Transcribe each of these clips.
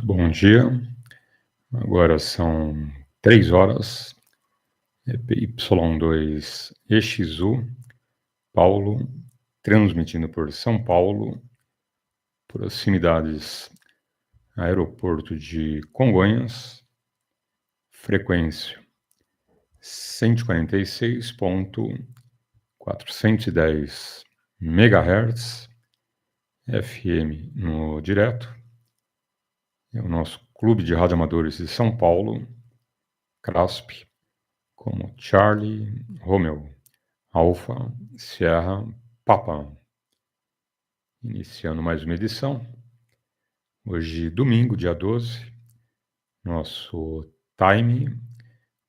Muito bom dia. Agora são 3 horas. PY2EXU, Paulo, transmitindo por São Paulo, proximidades aeroporto de Congonhas, frequência 146.410 MHz, FM no direto. É o nosso Clube de Radioamadores de São Paulo, CRASP, como Charlie, Romeo, Alfa, Sierra, Papa. Iniciando mais uma edição. Hoje, domingo, dia 12, nosso time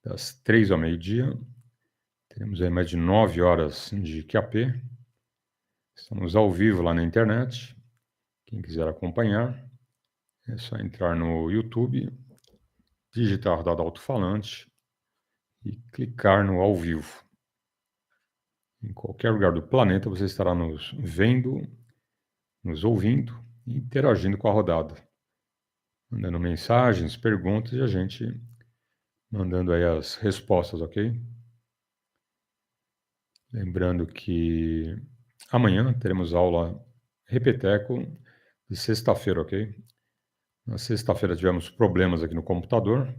das 3 ao meio-dia. Teremos aí mais de 9 horas de QAP. Estamos ao vivo lá na internet. Quem quiser acompanhar, é só entrar no YouTube, digitar RADIOAMADOR Alto-falante e clicar no ao vivo. Em qualquer lugar do planeta você estará nos vendo, nos ouvindo e interagindo com a rodada. Mandando mensagens, perguntas e a gente mandando aí as respostas, ok? Lembrando que amanhã teremos aula repeteco de sexta-feira, ok? Na sexta-feira tivemos problemas aqui no computador.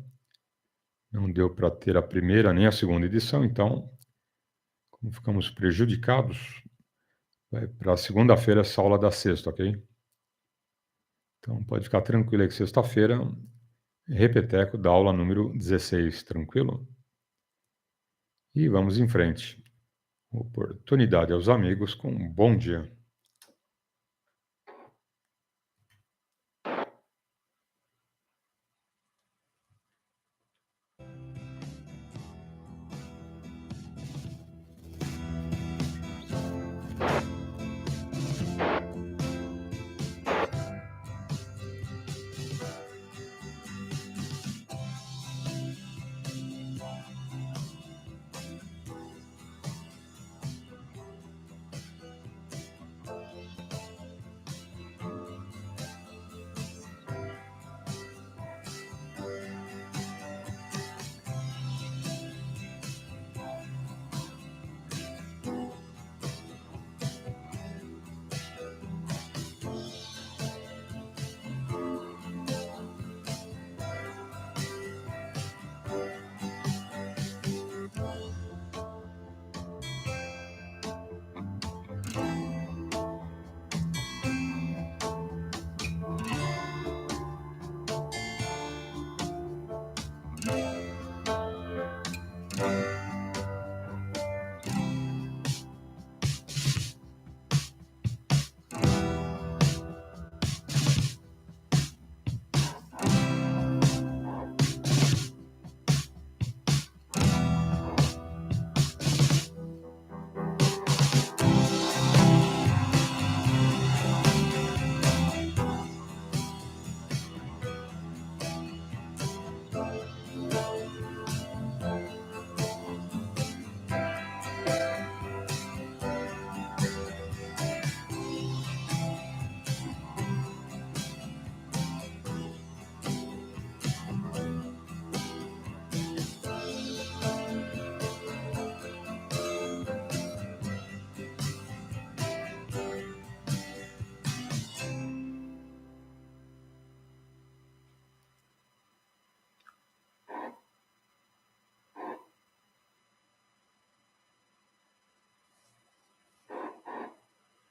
Não deu para ter a primeira nem a segunda edição, então, como ficamos prejudicados, vai para segunda-feira essa aula da sexta, ok? Então, pode ficar tranquilo aí que sexta-feira, repeteco da aula número 16, tranquilo? E vamos em frente. Oportunidade aos amigos com um bom dia.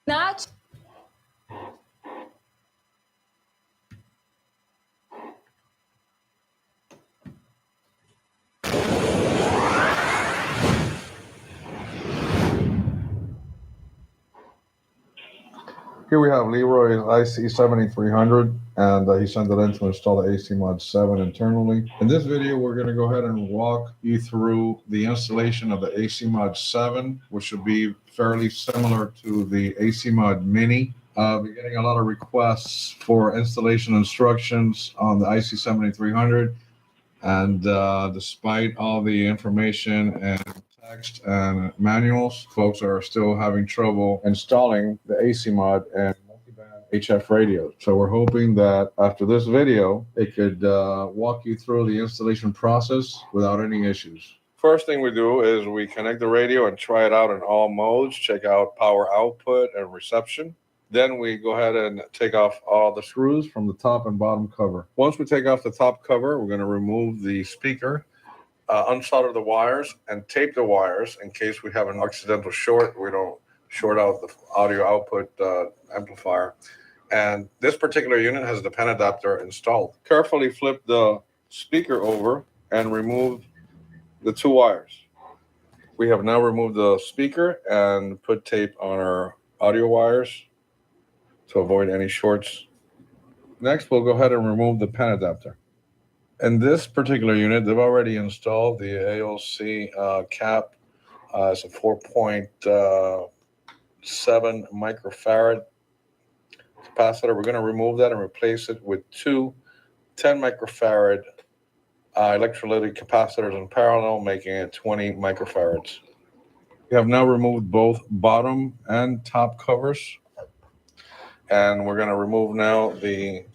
Nath? Here we have Leroy's IC7300, and he sent it in to install the AC Mod 7 internally. In this video, we're going to go ahead and walk you through the installation of the AC Mod 7, which should be fairly similar to the AC Mod Mini. We're getting a lot of requests for installation instructions on the IC7300, and despite all the information and text and manuals, folks are still having trouble installing the AC mod and multiband HF radio. So we're hoping that after this video, it could walk you through the installation process without any issues. First thing we do is we connect the radio and try it out in all modes, check out power output and reception. Then we go ahead and take off all the screws from the top and bottom cover. Once we take off the top cover, we're going to remove the speaker, unsolder the wires, and tape the wires in case we have an accidental short. We don't short out the audio output amplifier. And this particular unit has the pen adapter installed. Carefully flip the speaker over and remove the two wires. We have now removed the speaker and put tape on our audio wires to avoid any shorts. Next, we'll go ahead and remove the pen adapter. In this particular unit, they've already installed the AOC cap. It's a 4.7 microfarad capacitor. We're going to remove that and replace it with two 10 microfarad electrolytic capacitors in parallel, making it 20 microfarads. We have now removed both bottom and top covers. And we're going to remove now the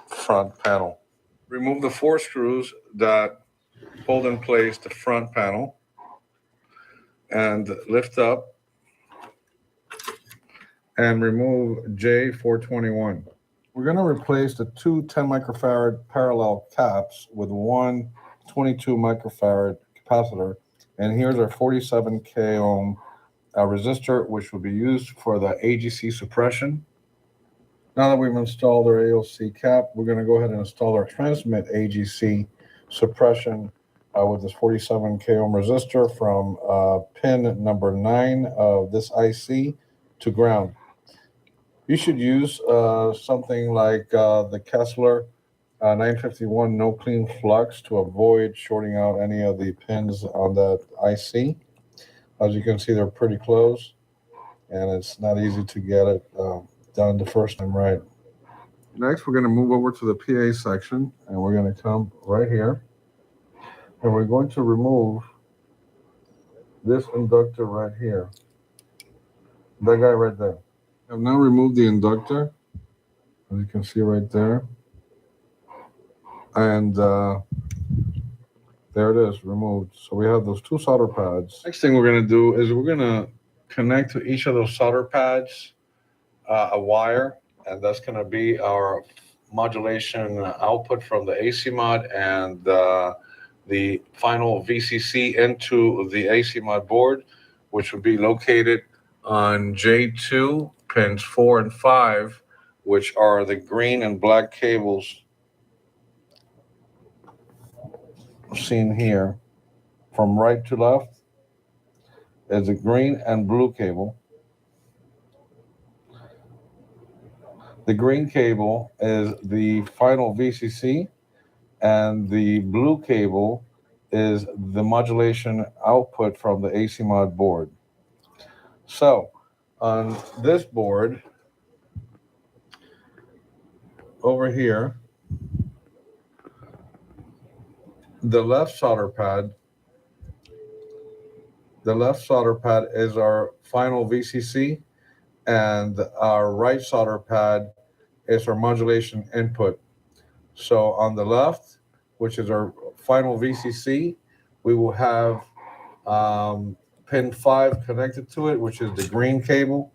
front panel. Remove the 4 screws that hold in place the front panel and lift up and remove J421. We're going to replace the two 10 microfarad parallel caps with one 22 microfarad capacitor. And here's our 47K ohm resistor, which will be used for the AGC suppression. Now that we've installed our AOC cap, we're going to go ahead and install our transmit AGC suppression with this 47K ohm resistor from pin number 9 of this IC to ground. You should use something like the Kessler 951 no clean flux to avoid shorting out any of the pins on that IC. As you can see, they're pretty close, and it's not easy to get it done the first time right. Next, we're going to move over to the PA section, and we're going to come right here, and we're going to remove this inductor right here. That guy right there. I've now removed the inductor, as you can see right there. And there it is, removed. So we have those two solder pads. Next thing we're going to do is we're going to connect to each of those solder pads a wire, and that's going to be our modulation output from the AC mod and the final VCC into the AC mod board, which will be located on J2 pins 4 and 5, which are the green and black cables seen here. From right to left is a green and blue cable. The green cable is the final VCC, and the blue cable is the modulation output from the AC mod board. So on this board over here, the left solder pad is our final VCC, and our right solder pad is our modulation input. So on the left, which is our final VCC, we will have pin 5 connected to it, which is the green cable,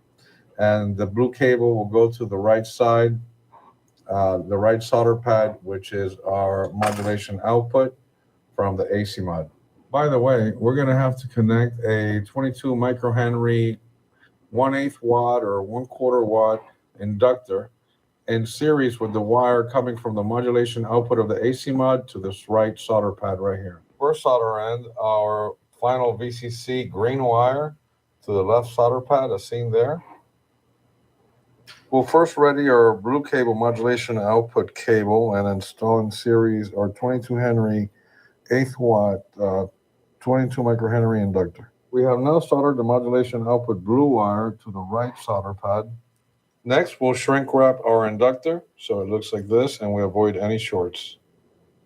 and the blue cable will go to the right side, the right solder pad, which is our modulation output from the AC mod. By the way, we're going to have to connect a 22 microhenry 1/8 watt or 1/4 watt inductor in series with the wire coming from the modulation output of the AC mod to this right solder pad right here. First solder end, our final VCC green wire to the left solder pad as seen there. We'll first ready our blue cable modulation output cable and install in series our 22 Henry 1/8 watt 22 microhenry inductor. We have now soldered the modulation output blue wire to the right solder pad. Next, we'll shrink wrap our inductor so it looks like this and we avoid any shorts.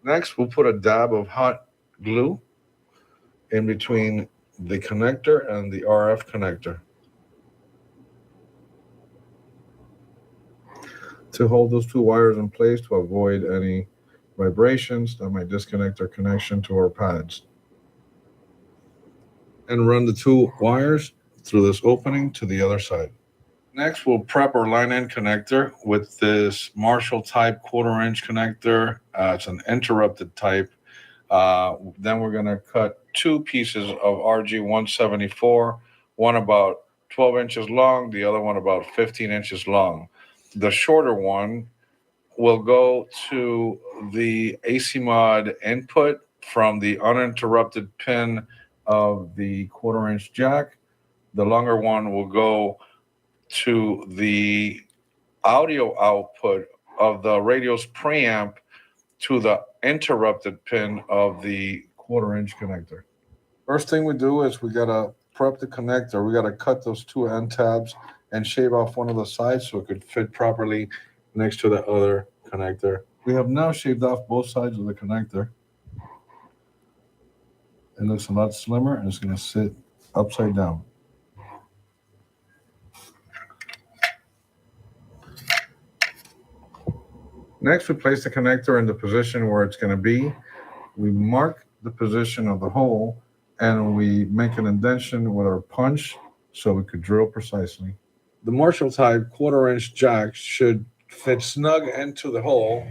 Next, we'll put a dab of hot glue in between the connector and the RF connector. to hold those two wires in place to avoid any vibrations that might disconnect our connection to our pads. And run the two wires through this opening to the other side. Next, we'll prep our line end connector with this Marshall type 1/4 inch connector. It's an interrupted type. Then we're going to cut two pieces of RG174, one about 12 inches long, the other one about 15 inches long. The shorter one will go to the AC mod input from the uninterrupted pin of the 1/4 inch jack. The longer one will go to the audio output of the radio's preamp to the interrupted pin of the 1/4 inch connector. First thing we do is we gotta prep the connector. We gotta cut those two end tabs and shave off one of the sides so it could fit properly next to the other connector. We have now shaved off both sides of the connector. It looks a lot slimmer and it's gonna sit upside down. Next, we place the connector in the position where it's going to be. We mark the position of the hole and we make an indentation with our punch so we could drill precisely. The Marshall type 1/4 inch jack should fit snug into the hole.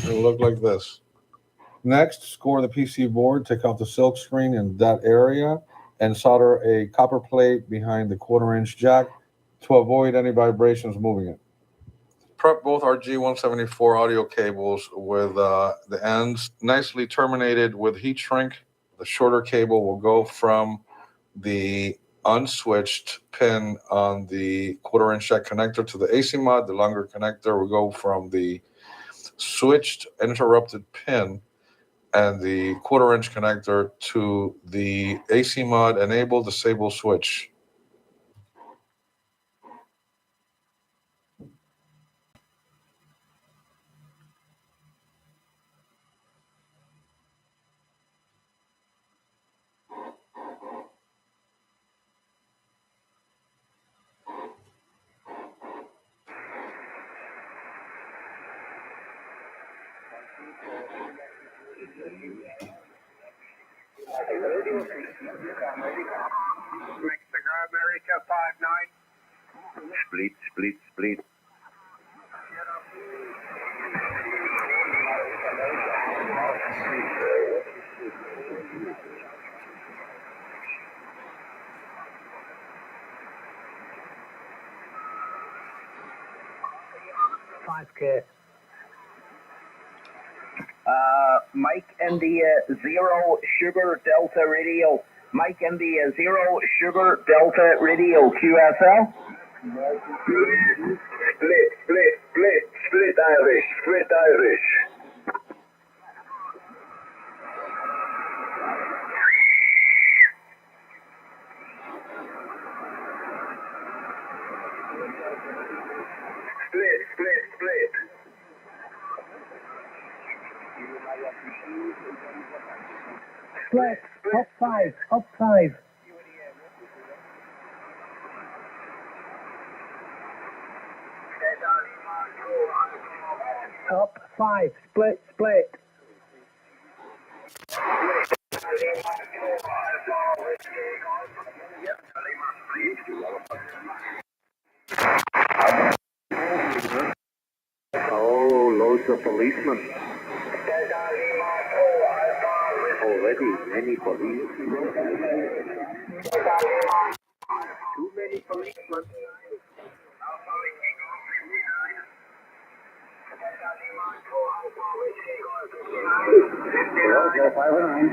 It'll look like this. Next, score the PC board, take out the silk screen in that area, and solder a copper plate behind the 1/4 inch jack to avoid any vibrations moving it. Prep both our G174 audio cables with the ends nicely terminated with heat shrink. The shorter cable will go from the unswitched pin on the 1/4 inch jack connector to the AC mod. The longer connector will go from the switched interrupted pin and the 1/4 inch connector to the AC mod enable disable switch. Mexico, America 59. Split. Mike and the 0 Sugar Delta Radio. Mike and the 0 Sugar Delta Radio. QSL. Split Irish. Split. Split. Up five. Up 5. Split. Oh, loads of policemen. Already many policemen. Too many policemen. Okay, 509.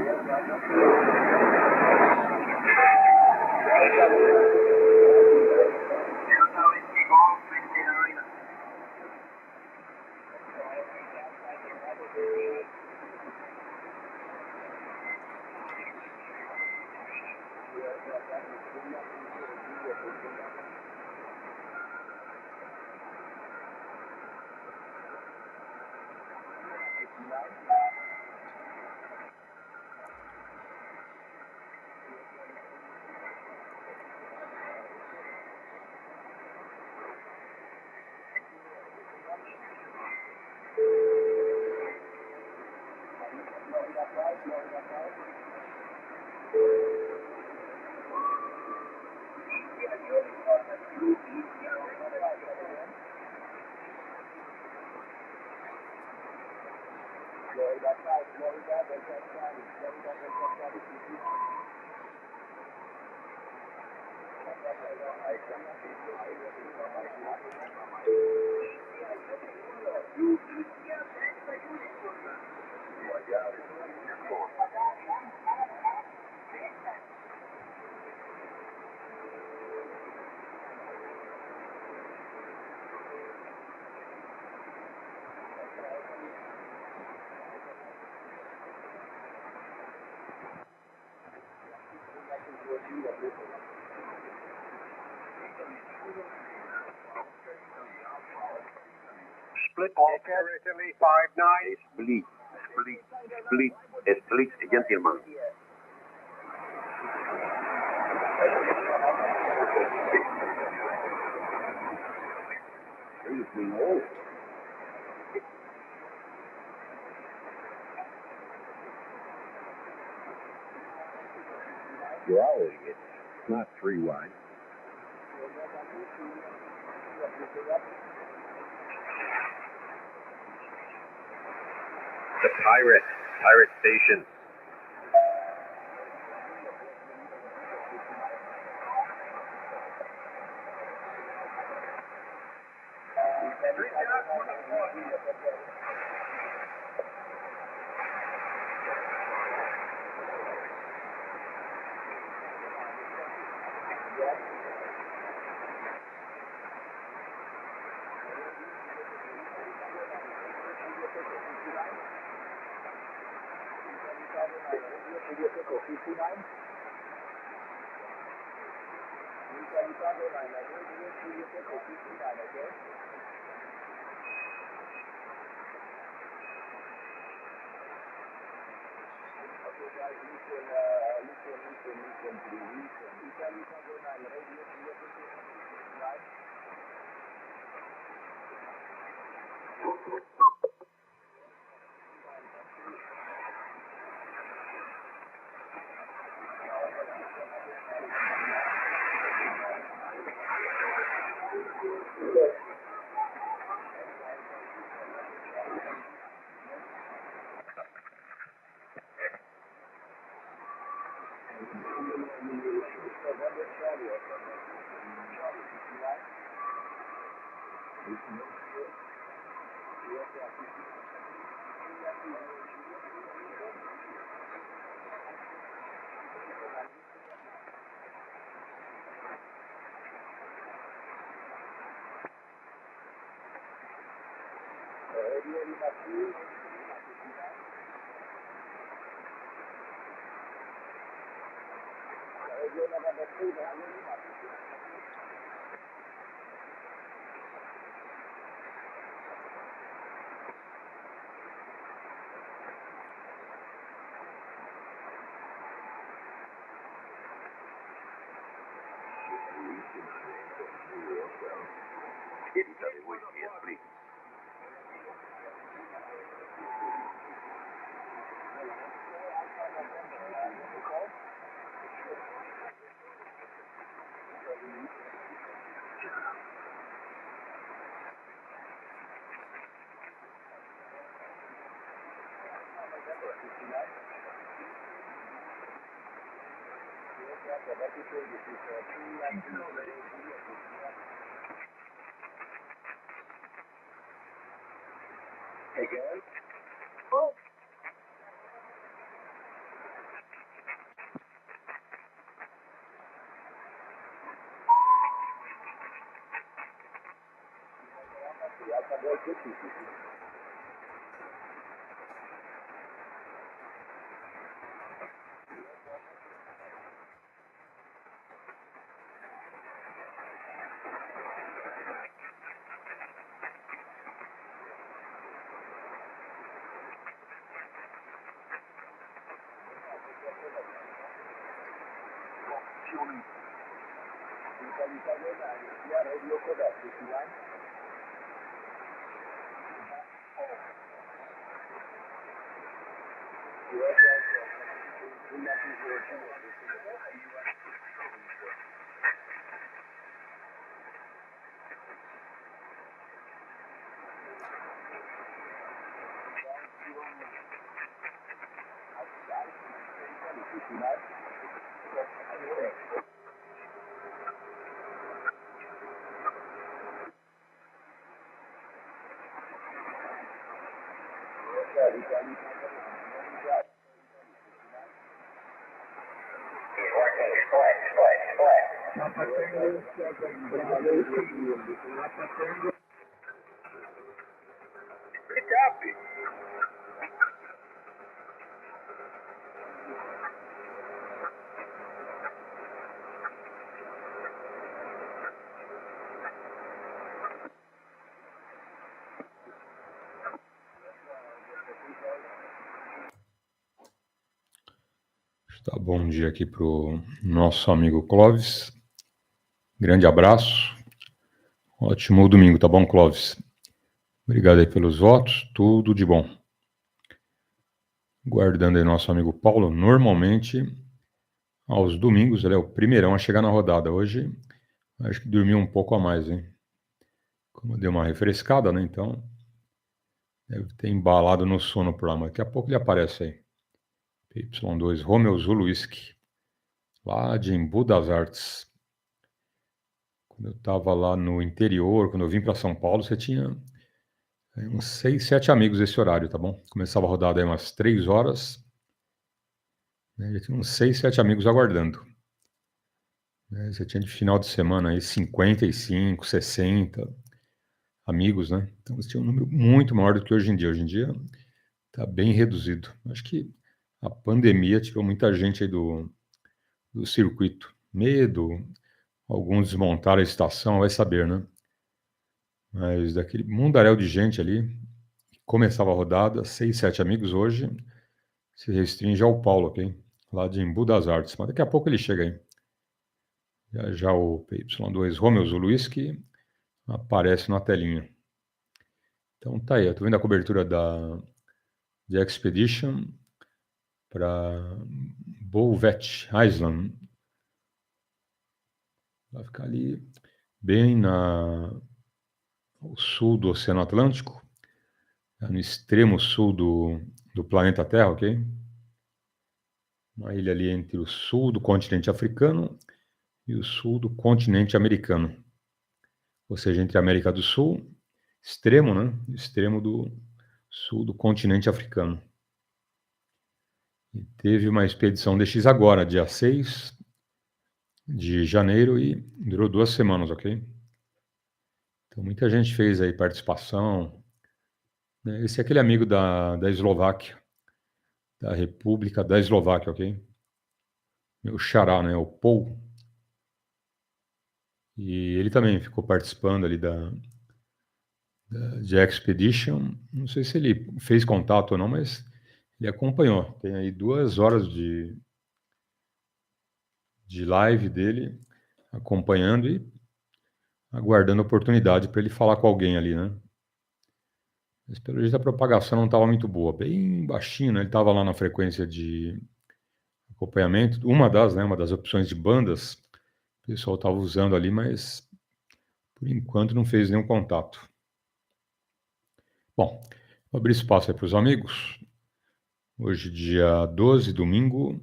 Split Italy 59. Split, gentlemen. You're all idiots. It's not 3 wide. The Pirate Station. Tá, bom dia aqui para o nosso amigo Clóvis. Grande abraço. Ótimo domingo, tá bom, Clóvis? Obrigado aí pelos votos, tudo de bom. Guardando aí nosso amigo Paulo, normalmente aos domingos ele é o primeirão a chegar na rodada. Hoje acho que dormiu um pouco a mais, hein? Como deu uma refrescada, né? Então deve ter embalado no sono por lá, mas daqui a pouco ele aparece aí. PY2 Romeo Zulu Whisky, lá de Embu das Artes. Quando eu estava lá no interior, quando eu vim para São Paulo, você tinha uns 6, 7 amigos esse horário, tá bom? Começava a rodada aí umas 3 horas, né? Já tinha uns 6, 7 amigos aguardando. Né? Você tinha de final de semana aí 55, 60 amigos, né? Então você tinha um número muito maior do que hoje em dia. Hoje em dia está bem reduzido. Acho que a pandemia tirou muita gente aí do circuito. Medo, alguns desmontaram a estação, vai saber, né? Mas daquele mundaréu de gente ali, começava a rodada, 6, 7 amigos hoje, se restringe ao Paulo, ok? Lá de Embu das Artes. Mas daqui a pouco ele chega aí. Já o PY2 Romeo Zulu Whisky aparece na telinha. Então tá aí, eu tô vendo a cobertura de Expedition para Bouvet Island. Vai ficar ali bem ao sul do Oceano Atlântico, no extremo sul do planeta Terra, ok? Uma ilha ali entre o sul do continente africano e o sul do continente americano. Ou seja, entre a América do Sul, extremo, né? Extremo do sul do continente africano. E teve uma expedição DX agora, dia 6 de janeiro, e durou 2 semanas, ok? Então, muita gente fez aí participação. Né? Esse é aquele amigo da Eslováquia, da República da Eslováquia, ok? Meu xará, né? O POU. E ele também ficou participando ali de Expedition. Não sei se ele fez contato ou não, mas ele acompanhou. Tem aí 2 horas de live dele, acompanhando e aguardando a oportunidade para ele falar com alguém ali, né? Mas pelo jeito a propagação não estava muito boa, bem baixinho, né? Ele estava lá na frequência de acompanhamento, uma das opções de bandas, o pessoal estava usando ali, mas por enquanto não fez nenhum contato. Bom, vou abrir espaço aí para os amigos. Hoje, dia 12, domingo,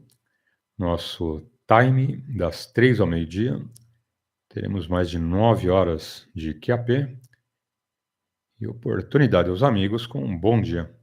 nosso time das 3 ao meio-dia. Teremos mais de 9 horas de QAP e oportunidade aos amigos com um bom dia.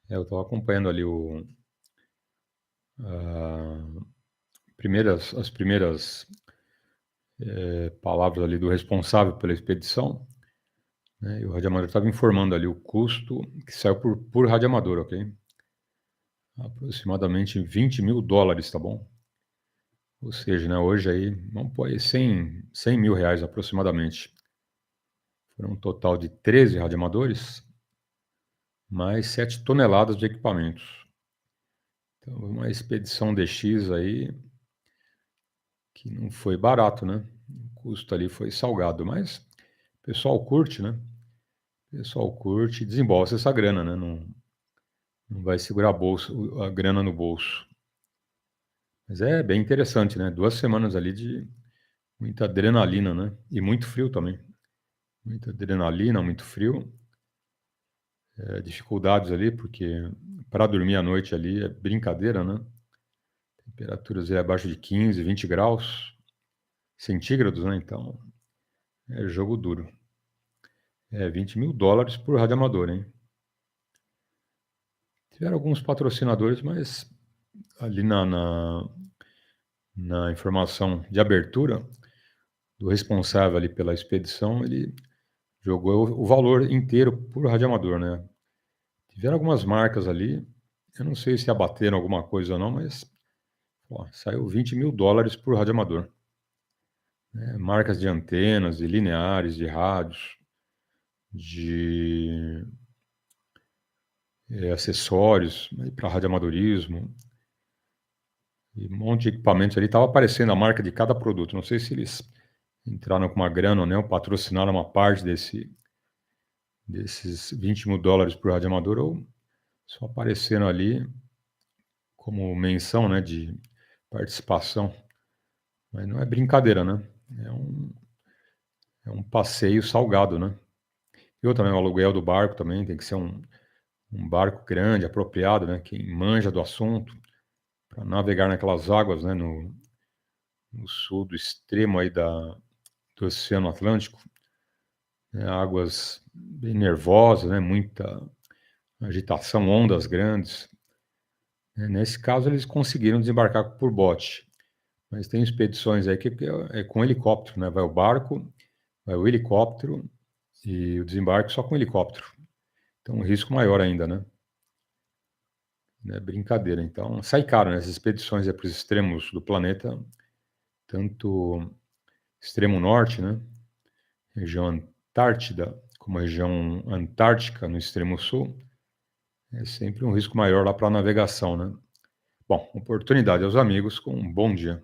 Eu estava acompanhando ali as primeiras palavras ali do responsável pela expedição, né, e o radioamador estava informando ali o custo que saiu por radioamador, ok? Aproximadamente $20.000, tá bom? Ou seja, né, hoje aí, vamos pôr aí R$100 mil aproximadamente. Foram um total de 13 radioamadores, mais 7 toneladas de equipamentos. Então, uma expedição DX aí que não foi barato, né? O custo ali foi salgado, mas o pessoal curte, né? O pessoal curte e desembolsa essa grana, né? Não vai segurar a grana no bolso. Mas é bem interessante, né? 2 semanas ali de muita adrenalina, né? E muito frio também. Muita adrenalina, muito frio. Dificuldades ali, porque para dormir à noite ali é brincadeira, né? Temperaturas aí abaixo de 15, 20 graus centígrados, né? Então, é jogo duro. $20.000 por radioamador, hein? Tiveram alguns patrocinadores, mas ali na informação de abertura do responsável ali pela expedição, ele jogou o valor inteiro por radioamador, né? Tiveram algumas marcas ali, eu não sei se abateram alguma coisa ou não, mas saiu $20.000 por radioamador. Marcas de antenas, de lineares, de rádios, de acessórios para radioamadorismo, e um monte de equipamentos ali. Estava aparecendo a marca de cada produto. Não sei se eles entraram com uma grana ou não, patrocinaram uma parte desses $20.000 por radioamador, ou só apareceram ali como menção, né, de participação. Mas não é brincadeira, né? É um passeio salgado, né? Eu também, o aluguel do barco também tem que ser um barco grande, apropriado, né? Quem manja do assunto, para navegar naquelas águas, né? No sul do extremo aí do Oceano Atlântico, né? Águas bem nervosas, né? Muita agitação, ondas grandes. Nesse caso, eles conseguiram desembarcar por bote, mas tem expedições aí que é com helicóptero, né? Vai o barco, vai o helicóptero e o desembarque só com helicóptero. Então, um risco maior ainda, né? Não é brincadeira. Então, sai caro, né? Essas expedições para os extremos do planeta, tanto extremo norte, né? Região Antártida, como a região Antártica no extremo sul, é sempre um risco maior lá para a navegação, né? Bom, oportunidade aos amigos com um bom dia.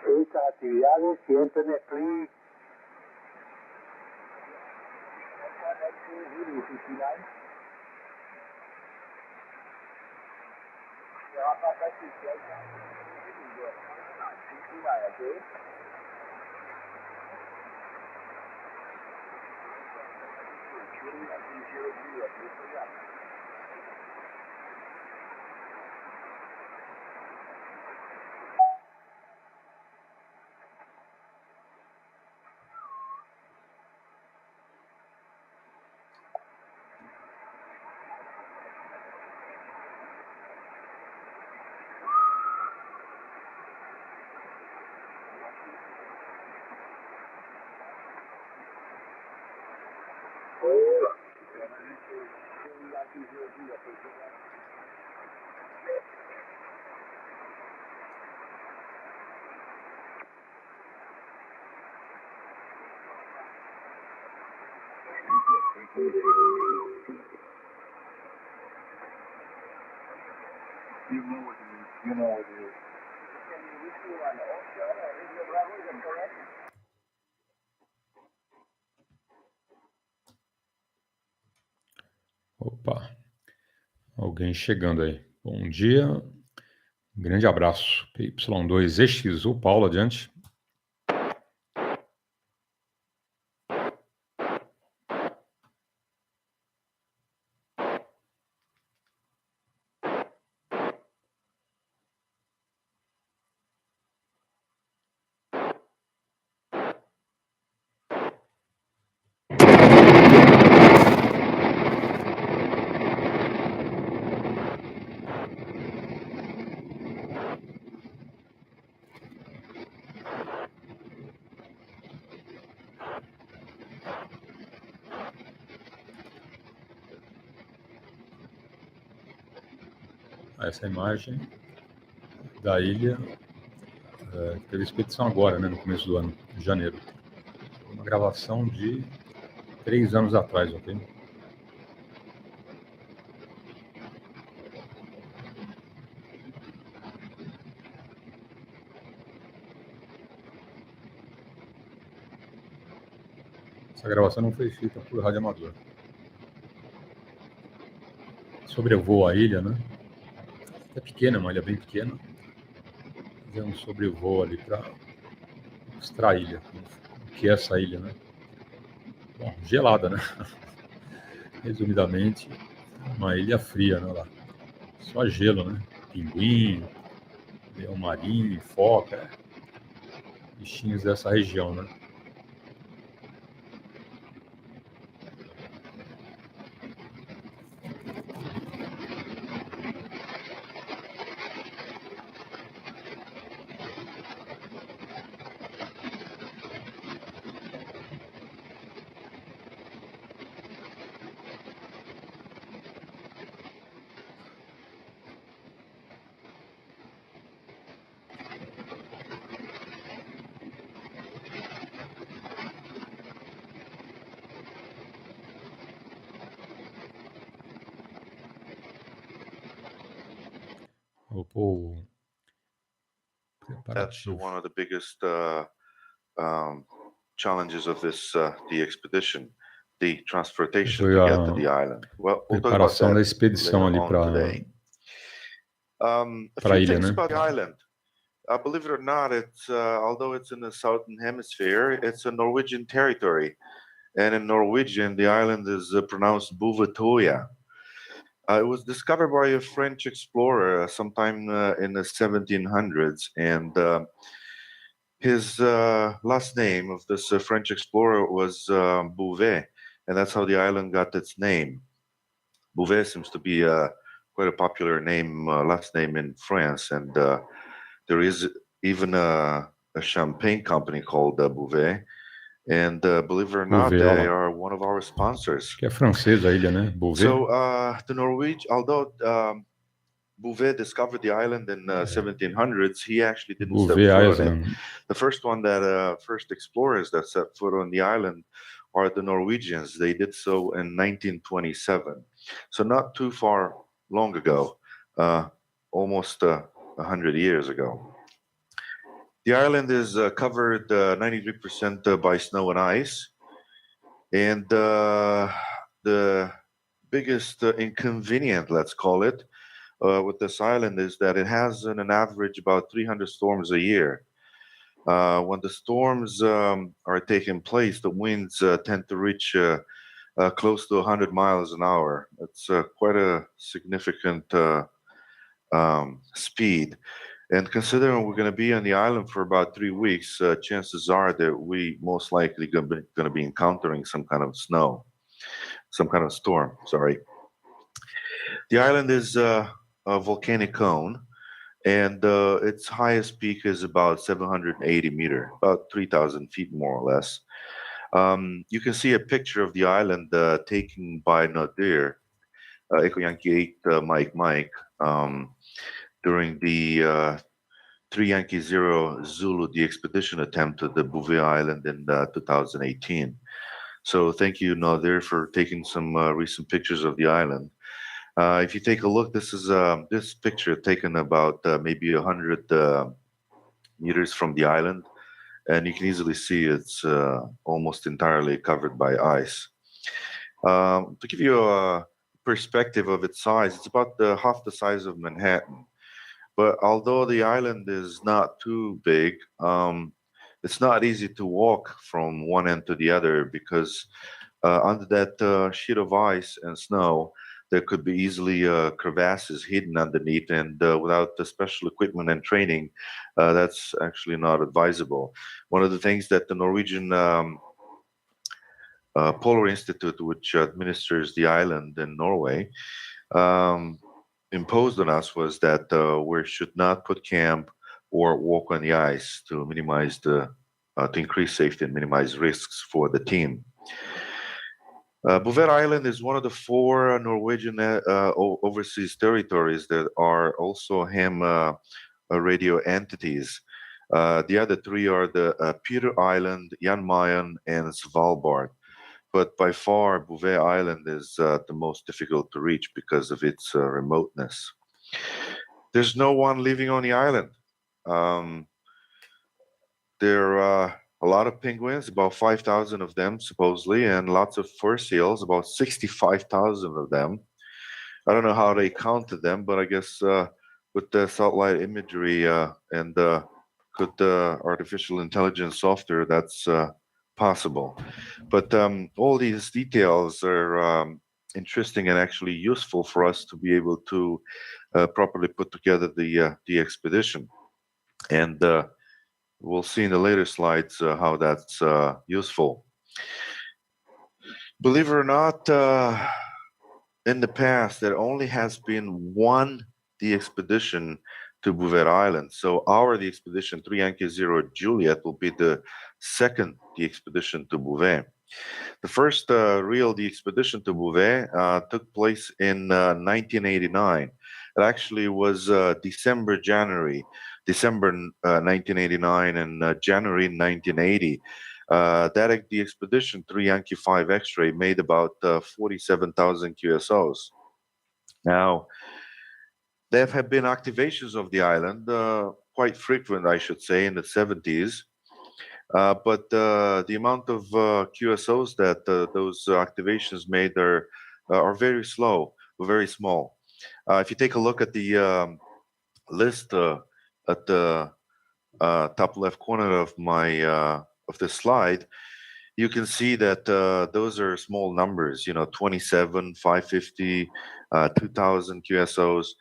Estas actividades siempre me explico. You know what it is. Opa, alguém chegando aí. Bom dia. Um grande abraço. PY2EXU, Paulo, adiante. Essa imagem da ilha, que teve expedição agora, né, no começo do ano, de janeiro. Uma gravação de 3 anos atrás, ok? Essa gravação não foi feita por radioamador. Sobrevoa a ilha, né? É pequena, uma ilha bem pequena. Fazer um sobrevoo ali para mostrar a ilha, o que é essa ilha, né? Bom, gelada, né? Resumidamente, uma ilha fria, né? Lá. Só gelo, né? Pinguim, leão marinho, foca, bichinhos dessa região, né? That's one of the biggest challenges of this the expedition, the transportation to get to the island. Well, we'll talk about Preparação da that expedição later ali on today. A para a few ilha, things né? about the island. Believe it or not, it's although it's in the southern hemisphere, it's a Norwegian territory, and in Norwegian, the island is pronounced PY2EXU. It was discovered by a French explorer sometime in the 1700s, and his last name of this French explorer was Bouvet, and that's how the island got its name. Bouvet seems to be quite a popular name, last name in France, and there is even a champagne company called Bouvet. And believe it or not, Bouvet, they are one of our sponsors. Que é francesa a ilha, né? Bouvet. So the Norwegian, although Bouvet discovered the island in 1700s, he actually didn't Bouvet step foot on Island. it. The first one that first explorers that set foot on the island are the Norwegians. They did so in 1927, so not too far long ago, almost 100 years ago. The island is covered 93% by snow and ice, and the biggest inconvenient, let's call it, with this island is that it has an average about 300 storms a year. When the storms are taking place, the winds tend to reach close to 100 miles an hour. It's quite a significant speed. And considering we're going to be on the island for about 3 weeks, chances are that we most likely going to be encountering some kind of snow, some kind of storm, sorry. The island is a volcanic cone, and its highest peak is about 780 meters, about 3,000 feet more or less. You can see a picture of the island taken by Nadir, Echo Yankee 8 Mike, during the 3 Yankee 0 Zulu, the expedition attempt to the Bouvet Island in 2018. So thank you, Nadir, for taking some recent pictures of the island. If you take a look, this is this picture taken about maybe 100 meters from the island, and you can easily see it's almost entirely covered by ice. To give you a perspective of its size, it's about half the size of Manhattan. But although the island is not too big, it's not easy to walk from one end to the other because under that sheet of ice and snow, there could be easily crevasses hidden underneath, and without the special equipment and training, that's actually not advisable. One of the things that the Norwegian Polar Institute, which administers the island in Norway, um, imposed on us was that we should not put camp or walk on the ice to minimize to increase safety and minimize risks for the team. Bouvet Island is one of the 4 Norwegian overseas territories that are also ham radio entities. The other 3 are the Peter Island, Jan Mayen, and Svalbard. But by far, Bouvet Island is the most difficult to reach because of its remoteness. There's no one living on the island. There are a lot of penguins, about 5,000 of them supposedly, and lots of fur seals, about 65,000 of them. I don't know how they counted them, but I guess with the satellite imagery and good artificial intelligence software, that's possible. But all these details are interesting and actually useful for us to be able to properly put together the expedition. And we'll see in the later slides how that's useful. Believe it or not, in the past, there only has been one expedition to Bouvet Island. So the expedition 3 Yankee 0 Juliet will be the second expedition to Bouvet. The first real expedition to Bouvet took place in 1989. It actually was December 1989 and January 1980. The expedition 3 Yankee 5 X-ray made about 47,000 QSOs. Now, there have been activations of the island, quite frequent, I should say, in the 70s. But the amount of QSOs that those activations made are very slow, very small. If you take a look at the list at the top left corner of my of the slide, you can see that those are small numbers. 27, 550, 2,000 QSOs.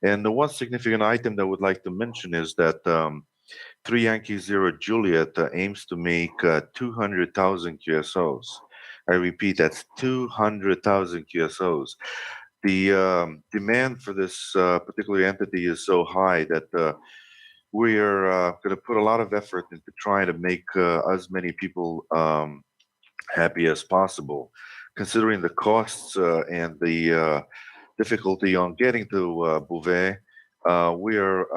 And the one significant item that I would like to mention is that 3 Yankee 0 Juliet aims to make 200,000 QSOs. I repeat, that's 200,000 QSOs. The demand for this particular entity is so high that we are going to put a lot of effort into trying to make as many people happy as possible. Considering the costs and the difficulty on getting to Bouvet, we are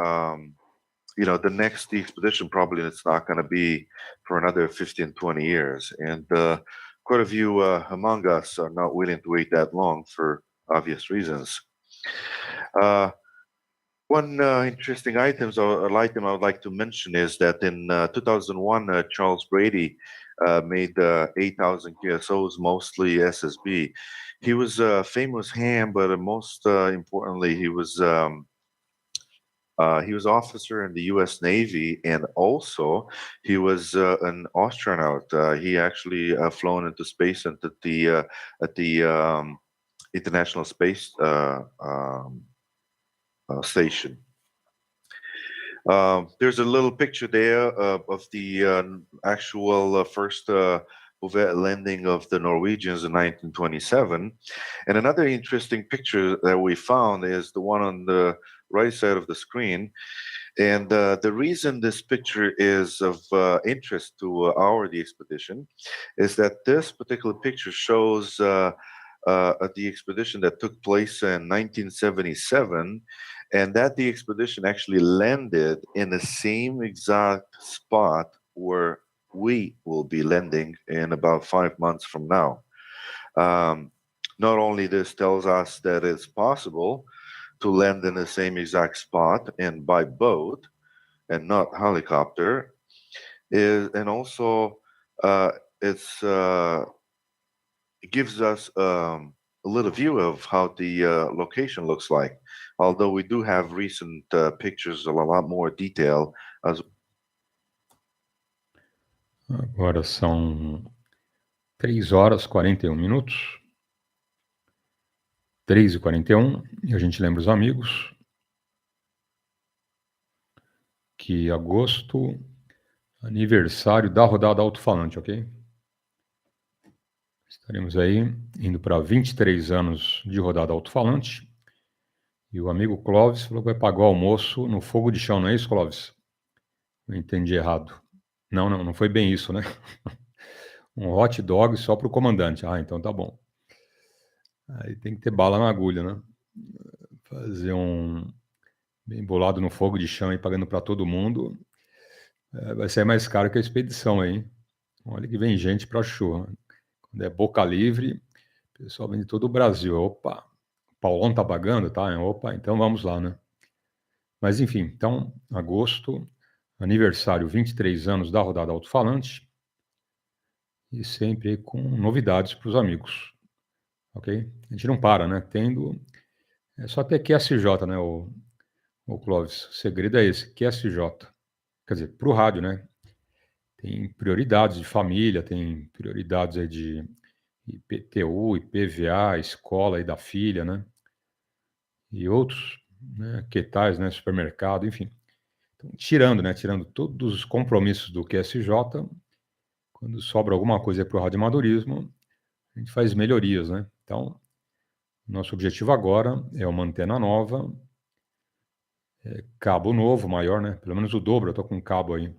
the next expedition probably it's not going to be for another 15, 20 years. And quite a few among us are not willing to wait that long for obvious reasons. One interesting item I would like to mention is that in 2001, Charles Brady made 8,000 QSOs, mostly SSB. He was a famous ham, but most importantly, he was officer in the U.S. Navy, and also he was an astronaut. He actually flown into space and at the International Space Station. There's a little picture there of the actual first Bouvet landing of the Norwegians in 1927. And another interesting picture that we found is the one on the right side of the screen. And the reason this picture is of interest to the expedition is that this particular picture shows the expedition that took place in 1977, and that the expedition actually landed in the same exact spot where we will be landing in about 5 months from now. Not only this tells us that it's possible to land in the same exact spot and by boat and not helicopter, and also it gives us little view of how the location looks like. Although we do have recent pictures of a lot more detail as Agora são 3 horas e 41 minutos. 3h41, e a gente lembra os amigos que agosto, aniversário da rodada Alto-falante, ok? Estaremos aí indo para 23 anos de rodada Alto-falante. E o amigo Clóvis falou que vai pagar o almoço no fogo de chão, não é isso, Clóvis? Não entendi errado. Não foi bem isso, né? Um hot dog só para o comandante. Ah, então tá bom. Aí tem que ter bala na agulha, né? Fazer um bem bolado no fogo de chão e pagando para todo mundo. Vai ser mais caro que a expedição aí, hein? Olha que vem gente para show. Quando é boca livre, o pessoal vem de todo o Brasil. Opa, o Paulão tá pagando, tá? Opa, então vamos lá, né? Mas enfim, então, agosto, aniversário, 23 anos da rodada Alto-falante. E sempre com novidades para os amigos, ok? A gente não para, né? É só ter QSJ, né, o Clóvis? O segredo é esse, QSJ. Quer dizer, para o rádio, né? Tem prioridades de família, tem prioridades aí de IPTU, IPVA, escola aí da filha, né? E outros, né? Que tais, né? Supermercado, enfim. Então, tirando todos os compromissos do QSJ, quando sobra alguma coisa para o radioamadorismo, a gente faz melhorias, né? Então, nosso objetivo agora é uma antena nova, cabo novo, maior, né? Pelo menos o dobro, eu estou com um cabo aí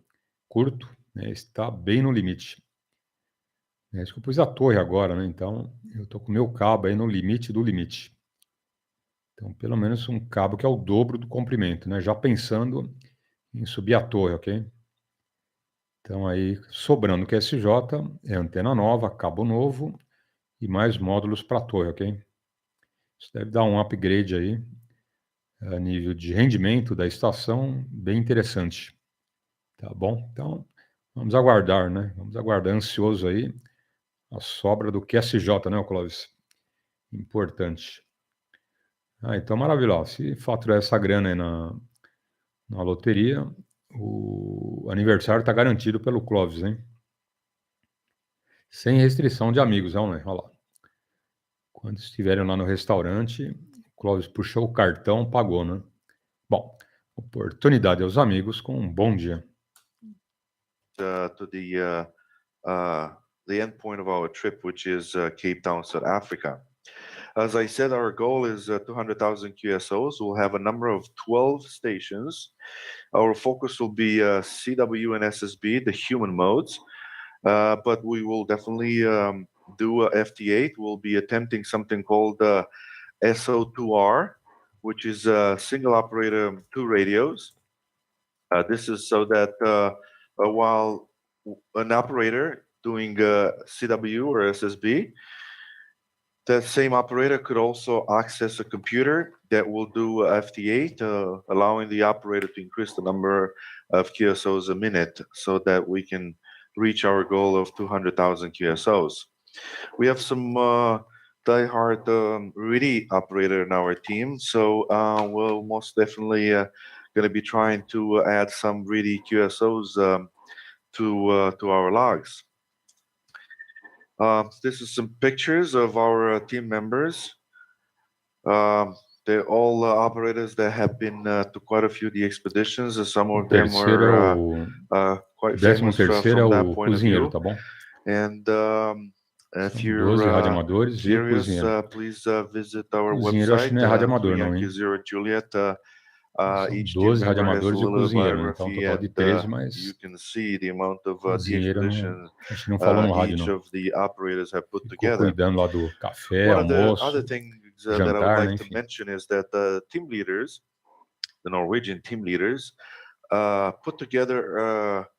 curto, né? Está bem no limite. Acho que eu pus a torre agora, né? Então, eu estou com o meu cabo aí no limite do limite. Então, pelo menos um cabo que é o dobro do comprimento, né? Já pensando em subir a torre, ok? Então, aí, sobrando o QSJ, é antena nova, cabo novo e mais módulos para a torre, ok? Isso deve dar um upgrade aí, a nível de rendimento da estação, bem interessante. Tá bom? Então, vamos aguardar, né? Vamos aguardar ansioso aí a sobra do QSJ, né, Clóvis? Importante. Ah, então maravilhoso. Se faturar essa grana aí na loteria, o aniversário está garantido pelo Clóvis, hein? Sem restrição de amigos, não, né? Olha lá. Quando estiverem lá no restaurante, o Clóvis puxou o cartão, pagou, né? Bom, oportunidade aos amigos com um bom dia. to the end point of our trip, which is Cape Town, South Africa. As I said, our goal is 200,000 QSOs. We'll have a number of 12 stations. Our focus will be CW and SSB, the human modes, but we will definitely do FT8. We'll be attempting something called SO2R, which is single operator 2 radios. This is so that while an operator doing CW or SSB, that same operator could also access a computer that will do FT8, allowing the operator to increase the number of QSOs a minute so that we can reach our goal of 200,000 QSOs. We have some diehard RIDI operator in our team, so we'll most definitely going to be trying to add some RIDI QSOs to our logs. This is some pictures of our team members. They're all operators that have been to quite a few of the expeditions. Some of them are quite famous from that point of view. Tá bom? And if São 12 you're radioamadores e curious, cozinheiro. please visit our Cozinheiro acho que website, não é radioamador, não, hein? Yankee Zero Juliet. São Each 12 team member has a radioamadores e o little cozinheiro, né? Então, um biography, total de and 13, you mas can see the amount of the cozinheiro expeditions acho que não falou no rádio, each não. of the operators have put Ficou together. cuidando lá do café, One of the almoço, other things that I would jantar, né? like to Enfim. mention is that the team leaders, the Norwegian team leaders, put together a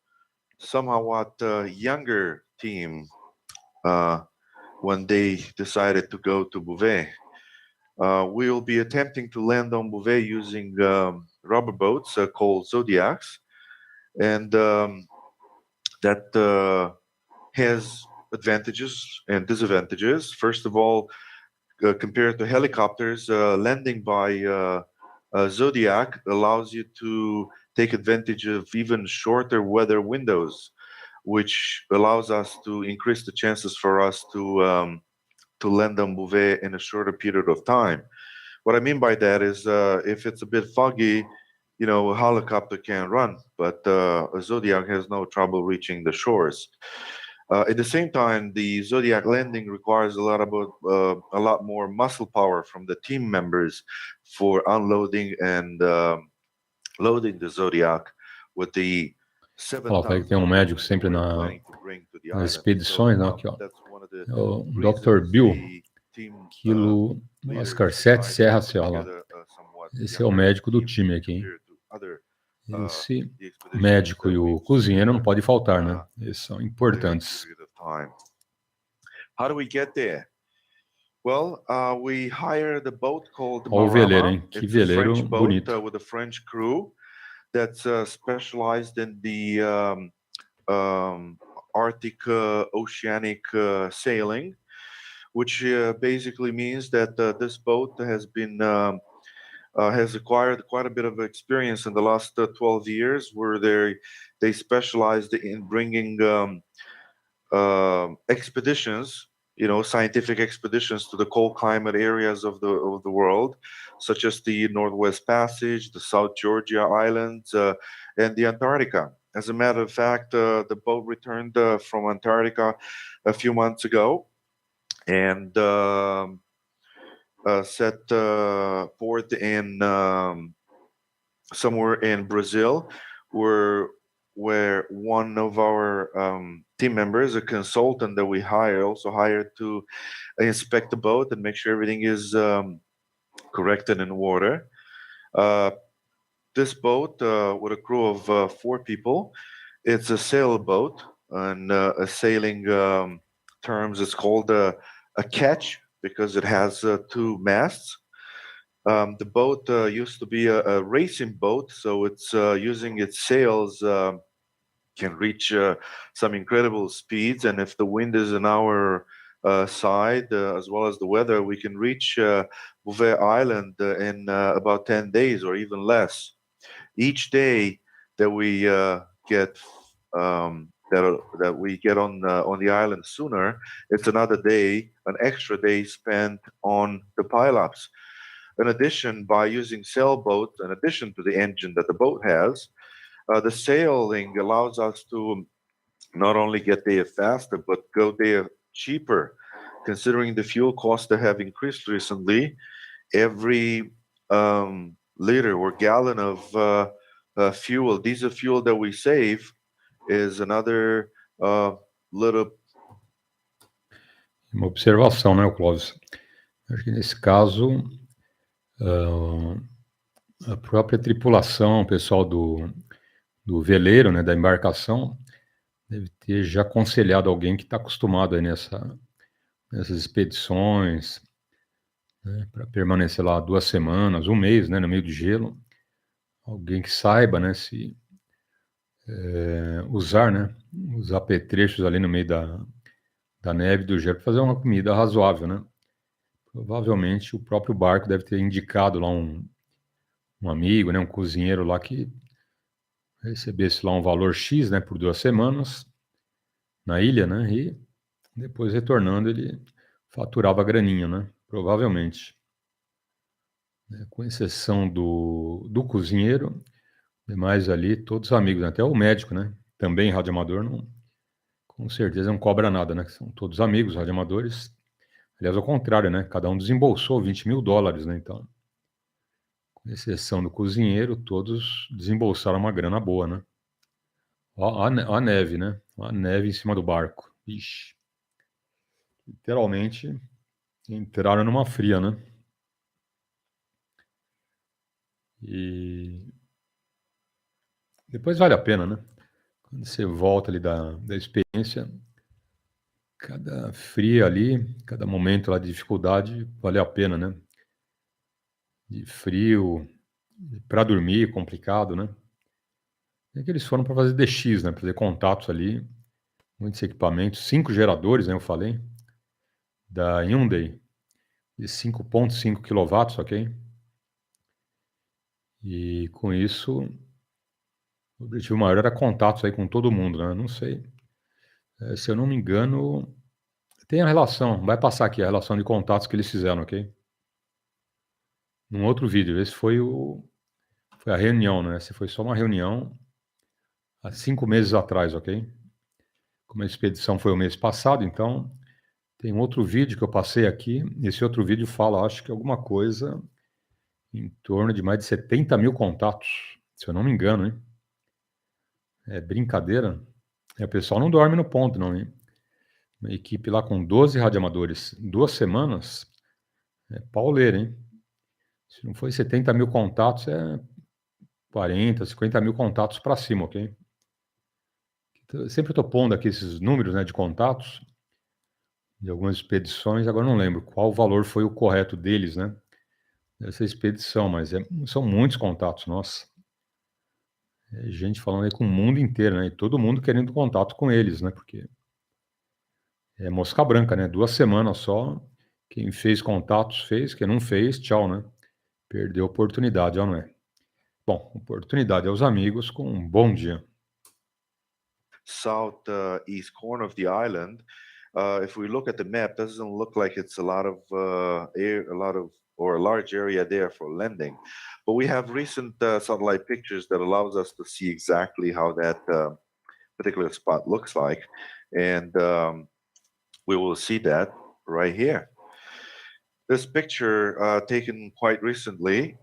somewhat younger team when they decided to go to Bouvet. We will be attempting to land on Bouvet using rubber boats called Zodiacs, and that has advantages and disadvantages. First of all, compared to helicopters, landing by Zodiac allows you to take advantage of even shorter weather windows, which allows us to increase the chances for us to land on Bouvet in a shorter period of time. What I mean by that is if it's a bit foggy, a helicopter can run, but a Zodiac has no trouble reaching the shores. At the same time, the Zodiac landing requires a lot more muscle power from the team members for unloading and loading the Zodiac with the Falar pra ele que tem um médico sempre nas expedições, né? Aqui, ó. É o Dr. Bill, Kilo Oscar 7 Serra Sierra lá. Esse é o médico do time aqui, hein? Esse médico e o cozinheiro não pode faltar, né? Eles são importantes. How do we get there? Well, we hired a boat called Olha o veleiro, hein? Marama. Que It's a veleiro French boat bonito. with a French crew that's specialized in the Arctic oceanic sailing, which basically means that this boat has acquired quite a bit of experience in the last 12 years, where they specialized in bringing expeditions, scientific expeditions to the cold climate areas of the world, such as the Northwest Passage, the South Georgia Islands, and the Antarctica. As a matter of fact, the boat returned from Antarctica a few months ago and set port in somewhere in Brazil, where one of our team members, a consultant that we also hired to inspect the boat and make sure everything is corrected in water. This boat with a crew of 4 people, it's a sailboat, and a sailing terms it's called a ketch because it has 2 masts. The boat used to be a racing boat, so it's using its sails can reach some incredible speeds, and if the wind is on our side, as well as the weather, we can reach Bouvet Island in about 10 days or even less. Each day that we get that we get on the island sooner, it's another day, an extra day spent on the pileups. In addition, by using sailboat, in addition to the engine that the boat has, the sailing allows us to not only get there faster, but go there cheaper. Considering the fuel costs that have increased recently, every liter or gallon of fuel, diesel fuel that we save, is another little. Uma observação, né, Clóvis? Acho que nesse caso, a própria tripulação, o pessoal do veleiro, né, da embarcação, deve ter já aconselhado alguém que está acostumado aí nessas expedições, né, para permanecer lá 2 semanas, 1 mês, né, no meio do gelo. Alguém que saiba, né, se usar, né, os apetrechos ali no meio da neve, do gelo, para fazer uma comida razoável, né? Provavelmente o próprio barco deve ter indicado lá um amigo, né, um cozinheiro lá que recebesse lá um valor X, né, por 2 semanas na ilha, né, e depois retornando ele faturava a graninha, né, provavelmente. Com exceção do cozinheiro, demais ali, todos amigos, até o médico, né, também radioamador, não, com certeza não cobra nada, né, são todos amigos, radioamadores. Aliás, ao contrário, né, cada um desembolsou $20.000, né, então, com exceção do cozinheiro, todos desembolsaram uma grana boa, né. Ó a neve, né, ó a neve em cima do barco. Ixi. Literalmente entraram numa fria, né. E depois vale a pena, né. Quando você volta ali da experiência, cada fria ali, cada momento lá de dificuldade, vale a pena, né. De frio, para dormir complicado, né. É que eles foram para fazer DX, né, pra fazer contatos ali, muitos equipamentos, 5 geradores, né, eu falei, da Hyundai, de 5,5 quilowatts, ok? E com isso, o objetivo maior era contatos aí com todo mundo, né? Não sei, se eu não me engano, tem a relação, vai passar aqui a relação de contatos que eles fizeram, ok? Num outro vídeo, esse foi a reunião, né? Essa foi só uma reunião há 5 meses atrás, ok? Como a expedição foi o mês passado, então tem um outro vídeo que eu passei aqui. Esse outro vídeo fala, acho que alguma coisa em torno de mais de 70 mil contatos, se eu não me engano, hein? É brincadeira. O pessoal não dorme no ponto, não, hein? Uma equipe lá com 12 radioamadores, 2 semanas, é pauleira, hein? Se não foi 70 mil contatos, é 40, 50 mil contatos para cima, ok? Então, eu sempre estou pondo aqui esses números, né, de contatos de algumas expedições, agora não lembro qual valor foi o correto deles, né? Dessa expedição, mas são muitos contatos, nossa. É gente falando aí com o mundo inteiro, né? E todo mundo querendo contato com eles, né? Porque é mosca branca, né? 2 semanas só. Quem fez contatos fez, quem não fez, tchau, né? Perdeu a oportunidade, ó, não é? Bom, oportunidade aos amigos com um bom dia. Southeast corner of the island. If we look at the map, doesn't look like it's a lot of or a large area there for landing. But we have recent satellite pictures that allows us to see exactly how that particular spot looks like, and we will see that right here. This picture taken quite recently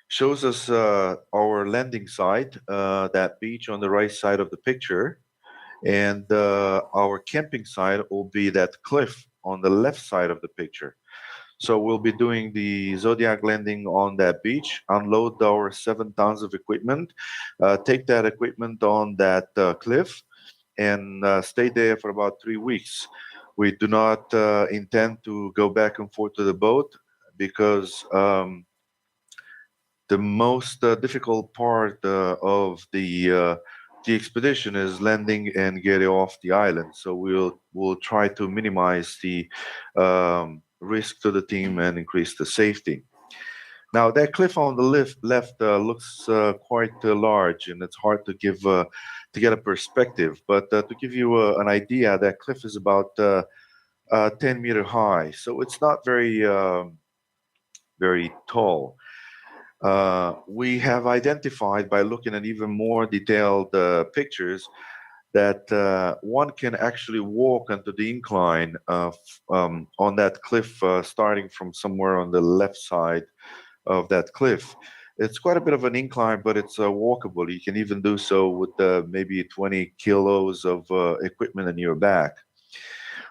shows us our landing site, that beach on the right side of the picture, and our camping site will be that cliff on the left side of the picture. So we'll be doing the Zodiac landing on that beach, unload our 7 tons of equipment, take that equipment on that cliff, and stay there for about 3 weeks. We do not intend to go back and forth to the boat because the most difficult part of the expedition is landing and getting off the island. So we'll try to minimize the risk to the team and increase the safety. Now that cliff on the left looks quite large, and it's hard to get a perspective. But to give you an idea, that cliff is about 10-meter high, so it's not very tall. We have identified by looking at even more detailed pictures that one can actually walk onto the incline on that cliff, starting from somewhere on the left side of that cliff. It's quite a bit of an incline, but it's walkable. You can even do so with maybe 20 kilos of equipment on your back.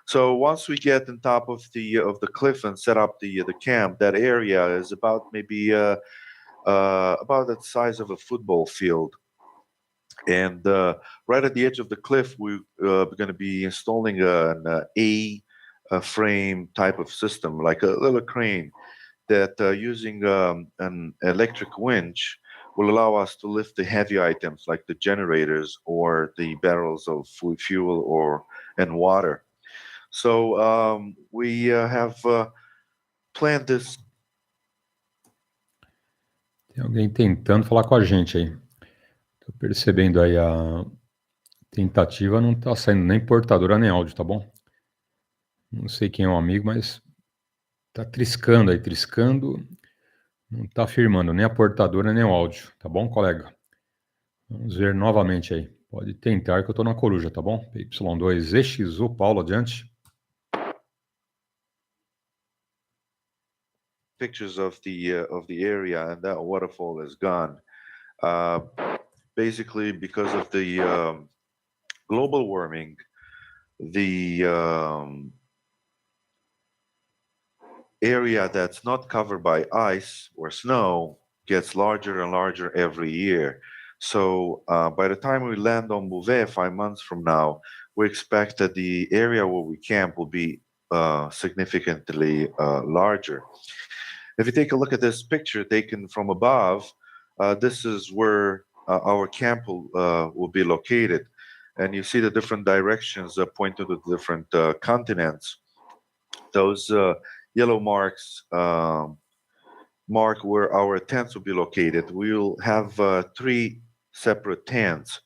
So once we get on top of the cliff and set up the camp, that area is about maybe about the size of a football field. And right at the edge of the cliff, we're going to be installing an A-frame type of system, like a little crane that using an electric winch will allow us to lift the heavy items like the generators or the barrels of fuel and water. So we have planned this. Tem alguém tentando falar com a gente aí. Tô percebendo aí a tentativa, não tá saindo nem portadora nem áudio, tá bom? Não sei quem é o amigo, mas tá triscando aí, triscando. Não tá afirmando nem a portadora nem o áudio, tá bom, colega? Vamos ver novamente aí. Pode tentar que eu tô na coruja, tá bom? PY2EXU, Paulo, adiante. Pictures of the area, and that waterfall is gone. Basically, because of the global warming, the area that's not covered by ice or snow gets larger and larger every year. So by the time we land on Bouvet 5 months from now, we expect that the area where we camp will be significantly larger. If you take a look at this picture taken from above, this is where our camp will be located. And you see the different directions pointing to the different continents. Those yellow marks mark where our tents will be located. We'll have 3 separate tents.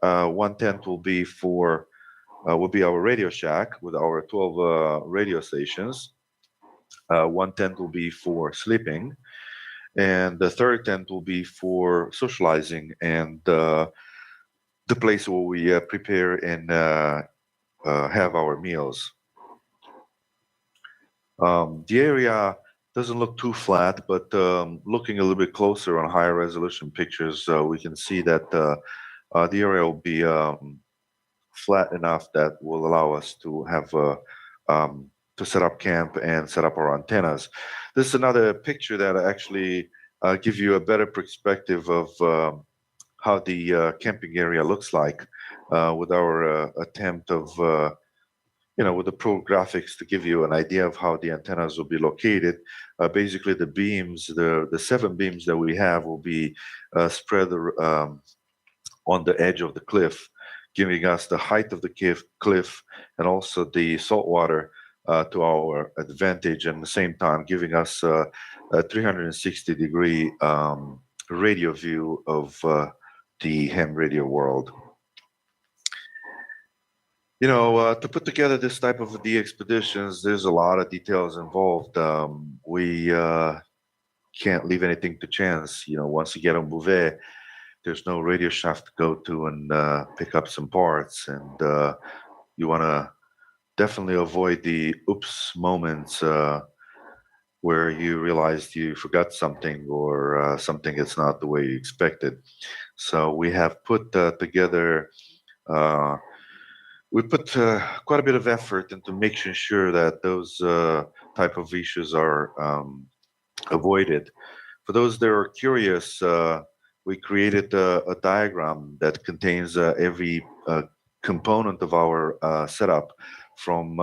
One tent will be our Radio Shack with our 12 radio stations. One tent will be for sleeping, and the third tent will be for socializing and the place where we prepare and have our meals. The area doesn't look too flat, but looking a little bit closer on higher resolution pictures, we can see that the area will be flat enough that will allow us to have to set up camp and set up our antennas. This is another picture that actually gives you a better perspective of how the camping area looks like with our attempt of with the pro graphics to give you an idea of how the antennas will be located. Basically, the beams, the 7 beams that we have will be spread on the edge of the cliff, giving us the height of the cliff and also the salt water to our advantage, and at the same time giving us a 360-degree radio view of the ham radio world. To put together this type of expeditions, there's a lot of details involved. We can't leave anything to chance. Once you get on Bouvet, there's no radio shaft to go to and pick up some parts, and you want to definitely avoid the oops moments where you realized you forgot something or something that's not the way you expected. So we have put together we put quite a bit of effort into making sure that those type of issues are avoided. For those that are curious, we created a diagram that contains every component of our setup, from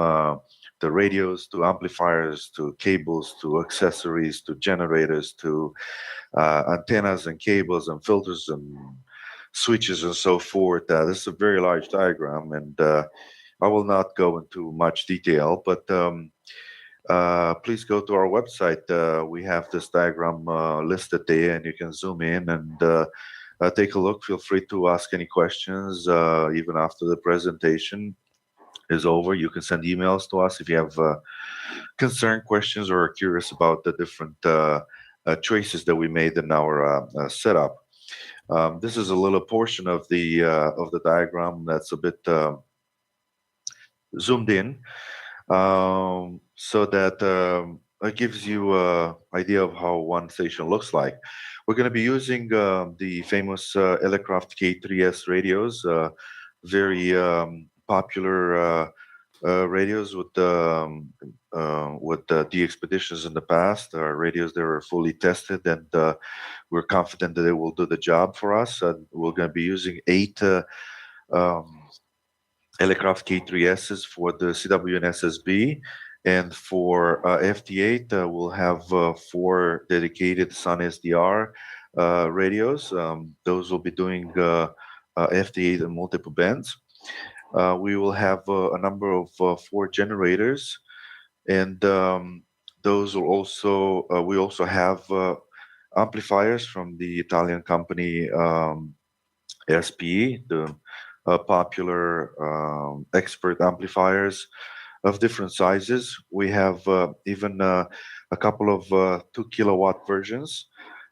the radios to amplifiers to cables to accessories to generators to antennas and cables and filters and switches and so forth. This is a very large diagram, and I will not go into much detail, but please go to our website. We have this diagram listed there, and you can zoom in and take a look. Feel free to ask any questions even after the presentation is over. You can send emails to us if you have concern, questions, or are curious about the different choices that we made in our setup. This is a little portion of the diagram that's a bit zoomed in, so that it gives you an idea of how one station looks like. We're going to be using the famous Elecraft K3S radios, very popular radios with the expeditions in the past. Radios that were fully tested, and we're confident that they will do the job for us. We're going to be using 8 Elecraft K3Ss for the CW and SSB, and for FT8 we'll have 4 dedicated Sun SDR radios. Those will be doing FT8 and multiple bands. We will have a number of 4 generators, and those will also we also have amplifiers from the Italian company SPE, the popular expert amplifiers of different sizes. We have even a couple of 2 kilowatt versions.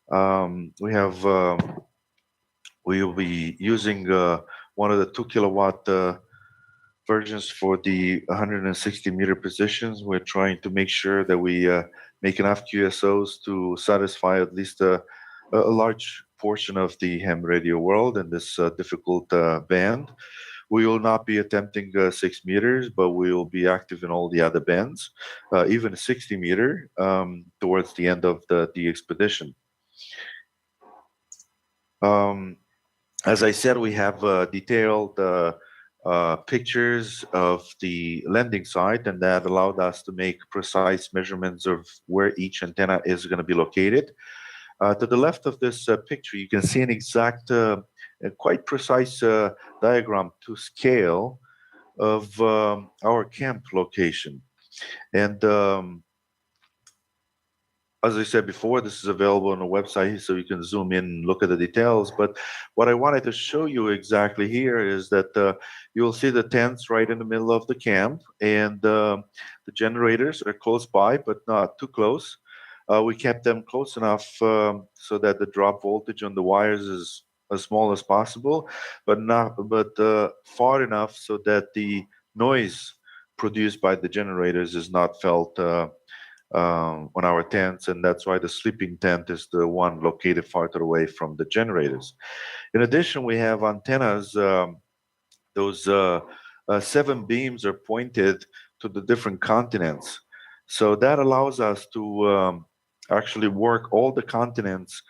We will be using one of the 2 kilowatt versions for the 160 meter positions. We're trying to make sure that we make enough QSOs to satisfy at least a large portion of the ham radio world in this difficult band. We will not be attempting 6 meters, but we will be active in all the other bands, even 60 meter towards the end of the expedition. As I said, we have detailed pictures of the landing site, and that allowed us to make precise measurements of where each antenna is going to be located. To the left of this picture, you can see an exact, quite precise diagram to scale of our camp location. And as I said before, this is available on the website, so you can zoom in and look at the details. But what I wanted to show you exactly here is that you'll see the tents right in the middle of the camp, and the generators are close by, but not too close. We kept them close enough so that the drop voltage on the wires is as small as possible, but far enough so that the noise produced by the generators is not felt on our tents, and that's why the sleeping tent is the one located farther away from the generators. In addition, we have antennas. Those 7 beams are pointed to the different continents, so that allows us to actually work all the continents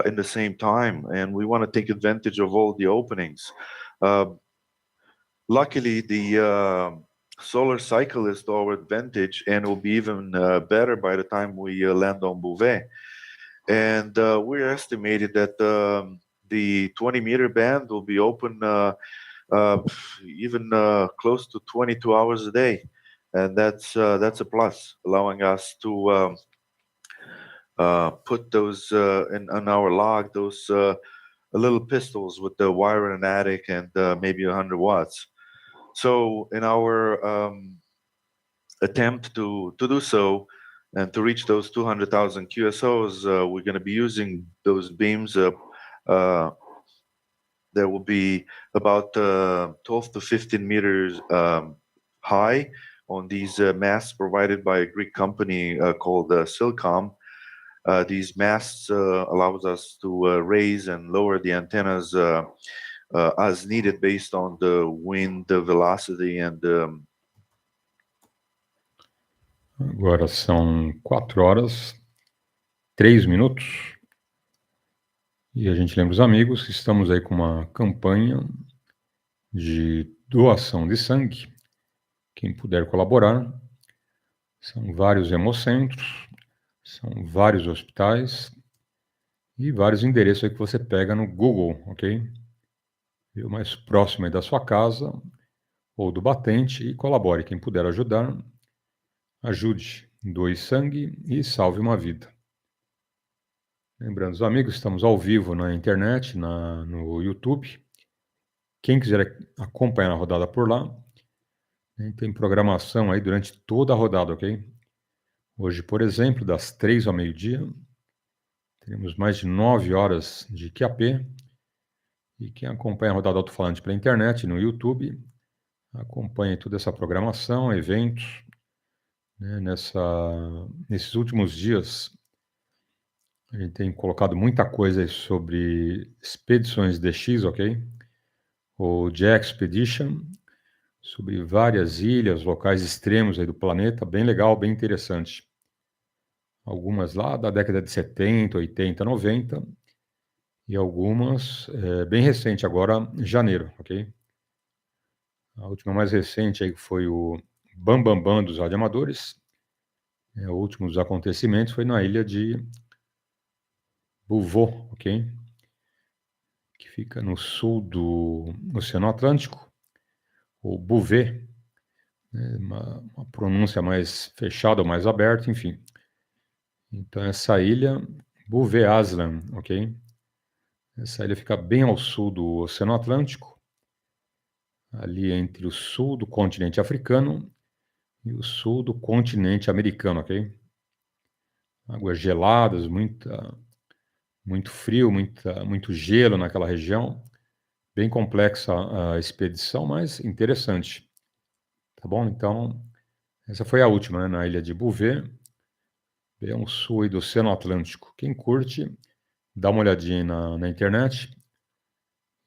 in the same time, and we want to take advantage of all the openings. Luckily, the solar cycle is to our advantage, and will be even better by the time we land on Bouvet. And we're estimated that the 20-meter band will be open even close to 22 hours a day, and that's a plus, allowing us to put those on our log, those little pistols with the wire in an attic and maybe 100 watts. So in our attempt to do so and to reach those 200,000 QSOs, we're going to be using those beams. There will be about 12 to 15 meters high on these masts provided by a Greek company called Silcom. These masts allows us to raise and lower the antennas as needed based on the wind, the velocity, and Agora são 4 horas, 3 minutos. E a gente lembra os amigos que estamos aí com uma campanha de doação de sangue. Quem puder colaborar, são vários hemocentros, são vários hospitais e vários endereços aí que você pega no Google, ok? E o mais próximo aí da sua casa ou do batente, e colabore. Quem puder ajudar, ajude, doe sangue e salve uma vida. Lembrando os amigos, estamos ao vivo na internet, no YouTube. Quem quiser acompanhar a rodada por lá, tem programação aí durante toda a rodada, ok? Hoje, por exemplo, das 3 ao meio-dia, teremos mais de 9 horas de QAP. E quem acompanha a rodada alto-falante pela internet, no YouTube, acompanhe toda essa programação, eventos. Né? Nesses últimos dias, a gente tem colocado muita coisa aí sobre expedições DX, ok? O Jack Expedition, sobre várias ilhas, locais extremos aí do planeta, bem legal, bem interessante. Algumas lá da década de 70, 80, 90, e algumas bem recente, agora em janeiro, ok? A última mais recente aí foi o Bam Bam Bam dos radioamadores. O último dos acontecimentos foi na ilha de Bouvet, ok? Que fica no sul do Oceano Atlântico, ou Bouvet, né? Uma pronúncia mais fechada ou mais aberta, enfim. Então essa ilha, Bouvet Island, ok? Essa ilha fica bem ao sul do Oceano Atlântico, ali entre o sul do continente africano e o sul do continente americano, ok? Águas geladas, muito frio, muito gelo naquela região. Bem complexa a expedição, mas interessante. Tá bom? Então, essa foi a última, né? Na ilha de Bouvet, bem ao sul do Oceano Atlântico. Quem curte, dá uma olhadinha na internet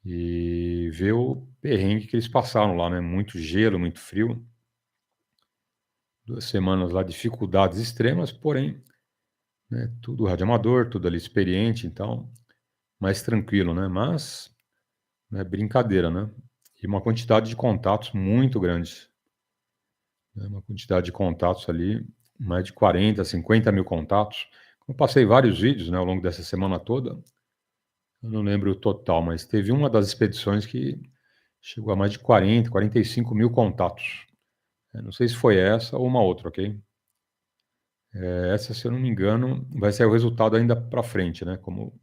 e vê o perrengue que eles passaram lá, né? Muito gelo, muito frio. 2 semanas lá, dificuldades extremas, porém, né, tudo radioamador, tudo ali experiente, então, mais tranquilo, né? Mas, né, brincadeira, né? E uma quantidade de contatos muito grande. Né? Uma quantidade de contatos ali, mais de 40, 50 mil contatos. Eu passei vários vídeos, né, ao longo dessa semana toda. Eu não lembro o total, mas teve uma das expedições que chegou a mais de 40, 45 mil contatos. Não sei se foi essa ou uma outra, ok? Essa, se eu não me engano, vai ser o resultado ainda para frente, né? Como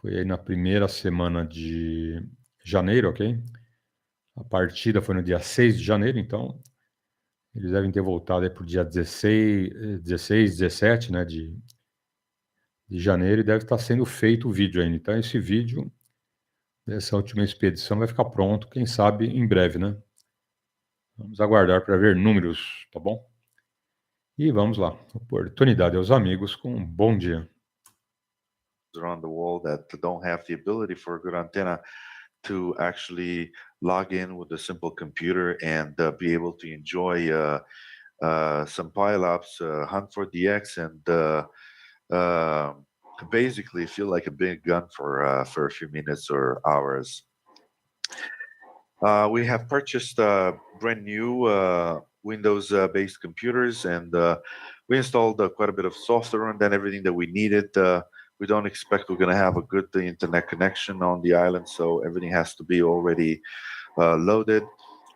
foi aí na primeira semana de janeiro, ok? A partida foi no dia 6 de janeiro, então eles devem ter voltado aí para o dia 16, 17, né, de janeiro, e deve estar sendo feito o vídeo ainda. Então, esse vídeo dessa última expedição vai ficar pronto, quem sabe, em breve, né? Vamos aguardar para ver números, tá bom? E vamos lá. Oportunidade aos amigos com um bom dia. Around the world that don't have the ability for a good antenna to actually log in with a simple computer and be able to enjoy some pileups, hunt for DX, and basically feel like a big gun for a few minutes or hours. We have purchased brand new Windows-based computers, and we installed quite a bit of software and then everything that we needed. We don't expect we're going to have a good internet connection on the island, so everything has to be already loaded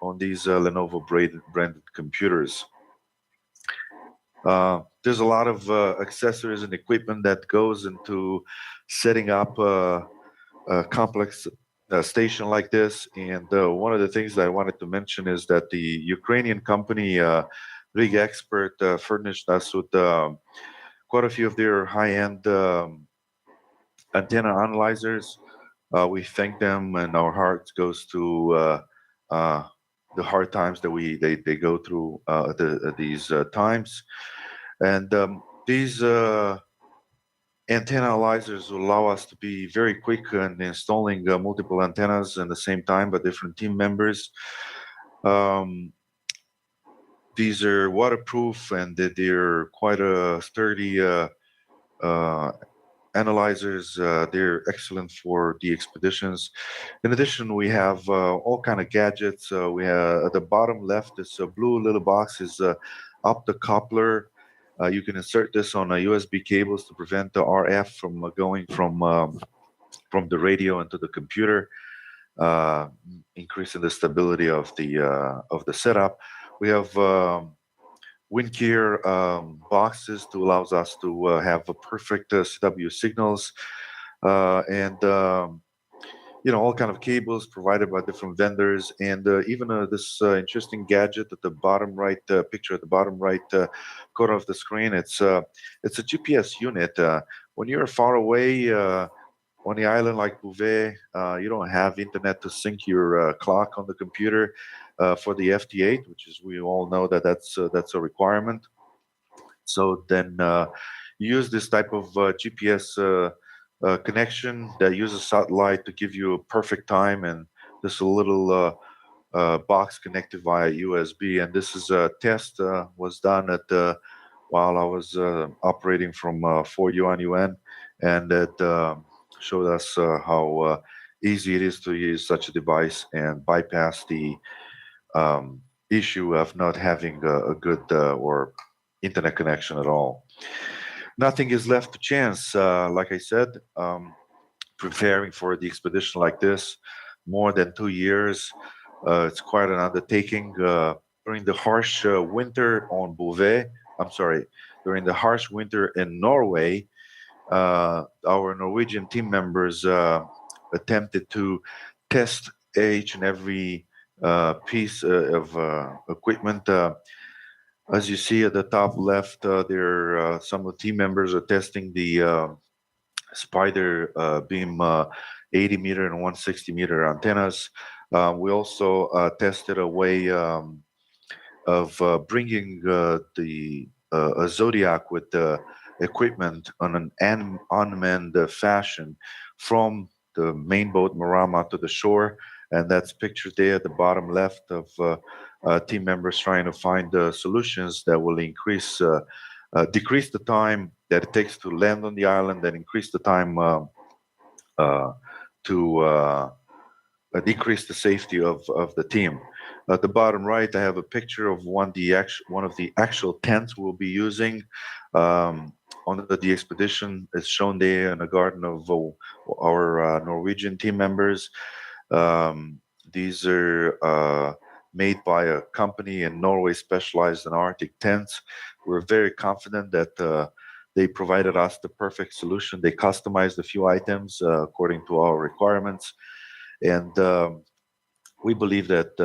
on these Lenovo branded computers. There's a lot of accessories and equipment that goes into setting up a complex station like this. And one of the things that I wanted to mention is that the Ukrainian company, Rig Expert, furnished us with quite a few of their high-end antenna analyzers. We thank them, and our heart goes to the hard times that they go through these times. And these antenna analyzers will allow us to be very quick in installing multiple antennas at the same time by different team members. These are waterproof, and they're quite a sturdy analyzers. They're excellent for the expeditions. In addition, we have all kind of gadgets. We have at the bottom left, this blue little box is optocoupler. You can insert this on USB cables to prevent the RF from going from the radio into the computer, increasing the stability of the setup. We have WinGear boxes to allows us to have a perfect CW signals, and all kind of cables provided by different vendors, and even this interesting gadget at the bottom right picture at the bottom right corner of the screen. It's a GPS unit. When you're far away on the island like Bouvet, you don't have internet to sync your clock on the computer for the FT8, which is, we all know that that's a requirement. So then you use this type of GPS connection that uses satellite to give you a perfect time, and this little box connected via USB. And this is a test was done at while I was operating from Fort Yuan, and it showed us how easy it is to use such a device and bypass the issue of not having a good or internet connection at all. Nothing is left to chance. Like I said, preparing for the expedition like this, more than 2 years, it's quite an undertaking. During the harsh winter on Bouvet, during the harsh winter in Norway, our Norwegian team members attempted to test each and every piece of equipment. As you see at the top left, there some of the team members are testing the Spider beam 80 meter and 160 meter antennas. We also tested a way of bringing a Zodiac with equipment on an unmanned fashion from the main boat Marama to the shore, and that's pictured there at the bottom left of team members trying to find solutions that will decrease the time that it takes to land on the island, and increase the time to decrease the safety of the team. At the bottom right, I have a picture of one of the actual tents we'll be using on the expedition. It's shown there in the garden of our Norwegian team members. These are made by a company in Norway specialized in Arctic tents. We're very confident that they provided us the perfect solution. They customized a few items according to our requirements. And we believe that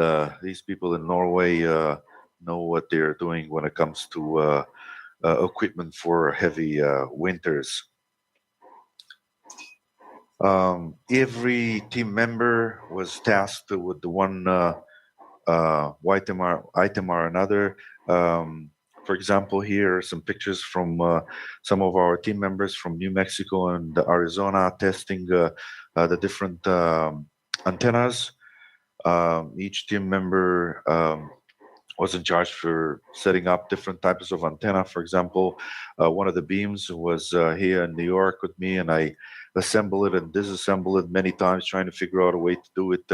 these people in Norway know what they're doing when it comes to equipment for heavy winters. Every team member was tasked with the one item or another. For example, here are some pictures from some of our team members from New Mexico and Arizona testing the different antennas. Each team member was in charge for setting up different types of antenna. For example, one of the beams was here in New York with me, and I assemble it and disassemble it many times, trying to figure out a way to do it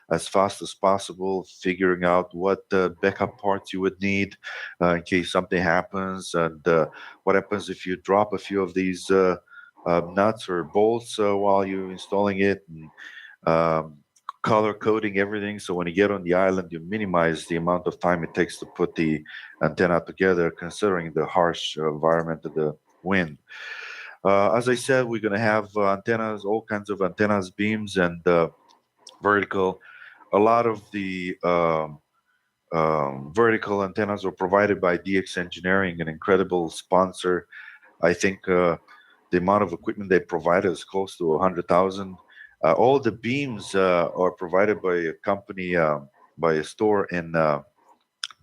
as fast as possible, figuring out what backup parts you would need in case something happens, and what happens if you drop a few of these nuts or bolts while you're installing it. And, color coding everything, so when you get on the island you minimize the amount of time it takes to put the antenna together, considering the harsh environment of the wind. As I said, we're going to have antennas, all kinds of antennas, beams, and vertical. A lot of the vertical antennas are provided by DX Engineering, an incredible sponsor. I think the amount of equipment they provide is close to 100,000. All the beams are provided by a company, by a store in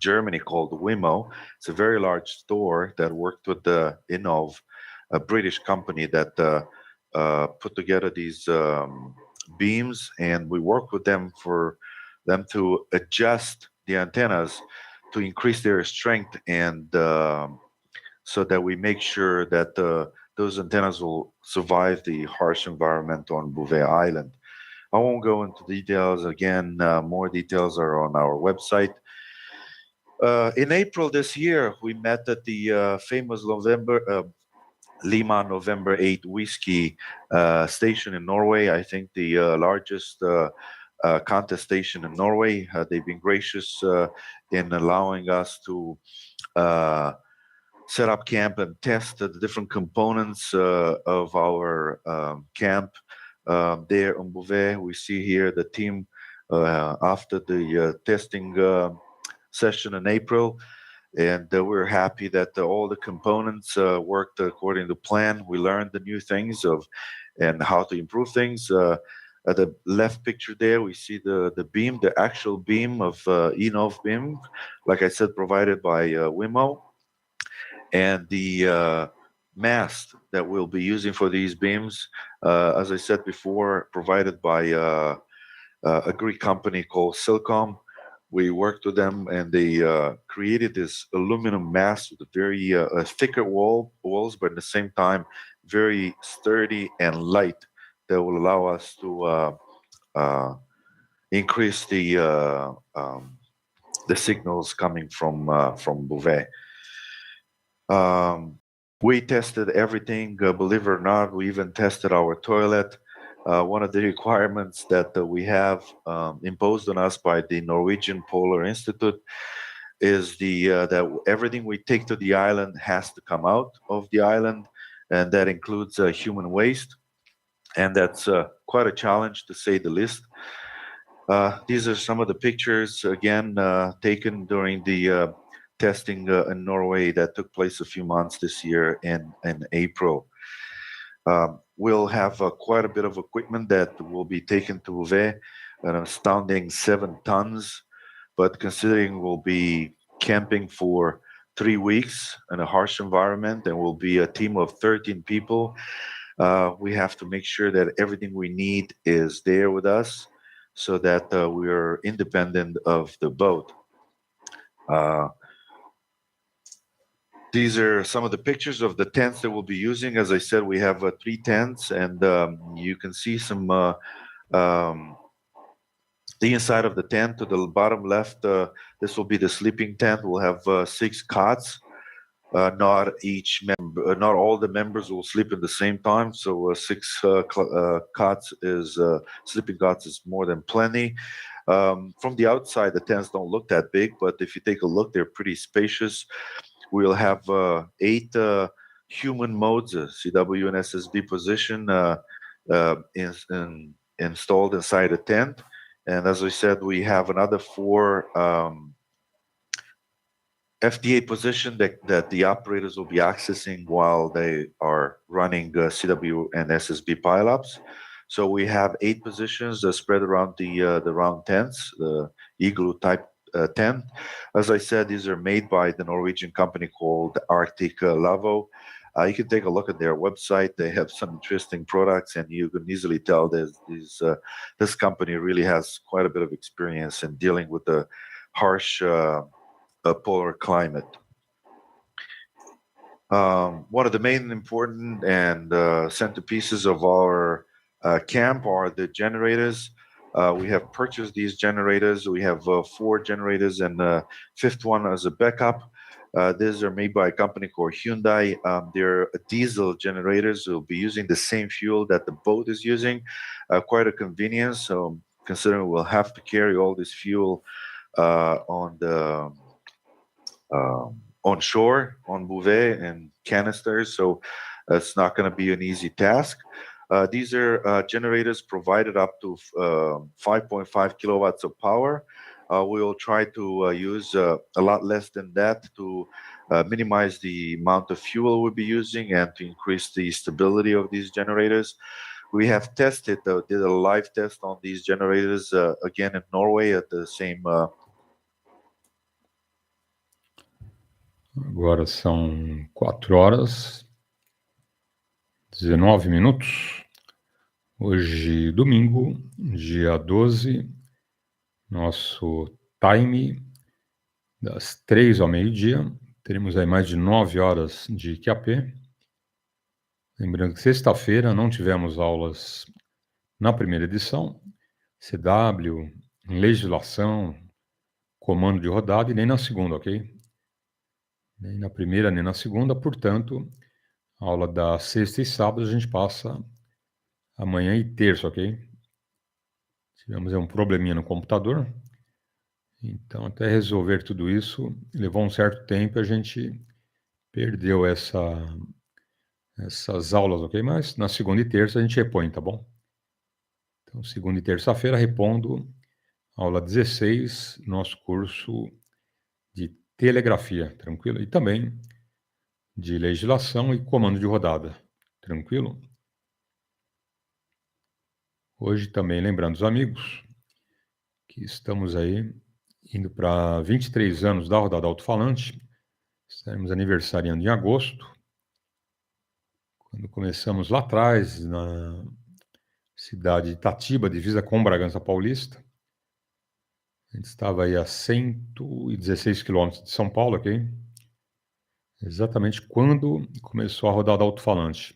Germany called Wimo. It's a very large store that worked with the Innov, a British company that put together these beams, and we work with them for them to adjust the antennas to increase their strength, and so that we make sure that those antennas will survive the harsh environment on Bouvet Island. I won't go into details. Again, more details are on our website. In April this year, we met at the famous Lima November 8 whiskey station in Norway. I think the largest contest station in Norway. They've been gracious in allowing us to set up camp and test the different components of our camp there on Bouvet. We see here the team after the testing session in April, and we're happy that all the components worked according to plan. We learned the new things and how to improve things. At the left picture there, we see the beam, the actual beam of Innov beam, like I said, provided by Wimo. And the mast that we'll be using for these beams, as I said before, provided by a Greek company called Silcom. We worked with them, and they created this aluminum mast with a very thicker walls, but at the same time very sturdy and light, that will allow us to increase the signals coming from Bouvet. We tested everything, believe it or not. We even tested our toilet. One of the requirements that we have imposed on us by the Norwegian Polar Institute is that everything we take to the island has to come out of the island, and that includes human waste. And that's quite a challenge, to say the least. These are some of the pictures, again, taken during the testing in Norway that took place a few months this year in April. We'll have quite a bit of equipment that will be taken to Bouvet, an astounding 7 tons. But considering we'll be camping for 3 weeks in a harsh environment, and we'll be a team of 13 people, we have to make sure that everything we need is there with us, so that we are independent of the boat. These are some of the pictures of the tents that we'll be using. As I said, we have 3 tents, and you can see some the inside of the tent. To the bottom left, this will be the sleeping tent. We'll have 6 cots. Not all the members will sleep at the same time. So 6 cots is sleeping cots is more than plenty. From the outside, the tents don't look that big, but if you take a look, they're pretty spacious. We'll have 8 human modes, CW and SSB position installed inside the tent. And as I said, we have another 4 FDA position that the operators will be accessing while they are running CW and SSB pileups. So we have 8 positions spread around the round tents, the igloo type tent. As I said, these are made by the Norwegian company called Arctic Lavo. You can take a look at their website. They have some interesting products, and you can easily tell this company really has quite a bit of experience in dealing with the harsh polar climate. One of the main important and centerpieces of our camp are the generators. We have purchased these generators. We have 4 generators and a 5th one as a backup. These are made by a company called Hyundai. They're diesel generators. We'll be using the same fuel that the boat is using. Quite a convenience. So considering we'll have to carry all this fuel on shore, on bouvet and canisters, so it's not going to be an easy task. These are generators provided up to 5.5 kilowatts of power. We will try to use a lot less than that to minimize the amount of fuel we'll be using and to increase the stability of these generators. We have tested, did a live test on these generators again in Norway at the same. Agora são 4h19. Hoje, domingo, dia 12, nosso time das 3 ao meio-dia. Teremos aí mais de 9 horas de QAP. Lembrando que sexta-feira não tivemos aulas na primeira edição, CW, legislação, comando de rodada, e nem na segunda, ok? Nem na primeira, nem na segunda, portanto, a aula da sexta e sábado a gente passa amanhã e terça, ok? Tivemos um probleminha no computador, então até resolver tudo isso levou um certo tempo e a gente perdeu essas aulas, ok? Mas na segunda e terça a gente repõe, tá bom? Então, segunda e terça-feira repondo aula 16, nosso curso de telegrafia, tranquilo? E também de legislação e comando de rodada, tranquilo? Hoje também lembrando os amigos que estamos aí indo para 23 anos da rodada Alto-falante. Estaremos aniversariando em agosto, quando começamos lá atrás, na cidade de Itatiba, divisa com Bragança Paulista. A gente estava aí a 116 quilômetros de São Paulo, ok? Exatamente quando começou a rodada Alto-falante,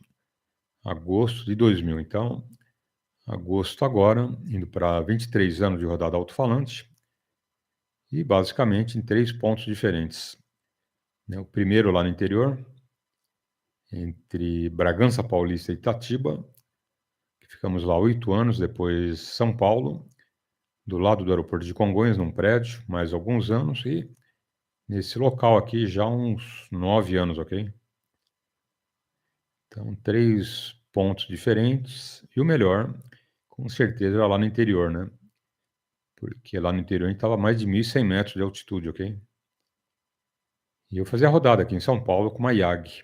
agosto de 2000. Então, agosto agora, indo para 23 anos de rodada Alto-falante, e basicamente em 3 pontos diferentes. O primeiro lá no interior, entre Bragança Paulista e Itatiba, que ficamos lá 8 anos, depois São Paulo, do lado do aeroporto de Congonhas, num prédio, mais alguns anos, e nesse local aqui já uns 9 anos, ok? Então, 3 pontos diferentes, e o melhor, com certeza, era lá no interior, né? Porque lá no interior a gente estava a mais de 1.100 metros de altitude, ok? E eu fazia a rodada aqui em São Paulo com uma YAG.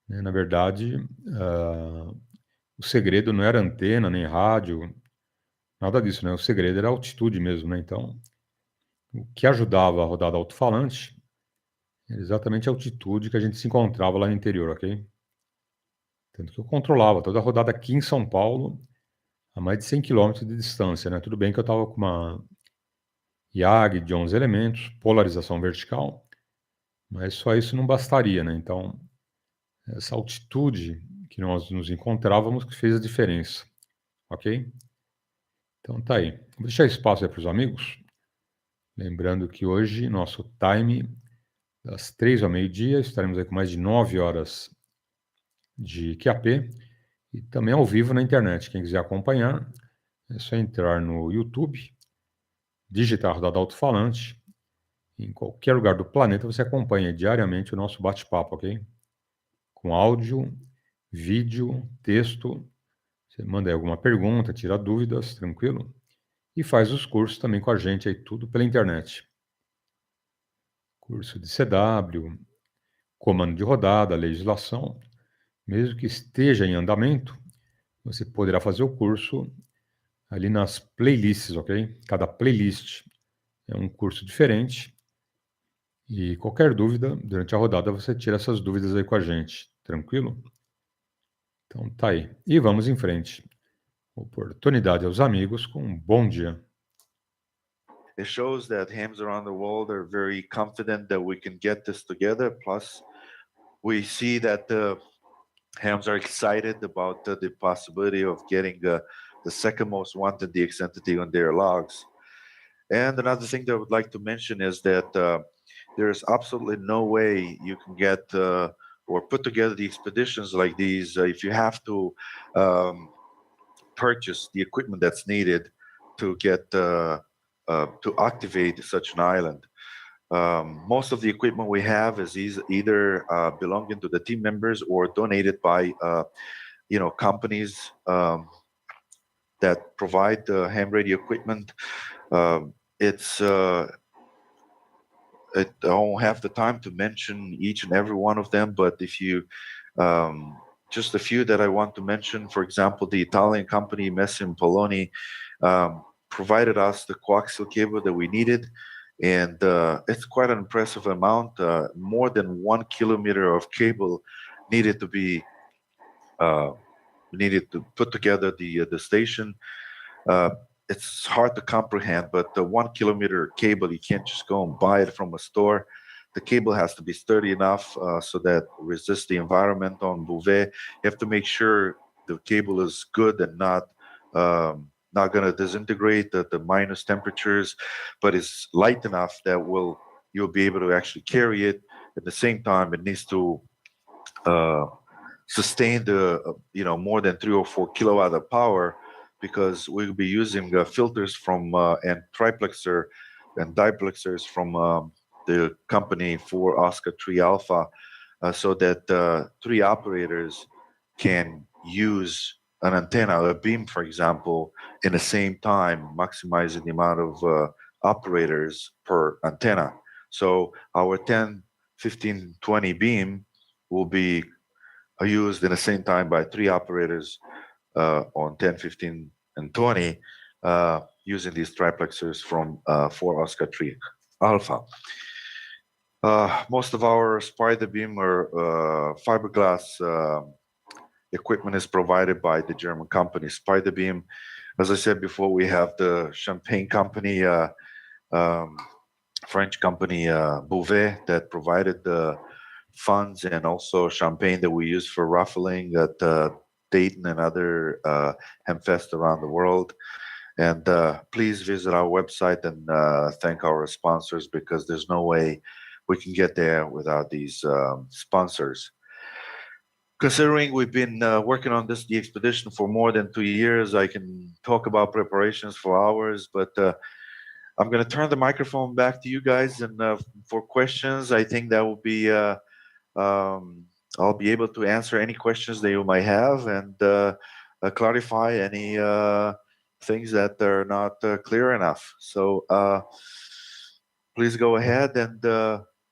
Na verdade, o segredo não era antena, nem rádio, nada disso, né? O segredo era a altitude mesmo, né? Então, o que ajudava a rodada alto-falante era exatamente a altitude que a gente se encontrava lá no interior, ok? Tanto que eu controlava toda a rodada aqui em São Paulo, a mais de 100 quilômetros de distância, né? Tudo bem que eu estava com uma YAG de 11 elementos, polarização vertical, mas só isso não bastaria, né? Então, essa altitude que nós nos encontrávamos que fez a diferença, ok? Então tá aí. Vou deixar espaço aí para os amigos. Lembrando que hoje nosso time das 3 ao meio-dia, estaremos aí com mais de 9 horas de QAP e também ao vivo na internet. Quem quiser acompanhar, é só entrar no YouTube digitar rodada alto-falante, em qualquer lugar do planeta você acompanha diariamente o nosso bate-papo, ok? Com áudio, vídeo, texto. Você manda aí alguma pergunta, tira dúvidas, tranquilo? E faz os cursos também com a gente aí, tudo pela internet. Curso de CW, comando de rodada, legislação. Mesmo que esteja em andamento, você poderá fazer o curso ali nas playlists, ok? Cada playlist é um curso diferente. E qualquer dúvida, durante a rodada, você tira essas dúvidas aí com a gente, tranquilo? Então tá aí. E vamos em frente. Oportunidade aos amigos com um bom dia. It shows that hams around the world are very confident that we can get this together. Plus, we see that the hams are excited about the possibility of getting the second most wanted DX entity on their logs. And another thing that I would like to mention is that there's absolutely no way you can get or put together the expeditions like these if you have to purchase the equipment that's needed to get to activate such an island. Most of the equipment we have is either belonging to the team members or donated by companies that provide the ham radio equipment. I don't have the time to mention each and every one of them, but if you just a few that I want to mention, for example, the Italian company Messi and Poloni provided us the coaxial cable that we needed, and it's quite an impressive amount. More than 1 kilometer of cable needed to be put together the station. It's hard to comprehend, but the 1 kilometer cable, you can't just go and buy it from a store. The cable has to be sturdy enough so that resists the environment on Bouvet. You have to make sure the cable is good and not going to disintegrate at the minus temperatures, but it's light enough that you'll be able to actually carry it. At the same time, it needs to sustain the more than 3 or 4 kilowatt of power, because we'll be using filters from and triplexer and diplexers from the company for Oscar 3 Alpha, so that 3 operators can use an antenna, a beam, for example, in the same time, maximizing the amount of operators per antenna. So our 10, 15, 20 beam will be used in the same time by 3 operators on 10, 15, and 20 using these triplexers from 4 Oscar 3 Alpha. Most of our spider beam or fiberglass equipment is provided by the German company Spider Beam. As I said before, we have the Champagne company, French company Bouvet, that provided the funds, and also Champagne that we use for raffling at Dayton and other Hamfest around the world. And please visit our website and thank our sponsors, because there's no way we can get there without these sponsors. Considering we've been working on the expedition for more than 2 years, I can talk about preparations for hours, but I'm going to turn the microphone back to you guys, and for questions, I think that will be I'll be able to answer any questions that you might have, and clarify any things that are not clear enough. So please go ahead, and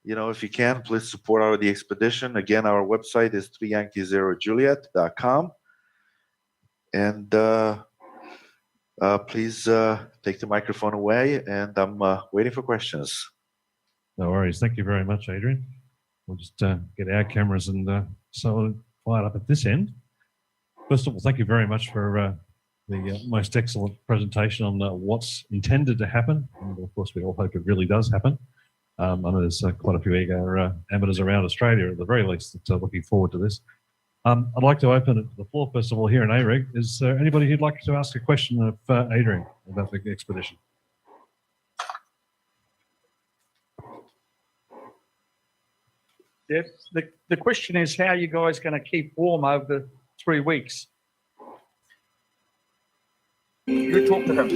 if you can, please support the expedition. Again, our website is 3yankee0juliet.com, and please take the microphone away, and I'm waiting for questions. No worries. Thank you very much, Adrian. We'll just get our cameras and so fired up at this end. First of all, thank you very much for the most excellent presentation on what's intended to happen. And of course, we all hope it really does happen. I know there's quite a few eager amateurs around Australia, at the very least, that are looking forward to this. I'd like to open it to the floor, first of all, here in AREG. Is there anybody who'd like to ask a question of Adrian about the expedition? Yes. The question is, how are you guys going to keep warm over the 3 weeks? You talk to him.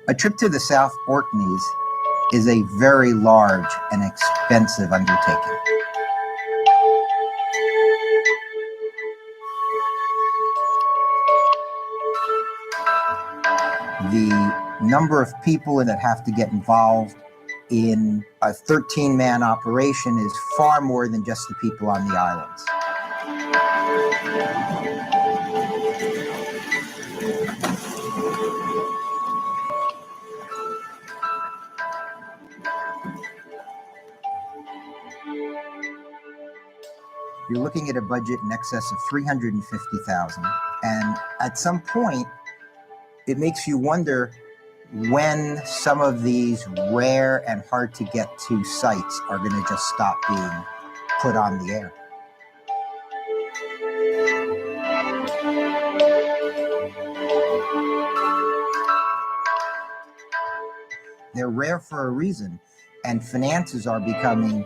A trip to the South Orkneys is a very large and expensive undertaking. The number of people that have to get involved in a 13-man operation is far more than just the people on the islands. You're looking at a budget in excess of $350,000, and at some point, it makes you wonder when some of these rare and hard to get to sites are going to just stop being put on the air. They're rare for a reason, and finances are becoming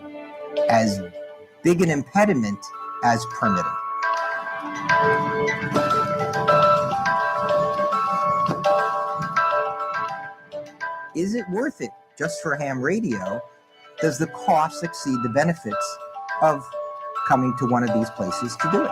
as big an impediment as permitting. Is it worth it just for ham radio? Does the cost exceed the benefits of coming to one of these places to do it?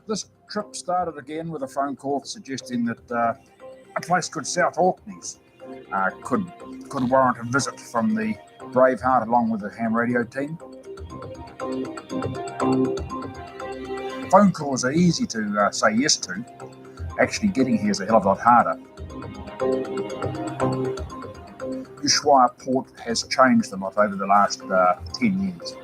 This trip started again with a phone call suggesting that a place called South Orkneys could warrant a visit from the Braveheart along with the ham radio team. Phone calls are easy to say yes to. Actually getting here is a hell of a lot harder. Ushuaia Port has changed a lot over the last 10 years.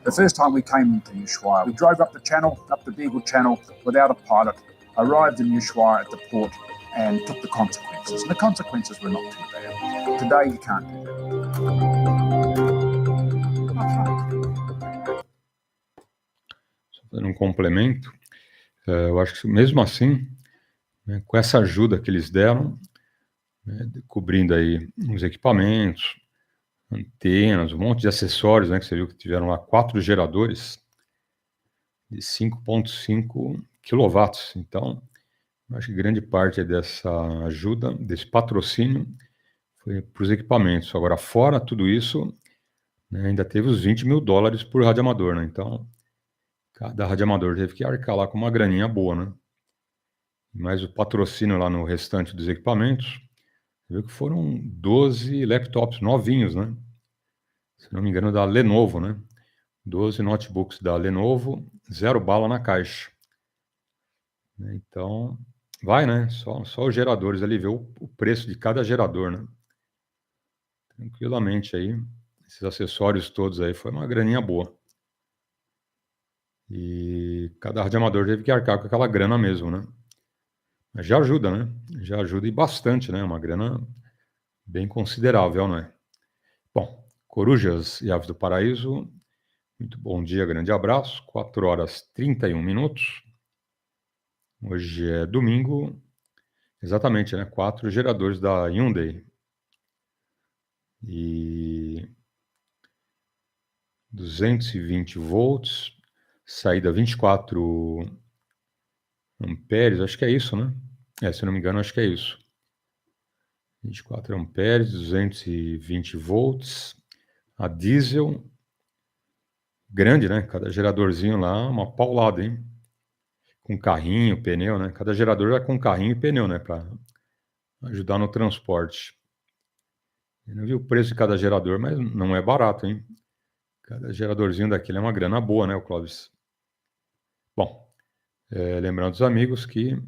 The first time we came to Ushuaia, we drove up the channel, up the Beagle Channel, without a pilot, arrived in Ushuaia at the port and took the consequences. And the consequences were not too bad. Today you can't do that. Só fazendo um complemento, eu acho que mesmo assim, né, com essa ajuda que eles deram, né, cobrindo aí os equipamentos, antenas, um monte de acessórios, né, que você viu que tiveram lá 4 geradores de 5,5 quilowatts. Então, eu acho que grande parte dessa ajuda, desse patrocínio, foi para os equipamentos. Agora, fora tudo isso, né, ainda teve os $20 mil por radioamador, né? Então, cada radioamador teve que arcar lá com uma graninha boa, né? Mas o patrocínio lá no restante dos equipamentos, viu que foram 12 laptops novinhos, né? Se não me engano, da Lenovo, né? 12 notebooks da Lenovo, 0 bala na caixa. Então, vai, né? Só os geradores ali, ver o preço de cada gerador, né? Tranquilamente aí, esses acessórios todos aí, foi uma graninha boa. E cada radioamador teve que arcar com aquela grana mesmo, né? Mas já ajuda, né? Já ajuda e bastante, né? Uma grana bem considerável, não é? Bom, corujas e aves do paraíso, muito bom dia, grande abraço, 4h31. Hoje é domingo, exatamente, né? 4 geradores da Hyundai. E 220 volts, saída 24 amperes, acho que é isso, né? Se não me engano, acho que é isso. 24 amperes, 220 volts, a diesel, grande, né? Cada geradorzinho lá, uma paulada, hein? Com carrinho, pneu, né? Cada gerador já com carrinho e pneu, né? Para ajudar no transporte. Eu não vi o preço de cada gerador, mas não é barato, hein? Cada geradorzinho daquele é uma grana boa, né, o Clóvis? Bom, lembrando os amigos que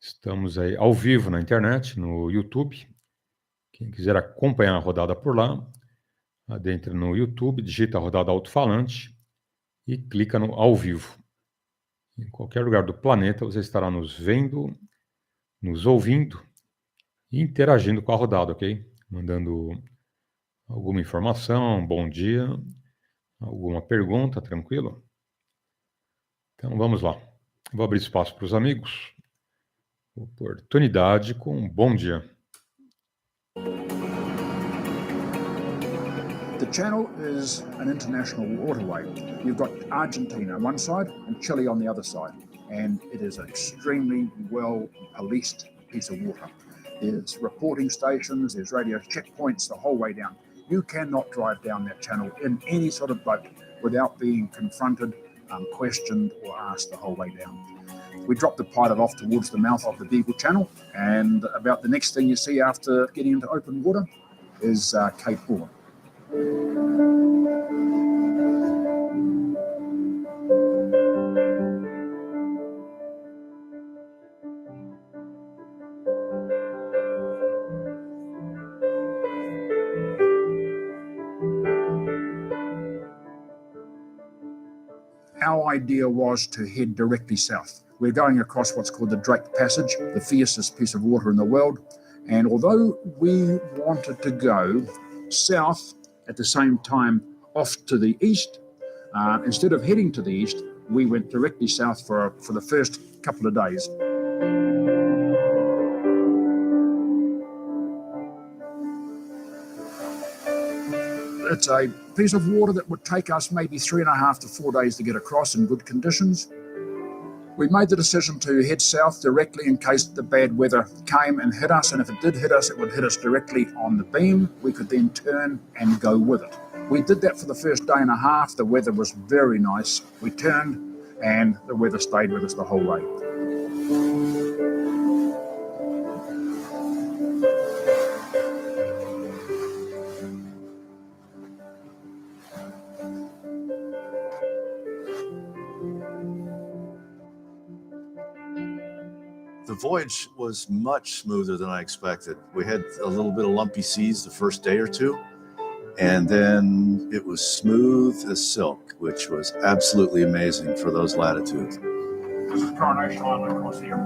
estamos aí ao vivo na internet, no YouTube. Quem quiser acompanhar a rodada por lá, adentra no YouTube, digita a rodada Alto-falante e clica no ao vivo. Em qualquer lugar do planeta você estará nos vendo, nos ouvindo e interagindo com a rodada, ok? Mandando alguma informação, bom dia, alguma pergunta, tranquilo? Então vamos lá. Vou abrir espaço para os amigos. Oportunidade com bom dia. The channel is an international waterway. You've got Argentina on one side and Chile on the other side. And it is an extremely well policed piece of water. There's reporting stations, there's radio checkpoints the whole way down. You cannot drive down that channel in any sort of boat without being confronted, questioned or asked the whole way down. We dropped the pilot off towards the mouth of the Beagle Channel, and about the next thing you see after getting into open water is Cape Horn. Our idea was to head directly south. We're going across what's called the Drake Passage, the fiercest piece of water in the world. And although we wanted to go south at the same time off to the east, instead of heading to the east, we went directly south for the first couple of days. It's a piece of water that would take us maybe 3.5 to 4 days to get across in good conditions. We made the decision to head south directly in case the bad weather came and hit us, and if it did hit us, it would hit us directly on the beam. We could then turn and go with it. We did that for the first day and a half. The weather was very nice. We turned and the weather stayed with us the whole way. The voyage was much smoother than I expected. We had a little bit of lumpy seas the first day or two, and then it was smooth as silk, which was absolutely amazing for those latitudes. This is Coronation Island across here.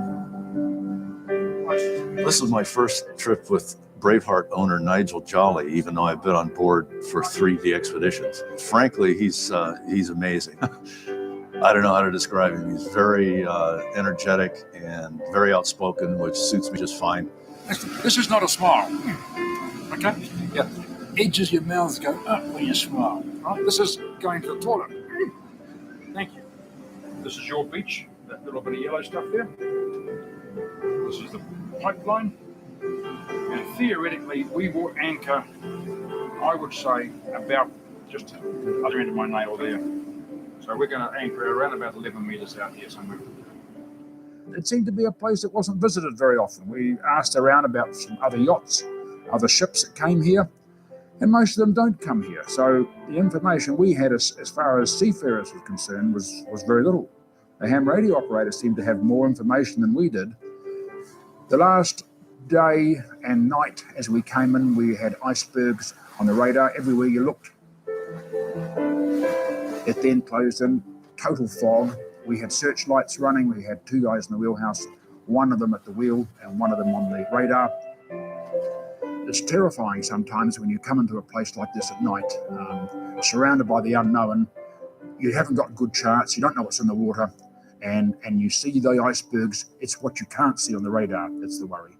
This was my first trip with Braveheart owner Nigel Jolly, even though I've been on board for 3 expeditions. Frankly, he's amazing. I don't know how to describe him. He's very energetic and very outspoken, which suits me just fine. This is not a smile. Okay? Yeah. Edges of your mouth go up when you smile. Right? This is going to the toilet. Thank you. This is your beach, that little bit of yellow stuff there. This is the pipeline. And theoretically, we will anchor, I would say, about just at the other end of my nail there. So we're going to anchor around about 11 meters out here somewhere. It seemed to be a place that wasn't visited very often. We asked around about some other yachts, other ships that came here, and most of them don't come here. So the information we had as far as seafarers were concerned was very little. The ham radio operators seemed to have more information than we did. The last day and night as we came in, we had icebergs on the radar everywhere you looked. It then closed in, total fog. We had searchlights running. We had 2 guys in the wheelhouse, one of them at the wheel and one of them on the radar. It's terrifying sometimes when you come into a place like this at night, surrounded by the unknown. You haven't got good charts. You don't know what's in the water. And you see the icebergs. It's what you can't see on the radar. That's the worry.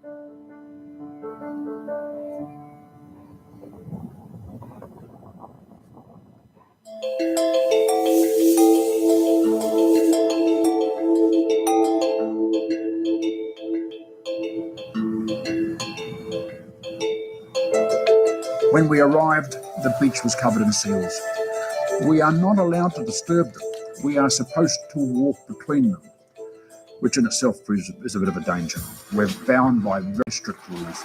When we arrived, the beach was covered in seals. We are not allowed to disturb them. We are supposed to walk between them, which in itself is a bit of a danger. We're bound by very strict rules.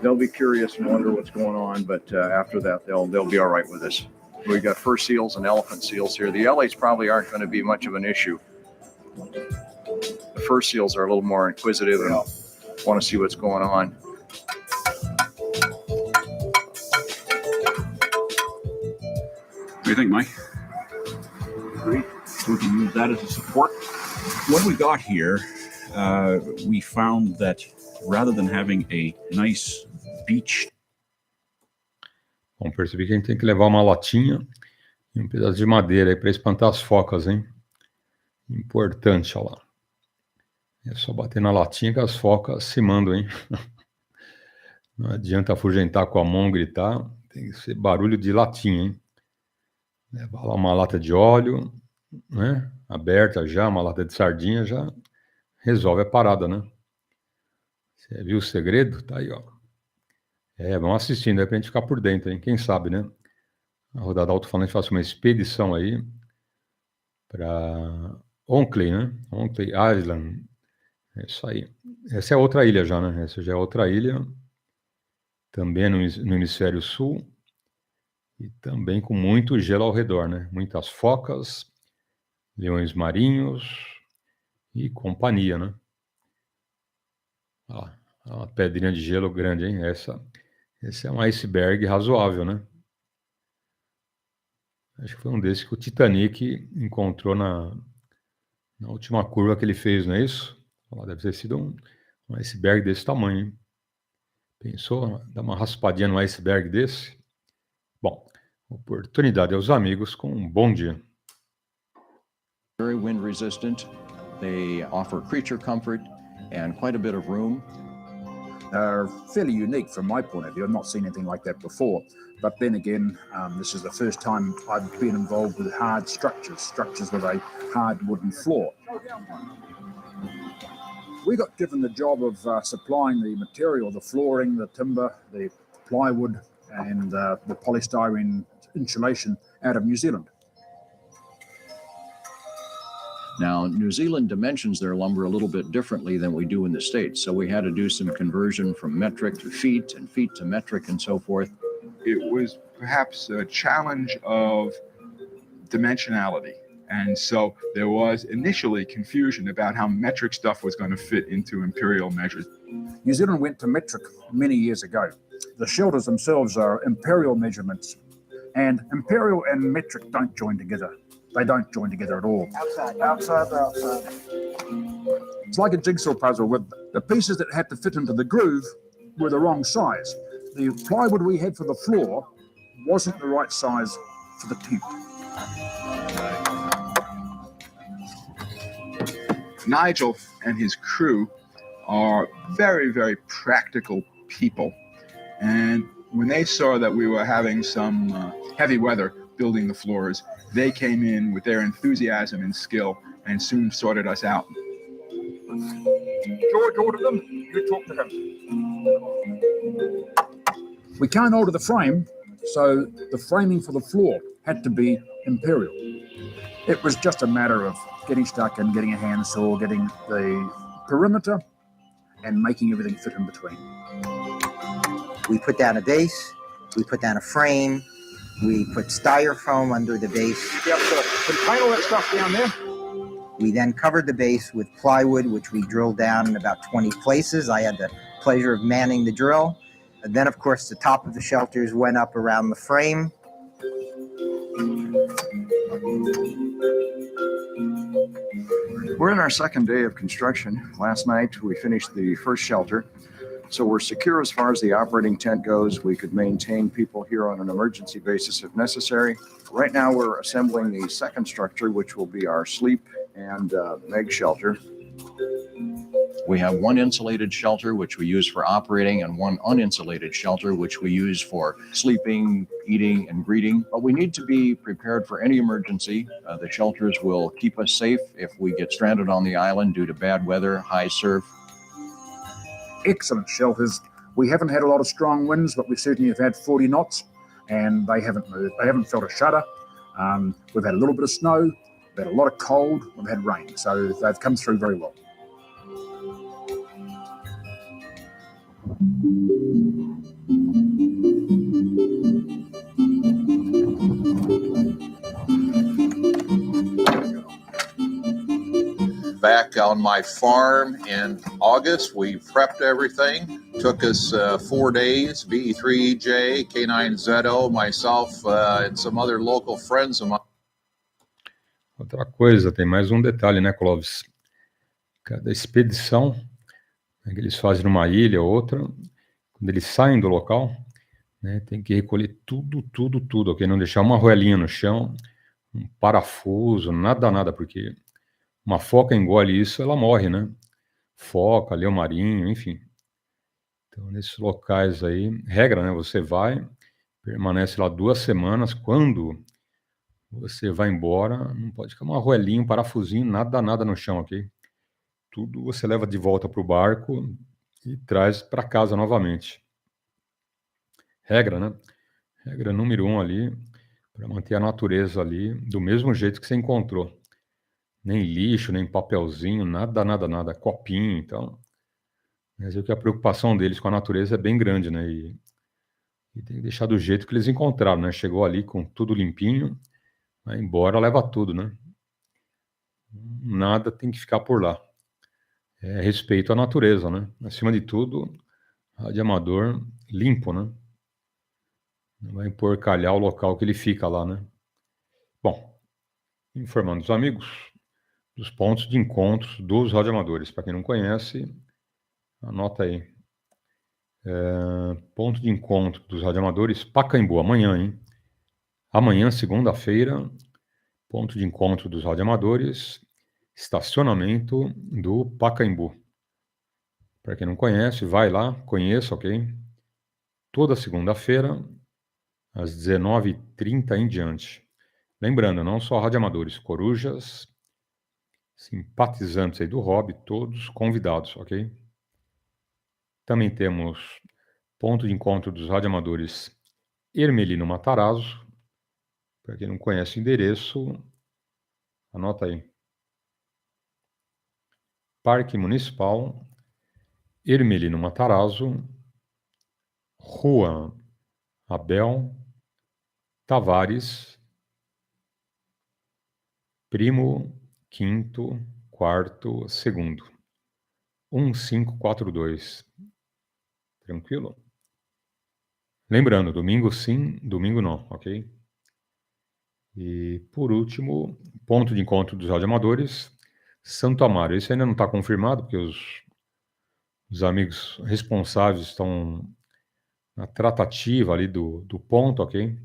They'll be curious and wonder what's going on, but after that, they'll be all right with us. We've got fur seals and elephant seals here. The LAs probably aren't going to be much of an issue. The fur seals are a little more inquisitive and want to see what's going on. What do you think, Mike? Great. We can use that as a support. When we got here, we found that rather than having a nice beach. Bom, percebi que a gente tem que levar uma latinha e um pedaço de madeira aí para espantar as focas, hein? Importante, olha lá. É só bater na latinha que as focas se mandam, hein? Não adianta afugentar com a mão, gritar. Tem que ser barulho de latinha, hein? Levar lá uma lata de óleo, né? Aberta já, uma lata de sardinha, já resolve a parada, né? Você viu o segredo? Tá aí, ó. Vamos assistindo aí pra gente ficar por dentro, hein? Quem sabe, né? A rodada alto-falante faça uma expedição aí para Onkley, né? Onkley Island. É isso aí. Essa é outra ilha já, né? Essa já é outra ilha. Também no hemisfério sul. E também com muito gelo ao redor, né? Muitas focas, leões marinhos e companhia, né? Ó, uma pedrinha de gelo grande, hein? Esse é um iceberg razoável, né? Acho que foi um desses que o Titanic encontrou na última curva que ele fez, não é isso? Ó, deve ter sido um iceberg desse tamanho, hein? Pensou dar uma raspadinha no iceberg desse? Bom, oportunidade aos amigos com um bom dia. Very wind resistant. They offer creature comfort and quite a bit of room. Are fairly unique from my point of view. I've not seen anything like that before. But then again, this is the first time I've been involved with hard structures with a hard wooden floor. We got given the job of supplying the material, the flooring, the timber, the plywood, and the polystyrene insulation out of New Zealand. Now, New Zealand dimensions their lumber a little bit differently than we do in the States. So we had to do some conversion from metric to feet and feet to metric and so forth. It was perhaps a challenge of dimensionality. And so there was initially confusion about how metric stuff was going to fit into imperial measures. New Zealand went to metric many years ago. The shelters themselves are imperial measurements, and imperial and metric don't join together. They don't join together at all. Outside. It's like a jigsaw puzzle with the pieces that had to fit into the groove were the wrong size. The plywood we had for the floor wasn't the right size for the tent. Nigel and his crew are very, very practical people. And when they saw that we were having some heavy weather building the floors, they came in with their enthusiasm and skill and soon sorted us out. George ordered them, you talk to him. We can't alter the frame, so the framing for the floor had to be imperial. It was just a matter of getting stuck and getting a handsaw, getting the perimeter, and making everything fit in between. We put down a base, we put down a frame, we put styrofoam under the base. You have to contain all that stuff down there. We then covered the base with plywood, which we drilled down in about 20 places. I had the pleasure of manning the drill. And then, of course, the top of the shelters went up around the frame. We're in our second day of construction. Last night, we finished the first shelter. So we're secure as far as the operating tent goes. We could maintain people here on an emergency basis if necessary. Right now, we're assembling the second structure, which will be our sleep and meg shelter. We have one insulated shelter, which we use for operating, and one uninsulated shelter, which we use for sleeping, eating, and breeding. But we need to be prepared for any emergency. The shelters will keep us safe if we get stranded on the island due to bad weather, high surf. Excellent shelters. We haven't had a lot of strong winds, but we certainly have had 40 knots, and they haven't moved. They haven't felt a shudder. We've had a little bit of snow, we've had a lot of cold, we've had rain, so they've come through very well. Back on my farm in August, we prepped everything. Took us 4 days, VE3EJ, K9ZO, myself, and some other local friends of mine. Outra coisa, tem mais um detalhe, né, Clóvis? Cada expedição né, que eles fazem numa ilha ou outra. Quando eles saem do local, né, tem que recolher tudo, ok? Não deixar uma arruelinha no chão, um parafuso, nada, porque uma foca engole isso, ela morre, né? Foca, leão marinho, enfim. Então, nesses locais aí, regra, né? Você vai, permanece lá 2 semanas. Quando você vai embora, não pode ficar uma arruelinha, um parafusinho, nada no chão, ok? Tudo você leva de volta para o barco e traz para casa novamente. Regra, né? Regra número 1 ali, para manter a natureza ali do mesmo jeito que você encontrou. Nem lixo, nem papelzinho, nada. Copinho, então. Mas é que a preocupação deles com a natureza é bem grande, né? E tem que deixar do jeito que eles encontraram, né? Chegou ali com tudo limpinho, vai embora, leva tudo, né? Nada tem que ficar por lá. É respeito à natureza, né? Acima de tudo, radioamador limpo, né? Não vai emporcalhar o local que ele fica lá, né? Bom, informando os amigos dos pontos de encontros dos radioamadores. Para quem não conhece, anota aí. Ponto de encontro dos radioamadores, Pacaembu, amanhã, hein? Amanhã, segunda-feira, ponto de encontro dos radioamadores, estacionamento do Pacaembu. Para quem não conhece, vai lá, conheça, ok? Toda segunda-feira, às 19h30 em diante. Lembrando, não só radioamadores, corujas, simpatizantes aí do hobby, todos convidados, ok? Também temos ponto de encontro dos radioamadores Hermelino Matarazzo. Para quem não conhece o endereço, anota aí. Parque Municipal Hermelino Matarazzo, Rua Abel Tavares, primo quinto, quarto, segundo. 1542. Tranquilo? Lembrando, domingo sim, domingo não, ok? E, por último, ponto de encontro dos radioamadores, Santo Amaro. Esse ainda não está confirmado, porque os amigos responsáveis estão na tratativa ali do ponto, ok?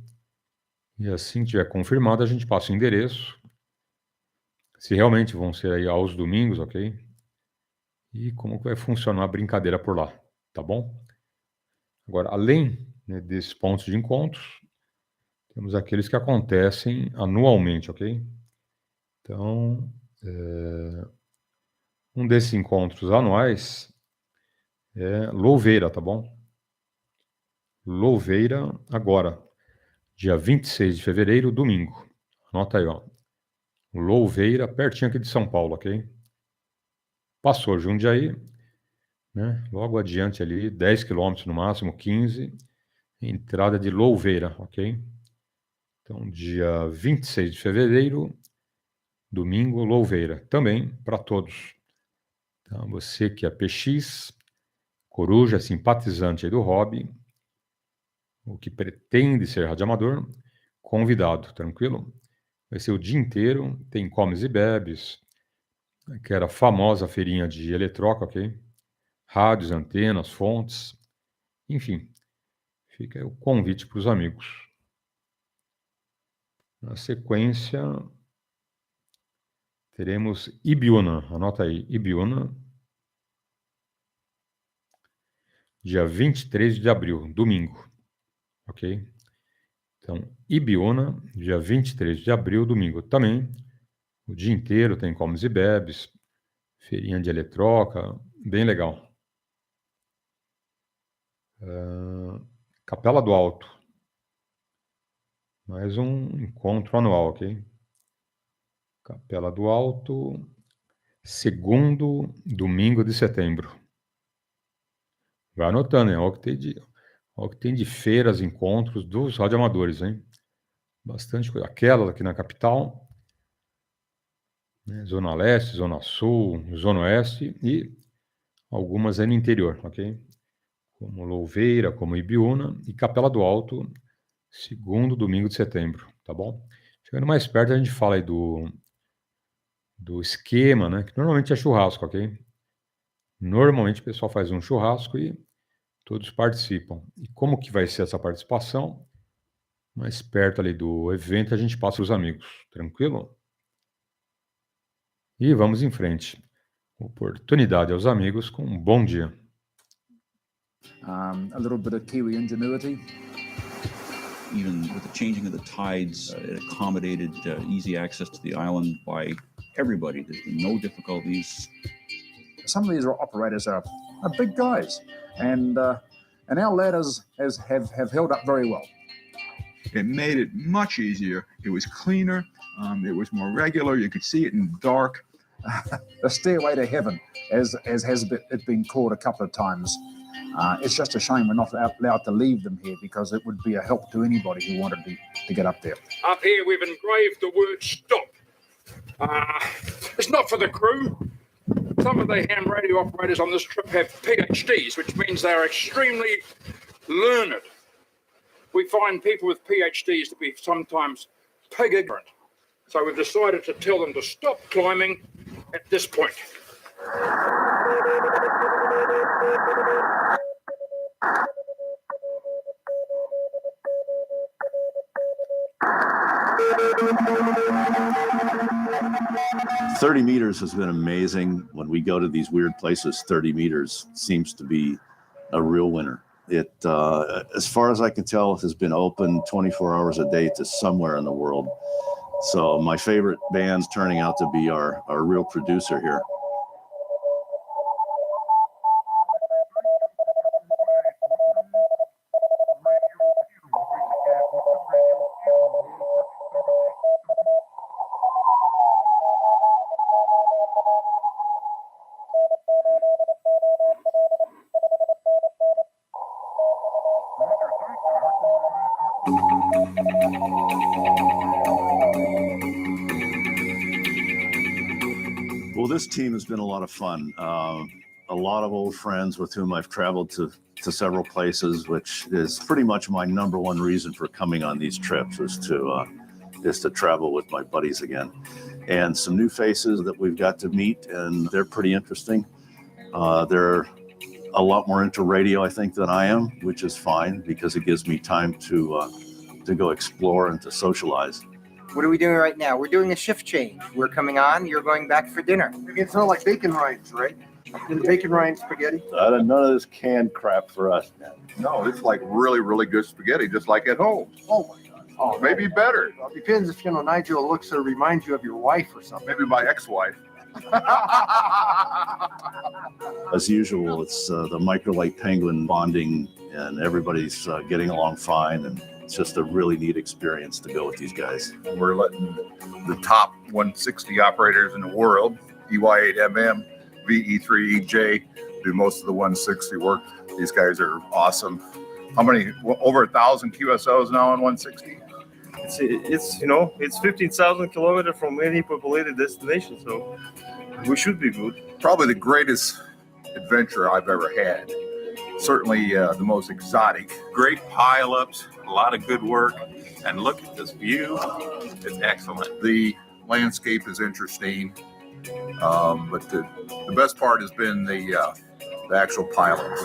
E assim que tiver confirmado, a gente passa o endereço. Se realmente vão ser aí aos domingos, ok? E como que vai funcionar a brincadeira por lá, tá bom? Agora, além, né, desses pontos de encontros, temos aqueles que acontecem anualmente, ok? Então, um desses encontros anuais é Louveira, tá bom? Louveira agora, dia 26 de fevereiro, domingo. Anota aí, ó. Louveira, pertinho aqui de São Paulo, ok? Passou Jundiaí, né? Logo adiante ali, 10 quilômetros no máximo, 15, entrada de Louveira, ok? Então, dia 26 de fevereiro, domingo, Louveira. Também para todos. Então, você que é PX, coruja, simpatizante aí do hobby, o que pretende ser radioamador, convidado, tranquilo? Vai ser o dia inteiro, tem comes e bebes, que era a famosa feirinha de eletroca, ok? Rádios, antenas, fontes, enfim. Fica aí o convite para os amigos. Na sequência, teremos Ibiúna, anota aí, Ibiúna, dia 23 de abril, domingo, ok? Então, Ibiúna, dia 23 de abril, domingo também, o dia inteiro tem comes e bebes, feirinha de eletroca, bem legal. Capela do Alto, mais um encontro anual, ok? Capela do Alto, segundo domingo de setembro. Vai anotando, hein? Olha o que tem de feiras, encontros dos radioamadores, hein? Bastante coisa. Aquela aqui na capital, né? Zona Leste, Zona Sul, Zona Oeste e algumas aí no interior, ok? Como Louveira, como Ibiúna e Capela do Alto, segundo domingo de setembro, tá bom? Chegando mais perto, a gente fala aí do esquema, né? Que normalmente é churrasco, ok? Normalmente o pessoal faz um churrasco e todos participam. E como que vai ser essa participação? Mais perto ali do evento a gente passa os amigos, tranquilo? E vamos em frente. Oportunidade aos amigos com um bom dia. A little bit of Kiwi ingenuity. Even with the changing of the tides, it accommodated easy access to the island by everybody. There's been no difficulties. Some of these operators are big guys, and our ladders have held up very well. It made it much easier. It was cleaner. It was more regular. You could see it in dark. The stairway to heaven, as has been called a couple of times. It's just a shame we're not allowed to leave them here, because it would be a help to anybody who wanted to get up there. Up here we've engraved the word stop. It's not for the crew. Some of the ham radio operators on this trip have PhDs, which means they're extremely learned. We find people with PhDs to be sometimes pig ignorant. So we've decided to tell them to stop climbing at this point. $30 has been amazing. When we go to these weird places, 30 meters seems to be a real winner. It, as far as I can tell, has been open 24 hours a day to somewhere in the world. So my favorite band's turning out to be our real producer here. Well, this team has been a lot of fun. A lot of old friends with whom I've traveled to several places, which is pretty much my number one reason for coming on these trips, is to travel with my buddies again. And some new faces that we've got to meet, and they're pretty interesting. They're a lot more into radio, I think, than I am, which is fine because it gives me time to go explore and to socialize. What are we doing right now? We're doing a shift change. We're coming on, you're going back for dinner. It's not like bacon rinds, right? And bacon rind spaghetti. None of this canned crap for us, man. No, it's like really, really good spaghetti, just like at home. Oh my God. Oh, maybe better. Well, it depends if, Nigel looks or reminds you of your wife or something. Maybe my ex-wife. As usual, it's the microlight penguin bonding, and everybody's getting along fine, and it's just a really neat experience to go with these guys. We're letting the top 160 operators in the world, PY2EXU, VE3EJ, do most of the 160 work. These guys are awesome. How many? Over 1,000 QSOs now on 160? It's 15,000 kilometers from any populated destination, so we should be good. Probably the greatest adventure I've ever had. Certainly the most exotic. Great pile-ups, a lot of good work, and look at this view. It's excellent. The landscape is interesting, but the best part has been the actual pile-ups.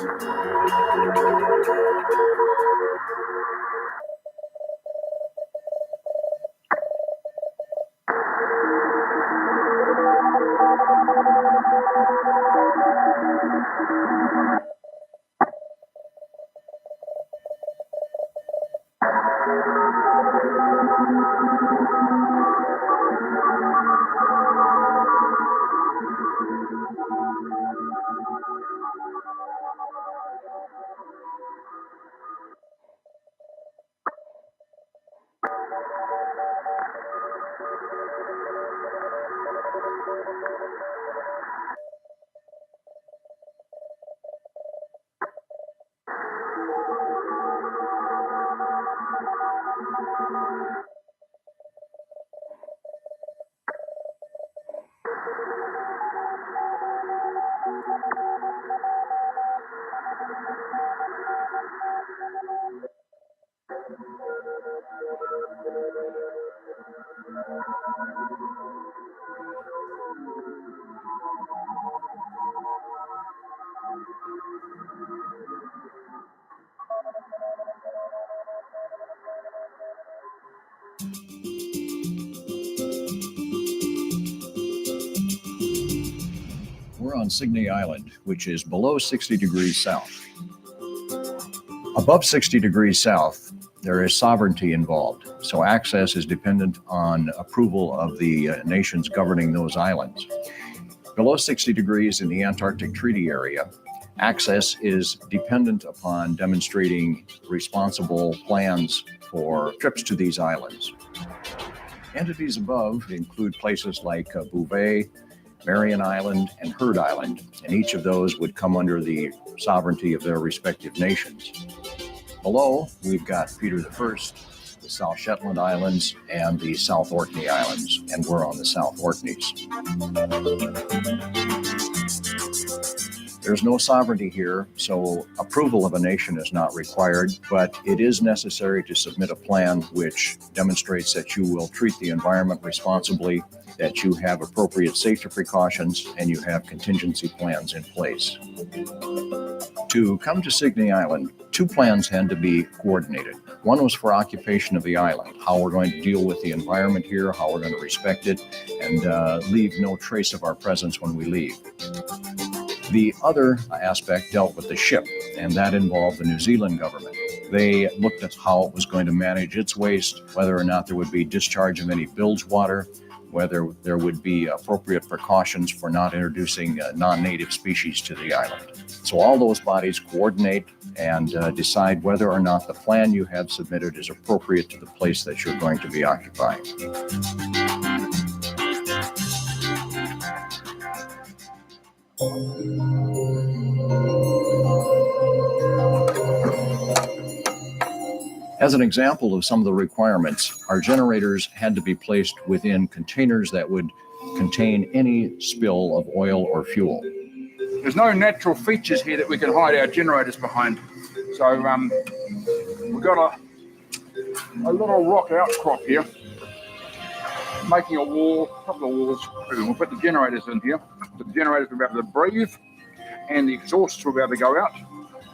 on Signe Island, which is below 60 degrees south. Above 60 degrees south, there is sovereignty involved, so access is dependent on approval of the nations governing those islands. Below 60 degrees in the Antarctic Treaty Area, access is dependent upon demonstrating responsible plans for trips to these islands. Entities above include places like Bouvet, Marion Island, and Heard Island, and each of those would come under the sovereignty of their respective nations. Below, we've got Peter I, the South Shetland Islands, and the South Orkney Islands, and we're on the South Orkneys. There's no sovereignty here, so approval of a nation is not required, but it is necessary to submit a plan which demonstrates that you will treat the environment responsibly, that you have appropriate safety precautions, and you have contingency plans in place. To come to Signe Island, two plans had to be coordinated. One was for occupation of the island, how we're going to deal with the environment here, how we're going to respect it, and leave no trace of our presence when we leave. The other aspect dealt with the ship, and that involved the New Zealand government. They looked at how it was going to manage its waste, whether or not there would be discharge of any bilge water, whether there would be appropriate precautions for not introducing non-native species to the island. So all those bodies coordinate and decide whether or not the plan you have submitted is appropriate to the place that you're going to be occupying. As an example of some of the requirements, our generators had to be placed within containers that would contain any spill of oil or fuel. There's no natural features here that we can hide our generators behind. So we've got a little rock outcrop here, making a wall, a couple of walls. We'll put the generators in here. The generators will be able to breathe, and the exhausts will be able to go out.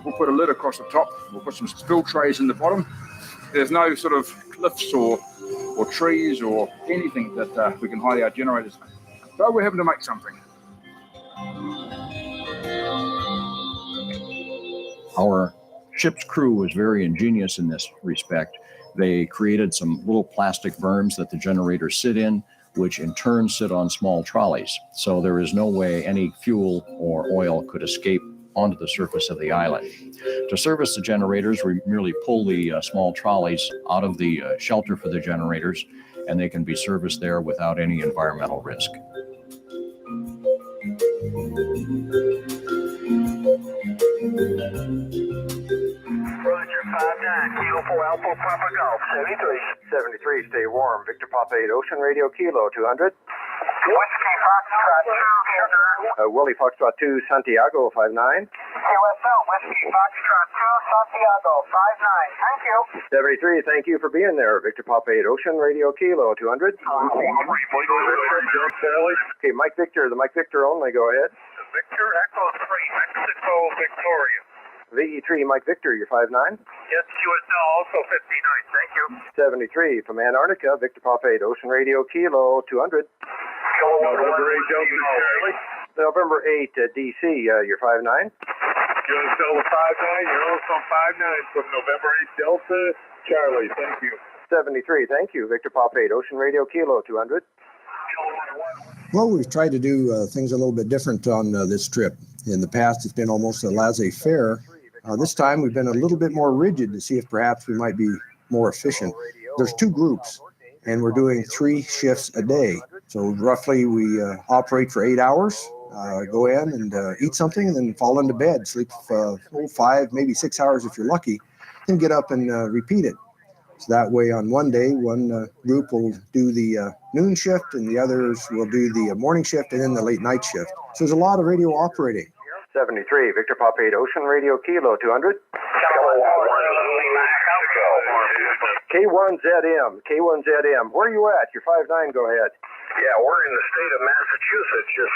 We'll put a lid across the top. We'll put some spill trays in the bottom. There's no sort of cliffs or trees or anything that we can hide our generators. So we're having to make something. Our ship's crew was very ingenious in this respect. They created some little plastic berms that the generators sit in, which in turn sit on small trolleys. So there is no way any fuel or oil could escape onto the surface of the island. To service the generators, we merely pull the small trolleys out of the shelter for the generators, and they can be serviced there without any environmental risk. Roger, 5-9, Kilo 4 Alpha Papa Golf, 73. 73, stay warm. Victor Papa 8 Ocean Radio Kilo 200. Whiskey Foxtrot 2, Willie Foxtrot 2, Santiago 59. QSL, Whiskey Foxtrot 2, Santiago 59. Thank you. 73, thank you for being there. Victor Papa 8 Ocean Radio Kilo 200. Okay, Mike Victor, the Mike Victor only, go ahead. Victor Echo 3, Mexico, Victoria. VE3, Mike Victor, you're 5'9". Yes, QSL also 59, thank you. 73, from Antarctica, Victor Papa 8 Ocean Radio Kilo 200. November 8, DC, you're 5'9". QSL 59, you're also 59 from November 8 Delta, Charlie, thank you. 73, thank you. Victor Papa 8 Ocean Radio Kilo 200. Well, we've tried to do things a little bit different on this trip. In the past, it's been almost a laissez-faire. This time, we've been a little bit more rigid to see if perhaps we might be more efficient. There's two groups, and we're doing 3 shifts a day. So roughly, we operate for 8 hours, go in and eat something, and then fall into bed, sleep 5, maybe 6 hours if you're lucky, then get up and repeat it. So that way, on one day, one group will do the noon shift, and the others will do the morning shift, and then the late night shift. So there's a lot of radio operating. 73, Victor Papa 8 Ocean Radio Kilo 200. K1ZM, K1ZM. Where are you at? You're 5'9", go ahead. Yeah, we're in the state of Massachusetts, you're 5'9".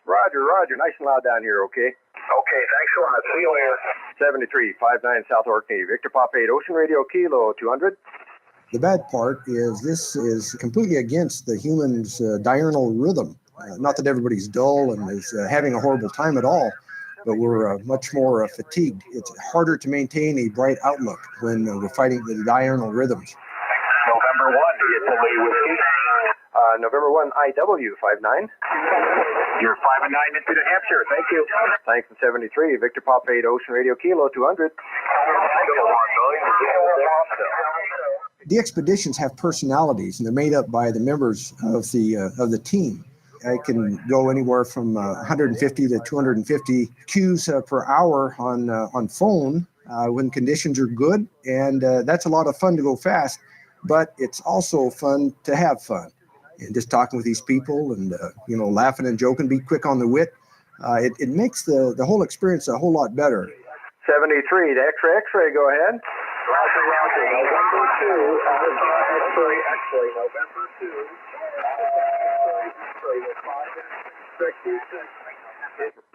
Roger, nice and loud down here, okay? Okay, thanks a lot. See you later. 73, 5'9", South Orkney, Victor Papa 8 Ocean Radio Kilo 200. The bad part is this is completely against the human's diurnal rhythm. Not that everybody's dull and is having a horrible time at all, but we're much more fatigued. It's harder to maintain a bright outlook when we're fighting the diurnal rhythms. November 1, Italy Whiskey. November 1, IW 59. You're 5 and 9 into New Hampshire. Thank you. Thanks in 73. Victor Pop 8 Ocean Radio Kilo 200. The expeditions have personalities, and they're made up by the members of the team. I can go anywhere from 150 to 250 cues per hour on phone when conditions are good, and that's a lot of fun to go fast. But it's also fun to have fun, and just talking with these people and laughing and joking, be quick on the wit. It makes the whole experience a whole lot better. 73 to X-ray. Go ahead. Roger. November 2. X-ray. November 2.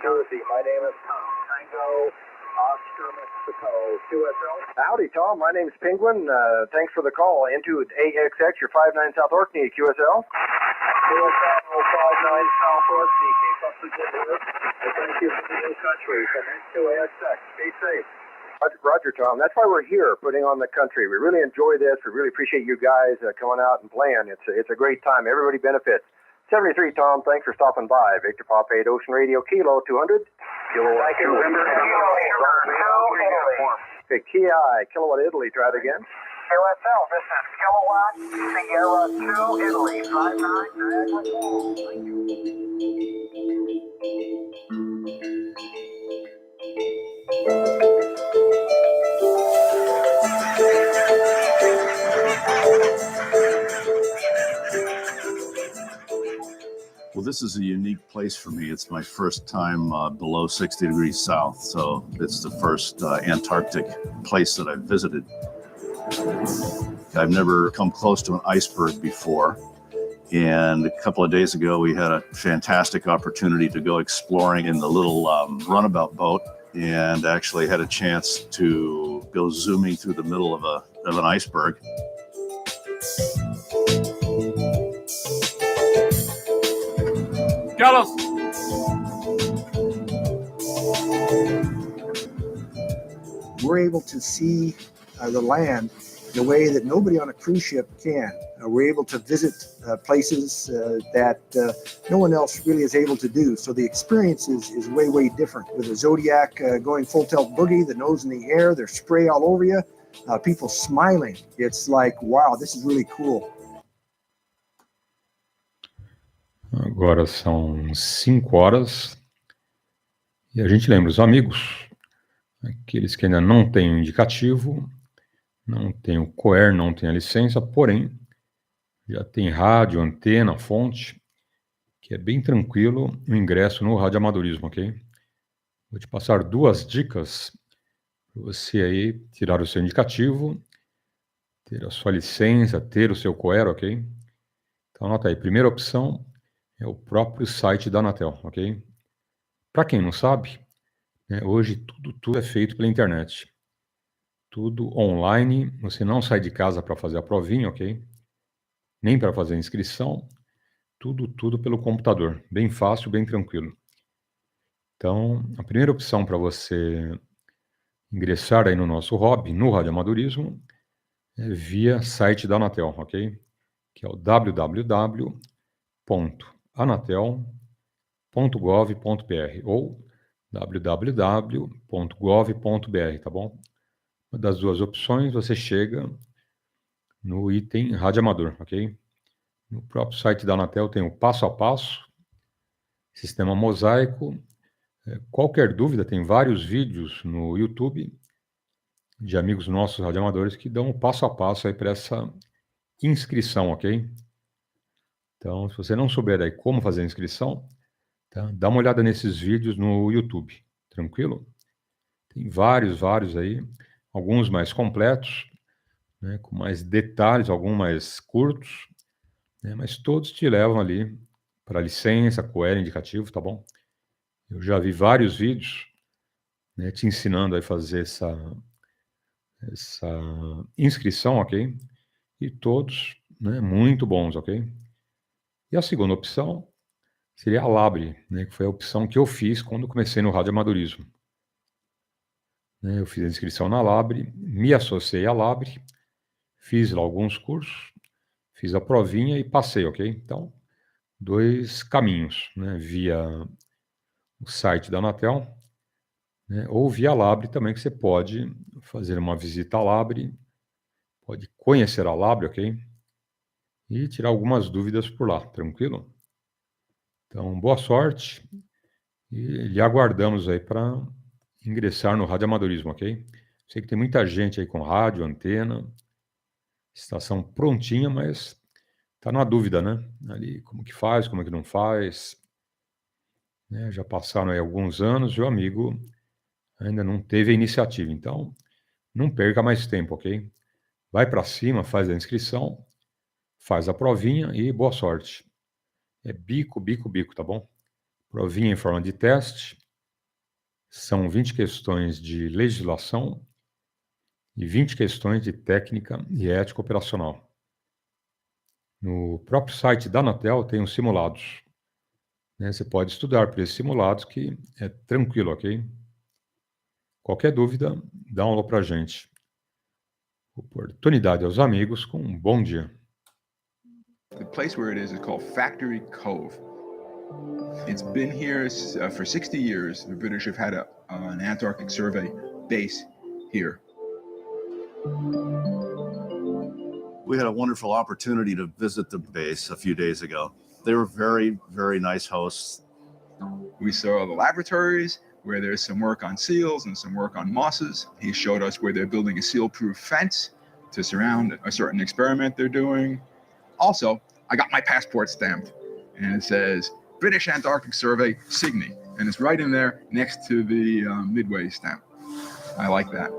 Jersey. My name is Tom. Tango, Oscar, Mexico. QSL. Howdy, Tom. My name's Penguin. Thanks for the call. Into AXX. You're 59 South Orkney. QSL. QSL 59 South Orkney. Keep up the good work. And thank you for the new country. Come into AXX. Be safe. Roger, Tom. That's why we're here, putting on the country. We really enjoy this. We really appreciate you guys coming out and playing. It's a great time. Everybody benefits. 73, Tom. Thanks for stopping by. Victor Pop 8 Ocean Radio Kilo 200. Thank you. Okay, Ki, Kilowatt Italy. Try it again. QSL, this is Kilowatt Sierra 2 Italy 59 Niagara Falls. Thank Well, this is a unique place for me. It's my first time below 60 degrees south, so it's the first Antarctic place that I've visited. I've never come close to an iceberg before, and a couple of days ago we had a fantastic opportunity to go exploring in the little runabout boat, and actually had a chance to go zooming through the middle of an iceberg. Carlos. We're able to see the land in a way that nobody on a cruise ship can. We're able to visit places that no one else really is able to do. So the experience is way, way different. With a Zodiac going full tilt boogie, the nose in the air, there's spray all over you, people smiling. It's like, wow, this is really cool. Agora são 5 horas e a gente lembra os amigos, aqueles que ainda não têm o indicativo, não tem o COER, não tem a licença, porém já tem rádio, antena, fonte, que é bem tranquilo o ingresso no radioamadorismo, ok? Vou te passar 2 dicas para você aí tirar o seu indicativo, ter a sua licença, ter o seu COER, ok? Então anota aí, primeira opção é o próprio site da Anatel, ok? Para quem não sabe, hoje tudo é feito pela internet. Tudo online, você não sai de casa para fazer a provinha, ok? Nem para fazer a inscrição, tudo pelo computador. Bem fácil, bem tranquilo. Então, a primeira opção para você ingressar aí no nosso hobby, no radioamadorismo, é via site da Anatel, ok? Que é o www.anatel.gov.br ou www.gov.br, tá bom? Uma das 2 opções, você chega no item radioamador, ok? No próprio site da Anatel tem o passo a passo, sistema mosaico. Qualquer dúvida, tem vários vídeos no YouTube de amigos nossos radioamadores que dão o passo a passo aí para essa inscrição, ok? Então, se você não souber aí como fazer a inscrição, tá? Dá uma olhada nesses vídeos no YouTube, tranquilo? Tem vários aí, alguns mais completos, né, com mais detalhes, alguns mais curtos, né, mas todos te levam ali para licença, COER, indicativo, tá bom? Eu já vi vários vídeos, né, te ensinando a fazer essa inscrição, ok? E todos, né, muito bons, ok? E a segunda opção, seria a Labre, né, que foi a opção que eu fiz quando comecei no radioamadorismo. Né, eu fiz a inscrição na Labre, me associei à Labre, fiz lá alguns cursos, fiz a provinha e passei, ok? Então, 2 caminhos, né, via o site da Anatel, né, ou via Labre também, que você pode fazer uma visita à Labre, pode conhecer a Labre, ok? E tirar algumas dúvidas por lá, tranquilo? Então, boa sorte e lhe aguardamos aí para ingressar no radioamadorismo, ok? Sei que tem muita gente aí com rádio, antena, estação prontinha, mas tá na dúvida, né? Ali, como que faz, como é que não faz, né? Já passaram aí alguns anos e o amigo ainda não teve a iniciativa, então não perca mais tempo, ok? Vai para cima, faz a inscrição, faz a provinha e boa sorte. É bico, bico, bico, tá bom? Provinha em forma de teste, são 20 questões de legislação e 20 questões de técnica e ética operacional. No próprio site da Anatel tem os simulados, né? Você pode estudar por esses simulados que é tranquilo, ok? Qualquer dúvida, dá um alô pra gente. Oportunidade aos amigos com um bom dia. The place where it is called Factory Cove. It's been here for 60 years. The British have had an Antarctic survey base here. We had a wonderful opportunity to visit the base a few days ago. They were very, very nice hosts. We saw the laboratories where there's some work on seals and some work on mosses. He showed us where they're building a seal-proof fence to surround a certain experiment they're doing. Also, I got my passport stamped, and it says British Antarctic Survey, Sydney, and it's right in there next to the Midway stamp. I like that.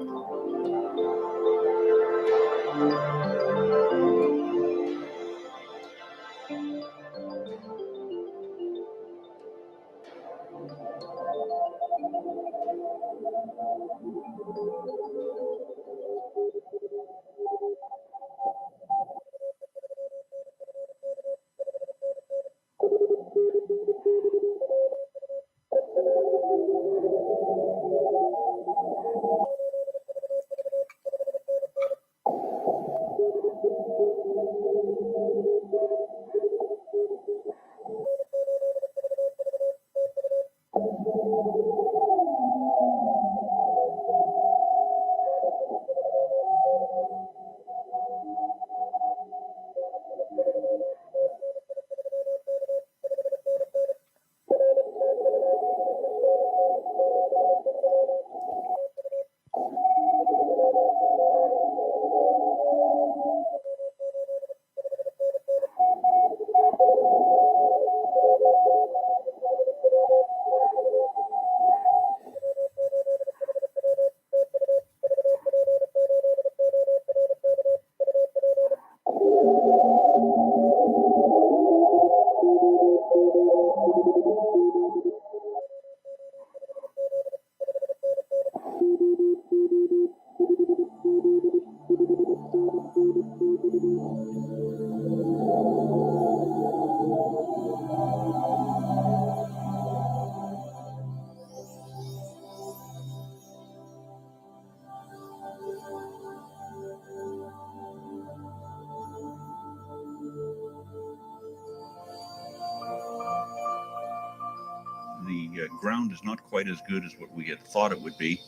The ground is not quite as good as what we had thought it would be,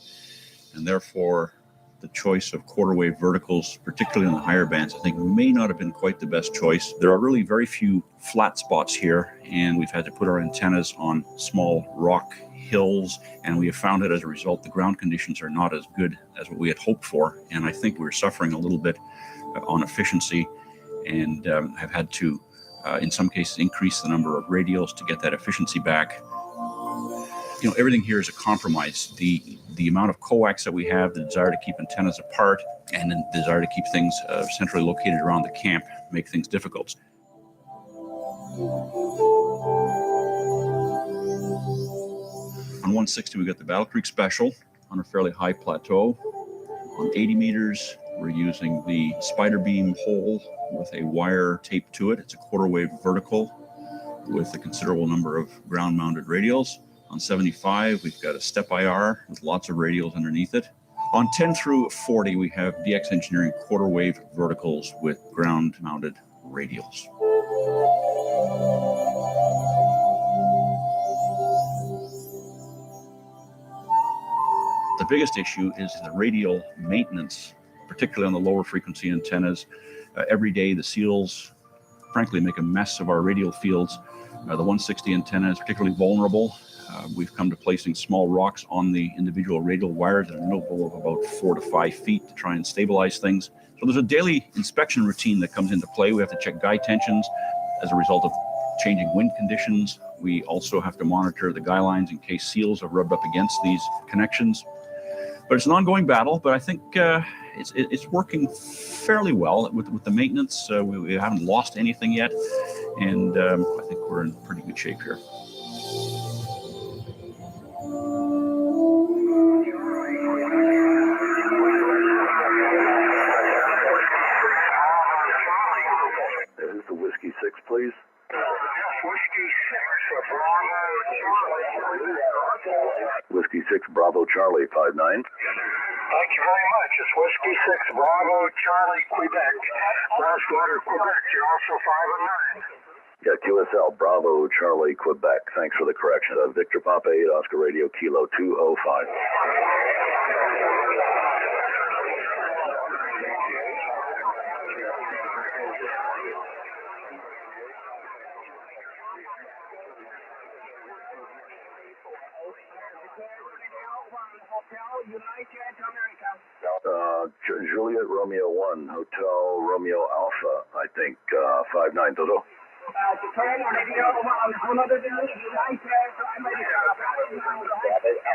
and therefore the choice of quarter wave verticals, particularly in the higher bands, I think may not have been quite the best choice. There are really very few flat spots here, and we've had to put our antennas on small rock hills, and we have found that as a result the ground conditions are not as good as what we had hoped for, and I think we're suffering a little bit on efficiency and have had to in some cases increase the number of radials to get that efficiency back. You know, everything here is a compromise. The amount of coax that we have, the desire to keep antennas apart, and the desire to keep things centrally located around the camp make things difficult. On 160, we got the Battle Creek Special on a fairly high plateau. On 80 meters, we're using the spider beam pole with a wire taped to it. It's a quarter wave vertical with a considerable number of ground-mounted radials. On 75, we've got a step IR with lots of radials underneath it. On 10 through 40, we have DX Engineering quarter-wave verticals with ground-mounted radials. The biggest issue is the radial maintenance, particularly on the lower frequency antennas. Every day, the seals, frankly, make a mess of our radial fields. The 160 antenna is particularly vulnerable. We've come to placing small rocks on the individual radial wires at an interval of about 4 to 5 feet to try and stabilize things. So there's a daily inspection routine that comes into play. We have to check guy tensions as a result of changing wind conditions. We also have to monitor the guy lines in case seals have rubbed up against these connections. But it's an ongoing battle, but I think it's working fairly well with the maintenance. We haven't lost anything yet, and I think we're in pretty good shape here. There's the Whiskey 6, please. Whiskey 6 Bravo Charlie 59. Thank you very much. It's Whiskey 6 Bravo Charlie Quebec. Last order Quebec. You're also 5 and 9. Yeah, QSL Bravo Charlie Quebec. Thanks for the correction. Victor Papa 8 Oscar Radio Kilo 205. Juliet Romeo 1 Hotel Romeo Alpha, I think 59 Dodo.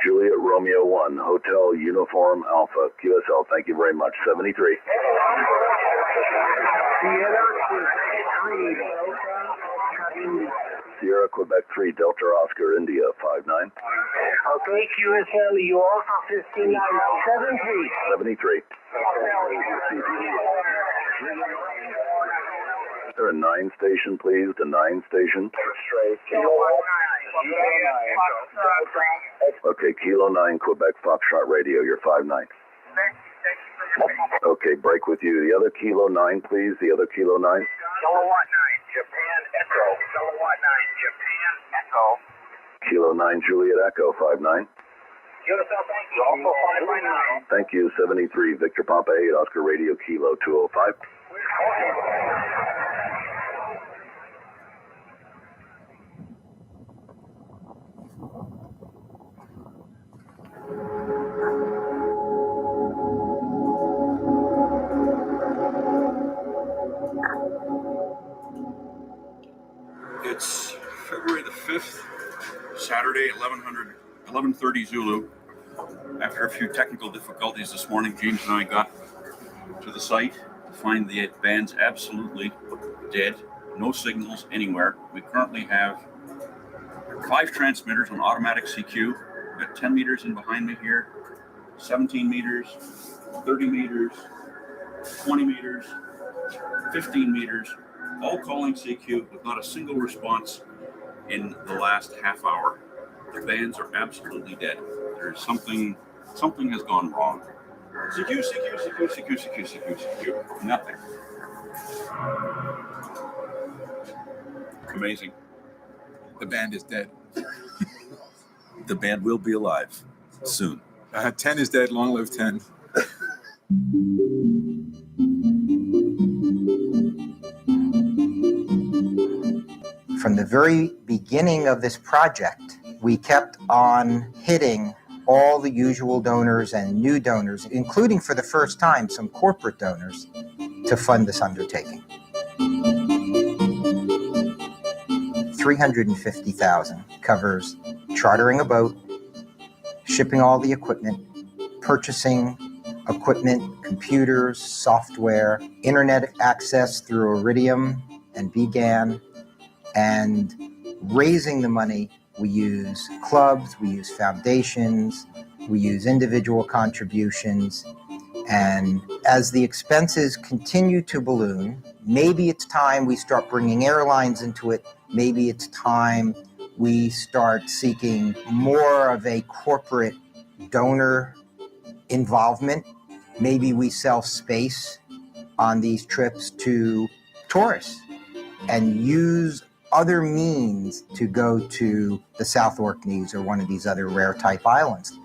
Juliet Romeo 1 Hotel Uniform Alpha QSL, thank you very much. 73. Sierra Quebec 3 Delta Oscar India 59. Okay, QSL, you also 59. 73. 73. Is there a 9 station, please? The 9 station. Okay, Kilo 9 Quebec Foxtrot Radio, you're 59. Okay, break with you. The other Kilo 9, please. The other Kilo 9. Kilowatt 9, Japan Echo. Kilowatt 9, Japan Echo. Kilo 9 Juliet Echo 59. QSL, thank you. Also 5 Thank you. 73 Victor Papa 8 Oscar Radio Kilo 205. It's February the 5th, Saturday, 11:30 Zulu. After a few technical difficulties this morning, James and I got to the site to find the bands absolutely dead, no signals anywhere. We currently have 5 transmitters on automatic CQ. We've got 10 meters in behind me here, 17 meters, 30 meters, 20 meters, 15 meters, all calling CQ with not a single response in the last half hour. The bands are absolutely dead. There's something has gone wrong. CQ, CQ, CQ, CQ, CQ, CQ, CQ, nothing. Amazing. The band is dead. The band will be alive soon. 10 is dead. Long live 10. From the very beginning of this project, we kept on hitting all the usual donors and new donors, including for the first time some corporate donors, to fund this undertaking. $350,000 covers chartering a boat, shipping all the equipment, purchasing equipment, computers, software, internet access through Iridium and BGAN, and raising the money. We use clubs, we use foundations, we use individual contributions, and as the expenses continue to balloon, maybe it's time we start bringing airlines into it, maybe it's time we start seeking more of a corporate donor involvement. Maybe we sell space on these trips to tourists and use other means to go to the South Orkneys or one of these other rare type islands.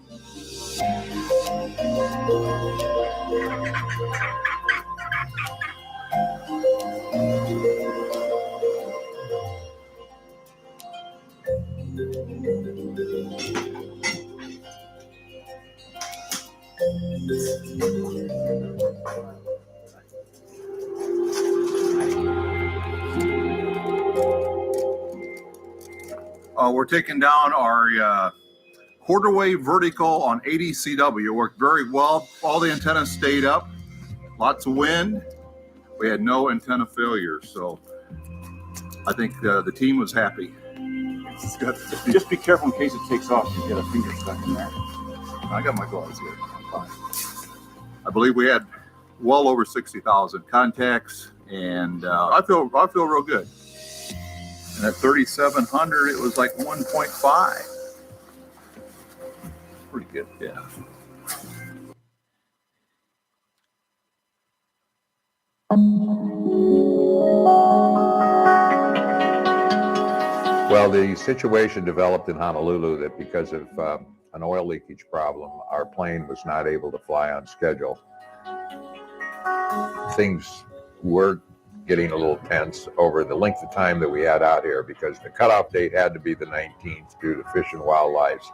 We're taking down our quarter-wave vertical on 80 CW. It worked very well. All the antennas stayed up. Lots of wind. We had no antenna failures, so I think the team was happy. Just be careful in case it takes off. You get a finger stuck in there. I got my gloves here. I'm fine. I believe we had well over 60,000 contacts, and I feel real good. And at 3,700, it was like 1.5. Pretty good, yeah. Well, the situation developed in Honolulu that because of an oil leakage problem, our plane was not able to fly on schedule. Things were getting a little tense over the length of time that we had out here because the cutoff date had to be the 19th due to Fish and Wildlife's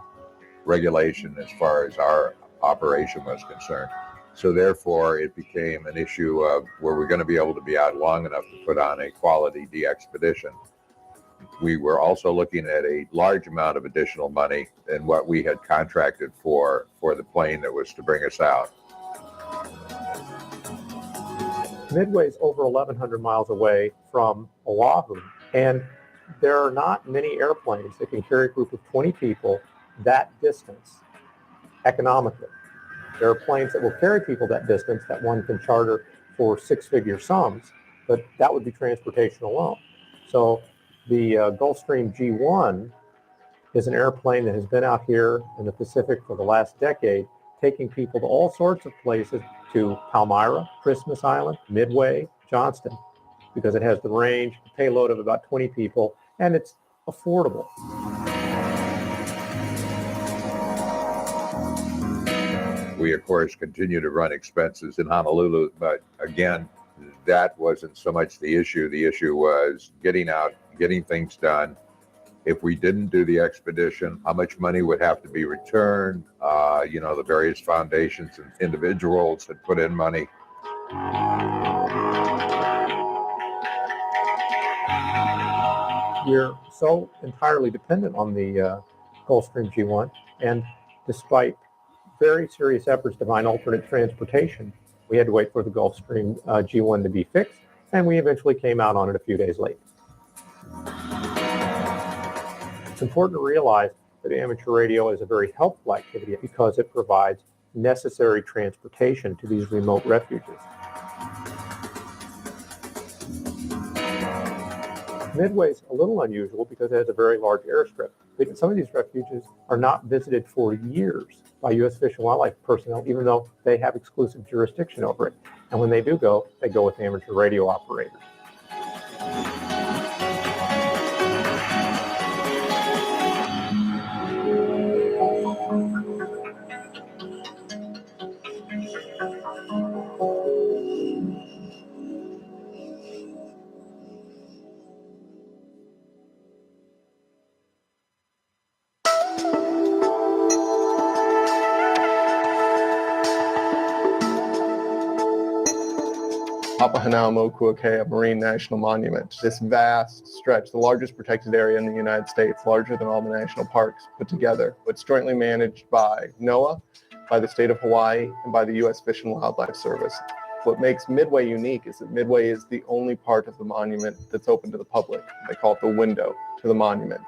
regulation as far as our operation was concerned. So therefore, it became an issue of were we going to be able to be out long enough to put on a quality de-expedition. We were also looking at a large amount of additional money than what we had contracted for the plane that was to bring us out. Midway is over 1,100 miles away from Oahu, and there are not many airplanes that can carry a group of 20 people that distance economically. There are planes that will carry people that distance that one can charter for six-figure sums, but that would be transportation alone. So the Gulfstream G1 is an airplane that has been out here in the Pacific for the last decade, taking people to all sorts of places, to Palmyra, Christmas Island, Midway, Johnston, because it has the range, the payload of about 20 people, and it's affordable. We, of course, continue to run expenses in Honolulu, but again, that wasn't so much the issue. The issue was getting out, getting things done. If we didn't do the expedition, how much money would have to be returned? The various foundations and individuals had put in money. We're so entirely dependent on the Gulfstream G1, and despite very serious efforts to find alternate transportation, we had to wait for the Gulfstream G1 to be fixed, and we eventually came out on it a few days late. It's important to realize that amateur radio is a very helpful activity because it provides necessary transportation to these remote refuges. Midway is a little unusual because it has a very large airstrip. Some of these refuges are not visited for years by U.S. Fish and Wildlife personnel, even though they have exclusive jurisdiction over it. And when they do go, they go with amateur radio operators. Papahanaumokuakea Marine National Monument. This vast stretch, the largest protected area in the United States, larger than all the national parks put together. It's jointly managed by NOAA, by the state of Hawaii, and by the U.S. Fish and Wildlife Service. What makes Midway unique is that Midway is the only part of the monument that's open to the public. They call it the window to the monument.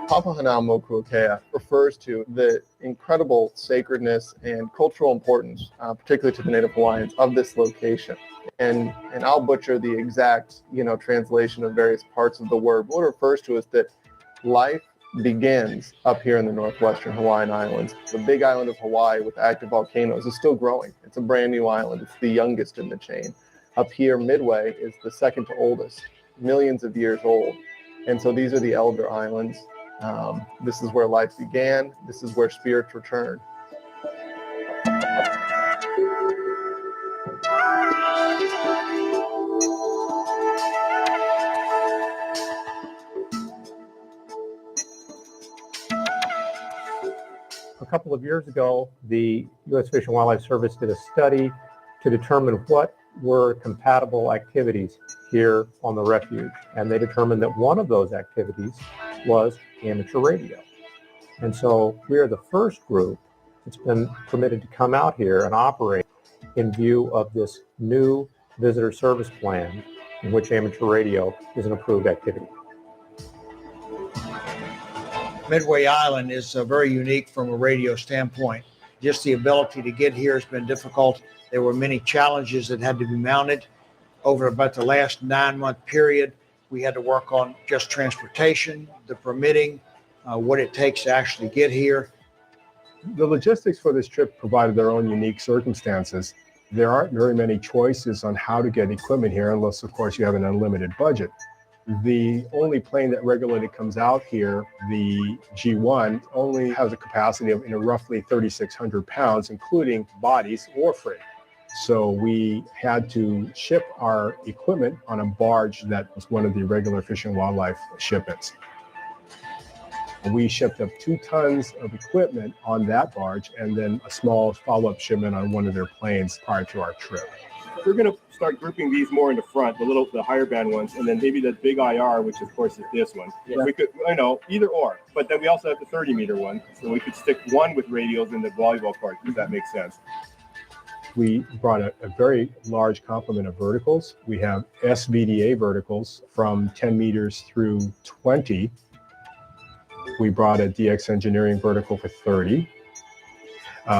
Papahanaumokuakea refers to the incredible sacredness and cultural importance, particularly to the Native Hawaiians, of this location. And I'll butcher the exact, translation of various parts of the word. What it refers to is that life begins up here in the northwestern Hawaiian Islands. The big island of Hawaii with active volcanoes is still growing. It's a brand new island. It's the youngest in the chain. Up here, Midway is the second to oldest, millions of years old. And so these are the elder islands. This is where life began. This is where spirits return. A couple of years ago, the U.S. Fish and Wildlife Service did a study to determine what were compatible activities here on the refuge. And they determined that one of those activities was amateur radio. And so we are the first group that's been permitted to come out here and operate in view of this new visitor service plan in which amateur radio is an approved activity. Midway Island is very unique from a radio standpoint. Just the ability to get here has been difficult. There were many challenges that had to be mounted over about the last 9-month period. We had to work on just transportation, the permitting, what it takes to actually get here. The logistics for this trip provided their own unique circumstances. There aren't very many choices on how to get equipment here unless, of course, you have an unlimited budget. The only plane that regularly comes out here, the G1, only has a capacity of roughly 3,600 pounds, including bodies or freight. So we had to ship our equipment on a barge that was one of the regular Fish and Wildlife shipments. We shipped up 2 tons of equipment on that barge and then a small follow-up shipment on one of their planes prior to our trip. We're going to start grouping these more in the front, the higher band ones, and then maybe the big IR, which of course is this one. Yeah. We could, either or. But then we also have the 30-meter one, so we could stick one with radios in the volleyball court, if that makes sense. We brought a very large complement of verticals. We have SVDA verticals from 10 meters through 20. We brought a DX Engineering vertical for 30.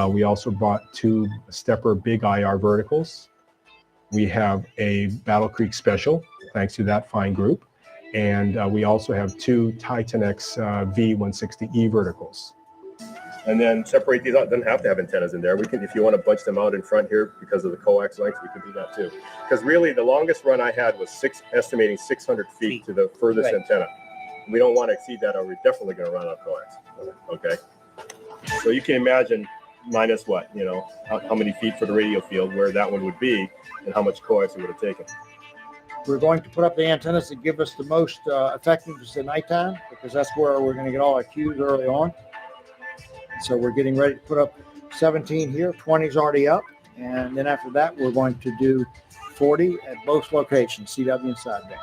We also brought 2 Stepper Big IR verticals. We have a Battle Creek Special, thanks to that fine group. And we also have 2 Titan X V160E verticals. And then separate these out. Doesn't have to have antennas in there. We can, if you want to bunch them out in front here because of the coax length, we can do that too. Because really the longest run I had was estimating 600 feet to the furthest antenna. We don't want to exceed that or we're definitely going to run out of coax. Okay. So you can imagine minus what, how many feet for the radio field, where that one would be, and how much coax it would have taken. We're going to put up the antennas that give us the most effectiveness at nighttime, because that's where we're going to get all our cues early on. So we're getting ready to put up 17 here, 20 is already up, and then after that we're going to do 40 at both locations, CW and sideband.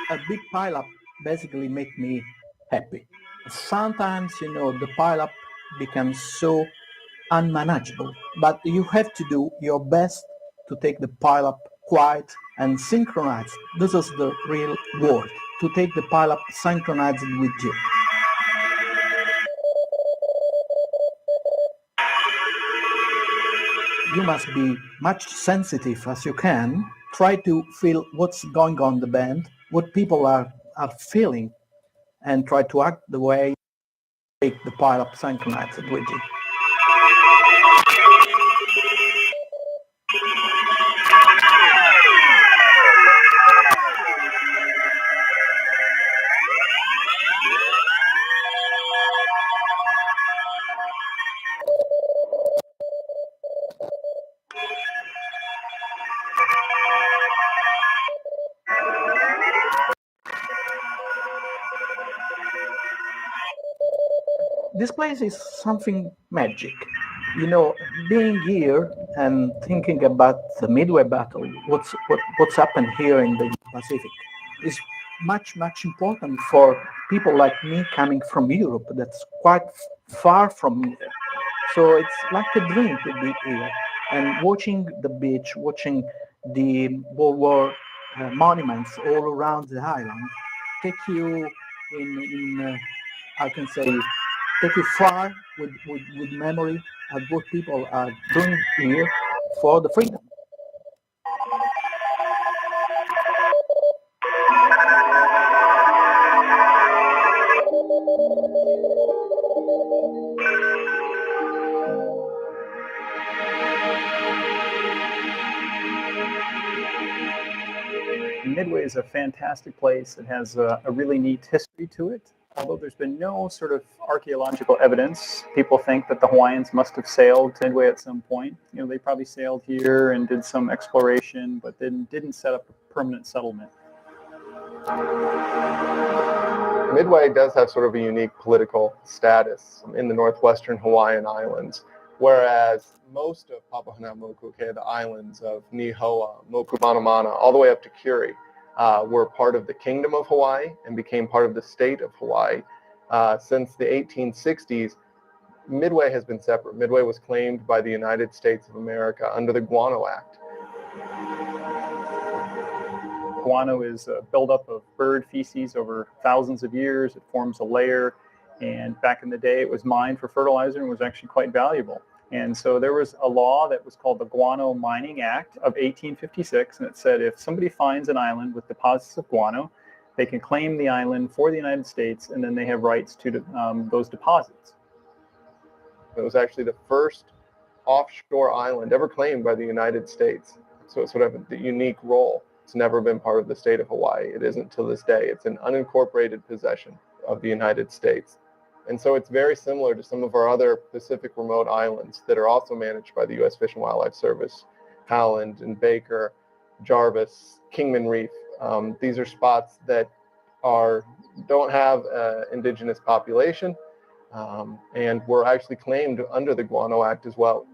A big pileup basically make me happy. Sometimes, the pileup becomes so unmanageable, but you have to do your best to take the pileup quiet and synchronized. This is the real word, to take the pileup synchronized with you. You must be much sensitive as you can. Try to feel what's going on in the band, what people are feeling, and try to act the way you take the pileup synchronized with you. this place is something magic. You know, being here and thinking about the Midway battle, what's happened here in the Pacific, is much important for people like me coming from Europe. That's quite far from here. So it's like a dream to be here and watching the beach, watching the World War monuments all around the island, take you in I can say, take you far with memory of what people are doing here for the freedom. Midway is a fantastic place. It has a really neat history to it. Although there's been no sort of archaeological evidence, people think that the Hawaiians must have sailed to Midway at some point. You know, they probably sailed here and did some exploration, but then didn't set up a permanent settlement. Midway does have sort of a unique political status in the northwestern Hawaiian Islands, whereas most of Papahanaumokuakea, the islands of Nihoa, Mokumanamana, all the way up to Kuri, were part of the Kingdom of Hawaii and became part of the state of Hawaii. Since the 1860s, Midway has been separate. Midway was claimed by the United States of America under the Guano Act. Guano is a buildup of bird feces over thousands of years. It forms a layer, and back in the day it was mined for fertilizer and was actually quite valuable. And so there was a law that was called the Guano Mining Act of 1856, and it said if somebody finds an island with deposits of guano, they can claim the island for the United States, and then they have rights to those deposits. It was actually the first offshore island ever claimed by the United States. So it's sort of a unique role. It's never been part of the state of Hawaii. It isn't till this day. It's an unincorporated possession of the United States. And so it's very similar to some of our other Pacific remote islands that are also managed by the U.S. Fish and Wildlife Service, Howland and Baker, Jarvis, Kingman Reef. These are spots that don't have indigenous population and were actually claimed under the Guano Act as well.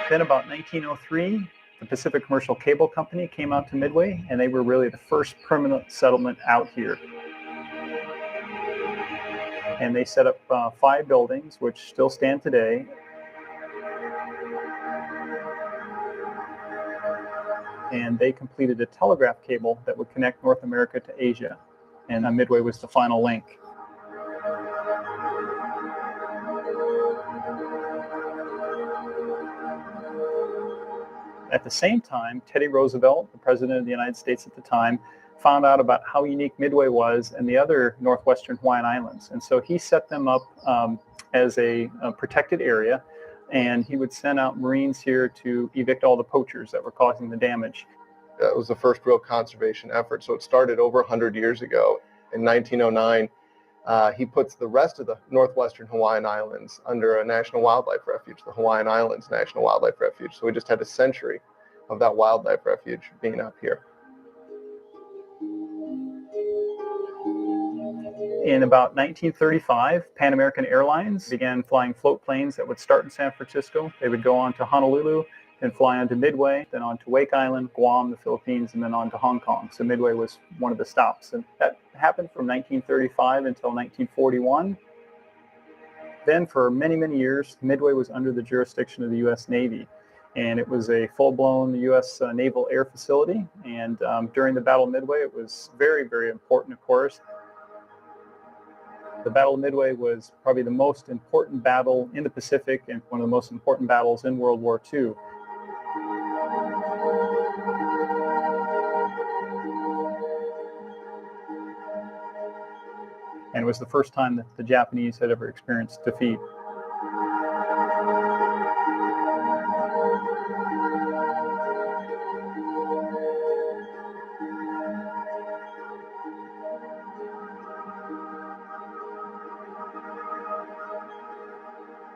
Then about 1903, the Pacific Commercial Cable Company came out to Midway, and they were really the first permanent settlement out here. And they set up 5 buildings, which still stand today. And they completed a telegraph cable that would connect North America to Asia. And Midway was the final link. At the same time, Teddy Roosevelt, the president of the United States at the time, found out about how unique Midway was and the other northwestern Hawaiian Islands. And so he set them up as a protected area, and he would send out Marines here to evict all the poachers that were causing the damage. That was the first real conservation effort. So it started over 100 years ago. In 1909, he puts the rest of the northwestern Hawaiian Islands under a national wildlife refuge, the Hawaiian Islands National Wildlife Refuge. So we just had a century of that wildlife refuge being up here. In about 1935, Pan American Airlines began flying float planes that would start in San Francisco. They would go on to Honolulu, then fly on to Midway, then on to Wake Island, Guam, the Philippines, and then on to Hong Kong. So Midway was one of the stops. And that happened from 1935 until 1941. Then for many, many years, Midway was under the jurisdiction of the U.S. Navy. And it was a full-blown U.S. Naval Air Facility. And during the Battle of Midway, it was very, very important, of course. The Battle of Midway was probably the most important battle in the Pacific and one of the most important battles in World War II. And it was the first time that the Japanese had ever experienced defeat.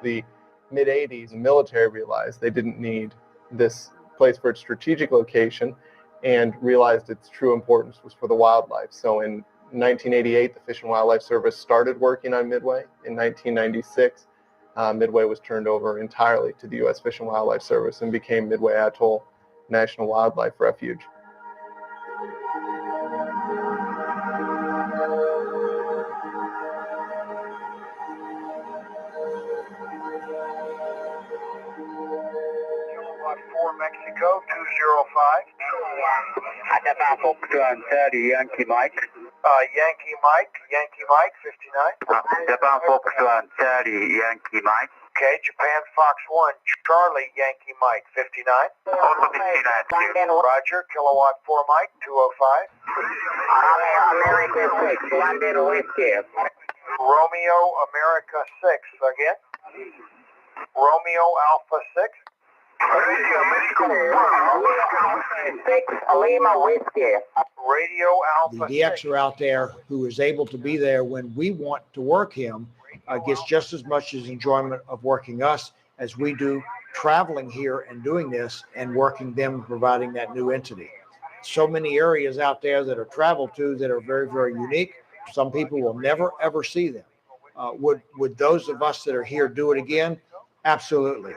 The mid-'80s, the military realized they didn't need this place for its strategic location, and realized its true importance was for the wildlife. So in 1988, the Fish and Wildlife Service started working on Midway. In 1996, Midway was turned over entirely to the U.S. Fish and Wildlife Service and became Midway Atoll National Wildlife Refuge. Mexico 205. Adapa Foxtrot 30, Yankee Mike. Yankee Mike 59. Adapa Foxtrot 30, Yankee Mike. Okay, Japan Fox 1, Charlie Yankee Mike 59. Also 59. Roger, Kilowatt 4 Mike 205. America 6, London Whiskey. Romeo America 6 again. Romeo Alpha 6. Lima Whiskey. Radio Alpha. The DXer out there who is able to be there when we want to work him gets just as much as enjoyment of working us as we do traveling here and doing this and working them, providing that new entity. So many areas out there that are traveled to that are very, very unique. Some people will never, ever see them. Would those of us that are here do it again? Absolutely.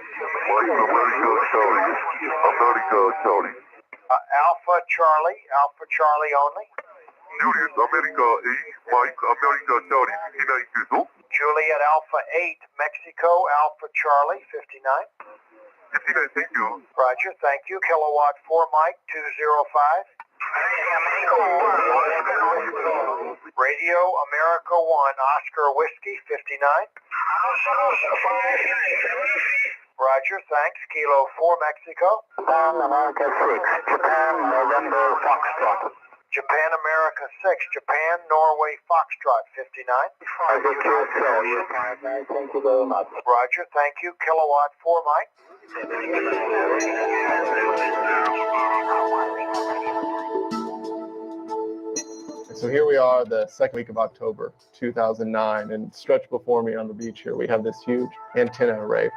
Alpha Charlie only. Juliet America 8, Mike America Charlie 59. Juliet Alpha 8, Mexico Alpha Charlie 59. 59, thank you. Roger, thank you. Kilowatt 4 Mike 205. Radio America 1, Oscar Whiskey 59. Roger, thanks. Kilo 4 Mexico. Japan America 6, Japan November Foxtrot. Japan America 6, Japan Norway Foxtrot 59. Thank you very much. Roger, thank you. Kilowatt 4 Mike. So here we are, the second week of October 2009, and stretched before me on the beach here, we have this huge antenna array.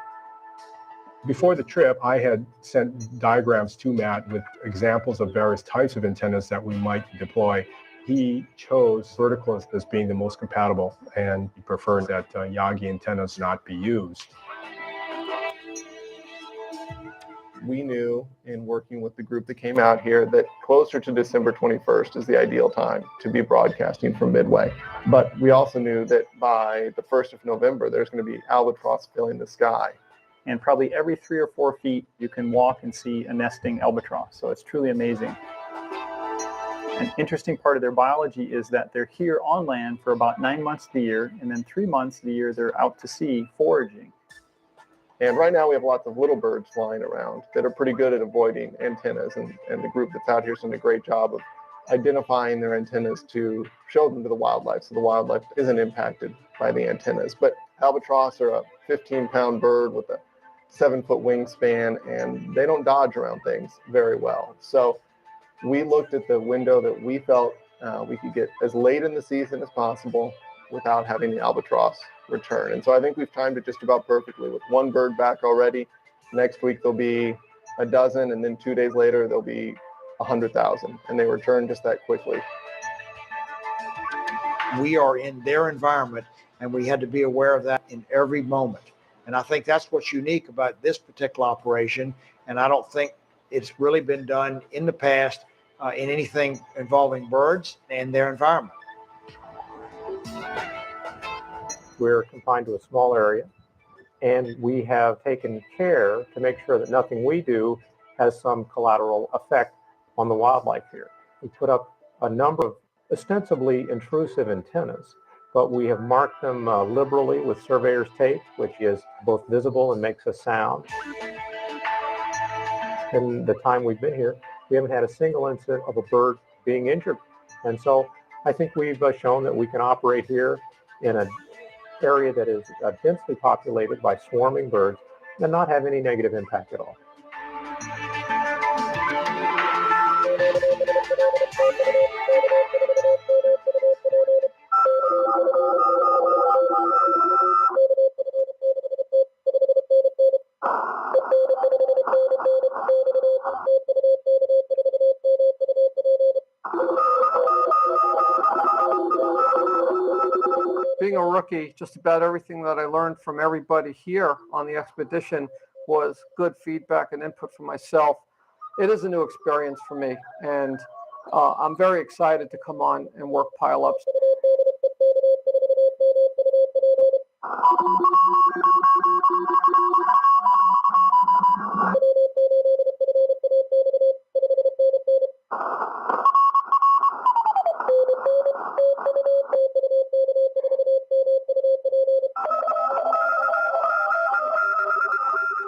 Before the trip, I had sent diagrams to Matt with examples of various types of antennas that we might deploy. He chose vertical as being the most compatible, and he preferred that Yagi antennas not be used. We knew in working with the group that came out here that closer to December 21st is the ideal time to be broadcasting from Midway. But we also knew that by the 1st of November, there's going to be albatross filling the sky. And probably every 3 or 4 feet, you can walk and see a nesting albatross. So it's truly amazing. An interesting part of their biology is that they're here on land for about 9 months of the year, and then 3 months of the year, they're out to sea foraging. And right now we have lots of little birds flying around that are pretty good at avoiding antennas, and the group that's out here is doing a great job of identifying their antennas to show them to the wildlife, so the wildlife isn't impacted by the antennas. But albatross are a 15-pound bird with a 7-foot wingspan, and they don't dodge around things very well. So we looked at the window that we felt we could get as late in the season as possible without having the albatross return. And so I think we've timed it just about perfectly with 1 bird back already. Next week there'll be a dozen, and then 2 days later there'll be 100,000, and they return just that quickly. We are in their environment, and we had to be aware of that in every moment. And I think that's what's unique about this particular operation. And I don't think it's really been done in the past in anything involving birds and their environment. We're confined to a small area, and we have taken care to make sure that nothing we do has some collateral effect on the wildlife here. We put up a number of ostensibly intrusive antennas, but we have marked them liberally with surveyor's tape, which is both visible and makes a sound. In the time we've been here, we haven't had a single incident of a bird being injured. And so I think we've shown that we can operate here in an area that is densely populated by swarming birds and not have any negative impact at all. rookie, just about everything that I learned from everybody here on the expedition was good feedback and input from myself. It is a new experience for me, and I'm very excited to come on and work pile-ups.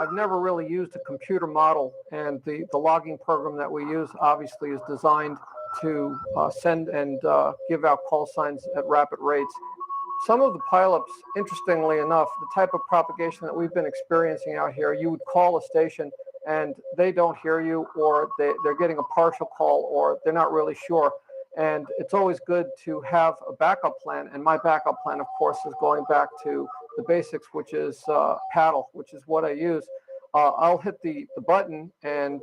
I've never really used a computer model, and the logging program that we use obviously is designed to send and give out call signs at rapid rates. Some of the pileups, interestingly enough, the type of propagation that we've been experiencing out here, you would call a station and they don't hear you, or they're getting a partial call, or they're not really sure. And it's always good to have a backup plan. And my backup plan, of course, is going back to the basics, which is paddle, which is what I use. I'll hit the button and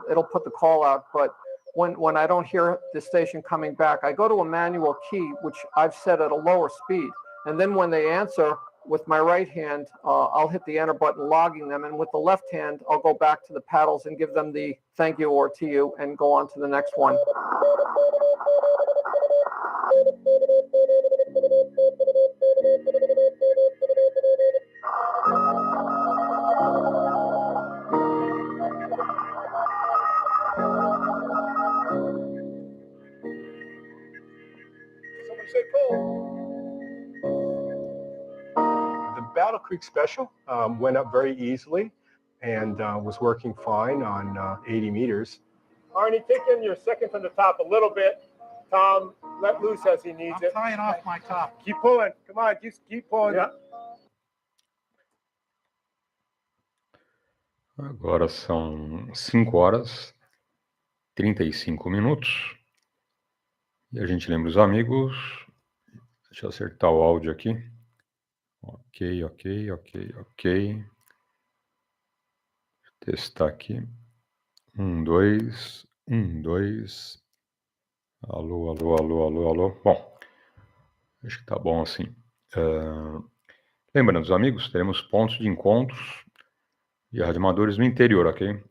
it'll put the call out. But when I don't hear the station coming back, I go to a manual key, which I've set at a lower speed. And then when they answer, with my right hand, I'll hit the enter button, logging them. And with the left hand, I'll go back to the paddles and give them the thank you or TU and go on to the next one. Someone say pull. The Battle Creek Special went up very easily and was working fine on 80 meters. Arnie, take in your second from the top a little bit. Tom, let loose as he needs it. I'm tying off my top. Keep pulling. Come on, just keep pulling. Yeah. Agora são 5 horas, 35 minutos. E a gente lembra os amigos. Deixa eu acertar o áudio aqui. Ok. Testar aqui. 1, 2. Alô. Bom, acho que tá bom assim. Lembrando, os amigos, teremos pontos de encontros de radioamadores no interior, ok?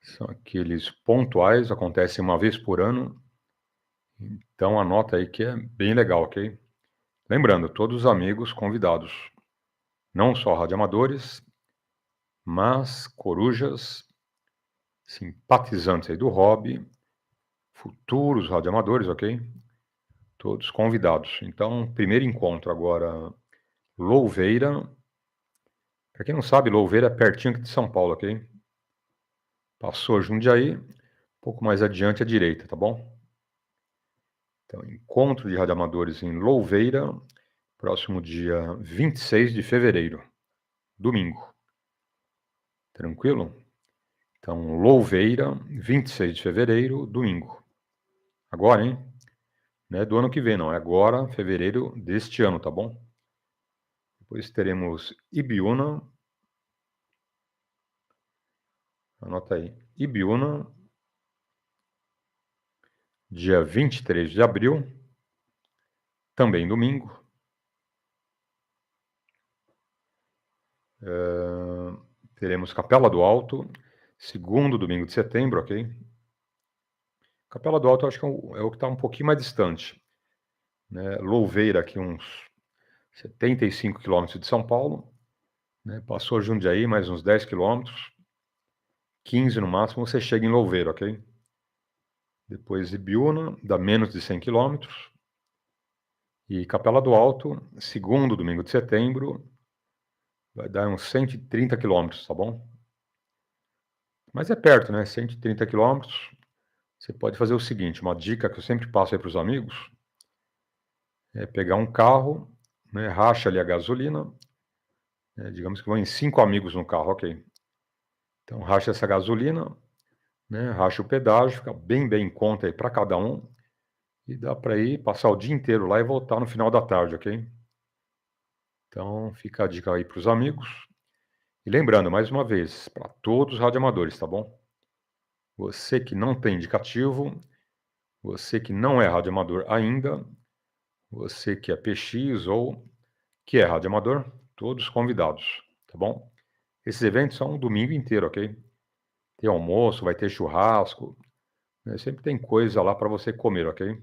São aqueles pontuais, acontecem uma vez por ano. Então anota aí que é bem legal, ok? Lembrando, todos os amigos convidados, não só radioamadores, mas corujas, simpatizantes aí do hobby, futuros radioamadores, ok? Todos convidados. Então, primeiro encontro agora, Louveira. Para quem não sabe, Louveira é pertinho aqui de São Paulo, ok? Passou Jundiaí, um pouco mais adiante à direita, tá bom? Então, encontro de radioamadores em Louveira, próximo dia 26 de fevereiro, domingo. Tranquilo? Então, Louveira, 26 de fevereiro, domingo. Agora, hein? Não é do ano que vem, não. É agora, fevereiro deste ano, tá bom? Depois teremos Ibiúna. Anota aí. Ibiúna, dia 23 de abril, também domingo. Teremos Capela do Alto, segundo domingo de setembro, ok? Capela do Alto eu acho que é o que está um pouquinho mais distante, né? Louveira, aqui uns 75 quilômetros de São Paulo, né? Passou Jundiaí, mais uns 10 quilômetros, 15 no máximo, você chega em Louveira, ok? Depois Ibiúna, dá menos de 100 quilômetros. E Capela do Alto, segundo domingo de setembro, vai dar uns 130 quilômetros, tá bom? Mas é perto, né? 130 quilômetros. Você pode fazer o seguinte, uma dica que eu sempre passo aí para os amigos, é pegar um carro, né, racha ali a gasolina, né, digamos que vão em 5 amigos no carro, ok? Então racha essa gasolina, né, racha o pedágio, fica bem em conta aí para cada um, e dá para ir passar o dia inteiro lá e voltar no final da tarde, ok? Então fica a dica aí para os amigos. E lembrando, mais uma vez, para todos os radioamadores, tá bom? Você que não tem indicativo, você que não é radioamador ainda, você que é PX ou que é Rádio Amador, todos convidados, tá bom? Esses eventos são o domingo inteiro, ok? Tem almoço, vai ter churrasco, né? Sempre tem coisa lá para você comer, ok?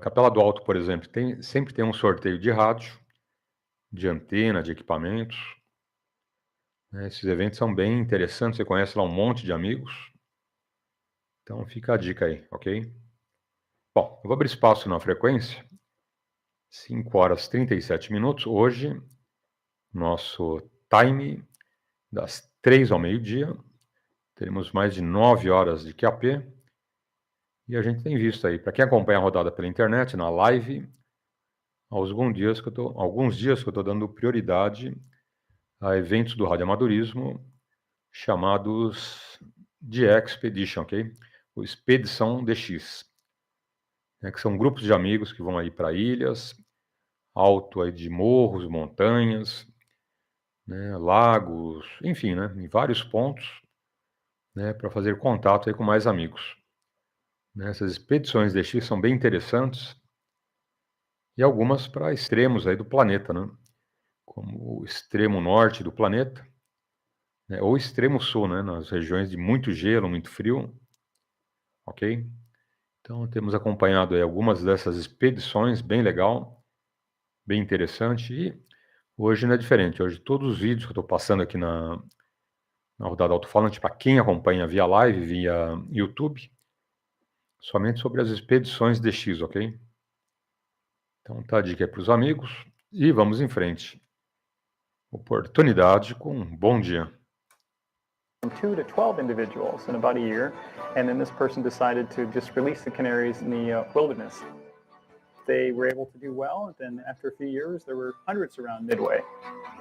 Capela do Alto, por exemplo, sempre tem um sorteio de rádio, de antena, de equipamentos, né? Esses eventos são bem interessantes, você conhece lá um monte de amigos, então fica a dica aí, ok? Bom, eu vou abrir espaço na frequência, 5 horas e 37 minutos. Hoje, nosso time das 3 ao meio-dia, teremos mais de 9 horas de QAP, e a gente tem visto aí, para quem acompanha a rodada pela internet, na live, alguns dias que eu estou dando prioridade a eventos do radioamadorismo chamados de Expedition, ok? O Expedição DX, né, que são grupos de amigos que vão aí para ilhas, alto aí de morros, montanhas, né, lagos, enfim, né, em vários pontos, né, para fazer contato aí com mais amigos. Né, essas expedições DX são bem interessantes e algumas para extremos aí do planeta, né, como o extremo norte do planeta, né, ou extremo sul, né, nas regiões de muito gelo, muito frio, ok? Então temos acompanhado aí algumas dessas expedições, bem legal, bem interessante, e hoje não é diferente. Hoje todos os vídeos que eu estou passando aqui na rodada Alto-falante, para quem acompanha via live, via YouTube, somente sobre as expedições DX, ok? Então tá a dica aí para os amigos e vamos em frente. Oportunidade com um bom dia. From 2 to 12 individuals in about a year, and then this person decided to just release the canaries in the wilderness. They were able to do well, and then after a few years, there were hundreds around Midway.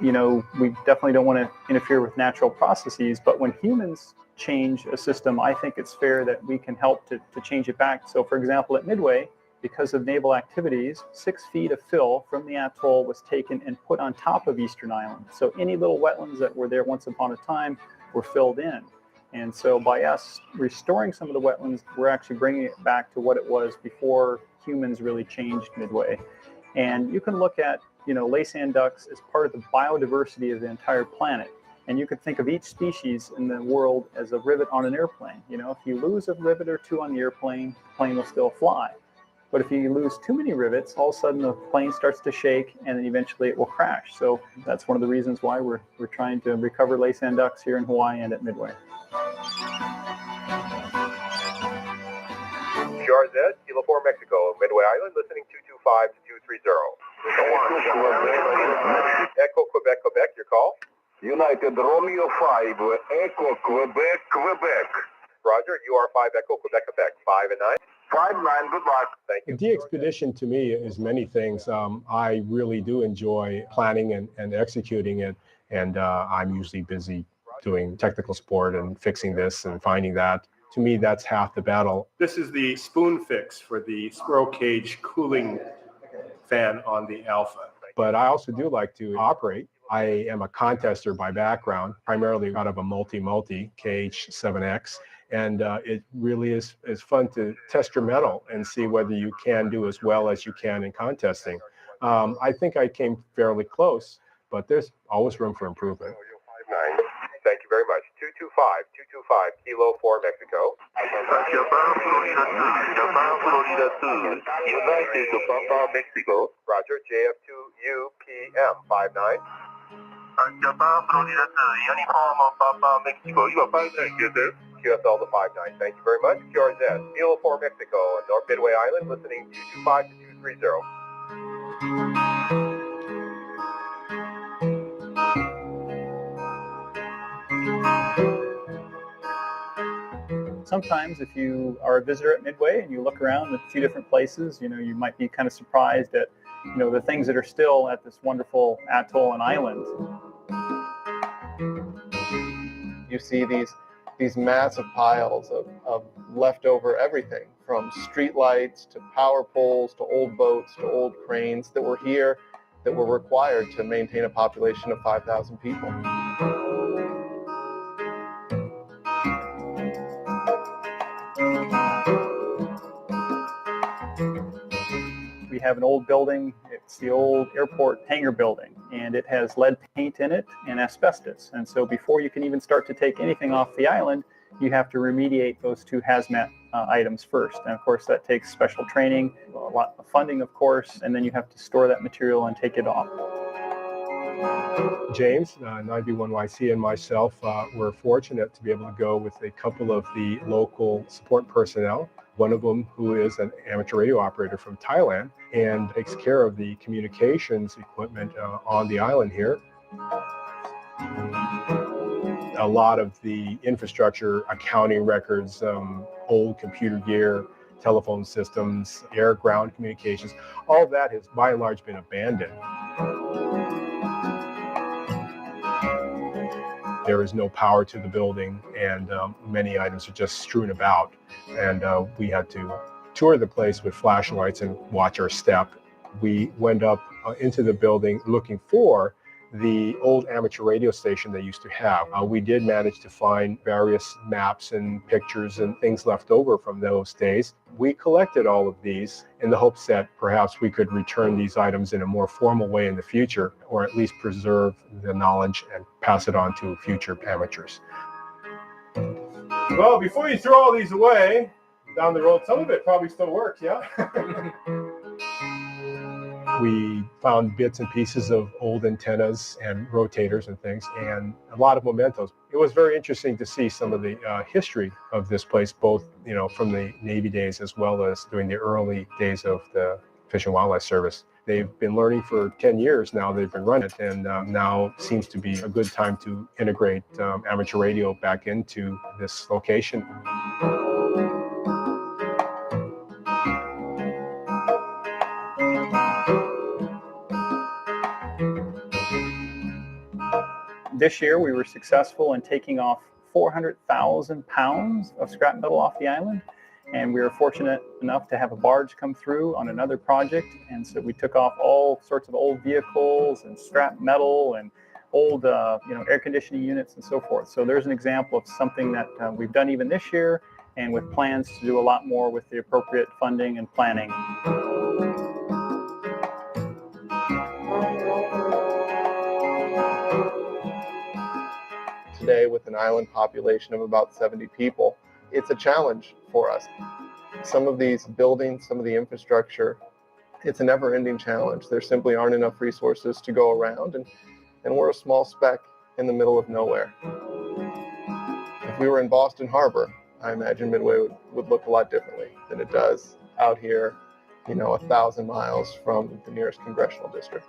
You know, we definitely don't want to interfere with natural processes, but when humans change a system, I think it's fair that we can help to change it back. So, for example, at Midway, because of naval activities, 6 feet of fill from the atoll was taken and put on top of Eastern Island. So any little wetlands that were there once upon a time were filled in. And so by us restoring some of the wetlands, we're actually bringing it back to what it was before humans really changed Midway. And you can look at, you know, lay sand ducks as part of the biodiversity of the entire planet. And you could think of each species in the world as a rivet on an airplane. You know, if you lose a rivet or two on the airplane, the plane will still fly. But if you lose too many rivets, all of a sudden the plane starts to shake and then eventually it will crash. So that's one of the reasons why we're trying to recover lay sand ducks here in Hawaii and at Midway. QRZ, Kilo 4 Mexico, Midway Island, listening 225 to 230. Echo Quebec, Quebec, your call. United Romeo 5, Echo Quebec, Quebec. Roger, UR5 Echo Quebec, Quebec, 5 and 9. 5-9, good luck. Thank you. The expedition to me is many things. I really do enjoy planning and executing it, and I'm usually busy doing technical support and fixing this and finding that. To me, that's half the battle. This is the spoon fix for the squirrel cage cooling fan on the Alpha. But I also do like to operate. I am a contester by background, primarily out of a multi KH7X. And it really is fun to test your mettle and see whether you can do as well as you can in contesting. I think I came fairly close, but there's always room for improvement. Thank you very much. 225 Kilo 4 Mexico. United Papa Mexico. Roger, JF2UPM 59. Japan, Florida 2, Uniform Papa Mexico, you are 59, QSL. QSL to 59. Thank you very much. QRZ, Kilo 4 Mexico, North Midway Island, listening 225 to 230. Sometimes if you are a visitor at Midway and you look around at a few different places, you know, you might be kind of surprised at, you know, the things that are still at this wonderful atoll and island. You see these massive piles of leftover everything, from street lights to power poles to old boats to old cranes that were here, that were required to maintain a population of 5,000 people. We have an old building. It's the old airport hangar building, and it has lead paint in it and asbestos. And so before you can even start to take anything off the island, you have to remediate those two hazmat items first. And of course, that takes special training, a lot of funding, of course, and then you have to store that material and take it off. James, 9B1YC, and myself were fortunate to be able to go with a couple of the local support personnel, one of them who is an amateur radio operator from Thailand and takes care of the communications equipment on the island here. A lot of the infrastructure, accounting records, old computer gear, telephone systems, air-ground communications, all of that has by and large been abandoned. There is no power to the building, and many items are just strewn about. And we had to tour the place with flashlights and watch our step. We went up into the building looking for the old amateur radio station they used to have. We did manage to find various maps and pictures and things left over from those days. We collected all of these in the hopes that perhaps we could return these items in a more formal way in the future, or at least preserve the knowledge and pass it on to future amateurs. Well, before you throw all these away down the road, some of it probably still works, yeah? We found bits and pieces of old antennas and rotators and things, and a lot of mementos. It was very interesting to see some of the history of this place, both from the Navy days as well as during the early days of the Fish and Wildlife Service. They've been learning for 10 years now. They've been running it, and now seems to be a good time to integrate amateur radio back into this location. This year, we were successful in taking off 400,000 pounds of scrap metal off the island. And we were fortunate enough to have a barge come through on another project. And so we took off all sorts of old vehicles and scrap metal and old air conditioning units and so forth. So there's an example of something that we've done even this year, and with plans to do a lot more with the appropriate funding and planning. Today, with an island population of about 70 people, it's a challenge for us. Some of these buildings, some of the infrastructure, it's a never-ending challenge. There simply aren't enough resources to go around, and we're a small speck in the middle of nowhere. If we were in Boston Harbor, I imagine Midway would look a lot differently than it does out here, 1,000 miles from the nearest congressional district.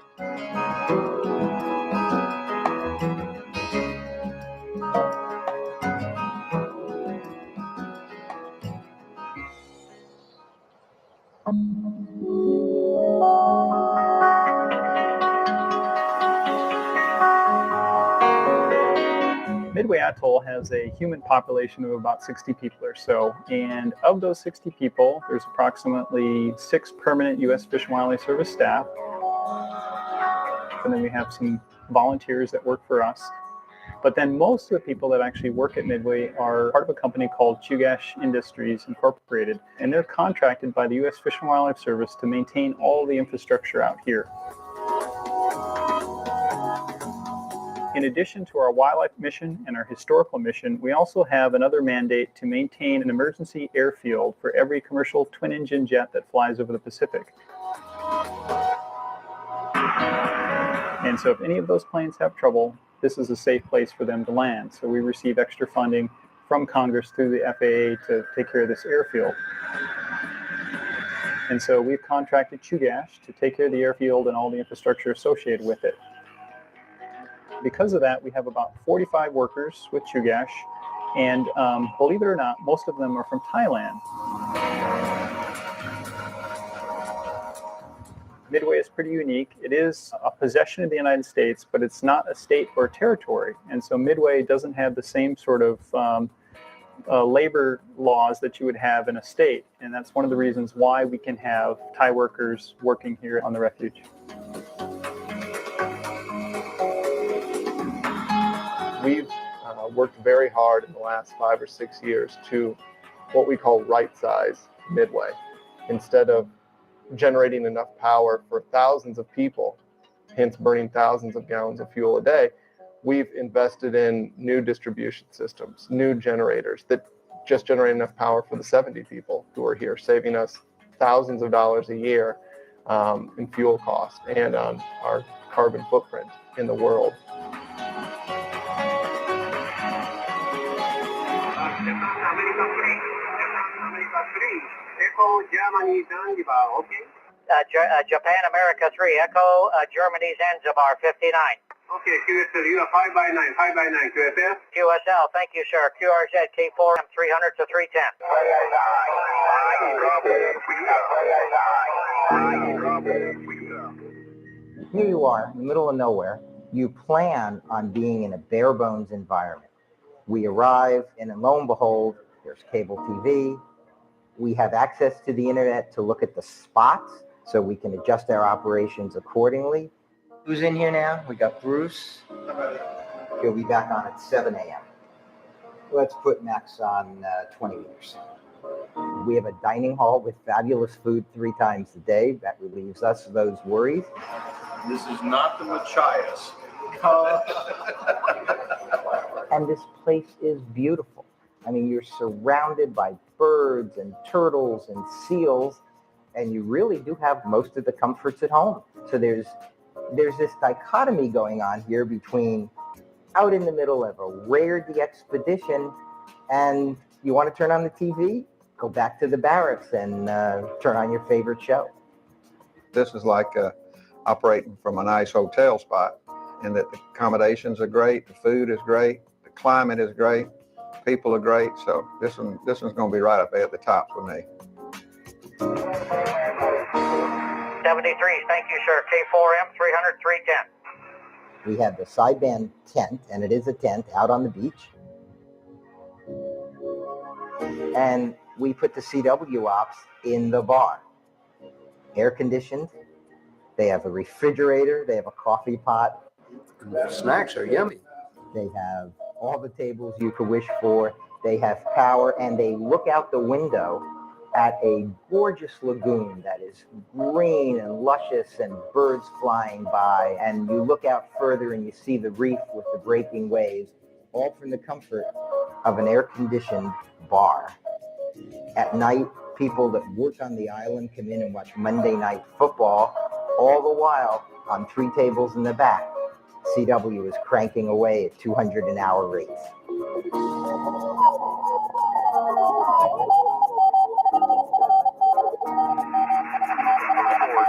Midway Atoll has a human population of about 60 people or so, and of those 60 people, there's approximately 6 permanent U.S. Fish and Wildlife Service staff, and then we have some volunteers that work for us. But then most of the people that actually work at Midway are part of a company called Chugash Industries Incorporated, and they're contracted by the U.S. Fish and Wildlife Service to maintain all the infrastructure out here. In addition to our wildlife mission and our historical mission, we also have another mandate to maintain an emergency airfield for every commercial twin-engine jet that flies over the Pacific. And so if any of those planes have trouble, this is a safe place for them to land. So we receive extra funding from Congress through the FAA to take care of this airfield. And so we've contracted Chugash to take care of the airfield and all the infrastructure associated with it. Because of that, we have about 45 workers with Chugash, and believe it or not, most of them are from Thailand. Midway is pretty unique. It is a possession of the United States, but it's not a state or territory. And so Midway doesn't have the same sort of labor laws that you would have in a state. And that's one of the reasons why we can have Thai workers working here on the refuge. We've worked very hard in the last 5 or 6 years to what we call right-size Midway. Instead of generating enough power for thousands of people, hence burning thousands of gallons of fuel a day, we've invested in new distribution systems, new generators that just generate enough power for the 70 people who are here, saving us thousands of dollars a year in fuel costs and on our carbon footprint in the world. Echo Germany Zanzibar, okay? Japan America 3, Echo, Germany Zanzibar 59. Okay, QSL, you are 5 by 9, 5 by 9, QSL? QSL, thank you, sir. QRZ K4, 300 to 310. Here you are, in the middle of nowhere. You plan on being in a bare bones environment. We arrive, and lo and behold, there's cable TV. We have access to the internet to look at the spots so we can adjust our operations accordingly. Who's in here now? We got Bruce. He'll be back on at 7 a.m. Let's put Max on 20 meters. We have a dining hall with fabulous food 3 times a day. That relieves us of those worries. This is not the Machias. And this place is beautiful. I mean, you're surrounded by birds and turtles and seals, and you really do have most of the comforts at home. So there's this dichotomy going on here between out in the middle of a rarity expedition, and you want to turn on the TV, go back to the barracks and turn on your favorite show. This is like operating from a nice hotel spot, and that the accommodations are great, the food is great, the climate is great, people are great. So this one's going to be right up there at the top for me. 73, thank you, sir. K4M, 300, 310. We have the sideband tent, and it is a tent out on the beach. And we put the CW ops in the bar. Air conditioned. They have a refrigerator. They have a coffee pot. Snacks are yummy. They have all the tables you could wish for. They have power, and they look out the window at a gorgeous lagoon that is green and luscious and birds flying by. And you look out further and you see the reef with the breaking waves, all from the comfort of an air-conditioned bar. At night, people that work on the island come in and watch Monday Night Football, all the while on 3 tables in the back. CW is cranking away at 200 an hour rates.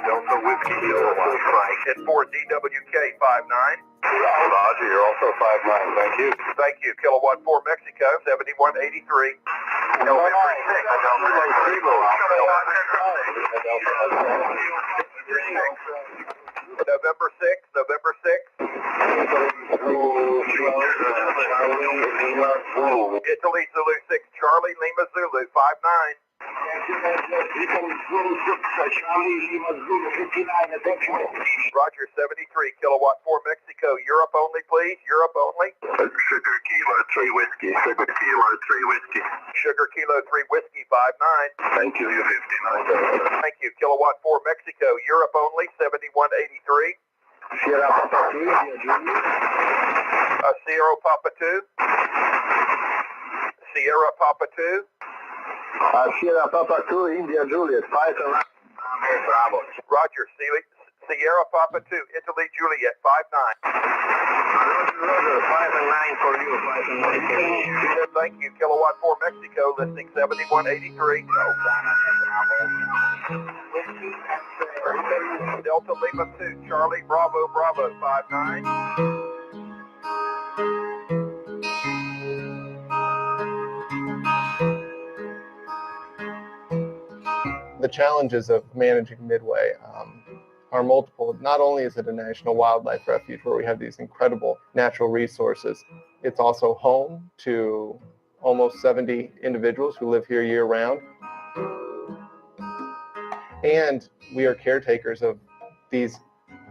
Delta Whiskey, Frank, at 4 DWK 59. Roger, you're also 59, thank you. Thank you, Kilowatt 4 Mexico, 7183. November 6th, November 6th. Italy Zulu 6, Charlie Lima Zulu 59. Roger, 73, Kilowatt 4 Mexico, Europe only, please, Europe only. Sugar Kilo 3 Whiskey, Sugar Kilo 3 Whiskey. Sugar Kilo 3 Whiskey 59. Thank you, you're 59. Thank you, Kilowatt 4 Mexico, Europe only, 7183. Sierra Papa 2, Sierra Papa 2. Sierra Papa 2. Sierra Papa 2, India Juliet, 5 and 9. Bravo. Roger, Sierra Papa 2, Italy Juliet, 5-9. Roger, 5 and 9 for you, 5 and 9. Thank you, Kilowatt 4 Mexico, listening 7183. Delta Lima 2, Charlie Bravo Bravo, 5-9. The challenges of managing Midway are multiple. Not only is it a national wildlife refuge where we have these incredible natural resources, it's also home to almost 70 individuals who live here year-round. And we are caretakers of these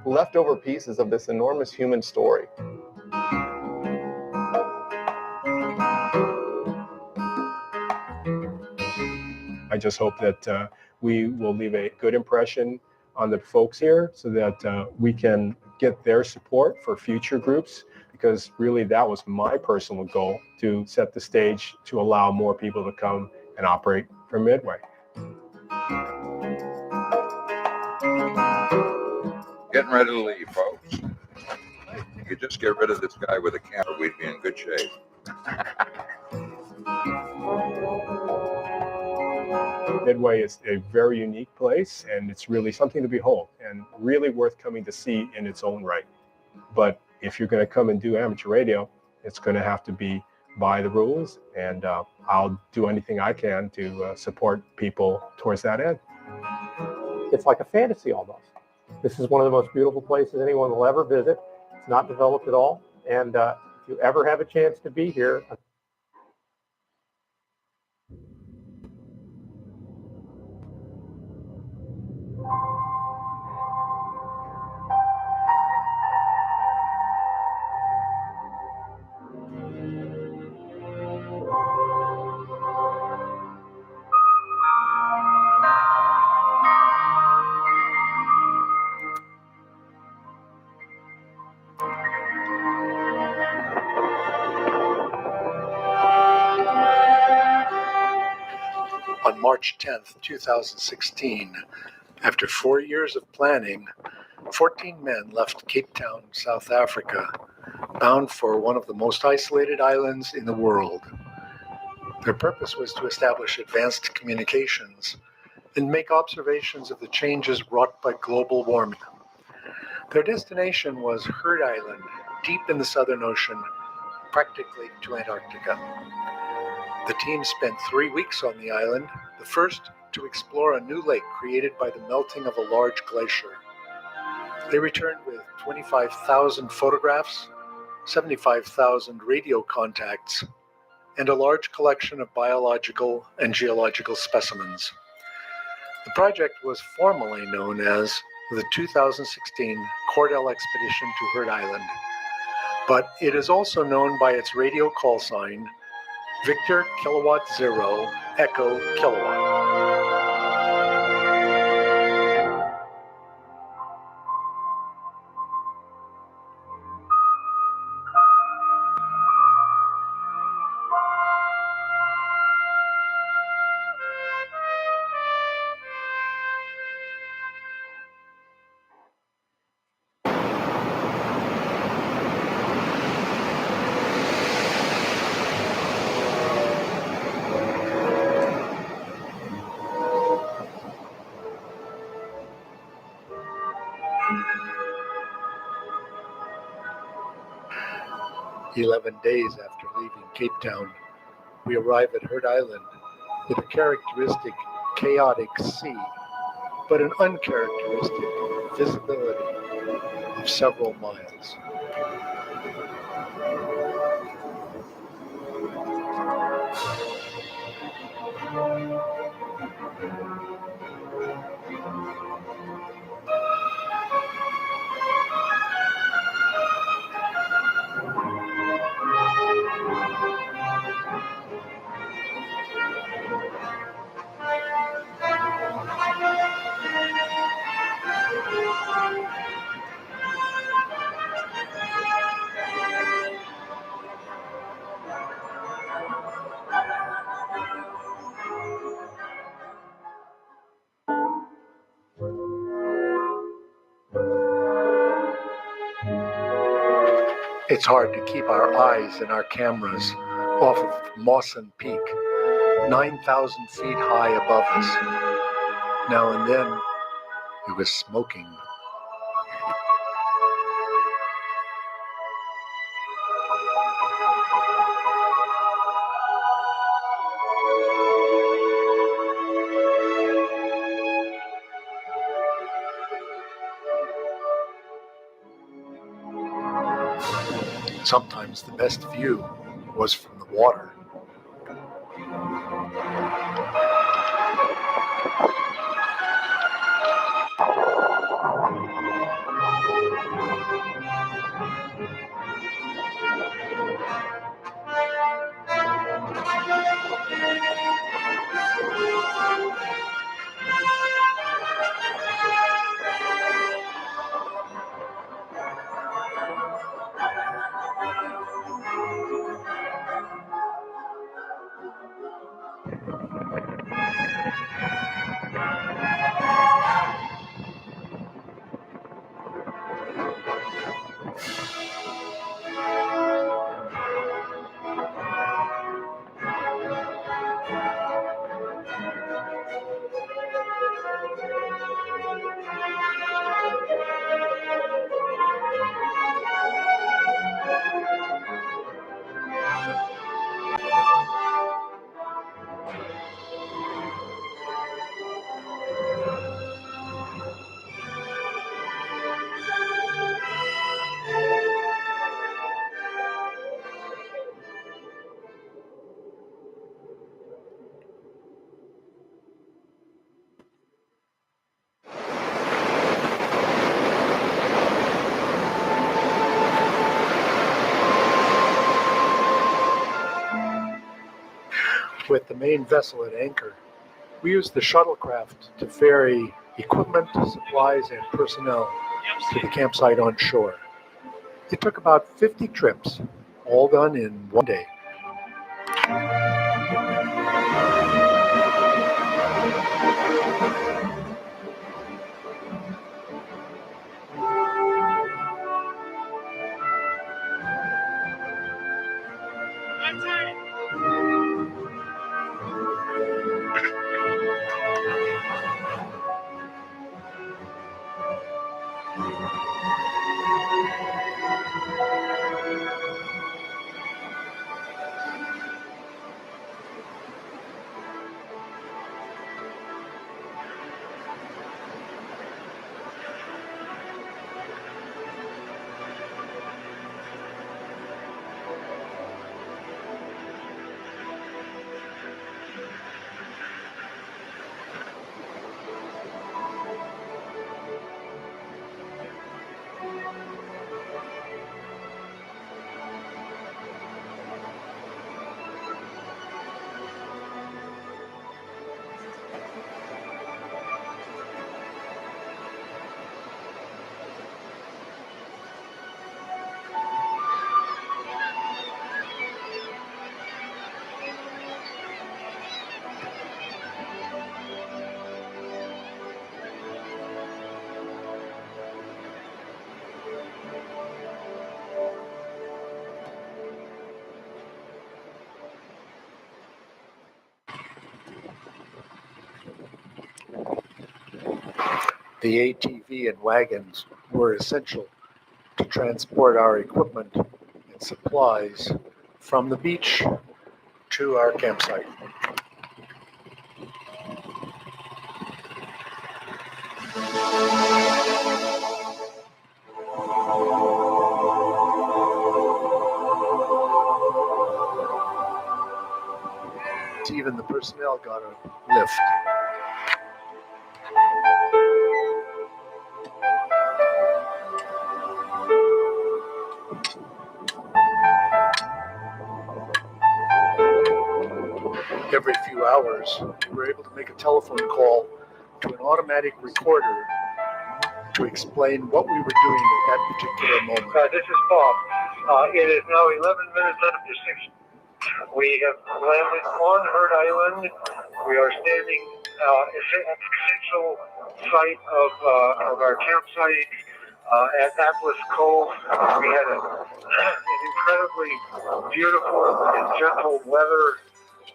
leftover pieces of this enormous human story. I just hope that we will leave a good impression on the folks here so that we can get their support for future groups, because really that was my personal goal, to set the stage to allow more people to come and operate from Midway. Getting ready to leave, folks. If you could just get rid of this guy with a camera, we'd be in good shape. Midway is a very unique place, and it's really something to behold and really worth coming to see in its own right. But if you're going to come and do amateur radio, it's going to have to be by the rules, and I'll do anything I can to support people towards that end. It's like a fantasy almost. This is one of the most beautiful places anyone will ever visit. It's not developed at all, and if you ever have a chance to be here, On March 10th, 2016, after 4 years of planning, 14 men left Cape Town, South Africa, bound for one of the most isolated islands in the world. Their purpose was to establish advanced communications and make observations of the changes wrought by global warming. Their destination was Heard Island, deep in the Southern Ocean, practically to Antarctica. The team spent 3 weeks on the island, the first to explore a new lake created by the melting of a large glacier. They returned with 25,000 photographs, 75,000 radio contacts, and a large collection of biological and geological specimens. The project was formally known as the 2016 Cordell Expedition to Heard Island, but it is also known by its radio call sign, Victor Kilowatt 0 Echo Kilowatt. 11 days after leaving Cape Town, we arrive at Heard Island with a characteristic chaotic sea, but an uncharacteristic visibility of several miles. It's hard to keep our eyes and our cameras off of Mawson Peak, 9,000 feet high above us. Now and then, it was smoking. Sometimes the best view was from the water. with the main vessel at anchor, we used the shuttlecraft to ferry equipment, supplies, and personnel to the campsite on shore. It took about 50 trips, all done in one day. The ATV and wagons were essential to transport our equipment and supplies from the beach to our campsite. Even the personnel got a lift. Every few hours, we were able to make a telephone call to an automatic recorder to explain what we were doing at that particular moment. This is Bob. It is now 11 minutes after 6. We have landed on Herd Island. We are standing at the central site of our campsite at Atlas Cove. We had an incredibly beautiful and gentle weather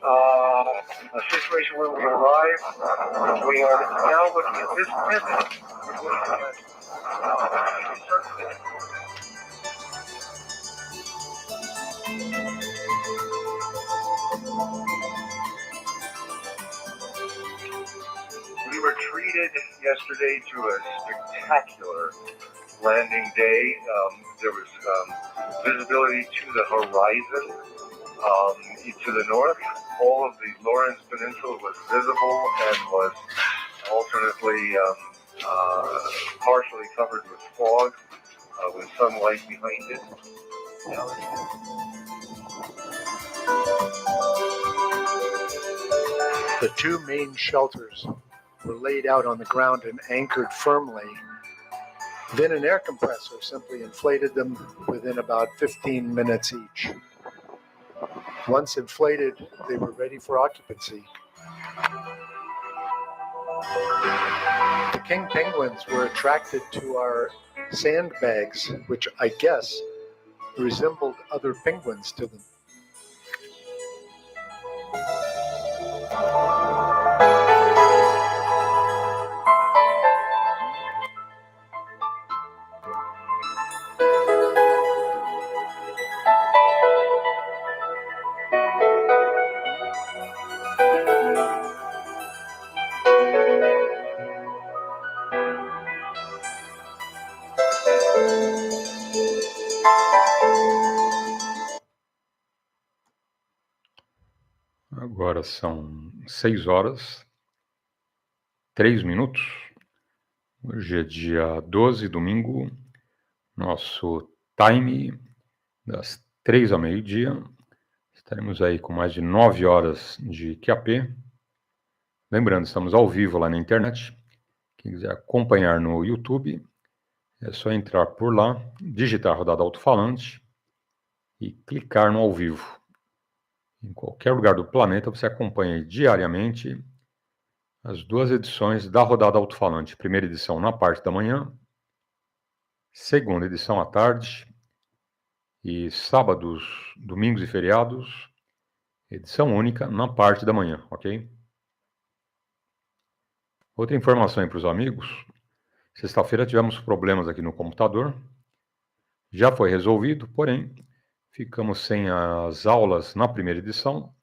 a situation where we arrived. We are now looking at this pivot. We were treated yesterday to a spectacular landing day. There was visibility to the horizon to the north. All of the Lawrence Peninsula was visible and was alternately partially covered with fog with sunlight behind it. The two main shelters were laid out on the ground and anchored firmly. Then an air compressor simply inflated them within about 15 minutes each. Once inflated, they were ready for occupancy. The king penguins were attracted to our sandbags, which I guess resembled other penguins to them. Agora são 6h03. Hoje é dia 12, domingo. Nosso time das 3 ao meio-dia Estaremos aí com mais de 9 horas de QAP. Lembrando, estamos ao vivo lá na internet. Quem quiser acompanhar no YouTube, é só entrar por lá, digitar rodada alto-falante e clicar no ao vivo. Em qualquer lugar do planeta, você acompanha diariamente as 2 edições da rodada alto-falante. Primeira edição na parte da manhã, segunda edição à tarde, e sábados, domingos e feriados, edição única na parte da manhã, ok? Outra informação aí para os amigos, sexta-feira tivemos problemas aqui no computador, já foi resolvido, porém, ficamos sem as aulas na primeira edição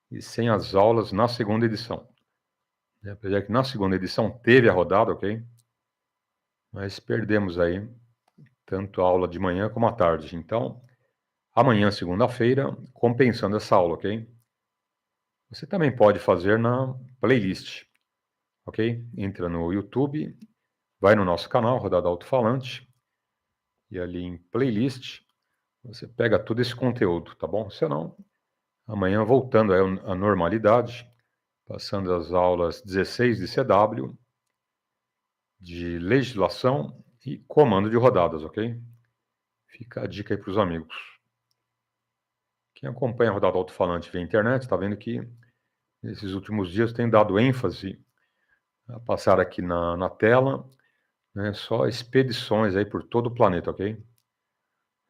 e sem as aulas na segunda edição. Apesar que na segunda edição teve a rodada, ok? Mas perdemos aí tanto a aula de manhã como à tarde. Então, amanhã, segunda-feira, compensando essa aula, ok? Você também pode fazer na playlist, ok? Entra no YouTube, vai no nosso canal, Rodada Alto-Falante, e ali em playlist, você pega todo esse conteúdo, tá bom? Senão, amanhã voltando à normalidade, passando as aulas 16 de CW, de legislação e comando de rodadas, ok? Fica a dica aí para os amigos. Quem acompanha a rodada alto-falante via internet está vendo que nesses últimos dias tem dado ênfase a passar aqui na tela, né, só expedições aí por todo o planeta, ok?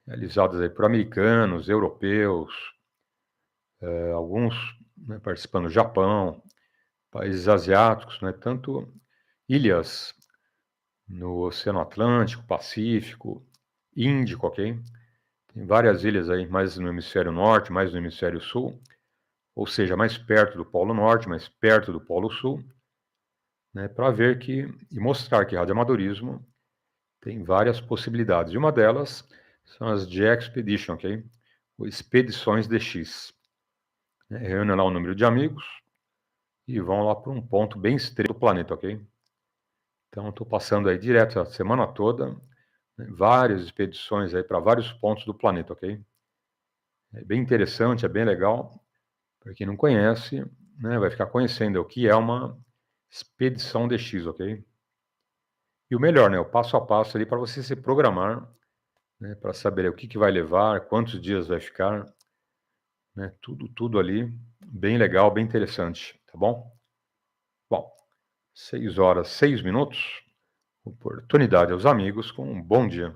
Realizadas aí por americanos, europeus, alguns, né, participando do Japão, países asiáticos, né, tanto ilhas no Oceano Atlântico, Pacífico, Índico, ok? Tem várias ilhas aí, mais no hemisfério norte, mais no hemisfério sul, ou seja, mais perto do Polo Norte, mais perto do Polo Sul, né, para ver que e mostrar que radioamadorismo tem várias possibilidades. E uma delas são as de Expedition, ok? Ou expedições DX. Reúnem lá um número de amigos e vão lá para um ponto bem estreito do planeta, ok? Então, estou passando aí direto a semana toda, né, várias expedições aí para vários pontos do planeta, ok? É bem interessante, é bem legal. Para quem não conhece, né, vai ficar conhecendo o que é uma expedição DX, ok? E o melhor, né, o passo a passo ali para você se programar, né, para saber o que vai levar, quantos dias vai ficar, né, tudo ali, bem legal, bem interessante, tá bom? Bom, 6 horas, 6 minutos, oportunidade aos amigos com um bom dia.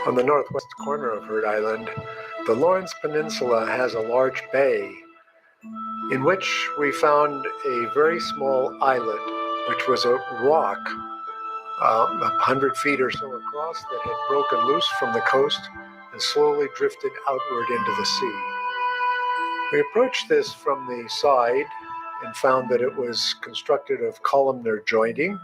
On the northwest corner of Heard Island, the Lawrence Peninsula has a large bay in which we found a very small islet, which was a rock 100 feet or so across that had broken loose from the coast and slowly drifted outward into the sea. We approached this from the side and found that it was constructed of columnar jointing,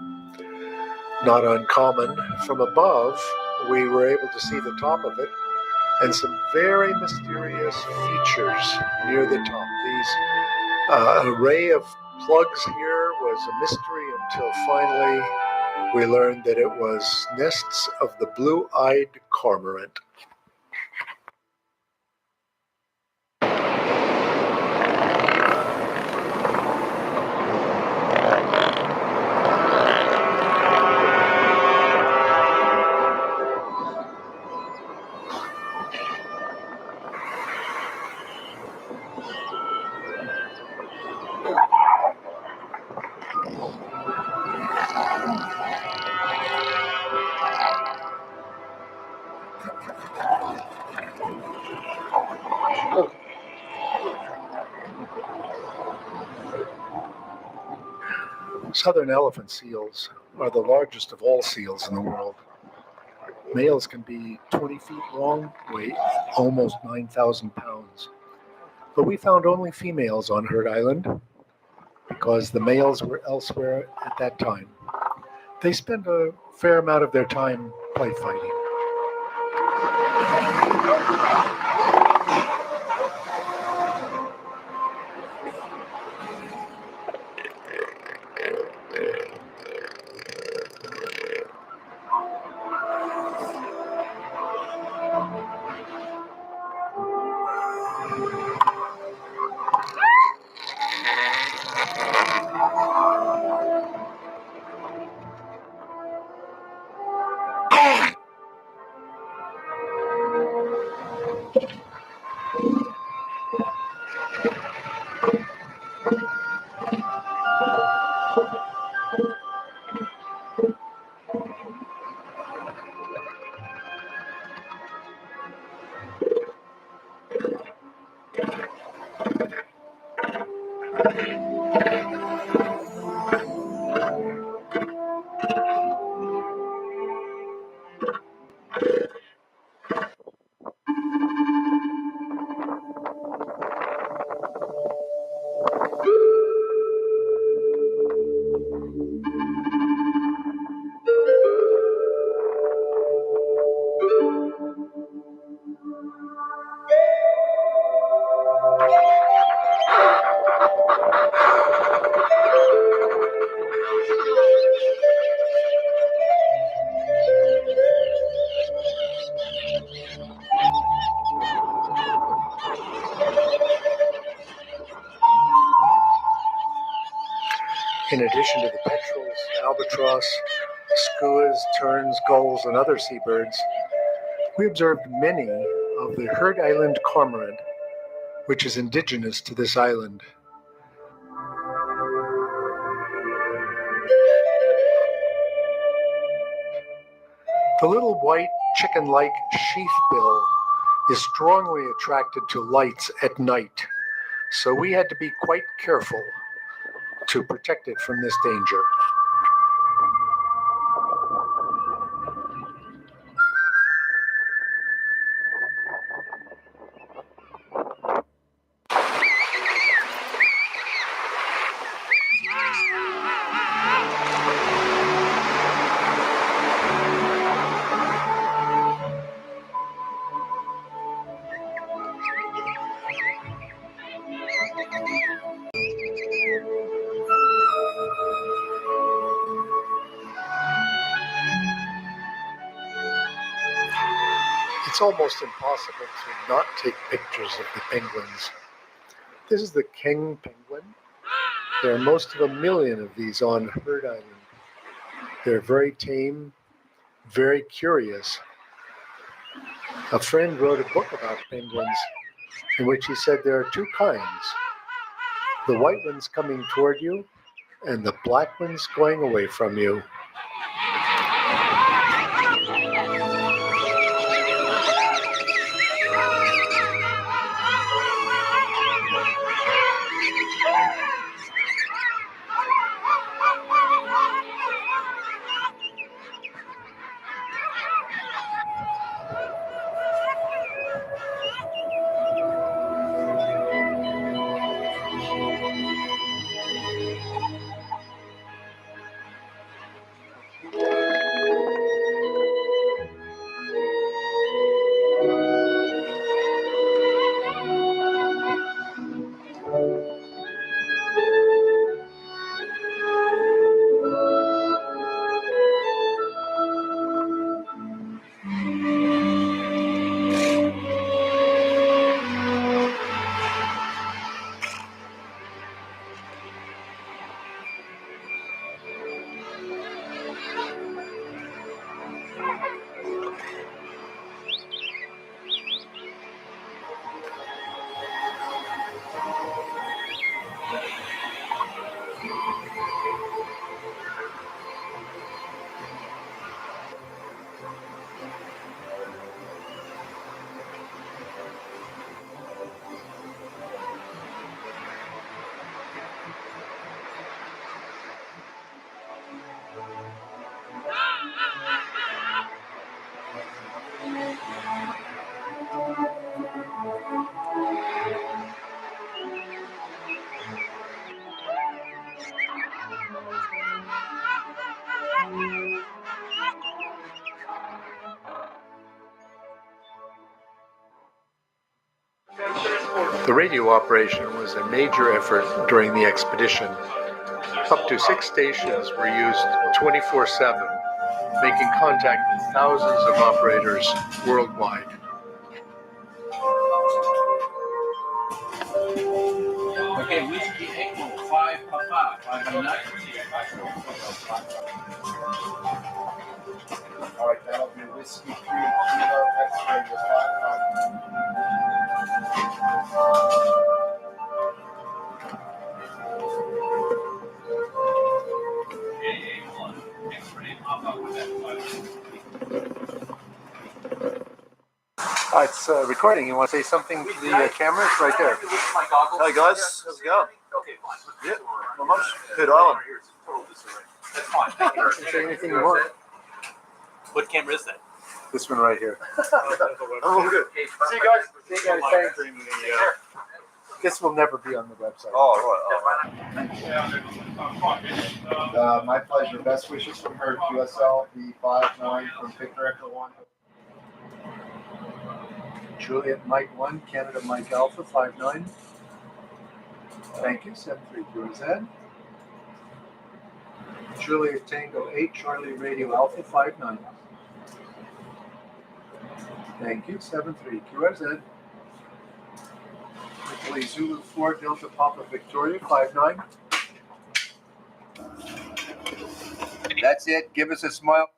not uncommon. From above, we were able to see the top of it and some very mysterious features near the top. These array of plugs here was a mystery until finally we learned that it was nests of the blue-eyed cormorant. Southern elephant seals are the largest of all seals in the world. Males can be 20 feet long, weigh almost 9,000 pounds. But we found only females on Heard Island because the males were elsewhere at that time. They spend a fair amount of their time play fighting. In addition to the petrels, albatross, skuas, terns, gulls, and other seabirds, we observed many of the Heard Island cormorant, which is indigenous to this island. The little white chicken-like sheathbill is strongly attracted to lights at night, so we had to be quite careful to protect it from this danger. It's almost impossible to not take pictures of the penguins. This is the king penguin. There are most of 1 million of these on Heard Island. They're very tame, very curious. A friend wrote a book about penguins in which he said there are two kinds. The white ones coming toward you and the black ones going away from you. The radio operation was a major effort during the expedition. Up to 6 stations were used 24/7, making contact with thousands of operators worldwide. Okay, whiskey echo 5 Papa 509. All right, that'll be whiskey 3 Kilo X-ray 5. It's recording. You want to say something to the camera? It's right there. Hi guys, how's it going? Yeah, not much. Good island. That's fine. Thank you. Say anything you want. What camera is that? This one right here. Oh, good. See you guys. See you guys. Thanks. This will never be on the website. Oh, right. My pleasure. Best wishes from her, QSL V59 from Victor Echo 1. Juliet Mike 1, Canada Mike Alpha 59. Thank you, 73 QRZ. Juliet Tango 8, Charlie Radio Alpha 59. Thank you, 73 QRZ. Italy Zulu 4, Delta Papa Victoria 59. That's it. Give us a smile.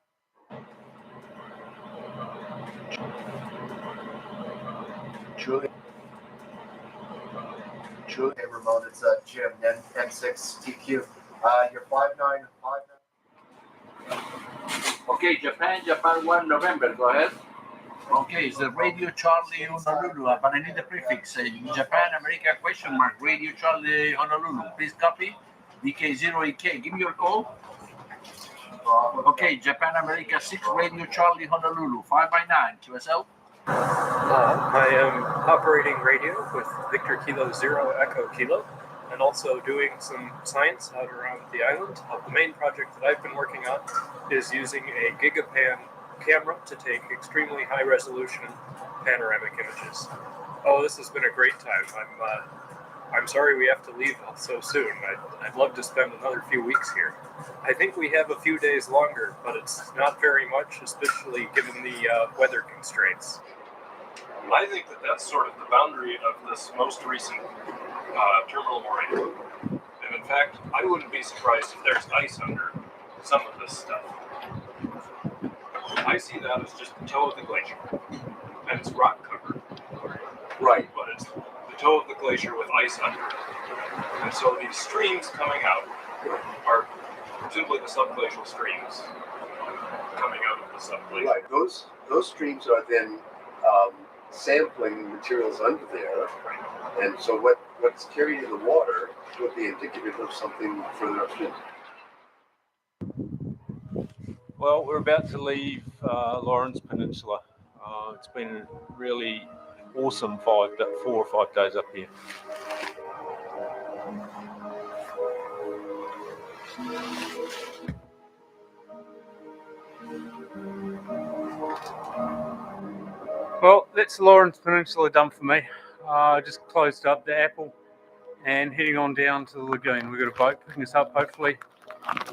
Juliet. Hey, Ramon, it's Jim, M6TQ. You're 5959. Okay, Japan 1 November, go ahead. Okay, it's the Radio Charlie Honolulu, but I need the prefix. Japan America question mark, Radio Charlie Honolulu. Please copy. DK0EK, give me your call. Okay, Japan America 6 Radio Charlie Honolulu, 5x9, QSL. I am operating radio with Victor Kilo 0 Echo Kilo, and also doing some science out around the island. The main project that I've been working on is using a gigapan camera to take extremely high resolution panoramic images. Oh, this has been a great time. I'm sorry we have to leave so soon. I'd love to spend another few weeks here. I think we have a few days longer, but it's not very much, especially given the weather constraints. I think that's sort of the boundary of this most recent terminal moraine. And in fact, I wouldn't be surprised if there's ice under some of this stuff. I see that as just the toe of the glacier, and it's rock covered. Right, but it's the toe of the glacier with ice under it. And so these streams coming out are simply the subglacial streams coming out of the subglacier. Right, those streams are then sampling materials under there, and so what's carried in the water would be indicative of something further upstream. Well, we're about to leave Lawrence Peninsula. It's been a really awesome 4 or 5 days up here. Well, that's Lawrence Peninsula done for me. I just closed up the Apple and heading on down to the lagoon. We've got a boat picking us up hopefully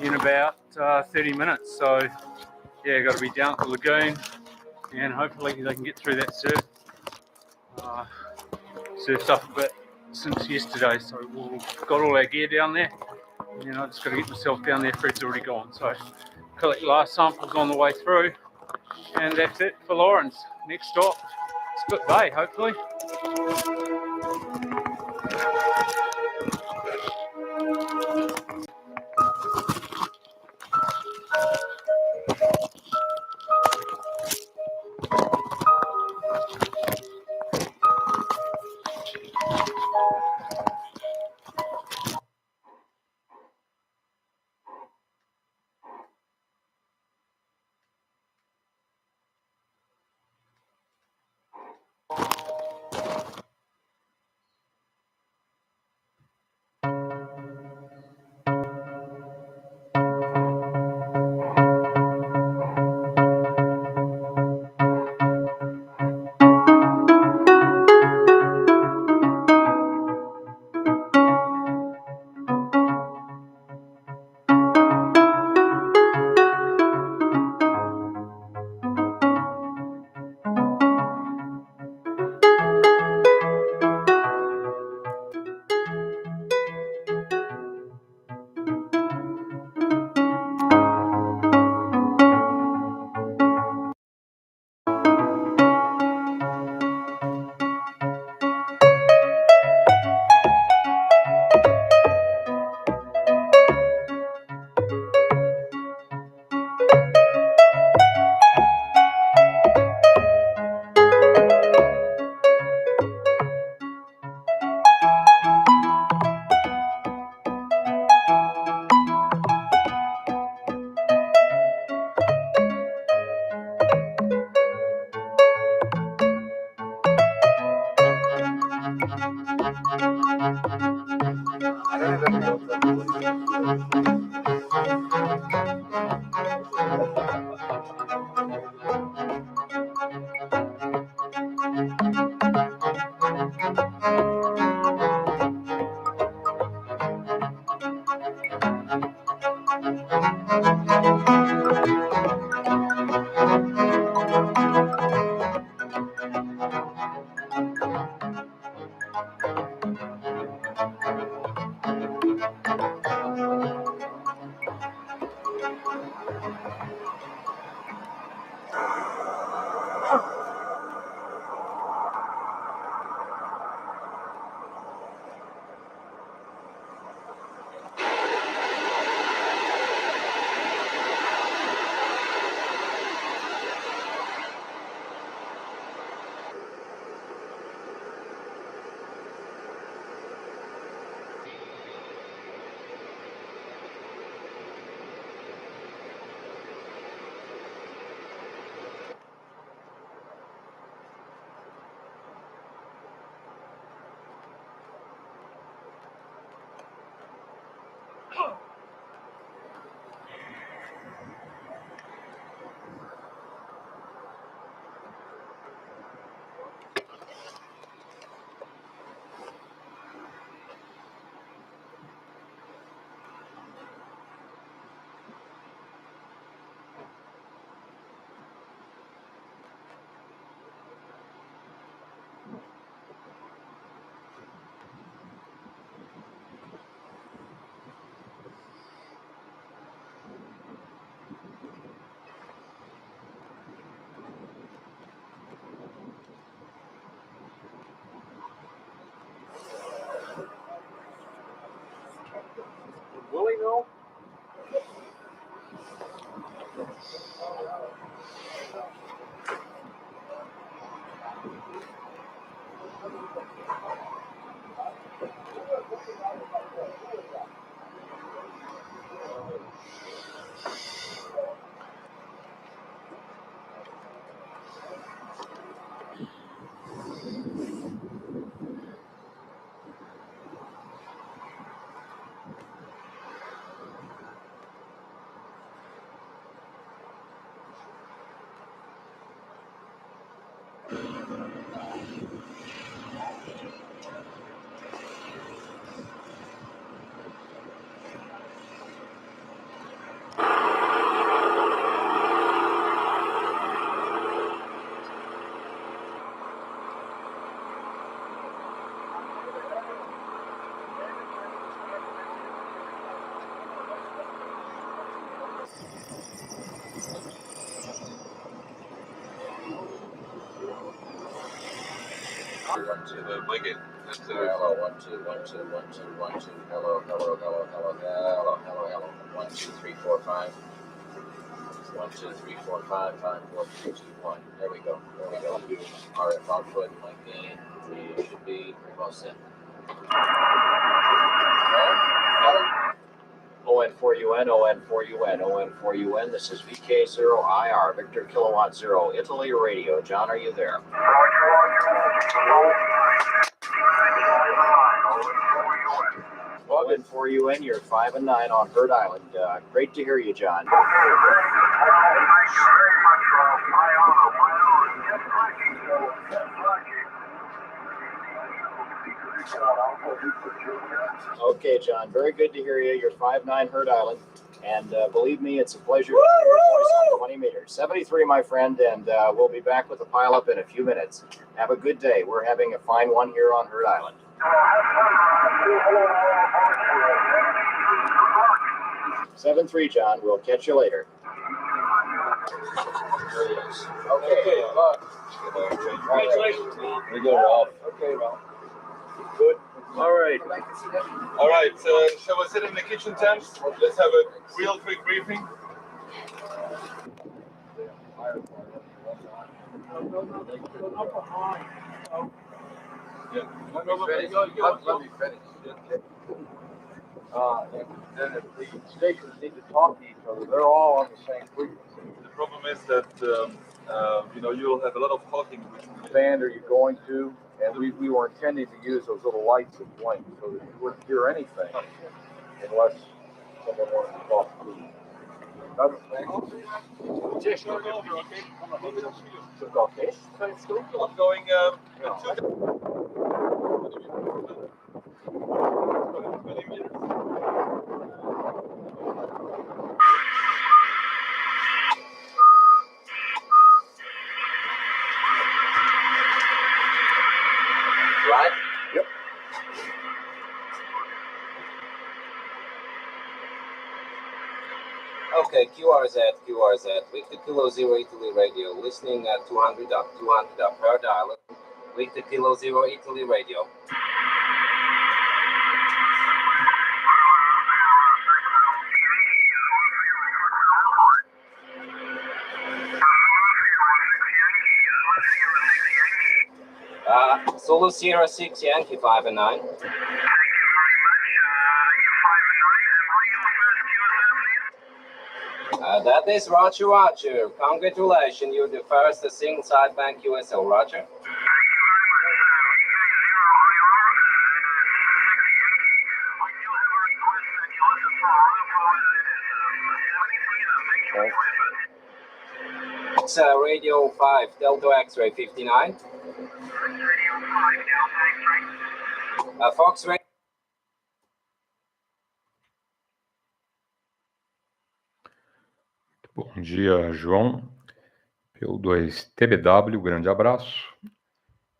in about 30 minutes. So yeah, got to be down at the lagoon and hopefully they can get through that surf. Surfed up a bit since yesterday, so we've got all our gear down there. You know, I just got to get myself down there. Fred's already gone, so collect last samples on the way through, and that's it for Lawrence. Next stop, Split Bay, hopefully. Hello, 1 2 1 2 1 2 1 2. Hello, hello, hello, hello, hello, hello, hello. 1 2 3 4 5. 1 2 3 4 5 5 4 3 2 1. There we go. There we go. RF output, my gain. We should be well set. ON4UN, ON4UN, ON4UN. This is VK0IR, Victor Kilowatt 0, Italy Radio. John, are you there? ON4UN, you're 5 and 9 on Bird Island. Great to hear you, John. Okay, John, very good to hear you. You're 5'9" Herd Island, and believe me, it's a pleasure to hear your voice on 20 meters. 73, my friend, and we'll be back with the pileup in a few minutes. Have a good day. We're having a fine one here on Herd Island. 7-3, John. We'll catch you later. Okay, Congratulations. We go, Ralph. Okay, Ralph. Good. All right. All right, shall we sit in the kitchen tent? Let's have a real quick briefing. Yeah. Let me finish. And then if the stations need to talk to each other, they're all on the same frequency. The problem is that you'll have a lot of talking. Band are you going to? And we were intending to use those little lights that blink so that you wouldn't hear anything unless someone wanted to talk to you. Another thing. I'm going Right? Yep. Okay, QRZ, Victor Kilo 0 Italy Radio, listening at 200 up, Herd Island, Victor Kilo 0 Italy Radio. Solo Sierra 6 Yankee 5 and 9. That is Roger. Congratulations, you're the first to sing sidebank USO, Roger. It's Radio 5, Delta X-Ray 59. Fox Radio. Bom dia, João. PY2EXU, grande abraço.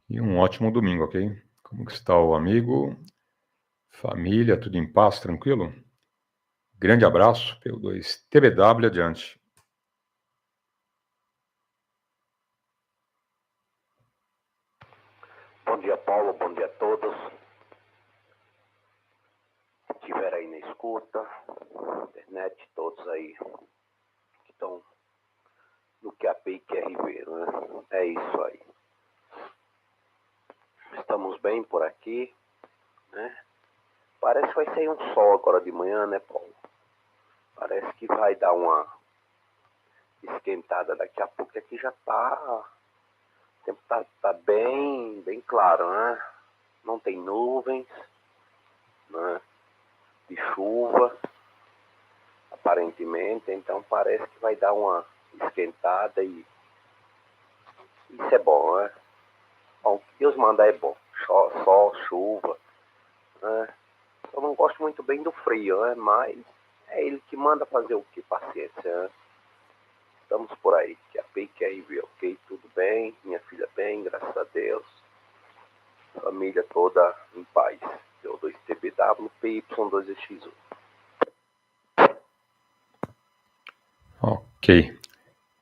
E um ótimo domingo, ok? Como que está o amigo? Família, tudo em paz, tranquilo? Grande abraço, PY2EXU, adiante. Bom dia, Paulo. Bom dia a todos que estiveram aí na escuta, internet, todos aí que estão no QAP e QRV, né? É isso aí. estamos bem por aqui, né? Parece que vai sair um sol agora de manhã, né, Paulo? Parece que vai dar uma esquentada daqui a pouco, que aqui já o tempo tá bem claro, né? Não tem nuvens, né, de chuva, aparentemente, então parece que vai dar uma esquentada e isso é bom, né? Bom, o que Deus mandar é bom, sol, chuva, né? Eu não gosto muito bem do frio, né? Mas é ele que manda fazer o que? Paciência, né? Estamos por aí, que a PY2EXU, ok? Tudo bem, minha filha bem, graças a Deus. Família toda em paz. PY2TBW, PY2EXU. Ok.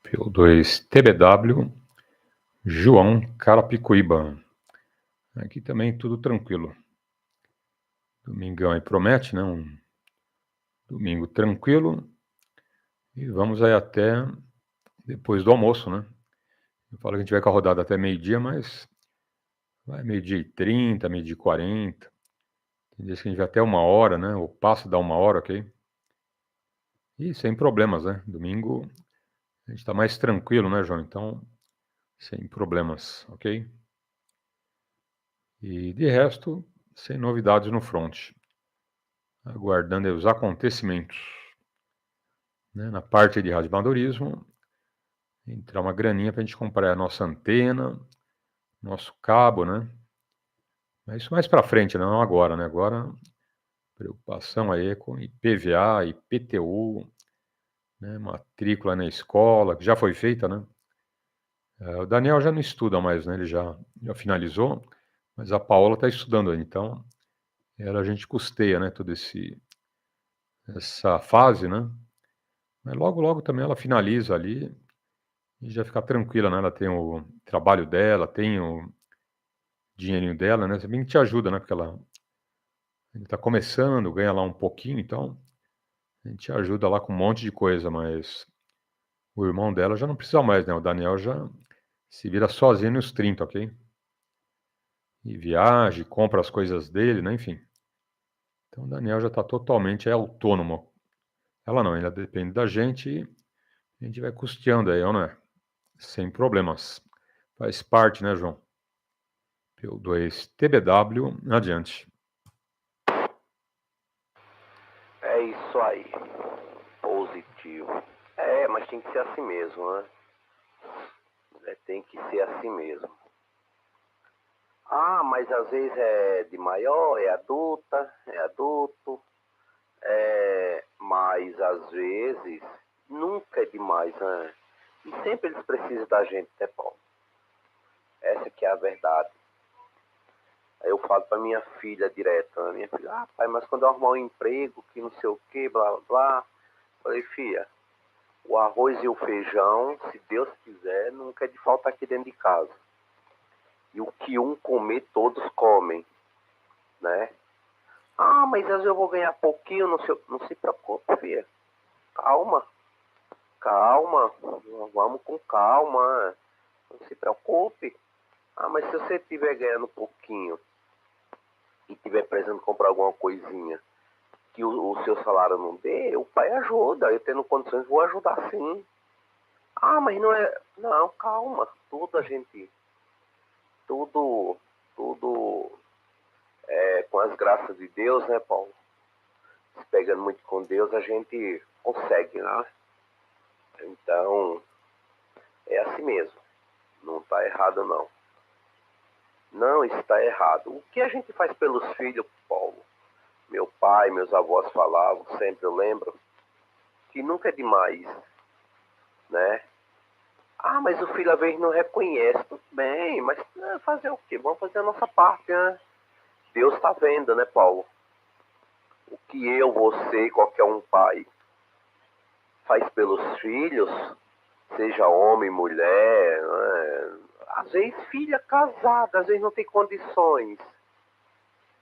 PY2TBW, João Carapicuíba. Aqui também tudo tranquilo. Domingão aí promete, né? Um domingo tranquilo. E vamos aí até depois do almoço, né? Eu falo que a gente vai com a rodada até meio-dia, mas vai meio-dia e 30, meio-dia e 40. Tem dias que a gente vai até 1 hora, né? Ou passa da 1 hora, ok? E sem problemas, né? Domingo a gente tá mais tranquilo, né, João? Então, sem problemas, ok? E de resto, sem novidades no front. Aguardando aí os acontecimentos. Né? Na parte de radioamadorismo, entrar uma graninha para a gente comprar a nossa antena, nosso cabo, né? Mas isso mais para frente, não agora, né? Agora, preocupação aí com IPVA, IPTU, né? Matrícula na escola, que já foi feita, né? O Daniel já não estuda mais, né? Ele já finalizou, mas a Paola está estudando ainda, então a gente custeia, né? Toda essa fase, né? Mas logo também ela finaliza ali e já fica tranquila, né? Ela tem o trabalho dela, tem o dinheirinho dela, né? Também te ajuda, né? Porque ela está começando, ganha lá um pouquinho, então a gente ajuda lá com um monte de coisa, mas o irmão dela já não precisa mais, né? O Daniel já se vira sozinho nos 30, ok? E viaja, compra as coisas dele, né? Enfim. Então o Daniel já está totalmente autônomo. Ela não, ainda depende da gente e a gente vai custeando aí, não é? Sem problemas. Faz parte, né, João? PY2TBW, adiante. É isso aí. Positivo. Mas tem que ser assim mesmo, né? Tem que ser assim mesmo. Mas às vezes é de maior, é adulto, mas às vezes nunca é demais, né? E sempre eles precisam da gente, né, Paulo? Essa que é a verdade. Aí eu falo pra minha filha direto, né? Minha filha, pai, mas quando eu arrumar um emprego, que não sei o que, blá, blá, blá. Falei, filha, o arroz e o feijão, se Deus quiser, nunca é de falta aqui dentro de casa. E o que um comer, todos comem, né? Mas às vezes eu vou ganhar pouquinho, não se preocupe, filha. Calma, vamos com calma, não se preocupe. Mas se você estiver ganhando pouquinho e estiver precisando comprar alguma coisinha que o seu salário não dê, o pai ajuda, eu tendo condições vou ajudar sim. Mas não é... Não, calma, tudo com as graças de Deus, né, Paulo? Se pegando muito com Deus, a gente consegue, né? Então, é assim mesmo. Não está errado, não. Não está errado. O que a gente faz pelos filhos, Paulo? Meu pai, meus avós falavam, sempre eu lembro, que nunca é demais, né? Mas o filho às vezes não reconhece. Tudo bem, mas fazer o quê? Vamos fazer a nossa parte, né? Deus está vendo, né, Paulo? O que eu, você, qualquer um pai faz pelos filhos, seja homem, mulher, né? Às vezes filha casada, às vezes não tem condições.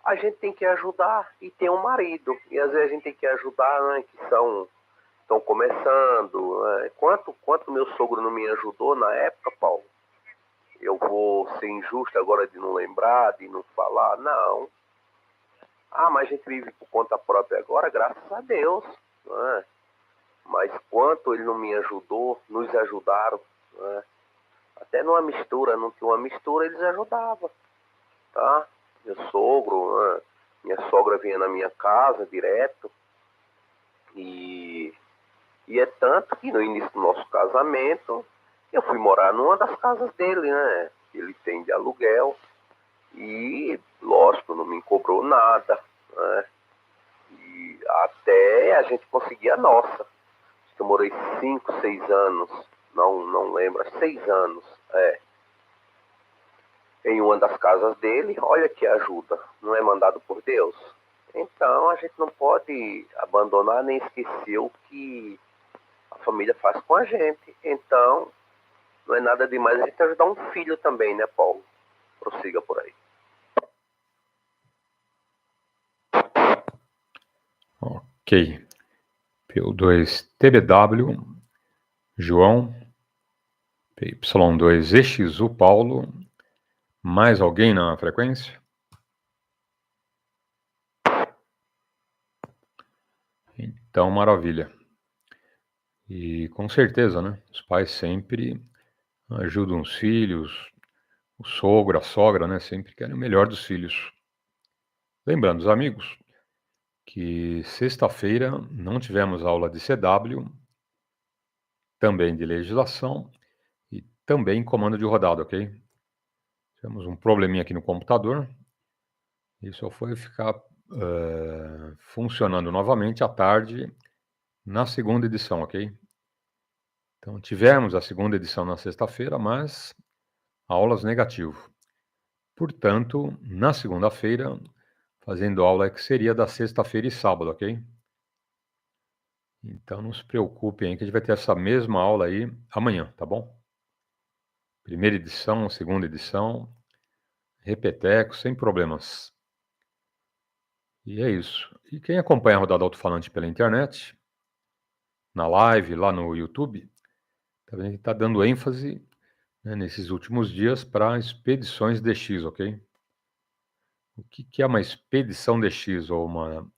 A gente tem que ajudar e tem um marido. E às vezes a gente tem que ajudar, né, que estão começando. Né? Quanto meu sogro não me ajudou na época, Paulo? eu vou ser injusto agora de não lembrar, de não falar, não. Mas a gente vive por conta própria agora, graças a Deus, não é? Mas quanto ele não me ajudou, nos ajudaram, não é? Até numa mistura, não tinha uma mistura, eles ajudavam, tá? Meu sogro, não é? Minha sogra vinha na minha casa direto, e é tanto que no início do nosso casamento, eu fui morar numa das casas dele, né? Ele tem de aluguel, e lógico, não me cobrou nada, né? E até a gente conseguir a nossa. Eu morei 5, 6 anos, não lembro, 6 anos, em uma das casas dele. Olha que ajuda, não é mandado por Deus? Então a gente não pode abandonar nem esquecer o que a família faz com a gente. Então não é nada demais a gente ajudar um filho também, né, Paulo? Prossiga por aí. Ok. PY2TBW, João, PY2EXU, Paulo. Mais alguém na frequência? Então, maravilha. E com certeza, né? Os pais sempre ajudam os filhos, o sogro, a sogra, né? Sempre querem o melhor dos filhos. Lembrando, os amigos, que sexta-feira não tivemos aula de CW, também de legislação e também comando de rodada, ok? Tivemos um probleminha aqui no computador e só foi ficar funcionando novamente à tarde na segunda edição, ok? Então tivemos a segunda edição na sexta-feira, mas aulas negativo. Portanto, na segunda-feira, fazendo aula que seria da sexta-feira e sábado, ok? Então não se preocupem aí que a gente vai ter essa mesma aula aí amanhã, tá bom? Primeira edição, segunda edição, repeteco, sem problemas. E é isso. E quem acompanha a rodada alto-falante pela internet, na live, lá no YouTube, tá vendo que está dando ênfase, né, nesses últimos dias para expedições DX, ok? O que é uma expedição DX ou uma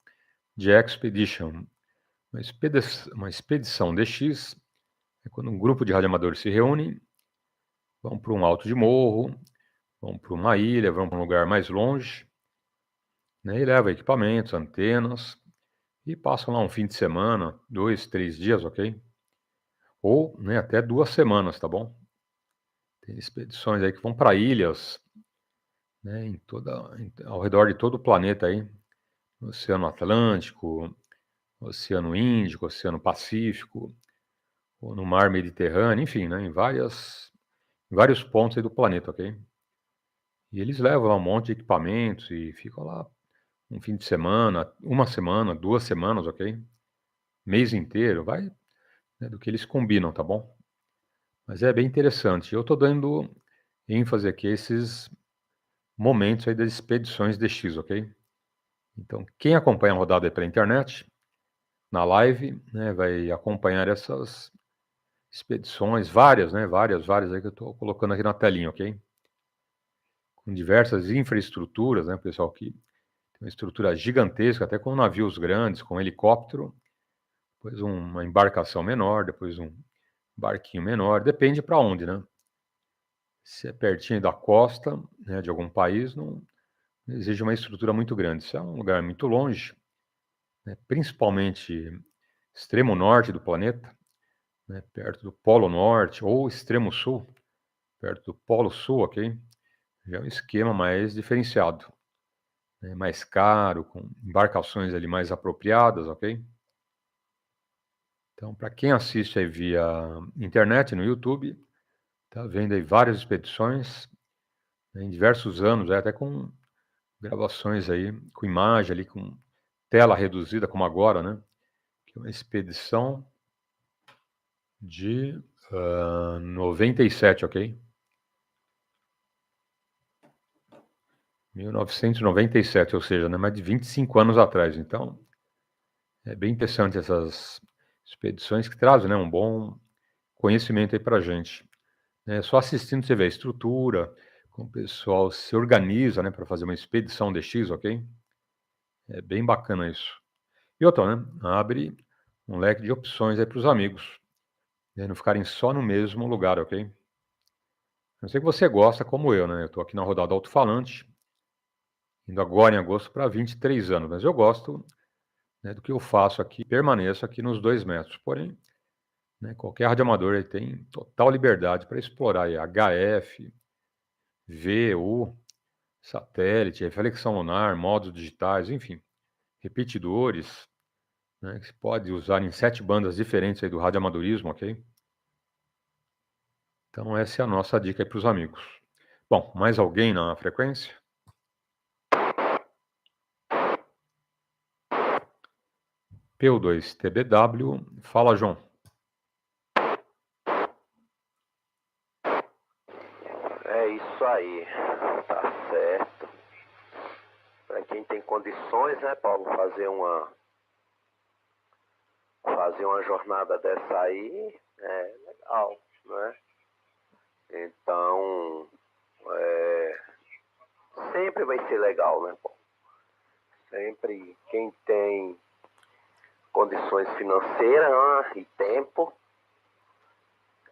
de Expedition? Uma expedição DX é quando um grupo de radioamadores se reúne, vão para um alto de morro, vão para uma ilha, vão para um lugar mais longe, né, e levam equipamentos, antenas, e passam lá um fim de semana, 2, 3 dias, ok? Ou, né, até 2 semanas, tá bom? Tem expedições aí que vão para ilhas, né, ao redor de todo o planeta aí, no Oceano Atlântico, Oceano Índico, Oceano Pacífico, ou no Mar Mediterrâneo, enfim, né, em vários pontos aí do planeta, ok? E eles levam lá um monte de equipamentos e ficam lá um fim de semana, 1 semana, 2 semanas, ok? Mês inteiro, vai, né, do que eles combinam, tá bom? Mas é bem interessante. Eu estou dando ênfase aqui a esses momentos aí das expedições DX, ok? Então, quem acompanha a rodada aí pela internet, na live, né, vai acompanhar essas expedições, várias, né, várias aí que eu estou colocando aqui na telinha, ok? Com diversas infraestruturas, né, pessoal, que tem uma estrutura gigantesca, até com navios grandes, com helicóptero, depois uma embarcação menor, depois um barquinho menor, depende para onde, né? Se é pertinho da costa, né, de algum país, não exige uma estrutura muito grande. Se é um lugar muito longe, né, principalmente extremo norte do planeta, né, perto do Polo Norte, ou extremo sul, perto do Polo Sul, ok? Já é um esquema mais diferenciado, né, mais caro, com embarcações ali mais apropriadas, ok? Então, para quem assiste aí via internet, no YouTube, tá vendo aí várias expedições, né, em diversos anos, até com gravações aí, com imagem ali, com tela reduzida, como agora, né? Que é uma expedição de 97, ok? 1997, ou seja, né, mais de 25 anos atrás. Então, é bem interessante essas expedições que trazem, né, um bom conhecimento aí para a gente. Só assistindo você vê a estrutura, como o pessoal se organiza, né, para fazer uma expedição DX, ok? É bem bacana isso. E outra, né, abre um leque de opções aí para os amigos, né, não ficarem só no mesmo lugar, ok? Eu sei que você gosta, como eu, né? Eu estou aqui na rodada Alto-falante, indo agora em agosto para 23 anos, mas eu gosto, né, do que eu faço aqui, permaneço aqui nos 2 metros. Porém, né, qualquer radioamador ele tem total liberdade para explorar aí HF, VU, satélite, reflexão lunar, modos digitais, enfim, repetidores, né, que se pode usar em 7 bandas diferentes aí do radioamadorismo, ok? Então essa é a nossa dica aí para os amigos. Bom, mais alguém na frequência? PY2EXU, fala, João. É isso aí, tá certo. Para quem tem condições, né, Paulo, fazer uma jornada dessa aí é legal, né? Então, sempre vai ser legal, né, Paulo? Sempre quem tem condições financeiras, né, e tempo,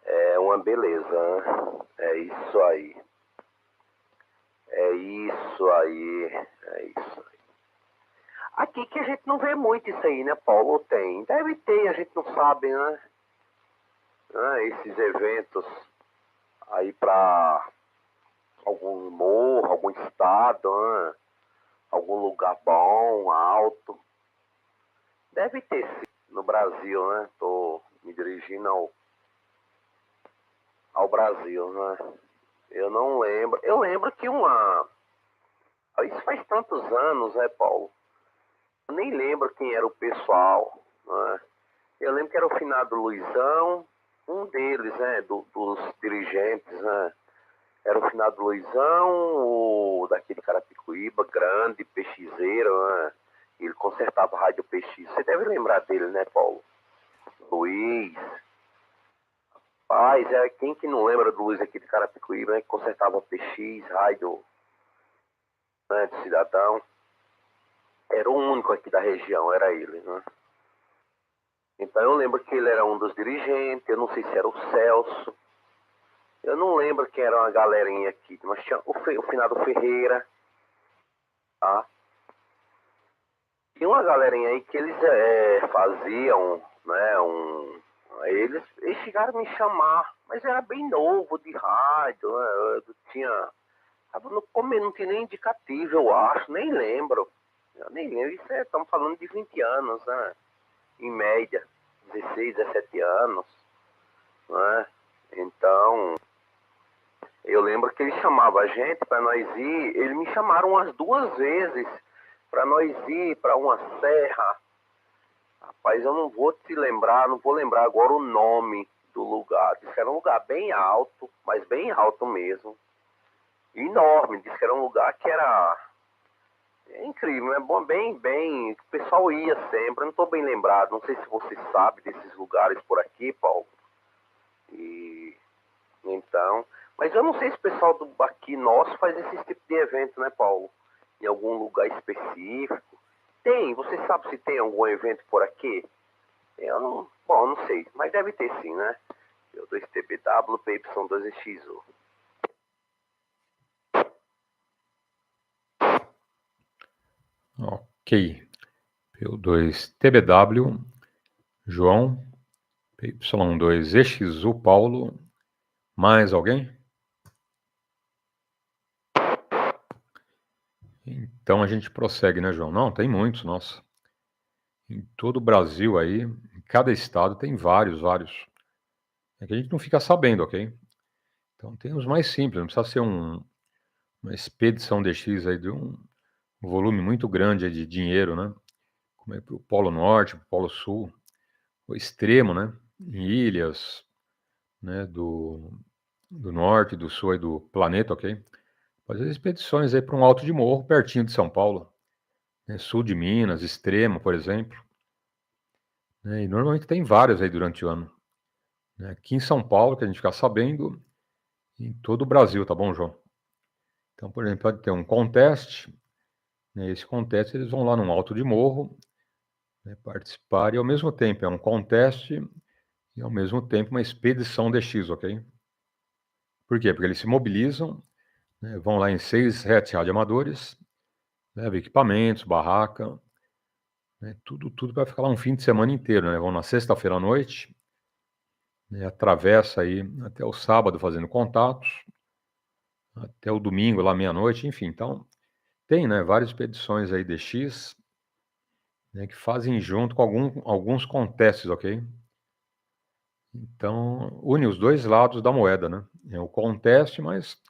é uma beleza, né? É isso aí. É isso aí. É isso aí. Aqui que a gente não vê muito isso aí, né, Paulo? Tem. Deve ter, a gente não sabe, né? Esses eventos aí para algum morro, algum estado, né? Algum lugar bom, alto. Deve ter sim, no Brasil, né? Tô me dirigindo ao Brasil, né? Eu não lembro. Eu lembro que isso faz tantos anos, né, Paulo? Eu nem lembro quem era o pessoal, né? Eu lembro que era o finado Luizão, um deles, né, dos dirigentes, né? Era o finado Luizão, o daquele Carapicuíba, grande, peixeiro, né? Ele consertava rádio PX. Você deve lembrar dele, né, Paulo? Luiz. Rapaz, quem que não lembra do Luiz aqui de Carapicuíba, né, que consertava PX, rádio, né, de cidadão. Era o único aqui da região, era ele, né? Então eu lembro que ele era um dos dirigentes, eu não sei se era o Celso, eu não lembro quem era uma galerinha aqui, mas tinha o finado Ferreira, tá? Tinha uma galerinha aí que eles faziam, né, eles chegaram a me chamar, mas era bem novo de rádio, né? Eu tava no começo, não tinha nem indicativo, eu acho, nem lembro. Eu nem lembro, estamos falando de 20 anos, né? Em média, 16, 17 anos, né? Então, eu lembro que ele chamava a gente para nós ir, eles me chamaram umas 2 vezes para nós ir para uma serra. Rapaz, eu não vou lembrar agora o nome do lugar. Diz que era um lugar bem alto, mas bem alto mesmo. Enorme, diz que era um lugar que era incrível, é bom, bem, o pessoal ia sempre, eu não estou bem lembrado, não sei se você sabe desses lugares por aqui, Paulo. E então, mas eu não sei se o pessoal aqui nosso faz esse tipo de evento, né, Paulo? Em algum lugar específico. Tem, você sabe se tem algum evento por aqui? Eu não sei, mas deve ter sim, né? P2TBW, PY2EXU. Ok. P2TBW, João, PY2EXU, Paulo. Mais alguém? Então a gente prossegue, né, João? Não, tem muitos, nossa. Em todo o Brasil aí, em cada estado tem vários. É que a gente não fica sabendo, ok? Então tem os mais simples, não precisa ser uma expedição DX aí de um volume muito grande aí de dinheiro, né? Como é para o Polo Norte, para o Polo Sul, o extremo, né? Em ilhas, né? Do norte, do sul aí do planeta, ok? Fazer expedições aí para um alto de morro pertinho de São Paulo, né? Sul de Minas, extremo, por exemplo. Né? E normalmente tem várias aí durante o ano. Né? Aqui em São Paulo, que a gente fica sabendo, em todo o Brasil, tá bom, João? Então, por exemplo, pode ter um contest, né? Esse contest eles vão lá num alto de morro, né, participar, e ao mesmo tempo é um contest e ao mesmo tempo uma expedição DX, ok? Por quê? Porque eles se mobilizam, né, vão lá em 6 radioamadores, levam equipamentos, barraca, né, tudo para ficar lá um fim de semana inteiro, né? Vão na sexta-feira à noite, né, atravessa aí até o sábado fazendo contatos, até o domingo lá meia-noite, enfim. Então, tem, né, várias expedições aí DX, né, que fazem junto com alguns contestes, ok? Então, une os dois lados da moeda, né? É o conteste, mas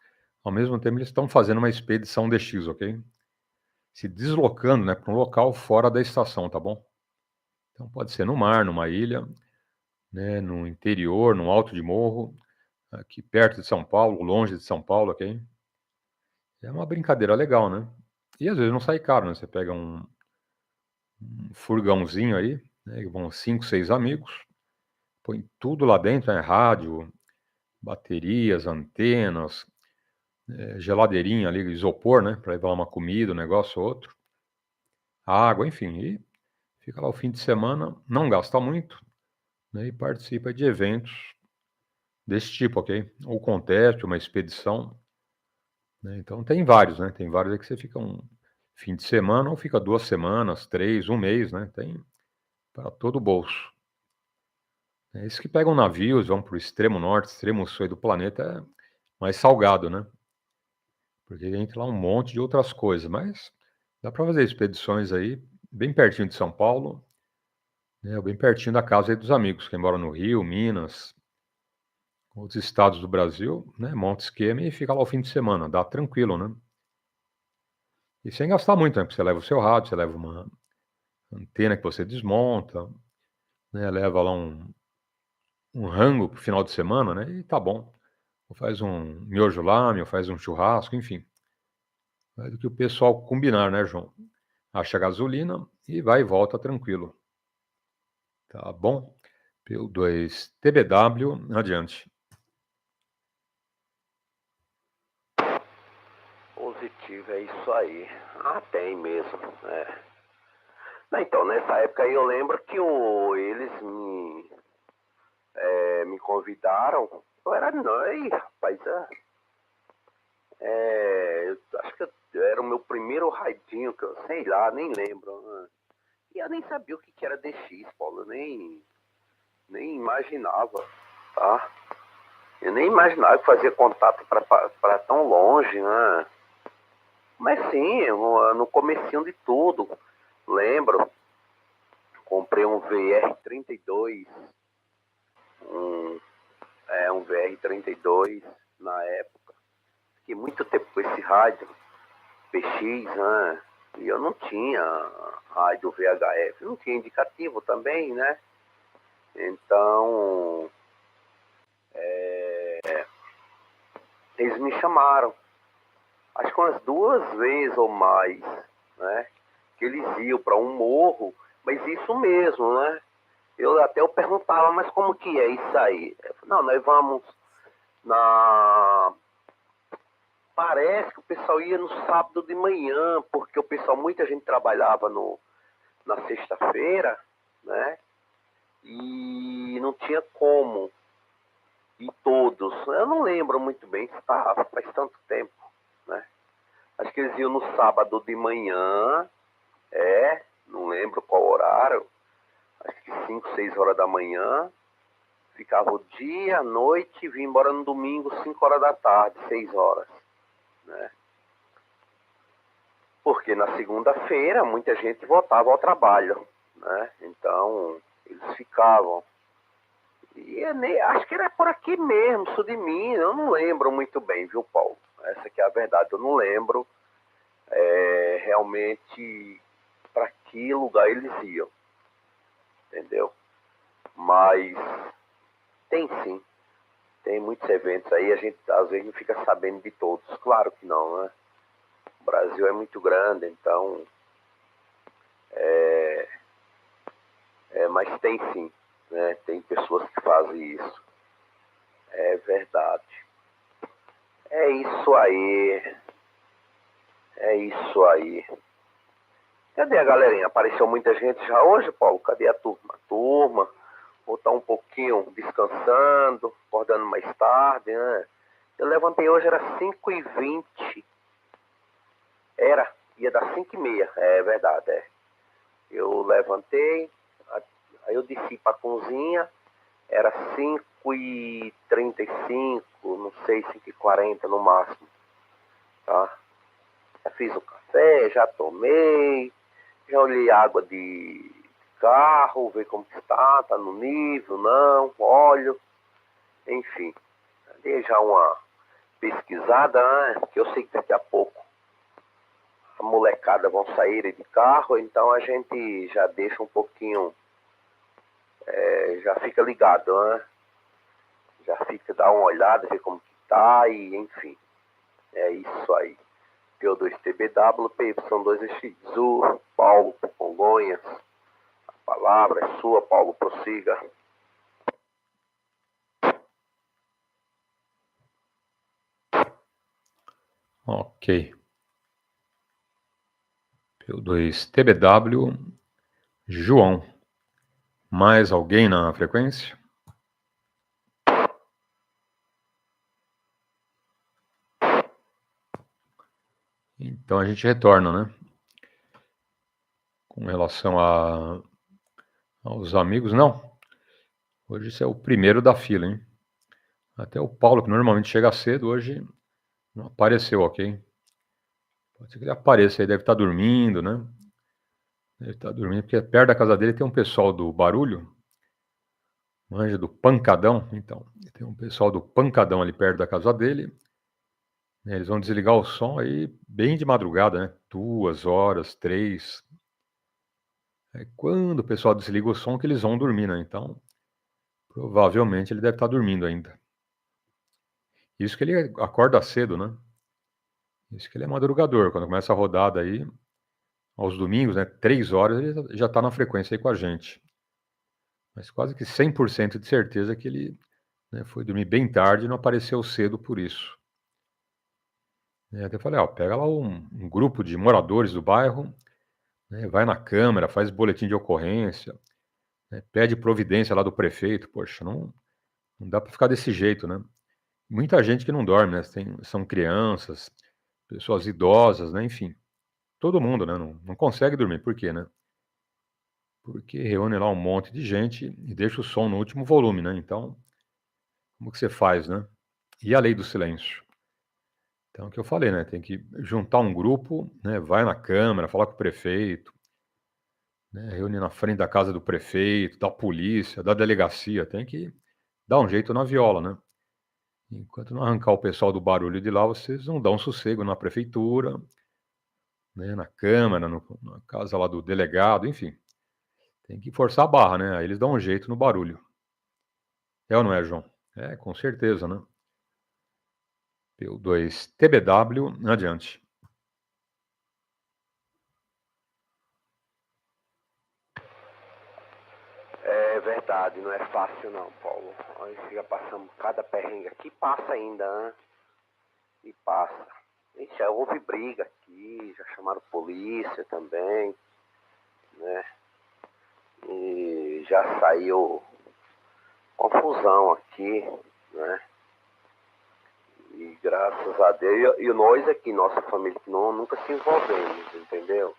ao mesmo tempo eles estão fazendo uma expedição DX, ok? Se deslocando, né, para um local fora da estação, tá bom? Então pode ser no mar, numa ilha, né, no interior, no alto de morro, aqui perto de São Paulo, longe de São Paulo, ok? É uma brincadeira legal, né? E às vezes não sai caro, né? Você pega um furgãozinho aí, né, que vão 5, 6 amigos, põe tudo lá dentro, né? Rádio, baterias, antenas, geladeirinha ali, isopor, né? Para levar uma comida, um negócio ou outro, água, enfim. E fica lá o fim de semana, não gasta muito, né? E participa de eventos desse tipo, ok? Ou conteste, uma expedição, né? Então tem vários, né? Tem vários aí que você fica um fim de semana ou fica 2 semanas, 3, um mês, né? Tem para todo o bolso. Esses que pegam navios, vão para o extremo norte, extremo sul do planeta, é mais salgado, né? Porque entra lá um monte de outras coisas, mas dá para fazer expedições aí, bem pertinho de São Paulo, né? Bem pertinho da casa aí dos amigos, quem mora no Rio, Minas, outros estados do Brasil, né? Monta esquema e fica lá o fim de semana, dá tranquilo, né? E sem gastar muito, né? Porque você leva o seu rádio, você leva uma antena que você desmonta, né? Leva lá um rango pro final de semana, né? E tá bom. Ou faz um miojo lame, ou faz um churrasco, enfim. Faz o que o pessoal combinar, né, João? Acha gasolina e vai e volta tranquilo. Tá bom? PY2EXU, adiante. Positivo, é isso aí. Ah, tem mesmo. Não, então, nessa época aí eu lembro que eles me convidaram. Eu era não, rapaz, eu acho que era o meu primeiro raidinho, que eu sei lá, nem lembro. Né? E eu nem sabia o que era DX, Paulo, eu nem imaginava, tá? Eu nem imaginava que fazia contato para tão longe, né? Mas sim, no comecinho de tudo, lembro, comprei um VR32, um VR32 na época. Fiquei muito tempo com esse rádio PX, né? E eu não tinha rádio VHF, não tinha indicativo também, né? Então, eles me chamaram, acho que umas 2 vezes ou mais, né? Que eles iam para um morro, mas isso mesmo, né? Eu perguntava, mas como que é isso aí? Eu falei, não, nós vamos na... Parece que o pessoal ia no sábado de manhã, porque o pessoal, muita gente trabalhava na sexta-feira, né? E não tinha como ir todos. Eu não lembro muito bem, faz tanto tempo, né? Acho que eles iam no sábado de manhã, não lembro qual horário, acho que 5, 6 horas da manhã, ficava o dia, a noite, e vinha embora no domingo, 5 horas da tarde, 6 horas, né? Porque na segunda-feira muita gente voltava ao trabalho, né? Então, eles ficavam. E acho que era por aqui mesmo, sul de Minas, eu não lembro muito bem, viu, Paulo? Essa que é a verdade, eu não lembro realmente para que lugar eles iam, entendeu? Mas tem sim, tem muitos eventos aí, a gente às vezes não fica sabendo de todos, claro que não, né? O Brasil é muito grande, então mas tem sim, né? Tem pessoas que fazem isso, é verdade. É isso aí. É isso aí. Cadê a galerinha? Apareceu muita gente já hoje, Paulo? Cadê a turma? Turma, ou tá um pouquinho descansando, acordando mais tarde, né? Eu levantei hoje, era 5h20. Ia dar 5h30, é verdade, é. Eu levantei, aí eu desci pra cozinha, era 5h35, não sei, 5h40 no máximo, tá? Já fiz o café, já tomei, já olhei a água de carro, ver como está, tá no nível, não, óleo, enfim. Dei já uma pesquisada, né? Que eu sei que daqui a pouco a molecada vão sair de carro, então a gente já deixa um pouquinho, já fica ligado, né? Já fica, dá uma olhada, ver como que tá e enfim. É isso aí. PY2EXU, PY2EXU, Paulo, Congonhas. A palavra é sua, Paulo, prossiga. Ok. PY2TBW, João. Mais alguém na frequência? Então a gente retorna, né? Com relação aos amigos, não. Hoje esse é o primeiro da fila, hein? Até o Paulo, que normalmente chega cedo, hoje não apareceu, ok? Pode ser que ele apareça aí, deve estar dormindo, né? Deve estar dormindo, porque perto da casa dele tem um pessoal do barulho, manja do pancadão, então. Tem um pessoal do pancadão ali perto da casa dele. Né, eles vão desligar o som aí bem de madrugada, né? 2 horas, 3. Aí quando o pessoal desliga o som que eles vão dormir, né? Então, provavelmente ele deve estar dormindo ainda. Isso que ele acorda cedo, né? Isso que ele é madrugador. Quando começa a rodada aí, aos domingos, né? 3 horas, ele já está na frequência aí com a gente. Mas quase que 100% de certeza que ele, né, foi dormir bem tarde e não apareceu cedo por isso. Até falei, ó, pega lá um grupo de moradores do bairro, né, vai na Câmara, faz boletim de ocorrência, né, pede providência lá do prefeito. Poxa, não dá para ficar desse jeito, né? Muita gente que não dorme, né? São crianças, pessoas idosas, né? Enfim, todo mundo, né? Não consegue dormir. Por quê, né? Porque reúne lá um monte de gente e deixa o som no último volume, né? Então, como que você faz, né? E a lei do silêncio? Então, o que eu falei, né? Tem que juntar um grupo, né? Vai na Câmara, falar com o prefeito, né? Reúne na frente da casa do prefeito, da polícia, da delegacia. Tem que dar um jeito na viola, né? Enquanto não arrancar o pessoal do barulho de lá, vocês não dão sossego na prefeitura, né? Na Câmara, na casa lá do delegado, enfim. Tem que forçar a barra, né? Aí eles dão um jeito no barulho. É ou não é, João? É, com certeza, né? PY2TBW, adiante. É verdade, não é fácil não, Paulo. A gente fica passando cada perrengue aqui, passa ainda, né? E passa. Ixi, já houve briga aqui, já chamaram polícia também, né? E já saiu confusão aqui, né? E graças a Deus, e nós aqui, nossa família, que nunca se envolvemos, entendeu?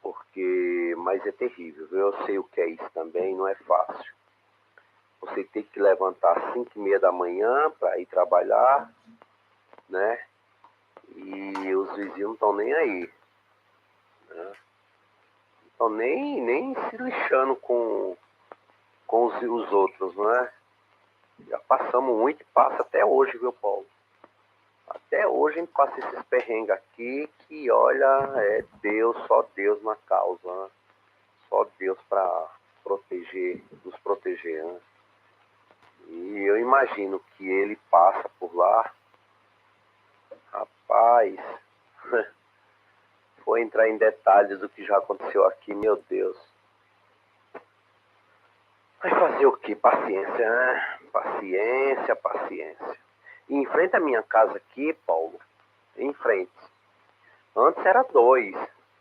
Porque, mas é terrível, viu? Eu sei o que é isso também, não é fácil. Você tem que levantar às 5h30 da manhã para ir trabalhar, né? E os vizinhos não estão nem aí, né? Não estão nem se lixando com os outros, né? Já passamos muito e passa até hoje, viu, Paulo? Até hoje a gente passa esses perrengues aqui que, olha, é Deus, só Deus na causa, né? Só Deus para nos proteger, né? E eu imagino que ele passa por lá, rapaz, vou entrar em detalhes do que já aconteceu aqui, meu Deus. Vai fazer o quê? Paciência, né? Paciência. E em frente à minha casa aqui, Paulo, em frente. Antes era 2.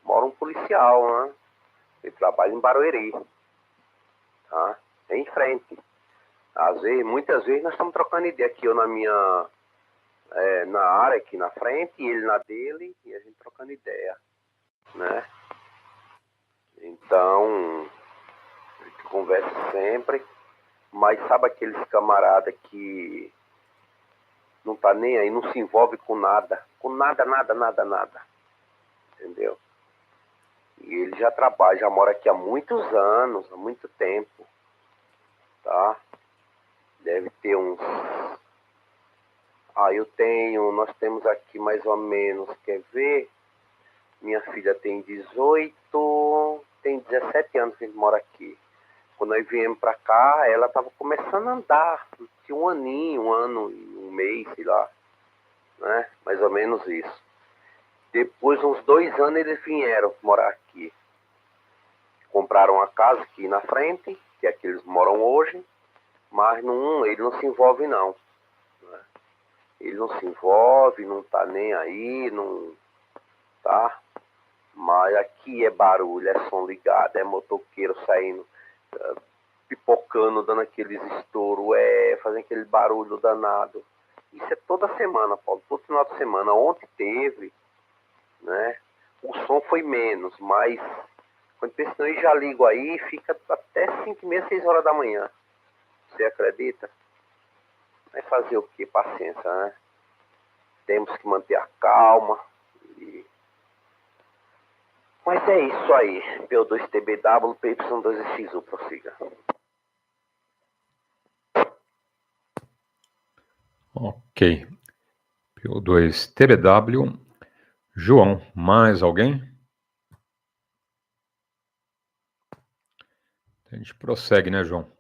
Mora um policial, né? Ele trabalha em Barueri. Tá? É em frente. Às vezes, muitas vezes nós estamos trocando ideia aqui, eu na minha... na área aqui na frente, e ele na dele, e a gente trocando ideia, né? Então, a gente conversa sempre, mas sabe aqueles camarada que não tá nem aí, não se envolve com nada, nada, entendeu? E ele já trabalha, já mora aqui há muitos anos, há muito tempo, tá? Deve ter uns... nós temos aqui mais ou menos, quer ver? Minha filha tem 18, tem 17 anos que a gente mora aqui. Quando nós viemos pra cá, ela tava começando a andar, tinha um aninho, 1 ano e 1 mês, sei lá, né? Mais ou menos isso. Depois, uns 2 anos, eles vieram morar aqui. Compraram uma casa aqui na frente, que é que eles moram hoje, mas ele não se envolve não. Ele não se envolve, não tá nem aí, não tá? Mas aqui é barulho, é som ligado, é motoqueiro saindo, pipocando, dando aqueles estouros, fazendo aquele barulho danado. Isso é toda semana, Paulo, todo final de semana. Ontem teve, né? O som foi menos, mas quando pensa, eu já ligo aí, fica até 5h30, 6 horas da manhã. Você acredita? Vai fazer o quê? Paciência, né? Temos que manter a calma. Mas é isso aí. PO2TBW, PY2EXU, prossiga. Ok. PO2TBW. João, mais alguém? A gente prossegue, né, João?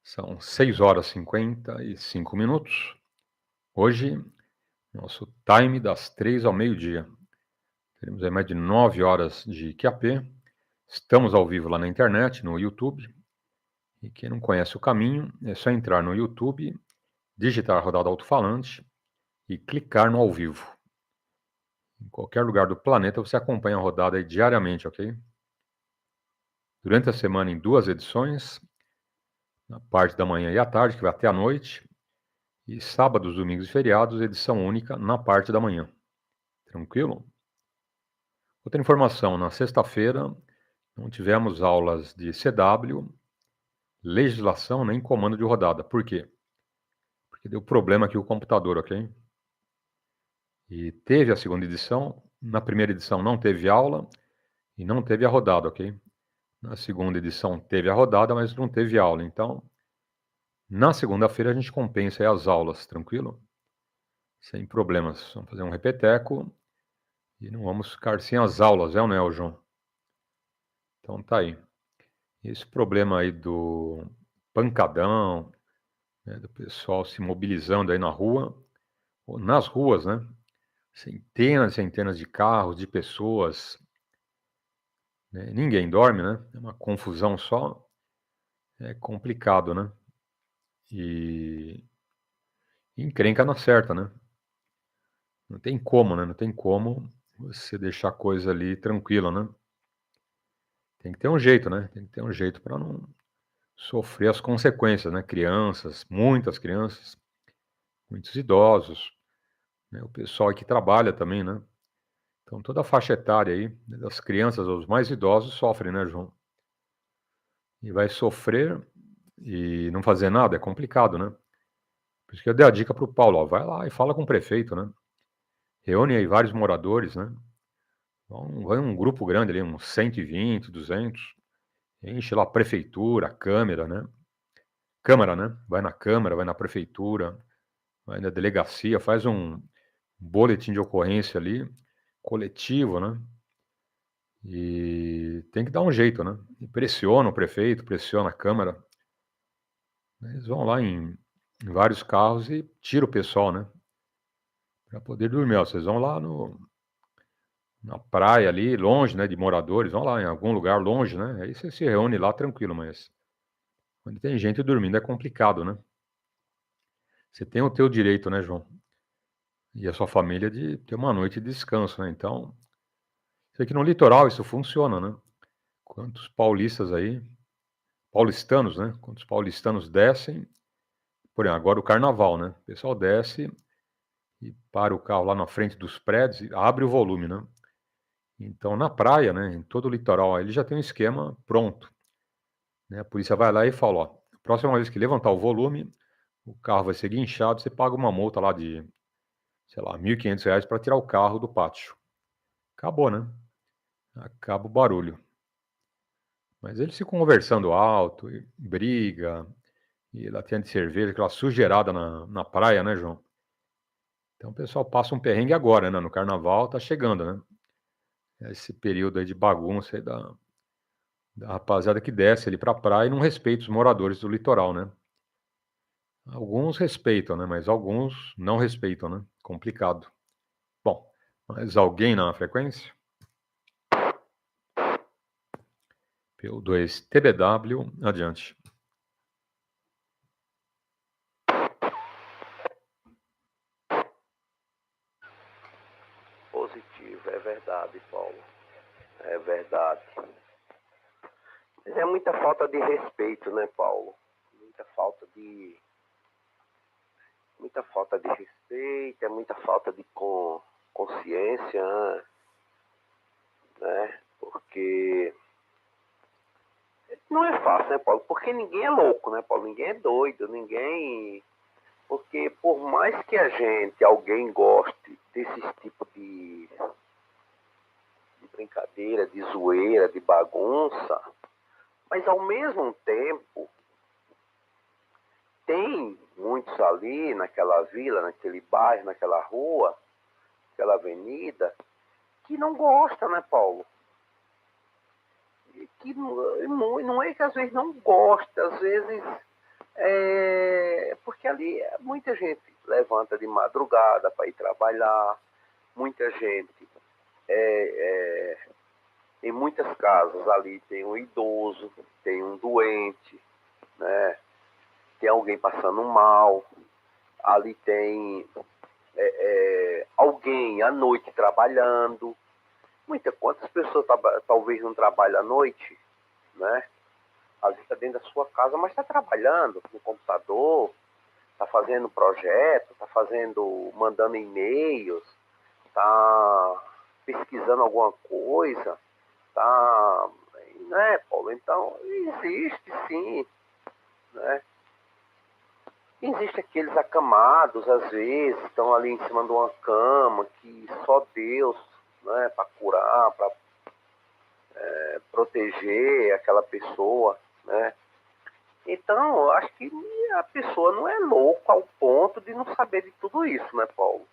São 6h55. Hoje, nosso time das 3 ao meio-dia. Teremos aí mais de 9 horas de QAP. Estamos ao vivo lá na internet, no YouTube. E quem não conhece o caminho, é só entrar no YouTube, digitar Rodada Alto-falante e clicar no ao vivo. Em qualquer lugar do planeta você acompanha a rodada aí diariamente, ok? Durante a semana em 2 edições, na parte da manhã e à tarde, que vai até a noite. E sábados, domingos e feriados, edição única na parte da manhã. Tranquilo? Outra informação, na sexta-feira não tivemos aulas de CW, legislação nem comando de rodada. Por quê? Porque deu problema aqui o computador, ok? E teve a segunda edição, na primeira edição não teve aula e não teve a rodada, ok? Na segunda edição teve a rodada, mas não teve aula. Então, na segunda-feira a gente compensa aí as aulas, tranquilo? Sem problemas. Vamos fazer um repeteco e não vamos ficar sem as aulas, não é, João? Então tá aí. Esse problema aí do pancadão, né, do pessoal se mobilizando aí na rua, ou nas ruas, né? Centenas e centenas de carros, de pessoas, né? Ninguém dorme, né? É uma confusão só, é complicado, né? E encrenca na certa, né? Não tem como, né? Não tem como você deixar a coisa ali tranquila, né? Tem que ter um jeito, né? Tem que ter um jeito para não sofrer as consequências, né? Crianças, muitas crianças, muitos idosos, né? O pessoal que trabalha também, né? Então toda a faixa etária aí, das crianças aos mais idosos, sofrem, né, João? E vai sofrer e não fazer nada é complicado, né? Por isso que eu dei a dica para o Paulo, ó, vai lá e fala com o prefeito, né? Reúne aí vários moradores, né? Vai um grupo grande ali, uns 120, 200, enche lá a prefeitura, a Câmara, né? Câmara, né? Vai na Câmara, vai na prefeitura, vai na delegacia, faz um boletim de ocorrência ali, coletivo, né? E tem que dar um jeito, né? E pressiona o prefeito, pressiona a Câmara. Eles vão lá em vários carros e tira o pessoal, né? Para poder dormir. Ó, vocês vão lá na praia ali, longe, né, de moradores, vão lá em algum lugar longe, né? Aí você se reúne lá tranquilo, mas quando tem gente dormindo é complicado, né? você tem o teu direito, né, João? E a sua família de ter uma noite de descanso, né? Então, sei que no litoral isso funciona, né? Quantos paulistanos, né? Quantos paulistanos descem, por exemplo, agora o carnaval, né? O pessoal desce e para o carro lá na frente dos prédios e abre o volume, né? Então, na praia, né, em todo o litoral, ele já tem um esquema pronto, né? A polícia vai lá e fala, ó, a próxima vez que levantar o volume, o carro vai ser guinchado, você paga uma multa lá de, sei lá, R$ 1.500 para tirar o carro do pátio. Acabou, né? Acaba o barulho. Mas eles ficam conversando alto, e briga, e latinha de cerveja, aquela sujeirada na praia, né, João? Então o pessoal passa um perrengue agora, né? No carnaval tá chegando, né? Esse período aí de bagunça aí da rapaziada que desce ali pra praia e não respeita os moradores do litoral, né? Alguns respeitam, né? Mas alguns não respeitam, né? Complicado. Bom, mais alguém na frequência? PY2EXU, adiante. Positivo, é verdade, Paulo. É verdade. Mas é muita falta de respeito, né, Paulo? Muita falta de respeito, é muita falta de consciência, né? Porque não é fácil, né, Paulo? Porque ninguém é louco, né, Paulo? Ninguém é doido, ninguém... Porque por mais que alguém goste desse tipo de brincadeira, de zoeira, de bagunça, mas ao mesmo tempo tem muitos ali naquela vila, naquele bairro, naquela rua, aquela avenida, que não gosta, né, Paulo? Que não é que às vezes não gosta, às vezes porque ali muita gente levanta de madrugada para ir trabalhar, muita gente, em muitas casas ali tem um idoso, tem um doente, né? Tem alguém passando mal, ali tem alguém à noite trabalhando. Quantas pessoas talvez não trabalham à noite, né? Ali está dentro da sua casa, mas está trabalhando no computador, está fazendo projeto, está mandando e-mails, está pesquisando alguma coisa, tá, né, Paulo? Então, existe sim, né? Existe aqueles acamados, às vezes, estão ali em cima de uma cama, que só Deus, né, para curar, para proteger aquela pessoa, né? Então, eu acho que a pessoa não é louca ao ponto de não saber de tudo isso, né, Paulo?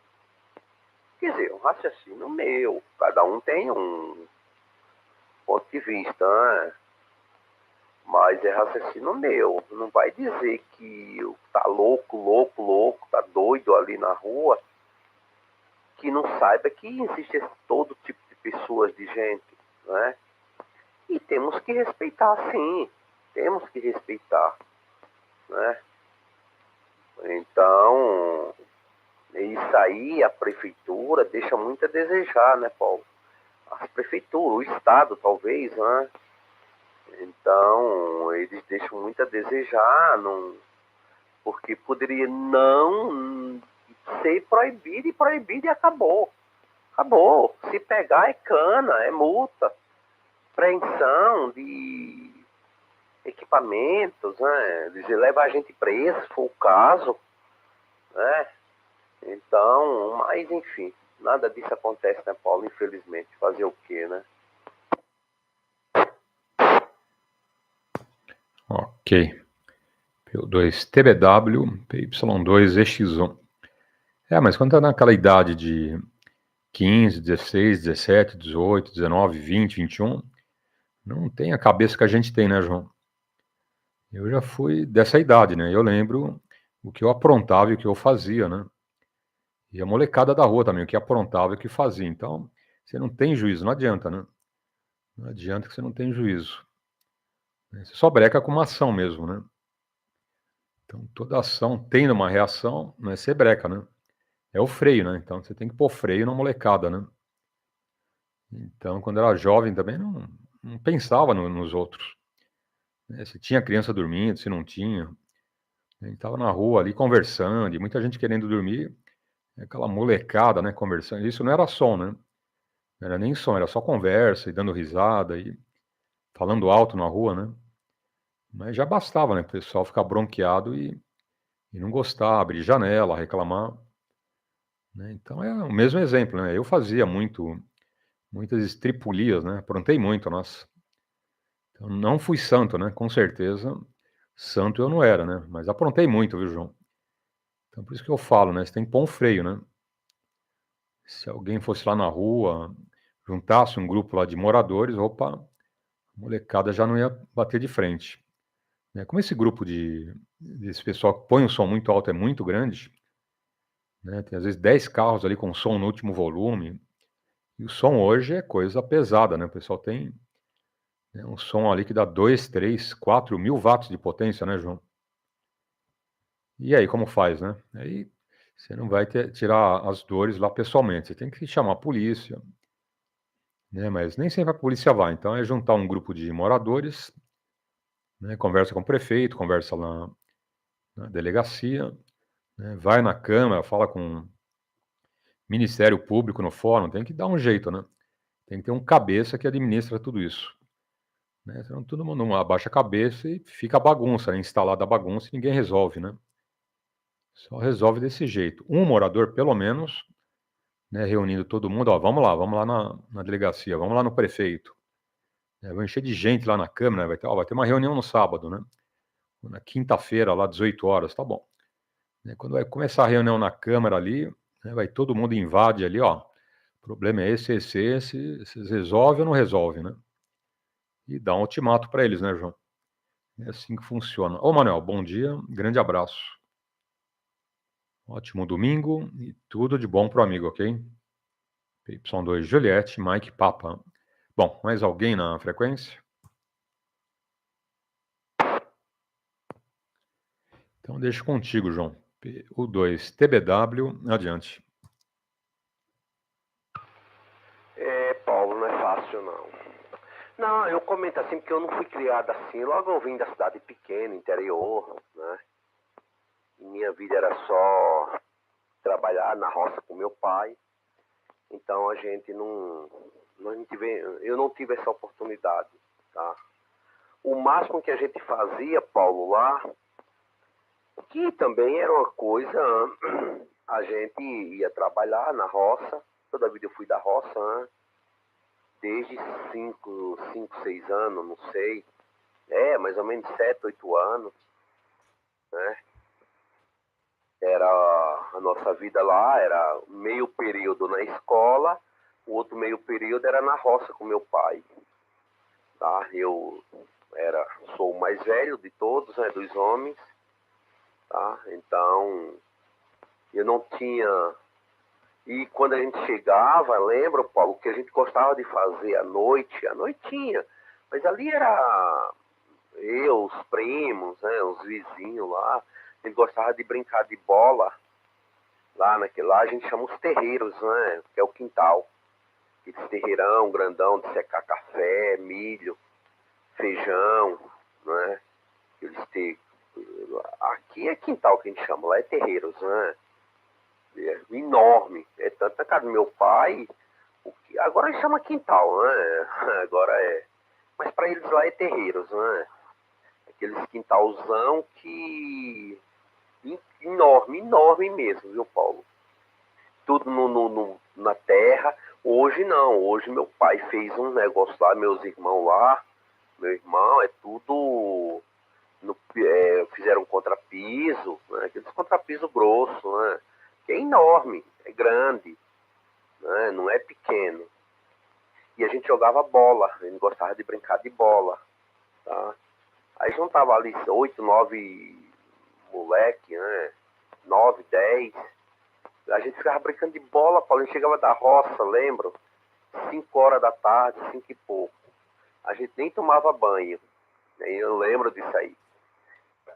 Quer dizer, um raciocínio meu, cada um tem um ponto de vista, né? Mas é raciocínio meu. Não vai dizer que tá louco, tá doido ali na rua, que não saiba que existe todo tipo de pessoas, de gente, né? E temos que respeitar, sim. Temos que respeitar, né? Então, isso aí, a prefeitura deixa muito a desejar, né, Paulo? A prefeitura, o Estado, talvez, né? Então, eles deixam muito a desejar, porque poderia não ser proibido e acabou. Acabou. Se pegar é cana, é multa, apreensão de equipamentos, né? Eles levam a gente preso, se for o caso, né? Então, mas enfim, nada disso acontece, né, Paulo? Infelizmente. Fazer o quê, né? Ok. PY2TBW, PY2EXU. Mas quando tá naquela idade de 15, 16, 17, 18, 19, 20, 21, não tem a cabeça que a gente tem, né, João? Eu já fui dessa idade, né? Eu lembro o que eu aprontava e o que eu fazia, né? E a molecada da rua também, o que aprontava e o que fazia. Então, você não tem juízo, não adianta, né? Não adianta que você não tem juízo. Você só breca com uma ação mesmo, né? Então, toda ação tendo uma reação, não é ser breca, né? É o freio, né? Então, você tem que pôr freio na molecada, né? Então, quando eu era jovem também, não pensava nos outros, né? Se tinha criança dormindo, se não tinha. A gente estava na rua ali conversando, e muita gente querendo dormir, aquela molecada, né, conversando. Isso não era som, né? Não era nem som, era só conversa e dando risada e falando alto na rua, né? Mas já bastava, né, o pessoal ficar bronqueado e não gostar, abrir janela, reclamar, né? Então é o mesmo exemplo, né? Eu fazia muitas estripulias, né? Aprontei muito, nossa. Então não fui santo, né? Com certeza, santo eu não era, né? Mas aprontei muito, viu, João? Então por isso que eu falo, né? Você tem que pôr um freio, né? Se alguém fosse lá na rua, juntasse um grupo lá de moradores, opa, a molecada já não ia bater de frente, né? Como esse grupo desse pessoal que põe um som muito alto é muito grande, né? Tem às vezes 10 carros ali com som no último volume, e o som hoje é coisa pesada, né? O pessoal tem, né, um som ali que dá 2, 3, 4 mil watts de potência, né, João? E aí, como faz, né? Aí você não vai tirar as dores lá pessoalmente, você tem que chamar a polícia, né? Mas nem sempre a polícia vai, então é juntar um grupo de moradores, né? Conversa com o prefeito, conversa lá na delegacia, né? Vai na Câmara, fala com o Ministério Público no fórum, tem que dar um jeito, né? Tem que ter um cabeça que administra tudo isso, né? Senão todo mundo abaixa a cabeça e fica a bagunça, né? Instalada a bagunça e ninguém resolve, né? Só resolve desse jeito. Um morador, pelo menos, né, reunindo todo mundo, ó, vamos lá na delegacia, vamos lá no prefeito. Vou encher de gente lá na Câmara, vai ter uma reunião no sábado, né? Na quinta-feira, lá 18 horas, tá bom. Quando vai começar a reunião na Câmara ali, né, vai todo mundo invade ali, ó. O problema é esse, vocês resolvem ou não resolvem, né? E dá um ultimato para eles, né, João? É assim que funciona. Ô, Manuel, bom dia, grande abraço. Ótimo domingo e tudo de bom pro amigo, ok? PY2 Juliette, Mike Papa. Bom, mais alguém na frequência? Então deixo contigo, João. PY2 TBW, adiante. Paulo, não é fácil não. Não, eu comento assim porque eu não fui criado assim. Logo eu vim da cidade pequena, interior, né? E minha vida era só trabalhar na roça com meu pai. Então a gente eu não tive essa oportunidade, tá? O máximo que a gente fazia, Paulo, lá, que também era uma coisa, a gente ia trabalhar na roça, toda a vida eu fui da roça, né? Desde 5, 6 anos, não sei, mais ou menos 7, 8 anos, né? Era a nossa vida lá, era meio período na escola, o outro meio período era na roça com meu pai, tá? Eu sou o mais velho de todos, né, dos homens, tá? Então, eu não tinha... E quando a gente chegava, lembra, Paulo, o que a gente gostava de fazer à noitinha, mas ali era eu, os primos, né, os vizinhos lá, a gente gostava de brincar de bola, lá a gente chama os terreiros, né, que é o quintal, esse terreirão grandão de secar café, milho, feijão, né, aqui é quintal que a gente chama, lá é terreiros, né, enorme, é tanto na casa do meu pai, agora a gente chama quintal, né, mas para eles lá é terreiros, né, aqueles quintalzão que enorme mesmo, viu, Paulo? Tudo na terra. Hoje não, hoje meu pai fez um negócio lá, meus irmãos lá, meu irmão, é tudo fizeram um contrapiso, né, aqueles contrapiso grosso, né, que é enorme, é grande, né, não é pequeno. E a gente jogava bola, a gente gostava de brincar de bola, tá? Aí juntava ali 8, 9 moleque, né, 9, 10, a gente ficava brincando de bola, Paulo, a gente chegava da roça, lembro? 5 horas da tarde, 5 e pouco. A gente nem tomava banho, né, eu lembro disso aí.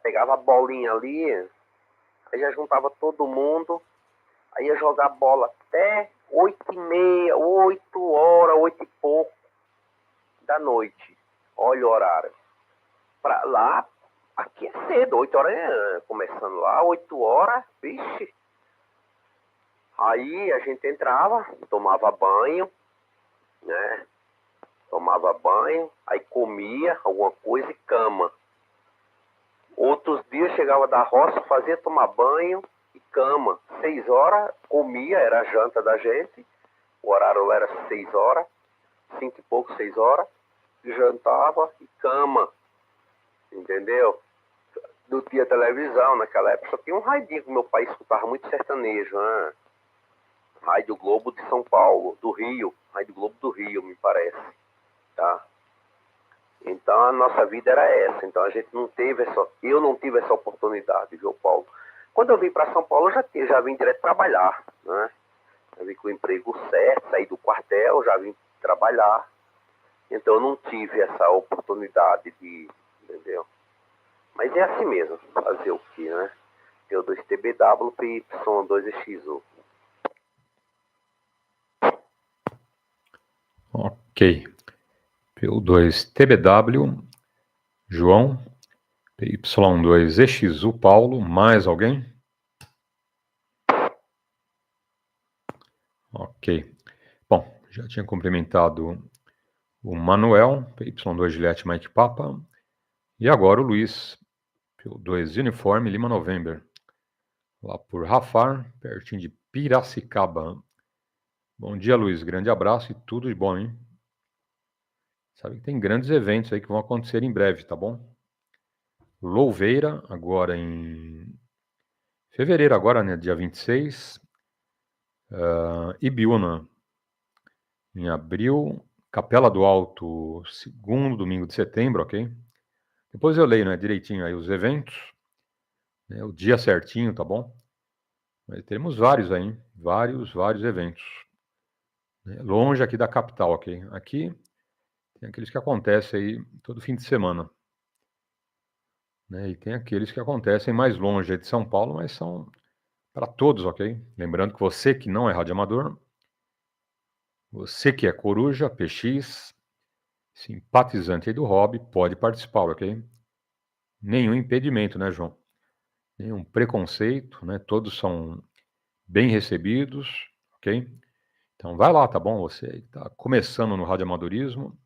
pegava a bolinha ali, aí já juntava todo mundo, aí ia jogar bola até 8h30, 8 horas, 8 e pouco da noite. Olha o horário. Pra lá, aqui é cedo, 8 horas, começando lá, 8 horas, vixe. Aí a gente entrava, tomava banho, né? Tomava banho, aí comia alguma coisa e cama. Outros dias chegava da roça, fazia tomar banho e cama. 6 horas, comia, era a janta da gente. O horário era 6 horas, 5 e pouco, 6 horas. Jantava e cama. Entendeu? Não tinha televisão naquela época, só tinha um radinho que meu pai escutava muito sertanejo, né? Rádio Globo de São Paulo, do Rio. Rádio Globo do Rio, me parece. Tá? Então a nossa vida era essa. Então a gente não teve eu não tive essa oportunidade, viu, Paulo? Quando eu vim para São Paulo, eu já vim direto trabalhar, né? Eu vim com o emprego certo, saí do quartel, já vim trabalhar. Então eu não tive essa oportunidade de, entendeu? Mas é assim mesmo, fazer o que, né? P2TBW, PY2EXU. Ok. P2TBW, João, PY2EXU, Paulo, mais alguém? Ok. Bom, já tinha cumprimentado o Manuel, PY2 Juliette Mike Papa, e agora o Luiz, P2 Uniforme Lima November, lá por Rafar, pertinho de Piracicaba. Bom dia, Luiz, grande abraço e tudo de bom, hein? Sabe que tem grandes eventos aí que vão acontecer em breve, tá bom? Louveira, agora em fevereiro, agora, né, dia 26. Ibiúna, em abril. Capela do Alto, segundo domingo de setembro, ok? Depois eu leio, né, direitinho aí os eventos, né, o dia certinho, tá bom? Mas temos vários aí, hein? Vários eventos. Né, longe aqui da capital, ok? Aqui tem aqueles que acontecem aí todo fim de semana. Né, e tem aqueles que acontecem mais longe de São Paulo, mas são para todos, ok? Lembrando que você que não é radioamador, você que é coruja, PX, simpatizante aí do hobby, pode participar, ok? Nenhum impedimento, né, João? Nenhum preconceito, né? Todos são bem recebidos, ok? Então vai lá, tá bom? Você está começando no radioamadorismo,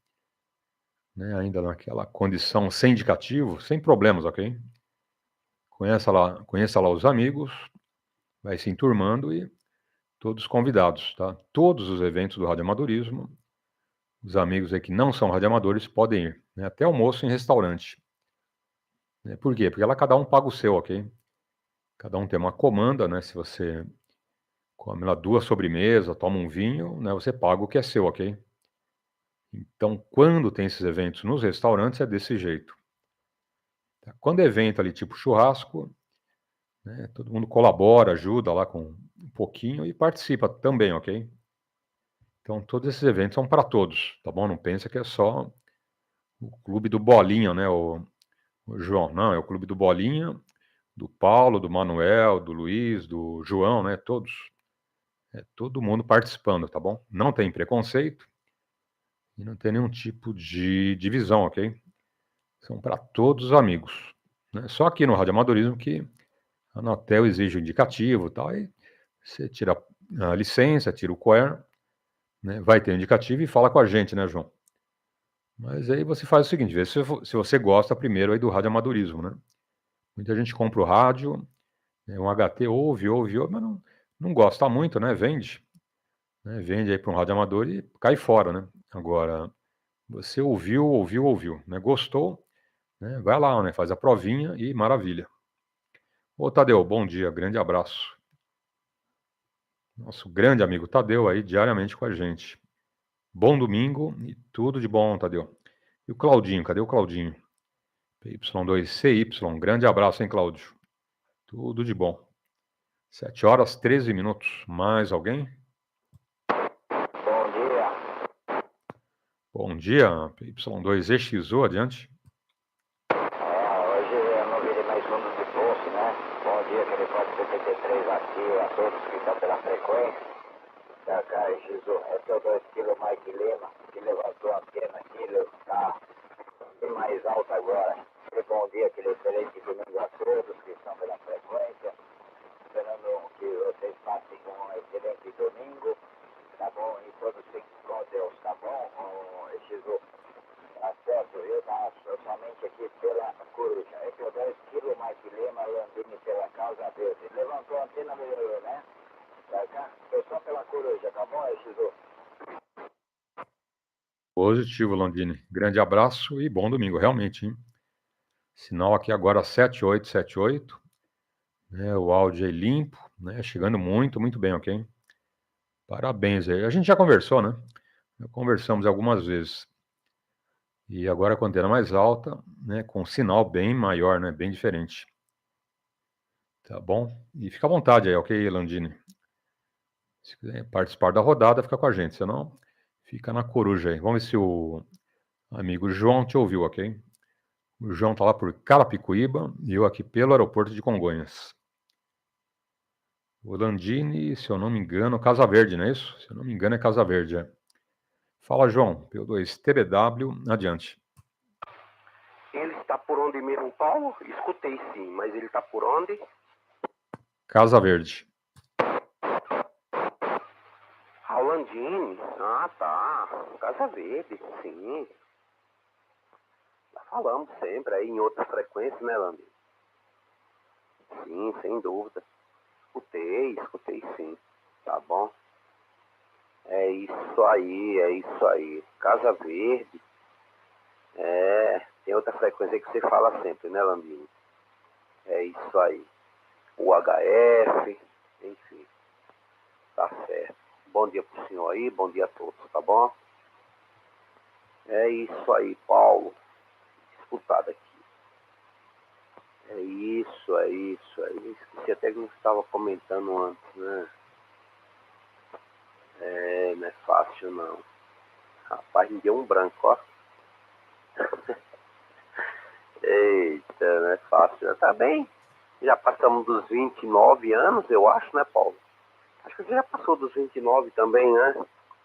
né? Ainda naquela condição sem indicativo, sem problemas, ok? Conheça lá os amigos, vai se enturmando e todos convidados, tá? Todos os eventos do radioamadorismo, os amigos aí que não são radioamadores podem ir, né? Até almoço em restaurante. Né? Por quê? Porque lá cada um paga o seu, ok? Cada um tem uma comanda, né? Se você come lá 2 sobremesas, toma um vinho, né? Você paga o que é seu, ok? Então, quando tem esses eventos nos restaurantes, é desse jeito. Tá? Quando é evento ali tipo churrasco, né? Todo mundo colabora, ajuda lá com um pouquinho e participa também, ok? Então, todos esses eventos são para todos, tá bom? Não pensa que é só o clube do Bolinha, né, o João? Não, é o clube do Bolinha, do Paulo, do Manuel, do Luiz, do João, né? Todos. É todo mundo participando, tá bom? Não tem preconceito e não tem nenhum tipo de divisão, ok? São para todos os amigos. Né? Só aqui no radioamadorismo que a Anatel exige o indicativo e tal, e você tira a licença, tira o QR, né? Vai ter o indicativo e fala com a gente, né, João? Mas aí você faz o seguinte, vê se você gosta primeiro aí do radioamadorismo, né? Muita gente compra o rádio, né, um HT, ouve, mas não gosta muito, né? Vende. Né? Vende aí para um radioamador e cai fora, né? Agora, você ouviu, né? Gostou, né? Vai lá, né? Faz a provinha e maravilha. Ô, Tadeu, bom dia, grande abraço. Nosso grande amigo Tadeu aí diariamente com a gente. Bom domingo e tudo de bom, Tadeu. E o Claudinho, cadê o Claudinho? PY2CY, grande abraço, hein, Cláudio? Tudo de bom. 7 horas, 13 minutos. Mais alguém? Bom dia. Bom dia, PY2EXU, adiante. Hoje eu não virei mais 3 aqui, a todos que estão pela frequência. TVCRASP, é P2 Kilo Mike Lima, que levantou a antena aqui, ele está bem mais alto agora. E bom dia, aquele excelente domingo a todos que estão pela frequência. Esperando que vocês passem um excelente domingo, tá bom? E todos fiquem com Deus, tá bom? XU, tá certo, viu? Tá somente aqui pela coruja. É P2 Kilo Mike Lima, Landini pela Causa Verde. Levantou a antena, melhorou, né? Foi só pela coruja, tá bom, XU? Positivo, Landini. Grande abraço e bom domingo, realmente, hein? Sinal aqui agora 7878. Né, o áudio aí limpo, né? Chegando muito, muito bem, ok? Parabéns aí. A gente já conversou, né? Já conversamos algumas vezes. E agora com a antena mais alta, né? Com sinal bem maior, né? Bem diferente. Tá bom? E fica à vontade aí, ok, Landini? Se quiser participar da rodada, fica com a gente. Senão, fica na coruja aí. Vamos ver se o amigo João te ouviu, ok? O João tá lá por Carapicuíba e eu aqui pelo aeroporto de Congonhas. O Landini, se eu não me engano, Casa Verde, não é isso? Se eu não me engano, é Casa Verde, é. Fala, João. P2TBW, adiante. Ele está por onde mesmo, Paulo? Escutei sim, mas ele está por onde? Casa Verde. Landini? Ah, tá. Casa Verde, sim. Já falamos sempre aí em outras frequências, né, Landini? Sim, sem dúvida. Escutei sim. Tá bom? É isso aí. Casa Verde. Tem outra frequência que você fala sempre, né, Landini? É isso aí. O HF, enfim. Tá certo. Bom dia pro senhor aí, bom dia a todos, tá bom? É isso aí, Paulo. Escutado aqui. É isso aí. Esqueci até que não estava comentando antes, né? Não é fácil não. Rapaz, me deu um branco, ó. Eita, não é fácil. Tá bem. Já passamos dos 29 anos, eu acho, né, Paulo? Acho que você já passou dos 29 também, né?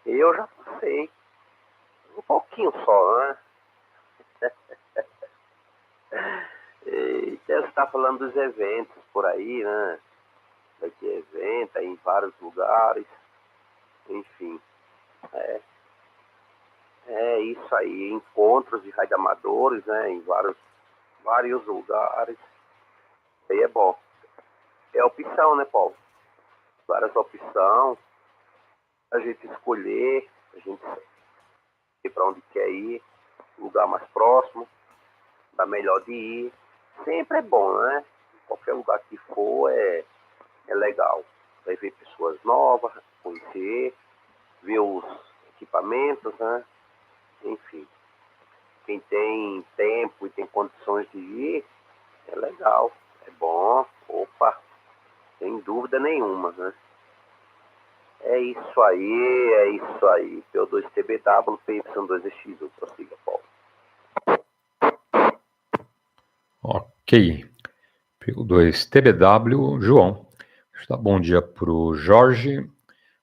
Eu já passei. Um pouquinho só, né? Eita, você tá falando dos eventos por aí, né? Vai ter evento aí em vários lugares. Enfim. É isso aí. Encontros de radioamadores, né? Em vários lugares. Aí é bom. É opção, né, Paulo? Várias opções. A gente escolher, a gente ir para onde quer ir, lugar mais próximo, lugar melhor de ir. Sempre é bom, né? Qualquer lugar que for é legal. Vai ver pessoas novas, conhecer, ver os equipamentos, né? Enfim. Quem tem tempo e tem condições de ir, é legal, é bom, opa, sem dúvida nenhuma, né? É isso aí. P2TBW, PY2EXU, prossiga, Paulo. Ok. P2TBW, João. Tá, bom dia pro Jorge,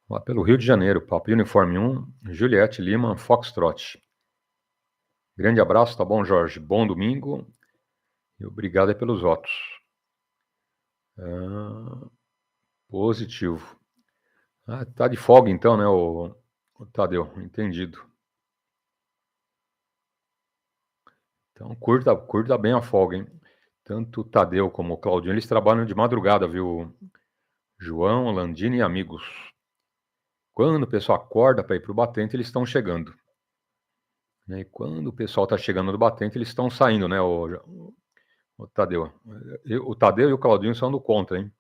lá pelo Rio de Janeiro, Papo Uniforme 1, Juliette Lima, Foxtrot. Grande abraço, tá bom, Jorge? Bom domingo e obrigado aí pelos votos. Positivo. Tá de folga então, né, o Tadeu? Entendido. Então curta bem a folga, hein? Tanto o Tadeu como o Claudinho, eles trabalham de madrugada, viu? João, Landini e amigos. Quando o pessoal acorda para ir para o batente, eles estão chegando. E quando o pessoal está chegando no batente, eles estão saindo, né, o Tadeu? O Tadeu e o Claudinho são do contra, hein?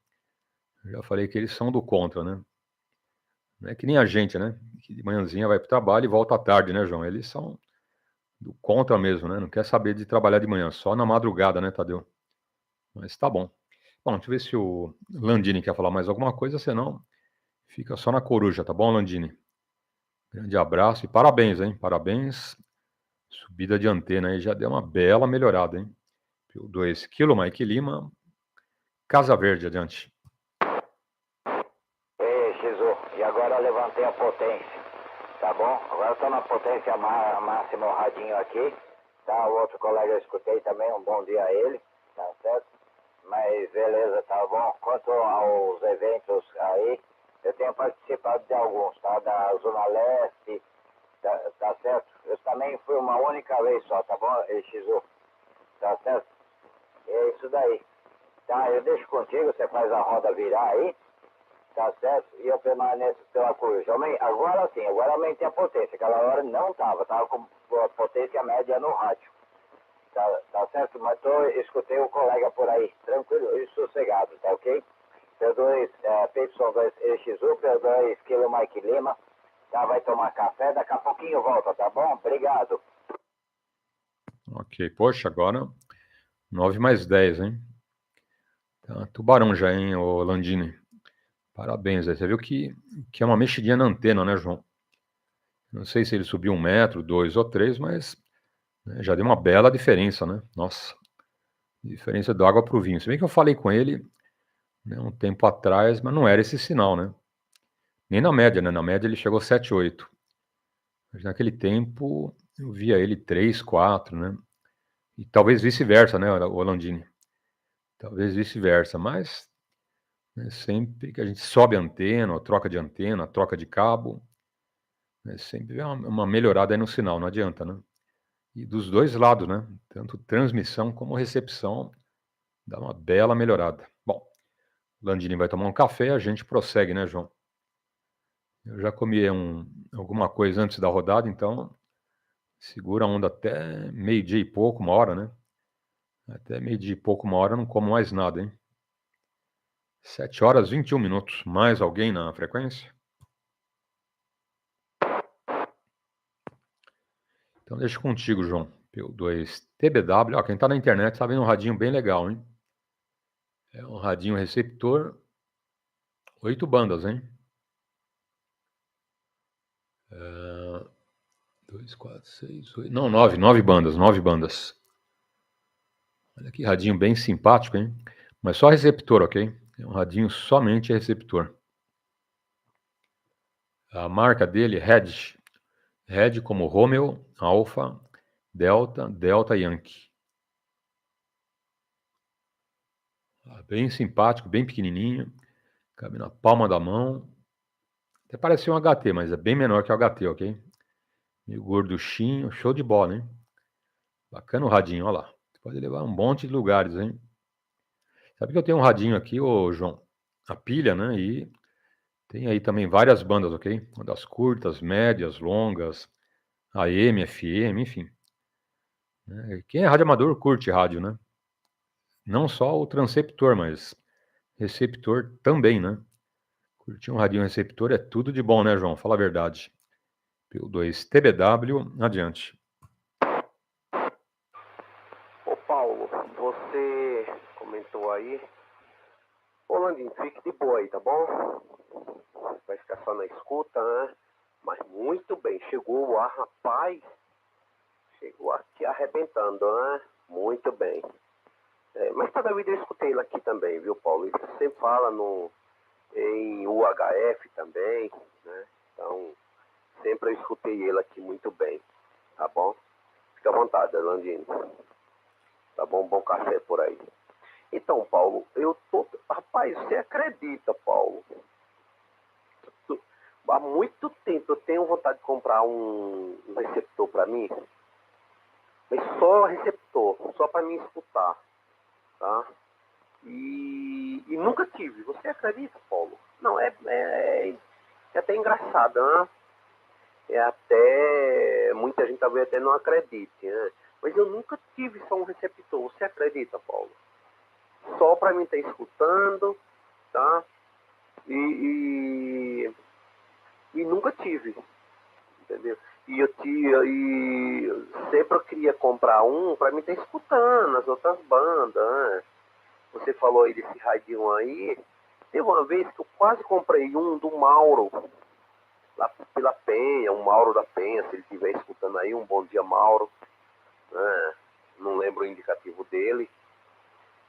Eu já falei que eles são do contra, né? Não é que nem a gente, né? Que de manhãzinha vai para o trabalho e volta à tarde, né, João? Eles são do contra mesmo, né? Não quer saber de trabalhar de manhã, só na madrugada, né, Tadeu? Mas tá bom. Bom, deixa eu ver se o Landini quer falar mais alguma coisa, senão fica só na coruja, tá bom, Landini? Grande abraço e parabéns, hein? Parabéns. Subida de antena aí já deu uma bela melhorada, hein? P2 Kilo Mike Lima, Casa Verde, adiante. manter a potência, tá bom? Agora eu tô na potência máxima, o radinho aqui, tá? O outro colega eu escutei também, um bom dia a ele, tá certo? Mas beleza, tá bom? Quanto aos eventos aí, eu tenho participado de alguns, tá? Da Zona Leste, tá certo? Eu também fui uma única vez só, tá bom, LEGIS? Tá certo? É isso daí. Tá, eu deixo contigo, você faz a roda virar aí, tá certo? E eu permaneço pela curva. Agora sim, agora aumentei a potência. Aquela hora não tava com a potência média no rádio. Tá certo? Mas escutei o colega por aí, tranquilo e sossegado, tá ok? P2, PY2EXU, P2 Kilo Mike Lima, tá? Vai tomar café, daqui a pouquinho volta, tá bom? Obrigado. Ok, poxa, agora 9+10, hein? Tá, tubarão já, hein, ô Landini? Parabéns, aí. Você viu que é uma mexidinha na antena, né, João? Não sei se ele subiu 1 metro, 2 ou 3, mas né, já deu uma bela diferença, né? Nossa, diferença da água para o vinho. Se bem que eu falei com ele, né, um tempo atrás, mas não era esse sinal, né? Nem na média, né? Na média ele chegou 7, 8. Mas naquele tempo eu via ele 3, 4, né? E talvez vice-versa, né, o Landini? Talvez vice-versa, mas né, sempre que a gente sobe a antena, ou troca de cabo, né, sempre é uma melhorada aí no sinal, não adianta, né? E dos dois lados, né? Tanto transmissão como recepção, dá uma bela melhorada. Bom, o Landini vai tomar um café, a gente prossegue, né, João? Eu já comi alguma coisa antes da rodada, então segura a onda até meio-dia e pouco, 1 hora, né? Até meio-dia e pouco, 1 hora, eu não como mais nada, hein? 7h21. Mais alguém na frequência? Então deixa contigo, João. P2TBW. Ó, quem tá na internet tá vendo um radinho bem legal, hein? É um radinho receptor. 8 bandas, hein? 2, 4, 6, 8... Não, 9 bandas, 9 bandas. Olha que radinho bem simpático, hein? Mas só receptor, ok? É um radinho somente receptor. A marca dele é Red. Red como Romeo, Alpha, Delta, Delta Yankee. Bem simpático, bem pequenininho. Cabe na palma da mão. Até parece um HT, mas é bem menor que o HT, ok? Meio gorduchinho, show de bola, hein? Bacana o radinho, olha lá. Você pode levar um monte de lugares, hein? Sabe que eu tenho um radinho aqui, ô João? A pilha, né? E tem aí também várias bandas, ok? Das curtas, médias, longas, AM, FM, enfim. Quem é radioamador curte rádio, né? Não só o transceptor, mas receptor também, né? Curtir um radinho receptor é tudo de bom, né, João? Fala a verdade. P2TBW, adiante. Ô Paulo, você comentou aí. Ô Landinho, fique de boa aí, tá bom? Vai ficar só na escuta, né? Mas muito bem, chegou o ar, rapaz. Chegou aqui arrebentando, né? Muito bem. Mas toda vida eu escutei ele aqui também, viu, Paulo? Ele sempre fala em UHF também, né? Então, sempre eu escutei ele aqui muito bem, tá bom? Fica à vontade, Landinho. Tá bom? Bom café por aí. Então, Paulo, Rapaz, você acredita, Paulo? Há muito tempo eu tenho vontade de comprar um receptor para mim. Mas só receptor, só para mim escutar, tá? E nunca tive. Você acredita, Paulo? Não, é até engraçado, né? Muita gente talvez até não acredite, né? Mas eu nunca tive só um receptor. Você acredita, Paulo? Só para mim estar escutando, tá? E nunca tive, entendeu? E sempre eu queria comprar um para mim estar escutando as outras bandas, né? Você falou aí desse radinho aí. Teve uma vez que eu quase comprei um do Mauro, lá pela Penha, um Mauro da Penha, se ele estiver escutando aí, um bom dia, Mauro. Não lembro o indicativo dele.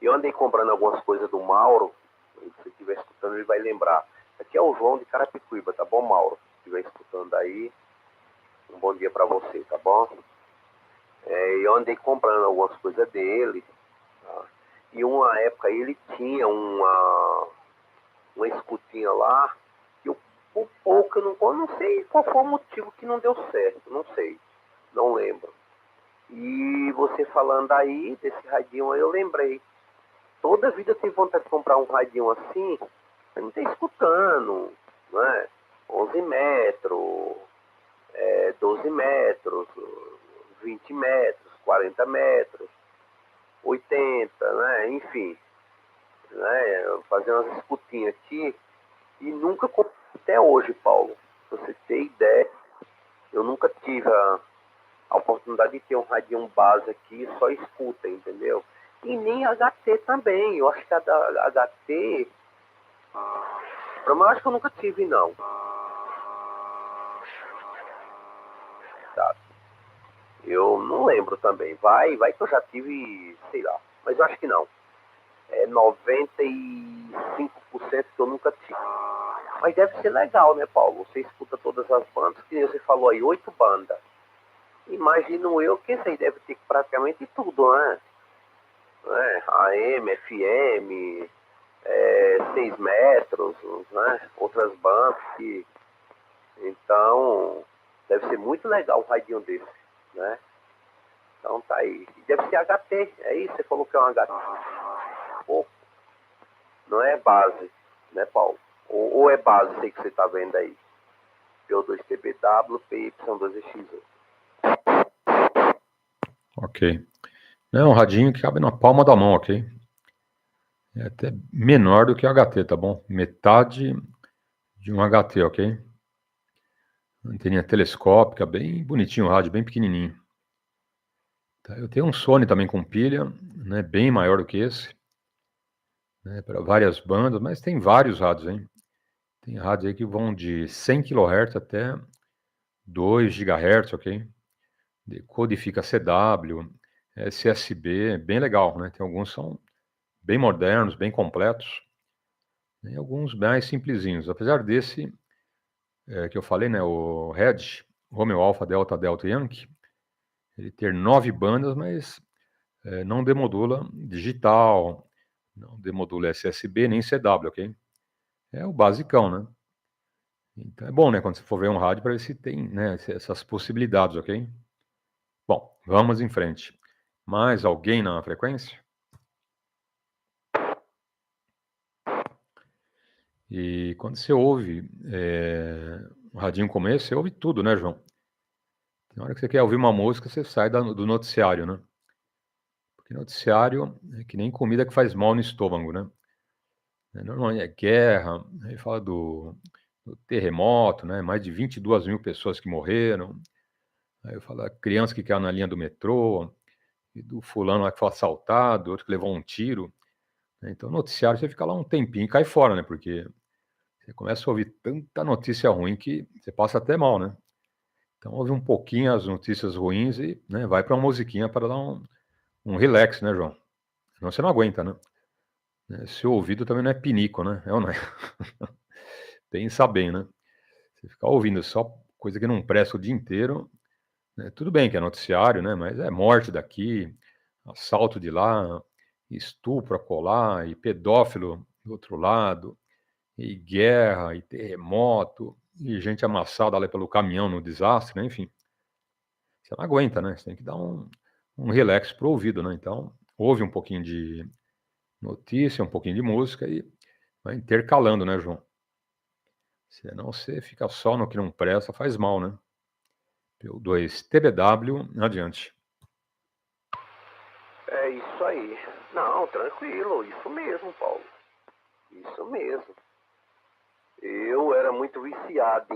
E eu andei comprando algumas coisas do Mauro, se ele estiver escutando ele vai lembrar. Aqui é o João de Carapicuíba, tá bom, Mauro? estiver escutando aí, um bom dia para você, tá bom? Eu andei comprando algumas coisas dele, tá? E uma época ele tinha uma escutinha lá, e por pouco eu não sei qual foi o motivo que não deu certo, não sei, não lembro. E você falando aí desse radinho aí, eu lembrei. Toda a vida eu tive vontade de comprar um radinho assim, pra não estar escutando, né? 11 metros, 12 metros, 20 metros, 40 metros, 80, né? Enfim, né? Fazer umas escutinhas aqui e nunca comprei até hoje, Paulo. Pra você ter ideia, eu nunca tive a oportunidade de ter um radinho base aqui, só escuta, entendeu? E nem HT também. Eu acho que a da HT, eu acho que eu nunca tive, não. Tá. Eu não lembro também. Vai que eu já tive, sei lá. Mas eu acho que não. É 95% que eu nunca tive. Mas deve ser legal, né, Paulo? Você escuta todas as bandas, que você falou aí, 8 bandas. Imagino eu que isso aí deve ter praticamente tudo, né? AM, FM, 6 metros, né? Outras bandas que... Então, deve ser muito legal um radinho desse, né? Então tá aí. E deve ser HT, é isso? Você falou que é um HT. Pô, não é base, né, Paulo? Ou é base, sei que você tá vendo aí. PO2TBW, PY2EXU. Ok. É um radinho que cabe na palma da mão, ok? É até menor do que o HT, tá bom? Metade de um HT, ok? Anteninha telescópica, bem bonitinho o rádio, bem pequenininho. Tá, eu tenho um Sony também com pilha, né, bem maior do que esse, né, para várias bandas, mas tem vários rádios, hein? Tem rádios aí que vão de 100 kHz até 2 GHz, ok? Decodifica CW, SSB, bem legal, né? Tem alguns que são bem modernos, bem completos, e alguns mais simplesinhos. Apesar desse que eu falei, né, o Red, Romeo Alpha Delta Delta Yankee, ele ter 9 bandas, mas não demodula digital, não demodula SSB nem CW, ok? É o basicão, né? Então é bom, né, quando você for ver um rádio para ver se tem, né, essas possibilidades, ok? Bom, vamos em frente. Mais alguém na frequência? E quando você ouve um radinho como esse, você ouve tudo, né, João? Na hora que você quer ouvir uma música, você sai do noticiário, né? Porque noticiário é que nem comida que faz mal no estômago, né? Normalmente é guerra, aí fala do terremoto, né? Mais de 22 mil pessoas que morreram. Aí eu falo da criança que caiu na linha do metrô, e do fulano lá que foi assaltado, outro que levou um tiro, né? Então, noticiário você fica lá um tempinho e cai fora, né? Porque você começa a ouvir tanta notícia ruim que você passa até mal, né? Então, ouve um pouquinho as notícias ruins e, né, vai para uma musiquinha para dar um relax, né, João? Senão você não aguenta, né? Seu ouvido também não é pinico, né? É ou não é? Pensa bem, né? Você ficar ouvindo só coisa que não presta o dia inteiro, né? Tudo bem que é noticiário, né? Mas é morte daqui, assalto de lá, estupro acolá, e pedófilo do outro lado, e guerra, e terremoto, e gente amassada lá pelo caminhão no desastre, né? Enfim, você não aguenta, né? Você tem que dar um relax pro ouvido, né? Então, ouve um pouquinho de notícia, um pouquinho de música e vai intercalando, né, João? Senão você fica só no que não presta, faz mal, né? PY2TBW, adiante. É isso aí. Não, tranquilo, isso mesmo, Paulo. Isso mesmo. Eu era muito viciado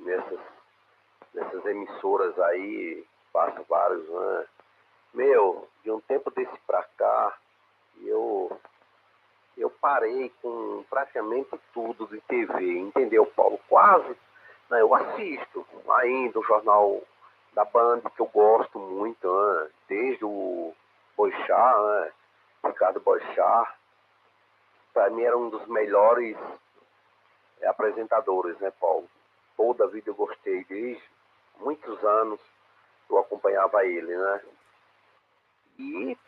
nessas emissoras aí, passo vários anos. Meu, de um tempo desse pra cá, eu parei com praticamente tudo de TV, entendeu, Paulo? Quase. Né, eu assisto ainda o Jornal da Band, que eu gosto muito, né? Desde o Boixá, né? Ricardo Boixá. Para mim era um dos melhores apresentadores, né, Paulo? toda a vida eu gostei desde muitos anos eu acompanhava ele, né? E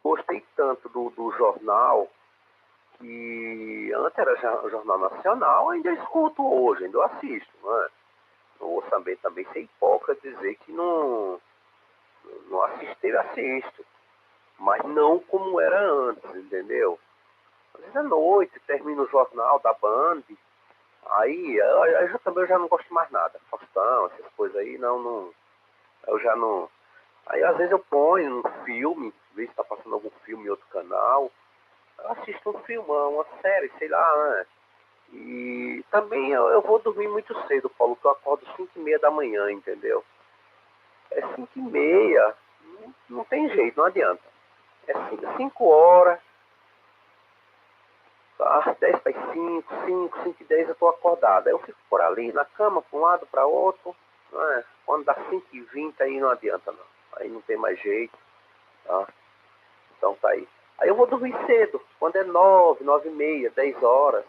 gostei tanto do jornal, que antes era Jornal Nacional, ainda escuto hoje, ainda eu assisto, né? Não vou também ser hipócrita dizer que não assisti, eu assisto. Mas não como era antes, entendeu? Às vezes à noite, termina o jornal da Band, aí eu já não gosto mais nada. Faustão, essas coisas aí, eu já não... Aí às vezes eu ponho um filme, vejo se tá passando algum filme em outro canal, eu assisto um filmão, uma série, sei lá, né? E também eu vou dormir muito cedo, Paulo, que eu acordo 5h30 da manhã, entendeu? É 5h30, não tem jeito, não adianta. É 5 horas, tá? 10 para 5h10 eu tô acordado. Aí eu fico por ali, na cama, para um lado, para outro, né? Quando dá 5h20 aí não adianta não. Aí não tem mais jeito, tá? Então tá aí. Aí eu vou dormir cedo, quando é 9, 9h30, 10 horas.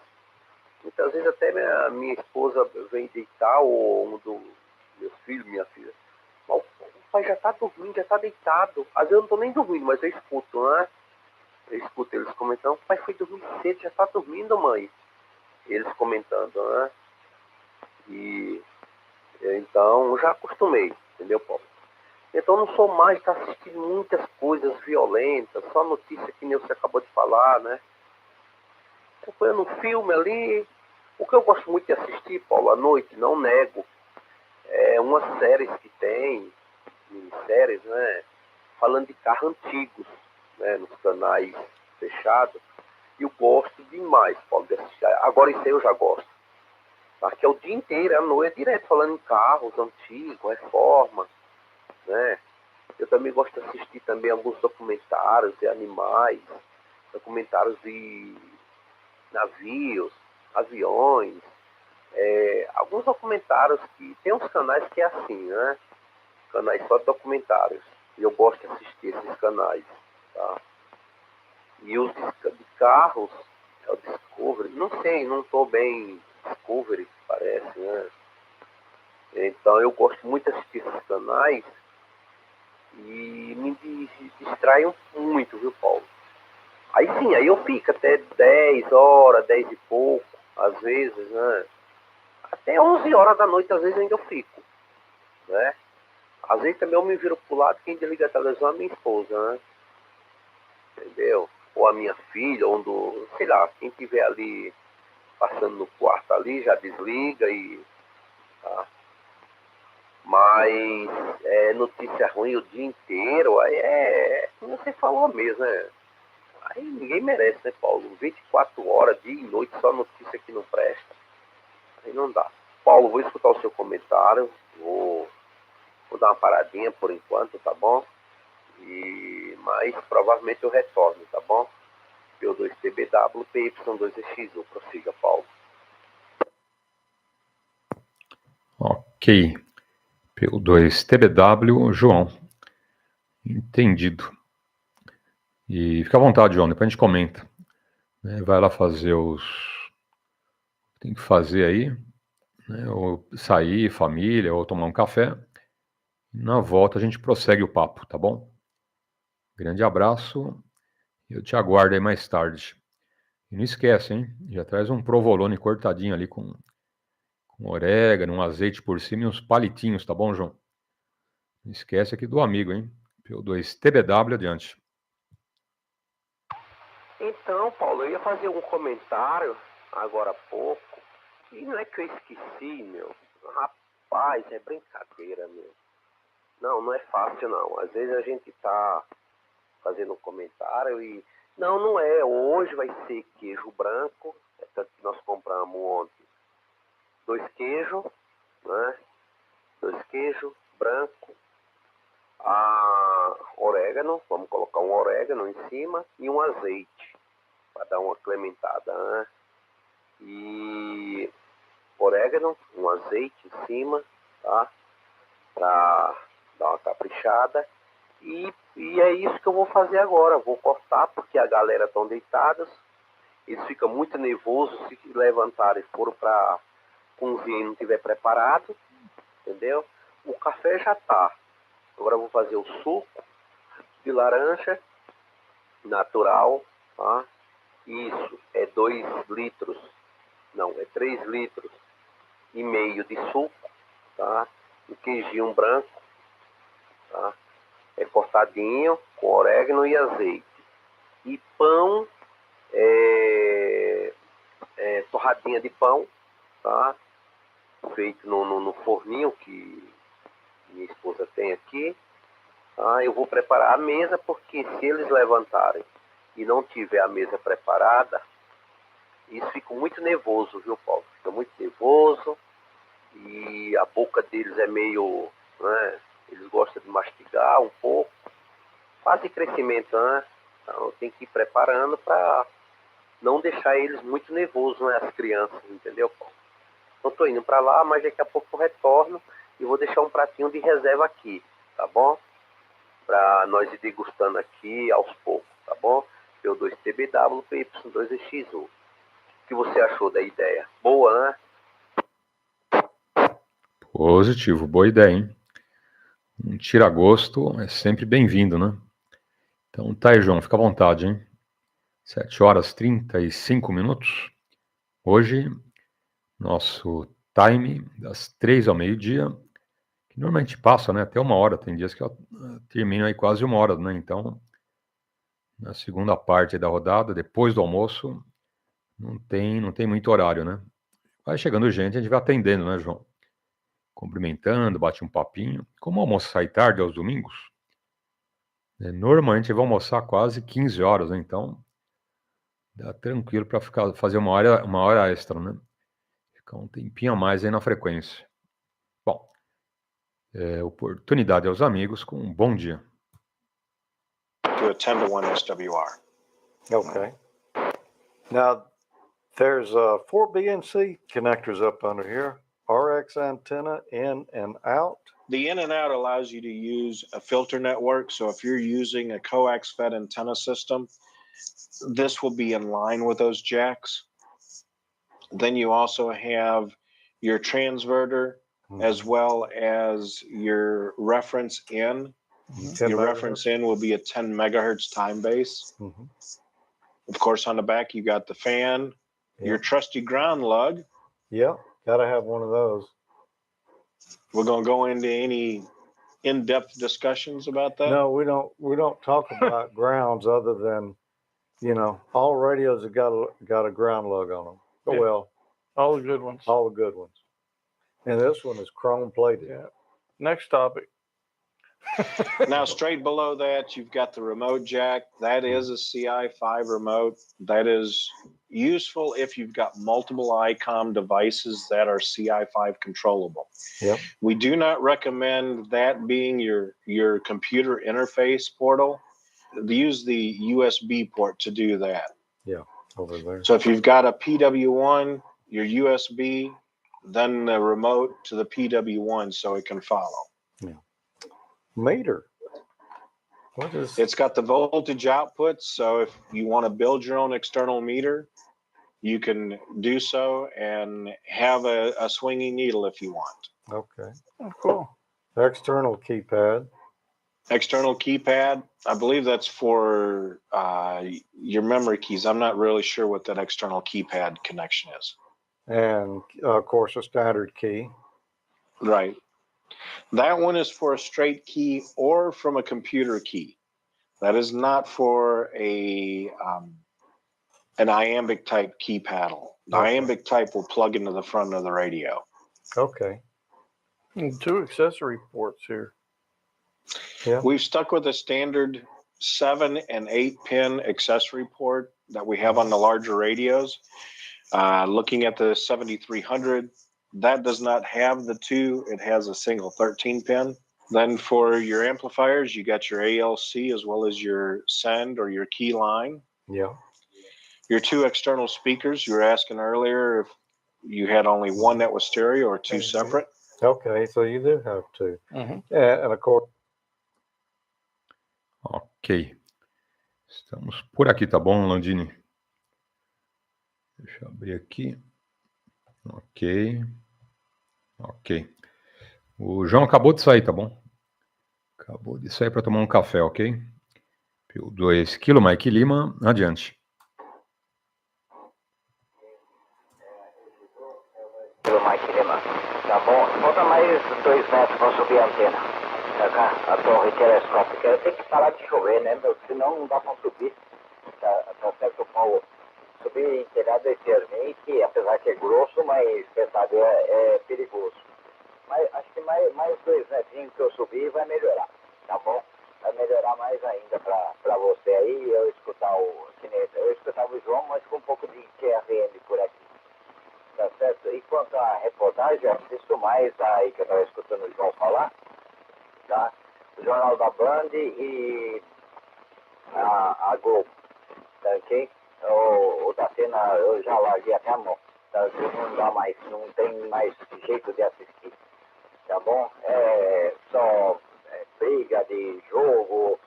Muitas vezes até minha esposa vem deitar, ou um dos meus filhos, minha filha. Mas o pai já tá dormindo, já tá deitado. Às vezes eu não tô nem dormindo, mas eu escuto, né? Eu escuto eles comentando, o pai foi dormir cedo, já tá dormindo, mãe. Eles comentando, né? E então já acostumei, entendeu, Paulo? Então não sou mais de estar assistindo muitas coisas violentas, só notícia que nem você acabou de falar, né? Acompanhando um filme ali. O que eu gosto muito de assistir, Paulo, à noite, não nego, é umas séries que tem, minisséries, né? Falando de carros antigos, né? Nos canais fechados. E eu gosto demais, Paulo, de assistir. Agora isso aí eu já gosto. Tá? Que é o dia inteiro, à noite, direto falando em carros antigos, reforma, né? Eu também gosto de assistir também alguns documentários de animais, documentários de navios, aviões, alguns documentários que tem uns canais que é assim, né? Canais só de documentários. E eu gosto de assistir esses canais, tá? E os de carros, é o Discovery, não sei, não estou bem Discovery, parece, né? Então eu gosto muito de assistir esses canais e me distraem muito, viu, Paulo? Aí sim, aí eu fico até 10 horas, 10 e pouco, às vezes, né? Até 11 horas da noite, às vezes ainda eu fico, né? Às vezes também eu me viro pro lado, quem desliga a televisão é a minha esposa, né? Entendeu? Ou a minha filha, ou sei lá, quem tiver ali passando no quarto ali, já desliga e... Tá? Mas notícia ruim o dia inteiro, aí como você falou mesmo, né? Aí ninguém merece, né, Paulo? 24 horas, dia e noite, só notícia que não presta. Aí não dá. Paulo, vou escutar o seu comentário, vou dar uma paradinha por enquanto, tá bom? Mas provavelmente eu retorno, tá bom? P2TBW, PY2EXU, prossiga, Paulo. Ok. P2TBW, João. Entendido. E fica à vontade, João, depois a gente comenta. Vai lá fazer tem que fazer aí, né? Ou sair, família, ou tomar um café. Na volta a gente prossegue o papo, tá bom? Grande abraço. Eu te aguardo aí mais tarde. E não esquece, hein? Já traz um provolone cortadinho ali com orégano, um azeite por cima e uns palitinhos, tá bom, João? Não esquece aqui do amigo, hein? P2TBW adiante. Então, Paulo, eu ia fazer um comentário agora há pouco. E não é que eu esqueci, meu. Rapaz, é brincadeira, meu. Não é fácil, não. Às vezes a gente tá fazendo um comentário e... Não é. Hoje vai ser queijo branco. É tanto que nós compramos ontem 2 queijos, né? 2 queijos branco. Orégano, vamos colocar um orégano em cima e um azeite para dar uma incrementada, né? E orégano, um azeite em cima, tá? Para dar uma caprichada. E é isso que eu vou fazer agora. Vou cortar porque a galera estão deitadas. Eles ficam muito nervosos se levantarem e foram para pãozinho não estiver preparado, entendeu? O café já tá. Agora eu vou fazer o suco de laranja natural, tá? Isso é 2 litros, não, é 3 litros e meio de suco, tá? Um queijinho branco, tá? É cortadinho com orégano e azeite. E pão, torradinha de pão, tá? Feito no forninho que minha esposa tem aqui. Tá? Eu vou preparar a mesa, porque se eles levantarem e não tiver a mesa preparada, isso fica muito nervoso, viu, Paulo? Fica muito nervoso e a boca deles é meio, né? Eles gostam de mastigar um pouco. Fase de crescimento, né? Então tem que ir preparando para não deixar eles muito nervosos, né? As crianças, entendeu, Paulo? Então estou indo para lá, mas daqui a pouco eu retorno e vou deixar um pratinho de reserva aqui, tá bom? Para nós ir degustando aqui aos poucos, tá bom? P2TBW, PY2EXU. O que você achou da ideia? Boa, né? Positivo, boa ideia, hein? Um tira-gosto é sempre bem-vindo, né? Então tá aí, João, fica à vontade, hein? 7h35. Hoje, nosso time das 3 ao meio-dia, que normalmente passa, né, até 1 hora. Tem dias que eu termino aí quase 1 hora, né? Então, na segunda parte da rodada, depois do almoço, não tem muito horário, né? Vai chegando gente, a gente vai atendendo, né, João? Cumprimentando, bate um papinho. Como o almoço sai tarde aos domingos, normalmente eu vou almoçar quase 15 horas, né? Então dá tranquilo para fazer 1 hora extra, né? Ficar um tempinho a mais aí na frequência. Bom, oportunidade aos amigos com um bom dia. To a 10-to-1 SWR. Okay. Now, there's 4 B and C connectors up under here. RX antenna in and out. The in and out allows you to use a filter network. So if you're using a coax fed antenna system, this will be in line with those jacks. Then you also have your transverter as well as your reference in. Your reference in will be a 10 megahertz time base. Of course, on the back, you got the fan, your trusty ground lug. Yep, gotta have one of those. We're gonna go into any in-depth discussions about that? No, we don't talk about grounds other than, you know, all radios have got a ground lug on them. Yeah. Well, All the good ones. all the good ones. And this one is chrome plated. Yeah. Next topic. Now, straight below that, you've got the remote jack. That is a CI5 remote. That is useful if you've got multiple ICOM devices that are CI5 controllable. Yep. We do not recommend that being your computer interface portal. Use the USB port to do that. Yeah, over there. So if you've got a PW1, your USB, then the remote to the PW1 so it can follow. Meter. What is? It's got the voltage output, so if you want to build your own external meter, you can do so and have a swinging needle if you want. Okay. Oh, cool. External keypad. External keypad, I believe that's for your memory keys. I'm not really sure what that external keypad connection is. And of course, a standard key. Right. That one is for a straight key or from a computer key. That is not for an iambic type key paddle. The iambic type will plug into the front of the radio. Okay. And 2 accessory ports here. Yeah. We've stuck with a standard 7 and 8 pin accessory port that we have on the larger radios. Looking at the 7300, that does not have the 2. It has a single 13 pin. Then for your amplifiers, you got your ALC as well as your send or your key line. Yeah. Your 2 external speakers, you were asking earlier if you had only one that was stereo or 2 separate. Okay, so you do have 2. Mm-hmm. And of course. Ok. Estamos por aqui, tá bom, Landini? Deixa eu abrir aqui. Ok. Ok. O João acabou de sair, tá bom? Acabou de sair para tomar um café, ok? PY2 Kilo Mike Lima, adiante. Kilo Mike Lima. Tá bom? Falta mais 2 metros para subir a antena. A torre telescópica. Tem que parar de chover, né, meu? Senão não dá para subir. Tá certo, Paulo? Subir em telhado é termite, apesar que é grosso, mas pensado é perigoso. Mas acho que mais 2 metrinhos que eu subir vai melhorar, tá bom? Vai melhorar mais ainda pra você aí, eu escutar eu escutava o João, mas com um pouco de QRM por aqui, tá certo? E quanto à reportagem, eu assisto mais aí que eu estava escutando o João falar, tá? O Jornal da Band e a Globo, tá ok? O da Atena eu já larguei até a mão, tá? Não dá mais, não tem mais jeito de assistir. Tá bom? Só briga de jogo,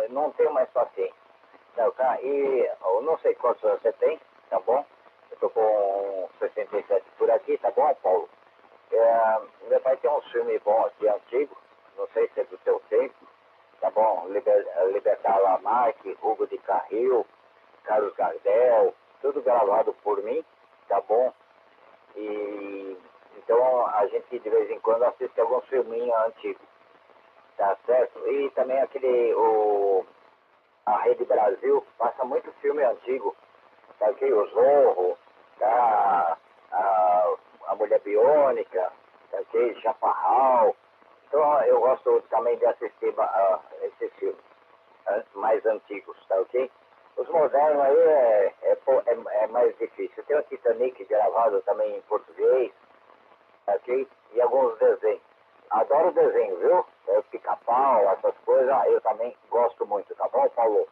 não tenho mais paciência. Tá? E eu não sei quantos anos você tem, tá bom? Eu tô com 67 por aqui, tá bom, Paulo? Meu pai tem um filme bom aqui, antigo, não sei se é do seu tempo, tá bom? Libertar Lamarck, Hugo de Carril, Carlos Gardel, tudo gravado por mim, tá bom? E então a gente de vez em quando assiste alguns filminhos antigos, tá certo? E também a Rede Brasil passa muito filme antigo, tá ok? O Zorro, tá? A Mulher Biônica, tá ok? Chaparral. Então eu gosto também de assistir esses filmes mais antigos, tá ok? Os modernos aí é mais difícil. Tem o Titanic gravado também em português, ok? E alguns desenhos. Adoro desenho, viu? Pica-pau, essas coisas, eu também gosto muito, tá bom, Paulo?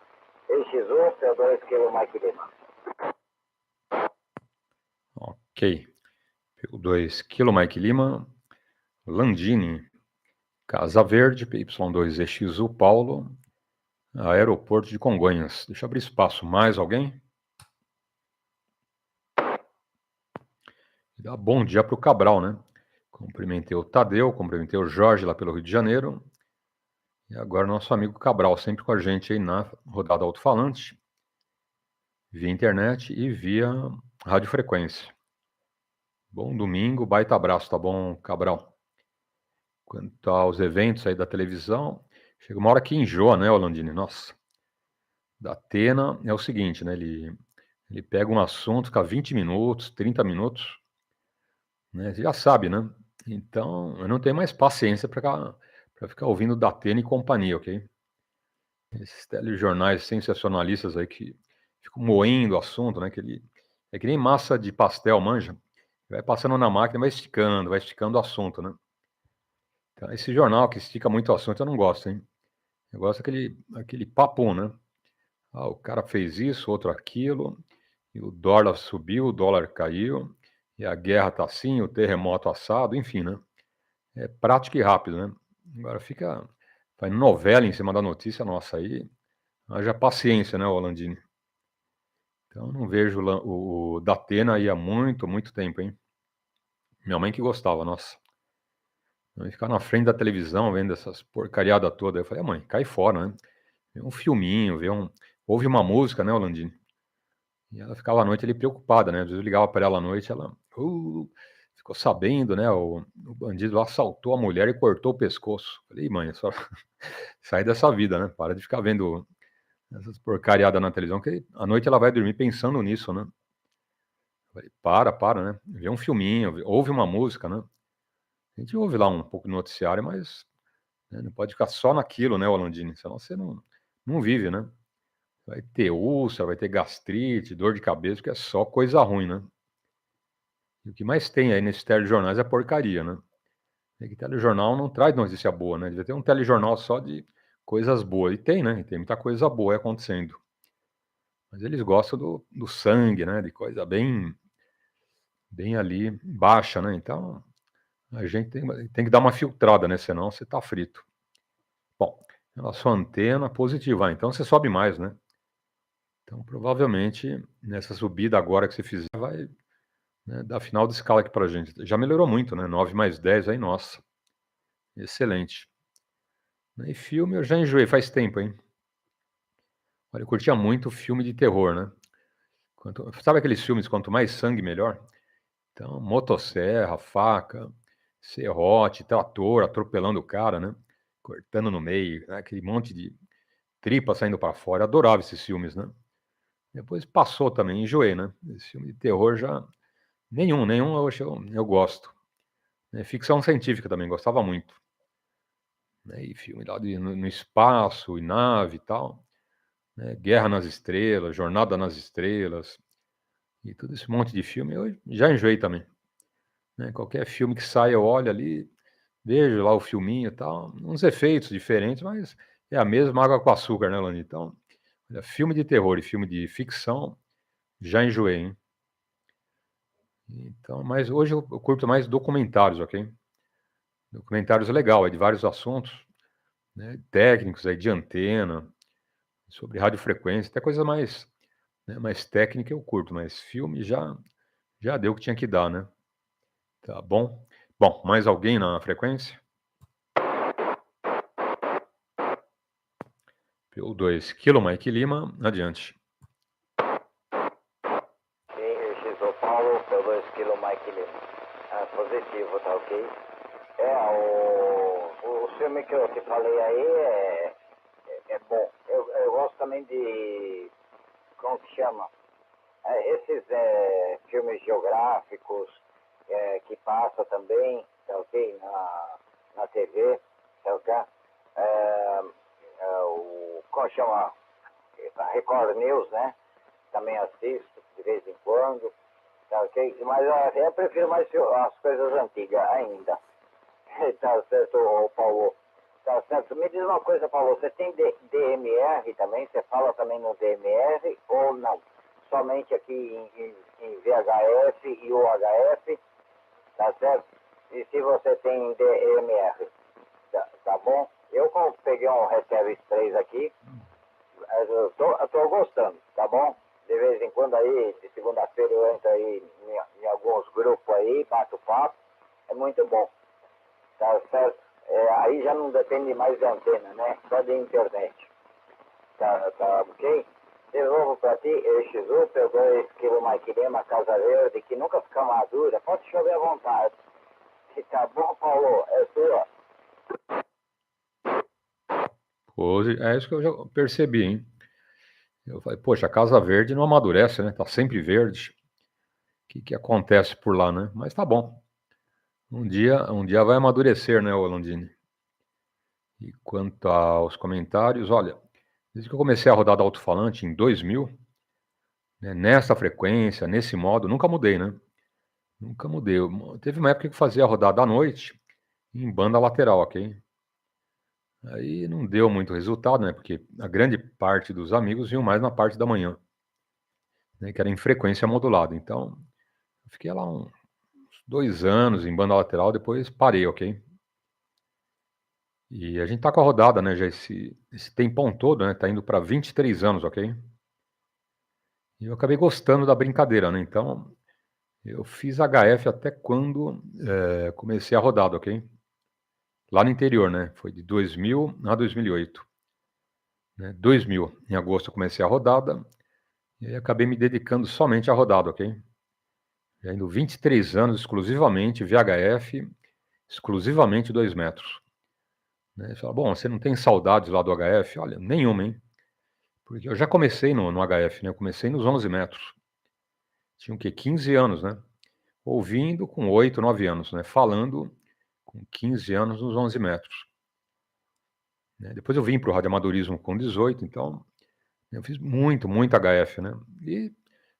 LEGIS, P2 Kilo Mike Lima. Ok. PY2 Kilo Mike Lima, Landini, Casa Verde, PY2EXU Paulo, Aeroporto de Congonhas. Deixa eu abrir espaço. Mais alguém? Dá bom dia para o Cabral, né? Cumprimentei o Tadeu, cumprimentei o Jorge lá pelo Rio de Janeiro. E agora nosso amigo Cabral, sempre com a gente aí na rodada alto-falante, via internet e via radiofrequência. Bom domingo, baita abraço, tá bom, Cabral? Quanto aos eventos aí da televisão, chega uma hora que enjoa, né, Landini? Nossa. Da Atena é o seguinte, né? Ele pega um assunto, fica 20 minutos, 30 minutos, né? Você já sabe, né? Então, eu não tenho mais paciência para ficar ouvindo da Atena e companhia, ok? Esses telejornais sensacionalistas aí que ficam moendo o assunto, né? É que nem massa de pastel, manja. Vai passando na máquina, vai esticando o assunto, né? Então, esse jornal que estica muito o assunto, eu não gosto, hein? Eu gosto aquele papo, né? Ah, o cara fez isso, outro aquilo, e o dólar subiu, o dólar caiu, e a guerra tá assim, o terremoto assado, enfim, né? É prático e rápido, né? Agora faz novela em cima da notícia nossa aí, haja paciência, né, Rolandini? Então, eu não vejo o Datena aí há muito, muito tempo, hein? Minha mãe que gostava, nossa. Eu ia ficar na frente da televisão vendo essas porcariadas todas. Eu falei, mãe, cai fora, né? Vê um filminho, ouve uma música, né, Rolandini? E ela ficava à noite ali preocupada, né? Às vezes eu ligava para ela à noite, ela ficou sabendo, né? O bandido assaltou a mulher e cortou o pescoço. Falei, mãe, é só sai dessa vida, né? Para de ficar vendo essas porcariadas na televisão, que à noite ela vai dormir pensando nisso, né? Falei, para, né? Vê um filminho, ouve uma música, né? A gente ouve lá um pouco no noticiário, mas né, não pode ficar só naquilo, né, Rolandini? Senão você não vive, né? Vai ter úlcera, vai ter gastrite, dor de cabeça, que é só coisa ruim, né? E o que mais tem aí nesses telejornais é porcaria, né? É que telejornal não traz notícia boa, né? Devia ter um telejornal só de coisas boas. E tem, né? Tem muita coisa boa aí acontecendo. Mas eles gostam do sangue, né? De coisa bem ali baixa, né? Então a gente tem que dar uma filtrada, né? Senão você tá frito. Bom, a sua antena positiva, então você sobe mais, né? Então provavelmente nessa subida agora que você fizer né, dá final de escala aqui pra gente. Já melhorou muito, né? 9 mais 10 aí, nossa, excelente. E filme eu já enjoei faz tempo, hein? Olha, eu curtia muito filme de terror, né? Sabe aqueles filmes, quanto mais sangue, melhor? Então, motosserra, faca, serrote, trator, atropelando o cara, né? Cortando no meio, né? Aquele monte de tripa saindo para fora. Eu adorava esses filmes, né? Depois passou também, enjoei, né? Esse filme de terror já... Nenhum eu gosto. Ficção científica também, gostava muito. E filme lá no espaço, e nave e tal. Guerra nas Estrelas, Jornada nas Estrelas. E todo esse monte de filme eu já enjoei também. Qualquer filme que saia, eu olho ali, vejo lá o filminho e tal, uns efeitos diferentes, mas é a mesma água com açúcar, né, Lani? Então, olha, filme de terror e filme de ficção, já enjoei, hein? Então, mas hoje eu curto mais documentários, ok? Documentários legal, de vários assuntos, né, técnicos aí de antena, sobre radiofrequência, até coisa mais, né, mais técnica eu curto, mas filme já deu o que tinha que dar, né? Tá bom? Bom, mais alguém na frequência? PY2EXU, Kilo Mike Lima, adiante. XO Paulo, PY2EXU Mike Lima. Positivo, tá ok? O filme que eu te falei aí é bom. Eu gosto também de... Como que chama? Esses filmes geográficos que passa também, tá ok? Na TV, tá ok? Como chama? A Record News, né? Também assisto de vez em quando, tá ok? Mas eu prefiro mais as coisas antigas ainda. Tá certo, Paulo? Tá certo. Me diz uma coisa, Paulo, você tem DMR também? Você fala também no DMR ou não? Somente aqui em VHF e UHF, tá certo? E se você tem DMR, tá bom? Eu peguei um Reserve 3 aqui, eu tô gostando, tá bom? De vez em quando aí, de segunda-feira eu entro aí em alguns grupos aí, bato papo, é muito bom, tá certo? Aí já não depende mais de antena, né? Só de internet, tá ok? Devolvo pra ti, XU, P2 Kilo Mike Lima, Casa Verde, que nunca fica madura, pode chover à vontade. Tá bom, Paulo? É sua. Hoje, é isso que eu já percebi, hein? Eu falei, poxa, a Casa Verde não amadurece, né? Tá sempre verde. O que acontece por lá, né? Mas tá bom. Um dia vai amadurecer, né, Landini? E quanto aos comentários, olha, desde que eu comecei a rodar da alto-falante em 2000, né, nessa frequência, nesse modo, nunca mudei, né? Nunca mudei. Teve uma época que eu fazia a rodada à noite em banda lateral, ok? Aí não deu muito resultado, né? Porque a grande parte dos amigos vinham mais na parte da manhã, né? Que era em frequência modulada. Então, eu fiquei lá uns 2 anos em banda lateral, depois parei, ok? E a gente tá com a rodada, né? Já esse tempão todo, né? Tá indo para 23 anos, ok? E eu acabei gostando da brincadeira, né? Então, eu fiz HF até quando comecei a rodada, ok? Lá no interior, né? Foi de 2000 a 2008. Né? 2000, em agosto, eu comecei a rodada e aí acabei me dedicando somente à rodada, ok? Já indo 23 anos exclusivamente VHF, exclusivamente 2 metros. Né? Você fala, bom, você não tem saudades lá do HF? Olha, nenhuma, hein? Porque eu já comecei no HF, né? Eu comecei nos 11 metros. Tinha o quê? 15 anos, né? Ouvindo com 8, 9 anos, né? Falando com 15 anos nos 11 metros. Né? Depois eu vim para o radioamadorismo com 18, então eu fiz muito HF, né? E,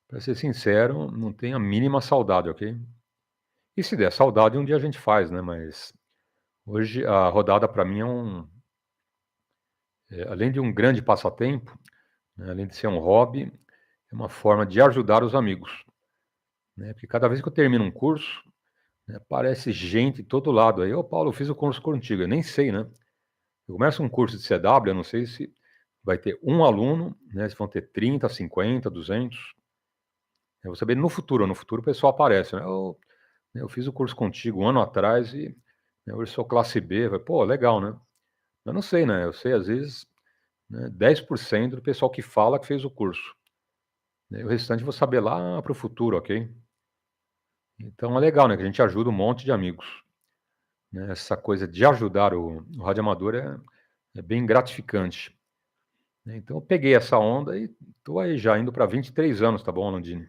para ser sincero, não tenho a mínima saudade, ok? E se der saudade, um dia a gente faz, né? Mas hoje a rodada para mim além de um grande passatempo, né? Além de ser um hobby, é uma forma de ajudar os amigos, né? Porque cada vez que eu termino um curso, né, aparece gente de todo lado aí. Ô, Paulo, eu fiz o curso contigo. Eu nem sei, né? Eu começo um curso de CW, eu não sei se vai ter um aluno, né? Se vão ter 30, 50, 200. Eu vou saber no futuro o pessoal aparece, né? Eu fiz o curso contigo um ano atrás e hoje sou classe B. Pô, legal, né? Eu não sei, né? Eu sei, às vezes, né, 10% do pessoal que fala que fez o curso. O restante eu vou saber lá para o futuro, ok? Então é legal, né? Que a gente ajuda um monte de amigos. Né? Essa coisa de ajudar o radioamador é bem gratificante. Então eu peguei essa onda e estou aí já indo para 23 anos, tá bom, Landini?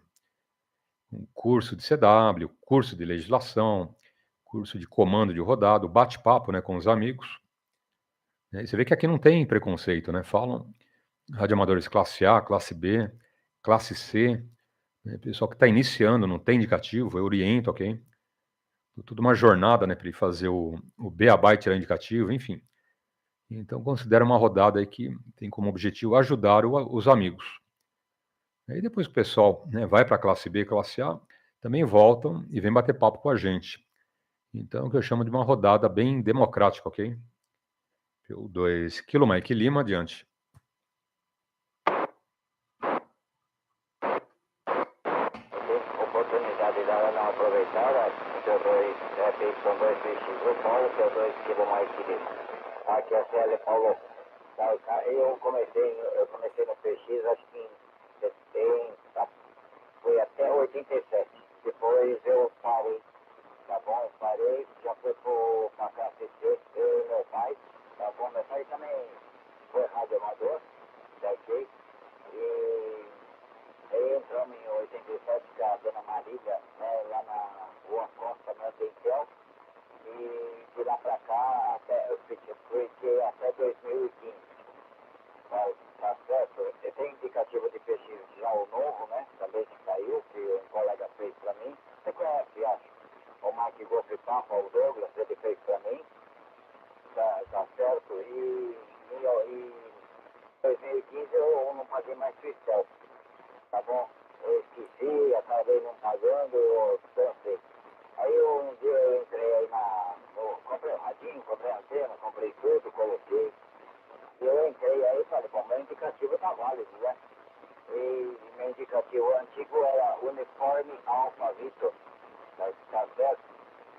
Um curso de CW, curso de legislação, curso de comando de rodado, bate-papo, né, com os amigos. E você vê que aqui não tem preconceito, né? Falam radioamadores classe A, classe B, classe C, né? Pessoal que está iniciando, não tem indicativo, eu oriento, ok? Tudo uma jornada, né, para ele fazer o beabá e tirar indicativo, enfim. Então considero uma rodada aí que tem como objetivo ajudar os amigos. Aí depois o pessoal, né, vai para a classe B, classe A, também voltam e vem bater papo com a gente. Então, é o que eu chamo de uma rodada bem democrática, ok? P2EXU, Mike Lima, adiante. Oportunidade dela não aproveitada, P2, PY2EXU, Paulo, P2 Kilo Mike Lima. Aqui é a CL Paulo. Eu comecei no PX, acho que em 70, foi até 87. Depois eu parei, tá bom? Parei, já fui pra classe C, eu e meu pai, tá bom? Meu pai também foi radioamador, tá ok? E aí entramos em 87 com a dona Marília, né, lá na Rua Costa, na Dentel, e de lá pra cá até, eu fiquei até 2015. Tá certo? Eu tenho indicativo de PX já o novo, né? Também que saiu, que um colega fez pra mim. Você conhece, acho? O Mike Golf Papa, o Douglas, ele fez pra mim. Tá certo? E em 2015 eu não paguei mais fiscal. Tá bom? Eu esqueci, acabei não pagando, eu pensei. Aí um dia eu entrei aí comprei um radinho, comprei a antena, comprei tudo, coloquei. E eu entrei aí e falei, bom, meu indicativo tá válido, né? E meu indicativo antigo era Uniforme Alfa Vitor, tá certo?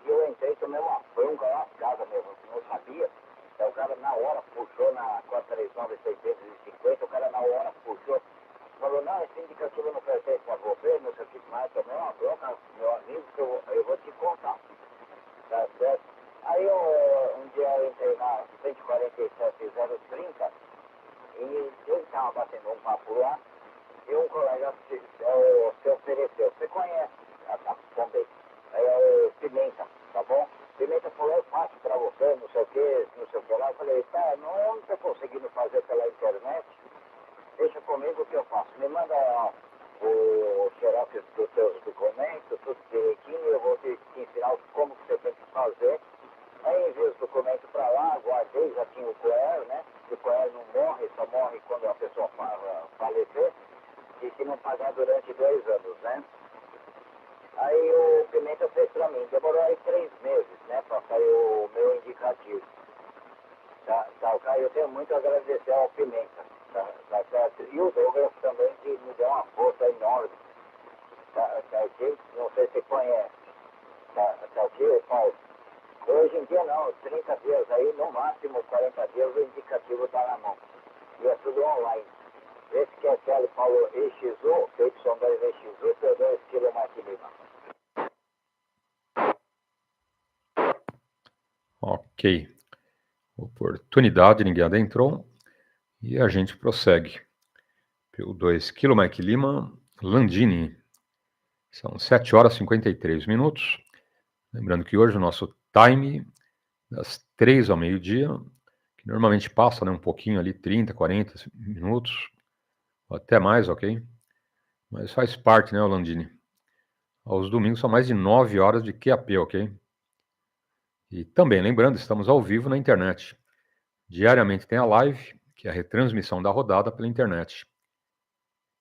E eu entrei, tomei uma bronca lascada mesmo, não sabia. Aí o cara na hora puxou na 439-650, o cara na hora puxou, falou, não, esse indicativo não pertence a você, não sei o que mais, tomei uma bronca, meu amigo, que eu vou te contar, tá certo? Aí um dia eu entrei na 147.030 e ele estava batendo um papo lá e um colega se ofereceu. Você conhece também? Pimenta, tá bom? Pimenta falou, é fácil para você, não sei o que lá. Eu falei, tá, não estou conseguindo fazer pela internet, deixa comigo o que eu faço. Me manda o xerox dos seus documentos, tudo direitinho, eu vou te ensinar como que você tem que fazer. Aí enviei os documentos para lá, guardei, já tinha o QR, né? O QR não morre, só morre quando a pessoa falecer, e se não pagar durante 2 anos, né? Aí o Pimenta fez para mim, demorou aí 3 meses, né? Para sair o meu indicativo. Tá, ok? Eu tenho muito a agradecer ao Pimenta, tá certo? E o Douglas também, que me deu uma força enorme, tá ok? Não sei se você conhece, tá ok, Paulo? Hoje em dia não, 30 dias aí, no máximo 40 dias o indicativo está na mão. E é tudo online. Esse que é o CL Paulo EXU, PY2EXU, P2 Kilo Mike Lima. Ok. Oportunidade, ninguém adentrou. E a gente prossegue. P2 Mike Lima, Landini. São 7 horas e 53 minutos. Lembrando que hoje o nosso time, das 3 ao meio-dia, que normalmente passa, né, um pouquinho ali, 30, 40 minutos, ou até mais, ok? Mas faz parte, né, Landini? Aos domingos são mais de 9 horas de QAP, ok? E também, lembrando, estamos ao vivo na internet. Diariamente tem a live, que é a retransmissão da rodada pela internet.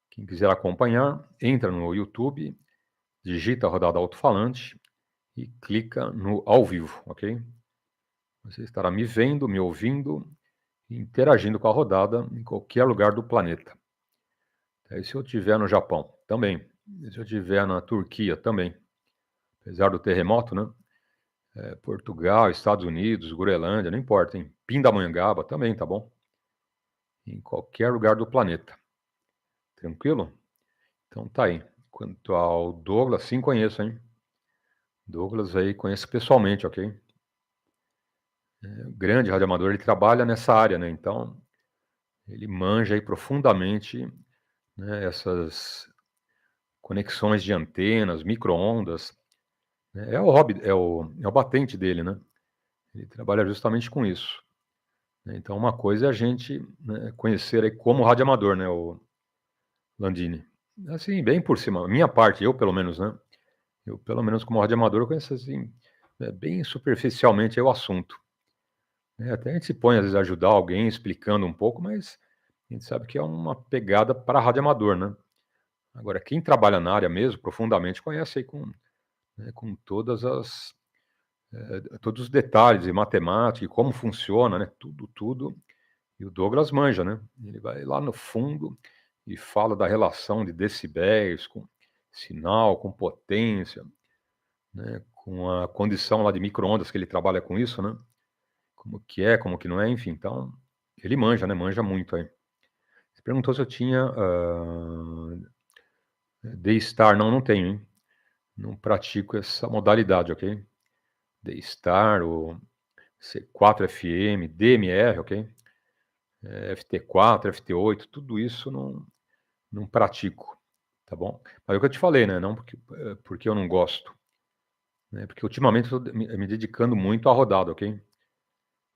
Quem quiser acompanhar, entra no YouTube, digita a rodada alto-falante e clica no ao vivo, ok? Você estará me vendo, me ouvindo e interagindo com a rodada em qualquer lugar do planeta. E se eu estiver no Japão, também. se eu estiver na Turquia também, apesar do terremoto, né? Portugal, Estados Unidos, Groenlândia, não importa, hein? Pindamonhangaba também, tá bom? Em qualquer lugar do planeta. Tranquilo? Então tá aí. Quanto ao Douglas, sim conheço, hein? Douglas aí conheço pessoalmente, ok? Grande radioamador, ele trabalha nessa área, né? Então, ele manja aí profundamente, né, essas conexões de antenas, micro-ondas, né? É o hobby, é o batente dele, né? Ele trabalha justamente com isso. Então, uma coisa é a gente, né, conhecer aí como radioamador, né, o Landini. Assim, bem por cima. A minha parte, eu pelo menos, né? Eu, pelo menos como radioamador, eu conheço assim, bem superficialmente aí o assunto. Até a gente se põe, às vezes, a ajudar alguém explicando um pouco, mas a gente sabe que é uma pegada para radioamador, né? Agora, quem trabalha na área mesmo, profundamente, conhece aí com todas as, todos os detalhes de matemática e como funciona, né? Tudo. E o Douglas manja, né? Ele vai lá no fundo e fala da relação de decibéis com sinal, com potência, né? Com a condição lá de micro-ondas que ele trabalha com isso, né? Como que não é, enfim. Então, ele manja, né? Manja muito aí. Você perguntou se eu tinha D-Star. Não, não tenho, hein? Não pratico essa modalidade, ok? D-Star, o C4FM, DMR, ok? FT4, FT8, tudo isso não pratico, tá bom? Mas é o que eu te falei, né? Não porque eu não gosto, né? Porque ultimamente eu estou me dedicando muito à rodada, ok?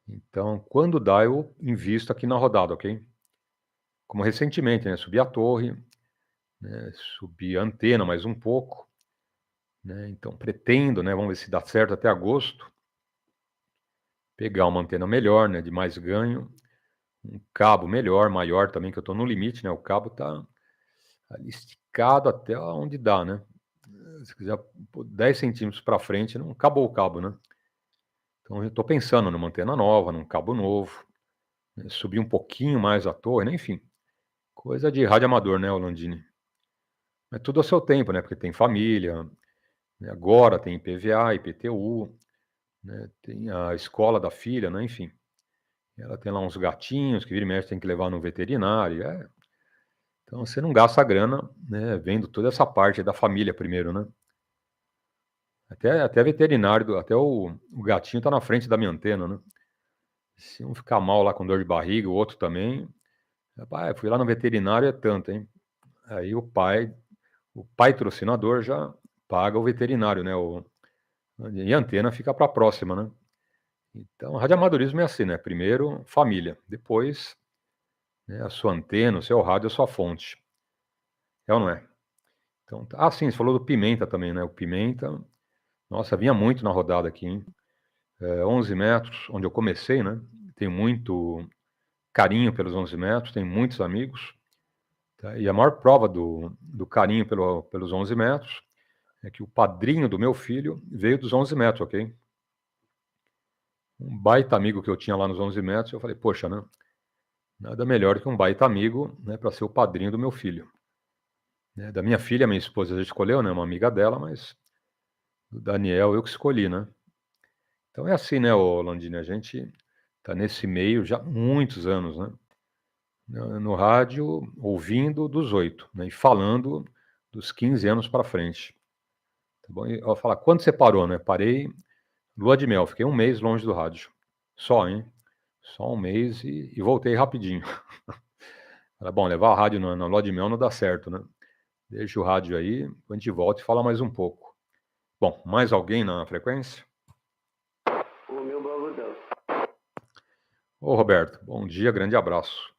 Então, quando dá, eu invisto aqui na rodada, ok? Como recentemente, né? Subi a torre, né? Subi a antena mais um pouco, né? Então, pretendo, né? Vamos ver se dá certo até agosto, pegar uma antena melhor, né? De mais ganho, um cabo melhor, maior também, que eu estou no limite, né? O cabo está ali esticado até onde dá, né? Se quiser 10 centímetros para frente, não acabou o cabo, né? Então, eu estou pensando numa antena nova, num cabo novo, né? Subir um pouquinho mais a torre, né? Enfim, coisa de radioamador, né, Landini? É tudo ao seu tempo, né? Porque tem família, né? Agora tem IPVA, IPTU, né? Tem a escola da filha, né? Enfim, ela tem lá uns gatinhos que vira e mexe tem que levar no veterinário. Então você não gasta a grana, né? Vendo toda essa parte da família primeiro, né? Até veterinário, até o gatinho está na frente da minha antena, né? Se um ficar mal lá com dor de barriga, o outro também. Rapaz, fui lá no veterinário, é tanto, hein? Aí o patrocinador já paga o veterinário, né? E a antena fica para a próxima, né? Então, radioamadorismo é assim, né? Primeiro, família. Depois, né, a sua antena, o seu rádio, a sua fonte. É ou não é? Então, sim, você falou do Pimenta também, né? O Pimenta, nossa, vinha muito na rodada aqui, hein? 11 metros, onde eu comecei, né? Tenho muito carinho pelos 11 metros, tenho muitos amigos. Tá? E a maior prova do carinho pelos 11 metros é que o padrinho do meu filho veio dos 11 metros, ok? Um baita amigo que eu tinha lá nos 11 metros, eu falei, poxa, né? Nada melhor que um baita amigo, né, para ser o padrinho do meu filho. Né? Da minha filha, minha esposa já escolheu, né? Uma amiga dela, mas do Daniel eu que escolhi, né? Então é assim, né, Landini? A gente tá nesse meio já há muitos anos, né? No rádio, ouvindo dos 8, né? E falando dos 15 anos para frente. Tá bom? E eu falar, quando você parou, né? Parei, lua de mel, fiquei um mês longe do rádio. Só, hein? Só um mês e voltei rapidinho. Era bom, levar a rádio na lua de mel não dá certo, né? Deixa o rádio aí, a gente volta e fala mais um pouco. Bom, mais alguém na frequência? O meu bravudão. Ô, Roberto, bom dia, grande abraço.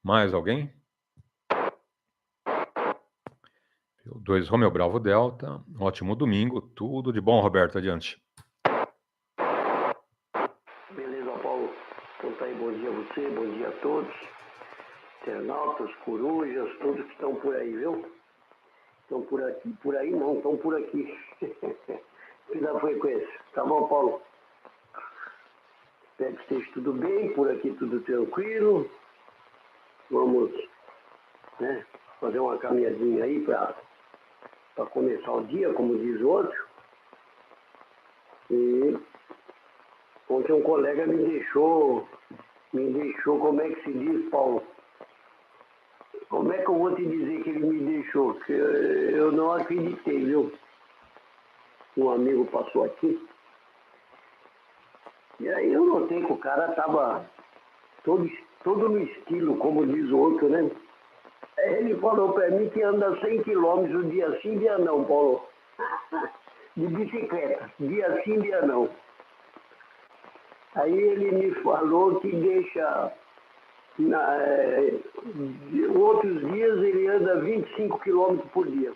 Mais alguém? 2 Romeu Bravo Delta, ótimo domingo, tudo de bom, Roberto, adiante. Beleza, Paulo. Então tá aí, bom dia a você, bom dia a todos. Internautas, corujas, todos que estão por aí, viu? Estão por aqui, por aí não, estão por aqui. Pela frequência. Tá bom, Paulo? Espero que esteja tudo bem, por aqui tudo tranquilo. Vamos, né, fazer uma caminhadinha aí para para começar o dia, como diz o outro. E ontem um colega me deixou, como é que se diz, Paulo? Como é que eu vou te dizer que ele me deixou? Que eu não acreditei, viu? Um amigo passou aqui. E aí eu notei que o cara tava todo no estilo, como diz o outro, né? Ele falou para mim que anda 100 quilômetros dia sim, dia não, Paulo. De bicicleta, dia sim, dia não. Aí ele me falou que deixa... outros dias ele anda 25 quilômetros por dia.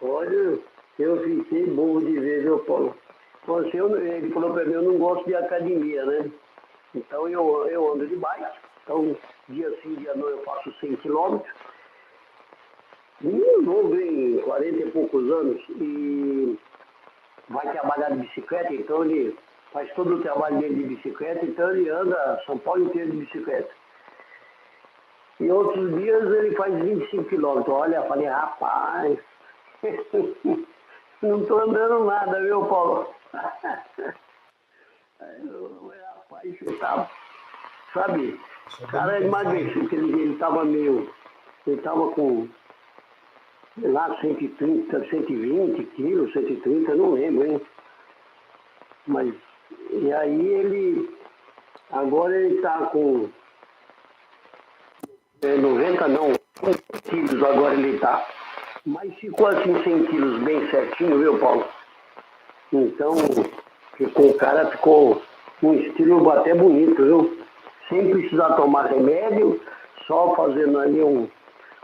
Olha, eu fiquei bobo de ver, viu, Paulo? Ele falou para mim, eu não gosto de academia, né? Então eu ando de bike. Então, dia sim, dia não, eu faço 100 quilômetros. Um novo em 40 e poucos anos e vai trabalhar de bicicleta, então ele faz todo o trabalho dele de bicicleta, então ele anda São Paulo inteiro de bicicleta. E outros dias ele faz 25 quilômetros. Olha, eu falei, rapaz, não tô andando nada, viu, Paulo? Rapaz, você tá, sabe, o cara emagreceu, ele tava com, sei lá, 130, 120 quilos, 130, não lembro, hein? Mas, e aí agora ele tá com 90 não, 100 quilos agora ele tá. Mas ficou assim 100 quilos bem certinho, viu, Paulo? Então, o cara ficou um estilo até bonito, viu? Sem precisar tomar remédio, só fazendo ali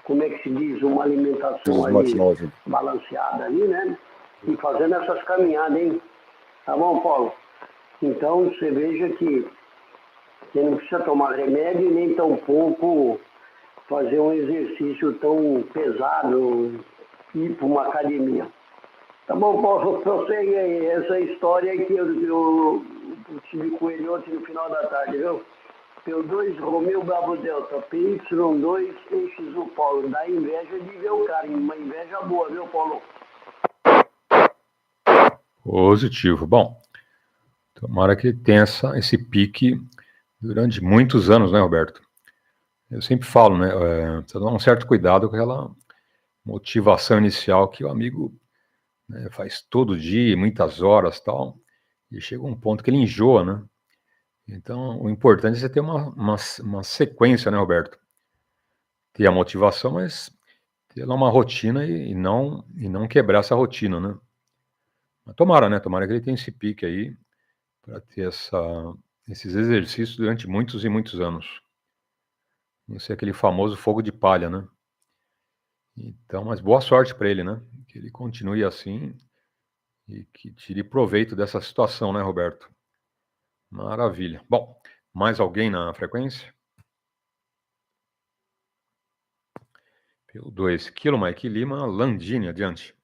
como é que se diz, uma alimentação ali balanceada ali, né? E fazendo essas caminhadas, hein? Tá bom, Paulo? Então, você veja que você não precisa tomar remédio nem tampouco fazer um exercício tão pesado, ir para uma academia. Tá bom, Paulo? Prossegue aí. Essa história aí que eu tive com ele ontem no final da tarde, viu? PY2EXU Romeu Bravo Delta, PY2EXU Paulo. Dá inveja de ver o cara, uma inveja boa, viu, Paulo? Positivo. Bom, tomara que ele tenha esse pique durante muitos anos, né, Roberto? Eu sempre falo, né, precisa tomar um certo cuidado com aquela motivação inicial que o amigo, né, faz todo dia, muitas horas, tal, e chega um ponto que ele enjoa, né? Então, o importante é você ter uma sequência, né, Roberto? Ter a motivação, mas ter lá uma rotina e não quebrar essa rotina, né? Mas tomara, né? Tomara que ele tenha esse pique aí para ter esses exercícios durante muitos e muitos anos. Não ser aquele famoso fogo de palha, né? Então, mas boa sorte para ele, né? Que ele continue assim e que tire proveito dessa situação, né, Roberto? Maravilha. Bom, mais alguém na frequência? PY2 Kilo Mike Lima, Landini, adiante.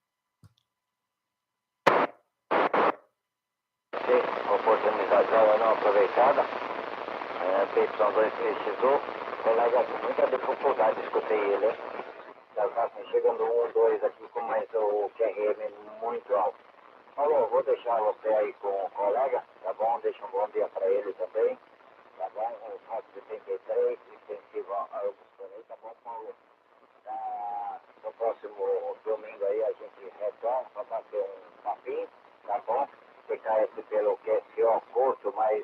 Sim, oportunidade não aproveitada. PY2EXU, colega com muita dificuldade, escutei ele, hein? Já tá assim, chegando 1, 2 aqui com mais o QRM muito alto. Paulo, vou deixar você aí com o colega, tá bom? Deixa um bom dia para ele também, tá bom? O fato 73, extensivo ao Busconei, tá bom, Paulo? No próximo domingo aí a gente retorna para bater um papinho, tá bom? Ficar esse pelo QSO curto, mas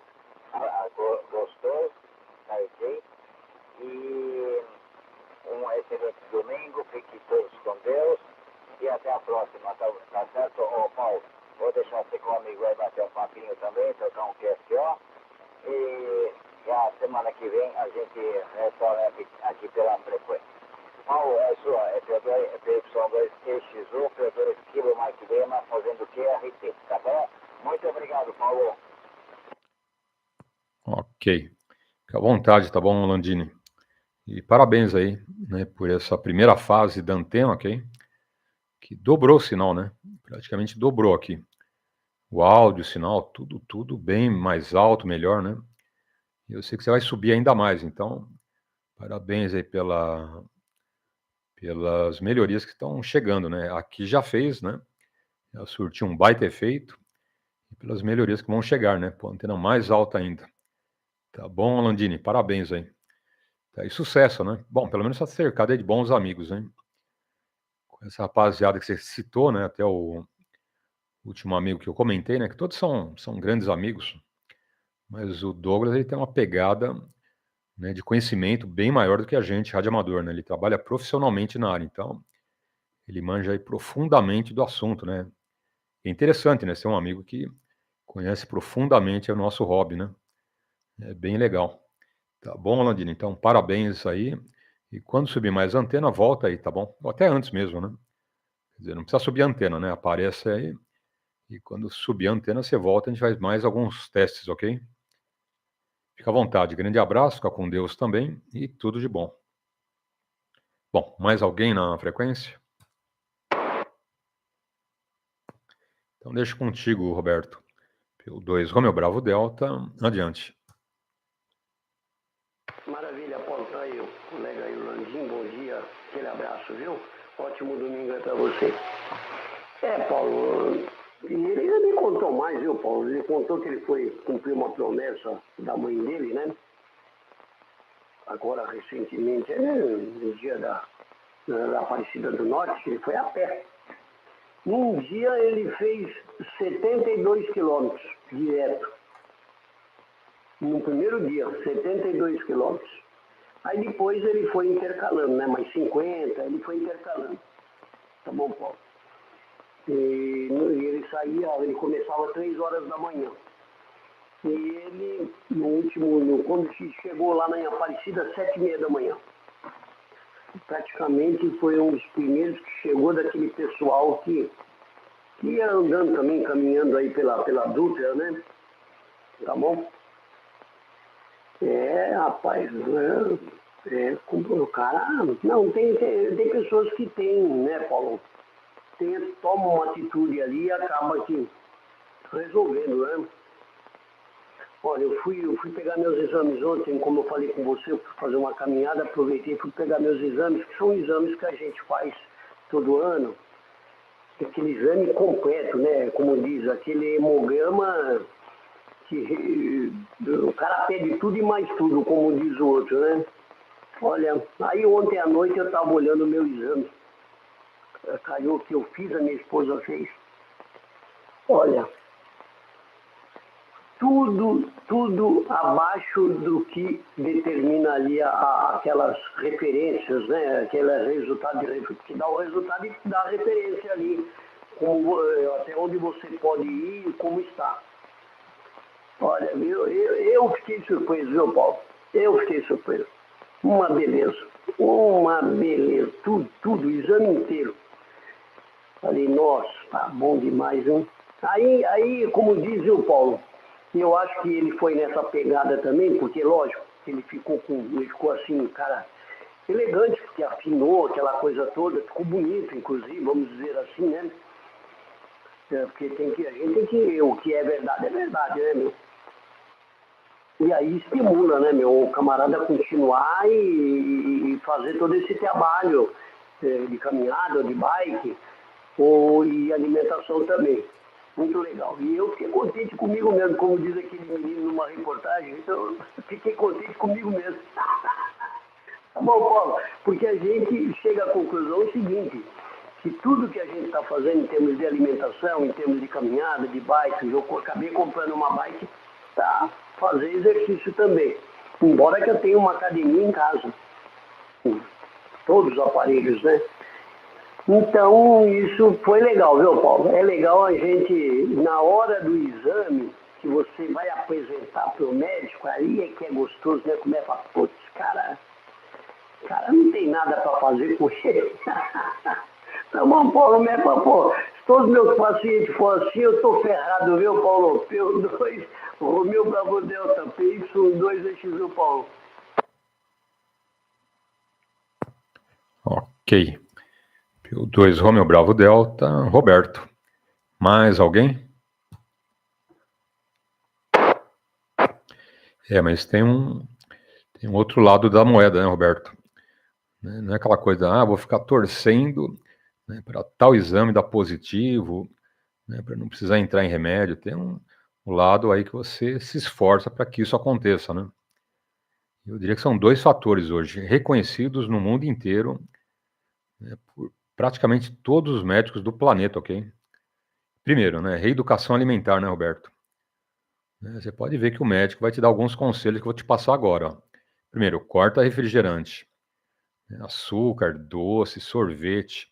gostoso, tá ok? E um excelente domingo, fiquem todos com Deus e até a próxima, tá certo? Ô Paulo, vou deixar você com o amigo aí bater um papinho também, trocar um QSO e já semana que vem a gente retorna aqui pela frequência. Paulo, é sua, é PY2EXU, P2 Kilo Mike Lima, fazendo QRT, tá bom? Muito obrigado, Paulo. Ok. Fica à vontade, tá bom, Landini? E parabéns aí, né, por essa primeira fase da antena, ok? Que dobrou o sinal, né? Praticamente dobrou aqui. O áudio, o sinal, tudo bem mais alto, melhor, né? E eu sei que você vai subir ainda mais, então, parabéns aí pelas melhorias que estão chegando, né? Aqui já fez, né? Já surtiu um baita efeito, e pelas melhorias que vão chegar, né? Pô, antena mais alta ainda. Tá bom, Landini? Parabéns aí. Tá, e sucesso, né? Bom, pelo menos está cercado aí de bons amigos, hein? Com essa rapaziada que você citou, né? Até o último amigo que eu comentei, né? Que todos são grandes amigos, mas o Douglas ele tem uma pegada, né, de conhecimento bem maior do que a gente, radioamador, né? Ele trabalha profissionalmente na área, então ele manja aí profundamente do assunto, né? É interessante, né? Ser um amigo que conhece profundamente o nosso hobby, né? É bem legal. Tá bom, Landino? Então, parabéns aí. E quando subir mais antena, volta aí, tá bom? Ou até antes mesmo, né? Quer dizer, não precisa subir a antena, né? Aparece aí. E quando subir a antena, você volta, a gente faz mais alguns testes, ok? Fica à vontade. Grande abraço, fica com Deus também e tudo de bom. Bom, mais alguém na frequência? Então deixa contigo, Roberto. PY2 Romeo Bravo Delta, adiante. Maravilha, Paulo, tá aí o colega aí, o Landim, bom dia, aquele abraço, viu? Ótimo domingo aí pra você. Paulo, e ele ainda me contou mais, viu, Paulo? Ele contou que ele foi cumprir uma promessa da mãe dele, né? Agora, recentemente, no dia da Aparecida do Norte, que ele foi a pé. Num dia ele fez 72 quilômetros direto. No primeiro dia, 72 quilômetros. Aí depois ele foi intercalando, né? Mais 50, ele foi intercalando. Tá bom, Paulo? E ele saía, ele começava às 3 horas da manhã. E ele, quando chegou lá na Aparecida, às 7h30 da manhã. Praticamente foi um dos primeiros que chegou daquele pessoal que ia andando também, caminhando aí pela Dutra, né? Tá bom? Rapaz, o cara... Não, tem pessoas que têm, né, Paulo? Tomam uma atitude ali e acaba que resolvendo, né? Olha, eu fui pegar meus exames ontem, como eu falei com você, eu fui fazer uma caminhada, aproveitei e fui pegar meus exames, que são exames que a gente faz todo ano, aquele exame completo, né? Como diz, aquele hemograma que o cara pede tudo e mais tudo, como diz o outro, né? Olha, aí ontem à noite eu estava olhando o meu exame, caiu que eu fiz, a minha esposa fez. Olha, tudo abaixo do que determina ali aquelas referências, né? Aquele resultado que dá o resultado e dá a referência ali, até onde você pode ir e como está. Olha, eu fiquei surpreso, viu, Paulo? Eu fiquei surpreso. Uma beleza, tudo, o exame inteiro. Falei, nossa, tá bom demais, hein? Aí, como diz o Paulo, eu acho que ele foi nessa pegada também, porque, lógico, ele ficou assim, cara, elegante, porque afinou aquela coisa toda, ficou bonito, inclusive, vamos dizer assim, né? Porque a gente tem que, o que é verdade, né, meu? E aí estimula, né, meu, o camarada a continuar e fazer todo esse trabalho de caminhada, de bike, e alimentação também. Muito legal. E eu fiquei contente comigo mesmo, como diz aquele menino numa reportagem, então eu fiquei contente comigo mesmo. Tá bom, Paulo? Porque a gente chega à conclusão seguinte, que tudo que a gente está fazendo em termos de alimentação, em termos de caminhada, de bike, eu acabei comprando uma bike para fazer exercício também. Embora que eu tenha uma academia em casa, com todos os aparelhos, né? Então, isso foi legal, viu, Paulo? É legal a gente, na hora do exame, que você vai apresentar para o médico, aí é que é gostoso, né? Como é pra, putz, cara, não tem nada para fazer com ele. Tá bom, Paulo, né, pô? Se todos meus pacientes forem assim, eu tô ferrado, viu, Paulo? PY2, Romeo Bravo Delta, PY2EXU, Paulo. Ok. PY2 Romeo Bravo Delta, Roberto. Mais alguém? Mas tem um outro lado da moeda, né, Roberto? né? Não é aquela coisa, vou ficar torcendo, né, para tal exame dar positivo, né, para não precisar entrar em remédio. Tem um lado aí que você se esforça para que isso aconteça, né? Eu diria que são 2 fatores hoje, reconhecidos no mundo inteiro, né, por praticamente todos os médicos do planeta, ok? Primeiro, né, reeducação alimentar, né, Roberto? Você pode ver que o médico vai te dar alguns conselhos que eu vou te passar agora, ó. Primeiro, corta refrigerante, né, açúcar, doce, sorvete,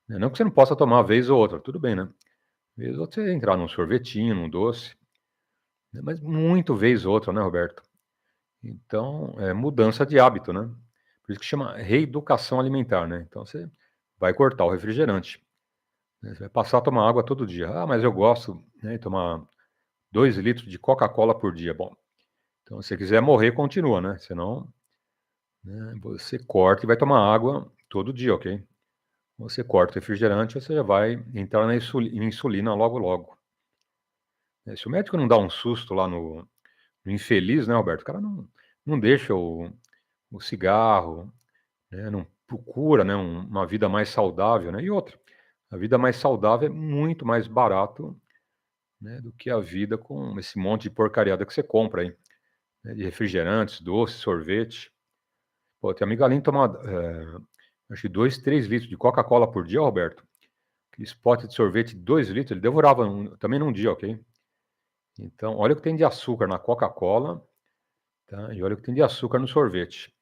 né? Não que você não possa tomar uma vez ou outra, tudo bem, né? Vez ou outra você entrar num sorvetinho, num doce, né, mas muito vez ou outra, né, Roberto? Então, é mudança de hábito, né? Por isso que chama reeducação alimentar, né? Então você vai cortar o refrigerante, né? Você vai passar a tomar água todo dia. Mas eu gosto, né, de tomar 2 litros de Coca-Cola por dia. Bom, então se você quiser morrer, continua, né? Senão, né, você corta e vai tomar água todo dia, ok? Você corta o refrigerante, você já vai entrar na insulina logo, logo. Se o médico não dá um susto lá no infeliz, né, Alberto? O cara não deixa o cigarro, né, não procura, né, uma vida mais saudável, né? E outra, a vida mais saudável é muito mais barato, né, do que a vida com esse monte de porcariada que você compra aí, né, de refrigerantes, doces, sorvete. Pô, tem amigo além de tomar, acho que 2, 3 litros de Coca-Cola por dia, Roberto. Aquele pote de sorvete, 2 litros, ele devorava também num dia, ok? Então, olha o que tem de açúcar na Coca-Cola, tá? E olha o que tem de açúcar no sorvete.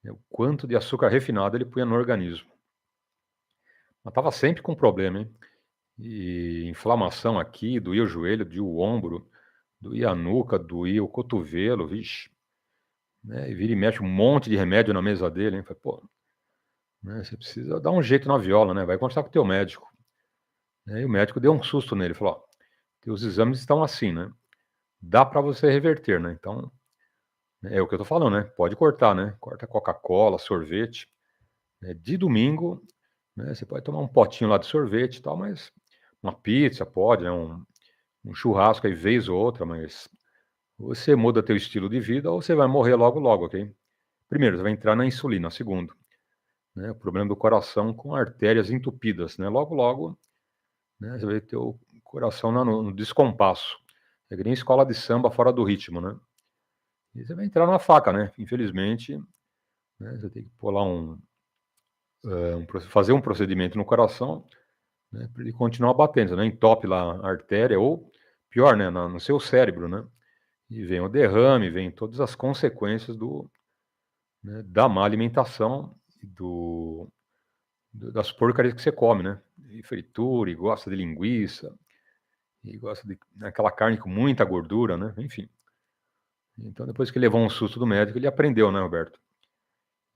O quanto de açúcar refinado ele punha no organismo. Mas estava sempre com problema, hein? E inflamação aqui, doía o joelho, doía o ombro, doía a nuca, doía o cotovelo, vixe. Né? E vira e mexe um monte de remédio na mesa dele, hein? Falei, pô, né, você precisa dar um jeito na viola, né? Vai conversar com o teu médico. E o médico deu um susto nele, falou, ó, teus exames estão assim, né? Dá para você reverter, né? Então, é o que eu tô falando, né? Pode cortar, né? Corta Coca-Cola, sorvete, né? De domingo, né, você pode tomar um potinho lá de sorvete e tal, mas uma pizza pode, né? Um churrasco aí vez ou outra, mas você muda teu estilo de vida ou você vai morrer logo, logo, ok? Primeiro, você vai entrar na insulina. Segundo, né, o problema do coração com artérias entupidas, né? Logo, logo, né, você vai ter o coração no descompasso. É que nem escola de samba fora do ritmo, né? E você vai entrar na faca, né? Infelizmente, né, você tem que pôr lá fazer um procedimento no coração, né, para ele continuar batendo, né? Entope lá a artéria ou, pior, né, no seu cérebro, né? E vem o derrame, vem todas as consequências né, da má alimentação e das porcarias que você come, né? E fritura, e gosta de linguiça, e gosta de aquela carne com muita gordura, né? Enfim. Então, depois que ele levou um susto do médico, ele aprendeu, né, Roberto?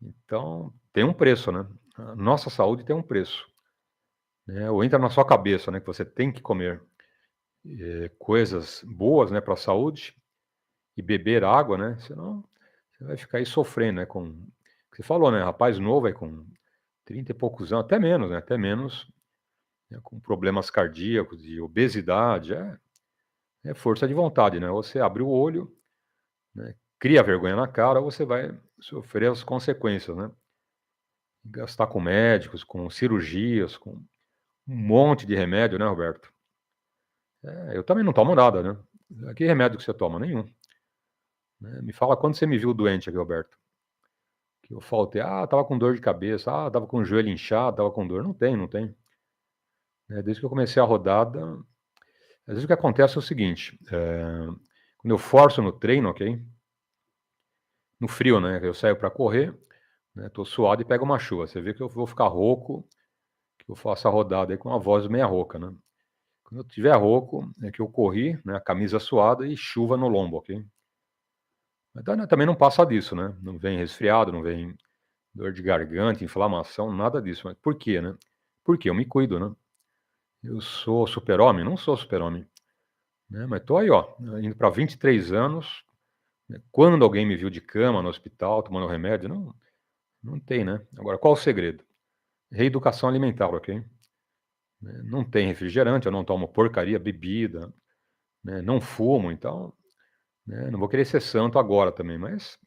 Então, tem um preço, né? A nossa saúde tem um preço. Né? Ou entra na sua cabeça, né, que você tem que comer coisas boas, né, para a saúde e beber água, né? Senão você vai ficar aí sofrendo, né? Você falou, né? Rapaz novo aí com 30 e poucos anos, até menos, né? Até menos, né, com problemas cardíacos e obesidade, é força de vontade, né? Ou você abre o olho, né? Cria vergonha na cara, ou você vai sofrer as consequências, né? Gastar com médicos, com cirurgias, com um monte de remédio, né, Roberto? Eu também não tomo nada, né? Que remédio que você toma? Nenhum. Né? Me fala quando você me viu doente aqui, Roberto. Que eu faltei, tava com dor de cabeça, tava com o joelho inchado, tava com dor. Não tem, não tem. Desde que eu comecei a rodada, às vezes o que acontece é o seguinte, quando eu forço no treino, ok? No frio, né? Eu saio para correr, né? Tô suado e pego uma chuva. Você vê que eu vou ficar rouco, que eu faço a rodada aí com uma voz meia rouca, né? Quando eu tiver rouco, é que eu corri, né? A camisa suada e chuva no lombo, ok? Mas também não passa disso, né? Não vem resfriado, não vem dor de garganta, inflamação, nada disso. Mas por quê, né? Porque eu me cuido, né? Eu sou super-homem? Não sou super-homem, né? Mas tô aí, ó, indo para 23 anos, né? Quando alguém me viu de cama no hospital, tomando remédio, não tem, né? Agora, qual o segredo? Reeducação alimentar, ok? Não tem refrigerante, eu não tomo porcaria, bebida, né? Não fumo, então, né? Não vou querer ser santo agora também, mas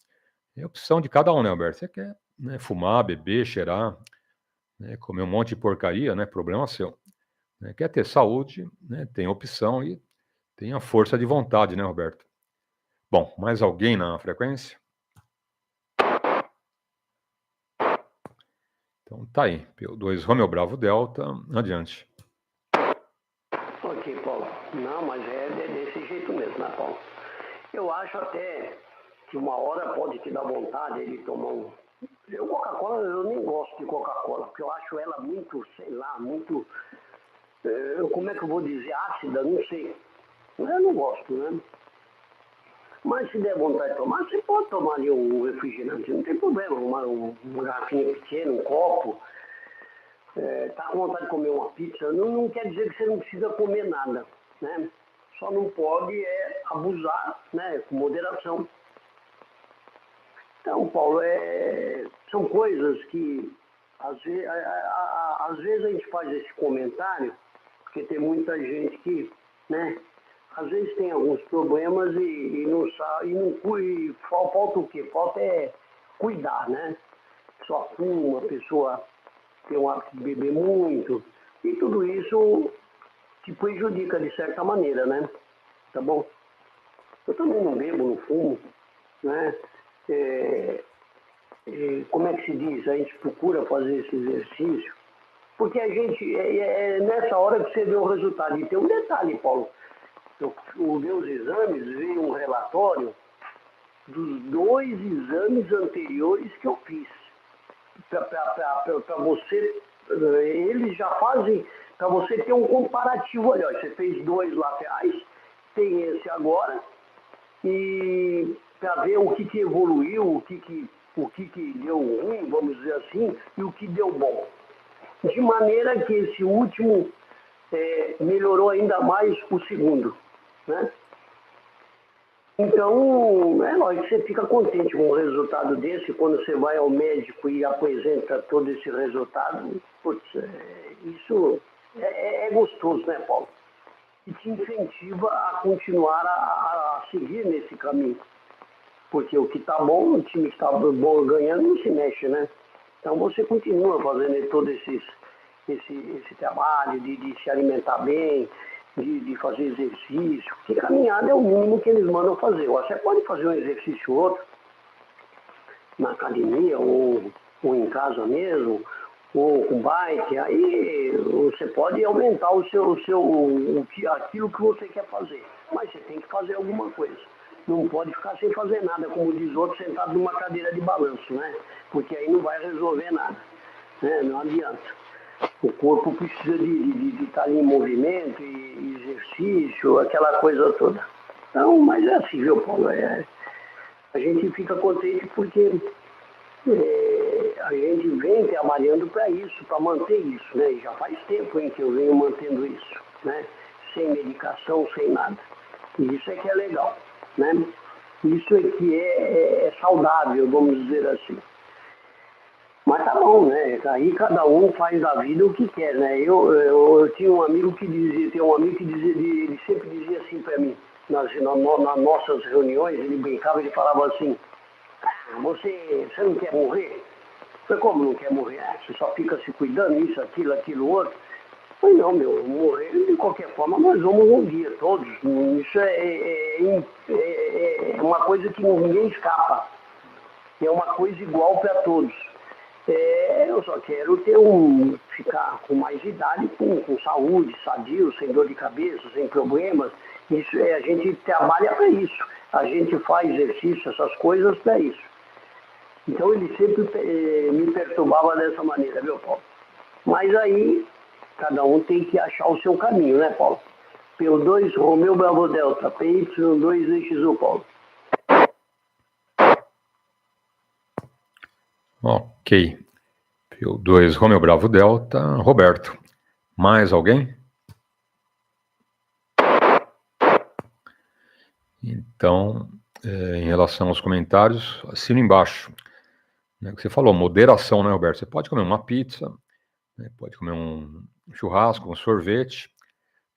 é opção de cada um, né, Alberto? Você quer né, fumar, beber, cheirar, né, comer um monte de porcaria, né, problema seu. Né? Quer ter saúde, né, tem opção e tem a força de vontade, né, Roberto? Bom, mais alguém na frequência? Então tá aí, PY2 Romeo Bravo Delta, adiante. Ok, Paulo. Não, mas é desse jeito mesmo, né, Paulo? Eu acho até que uma hora pode te dar vontade de tomar um... Coca-Cola, eu nem gosto de Coca-Cola, porque eu acho ela muito, sei lá, muito... como é que eu vou dizer? Ácida, não sei. Eu não gosto, né? Mas se der vontade de tomar, você pode tomar ali um refrigerante, não tem problema. Uma garrafinha pequena, um copo. Tá com vontade de comer uma pizza, não quer dizer que você não precisa comer nada, né? Só não pode abusar, né? Com moderação. Então, Paulo, são coisas que às vezes a gente faz esse comentário, porque tem muita gente que, né? Às vezes tem alguns problemas e não sabe, e falta o quê? Falta cuidar, né? Só fuma, a pessoa tem o hábito de beber muito, e tudo isso te prejudica de certa maneira, né? Tá bom? Eu também não bebo, não fumo, né? Como é que se diz? A gente procura fazer esse exercício, porque a gente, nessa hora que você vê o resultado. E tem um detalhe, Paulo, eu vi os exames, vi um relatório dos 2 exames anteriores que eu fiz. Para você, eles já fazem, para você ter um comparativo. Olha, você fez 2 lá atrás, tem esse agora, e para ver o que evoluiu, o que deu ruim, vamos dizer assim, e o que deu bom. De maneira que esse último melhorou ainda mais o segundo, né? Então, é lógico que você fica contente com um resultado desse, quando você vai ao médico e apresenta todo esse resultado. Putz, isso é gostoso, né, Paulo? E te incentiva a continuar a seguir nesse caminho. Porque o que está bom, o time que está bom ganhando, não se mexe, né? Então você continua fazendo todo esse trabalho de se alimentar bem, de fazer exercício, porque caminhada é o mínimo que eles mandam fazer. Você pode fazer um exercício ou outro na academia, ou em casa mesmo, ou com bike, aí você pode aumentar aquilo que você quer fazer, mas você tem que fazer alguma coisa. Não pode ficar sem fazer nada, como diz outro, sentado numa cadeira de balanço, né? Porque aí não vai resolver nada, né? Não adianta. O corpo precisa de estar ali em movimento, e exercício, aquela coisa toda. Então, mas é assim, viu, Paulo? A gente fica contente porque a gente vem trabalhando para isso, para manter isso, né? E já faz tempo em que eu venho mantendo isso, né? Sem medicação, sem nada. E isso é que é legal, né? Isso é que é saudável, vamos dizer assim. Mas tá bom, né? Aí cada um faz da vida o que quer, né? Eu tinha um amigo que dizia, ele sempre dizia assim para mim, nas nossas reuniões, ele brincava, ele falava assim: você não quer morrer? Eu falei: como não quer morrer? Você só fica se cuidando, isso, aquilo, outro. Eu falei: não, morrer de qualquer forma nós vamos um dia, todos. Isso é uma coisa que ninguém escapa. É uma coisa igual para todos. Eu só quero ficar com mais idade, com saúde, sadio, sem dor de cabeça, sem problemas. Isso a gente trabalha para isso. A gente faz exercício, essas coisas para isso. Então ele sempre me perturbava dessa maneira, viu, Paulo? Mas aí, cada um tem que achar o seu caminho, né, Paulo? PY2 Romeo Bravo Delta, PY2EXU, Paulo. Ok. PY2 Romeo Bravo Delta, Roberto. Mais alguém? Então, em relação aos comentários, assino embaixo. Né, que você falou, moderação, né, Roberto? Você pode comer uma pizza, né, pode comer um churrasco, um sorvete,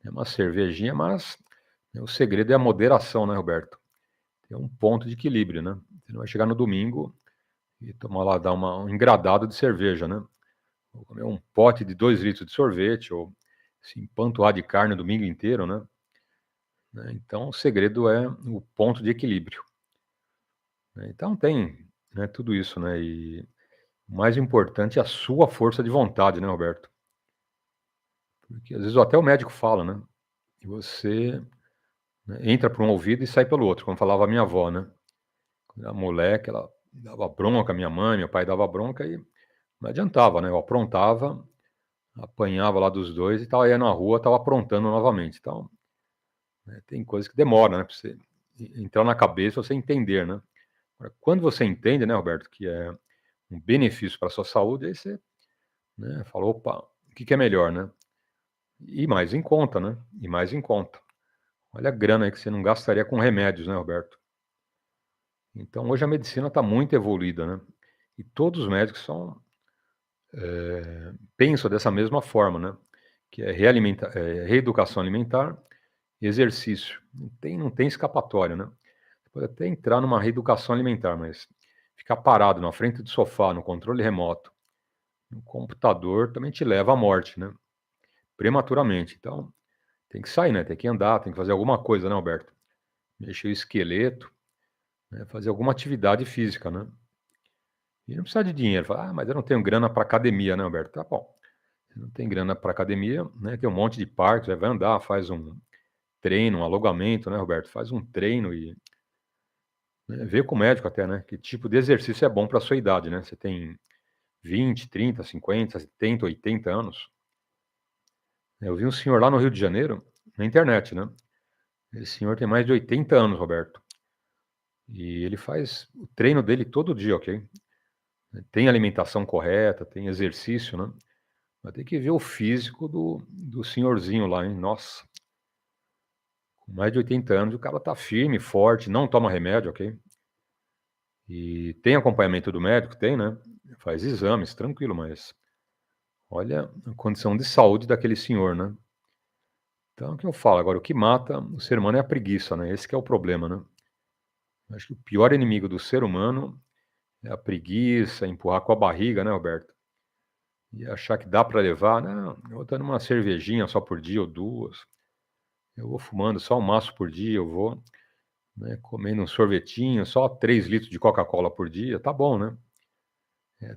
uma cervejinha, mas o segredo é a moderação, né, Roberto? Tem um ponto de equilíbrio, né? Você não vai chegar no domingo e tomar lá, dar um engradado de cerveja, né? Ou comer um pote de 2 litros de sorvete, ou se empanturrar de carne o domingo inteiro, né? Então, o segredo é o ponto de equilíbrio. Então, tem, né, tudo isso, né? E o mais importante é a sua força de vontade, né, Roberto? Porque às vezes até o médico fala, né? E você, né, entra por um ouvido e sai pelo outro, como falava a minha avó, né? Quando era moleque, ela dava bronca, minha mãe, meu pai dava bronca e não adiantava, né? Eu aprontava, apanhava lá dos dois e tava aí na rua, tava aprontando novamente. Então, né, tem coisas que demoram, né? Pra você entrar na cabeça, você entender, né? Agora, quando você entende, né, Roberto, que é um benefício para a sua saúde, aí você, né, fala, opa, o que é melhor, né? E mais em conta, né? E mais em conta. Olha a grana aí que você não gastaria com remédios, né, Roberto? Então, hoje a medicina está muito evoluída, né? E todos os médicos pensam dessa mesma forma, né? Que é reeducação alimentar e exercício. Não tem escapatória, né? Você pode até entrar numa reeducação alimentar, mas ficar parado na frente do sofá, no controle remoto, no computador, também te leva à morte, né? Prematuramente. Então, tem que sair, né? Tem que andar, tem que fazer alguma coisa, né, Alberto? Mexer o esqueleto, né? Fazer alguma atividade física, né? E não precisa de dinheiro. Fala, mas eu não tenho grana para academia, né, Alberto? Tá bom. Você não tem grana para academia, né? Tem um monte de parques, vai andar, faz um treino, um alongamento, né, Roberto? Faz um treino e, né, vê com o médico até, né? Que tipo de exercício é bom para a sua idade, né? Você tem 20, 30, 50, 70, 80 anos. Eu vi um senhor lá no Rio de Janeiro, na internet, né? Esse senhor tem mais de 80 anos, Roberto. E ele faz o treino dele todo dia, ok? Tem alimentação correta, tem exercício, né? Mas tem que ver o físico do senhorzinho lá, hein? Nossa, com mais de 80 anos, o cara tá firme, forte, não toma remédio, ok? E tem acompanhamento do médico? Tem, né? Faz exames, tranquilo, mas olha a condição de saúde daquele senhor, né? Então, é o que eu falo, agora, o que mata o ser humano é a preguiça, né? Esse que é o problema, né? Acho que o pior inimigo do ser humano é a preguiça, empurrar com a barriga, né, Roberto? E achar que dá para levar, não, eu vou dando uma cervejinha só por dia ou 2, eu vou fumando só um maço por dia, eu vou, né, comendo um sorvetinho, só 3 litros de Coca-Cola por dia, tá bom, né?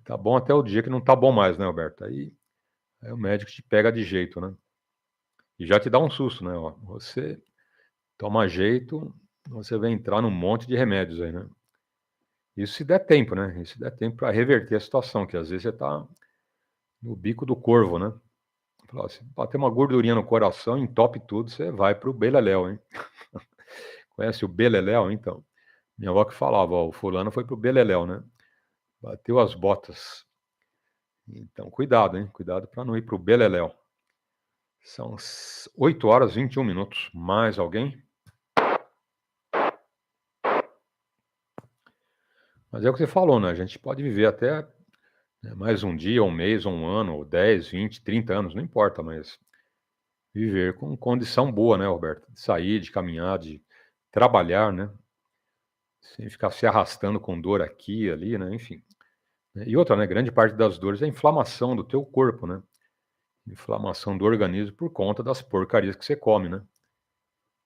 Tá bom até o dia que não tá bom mais, né, Alberto? Aí o médico te pega de jeito, né? E já te dá um susto, né? Ó, você toma jeito, você vai entrar num monte de remédios aí, né? Isso se der tempo, né? Isso se der tempo para reverter a situação, que às vezes você tá no bico do corvo, né? Fala, se bater uma gordurinha no coração, entope tudo, você vai pro beleléu, hein? Conhece o beleléu, então? Minha avó que falava, ó, o fulano foi pro beleléu, né? Bateu as botas. Então, cuidado, hein? Cuidado para não ir pro beleléu. São 8h21. Mais alguém? Mas é o que você falou, né? A gente pode viver até, né, mais um dia, um mês, um ano, ou 10, 20, 30 anos, não importa, mas viver com condição boa, né, Roberto? De sair, de caminhar, de trabalhar, né? Sem ficar se arrastando com dor aqui, ali, né? Enfim. E outra, né? Grande parte das dores é a inflamação do teu corpo, né? Inflamação do organismo por conta das porcarias que você come, né?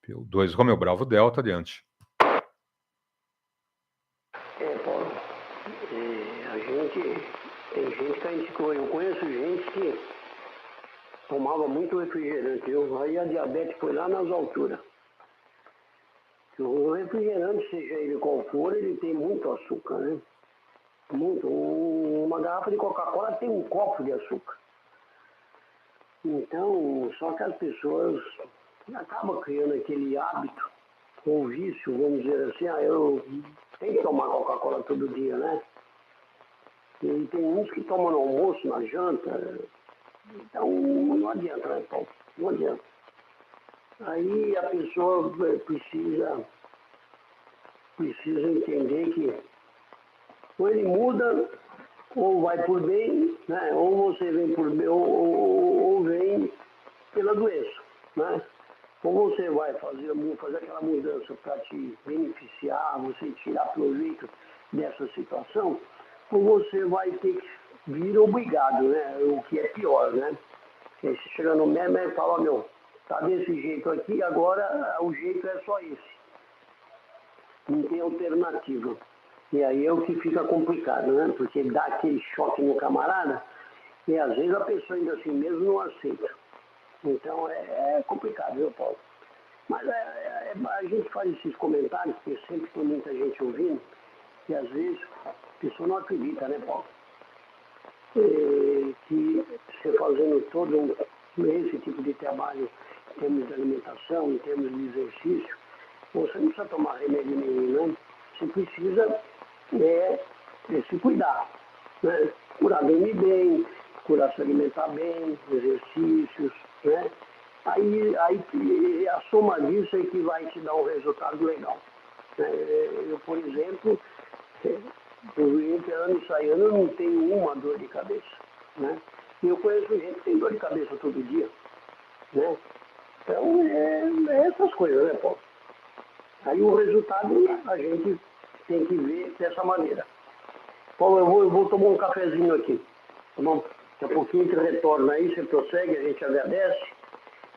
PY2 Romeu Bravo Delta, adiante. Paulo, tem gente que a gente conhece, eu conheço gente que tomava muito refrigerante, viu? Aí a diabetes foi lá nas alturas. O refrigerante, seja ele qual for, ele tem muito açúcar, né? Muito. Uma garrafa de Coca-Cola tem um copo de açúcar. Então, só que as pessoas acabam criando aquele hábito, ou vício, vamos dizer assim, eu tenho que tomar Coca-Cola todo dia, né? E tem uns que tomam no almoço, na janta. Então, não adianta, né, Paulo? Não adianta. Aí a pessoa precisa entender que ou ele muda, ou vai por bem, né? Ou você vem por bem, ou vem pela doença, né? Ou você vai fazer aquela mudança para te beneficiar, você tirar proveito dessa situação, ou você vai ter que vir obrigado, né? O que é pior, né? Porque você chega no médico e fala, meu, tá desse jeito aqui, agora o jeito é só esse. Não tem alternativa. E aí é o que fica complicado, né? Porque dá aquele choque no camarada e às vezes a pessoa ainda assim mesmo não aceita. Então é complicado, viu, Paulo? Mas a gente faz esses comentários, porque sempre tem muita gente ouvindo, e às vezes a pessoa não acredita, né, Paulo? Que você fazendo todo esse tipo de trabalho em termos de alimentação, em termos de exercício, você não precisa tomar remédio nenhum, né? Você precisa se cuidar, né? Curar dormir bem, curar se alimentar bem, exercícios, né? Aí a soma disso é que vai te dar um resultado legal. Eu, por exemplo, entre ano e sai ano, eu não tenho uma dor de cabeça, né? E eu conheço gente que tem dor de cabeça todo dia, né? Então, é essas coisas, né, Paulo? Aí o resultado a gente tem que ver dessa maneira. Paulo, eu vou tomar um cafezinho aqui, tá bom? Daqui a pouquinho a gente retorna aí, você prossegue, a gente agradece.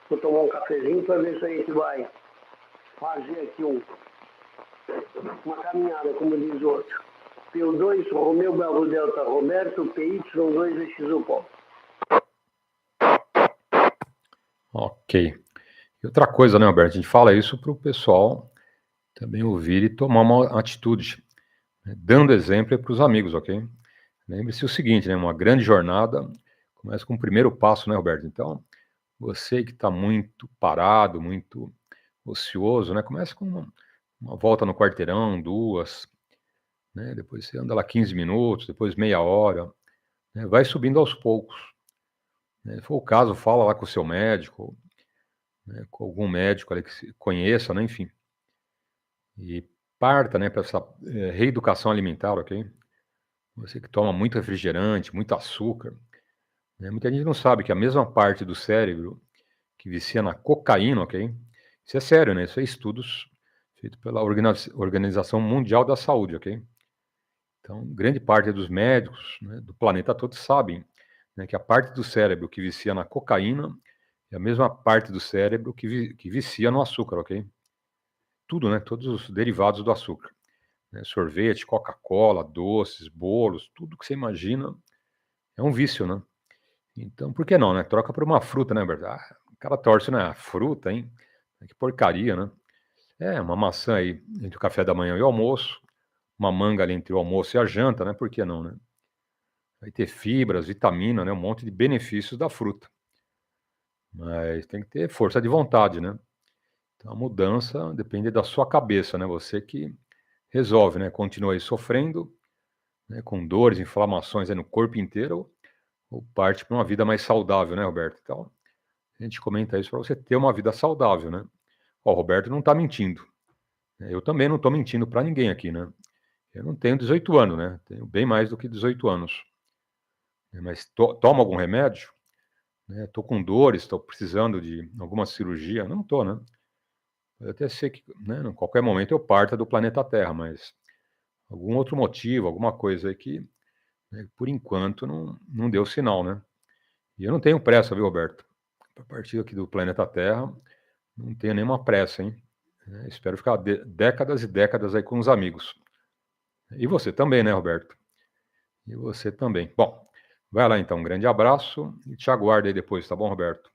Vou tomar um cafezinho para ver se a gente vai fazer aqui uma caminhada, como diz o outro. PY2EXU, Romeu Bravo Delta Roberto, PY2EXU Paulo. Ok. E outra coisa, né, Alberto? A gente fala isso para o pessoal também ouvir e tomar uma atitude, né? Dando exemplo para os amigos, ok? Lembre-se o seguinte, né? Uma grande jornada começa com o primeiro passo, né, Roberto? Então, você que está muito parado, muito ocioso, né? Começa com uma volta no quarteirão, 2, né? Depois você anda lá 15 minutos, depois meia hora, né? Vai subindo aos poucos, né? Se for o caso, fala lá com o seu médico, né? Com algum médico ali que se conheça, né? Enfim. E parta, né, para essa reeducação alimentar, ok? Você que toma muito refrigerante, muito açúcar, né? Muita gente não sabe que a mesma parte do cérebro que vicia na cocaína, ok? Isso é sério, né? Isso é estudos feitos pela Organização Mundial da Saúde, ok? Então, grande parte dos médicos, né, do planeta todo sabem, né, que a parte do cérebro que vicia na cocaína é a mesma parte do cérebro que vicia no açúcar, ok? Tudo, né? Todos os derivados do açúcar, né? Sorvete, Coca-Cola, doces, bolos, tudo que você imagina é um vício, né? Então, por que não, né? Troca por uma fruta, né, Alberto? Ah, o cara torce, né? Fruta, hein? Que porcaria, né? Uma maçã aí entre o café da manhã e o almoço, uma manga ali entre o almoço e a janta, né? Por que não, né? Vai ter fibras, vitamina, né? Um monte de benefícios da fruta. Mas tem que ter força de vontade, né? Então, a mudança depende da sua cabeça, né? Você que resolve, né? Continua aí sofrendo, né? Com dores, inflamações aí no corpo inteiro, ou parte para uma vida mais saudável, né, Roberto? Então, a gente comenta isso para você ter uma vida saudável, né? Ó, o Roberto não está mentindo. Eu também não estou mentindo para ninguém aqui, né? Eu não tenho 18 anos, né? Tenho bem mais do que 18 anos. Mas tomo algum remédio? Né? Estou com dores, estou precisando de alguma cirurgia? Não estou, né? Eu até sei que, né, em qualquer momento eu parta do planeta Terra, mas algum outro motivo, alguma coisa aí que, né, por enquanto, não deu sinal, né? E eu não tenho pressa, viu, Roberto? A partir aqui do planeta Terra, não tenho nenhuma pressa, hein? Espero ficar décadas e décadas aí com os amigos. E você também, né, Roberto? E você também. Bom, vai lá então, um grande abraço e te aguardo aí depois, tá bom, Roberto?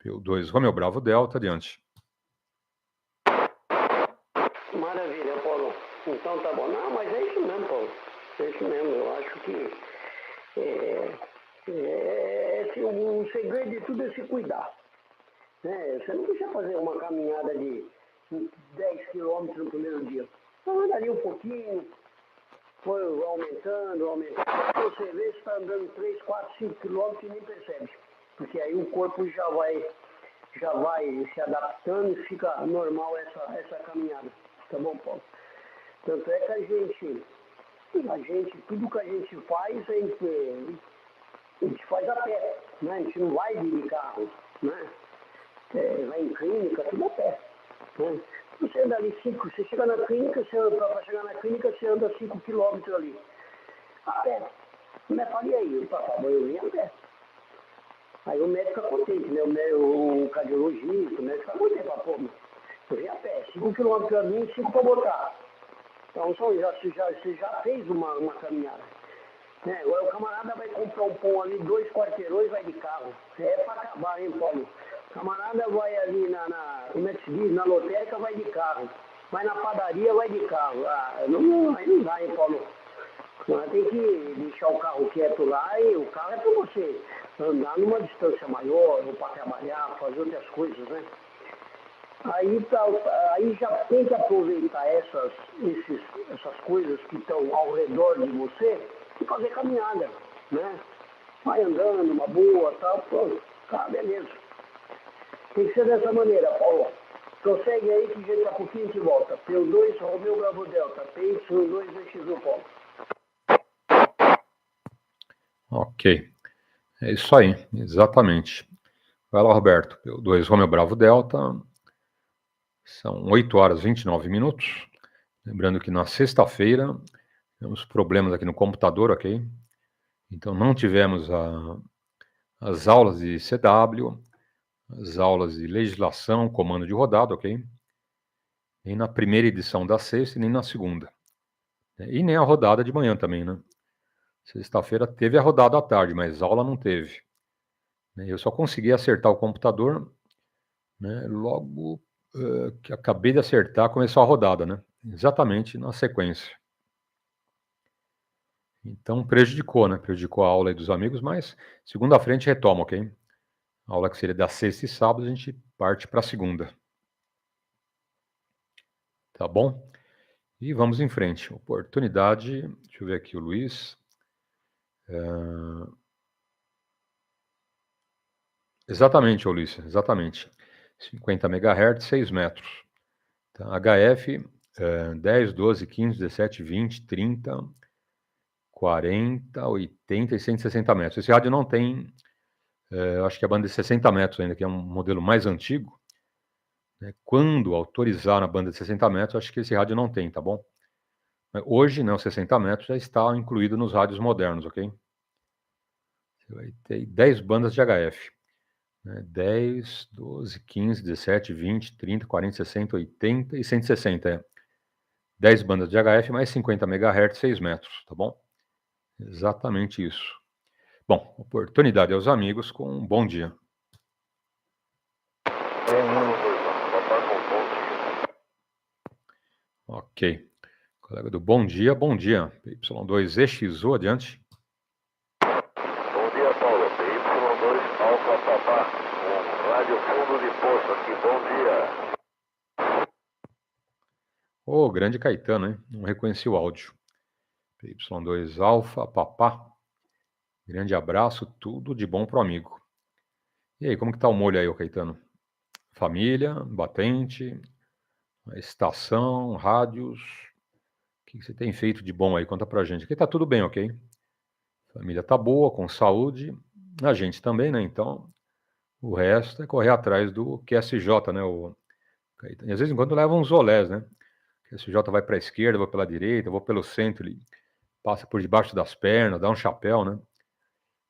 PY2 Romeu Bravo Delta, adiante. Maravilha, Paulo. Então tá bom. Não, mas é isso mesmo, Paulo. É isso mesmo. Eu acho que o segredo de tudo é se cuidar. Né? Você não precisa fazer uma caminhada de 10 quilômetros no primeiro dia. Então andaria um pouquinho, foi aumentando. Quando você vê, você está andando 3, 4, 5 quilômetros e nem percebe. Porque aí o corpo já vai se adaptando e fica normal essa caminhada. Tá bom, Paulo? Tanto é que a gente, tudo que a gente faz, a gente faz a pé, né? A gente não vai de carro, né? Vai em clínica, tudo a pé. Né? Você anda ali 5, você chega na clínica, para chegar na clínica você anda 5 quilômetros ali. a pé. O médico falou, e aí? Eu falei, eu vim a pé. Aí o médico fica contente, né? O cardiologista, o médico fica contente, fala, pô, eu vim a pé, 5 km para mim, 5 para botar. Então, você já fez uma caminhada. Né? Agora o camarada vai comprar um pão ali, 2 quarteirões e vai de carro. É pra acabar, hein, Paulo? O camarada vai ali como é que se diz? Na lotérica vai de carro. Vai na padaria, vai de carro. Aí não dá, hein, Paulo? Tem que deixar o carro quieto lá e o carro é pra você andar numa distância maior, ou para trabalhar, fazer outras coisas, né? Aí já tem que aproveitar essas coisas que estão ao redor de você e fazer caminhada, né? Vai andando, uma boa, tal, pronto, tá, beleza. Tem que ser dessa maneira, Paulo. Prossegue aí que daqui a pouquinho a gente volta. PY2, Romeu Bravo Delta, PY2EXU, Paulo. Ok, é isso aí, exatamente. Vai lá, Roberto, PY2 Romeu Bravo Delta, são 8 horas e 29 minutos. Lembrando que na sexta-feira temos problemas aqui no computador, ok? Então não tivemos as aulas de CW, as aulas de legislação, comando de rodada, ok? Nem na primeira edição da sexta e nem na segunda. E nem a rodada de manhã também, né? Sexta-feira teve a rodada à tarde, mas aula não teve. Eu só consegui acertar o computador, né, logo que acabei de acertar, começou a rodada, né? Exatamente na sequência. Então prejudicou, né? Prejudicou a aula aí dos amigos, mas segunda-feira a gente retoma, ok? A aula que seria da sexta e sábado, a gente parte para a segunda. Tá bom? E vamos em frente. Oportunidade, deixa eu ver aqui o Luiz. Exatamente, Ulisses, exatamente. 50 MHz, 6 metros. Tá? HF, 10, 12, 15, 17, 20, 30, 40, 80 e 160 metros. Esse rádio não tem, eu acho que é a banda de 60 metros ainda, que é um modelo mais antigo. Né? Quando autorizar a banda de 60 metros, acho que esse rádio não tem, tá bom? Hoje, né, os 60 metros já está incluído nos rádios modernos, ok? Você vai ter 10 bandas de HF. 10, 12, 15, 17, 20, 30, 40, 60, 80 e 160. 10 bandas de HF mais 50 MHz, 6 metros, tá bom? Exatamente isso. Bom, oportunidade aos amigos com um bom dia. Ok. Colega do bom dia, PY2EXU, adiante. Bom dia, Paulo. PY2 Alfa Papá, com rádio fundo de poço aqui. Bom dia. Ô, grande Caetano, hein? Não reconheci o áudio. PY2 Alfa Papá. Grande abraço, tudo de bom pro amigo. E aí, como que tá o molho aí, ô Caetano? Família, batente, estação, rádios. O que você tem feito de bom aí? Conta pra gente. Aqui tá tudo bem, ok? Família tá boa, com saúde. A gente também, né? Então, o resto é correr atrás do QSJ, né? E às vezes em quando leva uns olés, né? O QSJ vai para a esquerda, vai pela direita, vou pelo centro, ele passa por debaixo das pernas, dá um chapéu, né?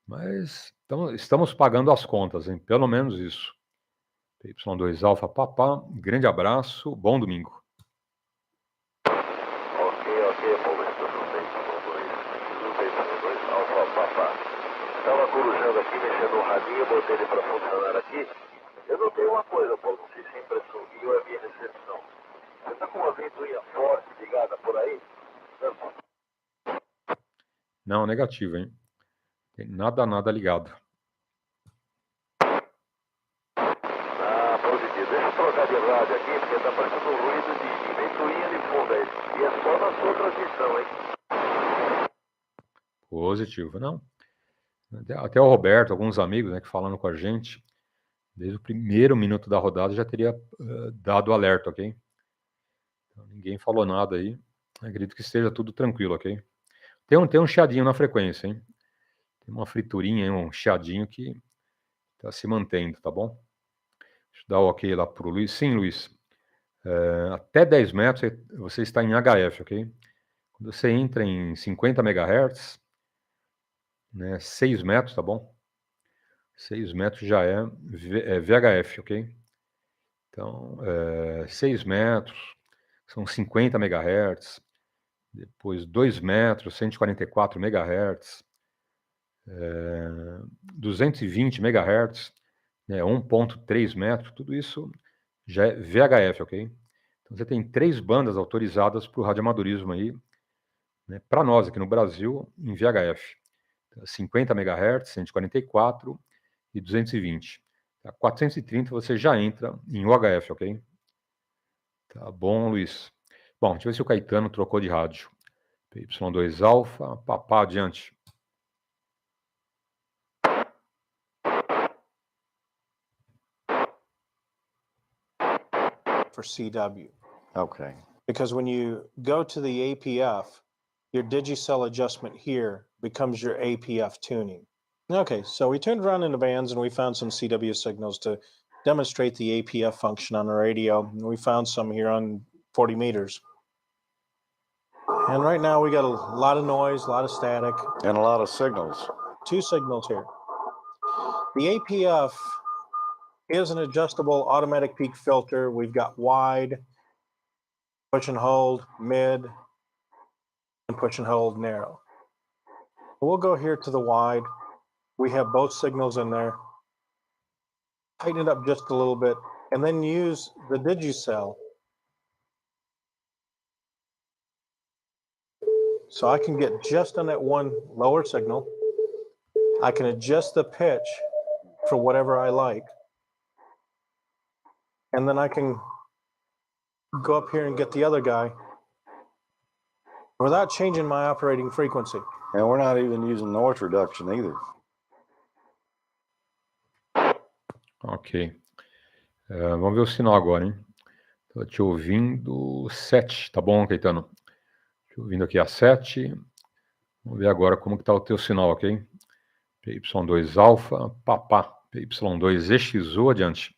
Mas então, estamos pagando as contas, hein? Pelo menos isso. PY2 Alfa Papá, grande abraço, bom domingo. Ok, Paulo, tudo bem, PY2 Alfa Papá. Estava corujando aqui, mexendo no radinho, botei ele para funcionar aqui. Eu notei uma coisa, Paulo, não sei se é impressão minha ou é minha recepção. Você está com uma ventoinha forte ligada por aí? Não, negativo, hein? Tem nada ligado. Positivo. Deixa eu trocar de rádio aqui, porque está parecendo um ruído de ventoinha de fundo aí. E é só na sua transmissão, hein? Positivo, não. Até o Roberto, alguns amigos, né, que falando com a gente, desde o primeiro minuto da rodada já teria dado alerta, ok? Então, ninguém falou nada aí. Acredito que esteja tudo tranquilo, ok? Tem um chiadinho na frequência, hein? Tem uma friturinha, um chiadinho que está se mantendo, tá bom? Deixa eu dar o ok lá pro Luiz. Sim, Luiz. Até 10 metros você está em HF, ok? Quando você entra em 50 MHz, né, 6 metros, tá bom? 6 metros já é VHF, ok? Então, 6 metros são 50 MHz, depois 2 metros, 144 MHz, 220 MHz, né, 1,3 metro, tudo isso já é VHF, ok? Então, você tem 3 bandas autorizadas para o radioamadorismo aí, né, para nós aqui no Brasil, em VHF. 50 MHz, 144 e 220. 430 você já entra em UHF, ok? Tá bom, Luiz. Bom, deixa eu ver se o Caetano trocou de rádio. PY2 alfa, papá, adiante. For CW. Okay. Because when you go to the APF, your digicell adjustment here becomes your APF tuning. Okay, so we tuned around in the bands and we found some CW signals to demonstrate the APF function on the radio. And we found some here on 40 meters. And right now we got a lot of noise, a lot of static. And a lot of signals. 2 signals here. The APF is an adjustable automatic peak filter. We've got wide, push and hold, mid, and push and hold narrow. We'll go here to the wide. We have both signals in there. Tighten it up just a little bit, and then use the digicell. So I can get just on that one lower signal. I can adjust the pitch for whatever I like. And then I can go up here and get the other guy without changing my operating frequency. And we're not even using noise reduction either. Ok. Vamos ver o sinal agora, hein? Tô te ouvindo 7, tá bom, Caetano? Te ouvindo aqui a 7. Vamos ver agora como que tá o teu sinal, ok? PY2 alfa, papá, PY2EXU, adiante.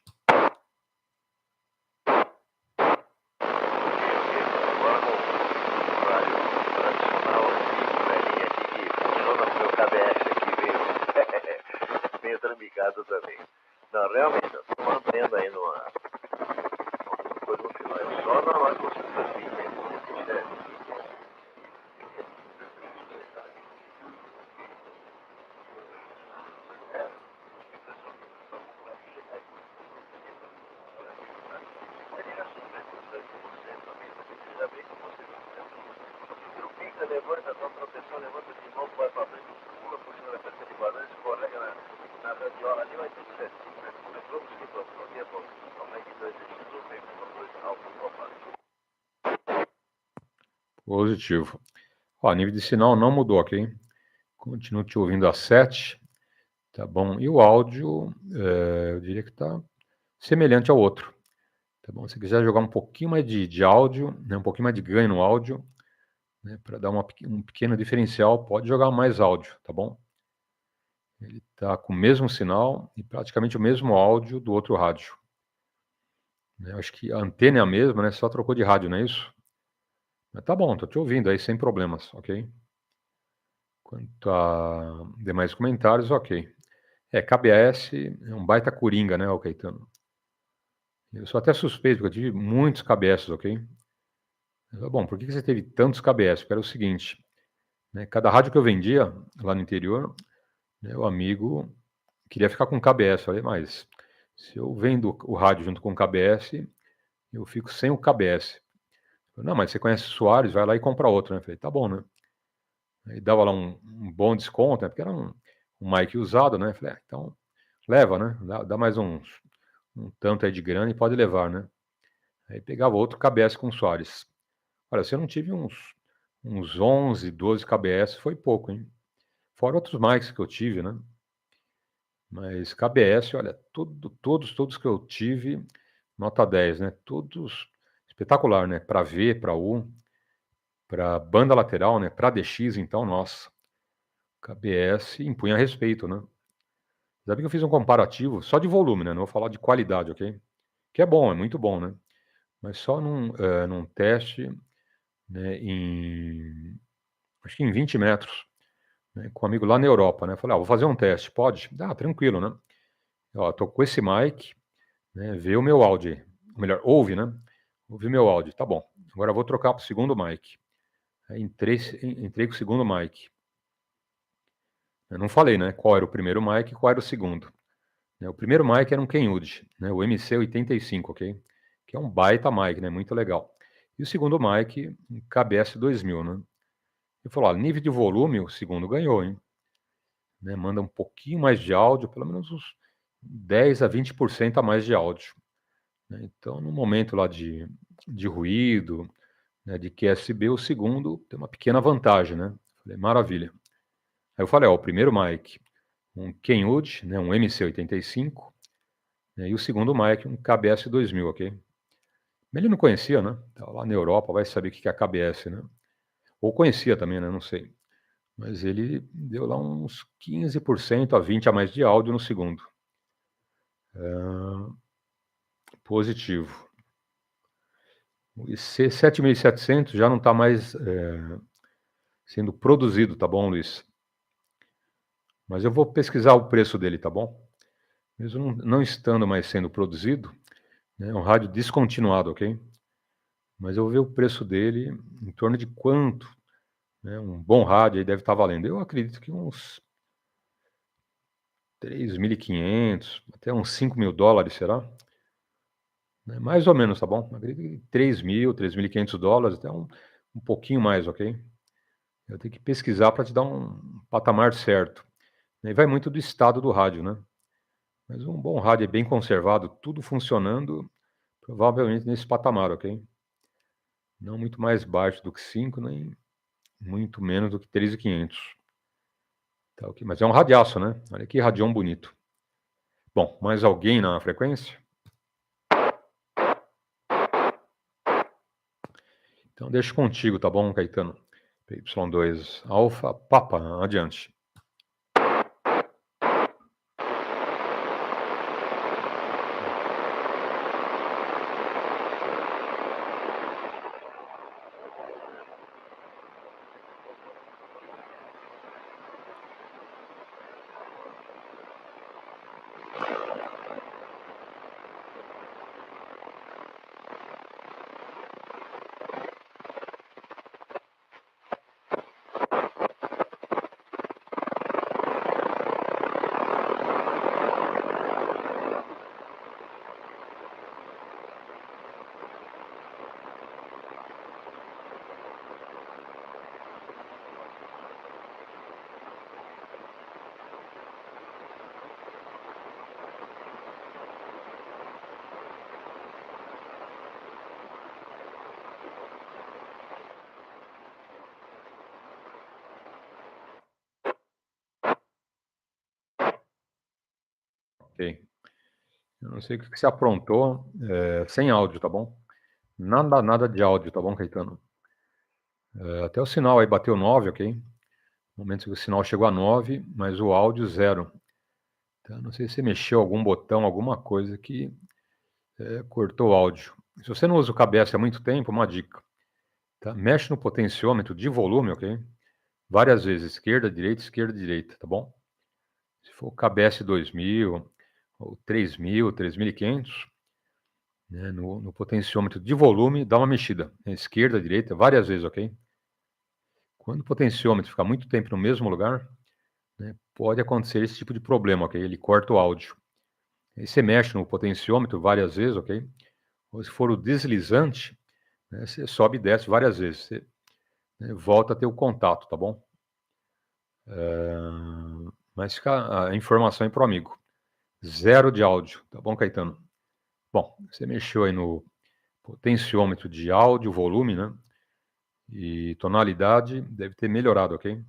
Também. Não, realmente, eu estou mantendo aí numa coisa no final. Só na hora que você transmite, levanta, toma proteção, levanta de novo, vai para frente, pula, puxa na peça de balanço, escorrega na radiola ali, vai tudo certinho. Vamos que próximo dia, aumenta de 2x, vem com 2 alfa. Positivo. Ó, nível de sinal não mudou, ok? Continuo te ouvindo a 7, tá bom? E o áudio, eu diria que tá semelhante ao outro, tá bom? Se quiser jogar um pouquinho mais de áudio, né, um pouquinho mais de ganho no áudio, né, para dar um pequeno diferencial, pode jogar mais áudio, tá bom? Ele tá com o mesmo sinal e praticamente o mesmo áudio do outro rádio. Eu acho que a antena é a mesma, né? Só trocou de rádio, não é isso? Mas tá bom, tô te ouvindo aí sem problemas, ok? Quanto a demais comentários, ok. KBS é um baita coringa, né, Caetano? Eu sou até suspeito, porque eu tive muitos KBS, ok? Bom, por que você teve tantos KBS? Porque era o seguinte, né, cada rádio que eu vendia lá no interior, né, o amigo queria ficar com KBS. Eu falei, mas se eu vendo o rádio junto com o KBS, eu fico sem o KBS. Falei, não, mas você conhece o Soares, vai lá e compra outro, né? Eu falei, tá bom, né? Aí dava lá um bom desconto, né? Porque era um mic usado, né? Eu falei, então leva, né? Dá mais um tanto aí de grana e pode levar, né? Aí pegava outro KBS com o Soares. Olha, se eu não tive uns 11, 12 KBS, foi pouco, hein? Fora outros mics que eu tive, né? Mas KBS, olha, todos que eu tive, nota 10, né? Todos espetacular, né? Para V, para U, para banda lateral, né? Para DX, então, nossa. KBS impunha respeito, né? Sabe que eu fiz um comparativo só de volume, né? Não vou falar de qualidade, ok? Que é bom, é muito bom, né? Mas só num teste, né? Acho que em 20 metros. né, com um amigo lá na Europa, né? Falei, vou fazer um teste, pode? Tranquilo, né? Ó, tô com esse mic, né? Vê o meu áudio aí. Ou melhor, ouve, né? Ouve meu áudio, tá bom. Agora eu vou trocar para o segundo mic. Aí entrei com o segundo mic. Eu não falei, né? Qual era o primeiro mic e qual era o segundo. Né, o primeiro mic era um Kenwood, né? O MC85, ok? Que é um baita mic, né? Muito legal. E o segundo mic, um KBS 2000, né? Ele falou, nível de volume, o segundo ganhou, hein? Né, manda um pouquinho mais de áudio, pelo menos uns 10 a 20% a mais de áudio. Né? Então, no momento lá de ruído, né, de QSB, o segundo tem uma pequena vantagem, né? Falei, maravilha. Aí eu falei, o primeiro mic, um Kenwood, né, um MC85, né, e o segundo mic, um KBS 2000, ok? Ele não conhecia, né? Tava lá na Europa, vai saber o que é KBS, né? Ou conhecia também, né? Não sei. Mas ele deu lá uns 15% a 20% a mais de áudio no segundo. Positivo. O IC7700 já não está mais sendo produzido, tá bom, Luiz? Mas eu vou pesquisar o preço dele, tá bom? Mesmo não estando mais sendo produzido, né, é um rádio descontinuado, ok? Mas eu vou ver o preço dele em torno de quanto, né, um bom rádio aí deve estar valendo. Eu acredito que uns 3.500 até uns $5.000, será? Né, mais ou menos, tá bom? Acredito que 3.000, $3.500, até um pouquinho mais, ok? Eu tenho que pesquisar para te dar um patamar certo. E vai muito do estado do rádio, né? Mas um bom rádio é bem conservado, tudo funcionando, provavelmente nesse patamar, ok? Não muito mais baixo do que 5, nem muito menos do que 3.500. Tá, ok? Mas é um radiaço, né? Olha que radião bonito. Bom, mais alguém na frequência? Então deixa contigo, tá bom, Caetano? PY2 Alfa Papa, adiante. Ok. Eu não sei o que você aprontou, sem áudio, tá bom? Nada de áudio, tá bom, Caetano? Até o sinal aí bateu 9, ok? No momento que o sinal chegou a 9, mas o áudio 0. Então, não sei se você mexeu algum botão, alguma coisa que cortou o áudio. Se você não usa o KBS há muito tempo, uma dica. Tá? Mexe no potenciômetro de volume, ok? Várias vezes, esquerda, direita, tá bom? Se for o KBS 2000, ou 3.000, 3.500, né, no potenciômetro de volume, dá uma mexida. Esquerda, direita, várias vezes, ok? Quando o potenciômetro ficar muito tempo no mesmo lugar, né, pode acontecer esse tipo de problema, ok? Ele corta o áudio. Aí você mexe no potenciômetro várias vezes, ok? Ou se for o deslizante, né, você sobe e desce várias vezes. Você, né, volta a ter o contato, tá bom? Mas fica a informação aí pro amigo. 0 de áudio, tá bom, Caetano? Bom, você mexeu aí no potenciômetro de áudio, volume, né? E tonalidade deve ter melhorado, ok?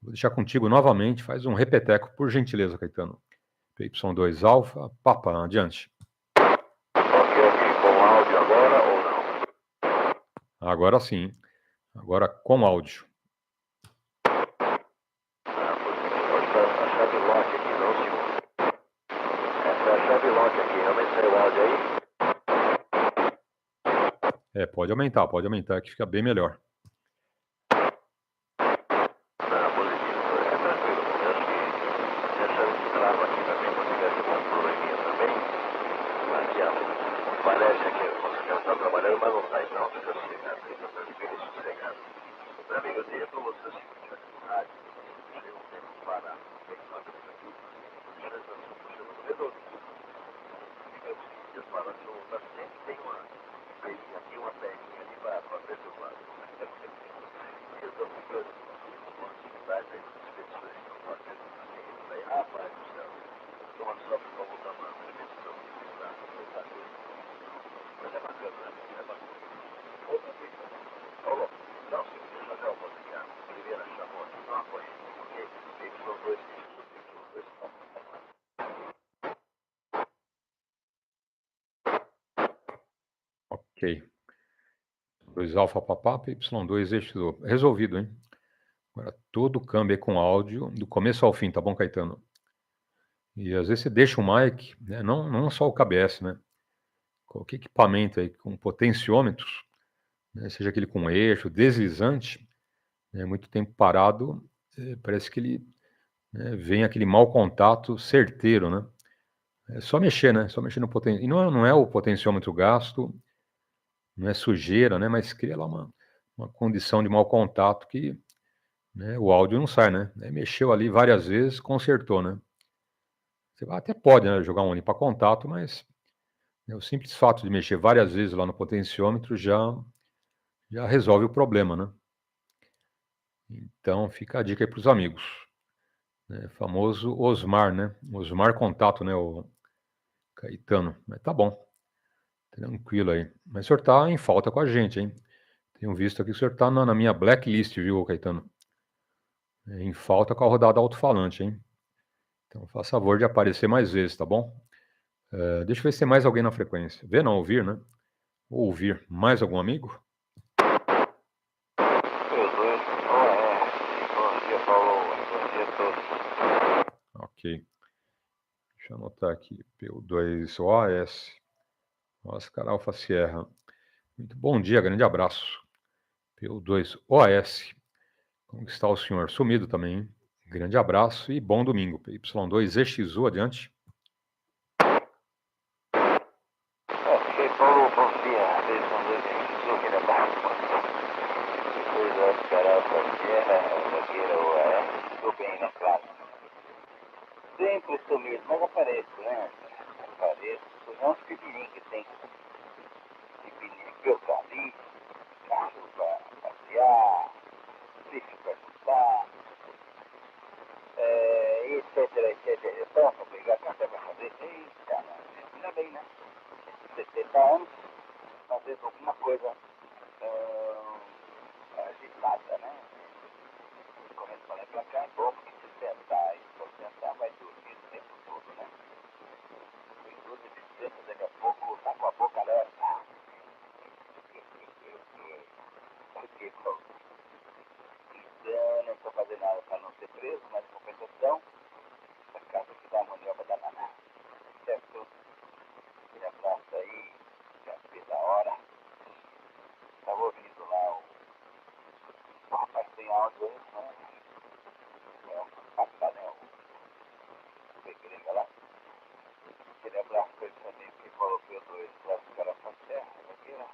Vou deixar contigo novamente, faz um repeteco, por gentileza, Caetano. PY2 Alfa, Papa, adiante. Com áudio agora ou não? Agora sim, agora com áudio. Essa é a chave lock aqui, não, senhor. Essa é a chave lock aqui, realmente saiu o áudio aí? Pode aumentar, que fica bem melhor. Positivo. Ok. 2 alfa papá, PY2 eixo resolvido, hein? Agora todo o câmbio aí com áudio, do começo ao fim, tá bom, Caetano? E às vezes você deixa o mic, né, não só o KBS, né? Qualquer equipamento aí com potenciômetros, né, seja aquele com eixo, deslizante, né, muito tempo parado, parece que ele, né, vem aquele mau contato certeiro, né? É só mexer, né? Só mexer no poten e não é o potenciômetro gasto, não é sujeira, né, mas cria lá uma condição de mau contato que, né, o áudio não sai, né? Aí mexeu ali várias vezes, consertou, né? Você até pode, né, jogar um limpa contato, mas, né, o simples fato de mexer várias vezes lá no potenciômetro já resolve o problema, né? Então fica a dica aí para os amigos, né? Famoso Osmar, né? Osmar contato, né, o Caetano. Mas tá bom, tranquilo aí. Mas o senhor tá em falta com a gente, hein? Tenho visto aqui que o senhor tá na minha blacklist, viu, Caetano? Em falta com a rodada alto-falante, hein? Então faça favor de aparecer mais vezes, tá bom? Deixa eu ver se tem mais alguém na frequência. Ver não, ouvir, né? Ouvir. Mais algum amigo? Bom dia, Paulo. Bom dia a todos. Ok. Deixa eu anotar aqui. PY2OAS. Oscar Alfa Sierra. Muito bom dia, grande abraço. PY2OAS. Como está o senhor? Sumido também, hein? Grande abraço e bom domingo. PY2EXU adiante. Ok, Paulo, bom dia. PY2EXU, aquele abraço. Depois Oscar Alfa Sierra, zagueiro UAS. Estou bem, né, claro. Sempre sumido, mas apareço, né? Apareço. Não os pipirinhos que tem. Pipirinho que eu ali, cachorro pra passear, bicho pra chutar, etc, etc. Então, pra pegar café pra fazer. Eita, ainda bem, né? 70 anos, fazer alguma coisa agitada, né? Começa a pra cá, é bom, porque se sentar e for sentar, vai dormir o tempo todo, né? Tem dor de bicicleta, daqui a pouco tá com a boca aberta. Por que, Paulo? Então, não estou fazendo nada para não ser preso, mas em compensação, a casa que dá uma manobra danada. Certo? Aquele abraço aí, já fez a hora. Estava ouvindo lá o rapaz tem áudio aí, né? É o passado, né? O Pegrega lá. Aquele abraço para ele também, que falou que eu dou esse braço do cara pra terra, aqui, né?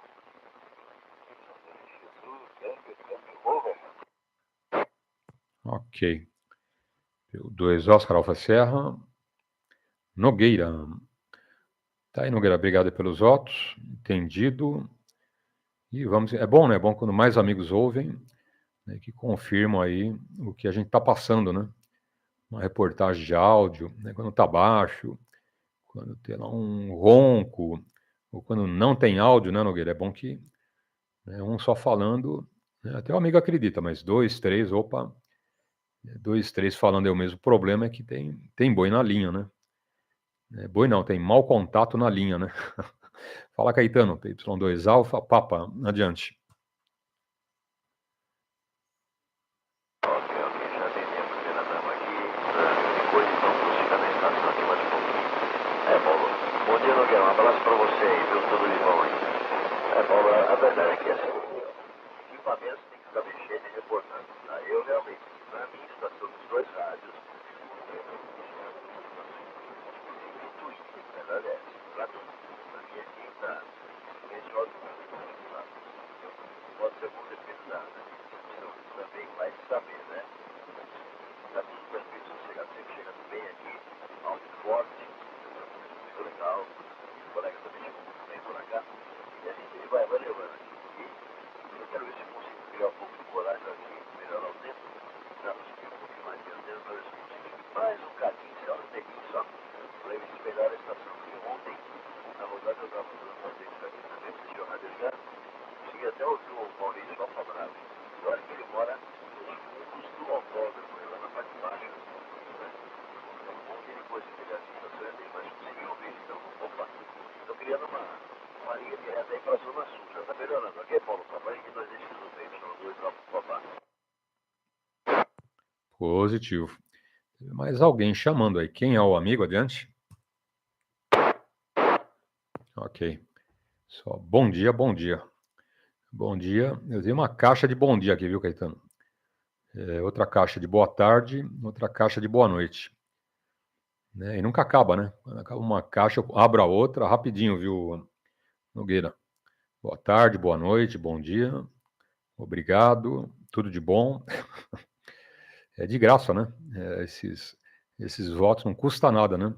Jesus, câmbio, over. Ok. PY2 Oscar Alfa Sierra. Nogueira. Tá aí, Nogueira, obrigado pelos votos. Entendido. E vamos. É bom, né? É bom quando mais amigos ouvem, né, que confirmam aí o que a gente está passando, né? Uma reportagem de áudio, né, quando está baixo, quando tem lá um ronco, ou quando não tem áudio, né, Nogueira? É bom que, né, um só falando, né, até o amigo acredita, mas dois, três, opa, dois, três falando é o mesmo. O problema é que tem boi na linha, né? Boi não, tem mau contato na linha, né? Fala, Caetano, PY2 Alfa, Papa, adiante. Paulo, bom dia, Nogueira. Um abraço pra você aí, viu? Tudo de bom aí. Paulo, a verdade é que assim, equipamentos tem que ficar mexendo e reportando. Eu realmente, na minha estação dos dois rádios, pra mim aqui tá melhor do que Positivo. Mais alguém chamando aí. Quem é o amigo? Adiante. Ok. Só bom dia, bom dia. Bom dia. Eu dei uma caixa de bom dia aqui, viu, Caetano? Outra caixa de boa tarde, outra caixa de boa noite. Né? E nunca acaba, né? Quando acaba uma caixa, eu abro a outra rapidinho, viu, Nogueira? Boa tarde, boa noite, bom dia. Obrigado, tudo de bom. É de graça, né? Esses votos não custa nada, né?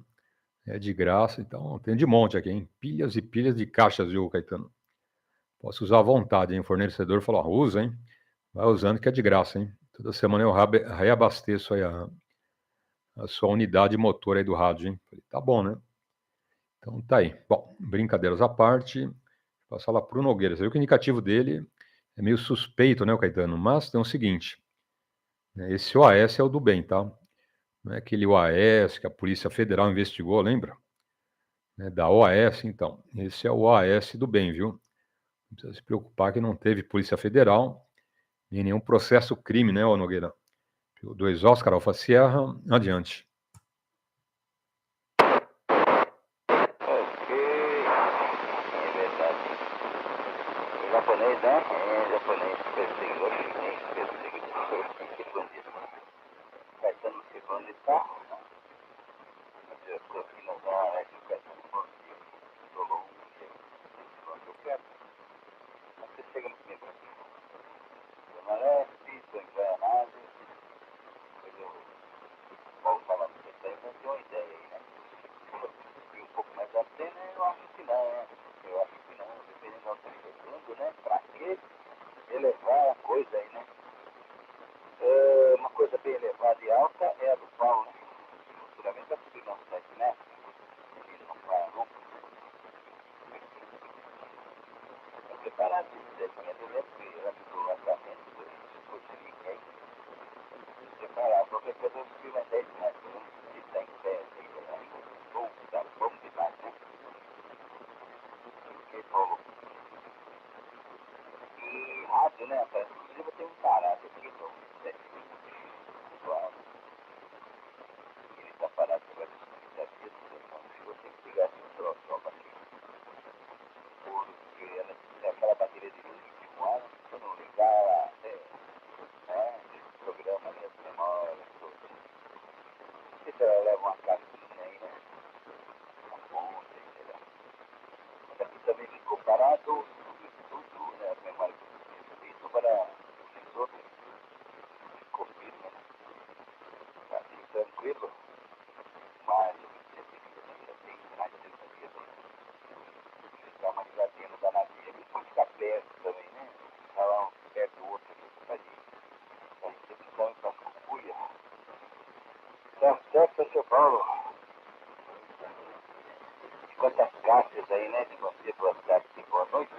É de graça, então tem de monte aqui, hein? Pilhas e pilhas de caixas, viu, Caetano? Posso usar à vontade, hein? O fornecedor falou, usa, hein? Vai usando que é de graça, hein? Toda semana eu reabasteço aí a sua unidade motor aí do rádio, hein? Falei, tá bom, né? Então tá aí. Bom, brincadeiras à parte, vou passar lá pro Nogueira. Você viu que o indicativo dele é meio suspeito, né, o Caetano? Mas tem o seguinte, né, esse OAS é o do bem, tá? Não é aquele OAS que a Polícia Federal investigou, lembra? Né, da OAS, então. Esse é o OAS do bem, viu? Não precisa se preocupar que não teve Polícia Federal, nem nenhum processo crime, né, ô Nogueira? O 2 Oscar Alfa Sierra, adiante. Em japonês, né? Em japonês, perseguidor chinês, perseguidor. Que bandido. Caetano segundo está. Eu estou aqui na zona que o Caetano conseguiu. Isolou um jeito. Quando eu quero. Você chega no primeiro aqui. Permanece, estou enganado. Eu voltava no detalhe, mas tem uma ideia aí, né? E um pouco mais da cena, eu acho que não, né? Eu acho que não, dependendo do que eu estou chegando, né? Pra quê? Elevar a coisa aí, né? Uma coisa bem elevada e alta é a do Paulo, né? Futuramente vai subir nosso 7 metros, ele não para nunca. Estou preparado de 7 metros, eu lembro que ele ajudou o lançamento, depois de ninguém. Preparado, qualquer coisa eu subi mais 10 metros, né? Se está em pé, ou tá bom demais, né? Ok, Paulo. E rádio, né? Inclusive eu tenho um parado aqui no 7 minutos. Ele está parado agora de 30 dias, então eu vou ter que ligar esse troço aqui. Porque ela tem aquela bateria de 21 anos, se eu não ligar, esse programa, minhas memórias, tudo. Não sei se ela leva uma caixinha aí, né? Uma fonte, sei lá. Mas aqui também ficou parado tudo, né? A memória que eu fiz para os outros. Ficou firme, né? Tá assim, tranquilo. Mas eu tem mais de 30 dias aí. Ficar uma ligadinha no danadinho. Ele pode ficar perto também, né? Ficar lá um perto do outro aqui, pra recepção e pra cucuia. Certo, seu Paulo? Quantas caixas aí, né? De você, boa tarde e boa noite.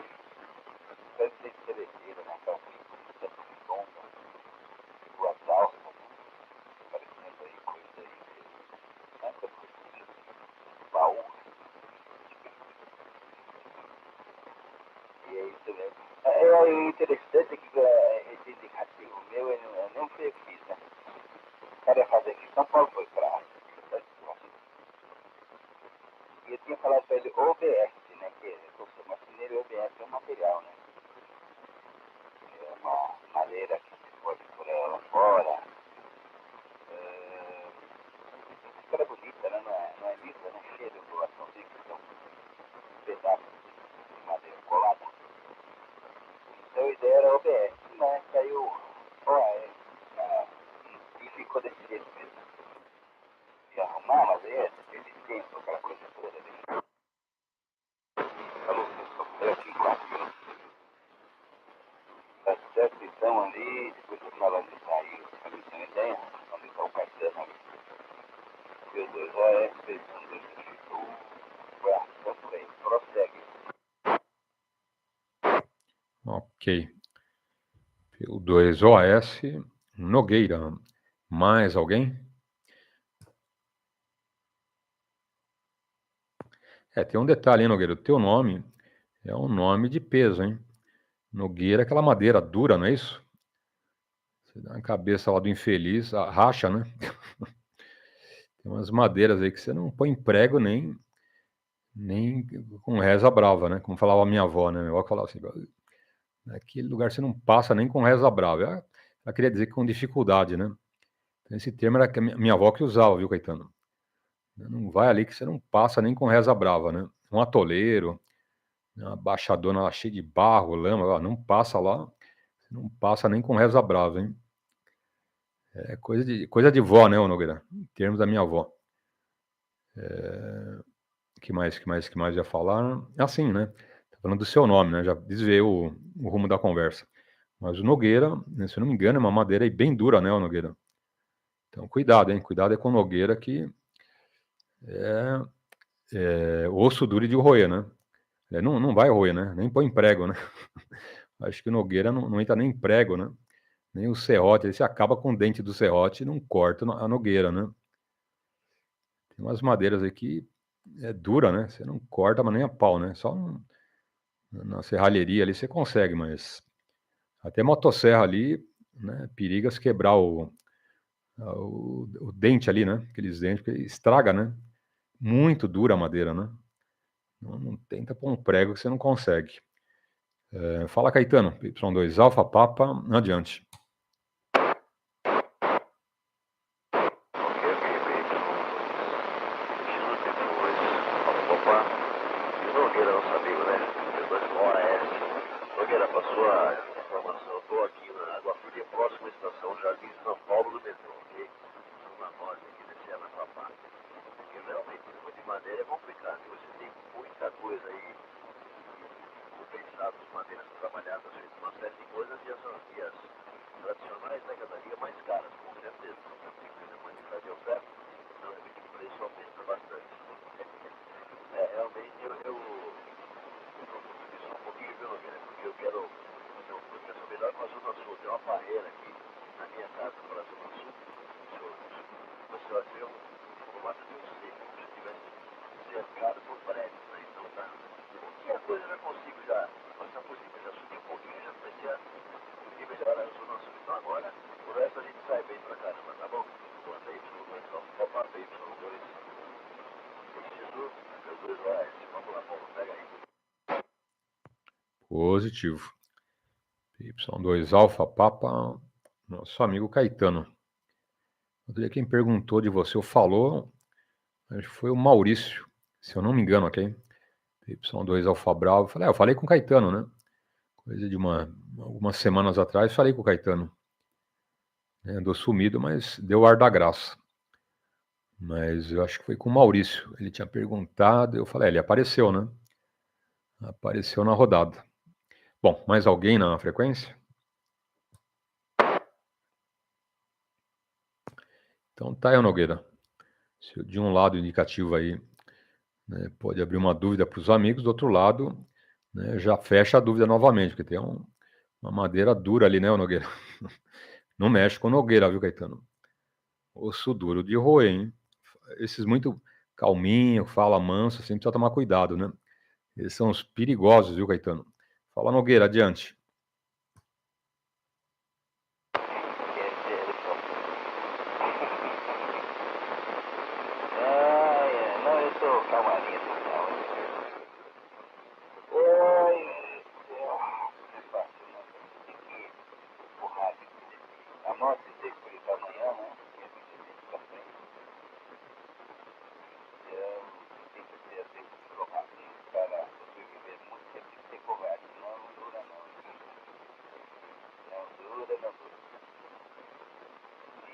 Deve ser cervejeira, né? Aquela bonita, redonda, duas alças, né? Parecendo aí coisa aí. Essa coisa baú. E é isso mesmo. É interessante que esse indicativo meu, eu não foi eu que fiz, né? O cara ia fazer aqui, São Paulo foi pra e eu tinha falado pra ele OBS, né? Que eu sou marceneiro, OBS é um material, né? É uma madeira que se pode por ela fora. Fica bonita, né? Não é lisa, né? Cheia de ondulaçãozinha, que são pedaços de madeira colada. Então a ideia era OBS, mas saiu OAS. E ficou desse jeito mesmo. De arrumar, mas aí teve tempo, aquela coisa toda. Falou que eu sofri aqui em 4 minutos. Tá certo, então ali, depois eu falo onde está aí, pra mim ter uma ideia, onde está o Caetano ali. P2 OS, P1 2 então por aí, prossegue. Ok. O 2 OAS, Nogueira. Mais alguém? Tem um detalhe, hein, Nogueira? O teu nome é um nome de peso, hein? Nogueira é aquela madeira dura, não é isso? Você dá na cabeça lá do infeliz, racha, né? Tem umas madeiras aí que você não põe prego nem com reza brava, né? Como falava a minha avó, né? Minha avó falava assim, naquele lugar você não passa nem com reza brava. Ela queria dizer que com dificuldade, né? Então, esse termo era que a minha avó que usava, viu, Caetano? Não vai ali que você não passa nem com reza brava, né? Um atoleiro, uma baixadona lá cheia de barro, lama, ó, não passa lá, você não passa nem com reza brava, hein? É coisa de vó, né, ô Nogueira? Em termos da minha avó. Que mais ia falar? Assim, né? Tá falando do seu nome, né? Já desviei o rumo da conversa. Mas o Nogueira, né, se eu não me engano, é uma madeira aí bem dura, né, ô Nogueira? Então, cuidado, hein? Cuidado é com o Nogueira que osso duro de roer, né? Não vai roer, né? Nem põe prego, né? Acho que o Nogueira não entra nem em prego, né? Nem o serrote, ele se acaba com o dente do serrote e não corta a nogueira, né? Tem umas madeiras aí que é dura, né? Você não corta, mas nem a pau, né? Só na serralheria ali você consegue, mas até motosserra ali, né? Periga se quebrar o dente ali, né? Aqueles dentes, porque estraga, né? Muito dura a madeira, né? Não tenta pôr um prego que você não consegue. Fala, Caetano. Y2 Alfa Papa, adiante. Opa, Nogueira, nosso amigo, né? P2 Oeste. Nogueira, passou a informação. Eu estou aqui na Água Fria, próxima à estação Jardim São Paulo do metrô, ok? Uma nós aqui desse ano para parte. Porque realmente, o de madeira é complicado. Você tem muita coisa aí, compensados, madeiras trabalhadas, uma série de coisas e as tradicionais, né, cada dia mais caras, com certeza. Então, tem que ter uma quantidade de oferta, então o preço aumenta bastante. Realmente eu isso um pouquinho, viu, Nogueira? Porque eu penso melhor com a Zona Sul. Tem uma barreira aqui na minha casa para a Zona Sul. Você vai ver um formato de um seco, como se estivesse cercado por prédios, né? Então tá. Qualquer coisa eu já consigo já. Mas não consigo já subir um pouquinho, já comecei a melhorar a Zona Sul. Então agora, o resto a gente sai bem pra caramba, tá bom? Quando aí, então, Copa PY2. XU, P2 Oeste. Vamos lá, Paulo, pega aí. Positivo. Y2 Alfa Papa, nosso amigo Caetano. Outro dia quem perguntou de você ou falou, acho que foi o Maurício, se eu não me engano, ok? Y2 Alfa Bravo. Eu falei com o Caetano, né? Coisa de algumas semanas atrás, falei com o Caetano. Andou sumido, mas deu ar da graça. Mas eu acho que foi com o Maurício. Ele tinha perguntado, eu falei, ele apareceu, né? Apareceu na rodada. Bom, mais alguém na frequência? Então tá aí, Nogueira. Se de um lado indicativo aí, né, pode abrir uma dúvida para os amigos, do outro lado, né, já fecha a dúvida novamente, porque tem uma madeira dura ali, né, Nogueira? Não mexe com Nogueira, viu, Caetano? Osso duro de roer, hein? Esses muito calminho, fala manso, assim, precisa tomar cuidado, né? Eles são os perigosos, viu, Caetano? Fala, Nogueira, adiante. Não, eu tô calmaria total. É fácil, né? Tem que o rádio. Anote isso aí por isso amanhã, né? Pra frente. Tem que ter rádio para sobreviver muito, tem que ter covarde. Não dura, não. Não dura. E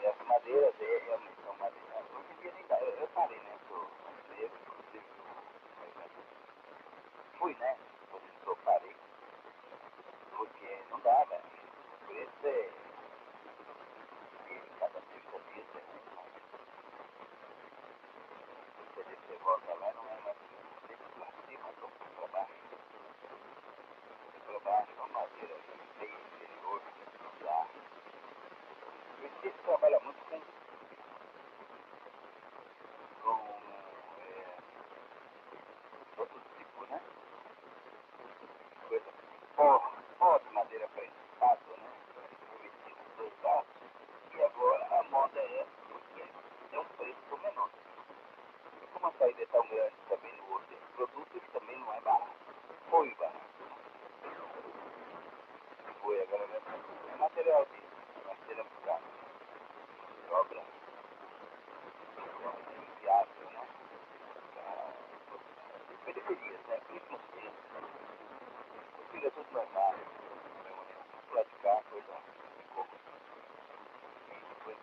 as madeiras realmente são madeiras. Hoje em dia nem dá. Eu parei, né? Fui, né? Eu parei. Porque não dá, velho. O preço é cada 30 dias, né? Você volta lá, não é mais sempre pra cima, não pra baixo. Pra baixo, uma madeira bem inferior, não dá. O espírito trabalha muito com outros tipos, né? Coisa pó de madeira para espaço, né? Revestido todo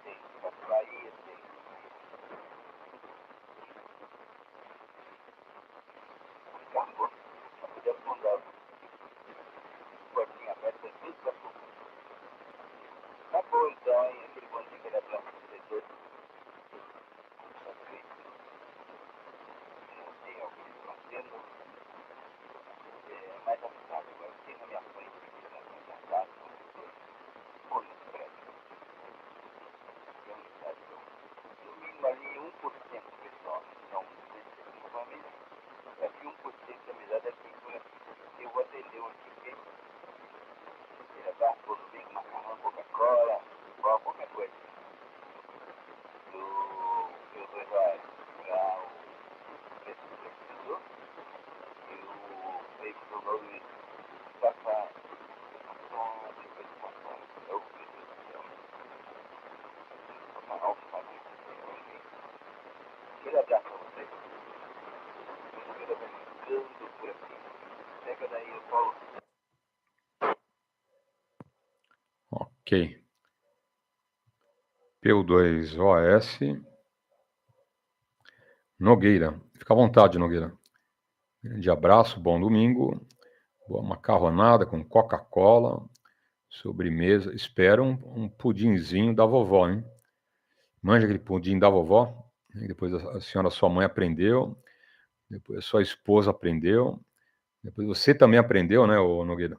tem Bahia, tem Carbono, para poder afundar o portinho aberto, tem tudo para afundar. Tá bom então, hein? Aquele bondinho que ele abriu no setor. Tem alguém fazendo mais avançado agora. Tem na minha frente aqui, na minha casa, no prédio. No mínimo ali 1% pessoal. Então, com família, aqui 1% da amizade é quem por aqui. Eu vou atender um aqui, ok? Ele abraça todo bem, macarrão, Coca-Cola, igual qualquer coisa. Do P2EXU para o preço do pesquisador e o veículo novo passar depois de passar. É o preço do céu. Passar Alto-falante. Aquele abraço a vocês. Segunda-feira vai ficando por aqui. Pega daí o Paulo. Ok. P2OS. Nogueira. Fica à vontade, Nogueira. Grande abraço, bom domingo. Boa macarronada com Coca-Cola. Sobremesa. Espero um pudinzinho da vovó, hein? Manja aquele pudim da vovó. Depois a senhora, sua mãe, aprendeu. Depois a sua esposa aprendeu. Depois você também aprendeu, né, ô Nogueira?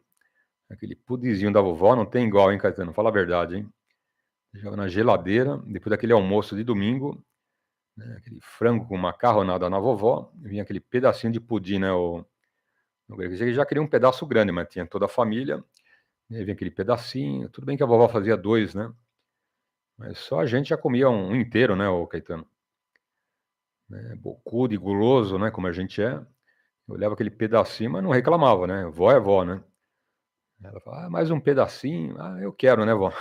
Aquele pudinzinho da vovó não tem igual, hein, Caetano? Fala a verdade, hein? Joga na geladeira. Depois daquele almoço de domingo, né, aquele frango com macarronada na vovó, vinha aquele pedacinho de pudim, né, ô Nogueira? Eu já queria um pedaço grande, mas tinha toda a família. E aí vinha aquele pedacinho. Tudo bem que a vovó fazia 2, né? Mas só a gente já comia um inteiro, né, ô Caetano? Né, bocudo e guloso, né, como a gente é. Eu olhava aquele pedacinho, mas não reclamava, né? Vó é vó, né? Ela fala, mais um pedacinho. Ah, eu quero, né, vó?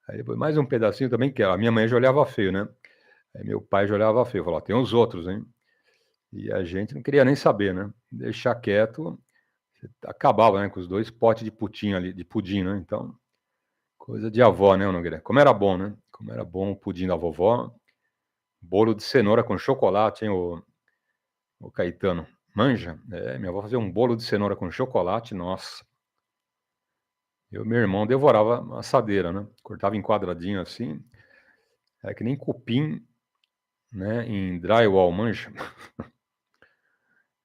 Aí depois, mais um pedacinho também quero. A minha mãe já olhava feio, né? Aí meu pai já olhava feio. Falou, tem os outros, hein? E a gente não queria nem saber, né? Deixar quieto, acabava, né, com os 2 potes de pudim ali, de pudim, né? Então, coisa de avó, né, Nogueira? Como era bom, né? Como era bom o pudim da vovó. Bolo de cenoura com chocolate, hein, o Caetano? Manja? É, minha avó fazia um bolo de cenoura com chocolate, nossa. Eu e meu irmão devorava a assadeira, né? Cortava em quadradinho assim. É que nem cupim, né, em drywall, manja?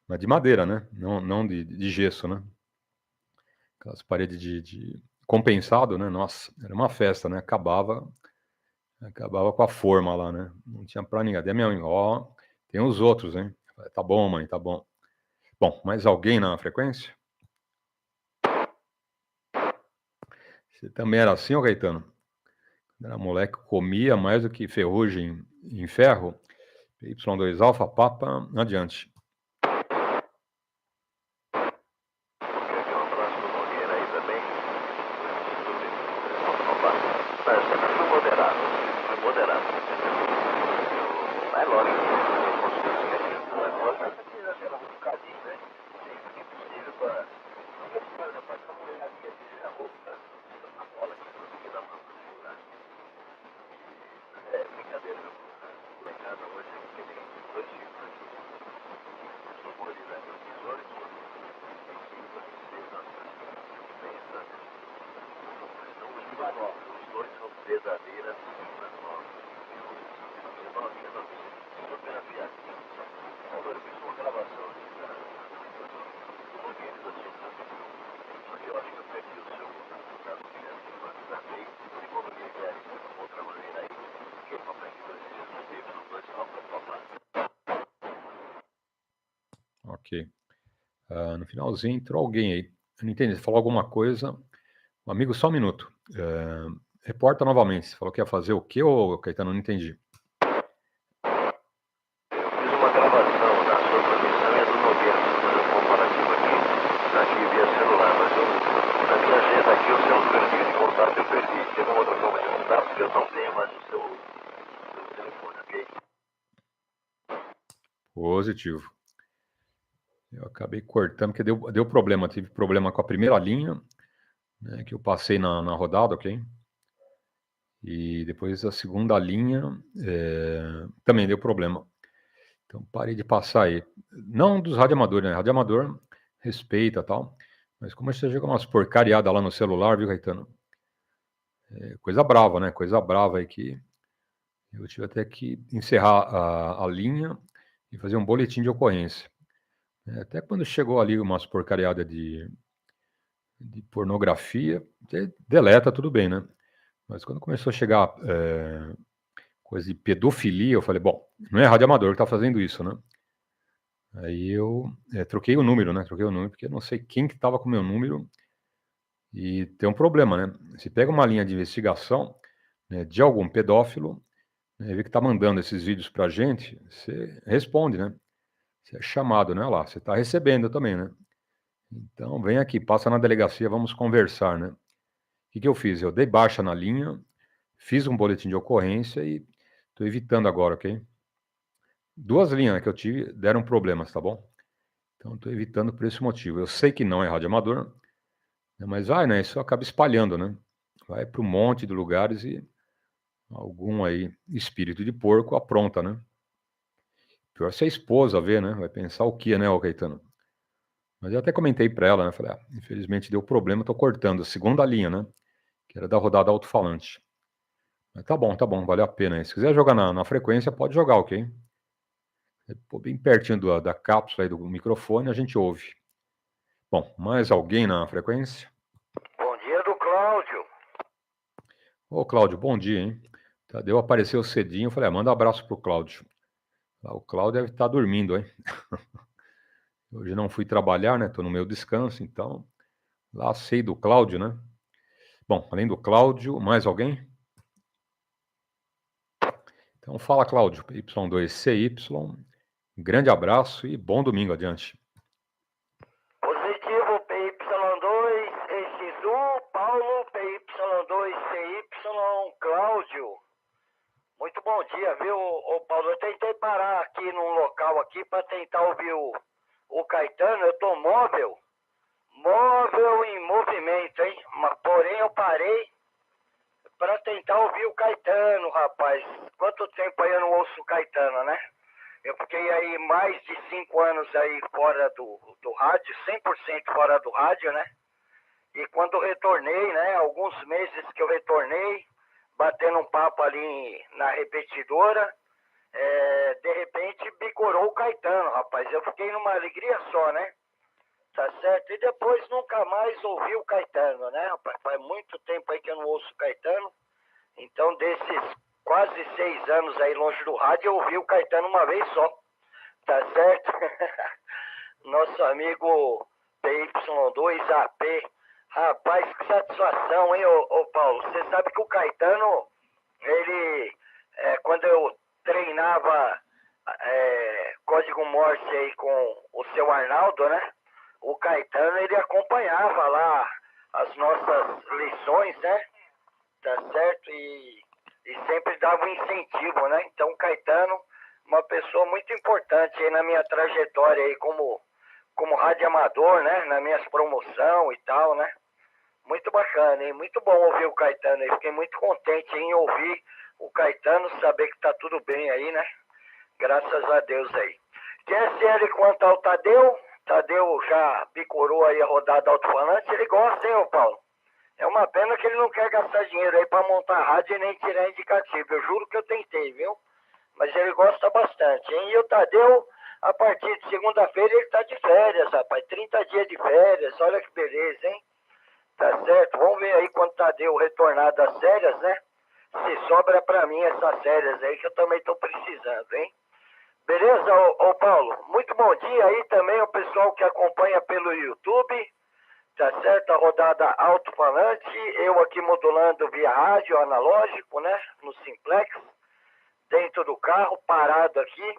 Mas de madeira, né? Não de gesso, né? Aquelas paredes de compensado, né? Nossa, era uma festa, né? Acabava com a forma lá, né? Não tinha pra ninguém. Daí a minha mãe, ó, tem os outros, hein? Tá bom, mãe, tá bom. Bom, mais alguém na frequência? Você também era assim, ô Caetano? Quando era moleque, comia mais do que ferrugem em ferro? Y2 Alfa, Papa, adiante. Ok. No finalzinho entrou alguém aí. Eu não entendi. Você falou alguma coisa. Amigo, só um minuto. Reporta novamente. Você falou que ia fazer o quê, ô Caetano? Não entendi. Fiz uma gravação da sua transmissão e a do Nogueira, fazendo um comparativo aqui via celular, mas na minha agenda aqui o seu número de contato eu perdi. Tem uma outra forma de contato porque eu não tenho mais o seu telefone, ok? Positivo. Eu acabei cortando, porque deu problema. Tive problema com a primeira linha, né, que eu passei na rodada, ok? E depois a segunda linha também deu problema. Então parei de passar aí. Não dos radioamadores, né? Radioamador respeita e tal. Mas como você joga umas porcariadas lá no celular, viu, Caetano? Coisa brava, né? Coisa brava aí que eu tive até que encerrar a linha e fazer um boletim de ocorrência. Até quando chegou ali umas porcariadas de pornografia, deleta, tudo bem, né? Mas quando começou a chegar coisa de pedofilia, eu falei, bom, não é radioamador que está fazendo isso, né? Aí eu troquei o número, né? Troquei o número, porque eu não sei quem que estava com o meu número. E tem um problema, né? Se pega uma linha de investigação, né, de algum pedófilo, né, vê que está mandando esses vídeos para a gente, você responde, né? Você é chamado, né? Olha lá, você está recebendo também, né? Então, vem aqui, passa na delegacia, vamos conversar, né? O que eu fiz? Eu dei baixa na linha, fiz um boletim de ocorrência e estou evitando agora, ok? 2 linhas que eu tive deram problemas, tá bom? Então, estou evitando por esse motivo. Eu sei que não é radioamador, né, mas vai, né? Isso acaba espalhando, né? Vai para um monte de lugares e algum aí espírito de porco apronta, né? Pior se a esposa vê, né? Vai pensar o que, né, ô Caetano? Mas eu até comentei para ela, né? Falei, infelizmente deu problema, estou cortando a segunda linha, né? Que era da rodada alto-falante. Mas tá bom, valeu a pena. Hein? Se quiser jogar na frequência, pode jogar, ok? Pô, bem pertinho da cápsula aí do microfone, a gente ouve. Bom, mais alguém na frequência? Bom dia do Cláudio. Ô, Cláudio, bom dia, hein? Tadeu apareceu cedinho, eu falei, manda um abraço pro Cláudio. O Cláudio deve estar dormindo, hein? Hoje não fui trabalhar, né? Tô no meu descanso, então lá sei do Cláudio, né? Bom, além do Cláudio, mais alguém? Então fala, Cláudio, PY2CY. Grande abraço e bom domingo adiante. Positivo PY2EXU, Paulo, PY2CY, Cláudio. Muito bom dia, viu, ô Paulo? Eu tentei parar aqui num local aqui para tentar ouvir o Caetano. Eu tô móvel em movimento, hein? Mas, porém, eu parei para tentar ouvir o Caetano, rapaz. Quanto tempo aí eu não ouço o Caetano, né? Eu fiquei aí mais de 5 anos aí fora do rádio, 100% fora do rádio, né? E quando eu retornei, né? Alguns meses que eu retornei, batendo um papo ali na repetidora, de repente bicorou o Caetano, rapaz. Eu fiquei numa alegria só, né? Tá certo? E depois nunca mais ouvi o Caetano, né, rapaz? Faz muito tempo aí que eu não ouço o Caetano. Então, desses quase 6 anos aí longe do rádio, eu ouvi o Caetano uma vez só. Tá certo? Nosso amigo PY2AP. Rapaz, que satisfação, hein, ô Paulo? Você sabe que o Caetano, ele, quando eu treinava código Morse aí com o seu Arnaldo, né? O Caetano, ele acompanhava lá as nossas lições, né? Tá certo? E sempre dava um incentivo, né? Então, o Caetano, uma pessoa muito importante aí na minha trajetória aí como radioamador, né? Na minhas promoção e tal, né? Muito bacana, hein? Muito bom ouvir o Caetano aí. Fiquei muito contente em ouvir o Caetano, saber que tá tudo bem aí, né? Graças a Deus aí. QSL quanto ao Tadeu já bicorou aí a rodada alto-falante. Ele gosta, hein, ô Paulo? É uma pena que ele não quer gastar dinheiro aí para montar a rádio e nem tirar indicativo. Eu juro que eu tentei, viu? Mas ele gosta bastante, hein? E o Tadeu, a partir de segunda-feira, ele tá de férias, rapaz. 30 dias de férias, olha que beleza, hein? Tá certo? Vamos ver aí quando o Tadeu retornar das férias, né? Se sobra para mim essas férias aí, que eu também tô precisando, hein? Beleza, ô Paulo? Muito bom dia aí também ao pessoal que acompanha pelo YouTube. Tá certo? A rodada alto-falante, eu aqui modulando via rádio analógico, né? No Simplex, dentro do carro, parado aqui,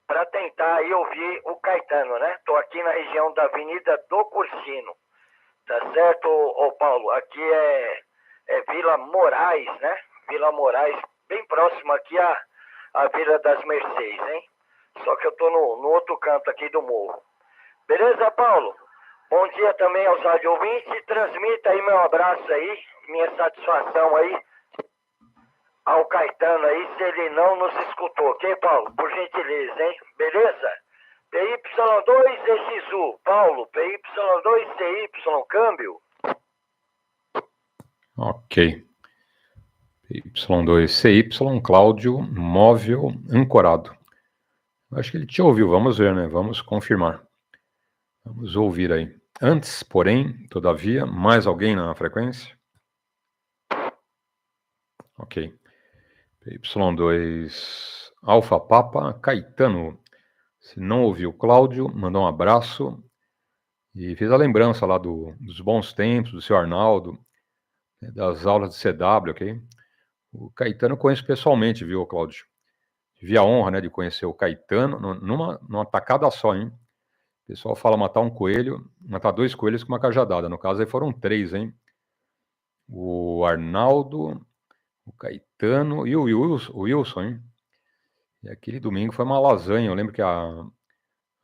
para tentar aí ouvir o Caetano, né? Tô aqui na região da Avenida do Cursino. Tá certo, ô Paulo? Aqui é Vila Moraes, né? Vila Moraes, bem próximo aqui à Vila das Mercês, hein? Só que eu tô no outro canto aqui do morro. Beleza, Paulo? Bom dia também aos rádio ouvintes. Transmita aí meu abraço aí, minha satisfação aí ao Caetano aí se ele não nos escutou, ok, Paulo? Por gentileza, hein? Beleza? PY2EXU, Paulo, PY2CY, câmbio. Ok. PY2CY, Cláudio, móvel ancorado. Acho que ele te ouviu, vamos ver, né? Vamos confirmar. Vamos ouvir aí. Antes, porém, todavia, mais alguém na frequência? Ok. PY2 Alfa Papa, Caetano. Se não ouviu Cláudio, mandou um abraço e fez a lembrança lá dos bons tempos, do seu Arnaldo, né, das aulas de CW, ok? O Caetano eu conheço pessoalmente, viu, Cláudio? Tive a honra, né, de conhecer o Caetano numa tacada só, hein? O pessoal fala matar um coelho, matar 2 coelhos com uma cajadada. No caso aí foram 3, hein? O Arnaldo, o Caetano e o Wilson, hein? E aquele domingo foi uma lasanha. Eu lembro que a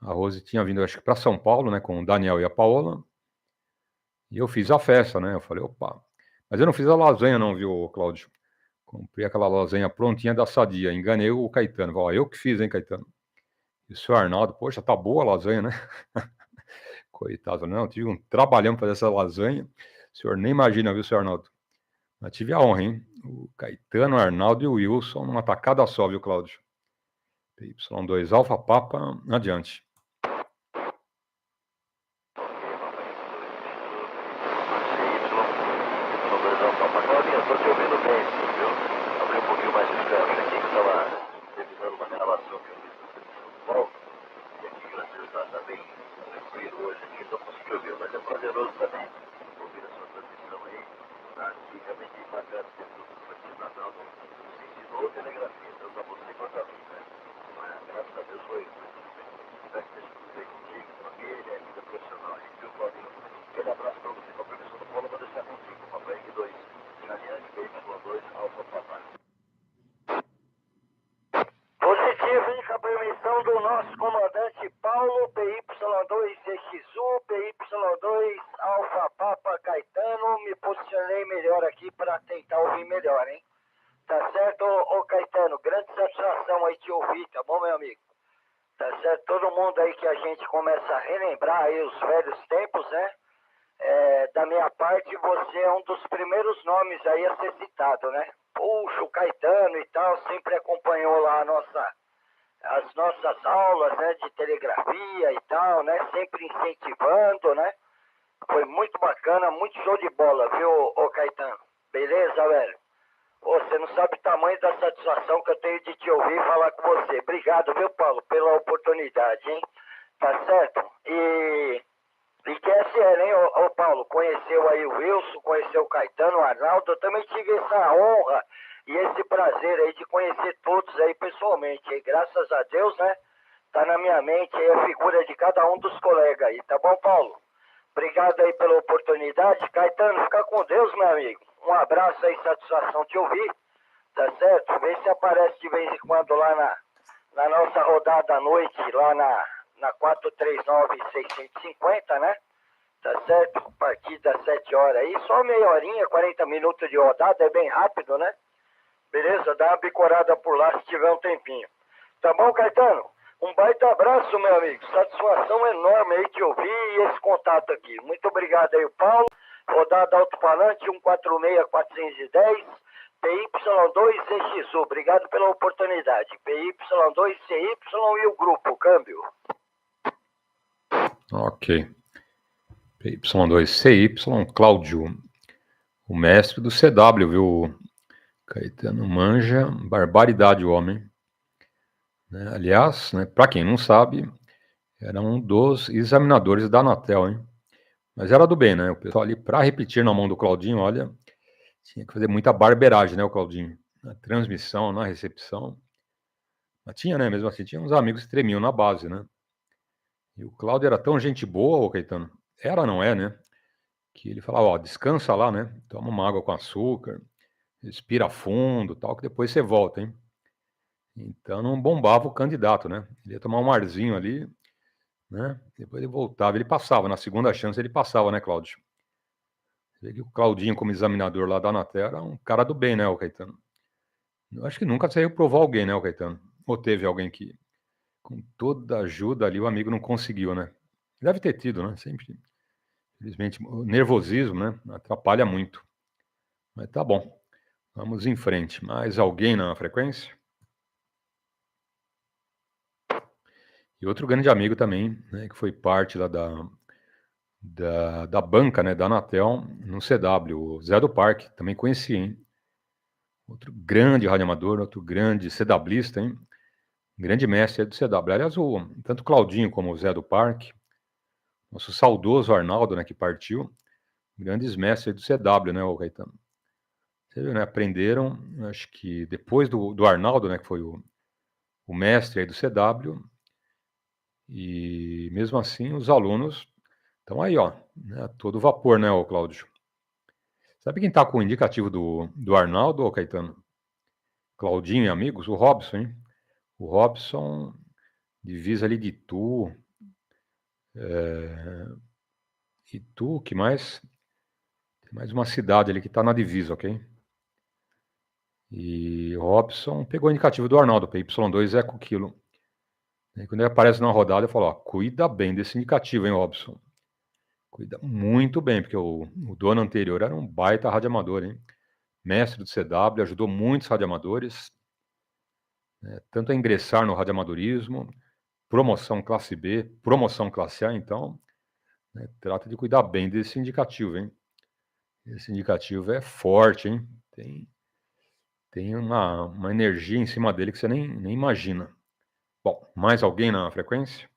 Rose tinha vindo, acho que para São Paulo, né, com o Daniel e a Paola. E eu fiz a festa, né? Eu falei, opa. Mas eu não fiz a lasanha não, viu, Cláudio? Comprei aquela lasanha prontinha da Sadia. Enganei o Caetano. Falei, eu que fiz, hein, Caetano? E o senhor Arnaldo, poxa, tá boa a lasanha, né? Coitado, não, tive um trabalhão para fazer essa lasanha. O senhor nem imagina, viu, senhor Arnaldo? Mas tive a honra, hein? O Caetano, o Arnaldo e o Wilson numa tacada só, viu, Cláudio? PY2 Alfa Papa, adiante. Claudinho, estou te ouvindo bem, viu? Abri um pouquinho mais distante aqui, que estava revisando uma gravação que eu fiz no São Paulo. E aqui, graças a Deus, está bem tranquilo hoje aqui, então posso te ouvir. Mas é prazeroso também ouvir a sua transmissão aí. Tá? E realmente bacana ter tudo para ti, Natal. Você ensinou telegrafia, então para você e para mim, né? Mas graças a Deus foi tudo bem. Espero que esteja tudo bem contigo, família, vida profissional aí, viu, Claudinho? Aquele abraço para você, para a professora do Paulo, vou deixar contigo, papai X2. Positivo, hein, com a permissão do nosso comandante Paulo, PY2EXU, PY2 Alfa Papa Caetano, me posicionei melhor aqui para tentar ouvir melhor, hein? Tá certo, ô Caetano? Grande satisfação aí te ouvir, tá bom, meu amigo? Tá certo? Todo mundo aí que a gente começa a relembrar aí os velhos tempos, né? Da minha parte, você é um dos primeiros nomes aí a ser citado, né? Puxa, o Caetano e tal, sempre acompanhou lá as nossas aulas, né, de telegrafia e tal, né? Sempre incentivando, né? Foi muito bacana, muito show de bola, viu, ô Caetano? Beleza, velho? Ô, você não sabe o tamanho da satisfação que eu tenho de te ouvir e falar com você. Obrigado, viu, Paulo, pela oportunidade, hein? Tá certo? E QSL, hein, ô Paulo? Conheceu aí o Wilson, conheceu o Caetano, o Arnaldo. Eu também tive essa honra e esse prazer aí de conhecer todos aí pessoalmente. E graças a Deus, né? Tá na minha mente aí a figura de cada um dos colegas aí, tá bom, Paulo? Obrigado aí pela oportunidade. Caetano, fica com Deus, meu amigo. Um abraço aí, satisfação te ouvir, tá certo? Vê se aparece de vez em quando lá na nossa rodada à noite, lá na 439-650, né? Tá certo? A partir das 7 horas aí, só meia horinha, 40 minutos de rodada, é bem rápido, né? Beleza? Dá uma bicorada por lá se tiver um tempinho. Tá bom, Caetano? Um baita abraço, meu amigo. Satisfação enorme aí te ouvir e esse contato aqui. Muito obrigado aí, Paulo. Rodada Alto-falante 146-410, PY2EXU. Obrigado pela oportunidade. PY2CY e o grupo, câmbio. Ok. PY2CY, Cláudio, o mestre do CW, viu? Caetano manja, barbaridade o homem. Né? Aliás, né, para quem não sabe, era um dos examinadores da Anatel, hein? Mas era do bem, né? O pessoal ali, para repetir na mão do Claudinho, olha, tinha que fazer muita barbeiragem, né, o Claudinho? Na transmissão, na recepção. Mas tinha, né? Mesmo assim, tinha uns amigos que tremiam na base, né? E o Cláudio era tão gente boa, ô Caetano. Era, não é, né? Que ele falava, ó, descansa lá, né? Toma uma água com açúcar, respira fundo, tal, que depois você volta, hein? Então não bombava o candidato, né? Ele ia tomar um arzinho ali, né? Depois ele voltava, ele passava, na segunda chance ele passava, né, Cláudio? O Claudinho, como examinador lá da Anatel, era um cara do bem, né, o Caetano? Eu acho que nunca você reprovou alguém, né, o Caetano? Ou teve alguém que, com toda a ajuda ali, o amigo não conseguiu, né? Deve ter tido, né? Sempre. Infelizmente, o nervosismo, né? Atrapalha muito. Mas tá bom. Vamos em frente. Mais alguém na frequência? E outro grande amigo também, né, que foi parte lá da banca, né, da Anatel, no CW, o Zé do Parque, também conheci, hein? Outro grande radioamador, outro grande CWista, hein? Grande mestre do CW. Aliás, tanto o Claudinho como o Zé do Parque, nosso saudoso Arnaldo, né, que partiu, grandes mestres do CW, né, o Caetano? Você viu, né? Aprenderam, acho que depois do Arnaldo, né, que foi o mestre aí do CW, e mesmo assim os alunos estão aí, ó, né, a todo vapor, né, ô Cláudio? Sabe quem tá com o indicativo do Arnaldo, ô Caetano? Claudinho e amigos? O Robson, hein? O Robson divisa ali de Itu, Itu, que mais? Tem mais uma cidade ali que tá na divisa, ok? E o Robson pegou o indicativo do Arnaldo, PY2 Eco Kilo. E quando ele aparece na rodada, eu falo, ó, cuida bem desse indicativo, hein, Robson? Cuida muito bem, porque o dono anterior era um baita radioamador, hein? Mestre do CW, ajudou muitos radioamadores, né, tanto a ingressar no radioamadorismo, promoção classe B, promoção classe A, então, né, trata de cuidar bem desse indicativo, hein? Esse indicativo é forte, hein? Tem uma energia em cima dele que você nem imagina. Bom, mais alguém na frequência?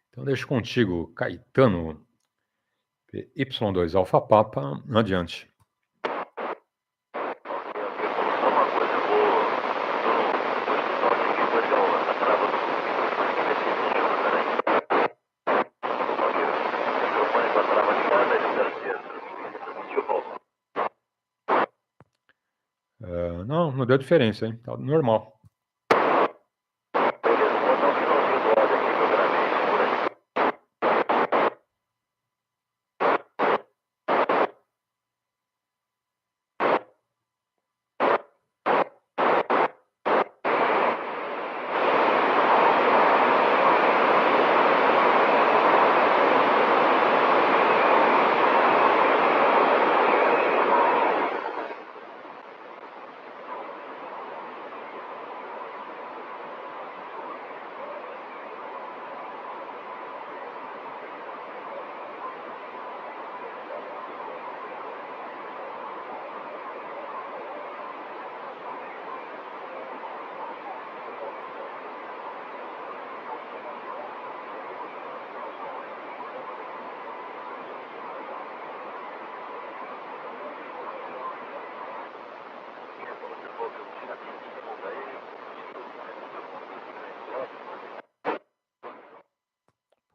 Então deixo contigo, Caetano, Y2 Alfa Papa, adiante. Não deu diferença, hein? Tá normal.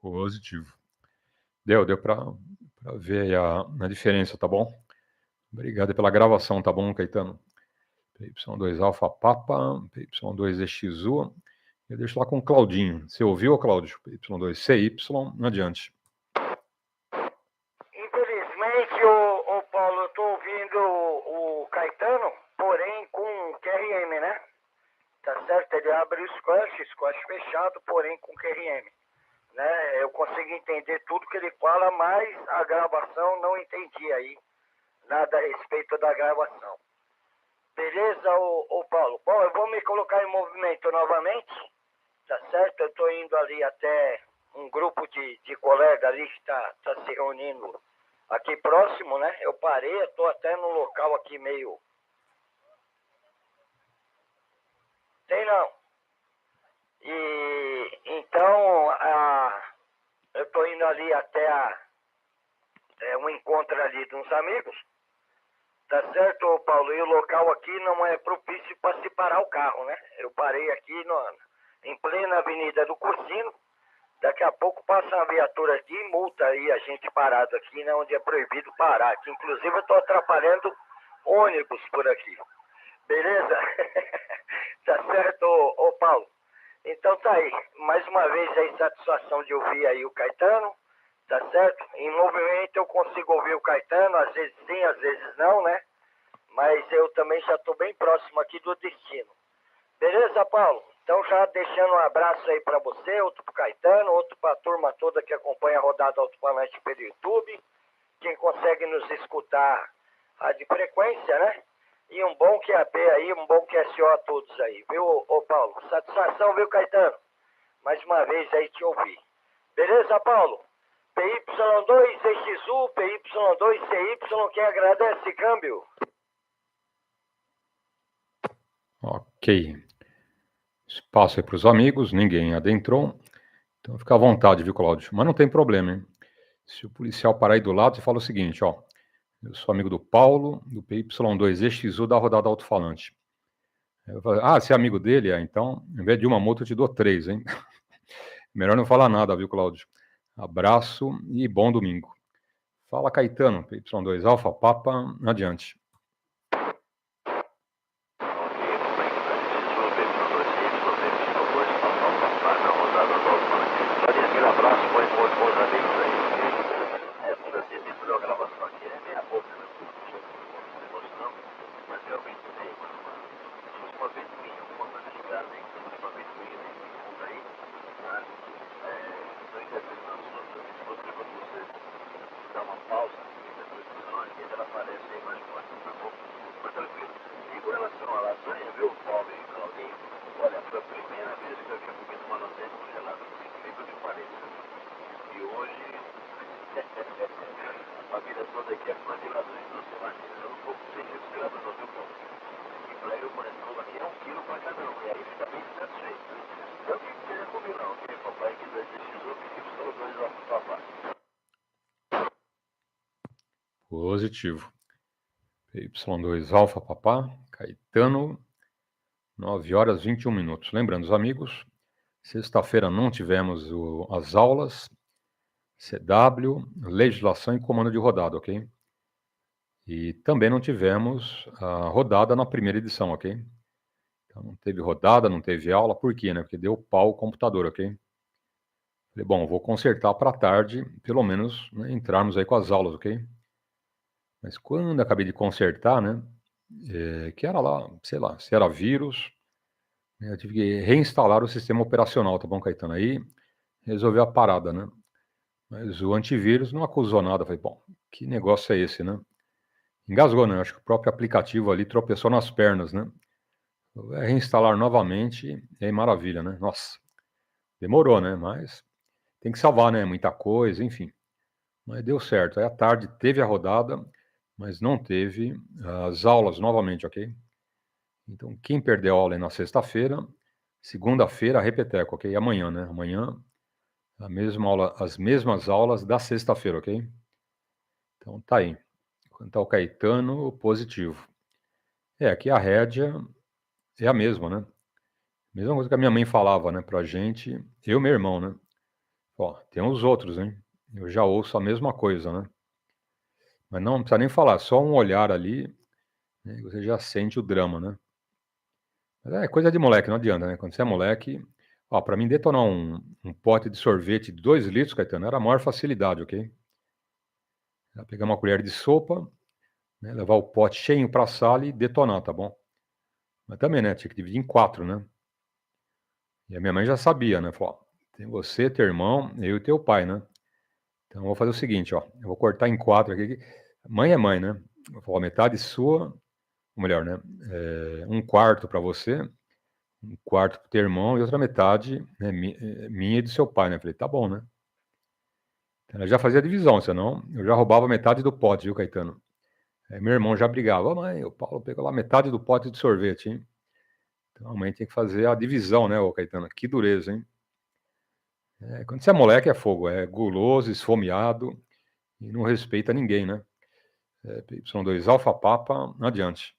Positivo. Deu para ver aí a diferença, tá bom? Obrigado pela gravação, tá bom, Caetano? PY2 Alfa Papa, PY2EXU. Eu deixo lá com o Claudinho. Você ouviu, Cláudio? PY2CY, adiante. Infelizmente, o Paulo, eu tô ouvindo o Caetano, porém com QRM, né? Tá certo? Ele abre o squash fechado, porém com QRM. Né? Eu consigo entender tudo que ele fala, mas a gravação não entendi aí nada a respeito da gravação. Beleza, ô Paulo? Bom, eu vou me colocar em movimento novamente, tá certo? Eu tô indo ali até um grupo de colegas ali que tá se reunindo aqui próximo, né? Eu parei, eu tô até num local aqui meio... Tem não. E então, eu tô indo ali até um encontro ali de uns amigos, tá certo, Paulo? E o local aqui não é propício para se parar o carro, né? Eu parei aqui em plena Avenida do Cursino. Daqui a pouco passa uma viatura aqui e multa aí a gente parado aqui, né? Onde é proibido parar. Que inclusive eu tô atrapalhando ônibus por aqui. Beleza? Tá certo, ô Paulo? Então tá aí. Mais uma vez aí, satisfação de ouvir aí o Caetano. Tá certo? Em movimento eu consigo ouvir o Caetano, às vezes sim, às vezes não, né? Mas eu também já estou bem próximo aqui do destino. Beleza, Paulo? Então já deixando um abraço aí para você, outro para Caetano, outro para a turma toda que acompanha a rodada Alto-falante pelo YouTube, quem consegue nos escutar a de frequência, né? E um bom QAP aí, um bom QSO a todos aí, viu, ô Paulo? Satisfação, viu, Caetano? Mais uma vez aí te ouvir. Beleza, Paulo? PY2EXU, PY2CY, quem agradece, câmbio? Ok. Espaço aí para os amigos, ninguém adentrou. Então fica à vontade, viu, Cláudio? Mas não tem problema, hein? Se o policial parar aí do lado, você fala o seguinte, ó. Eu sou amigo do Paulo, do PY2EXU da rodada Alto-falante. Você é amigo dele? Então, em vez de uma multa, eu te dou 3, hein? Melhor não falar nada, viu, Cláudio? Abraço e bom domingo. Fala, Caetano, PY2 Alfa Papa, adiante. Aquele abraço para os amigos aí. Brasil tem toda a gravação aqui, é meia boca, né? Emoção, mas realmente tem uma ventoinha, uma coisa ligada, né? Uma ventoinha nesse mundo aí, né? Estou interpretando as outras, estou levando você dar uma pausa na interpretação, e ela aparece aí mais forte, tá bom? Mas tranquilo. E com relação à lasanha, viu, Paulo e Claudinho? Olha, foi a primeira vez que eu tinha comido uma lasanha congelada, por incrível que pareça. E hoje, a família toda aqui é fã de lasanha, não se imagina. Eu não vou conseguir esse grado não, viu, Paulo? E pra eu, por exemplo, aqui é 1 quilo pra cada um, e aí fica bem satisfeito. Eu que queria combinar, ok? Papai aqui da XXU, pedimos só 2 lá pro papai. Positivo. PY2 Alfa Papá, Caetano, 9 horas 21 minutos. Lembrando, os amigos, sexta-feira não tivemos as aulas, CW, legislação e comando de rodada, ok? E também não tivemos a rodada na primeira edição, ok? Então não teve rodada, não teve aula, por quê, né? Porque deu pau o computador, ok? Falei, bom, vou consertar para tarde, pelo menos, né, entrarmos aí com as aulas, ok? Mas quando acabei de consertar, né? Que era lá, sei lá, se era vírus, né, eu tive que reinstalar o sistema operacional, tá bom, Caetano? Aí resolveu a parada, né? Mas o antivírus não acusou nada. Falei, bom, que negócio é esse, né? Engasgou, né? Acho que o próprio aplicativo ali tropeçou nas pernas, né? Vai reinstalar novamente, e aí maravilha, né? Nossa, demorou, né? Mas tem que salvar, né? Muita coisa, enfim. Mas deu certo. Aí à tarde teve a rodada, mas não teve as aulas novamente, ok? Então, quem perdeu a aula é na sexta-feira, segunda-feira, repeteco, ok? E amanhã, né? Amanhã, a mesma aula, as mesmas aulas da sexta-feira, ok? Então, tá aí. Quanto ao Caetano, positivo. Aqui a rédea é a mesma, né? Mesma coisa que a minha mãe falava, né, pra gente, eu e meu irmão, né? Ó, tem os outros, hein? Eu já ouço a mesma coisa, né? Mas não precisa nem falar, só um olhar ali, né, você já sente o drama, né? Mas é coisa de moleque, não adianta, né? Quando você é moleque, ó, pra mim detonar um pote de sorvete de 2 litros, Caetano, era a maior facilidade, ok? Era pegar uma colher de sopa, né, levar o pote cheinho pra sala e detonar, tá bom? Mas também, né, tinha que dividir em 4, né? E a minha mãe já sabia, né? Falou, ó, tem você, teu irmão, eu e teu pai, né? Então eu vou fazer o seguinte, ó, eu vou cortar em 4 aqui. Mãe é mãe, né? Eu vou falar, metade sua, ou melhor, né? 1/4 para você, 1/4 pro teu irmão e outra metade, né, minha e do seu pai, né? Falei, tá bom, né? Então, ela já fazia a divisão, senão eu já roubava metade do pote, viu, Caetano? Aí meu irmão já brigava, ô mãe, o Paulo pegou lá metade do pote de sorvete, hein? Então a mãe tem que fazer a divisão, né, ô Caetano? Que dureza, hein? Quando você é moleque é fogo, é guloso, esfomeado e não respeita ninguém, né? PY2 Alfa Papa, adiante.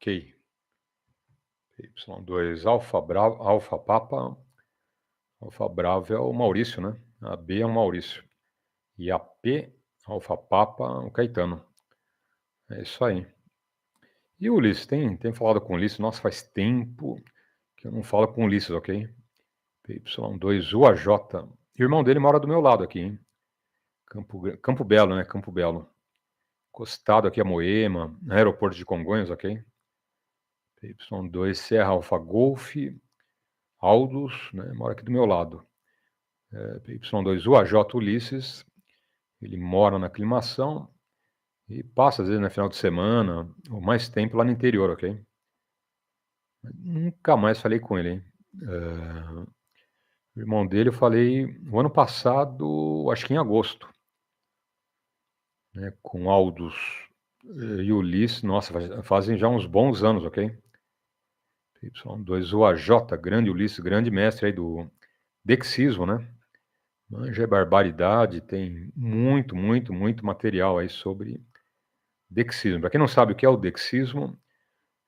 ok. PY2 Alfa Bravo, Alfa Papa, Alfa Bravo é o Maurício, né? A B é o Maurício. E a P, Alfa Papa, o Caetano. É isso aí. E o Ulisses, tem falado com o Ulisses? Nossa, faz tempo que eu não falo com o Ulisses, ok? PY2 UAJ. O irmão dele mora do meu lado aqui, hein? Campo Belo, né? Campo Belo. Encostado aqui a Moema, no aeroporto de Congonhas, ok? PY2 Serra Alfa Golf, Aldus, né? Mora aqui do meu lado. PY2 UAJ Ulisses, ele mora na aclimação e passa às vezes no final de semana ou mais tempo lá no interior, ok? Nunca mais falei com ele, hein? O irmão dele eu falei o ano passado, acho que em agosto, né? Com Aldus e Ulisses, nossa, fazem já uns bons anos, ok? PY2 UAJ, grande Ulisses, grande mestre aí do dexismo, né? Manja é barbaridade, tem muito material aí sobre dexismo. Para quem não sabe o que é o dexismo,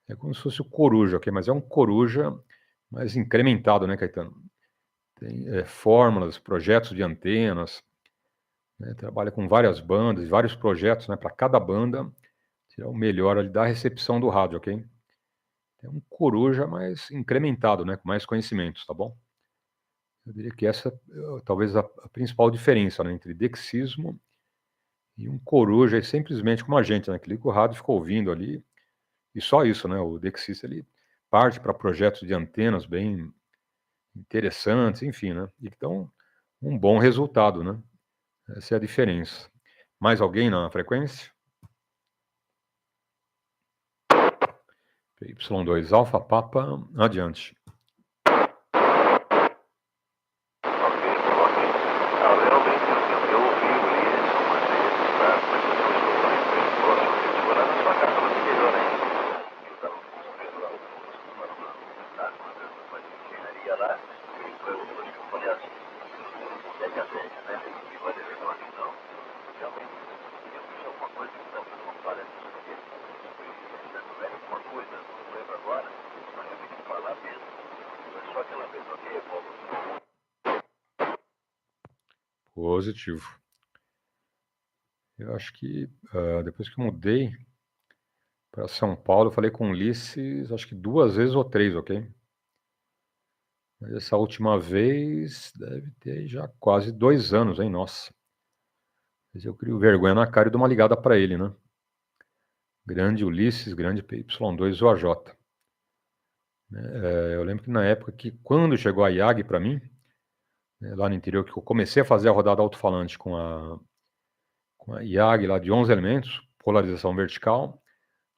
é como se fosse o coruja, ok? Mas é um coruja mais incrementado, né, Caetano? Tem fórmulas, projetos de antenas, né? Trabalha com várias bandas, vários projetos, né? Para cada banda, tirar o melhor ali da recepção do rádio, ok? É um coruja mais incrementado, né? Com mais conhecimentos, tá bom? Eu diria que essa talvez a principal diferença, né, entre dexismo e um coruja é simplesmente como a gente, né, que liga o rádio e fica ouvindo ali, e só isso, né? O dexista ele parte para projetos de antenas bem interessantes, enfim, né? E que dão um bom resultado, né? Essa é a diferença. Mais alguém na frequência? PY2 Alfa Papa, adiante. Positivo. Eu acho que depois que eu mudei para São Paulo, eu falei com o Ulisses, acho que 2 vezes ou 3, ok? Mas essa última vez deve ter já quase 2 anos, hein? Nossa. Mas eu crio vergonha na cara e dou uma ligada para ele, né? Grande Ulisses, grande PY2 UAJ. Eu lembro que na época que quando chegou a IAG para mim, lá no interior, que eu comecei a fazer a rodada alto-falante com a IAG lá de 11 elementos, polarização vertical,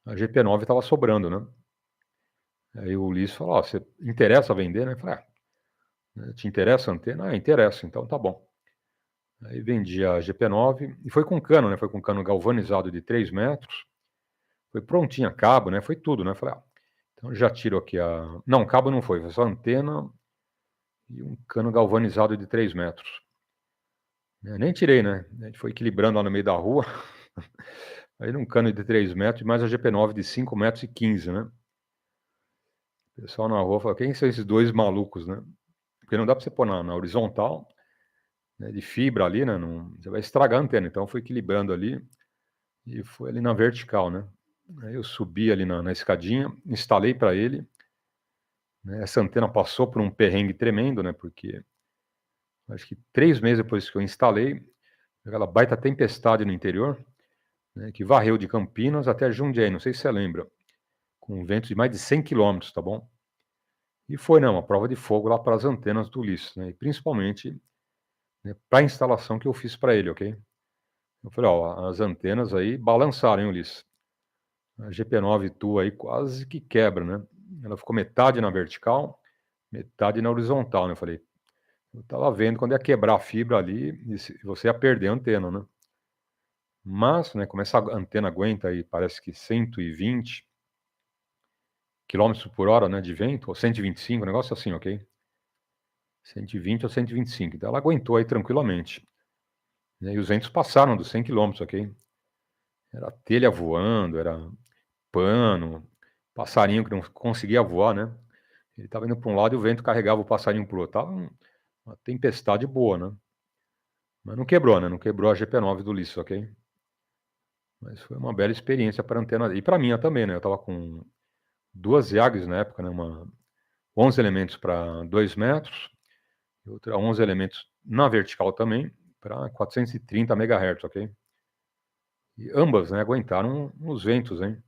a GP9 estava sobrando, né? Aí o Ulisses falou, ó, você interessa vender, né? Eu falei, te interessa a antena? Ah, interessa, então tá bom. Aí vendi a GP9 e foi com cano, né? Foi com cano galvanizado de 3 metros, foi prontinha, cabo, né? Foi tudo, né? Eu falei, então já tiro aqui a... Não, cabo não foi só antena e um cano galvanizado de 3 metros. Eu nem tirei, né? A gente foi equilibrando lá no meio da rua, aí num cano de 3 metros, mais a GP9 de 5 metros e 15, né? O pessoal na rua fala, quem são esses dois malucos, né? Porque não dá para você pôr na horizontal, né, de fibra ali, né? Não, você vai estragar a antena. Então, foi equilibrando ali e foi ali na vertical, né? Aí eu subi ali na escadinha, instalei para ele, né? Essa antena passou por um perrengue tremendo, né? Porque acho que 3 meses depois que eu instalei, aquela baita tempestade no interior, né? Que varreu de Campinas até Jundiaí, não sei se você lembra, com ventos de mais de 100 quilômetros, tá bom? E foi, né, uma prova de fogo lá para as antenas do Ulisses, né? E principalmente, né, para a instalação que eu fiz para ele, ok? Eu falei, ó, as antenas aí balançaram, hein, Ulisses? A GP9 tua aí quase que quebra, né? Ela ficou metade na vertical, metade na horizontal, né? Eu falei, eu tava vendo quando ia quebrar a fibra ali e você ia perder a antena, né? Mas, né, como essa antena aguenta aí, parece que 120 quilômetros por hora, né, de vento, ou 125, um negócio assim, ok? 120 ou 125. Então ela aguentou aí tranquilamente. E os ventos passaram dos 100 quilômetros, ok? Era telha voando, era pano, passarinho que não conseguia voar, né? Ele estava indo para um lado e o vento carregava o passarinho para o outro. Tava uma tempestade boa, né? Mas não quebrou, né? Não quebrou a GP9 do Ulisses, ok? Mas foi uma bela experiência para a antena. E para minha também, né? Eu estava com 2 YAGs na época, né? 11 elementos para 2 metros, e outra 11 elementos na vertical também, para 430 MHz, ok? E ambas, né, aguentaram os ventos, hein?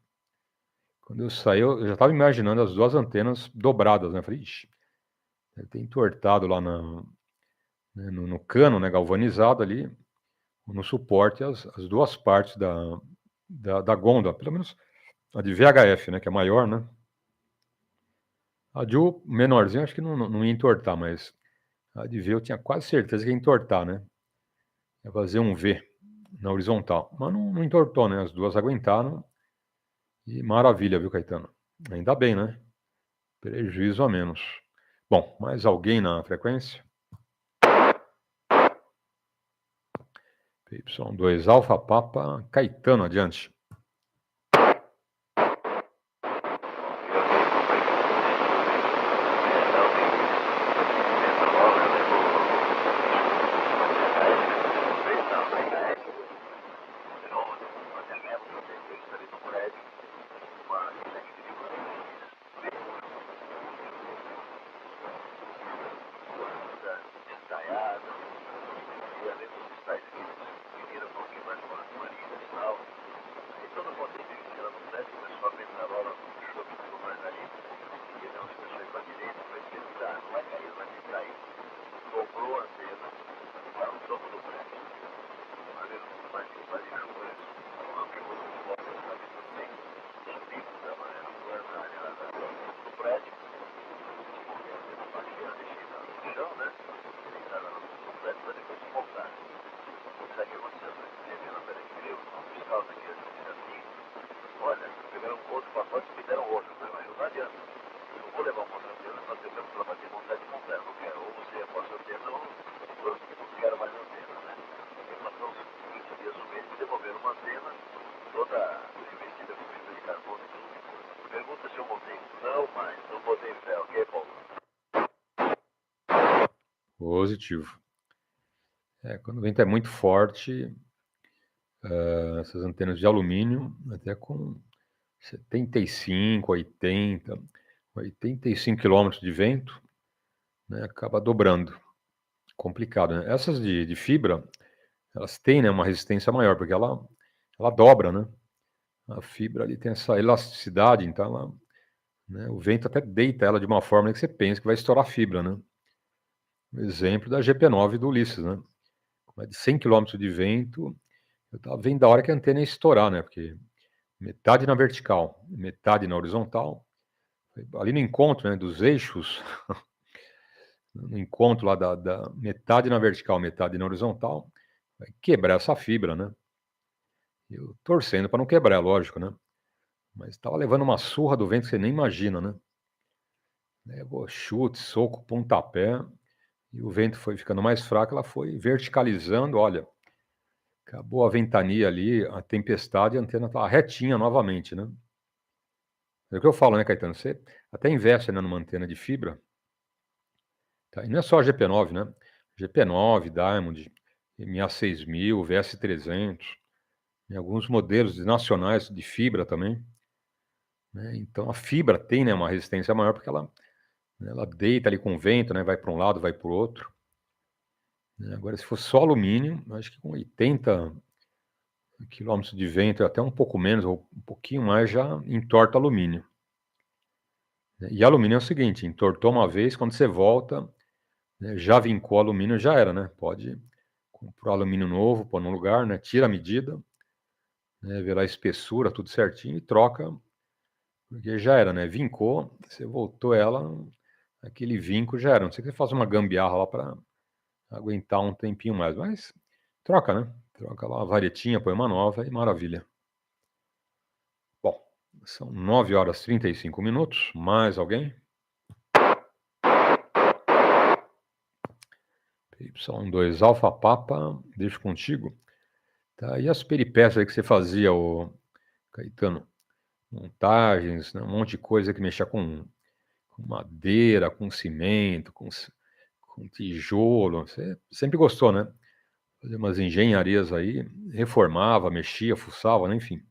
Quando eu saí, eu já estava imaginando as 2 antenas dobradas, né? Falei, ixi, deve ter entortado lá no cano, né, galvanizado ali, no suporte, as 2 partes da gôndola, pelo menos a de VHF, né, que é maior, né? A de U menorzinha, acho que não ia entortar, mas a de V eu tinha quase certeza que ia entortar, né? Ia fazer um V na horizontal. Mas não entortou, né? As 2 aguentaram. E maravilha, viu, Caetano? Ainda bem, né? Prejuízo a menos. Bom, mais alguém na frequência? PY2 Alfa Papa Caetano, adiante. Positivo. Quando o vento é muito forte, essas antenas de alumínio, até com 75, 80, 85 km de vento, né, acaba dobrando. Complicado, né? Essas de fibra, elas têm, né, uma resistência maior, porque ela dobra, né? A fibra ali tem essa elasticidade, então ela, né, o vento até deita ela de uma forma que você pensa que vai estourar a fibra, né? O exemplo da GP9 do Ulisses, né? Mais de 100 km de vento, eu estava vendo da hora que a antena ia estourar, né? Porque metade na vertical, metade na horizontal. Ali no encontro, né, dos eixos, no encontro lá da metade na vertical, metade na horizontal, vai quebrar essa fibra, né? Eu torcendo para não quebrar, lógico, né? Mas estava levando uma surra do vento que você nem imagina, né? Levou chute, soco, pontapé, e o vento foi ficando mais fraco, ela foi verticalizando, olha, acabou a ventania ali, a tempestade, a antena estava retinha novamente, né? É o que eu falo, né, Caetano? Você até investe, né, numa antena de fibra, tá? E não é só a GP9, né? GP9, Diamond, MA6000, VS300, em alguns modelos nacionais de fibra também, né? Então a fibra tem, né, uma resistência maior porque ela deita ali com o vento, né? Vai para um lado, vai para o outro. Agora, se for só alumínio, acho que com 80 quilômetros de vento, até um pouco menos, ou um pouquinho mais, já entorta alumínio. E alumínio é o seguinte, entortou uma vez, quando você volta, né, já vincou alumínio, já era, né? Pode comprar alumínio novo, pôr no lugar, né? Tira a medida, né? Ver a espessura, tudo certinho e troca, porque já era, né? Vincou, você voltou ela, aquele vinco já era. Não sei que você faça uma gambiarra lá para aguentar um tempinho mais, mas troca, né? Troca lá a varetinha, põe uma nova e maravilha. Bom, são 9h35. Mais alguém? PY2 Alfa Papa, deixo contigo. Tá, e as peripécias aí que você fazia, Caetano? montagens, né, um monte de coisa que mexia com madeira, com cimento, com tijolo. Você sempre gostou, né? Fazer umas engenharias aí, reformava, mexia, fuçava, né? Enfim.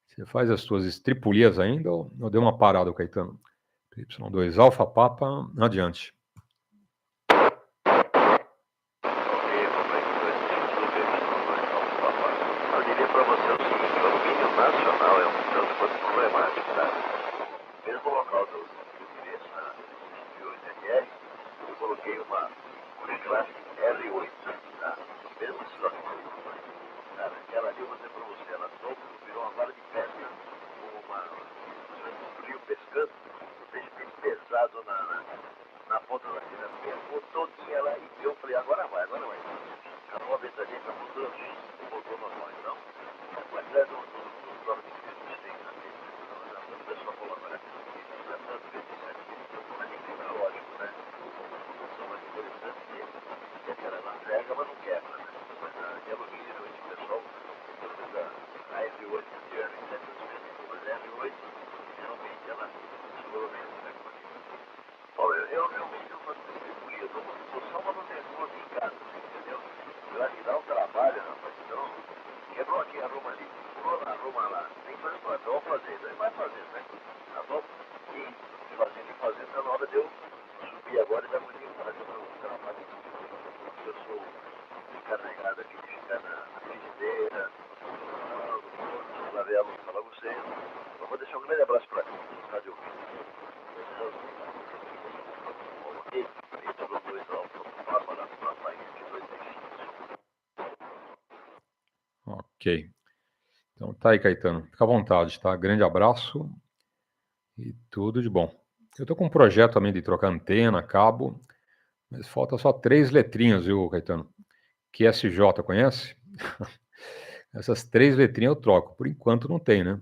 Você faz as suas estripulias ainda ou deu uma parada, Caetano? PY2 Alfa Papa, adiante. Eu diria para você o seguinte, o alumínio nacional é um tanto quanto problemático, tá? Mesmo no local do interesse na P Y2EXU, eu coloquei uma CURSOS R8, tá? Mesmo estoque. Cara, aquela ali eu vou dizer para você, ela topo, virou uma vara de pesca, um rio pescando, o peixe bem pesado na ponta da fila, pegou todinha lá e eu falei, agora vai. Acabou a ventania, acabou tudo, voltou normal, então. Mas é dos jogos que eles têm na frente, o pessoal colaborar com isso, é tanto que eles mas lógico, né? São mais interessantes que aquela navega, mas não quebra, né? Mas a de alumínio, esse pessoal, pelo menos a R8 de R7, mas a R8, realmente, ela segurou bem o boneco aqui. Olha, eu realmente não faço distribuir, eu sou só manutentor aqui em casa, entendeu? Pra te dar um trabalho, rapaz, então, quebrou aqui a Roma ali, pulou na Roma lá, tem que fazer, vamos fazer, daí vai fazer, né? Tá bom? E fazendo, tá na hora de eu subir agora e dar uma limpada no trabalho. Eu sou encarregado aqui de ficar na frigideira, no lavelo, falar vocês. Eu vou deixar um grande abraço pra cá, rádio. Ok? Ok. Então tá aí, Caetano. Fica à vontade, tá? Grande abraço e tudo de bom. Eu tô com um projeto também de trocar antena, cabo, mas falta só 3 letrinhas, viu, Caetano? QSJ, conhece? Essas 3 letrinhas eu troco. Por enquanto não tem, né?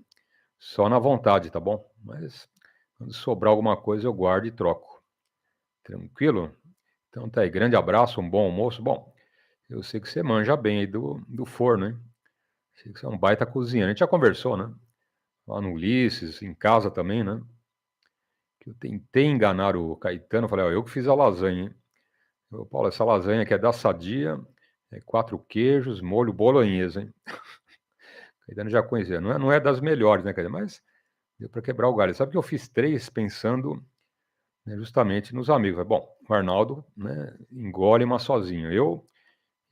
Só na vontade, tá bom? Mas quando sobrar alguma coisa eu guardo e troco. Tranquilo? Então tá aí. Grande abraço, um bom almoço. Bom, eu sei que você manja bem aí do forno, hein? Sei que você é um baita cozinheiro. A gente já conversou, né? Lá no Ulisses, em casa também, né? Que eu tentei enganar o Caetano. Eu falei, ó, eu que fiz a lasanha, hein? Eu, Paulo, essa lasanha aqui é da Sadia, 4 queijos, molho bolonhesa, hein? O Caetano já conhecia. Não é das melhores, né, Caetano? Mas deu para quebrar o galho. Sabe que eu fiz 3 pensando, né, justamente nos amigos. Bom, o Arnaldo, né, engole uma sozinho. Eu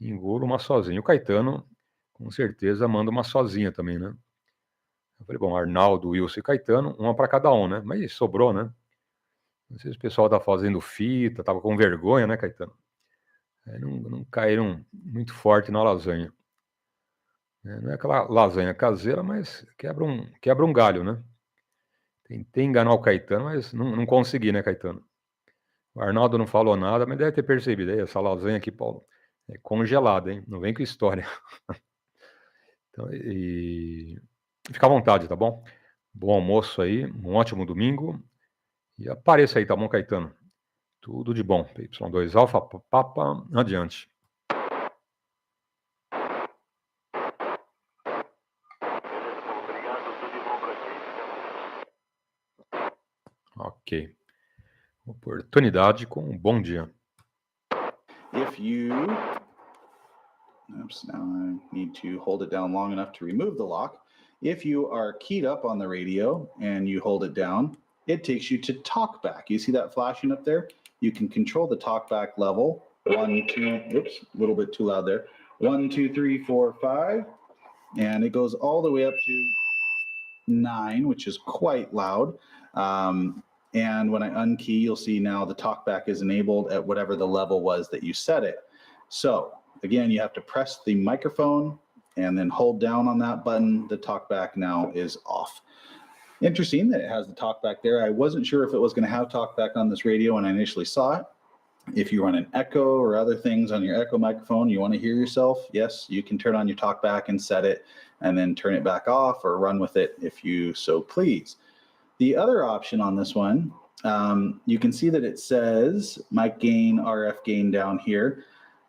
engulo uma sozinho. O Caetano, com certeza, manda uma sozinha também, né? Eu falei, bom, Arnaldo, Wilson e Caetano, uma para cada um, né? Mas sobrou, né? Não sei se o pessoal tá fazendo fita, tava com vergonha, né, Caetano? Aí não caíram muito forte na lasanha. Não é aquela lasanha caseira, mas quebra um galho, né? Tentei enganar o Caetano, mas não consegui, né, Caetano? O Arnaldo não falou nada, mas deve ter percebido. Aí, essa lasanha aqui, Paulo, é congelada, hein? Não vem com história. Então, fica à vontade, tá bom? Bom almoço aí, um ótimo domingo. E apareça aí, tá bom, Caetano? Tudo de bom. PY2 Alfa Papa, adiante. Ok. Oportunidade com um bom dia. If you, oops, now I need to hold it down long enough to remove the lock. If you are keyed up on the radio and you hold it down, it takes you to talkback. You see that flashing up there? You can control the talkback level. 1, 2, oops, a little bit too loud there. 1, 2, 3, 4, 5. And it goes all the way up to 9, which is quite loud. And when I unkey, you'll see now the talkback is enabled at whatever the level was that you set it. So again, you have to press the microphone and then hold down on that button. The talkback now is off. Interesting that it has the talkback there. I wasn't sure if it was going to have talkback on this radio when I initially saw it. If you run an echo or other things on your echo microphone, you want to hear yourself, yes, you can turn on your talkback and set it and then turn it back off or run with it if you so please. The other option on this one, you can see that it says mic gain, RF gain down here.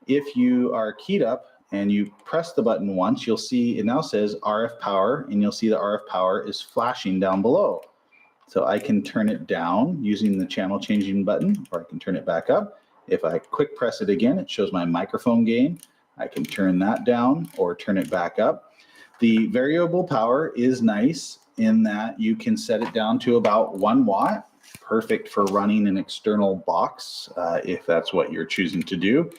If you are keyed up and you press the button once, you'll see it now says RF power, and you'll see the RF power is flashing down below. So I can turn it down using the channel changing button, or I can turn it back up. If I quick press it again, it shows my microphone gain. I can turn that down or turn it back up. The variable power is nice in that you can set it down to about 1 watt, perfect for running an external box if that's what you're choosing to do.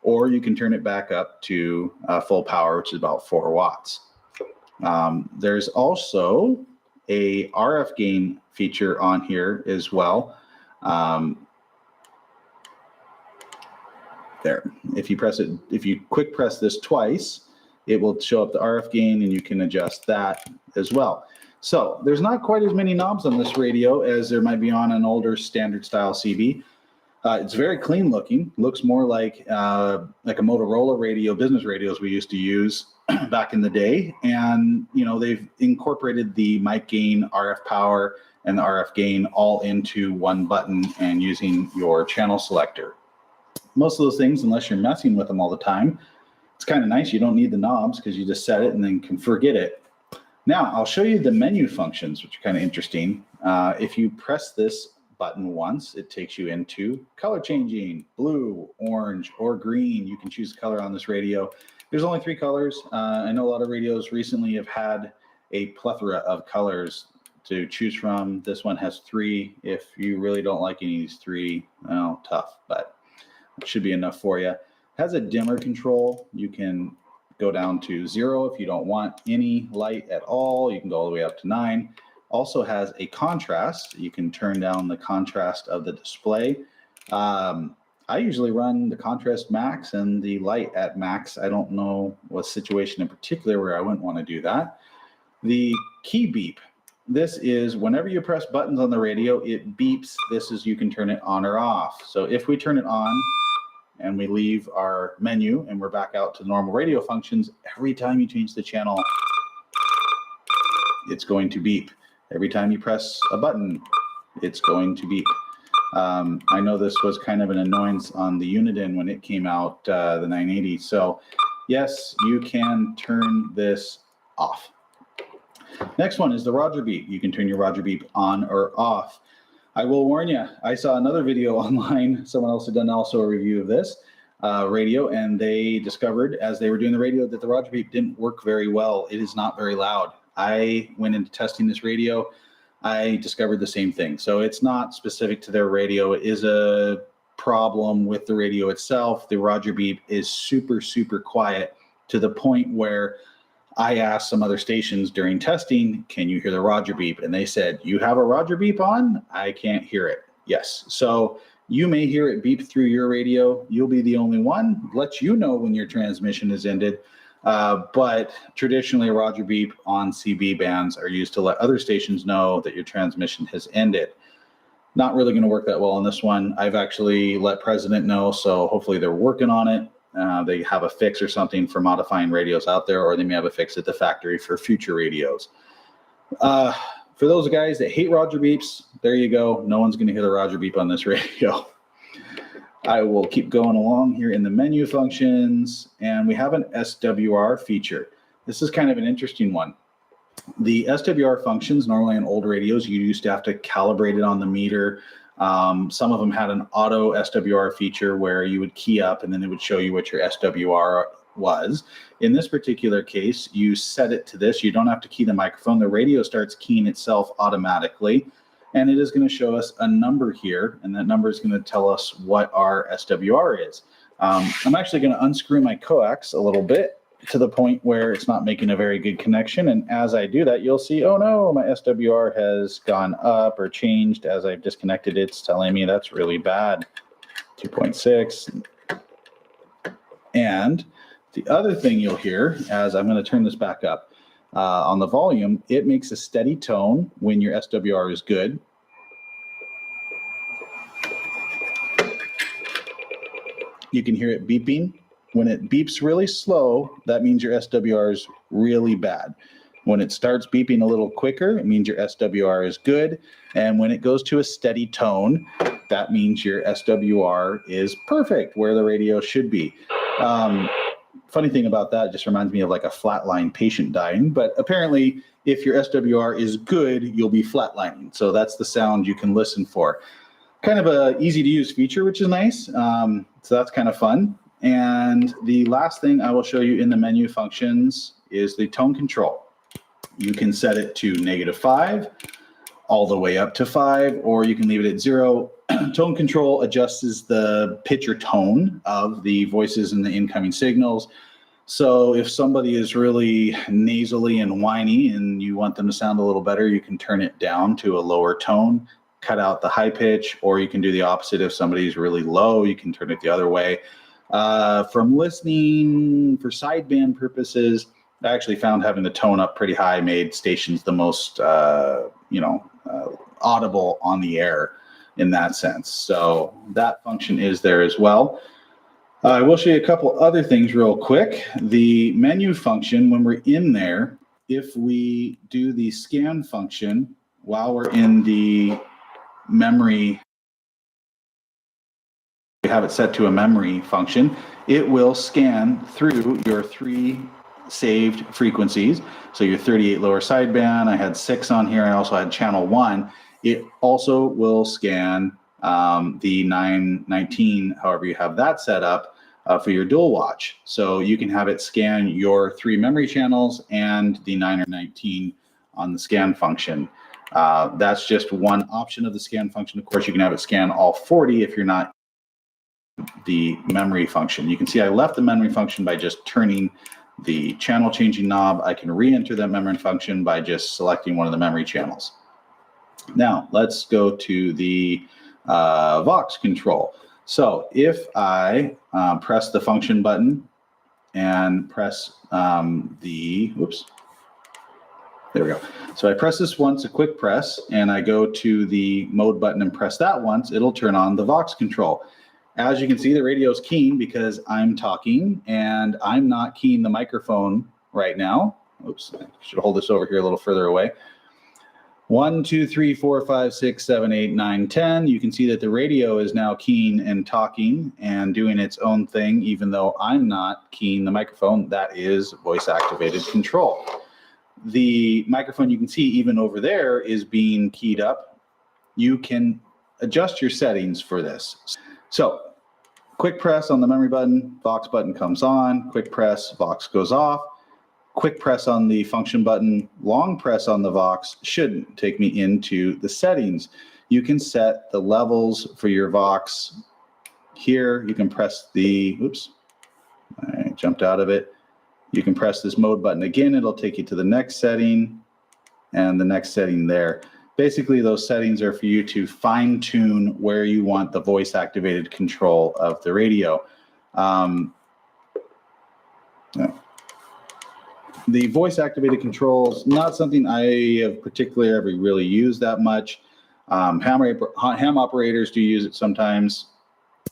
Or you can turn it back up to full power, which is about 4 watts. There's also a RF gain feature on here as well. There, if you quick press this twice, it will show up the RF gain, and you can adjust that as well. So there's not quite as many knobs on this radio as there might be on an older standard style CB. It's very clean looking, looks more like a Motorola radio, business radios we used to use back in the day. And, you know, they've incorporated the mic gain, RF power, and the RF gain all into one button and using your channel selector. Most of those things, unless you're messing with them all the time, it's kind of nice. You don't need the knobs because you just set it and then can forget it. Now, I'll show you the menu functions, which are kind of interesting. If you press this button once, it takes you into color changing, blue, orange, or green. You can choose color on this radio. There's only 3 colors. I know a lot of radios recently have had a plethora of colors to choose from. This one has 3. If you really don't like any of these 3, well, tough, but it should be enough for you. It has a dimmer control. You can go down to 0 if you don't want any light at all. You can go all the way up to 9. Also has a contrast. You can turn down the contrast of the display. I usually run the contrast max and the light at max. I don't know what situation in particular where I wouldn't want to do that. The key beep. This is whenever you press buttons on the radio, it beeps. This is, you can turn it on or off. So if we turn it on and we leave our menu and we're back out to normal radio functions, every time you change the channel, it's going to beep. Every time you press a button, it's going to beep. I know this was kind of an annoyance on the Uniden when it came out, the 980. So yes, you can turn this off. Next one is the Roger beep. You can turn your Roger beep on or off. I will warn you, I saw another video online. Someone else had done also a review of this radio, and they discovered as they were doing the radio that the Roger beep didn't work very well. It is not very loud. I went into testing this radio. I discovered the same thing. So it's not specific to their radio. It is a problem with the radio itself. The Roger beep is super, super quiet to the point where I asked some other stations during testing, can you hear the Roger beep? And they said, you have a Roger beep on? I can't hear it. Yes. So you may hear it beep through your radio. You'll be the only one. Let you know when your transmission is ended. But traditionally, a Roger beep on CB bands are used to let other stations know that your transmission has ended. Not really going to work that well on this one. I've actually let President know, so hopefully they're working on it. They have a fix or something for modifying radios out there, or they may have a fix at the factory for future radios. For those guys that hate Roger beeps, there you go. No one's going to hear the Roger beep on this radio. I will keep going along here in the menu functions, and we have an SWR feature. This is kind of an interesting one. The SWR functions, normally on old radios, you used to have to calibrate it on the meter. Some of them had an auto SWR feature where you would key up and then it would show you what your SWR was. In this particular case, you set it to this. You don't have to key the microphone. The radio starts keying itself automatically. And it is going to show us a number here, and that number is going to tell us what our SWR is. I'm actually going to unscrew my coax a little bit to the point where it's not making a very good connection. And as I do that, you'll see, oh no, my SWR has gone up or changed as I've disconnected it. It's telling me that's really bad. 2.6. And the other thing you'll hear, as I'm going to turn this back up, on the volume, it makes a steady tone when your SWR is good. You can hear it beeping. When it beeps really slow, that means your SWR is really bad. When it starts beeping a little quicker, it means your SWR is good. And when it goes to a steady tone, that means your SWR is perfect, where the radio should be. funny thing about that, just reminds me of like a flatline patient dying, but apparently if your SWR is good, you'll be flatlining. So that's the sound you can listen for. Kind of a easy to use feature, which is nice. So that's kind of fun. And the last thing I will show you in the menu functions is the tone control. You can set it to -5, all the way up to 5, or you can leave it at 0. Tone control adjusts the pitch or tone of the voices in the incoming signals. So if somebody is really nasally and whiny and you want them to sound a little better, you can turn it down to a lower tone, cut out the high pitch, or you can do the opposite. If somebody's really low, you can turn it the other way. From listening for sideband purposes, I actually found having the tone up pretty high made stations the most, audible on the air in that sense. So that function is there as well. I will show you a couple other things real quick. The menu function, when we're in there, if we do the scan function while we're in the memory, we have it set to a memory function, it will scan through your 3 saved frequencies. So your 38 lower sideband, I had 6 on here. I also had channel 1. It also will scan the 919, however you have that set up for your dual watch. So you can have it scan your 3 memory channels and the 9 or 19 on the scan function. That's just one option of the scan function. Of course, you can have it scan all 40 if you're not the memory function. You can see I left the memory function by just turning the channel changing knob. I can re-enter that memory function by just selecting one of the memory channels. Now let's go to the Vox control. So if I press the function button and press there we go. So I press this once, a quick press, and I go to the mode button and press that once, it'll turn on the Vox control. As you can see, the radio is keying because I'm talking and I'm not keying the microphone right now. Oops, I should hold this over here a little further away. 1, 2, 3, 4, 5, 6, 7, 8, 9, 10. You can see that the radio is now keying and talking and doing its own thing, even though I'm not keying the microphone. That is voice activated control. The microphone you can see even over there is being keyed up. You can adjust your settings for this. So quick press on the memory button, Vox button comes on, quick press, Vox goes off. Quick press on the function button, long press on the Vox should take me into the settings. You can set the levels for your Vox here. You can press the, oops, I jumped out of it. You can press this mode button again. It'll take you to the next setting and the next setting there. Basically, those settings are for you to fine tune where you want the voice activated control of the radio. The voice activated control is not something I have particularly ever really used that much. Ham operators do use it sometimes,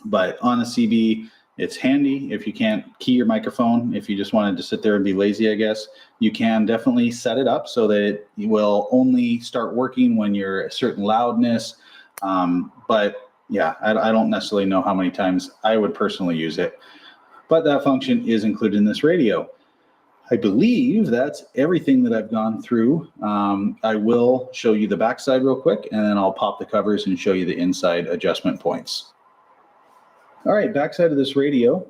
but on a CB, it's handy if you can't key your microphone. If you just wanted to sit there and be lazy, I guess, you can definitely set it up so that it will only start working when you're a certain loudness. But yeah, I don't necessarily know how many times I would personally use it, but that function is included in this radio. I believe that's everything that I've gone through. I will show you the backside real quick, and then I'll pop the covers and show you the inside adjustment points. All right, backside of this radio,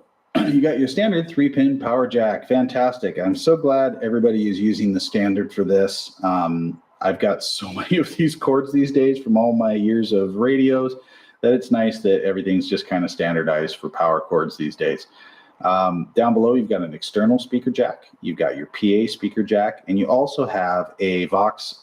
you got your standard 3-pin power jack. Fantastic. I'm so glad everybody is using the standard for this. I've got so many of these cords these days from all my years of radios that it's nice that everything's just kind of standardized for power cords these days. Down below, you've got an external speaker jack, you've got your PA speaker jack, and you also have a Vox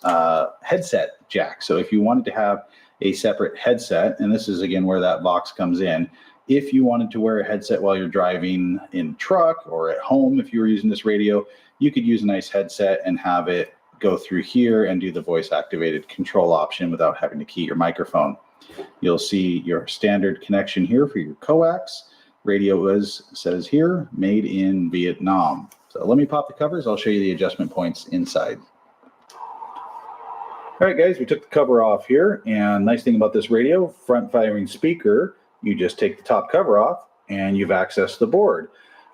headset jack. So if you wanted to have a separate headset, and this is again where that Vox comes in, if you wanted to wear a headset while you're driving in truck or at home, if you were using this radio, you could use a nice headset and have it go through here and do the voice activated control option without having to key your microphone. You'll see your standard connection here for your coax. Radio says here, made in Vietnam. So let me pop the covers. I'll show you the adjustment points inside. All right, guys, we took the cover off here. And nice thing about this radio, front firing speaker, you just take the top cover off and you've accessed the board.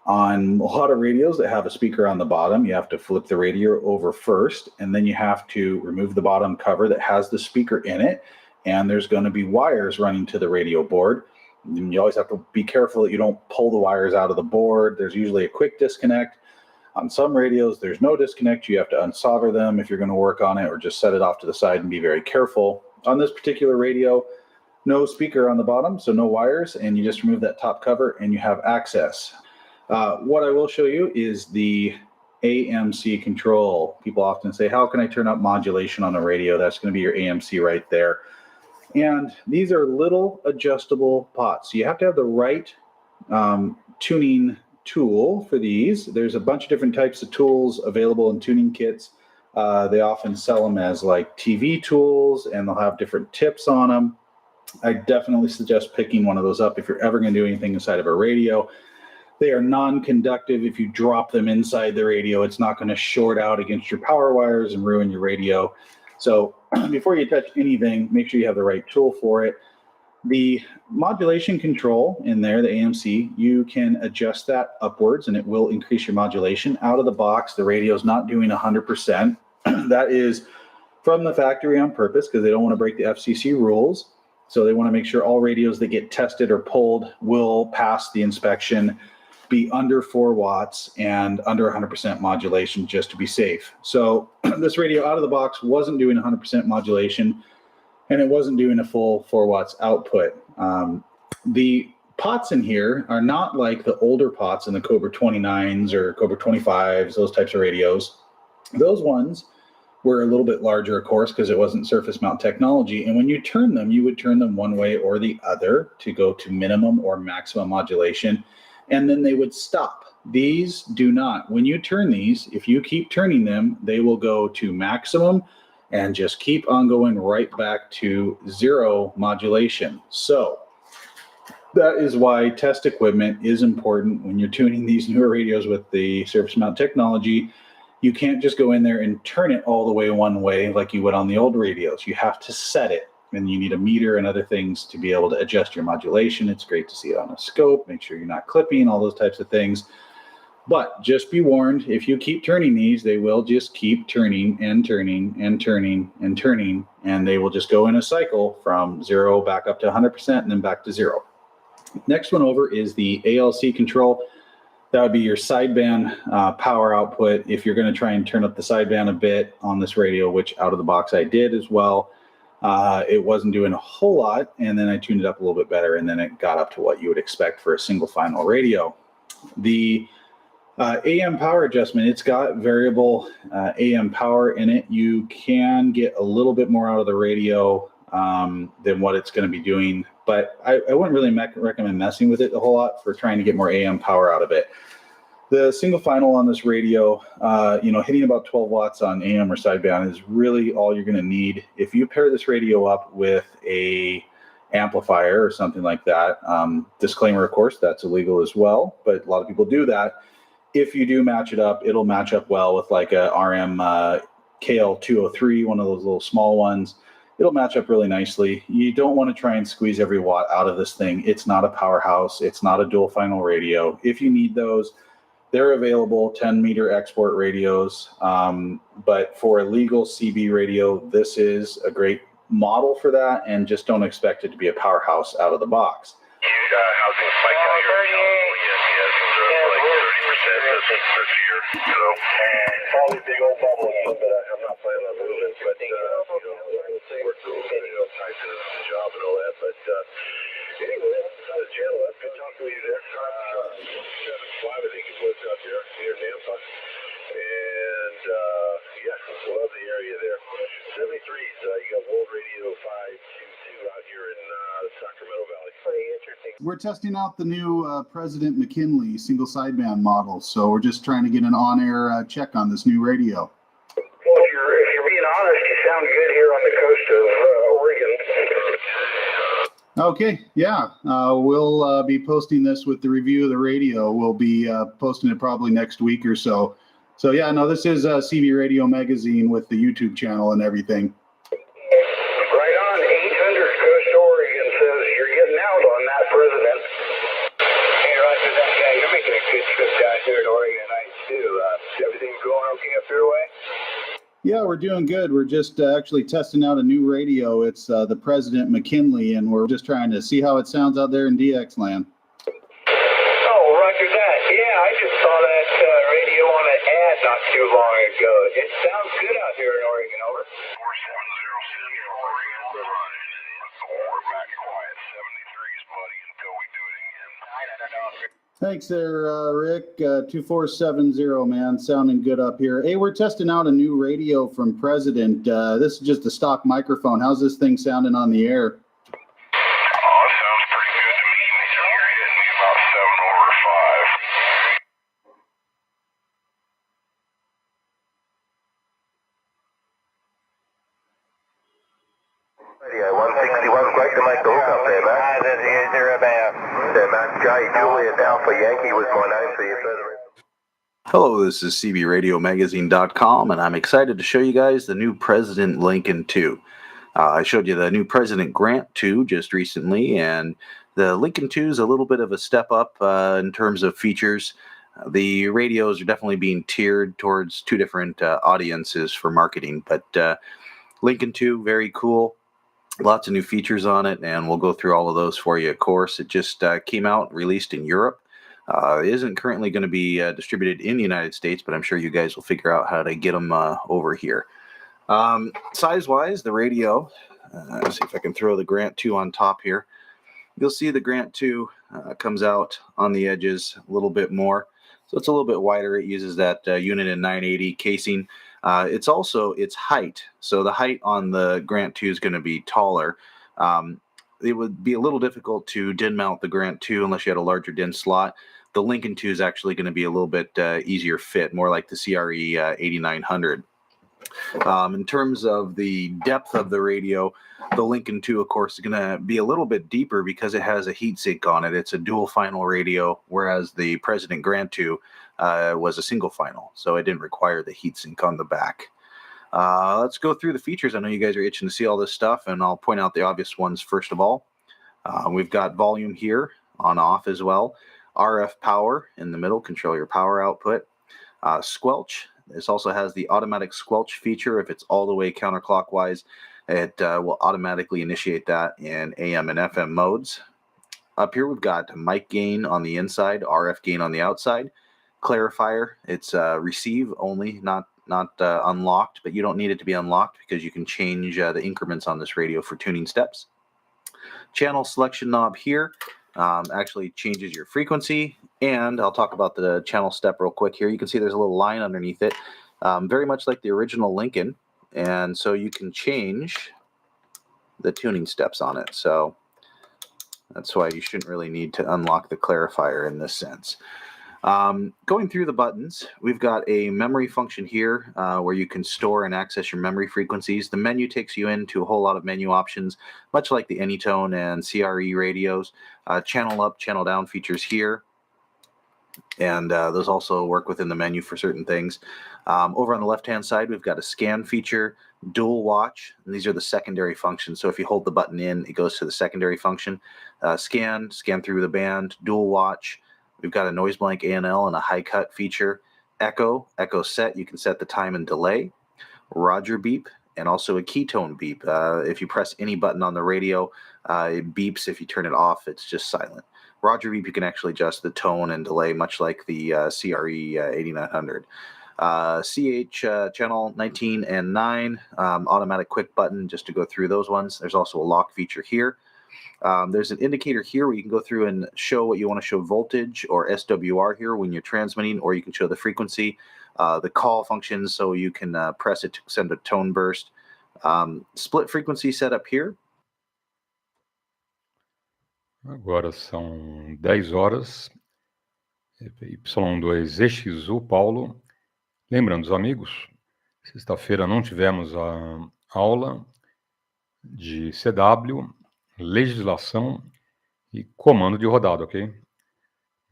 On a lot of radios that have a speaker on the bottom, you have to flip the radio over first, and then you have to remove the bottom cover that has the speaker in it, and there's going to be wires running to the radio board. And you always have to be careful that you don't pull the wires out of the board. There's usually a quick disconnect. On some radios, there's no disconnect. You have to unsolder them if you're going to work on it, or just set it off to the side and be very careful. On this particular radio, no speaker on the bottom, so no wires, and you just remove that top cover and you have access. What I will show you is the AMC control. People often say, how can I turn up modulation on a radio? That's going to be your AMC right there. And these are little adjustable pots. So you have to have the right tuning tool for these. There's a bunch of different types of tools available in tuning kits. They often sell them as like TV tools, and they'll have different tips on them. I definitely suggest picking one of those up if you're ever going to do anything inside of a radio. They are non-conductive. If you drop them inside the radio, it's not going to short out against your power wires and ruin your radio. So before you touch anything, make sure you have the right tool for it. The modulation control in there, the AMC, you can adjust that upwards and it will increase your modulation. Out of the box, the radio is not doing 100%. That is from the factory on purpose because they don't want to break the FCC rules. So they want to make sure all radios that get tested or pulled will pass the inspection, be under 4 watts and under 100% modulation just to be safe. So this radio out of the box wasn't doing 100% modulation, and it wasn't doing a full 4 watts output. The pots in here are not like the older pots in the Cobra 29s or Cobra 25s, those types of radios. Those ones were a little bit larger, of course, because it wasn't surface mount technology. And when you turn them, you would turn them one way or the other to go to minimum or maximum modulation, and then they would stop. These do not. When you turn these, if you keep turning them, they will go to maximum and just keep on going right back to 0 modulation. So that is why test equipment is important when you're tuning these newer radios with the surface mount technology. You can't just go in there and turn it all the way one way like you would on the old radios. You have to set it, and you need a meter and other things to be able to adjust your modulation. It's great to see it on a scope. Make sure you're not clipping, all those types of things. But just be warned, if you keep turning these, they will just keep turning and turning and turning and turning, and they will just go in a cycle from 0 back up to 100% and then back to 0. Next one over is the ALC control. That would be your sideband power output. If you're going to try and turn up the sideband a bit on this radio, which out of the box I did as well, it wasn't doing a whole lot, and then I tuned it up a little bit better, and then it got up to what you would expect for a single final radio. The AM power adjustment, it's got variable AM power in it. You can get a little bit more out of the radio than what it's going to be doing, but I wouldn't really recommend messing with it a whole lot for trying to get more AM power out of it. The single final on this radio, hitting about 12 watts on AM or sideband is really all you're going to need. If you pair this radio up with a amplifier or something like that, disclaimer, of course, that's illegal as well, but a lot of people do that. If you do match it up, it'll match up well with like a RM KL203, one of those little small ones. It'll match up really nicely. You don't want to try and squeeze every watt out of this thing. It's not a powerhouse. It's not a dual final radio. If you need those, they're available, 10-meter export radios. But for a legal CB radio, this is a great model for that, and just don't expect it to be a powerhouse out of the box. Housing spike out here. Yes, like 30% this year. So probably big old bubble, but I'm not planning on moving. But we're tied to the job and all that. But anyway, that's the channel. That's good talking with you there. 7-5, I think it was out there near Nampa. And love the area there. 73s, you got World Radio 522 out here in the Sacramento Valley. Pretty interesting. We're testing out the new President McKinley single sideband model, so we're just trying to get an on-air check on this new radio. Well, if you're being honest, you sound good here on the coast of Oregon. Okay, yeah, we'll be posting this with the review of the radio. We'll be posting it probably next week or so. So yeah, no, this is CB Radio Magazine with the YouTube channel and everything. Right on, 800 Coast Oregon says you're getting out on that, President. Hey, Roger that. Yeah, you're making a good trip down here in Oregon tonight too. Everything going okay up your way? Yeah, we're doing good. We're just actually testing out a new radio. It's the President McKinley, and we're just trying to see how it sounds out there in DX land. Oh, roger that. Yeah, I just saw that radio on an ad not too long ago. It sounds good out here in Oregon, over. 4706 Oregon, we're back quiet. 73's buddy until we do it again. Thanks there, Rick. 2470, man. Sounding good up here. Hey, we're testing out a new radio from President. This is just a stock microphone. How's this thing sounding on the air? Oh, it sounds pretty good to me. You're hitting me about 7 over 5. Radio 161, great to make the hookup there, Max. How did you hear about? There, Max. J. Juliet Alpha Yankee was my name for your further. Hello, this is CBRadioMagazine.com, and I'm excited to show you guys the new President Lincoln 2. I showed you the new President Grant 2 just recently, and the Lincoln 2 is a little bit of a step up in terms of features. The radios are definitely being tiered towards two different audiences for marketing, but Lincoln 2, very cool. Lots of new features on it, and we'll go through all of those for you, of course. It just came out, released in Europe. It isn't currently going to be distributed in the United States, but I'm sure you guys will figure out how to get them over here. Size-wise, the radio, let's see if I can throw the Grant 2 on top here. You'll see the Grant 2 comes out on the edges a little bit more. So it's a little bit wider. It uses that unit in 980 casing. It's also its height. So the height on the Grant 2 is going to be taller. It would be a little difficult to DIN mount the Grant 2 unless you had a larger DIN slot. The Lincoln 2 is actually going to be a little bit easier fit, more like the CRE 8900. In terms of the depth of the radio, the Lincoln 2, of course, is going to be a little bit deeper because it has a heatsink on it. It's a dual final radio, whereas the President Grant 2 was a single final, so it didn't require the heatsink on the back. Let's go through the features. I know you guys are itching to see all this stuff, and I'll point out the obvious ones first of all. We've got volume here on off as well. RF power in the middle, control your power output. Squelch. This also has the automatic squelch feature. If it's all the way counterclockwise, it will automatically initiate that in AM and FM modes. Up here we've got mic gain on the inside, RF gain on the outside. Clarifier, it's receive only, not unlocked, but you don't need it to be unlocked because you can change the increments on this radio for tuning steps. Channel selection knob here actually changes your frequency, and I'll talk about the channel step real quick here. You can see there's a little line underneath it, very much like the original Lincoln, and so you can change the tuning steps on it. So that's why you shouldn't really need to unlock the clarifier in this sense. Going through the buttons, we've got a memory function here where you can store and access your memory frequencies. The menu takes you into a whole lot of menu options, much like the Anytone and CRE radios. Channel up, channel down features here, and those also work within the menu for certain things. Over on the left-hand side, we've got a scan feature, dual watch, and these are the secondary functions. So if you hold the button in, it goes to the secondary function. Scan through the band, dual watch. We've got a noise blank ANL and a high cut feature. Echo set, you can set the time and delay. Roger beep, and also a ketone beep. If you press any button on the radio, it beeps. If you turn it off, it's just silent. Roger beep, you can actually adjust the tone and delay, much like the CRE 8900. CH channel 19 and 9, automatic quick button just to go through those ones. There's also a lock feature here. There's an indicator here where you can go through and show what you want to show, voltage or SWR here when you're transmitting, or you can show the frequency, the call function, so you can press it to send a tone burst. Split frequency setup here. Agora são 10 horas, PY2EXU, Paulo. Lembrando os amigos, sexta-feira não tivemos a aula de CW, legislação e comando de rodada, ok?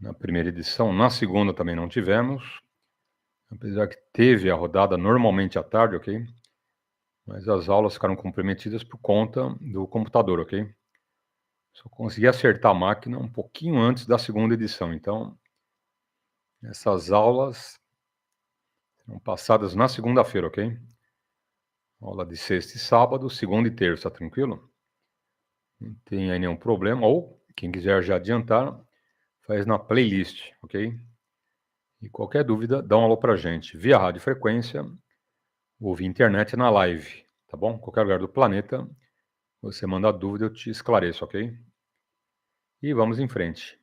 Na primeira edição, na segunda também não tivemos, apesar que teve a rodada normalmente à tarde, ok? Mas as aulas ficaram comprometidas por conta do computador, ok? Só consegui acertar a máquina um pouquinho antes da segunda edição, então Essas aulas serão passadas na segunda-feira, ok? Aula de sexta e sábado, segunda e terça, tranquilo? Não tem aí nenhum problema. Ou, quem quiser já adiantar, faz na playlist, ok? E qualquer dúvida, dá um alô pra gente. Via radiofrequência ou via internet na live, tá bom? Qualquer lugar do planeta, você manda a dúvida, eu te esclareço, ok? E vamos em frente.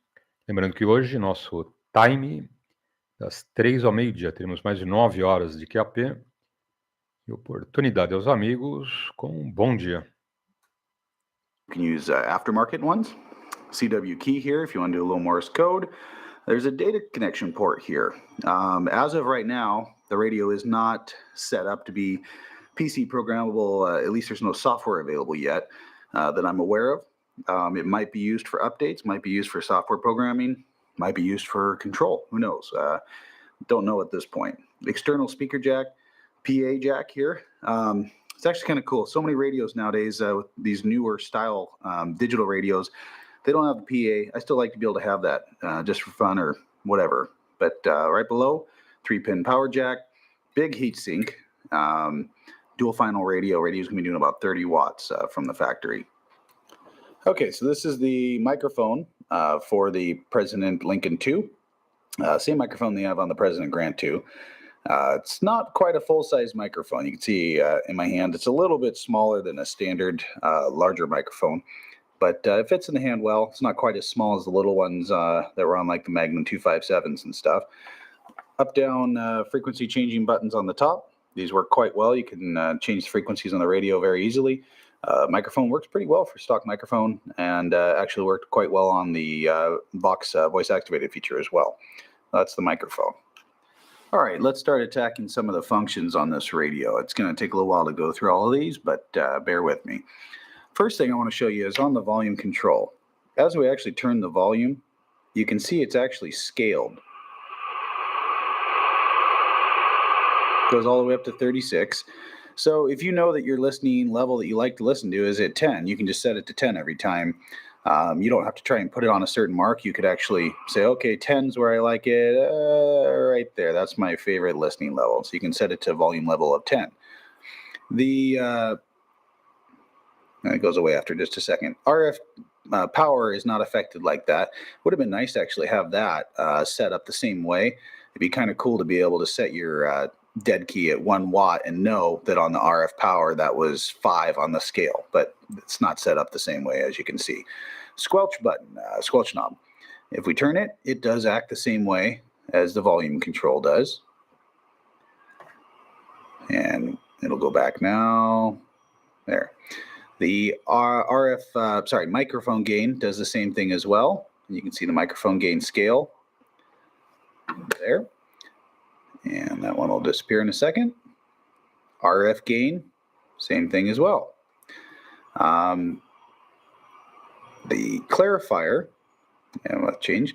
Lembrando que hoje, nosso time, das 3 ao meio-dia, teremos mais de 9 horas de QAP. E oportunidade aos amigos com um bom dia. You can use aftermarket ones. CW key here if you want to do a little Morse code. There's a data connection port here. As of right now, the radio is not set up to be PC programmable. At least there's no software available yet that I'm aware of. It might be used for updates, might be used for software programming, might be used for control. Who knows? Don't know at this point. External speaker jack, PA jack here. It's actually kind of cool. So many radios nowadays with these newer style digital radios, they don't have the PA. I still like to be able to have that just for fun or whatever. But right below, 3-pin power jack, big heat sink, dual final radio. Radio's gonna be doing about 30 watts from the factory. Okay, so this is the microphone for the President Lincoln 2. Same microphone they have on the President Grant 2. It's not quite a full-size microphone. You can see in my hand, it's a little bit smaller than a standard larger microphone, but it fits in the hand well. It's not quite as small as the little ones that were on like the Magnum 257s and stuff. Up-down frequency changing buttons on the top. These work quite well. You can change the frequencies on the radio very easily. Microphone works pretty well for stock microphone and actually worked quite well on the Vox voice activated feature as well. That's the microphone. All right, let's start attacking some of the functions on this radio. It's going to take a little while to go through all of these, but bear with me. First thing I want to show you is on the volume control. As we actually turn the volume, you can see it's actually scaled. Goes all the way up to 36. So if you know that your listening level that you like to listen to is at 10, you can just set it to 10 every time. You don't have to try and put it on a certain mark. You could actually say, okay, 10's where I like it, right there. That's my favorite listening level. So you can set it to volume level of 10. It goes away after just a second. RF power is not affected like that. Would have been nice to actually have that set up the same way. It'd be kind of cool to be able to set your dead key at 1 watt and know that on the RF power that was 5 on the scale, but it's not set up the same way as you can see. Squelch button, squelch knob. If we turn it, it does act the same way as the volume control does. And it'll go back now. There. The microphone gain does the same thing as well. You can see the microphone gain scale there. And that one will disappear in a second. RF gain, same thing as well. The clarifier, and we'll change,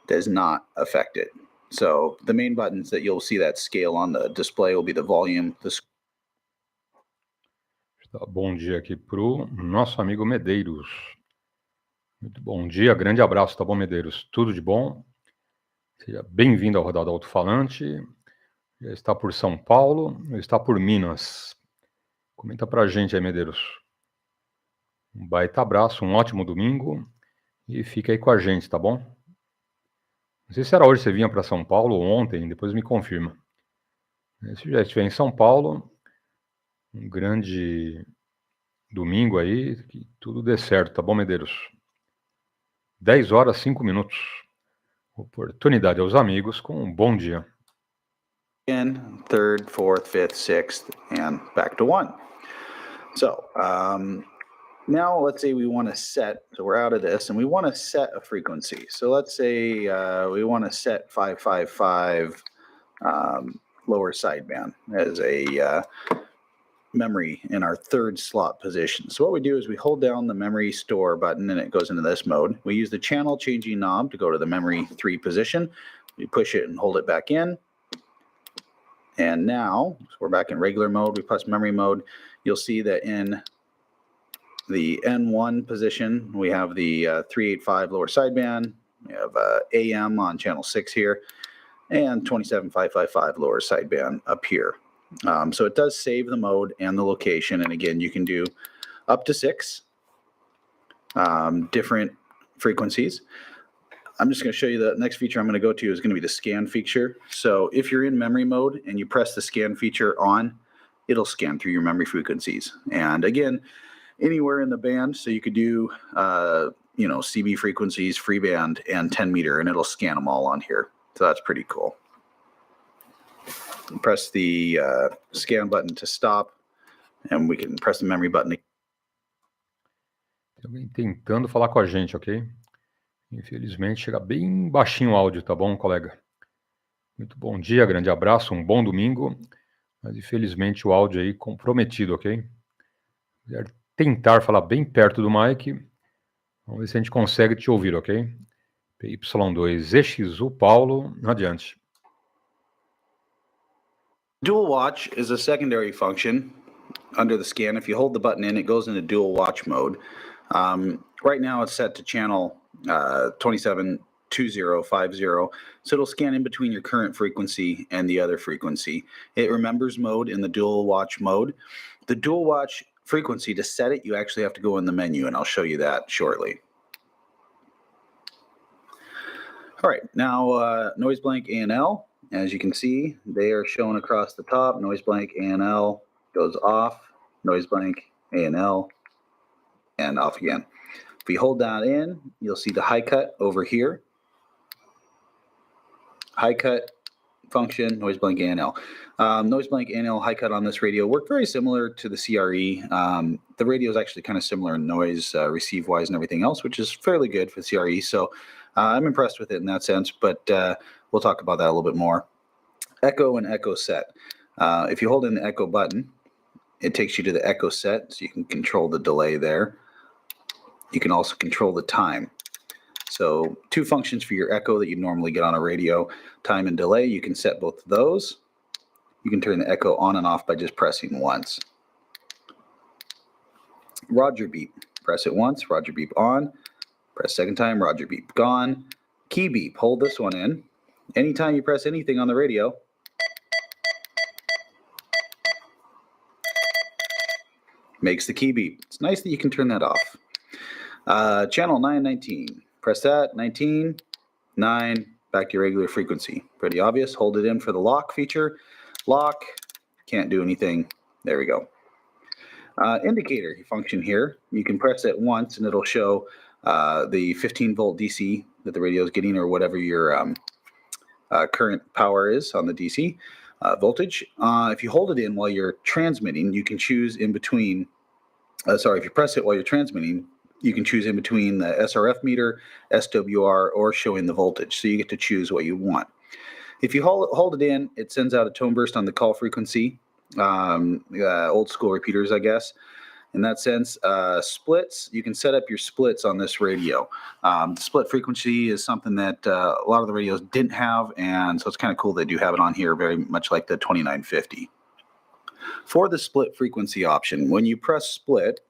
does not affect it. So the main buttons that you'll see that scale on the display will be the volume. Bom dia aqui pro nosso amigo Medeiros. Muito bom dia, grande abraço, tá bom, Medeiros? Tudo de bom? Seja bem-vindo ao Rodada Alto-falante. Já está por São Paulo, ou está por Minas? Comenta pra gente aí, Medeiros. Um baita abraço, um ótimo domingo e fica aí com a gente, tá bom? Não sei se era hoje que você vinha para São Paulo ou ontem, depois me confirma. Se já estiver em São Paulo, um grande domingo aí, que tudo dê certo, tá bom, Medeiros? 10 horas, 5 minutos. Oportunidade aos amigos com um bom dia. Again, third, fourth, fifth, sixth, and back to 1. So now let's say we want to set, so we're out of this, and we want to set a frequency. So let's say we want to set 555 lower sideband as a memory in our third slot position. So what we do is we hold down the memory store button and it goes into this mode. We use the channel changing knob to go to the memory 3 position. We push it and hold it back in. And now, so we're back in regular mode, we press memory mode. You'll see that in the N1 position, we have the 385 lower sideband. We have AM on channel 6 here. and 27,555 lower sideband up here. So it does save the mode and the location. And again, you can do up to 6 different frequencies. I'm just going to show you the next feature I'm going to go to is going to be the scan feature. So if you're in memory mode and you press the scan feature on, it'll scan through your memory frequencies. And again, anywhere in the band, so you could do, CB frequencies, free band, and 10 meter, and it'll scan them all on here. So that's pretty cool. Press the scan button to stop, and we can press the memory button. Tem alguém tentando falar com a gente, ok? Infelizmente chega bem baixinho o áudio, tá bom, colega? Muito bom dia, grande abraço, um bom domingo. Mas infelizmente o áudio aí comprometido, ok? Quero tentar falar bem perto do mic. Vamos ver se a gente consegue te ouvir, ok? PY2EXU, Paulo, adiante. Dual watch is a secondary function under the scan. If you hold the button in, it goes into dual watch mode. Right now it's set to channel 272050, so it'll scan in between your current frequency and the other frequency. It remembers mode in the dual watch mode. The dual watch frequency, to set it, you actually have to go in the menu, and I'll show you that shortly. All right, now noise blank ANL. As you can see, they are shown across the top. Noise blank ANL goes off, noise blank ANL, and off again. If we hold that in, you'll see the high cut over here. High cut function, noise blank ANL. Noise blank ANL high cut on this radio work very similar to the CRE. The radio is actually kind of similar in noise, receive wise and everything else, which is fairly good for the CRE. So I'm impressed with it in that sense, but we'll talk about that a little bit more. Echo and echo set. If you hold in the echo button, it takes you to the echo set, so you can control the delay there. You can also control the time. So 2 functions for your echo that you normally get on a radio, time and delay. You can set both of those. You can turn the echo on and off by just pressing once. Roger beep. Press it once, Roger beep on. Press second time, Roger beep gone. Key beep, hold this one in. Anytime you press anything on the radio, makes the key beep. It's nice that you can turn that off. Channel 919. Press that, 19, 9, back to your regular frequency. Pretty obvious. Hold it in for the lock feature. Lock, can't do anything. There we go. Indicator function here. You can press it once and it'll show the 15 volt DC that the radio is getting, or whatever your current power is on the DC voltage. If you hold it in while you're transmitting, you can choose in between. If you press it while you're transmitting, you can choose in between the SRF meter, SWR, or showing the voltage. So you get to choose what you want. If you hold it in, it sends out a tone burst on the call frequency. Old school repeaters, I guess. In that sense, splits, you can set up your splits on this radio. Split frequency is something that a lot of the radios didn't have, and so it's kind of cool they do have it on here, very much like the 2950. For the split frequency option, when you press split,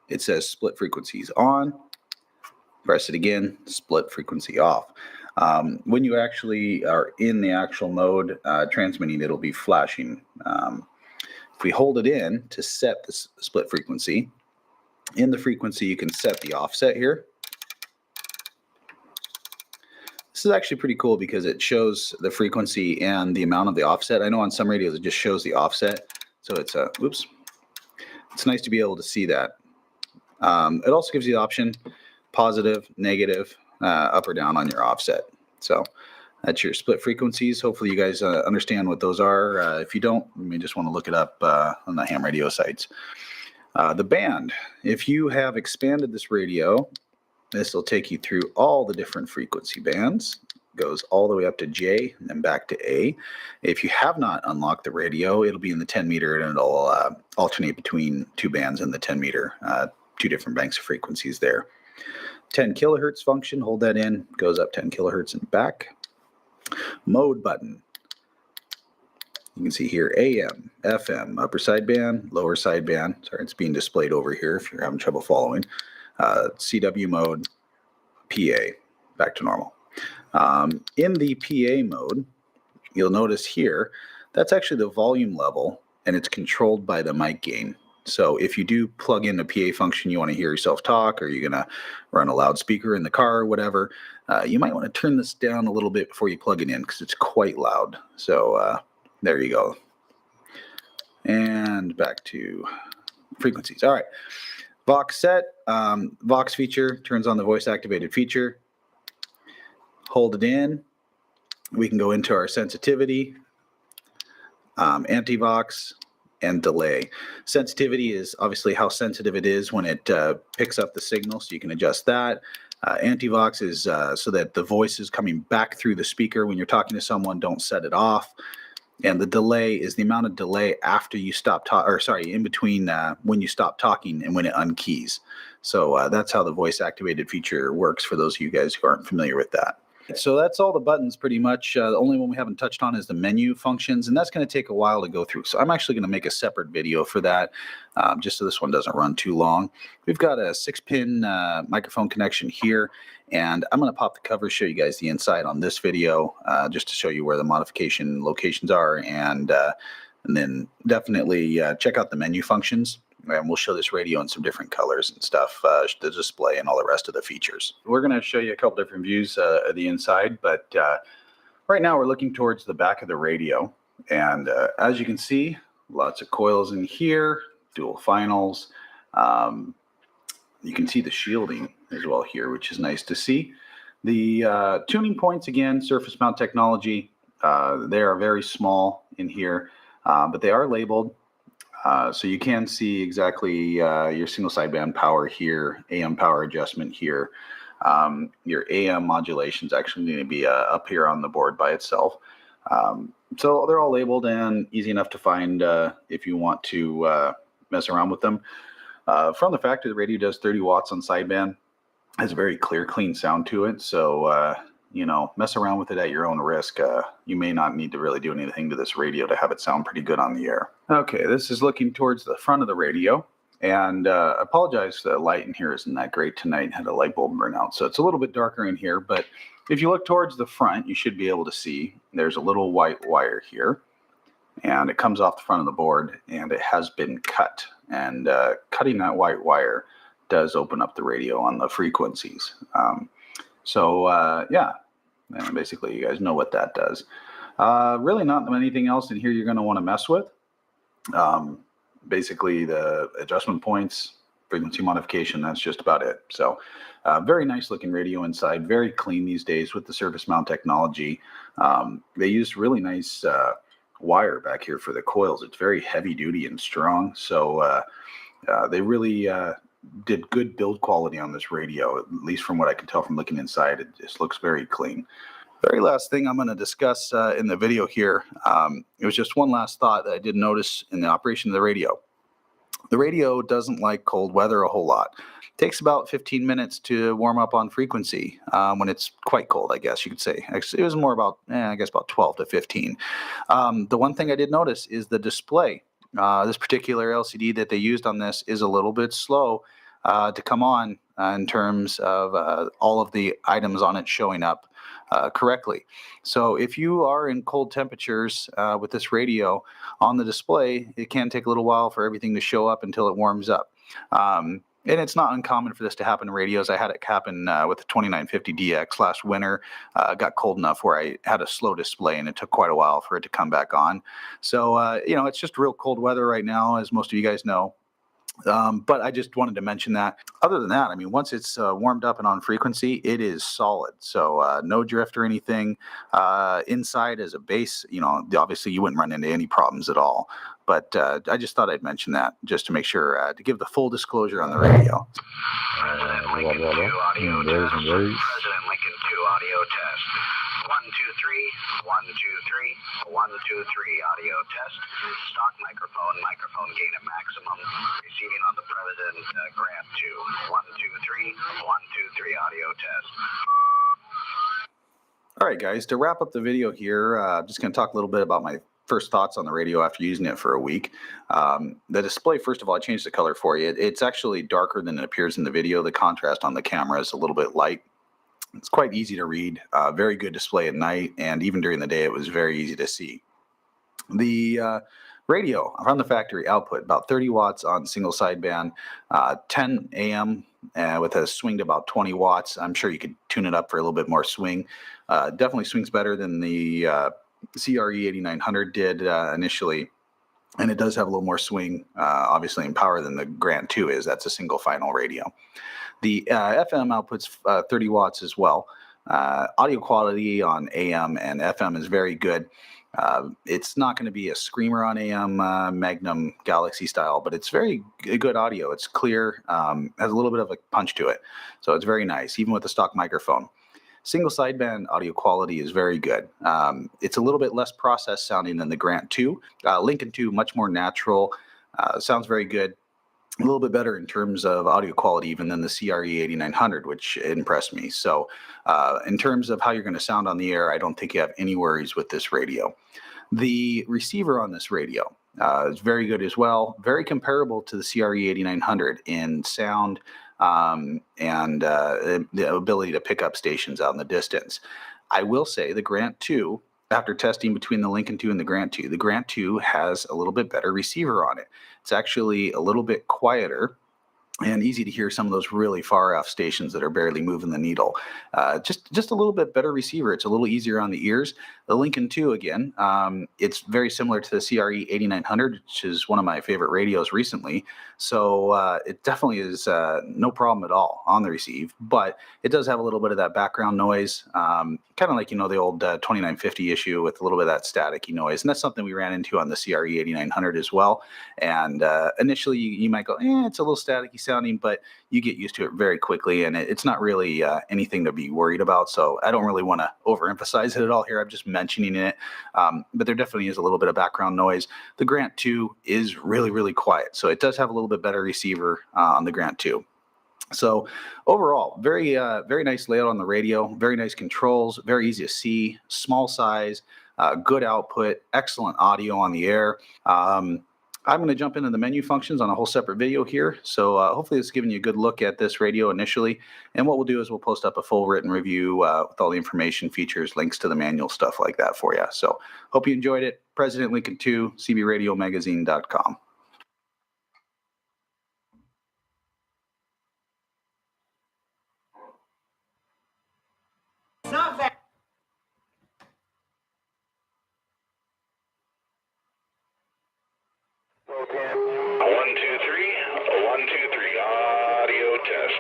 it says split frequencies on. Press it again, split frequency off. When you actually are in the actual mode transmitting, it'll be flashing. If we hold it in to set the split frequency, in the frequency you can set the offset here. This is actually pretty cool because it shows the frequency and the amount of the offset. I know on some radios it just shows the offset, so it's it's nice to be able to see that. It also gives you the option positive, negative, up or down on your offset. So that's your split frequencies. Hopefully you guys understand what those are. If you don't, you may just want to look it up on the ham radio sites. The band, if you have expanded this radio, this will take you through all the different frequency bands. Goes all the way up to J and then back to A. If you have not unlocked the radio, it'll be in the 10 meter and it'll alternate between 2 bands in the 10 meter, 2 different banks of frequencies there. 10 kilohertz function, hold that in, goes up 10 kilohertz and back. Mode button. You can see here AM, FM, upper sideband, lower sideband. Sorry, it's being displayed over here if you're having trouble following. CW mode, PA, back to normal. In the PA mode, you'll notice here, that's actually the volume level, and it's controlled by the mic gain. So if you do plug in a PA function, you want to hear yourself talk, or you're going to run a loudspeaker in the car or whatever, you might want to turn this down a little bit before you plug it in because it's quite loud. So there you go. And back to frequencies. All right. Vox set. Vox feature turns on the voice activated feature. Hold it in. We can go into our sensitivity, anti-Vox, and delay. Sensitivity is obviously how sensitive it is when it picks up the signal, so you can adjust that. Anti-Vox is so that the voice is coming back through the speaker when you're talking to someone. Don't set it off. And the delay is the amount of delay after you stop talking, or sorry, in between when you stop talking and when it unkeys. So that's how the voice activated feature works for those of you guys who aren't familiar with that. So that's all the buttons pretty much. The only one we haven't touched on is the menu functions, and that's going to take a while to go through. So I'm actually going to make a separate video for that, just so this one doesn't run too long. We've got a 6-pin microphone connection here, and I'm going to pop the cover, show you guys the inside on this video, just to show you where the modification locations are, and then definitely check out the menu functions. And we'll show this radio in some different colors and stuff, the display and all the rest of the features. We're going to show you a couple different views of the inside, but right now we're looking towards the back of the radio. And as you can see, lots of coils in here, dual finals. You can see the shielding as well here, which is nice to see. The tuning points, again, surface mount technology. They are very small in here, but they are labeled. So you can see exactly your single sideband power here, AM power adjustment here. Your AM modulation is actually going to be up here on the board by itself. So they're all labeled and easy enough to find if you want to mess around with them. From the factory, the radio does 30 watts on sideband. Has a very clear, clean sound to it. So, you know, mess around with it at your own risk. You may not need to really do anything to this radio to have it sound pretty good on the air. Okay, this is looking towards the front of the radio. And I apologize, the light in here isn't that great tonight. Had a light bulb burn out, so it's a little bit darker in here. But if you look towards the front, you should be able to see there's a little white wire here. And it comes off the front of the board, and it has been cut. And cutting that white wire does open up the radio on the frequencies. Yeah, and basically you guys know what that does. Really not anything else in here you're going to want to mess with. Basically the adjustment points, frequency modification, that's just about it. So very nice looking radio inside, very clean these days with the surface mount technology. They used really nice wire back here for the coils. It's very heavy duty and strong. So they really did good build quality on this radio, at least from what I can tell from looking inside. It just looks very clean. Very last thing I'm going to discuss in the video here, it was just one last thought that I did notice in the operation of the radio. The radio doesn't like cold weather a whole lot. It takes about 15 minutes to warm up on frequency when it's quite cold, I guess you could say. Actually, it was more about, I guess about 12 to 15. The one thing I did notice is the display. This particular LCD that they used on this is a little bit slow to come on in terms of all of the items on it showing up correctly. So if you are in cold temperatures with this radio on the display, it can take a little while for everything to show up until it warms up. And it's not uncommon for this to happen in radios. I had it happen with the 2950DX last winter. It got cold enough where I had a slow display, and it took quite a while for it to come back on. So, you know, it's just real cold weather right now, as most of you guys know. But I just wanted to mention that. Other than that, I mean, once it's warmed up and on frequency, it is solid. So no drift or anything. Inside as a base, you know, obviously you wouldn't run into any problems at all. But I just thought I'd mention that just to make sure, to give the full disclosure on the radio. President Lincoln 2 audio test. President Lincoln 2 audio test. 1, 2, 3. 1, 2, 3. 1, 2, 3 audio test. Stock microphone. Microphone gain at maximum. Receiving on the President Grant 2. 1, 2, 3. 1, 2, 3 audio test. All right, guys, to wrap up the video here, I'm just going to talk a little bit about my first thoughts on the radio after using it for a week. The display, first of all, I changed the color for you. It's actually darker than it appears in the video. The contrast on the camera is a little bit light. It's quite easy to read, very good display at night, and even during the day it was very easy to see. The radio from the factory output, about 30 watts on single sideband, 10 AM with a swing to about 20 watts. I'm sure you could tune it up for a little bit more swing. Definitely swings better than the CRE8900 did initially. And it does have a little more swing, obviously, in power than the Grant 2 is. That's a single final radio. The FM outputs 30 watts as well. Audio quality on AM and FM is very good. It's not going to be a screamer on AM Magnum Galaxy style, but it's very good audio. It's clear, has a little bit of a punch to it. So it's very nice, even with the stock microphone. Single sideband audio quality is very good. It's a little bit less processed sounding than the Grant 2. Lincoln 2, much more natural. Sounds very good. A little bit better in terms of audio quality even than the CRE8900, which impressed me. So in terms of how you're going to sound on the air, I don't think you have any worries with this radio. The receiver on this radio is very good as well. Very comparable to the CRE8900 in sound and the ability to pick up stations out in the distance. I will say the Grant 2, after testing between the Lincoln 2 and the Grant 2 has a little bit better receiver on it. It's actually a little bit quieter and easy to hear some of those really far off stations that are barely moving the needle. Just a little bit better receiver. It's a little easier on the ears. The Lincoln 2, again, it's very similar to the CRE8900, which is one of my favorite radios recently. So it definitely is no problem at all on the receive, but it does have a little bit of that background noise, kind of like, you know, the old 2950 issue with a little bit of that staticky noise. And that's something we ran into on the CRE8900 as well. And initially you might go, it's a little staticky sounding, but you get used to it very quickly, and it's not really anything to be worried about. So I don't really want to overemphasize it at all here. I'm just mentioning it, but there definitely is a little bit of background noise. The Grant 2 is really, really quiet, so it does have a little bit better receiver on the Grant 2. So overall, very nice layout on the radio, very nice controls, very easy to see, small size, good output, excellent audio on the air. I'm going to jump into the menu functions on a whole separate video here. So hopefully it's giving you a good look at this radio initially. And what we'll do is we'll post up a full written review with all the information, features, links to the manual, stuff like that for you. So hope you enjoyed it. President Lincoln 2, CBRadioMagazine.com. Not that. Audio test.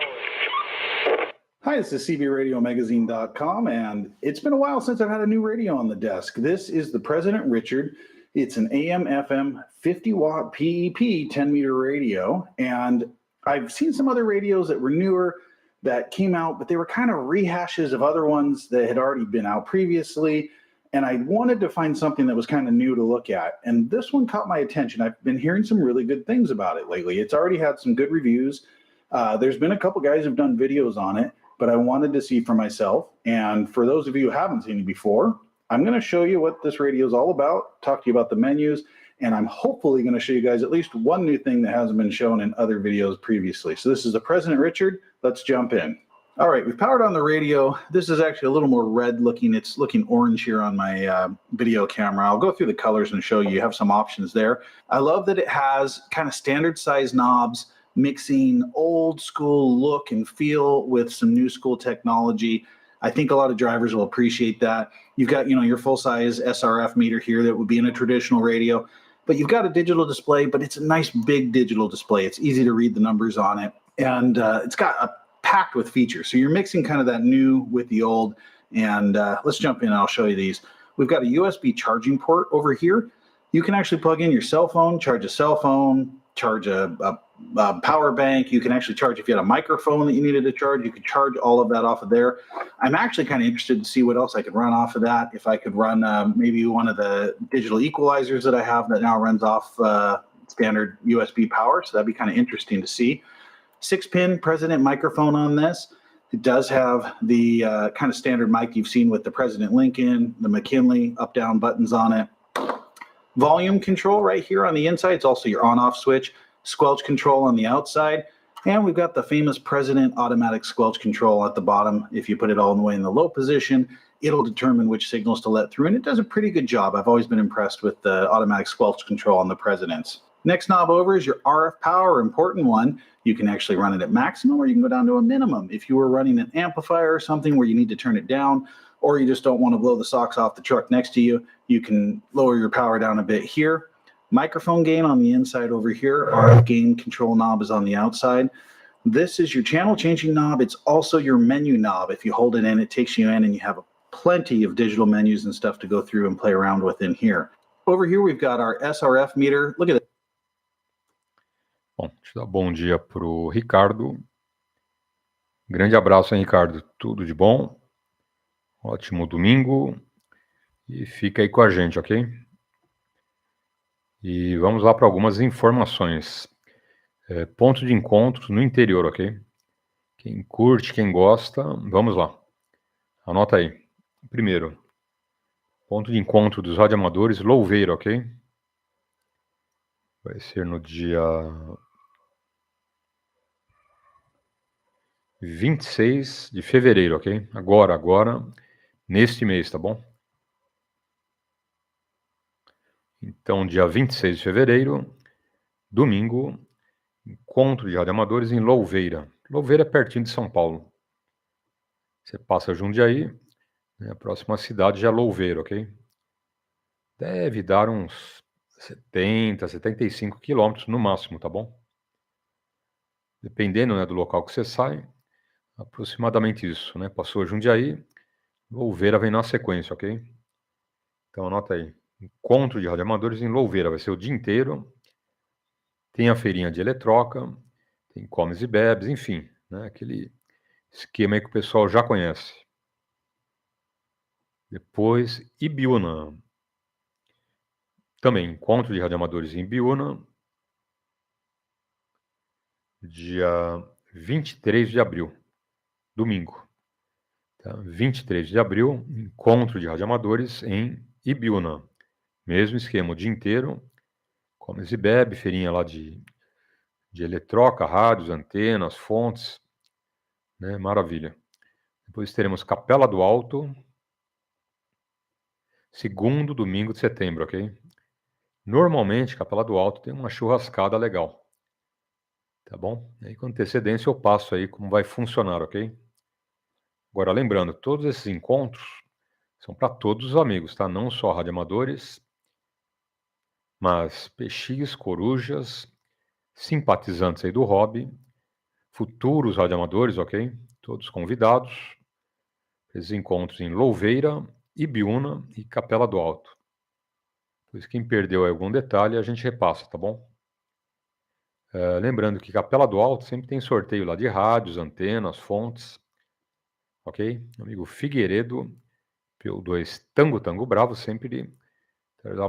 Hi, this is CBRadioMagazine.com, and it's been a while since I've had a new radio on the desk. This is the President Richard. It's an AM/FM 50-watt PEP 10-meter radio, and I've seen some other radios that were newer that came out, but they were kind of rehashes of other ones that had already been out previously, and I wanted to find something that was kind of new to look at, and this one caught my attention. I've been hearing some really good things about it lately. It's already had some good reviews. There's been a couple guys who've done videos on it, but I wanted to see for myself. And for those of you who haven't seen it before, I'm going to show you what this radio is all about, talk to you about the menus, and I'm hopefully going to show you guys at least one new thing that hasn't been shown in other videos previously. So this is the President Richard. Let's jump in. All right, we've powered on the radio. This is actually a little more red looking. It's looking orange here on my video camera. I'll go through the colors and show you. You have some options there. I love that it has kind of standard size knobs, mixing old school look and feel with some new school technology. I think a lot of drivers will appreciate that. You've got, your full size SRF meter here that would be in a traditional radio, but you've got a digital display, but it's a nice big digital display. It's easy to read the numbers on it, and it's got packed with features. So you're mixing kind of that new with the old, and let's jump in and I'll show you these. We've got a USB charging port over here. You can actually plug in your cell phone, charge a cell phone, charge a power bank. You can actually charge if you had a microphone that you needed to charge. You could charge all of that off of there. I'm actually kind of interested to see what else I could run off of that. If I could run maybe one of the digital equalizers that I have that now runs off standard USB power. So that'd be kind of interesting to see. 6-pin President microphone on this. It does have the kind of standard mic you've seen with the President Lincoln, the McKinley up-down buttons on it. Volume control right here on the inside. It's also your on-off switch. Squelch control on the outside. And we've got the famous President automatic squelch control at the bottom. If you put it all the way in the low position, it'll determine which signals to let through, and it does a pretty good job. I've always been impressed with the automatic squelch control on the Presidents. Next knob over is your RF power, important one. You can actually run it at maximum or you can go down to a minimum. If you were running an amplifier or something where you need to turn it down, or you just don't want to blow the socks off the truck next to you, you can lower your power down a bit here. Microphone gain on the inside over here. RF gain control knob is on the outside. This is your channel changing knob. It's also your menu knob. If you hold it in, it takes you in and you have plenty of digital menus and stuff to go through and play around with in here. Over here, we've got our SRF meter. Look at it. Bom, deixa eu dar bom dia pro Ricardo. Grande abraço, hein, Ricardo? Tudo de bom. Ótimo domingo. E fica aí com a gente, ok? E vamos lá para algumas informações. Ponto de encontro no interior, ok? Quem curte, quem gosta, vamos lá. Anota aí. Primeiro, ponto de encontro dos radioamadores, Louveira, ok? Vai ser no dia 26 de fevereiro, ok? Agora, neste mês, tá bom? Então, dia 26 de fevereiro, domingo, encontro de radioamadores em Louveira. Louveira é pertinho de São Paulo. Você passa Jundiaí, né, a próxima cidade já é Louveira, ok? Deve dar uns 70, 75 quilômetros no máximo, tá bom? Dependendo, né, do local que você sai, aproximadamente isso, né? Passou Jundiaí, Louveira vem na sequência, ok? Então anota aí. Encontro de radioamadores em Louveira, vai ser o dia inteiro. Tem a feirinha de eletroca, tem comes e bebes, enfim, né? Aquele esquema aí que o pessoal já conhece. Depois, Ibiúna. Também, encontro de radioamadores em Ibiúna, dia 23 de abril, domingo. Tá? 23 de abril, encontro de radioamadores em Ibiúna. Mesmo esquema, o dia inteiro, comes e bebe, feirinha lá de eletroca, rádios, antenas, fontes, né? Maravilha. Depois teremos Capela do Alto, segundo domingo de setembro, ok? Normalmente, Capela do Alto tem uma churrascada legal, tá bom? E aí, com antecedência, eu passo aí como vai funcionar, ok? Agora, lembrando, todos esses encontros são para todos os amigos, tá? Não só radioamadores, mas PX, corujas, simpatizantes aí do hobby, futuros radioamadores, ok? Todos convidados. Esses encontros em Louveira, Ibiúna e Capela do Alto. Pois quem perdeu algum detalhe, a gente repassa, tá bom? Lembrando que Capela do Alto sempre tem sorteio lá de rádios, antenas, fontes, ok? Amigo Figueiredo, PY2EXU Tango Bravo, sempre dá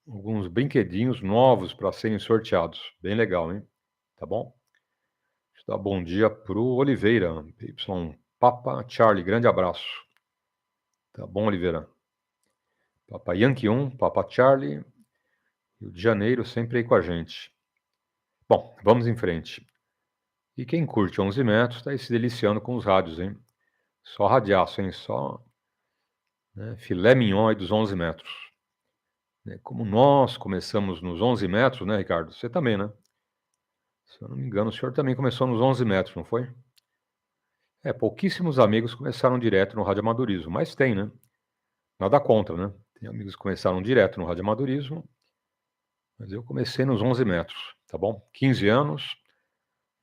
alguns brinquedinhos novos para serem sorteados. Bem legal, hein? Tá bom? Deixa eu dar bom dia pro Oliveira, PY Papa Charlie, grande abraço. Tá bom, Oliveira? Papa Yankee 1, Papa Charlie, Rio de Janeiro, sempre aí com a gente. Bom, vamos em frente. E quem curte 11 metros está aí se deliciando com os rádios, hein? Só radiaço, hein? Só, né, filé mignon aí dos 11 metros. Como nós começamos nos 11 metros, né, Ricardo? Você também, né? Se eu não me engano, o senhor também começou nos 11 metros, não foi? Pouquíssimos amigos começaram direto no radioamadorismo, mas tem, né? Nada contra, né? Tem amigos que começaram direto no radioamadorismo, mas eu comecei nos 11 metros, tá bom? 15 anos,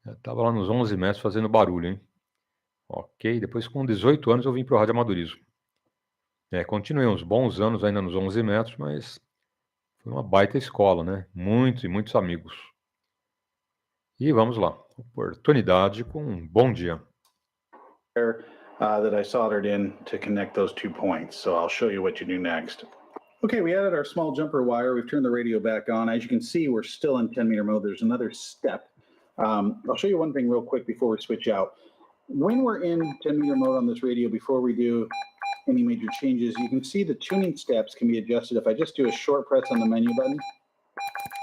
estava lá nos 11 metros fazendo barulho, hein? Ok, depois com 18 anos eu vim para o radioamadorismo. Continuei uns bons anos ainda nos 11 metros, mas foi uma baita escola, né? Muitos e muitos amigos. E vamos lá, oportunidade com um bom dia. That I soldered in to connect those 2 points. So I'll show you what you do next. Okay, we added our small jumper wire. We've turned the radio back on. As you can see, we're still in 10-meter mode. There's another step. I'll show you one thing real quick before we switch out. When we're in 10-meter mode on this radio, before we do any major changes, you can see the tuning steps can be adjusted. If I just do a short press on the menu button,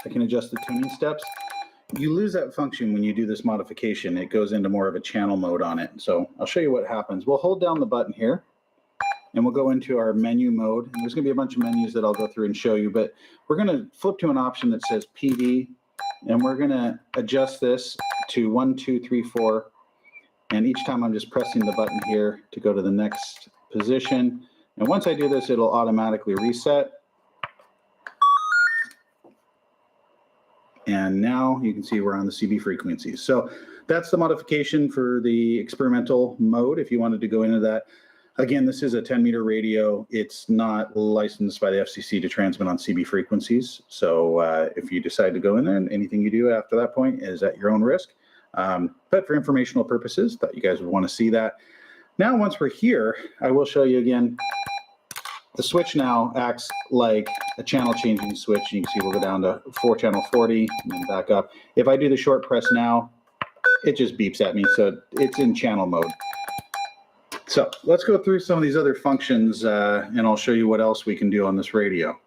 I can adjust the tuning steps. you lose that function when you do this modification. It goes into more of a channel mode on it. So I'll show you what happens. We'll hold down the button here, and we'll go into our menu mode. And there's going to be a bunch of menus that I'll go through and show you, but we're going to flip to an option that says PV, and we're going to adjust this to 1, 2, 3, 4. And each time I'm just pressing the button here to go to the next position. And once I do this, it'll automatically reset. And now you can see we're on the CB frequencies. So that's the modification for the experimental mode if you wanted to go into that. Again, this is a 10-meter radio. It's not licensed by the FCC to transmit on CB frequencies. So if you decide to go in there, and anything you do after that point is at your own risk. But for informational purposes, thought you guys would want to see that. Now, once we're here, I will show you again. The switch now acts like a channel changing switch. You can see we'll go down to 4-channel 40 and then back up. If I do the short press now, it just beeps at me. So it's in channel mode. So let's go through some of these other functions and I'll show you what else we can do on this radio.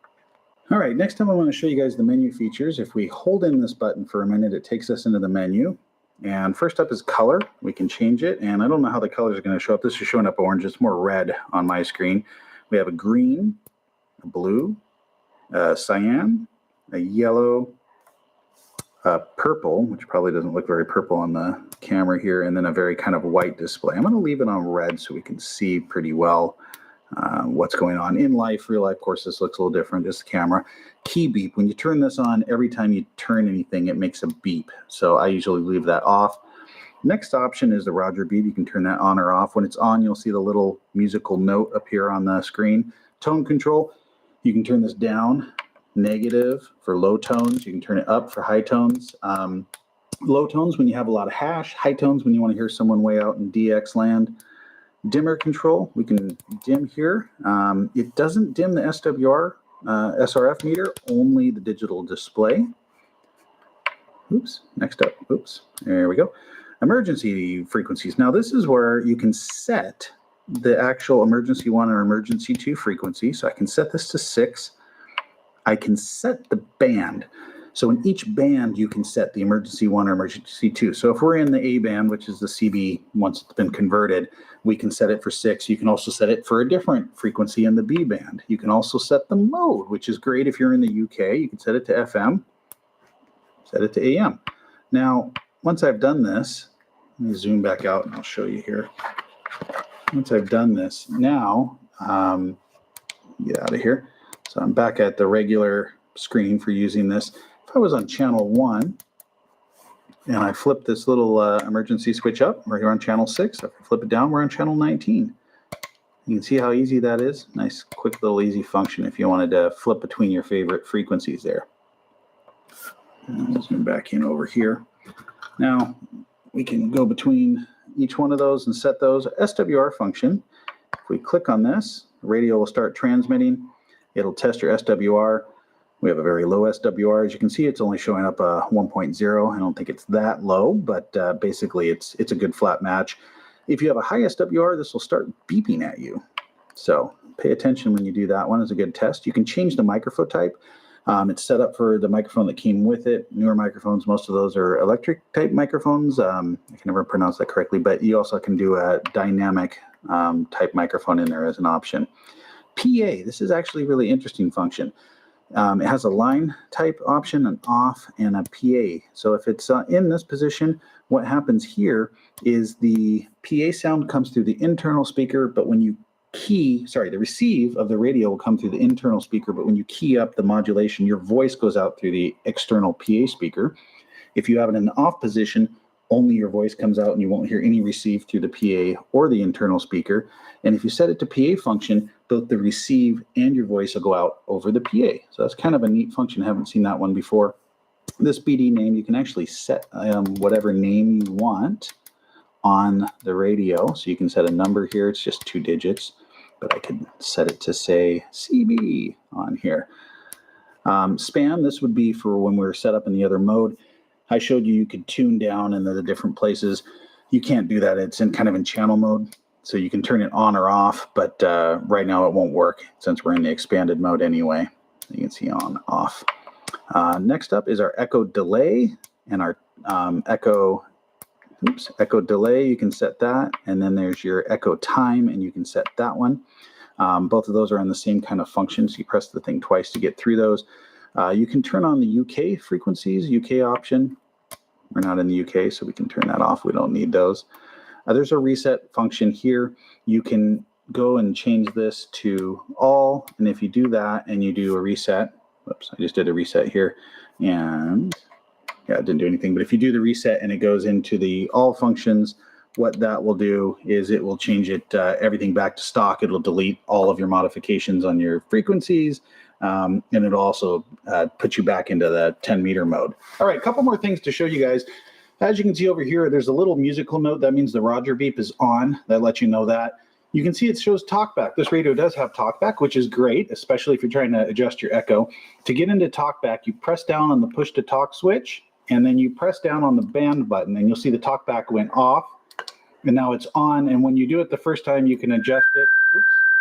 All right, next time I want to show you guys the menu features. If we hold in this button for a minute, it takes us into the menu. And first up is color. We can change it. And I don't know how the colors are going to show up. This is showing up orange. It's more red on my screen. We have a green, a blue, a cyan, a yellow, a purple, which probably doesn't look very purple on the camera here, and then a very kind of white display. I'm going to leave it on red so we can see pretty well what's going on. In life, real life, of course, this looks a little different. This camera. Key beep. When you turn this on, every time you turn anything, it makes a beep. So I usually leave that off. Next option is the Roger beep. You can turn that on or off. When it's on, you'll see the little musical note appear on the screen. Tone control, you can turn this down, negative for low tones. You can turn it up for high tones. Low tones when you have a lot of hash, high tones when you want to hear someone way out in DX land. Dimmer control, we can dim here. It doesn't dim the SWR, SRF meter, only the digital display. Oops, next up, oops, there we go. Emergency frequencies. Now this is where you can set the actual emergency 1 or emergency 2 frequency. So I can set this to 6. I can set the band. So in each band you can set the emergency 1 or emergency 2. So if we're in the A band, which is the CB once it's been converted, we can set it for 6. You can also set it for a different frequency in the B band. You can also set the mode, which is great if you're in the UK. You can set it to FM, set it to AM. Now, once I've done this, let me zoom back out and I'll show you here. Once I've done this, now, get out of here. So I'm back at the regular screen for using this. If I was on channel 1 and I flip this little emergency switch up, we're here on channel 6. If I flip it down, we're on channel 19. You can see how easy that is. Nice, quick little easy function if you wanted to flip between your favorite frequencies there. And I'll zoom back in over here. Now, we can go between each one of those and set those. SWR function, if we click on this, the radio will start transmitting. It'll test your SWR. We have a very low SWR. As you can see, it's only showing up a 1.0. I don't think it's that low, but basically it's a good flat match. If you have a high SWR, this will start beeping at you. So pay attention when you do that one. It's a good test. You can change the microphone type. It's set up for the microphone that came with it. Newer microphones, most of those are electric type microphones. I can never pronounce that correctly, but you also can do a dynamic type microphone in there as an option. PA, this is actually a really interesting function. It has a line type option, an off, and a PA. So if it's in this position, what happens here is the PA sound comes through the internal speaker, but when you the receive of the radio will come through the internal speaker, but when you key up the modulation, your voice goes out through the external PA speaker. If you have it in an off position, only your voice comes out and you won't hear any receive through the PA or the internal speaker. And if you set it to PA function, both the receive and your voice will go out over the PA. So that's kind of a neat function. I haven't seen that one before. This BD name, you can actually set whatever name you want on the radio. So you can set a number here. It's just 2 digits. But I could set it to say CB on here. Span, this would be for when we're set up in the other mode. I showed you could tune down in the different places. You can't do that. It's in kind of in channel mode. So you can turn it on or off, but right now it won't work since we're in the expanded mode anyway. You can see on, off. Next up is our echo delay. and our echo delay, you can set that. And then there's your echo time, and you can set that one. Both of those are on the same kind of function, so you press the thing twice to get through those. You can turn on the UK frequencies, UK option. We're not in the UK, so we can turn that off. We don't need those. There's a reset function here. You can go and change this to all, and if you do that and you do a reset, whoops, I just did a reset here, and yeah, it didn't do anything, but if you do the reset and it goes into the all functions, what that will do is it will change it everything back to stock. It'll delete all of your modifications on your frequencies, and it'll also put you back into the 10-meter mode. All right, a couple more things to show you guys. As you can see over here, there's a little musical note. That means the Roger beep is on. That lets you know that. You can see it shows talkback. This radio does have talkback, which is great, especially if you're trying to adjust your echo. To get into talkback, you press down on the push to talk switch, and then you press down on the band button, and you'll see the talkback went off, and now it's on. And when you do it the first time, you can adjust it,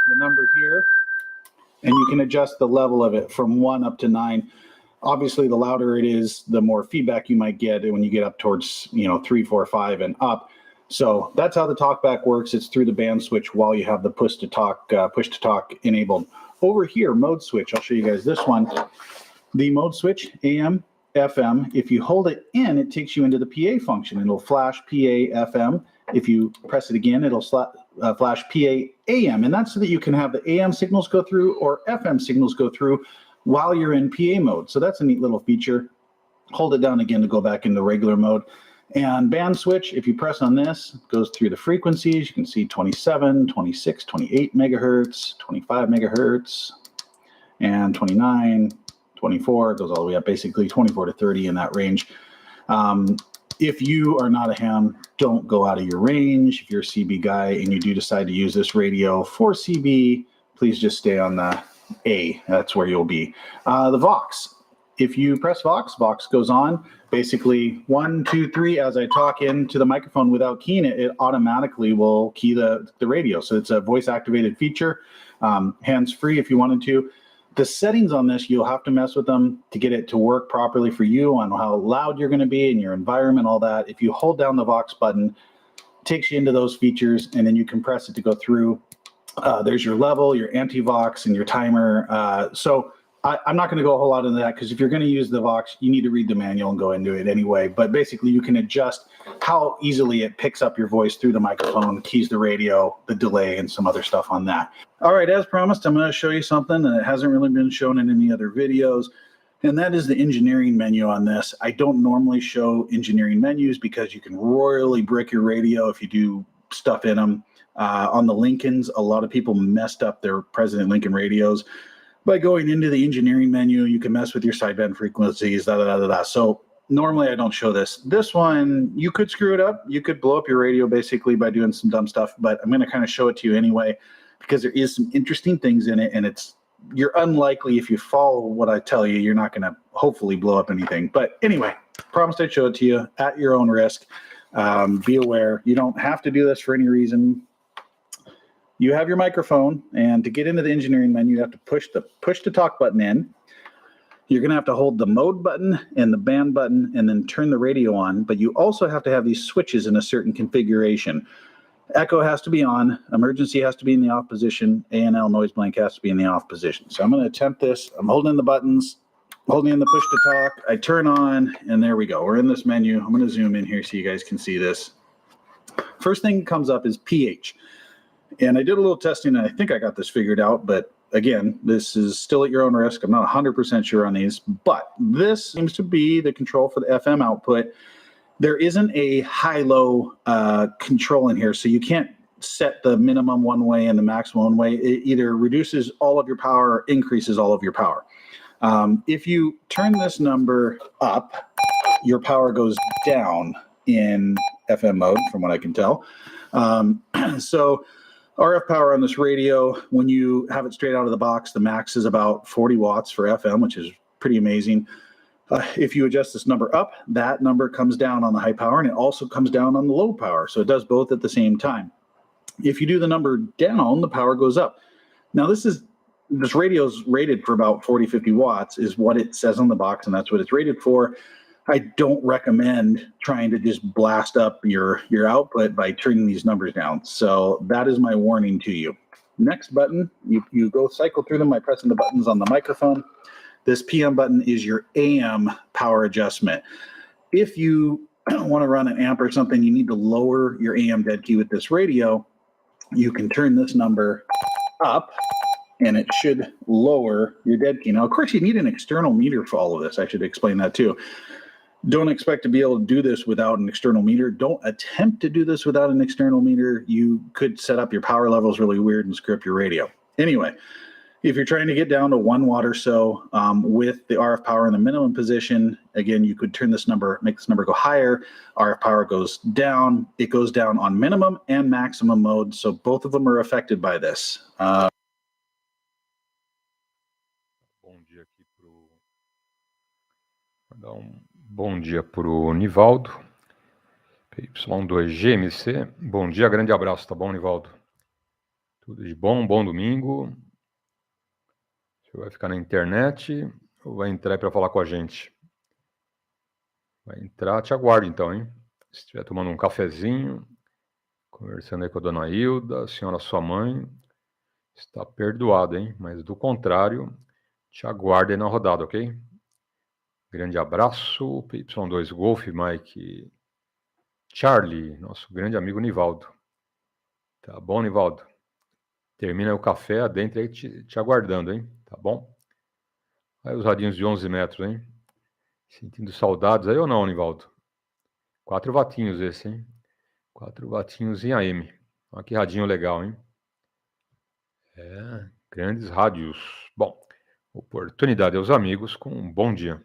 the number here, and you can adjust the level of it from 1 up to 9. Obviously, the louder it is, the more feedback you might get when you get up towards 3, 4, 5, and up. So that's how the talkback works. It's through the band switch while you have the push to talk enabled. Over here, mode switch. I'll show you guys this one. The mode switch, AM, FM. If you hold it in, it takes you into the PA function. It'll flash PA, FM. If you press it again, it'll flash PA, AM. And that's so that you can have the AM signals go through or FM signals go through while you're in PA mode. So that's a neat little feature. Hold it down again to go back into regular mode. And band switch, if you press on this, it goes through the frequencies. You can see 27, 26, 28 megahertz, 25 megahertz, and 29, 24. It goes all the way up, basically 24 to 30 in that range. If you are not a ham, don't go out of your range. If you're a CB guy and you do decide to use this radio for CB, please just stay on the A. That's where you'll be. The Vox. If you press Vox, Vox goes on. Basically, 1, 2, 3, as I talk into the microphone without keying it, it automatically will key the radio. So it's a voice-activated feature, hands-free if you wanted to. The settings on this, you'll have to mess with them to get it to work properly for you on how loud you're going to be in your environment, all that. If you hold down the Vox button, it takes you into those features, and then you can press it to go through. There's your level, your anti-Vox, and your timer. So I'm not going to go a whole lot into that because if you're going to use the Vox, you need to read the manual and go into it anyway. But basically, you can adjust how easily it picks up your voice through the microphone, keys the radio, the delay, and some other stuff on that. All right, as promised, I'm going to show you something that hasn't really been shown in any other videos, and that is the engineering menu on this. I don't normally show engineering menus because you can royally brick your radio if you do stuff in them. On the Lincolns, a lot of people messed up their President Lincoln radios. By going into the engineering menu, you can mess with your sideband frequencies, So normally I don't show this. This one, you could screw it up. You could blow up your radio basically by doing some dumb stuff, but I'm going to kind of show it to you anyway because there is some interesting things in it, and you're unlikely if you follow what I tell you, you're not going to hopefully blow up anything. But anyway, promised I'd show it to you at your own risk. Be aware. You don't have to do this for any reason. You have your microphone, and to get into the engineering menu, you have to push the push to talk button in. You're going to have to hold the mode button and the band button and then turn the radio on, but you also have to have these switches in a certain configuration. Echo has to be on, emergency has to be in the off position, A&L noise blank has to be in the off position. So I'm going to attempt this. I'm holding the buttons, holding in the push to talk. I turn on, and there we go. We're in this menu. I'm going to zoom in here so you guys can see this. First thing that comes up is pH. And I did a little testing, and I think I got this figured out. But again, this is still at your own risk. I'm not 100% sure on these. But this seems to be the control for the FM output. There isn't a high-low control in here, so you can't set the minimum one way and the maximum one way. It either reduces all of your power or increases all of your power. If you turn this number up, your power goes down in FM mode, from what I can tell. So RF power on this radio, when you have it straight out of the box, the max is about 40 watts for FM, which is pretty amazing. If you adjust this number up, that number comes down on the high power, and it also comes down on the low power. So it does both at the same time. If you do the number down, the power goes up. Now, this radio's rated for about 40, 50 watts is what it says on the box, and that's what it's rated for. I don't recommend trying to just blast up your output by turning these numbers down. So that is my warning to you. Next button, you go cycle through them by pressing the buttons on the microphone. This PM button is your AM power adjustment. If you want to run an amp or something, you need to lower your AM dead key with this radio. You can turn this number up and it should lower your dead key. Now, of course, you need an external meter for all of this. I should explain that too. Don't expect to be able to do this without an external meter. Don't attempt to do this without an external meter. You could set up your power levels really weird and screw up your radio. Anyway, if you're trying to get down to 1 watt or so with the RF power in the minimum position, again, you could turn this number, make this number go higher. RF power goes down. It goes down on minimum and maximum mode, so both of them are affected by this. Bom dia para o Nivaldo, PY2EXU. Bom dia, grande abraço, tá bom, Nivaldo? Tudo de bom, bom domingo. Você vai ficar na internet ou vai entrar para falar com a gente? Vai entrar, te aguardo então, hein? Se estiver tomando um cafezinho, conversando aí com a dona Hilda, a senhora sua mãe, está perdoado, hein? Mas do contrário, te aguardo aí na rodada, ok? Grande abraço, PY2 Golf, Mike, Charlie, nosso grande amigo Nivaldo. Tá bom, Nivaldo? Termina aí o café, adentra aí te aguardando, hein? Tá bom? Aí os radinhos de 11 metros, hein? Sentindo saudades aí ou não, Nivaldo? 4 watinhos esse, hein? 4 watinhos em AM. Olha que radinho legal, hein? Grandes rádios. Bom, oportunidade aos amigos com um bom dia.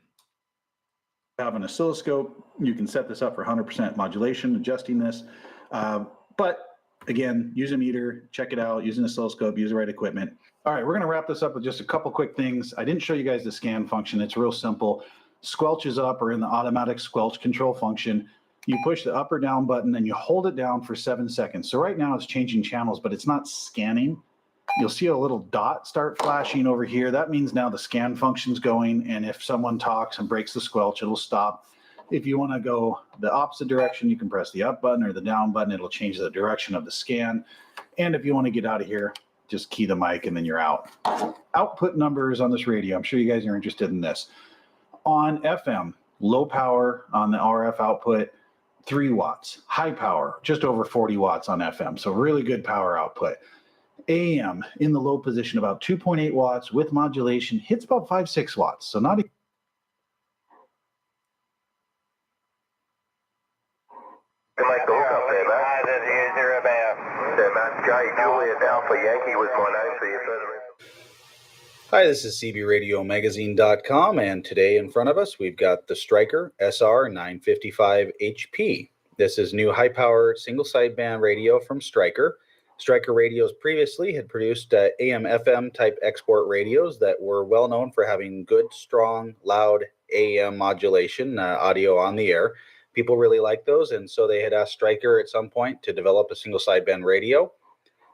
Have an oscilloscope. You can set this up for 100% modulation, adjusting this. But again, use a meter, check it out, use an oscilloscope, use the right equipment. All right, we're going to wrap this up with just a couple quick things. I didn't show you guys the scan function. It's real simple. Squelch is up or in the automatic squelch control function. You push the up or down button and you hold it down for 7 seconds. So right now it's changing channels, but it's not scanning. You'll see a little dot start flashing over here. That means now the scan function's going, and if someone talks and breaks the squelch, it'll stop. If you want to go the opposite direction, you can press the up button or the down button. It'll change the direction of the scan. And if you want to get out of here, just key the mic and then you're out. Output numbers on this radio. I'm sure you guys are interested in this. On FM, low power on the RF output, 3 watts. High power, just over 40 watts on FM. So really good power output. AM in the low position, about 2.8 watts with modulation, hits about 5-6 watts. So not Hi, this is CBRadioMagazine.com, and today in front of us we've got the Stryker SR955HP. This is new high-power single-sideband radio from Stryker. Stryker radios previously had produced AM/FM type export radios that were well known for having good, strong, loud AM modulation, audio on the air. People really liked those, and so they had asked Stryker at some point to develop a single sideband radio.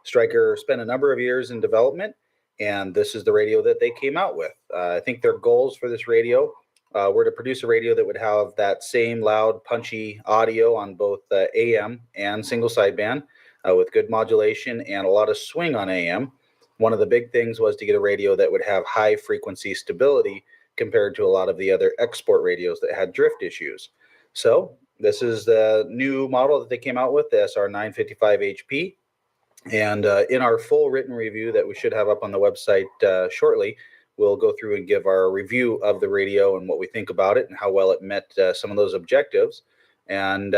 Stryker spent a number of years in development, and this is the radio that they came out with. I think their goals for this radio were to produce a radio that would have that same loud, punchy audio on both AM and single sideband with good modulation and a lot of swing on AM. One of the big things was to get a radio that would have high frequency stability compared to a lot of the other export radios that had drift issues. So this is the new model that they came out with, the SR955HP. And in our full written review that we should have up on the website shortly, we'll go through and give our review of the radio and what we think about it and how well it met some of those objectives. And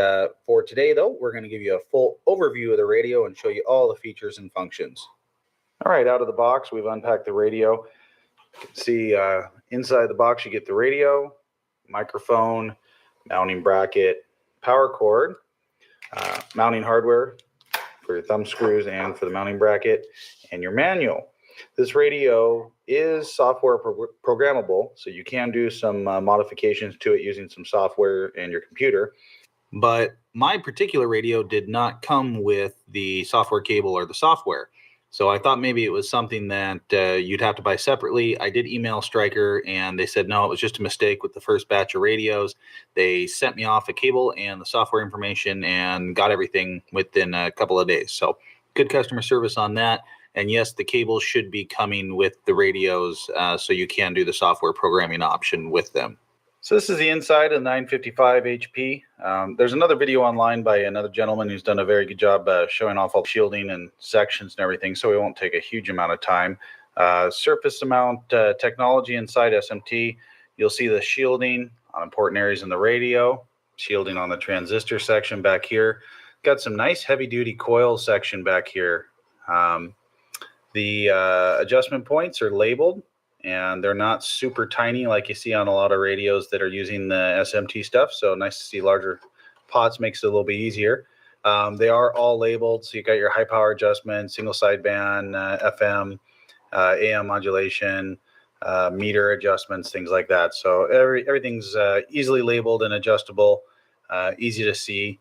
for today, though, we're going to give you a full overview of the radio and show you all the features and functions. All right, out of the box, we've unpacked the radio. You can see inside the box, you get the radio, microphone, mounting bracket, power cord, mounting hardware for your thumb screws and for the mounting bracket, and your manual. This radio is software programmable, so you can do some modifications to it using some software and your computer. But my particular radio did not come with the software cable or the software. So I thought maybe it was something that you'd have to buy separately. I did email Stryker, and they said, no, it was just a mistake with the first batch of radios. They sent me off a cable and the software information and got everything within a couple of days. So good customer service on that. And yes, the cables should be coming with the radios, so you can do the software programming option with them. So this is the inside of the 955 HP. There's another video online by another gentleman who's done a very good job showing off all the shielding and sections and everything, so it won't take a huge amount of time. Surface mount technology inside SMT. You'll see the shielding on important areas in the radio, shielding on the transistor section back here. Got some nice heavy-duty coil section back here. The adjustment points are labeled, and they're not super tiny like you see on a lot of radios that are using the SMT stuff. So nice to see larger pots, makes it a little bit easier. They are all labeled, so you got your high power adjustment, single sideband, FM, AM modulation, meter adjustments, things like that. So everything's easily labeled and adjustable, easy to see.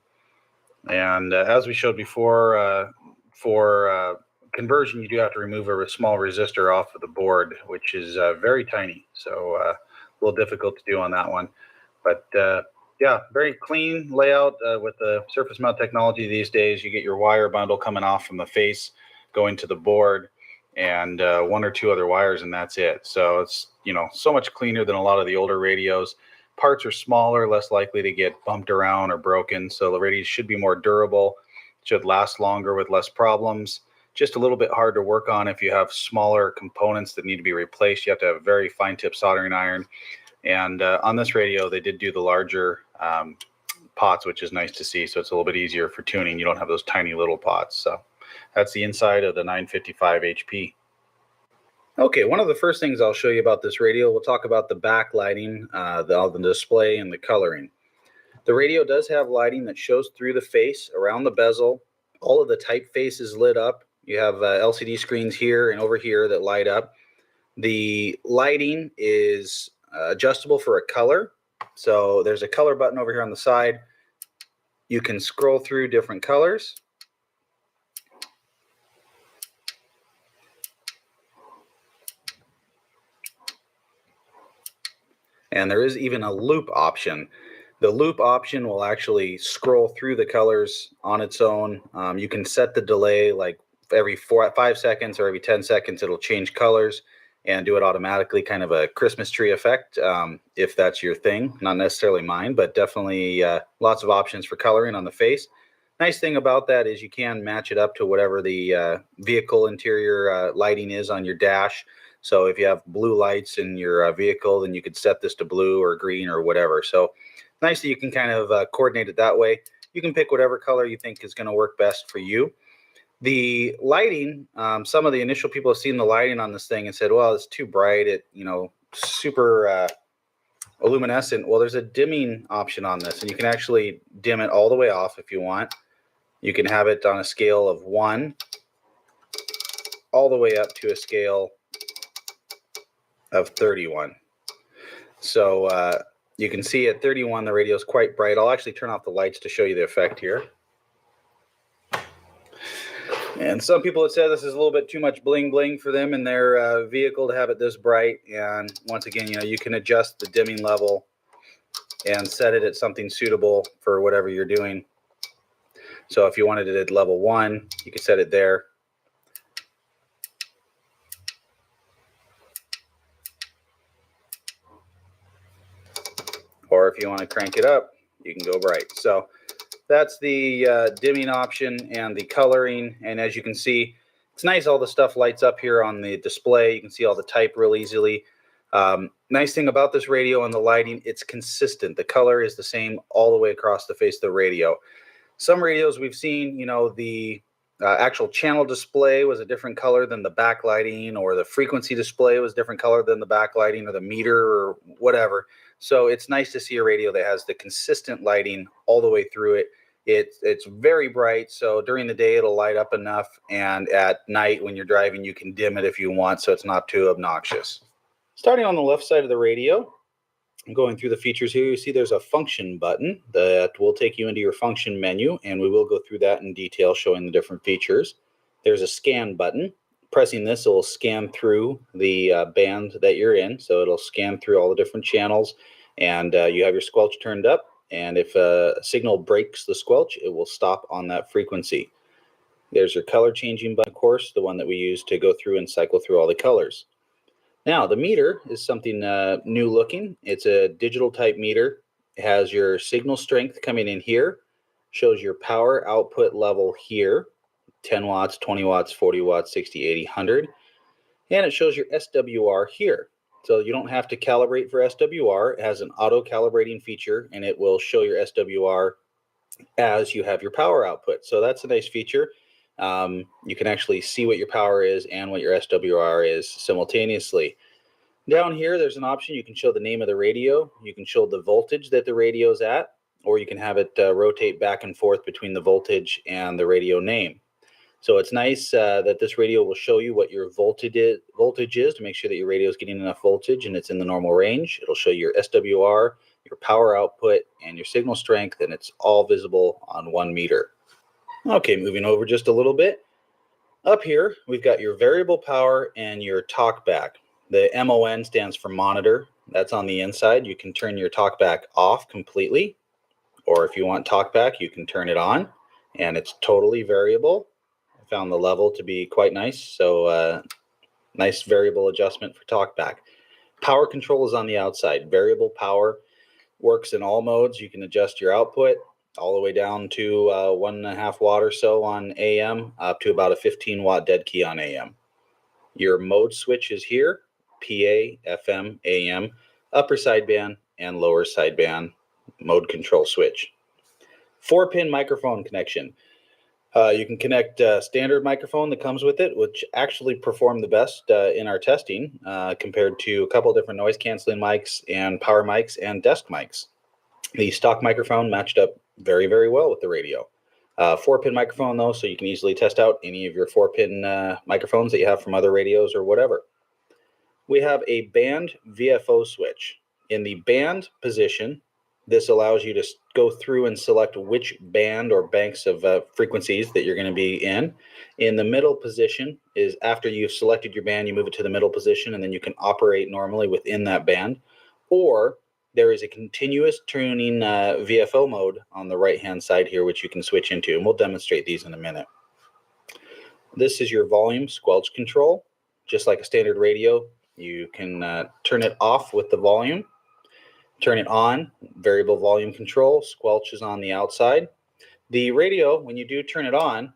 And as we showed before, for conversion, you do have to remove a small resistor off of the board, which is very tiny, so a little difficult to do on that one. But yeah, very clean layout with the surface mount technology these days. You get your wire bundle coming off from the face, going to the board, and one or two other wires, and that's it. So it's, you know, so much cleaner than a lot of the older radios. Parts are smaller, less likely to get bumped around or broken, so the radios should be more durable, should last longer with less problems. Just a little bit hard to work on if you have smaller components that need to be replaced. You have to have a very fine tip soldering iron. And on this radio, they did do the larger pots, which is nice to see. So it's a little bit easier for tuning. You don't have those tiny little pots. So that's the inside of the 955 HP. Okay, one of the first things I'll show you about this radio, we'll talk about the backlighting, the display, and the coloring. The radio does have lighting that shows through the face, around the bezel. All of the typeface is lit up. You have LCD screens here and over here that light up. The lighting is adjustable for a color. So there's a color button over here on the side. You can scroll through different colors. And there is even a loop option. The loop option will actually scroll through the colors on its own. You can set the delay, like every 5 seconds or every 10 seconds, it'll change colors and do it automatically, kind of a Christmas tree effect, if that's your thing. Not necessarily mine, but definitely lots of options for coloring on the face. Nice thing about that is you can match it up to whatever the vehicle interior lighting is on your dash. So if you have blue lights in your vehicle, then you could set this to blue or green or whatever. So nice that you can kind of coordinate it that way. You can pick whatever color you think is going to work best for you. The lighting, some of the initial people have seen the lighting on this thing and said, well, it's too bright, it, you know, super luminescent. Well, there's a dimming option on this, and you can actually dim it all the way off if you want. You can have it on a scale of 1 all the way up to a scale of 31. So you can see at 31 the radio is quite bright. I'll actually turn off the lights to show you the effect here. And some people have said this is a little bit too much bling bling for them in their vehicle to have it this bright. And once again, you know, you can adjust the dimming level and set it at something suitable for whatever you're doing. So if you wanted it at level 1, you could set it there. Or if you want to crank it up, you can go bright. So that's the dimming option and the coloring. And as you can see, it's nice all the stuff lights up here on the display. You can see all the type real easily. Nice thing about this radio and the lighting, it's consistent. The color is the same all the way across the face of the radio. Some radios we've seen, you know, the actual channel display was a different color than the backlighting, or the frequency display was a different color than the backlighting, or the meter or whatever. So it's nice to see a radio that has the consistent lighting all the way through it. It's very bright, so during the day it'll light up enough, and at night when you're driving you can dim it if you want, so it's not too obnoxious. Starting on the left side of the radio, I'm going through the features here. You see there's a function button that will take you into your function menu, and we will go through that in detail, showing the different features. there's a scan button. Pressing this will scan through the band that you're in. So it'll scan through all the different channels, and you have your squelch turned up. And if a signal breaks the squelch, it will stop on that frequency. There's your color changing button, of course, the one that we use to go through and cycle through all the colors. Now, the meter is something new looking. It's a digital type meter. It has your signal strength coming in here, shows your power output level here, 10 watts, 20 watts, 40 watts, 60, 80, 100. And it shows your SWR here. So you don't have to calibrate for SWR. It has an auto calibrating feature, and it will show your SWR as you have your power output. So that's a nice feature. You can actually see what your power is and what your SWR is simultaneously. Down here, there's an option. You can show the name of the radio. You can show the voltage that the radio is at, or you can have it rotate back and forth between the voltage and the radio name. So it's nice that this radio will show you what your voltage is to make sure that your radio is getting enough voltage and it's in the normal range. It'll show you your SWR, your power output, and your signal strength, and it's all visible on one meter. Okay, moving over just a little bit. Up here, we've got your variable power and your talkback. The MON stands for monitor. That's on the inside. You can turn your talkback off completely, or if you want talkback, you can turn it on, and it's totally variable. I found the level to be quite nice, so nice variable adjustment for talkback. Power control is on the outside. Variable power works in all modes. You can adjust your output all the way down to 1.5 watt or so on AM, up to about a 15 watt dead key on AM. Your mode switch is here: PA, FM, AM, upper sideband and lower sideband mode control switch. 4-pin microphone connection. You can connect a standard microphone that comes with it, which actually performed the best in our testing compared to a couple of different noise canceling mics and power mics and desk mics. The stock microphone matched up very, very well with the radio. 4-pin microphone though, so you can easily test out any of your 4-pin microphones that you have from other radios or whatever. We have a band VFO switch. In the band position, this allows you to go through and select which band or banks of frequencies that you're going to be in. In the middle position is after you've selected your band, you move it to the middle position, and then you can operate normally within that band. Or there is a continuous tuning VFO mode on the right-hand side here, which you can switch into, and we'll demonstrate these in a minute. This is your volume squelch control. Just like a standard radio, you can turn it off with the volume. Turn it on, variable volume control, squelch is on the outside. The radio, when you do turn it on,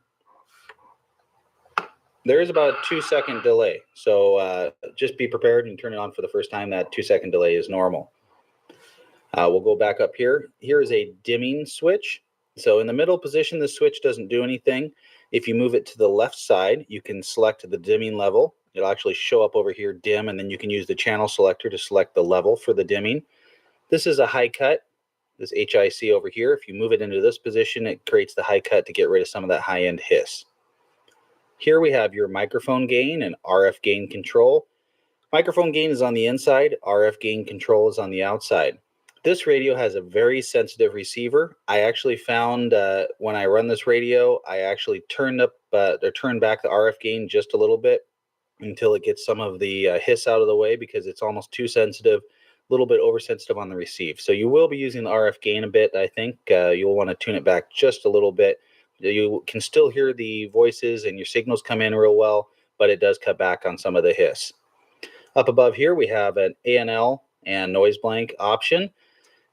there is about a 2-second delay. So just be prepared and turn it on for the first time. That 2-second delay is normal. We'll go back up here. Here is a dimming switch. So in the middle position, the switch doesn't do anything. If you move it to the left side, you can select the dimming level. It'll actually show up over here, dim, and then you can use the channel selector to select the level for the dimming. This is a high cut, this HIC over here. If you move it into this position, it creates the high cut to get rid of some of that high-end hiss. Here we have your microphone gain and RF gain control. Microphone gain is on the inside, RF gain control is on the outside. This radio has a very sensitive receiver. I actually found when I run this radio, I actually turned back the RF gain just a little bit until it gets some of the hiss out of the way, because it's almost too sensitive, a little bit oversensitive on the receive. So you will be using the RF gain a bit. I think you'll want to tune it back just a little bit. You can still hear the voices and your signals come in real well, but it does cut back on some of the hiss. Up above here, we have an ANL and noise blank option.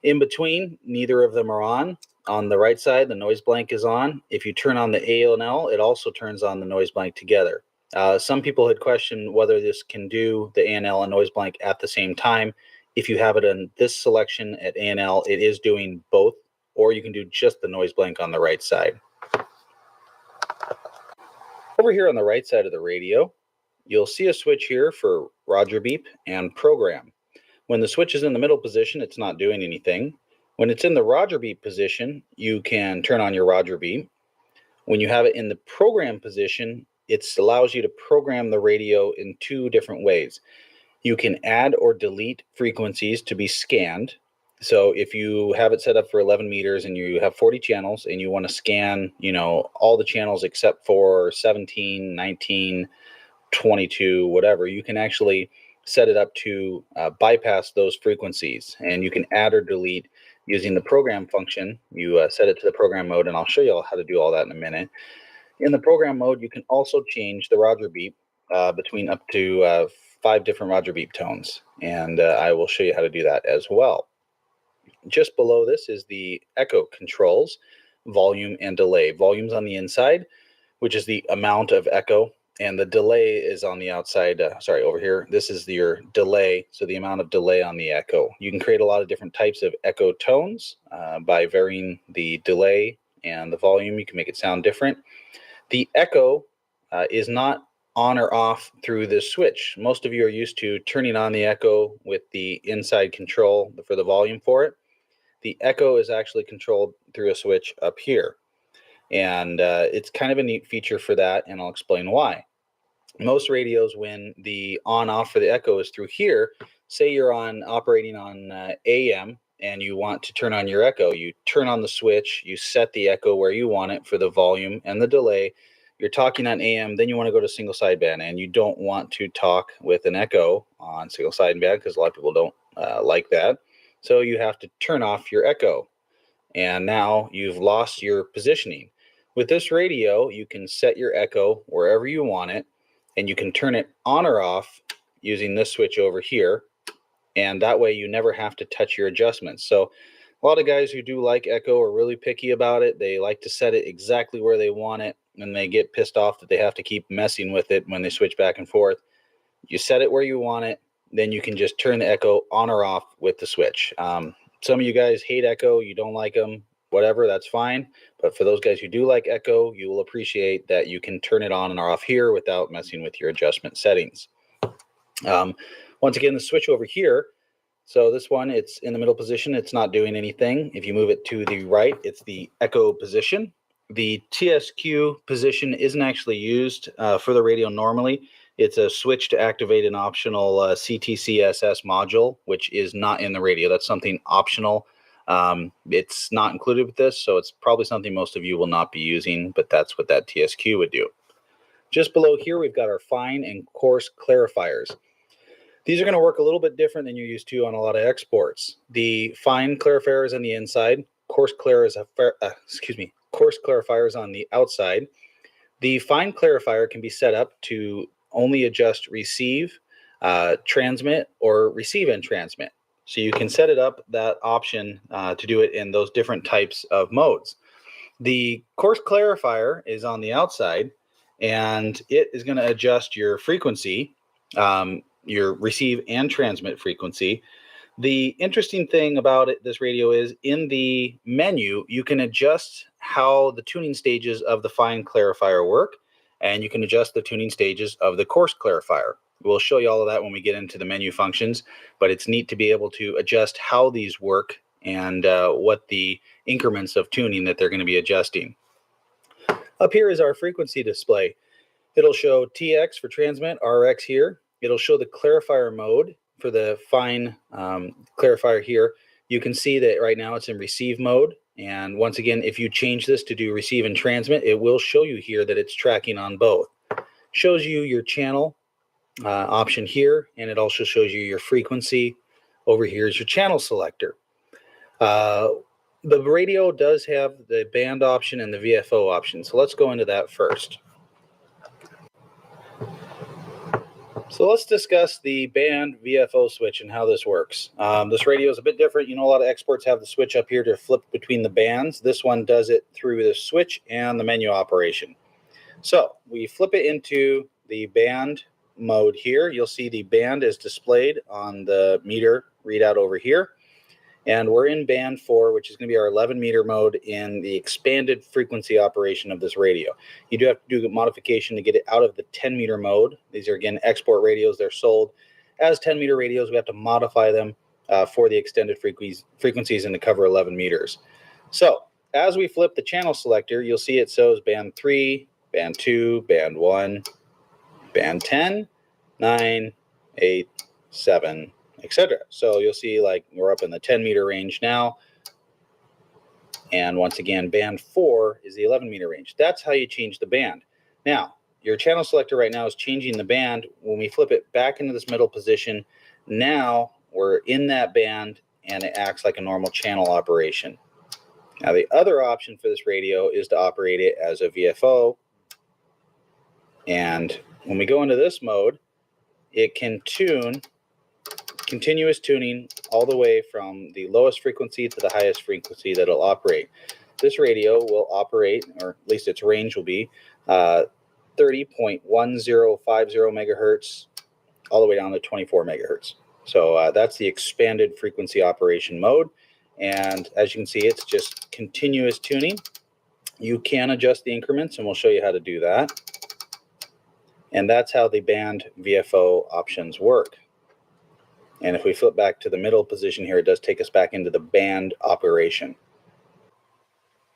In between, neither of them are on. On the right side, the noise blank is on. If you turn on the ANL, it also turns on the noise blank together. Some people had questioned whether this can do the ANL and noise blank at the same time. If you have it in this selection at ANL, it is doing both, or you can do just the noise blank on the right side. Over here on the right side of the radio, you'll see a switch here for Roger beep and program. When the switch is in the middle position, it's not doing anything. When it's in the Roger beep position, you can turn on your Roger beep. When you have it in the program position, it allows you to program the radio in 2 different ways. You can add or delete frequencies to be scanned, So if you have it set up for 11 meters and you have 40 channels and you want to scan, all the channels except for 17, 19, 22, whatever, you can actually set it up to bypass those frequencies, and you can add or delete using the program function. You set it to the program mode, and I'll show you all how to do all that in a minute. In the program mode, you can also change the Roger beep between up to 5 different Roger beep tones, and I will show you how to do that as well. Just below this is the echo controls, volume and delay. Volume's on the inside, which is the amount of echo, and the delay is on the outside. Sorry, over here. This is your delay, so the amount of delay on the echo. You can create a lot of different types of echo tones by varying the delay and the volume. You can make it sound different. The echo is not on or off through this switch. Most of you are used to turning on the echo with the inside control for the volume for it. The echo is actually controlled through a switch up here. And it's kind of a neat feature for that, and I'll explain why. Most radios, when the on-off for the echo is through here, say you're operating on AM and you want to turn on your echo, you turn on the switch, you set the echo where you want it for the volume and the delay. You're talking on AM, then you want to go to single sideband, and you don't want to talk with an echo on single sideband because a lot of people don't like that. So you have to turn off your echo, and now you've lost your positioning. With this radio, you can set your echo wherever you want it, and you can turn it on or off using this switch over here, and that way you never have to touch your adjustments. So a lot of guys who do like echo are really picky about it. They like to set it exactly where they want it, and they get pissed off that they have to keep messing with it when they switch back and forth. You set it where you want it, then you can just turn the echo on or off with the switch. Some of you guys hate echo, you don't like them, whatever, that's fine. But for those guys who do like echo, you will appreciate that you can turn it on and off here without messing with your adjustment settings. Once again, the switch over here, so this one, it's in the middle position, it's not doing anything. If you move it to the right, it's the echo position. The TSQ position isn't actually used for the radio normally. It's a switch to activate an optional CTCSS module, which is not in the radio. That's something optional. It's not included with this, so it's probably something most of you will not be using, but that's what that TSQ would do. Just below here, we've got our fine and coarse clarifiers. These are going to work a little bit different than you're used to on a lot of exports. The fine clarifier is on the inside. Coarse clarifier is on the outside. The fine clarifier can be set up to only adjust receive, transmit, or receive and transmit. So you can set it up, that option, to do it in those different types of modes. The coarse clarifier is on the outside, and it is going to adjust your frequency, your receive and transmit frequency. The interesting thing about this radio is in the menu, you can adjust how the tuning stages of the fine clarifier work, and you can adjust the tuning stages of the coarse clarifier. We'll show you all of that when we get into the menu functions, but it's neat to be able to adjust how these work and what the increments of tuning that they're going to be adjusting. Up here is our frequency display. It'll show TX for transmit, RX here. It'll show the clarifier mode for the fine clarifier here. You can see that right now it's in receive mode. And once again, if you change this to do receive and transmit, it will show you here that it's tracking on both. Shows you your channel option here, and it also shows you your frequency. Over here is your channel selector. The radio does have the band option and the VFO option, so let's go into that first. So let's discuss the band VFO switch and how this works. This radio is a bit different. You know, a lot of exports have the switch up here to flip between the bands. This one does it through the switch and the menu operation. So we flip it into the band mode here. You'll see the band is displayed on the meter readout over here. And we're in band 4, which is going to be our 11 meter mode in the expanded frequency operation of this radio. You do have to do a modification to get it out of the 10 meter mode. These are, again, export radios. They're sold as 10 meter radios. We have to modify them for the extended frequencies and to cover 11 meters. So as we flip the channel selector, you'll see it shows band 3, band 2, band 1, band 10, 9, 8, 7, etc. So you'll see like we're up in the 10 meter range now. And once again, band 4 is the 11 meter range. That's how you change the band. Now, your channel selector right now is changing the band. When we flip it back into this middle position, now we're in that band and it acts like a normal channel operation. Now, the other option for this radio is to operate it as a VFO. And when we go into this mode, it can tune, continuous tuning, all the way from the lowest frequency to the highest frequency that it'll operate. This radio will operate, or at least its range will be 30.1050 megahertz all the way down to 24 megahertz. So that's the expanded frequency operation mode. And as you can see, it's just continuous tuning. You can adjust the increments, and we'll show you how to do that. And that's how the band VFO options work. And if we flip back to the middle position here, it does take us back into the band operation.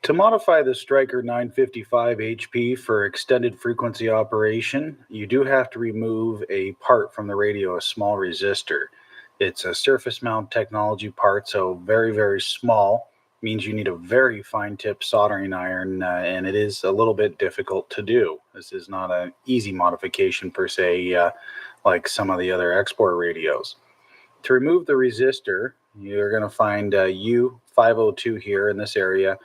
To modify the Striker 955 HP for extended frequency operation, you do have to remove a part from the radio, a small resistor. It's a surface mount technology part, so very, very small. Means you need a very fine tip soldering iron, and it is a little bit difficult to do. This is not an easy modification per se, like some of the other export radios. To remove the resistor, you're going to find U502 here in this area,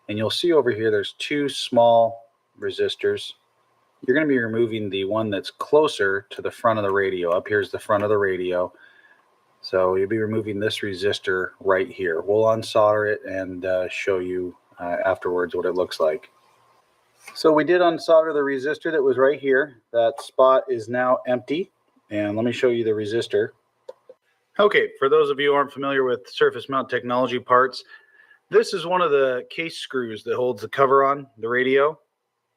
and you'll see over here there's two small resistors. You're going to be removing the one that's closer to the front of the radio. Up here's the front of the radio. So you'll be removing this resistor right here. We'll unsolder it and show you afterwards what it looks like. So we did unsolder the resistor that was right here. That spot is now empty. And let me show you the resistor. Okay, for those of you who aren't familiar with surface mount technology parts, this is one of the case screws that holds the cover on the radio,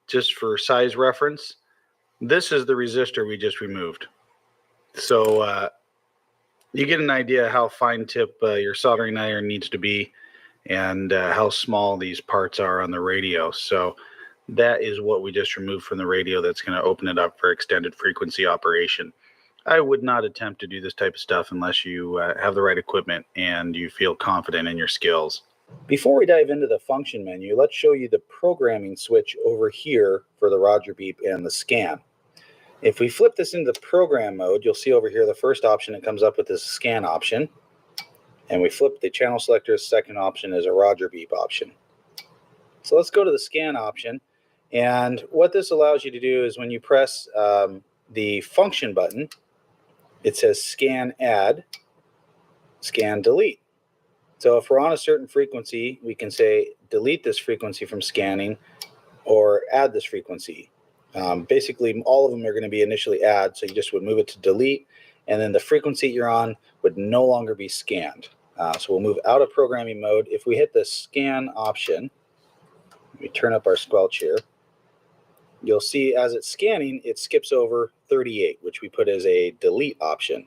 just for size reference. This is the resistor we just removed. So you get an idea how fine tip your soldering iron needs to be and how small these parts are on the radio. So that is what we just removed from the radio that's going to open it up for extended frequency operation. I would not attempt to do this type of stuff unless you have the right equipment and you feel confident in your skills. Before we dive into the function menu, let's show you the programming switch over here for the Roger beep and the scan. If we flip this into the program mode, you'll see over here the first option that comes up with is a scan option. And we flip the channel selector's second option as a Roger beep option. So let's go to the scan option. And what this allows you to do is when you press the function button, it says scan add, scan delete. So if we're on a certain frequency, we can say delete this frequency from scanning or add this frequency. Basically, all of them are going to be initially add, so you just would move it to delete, and then the frequency you're on would no longer be scanned. So we'll move out of programming mode. If we hit the scan option, we turn up our squelch here, you'll see as it's scanning, it skips over 38, which we put as a delete option.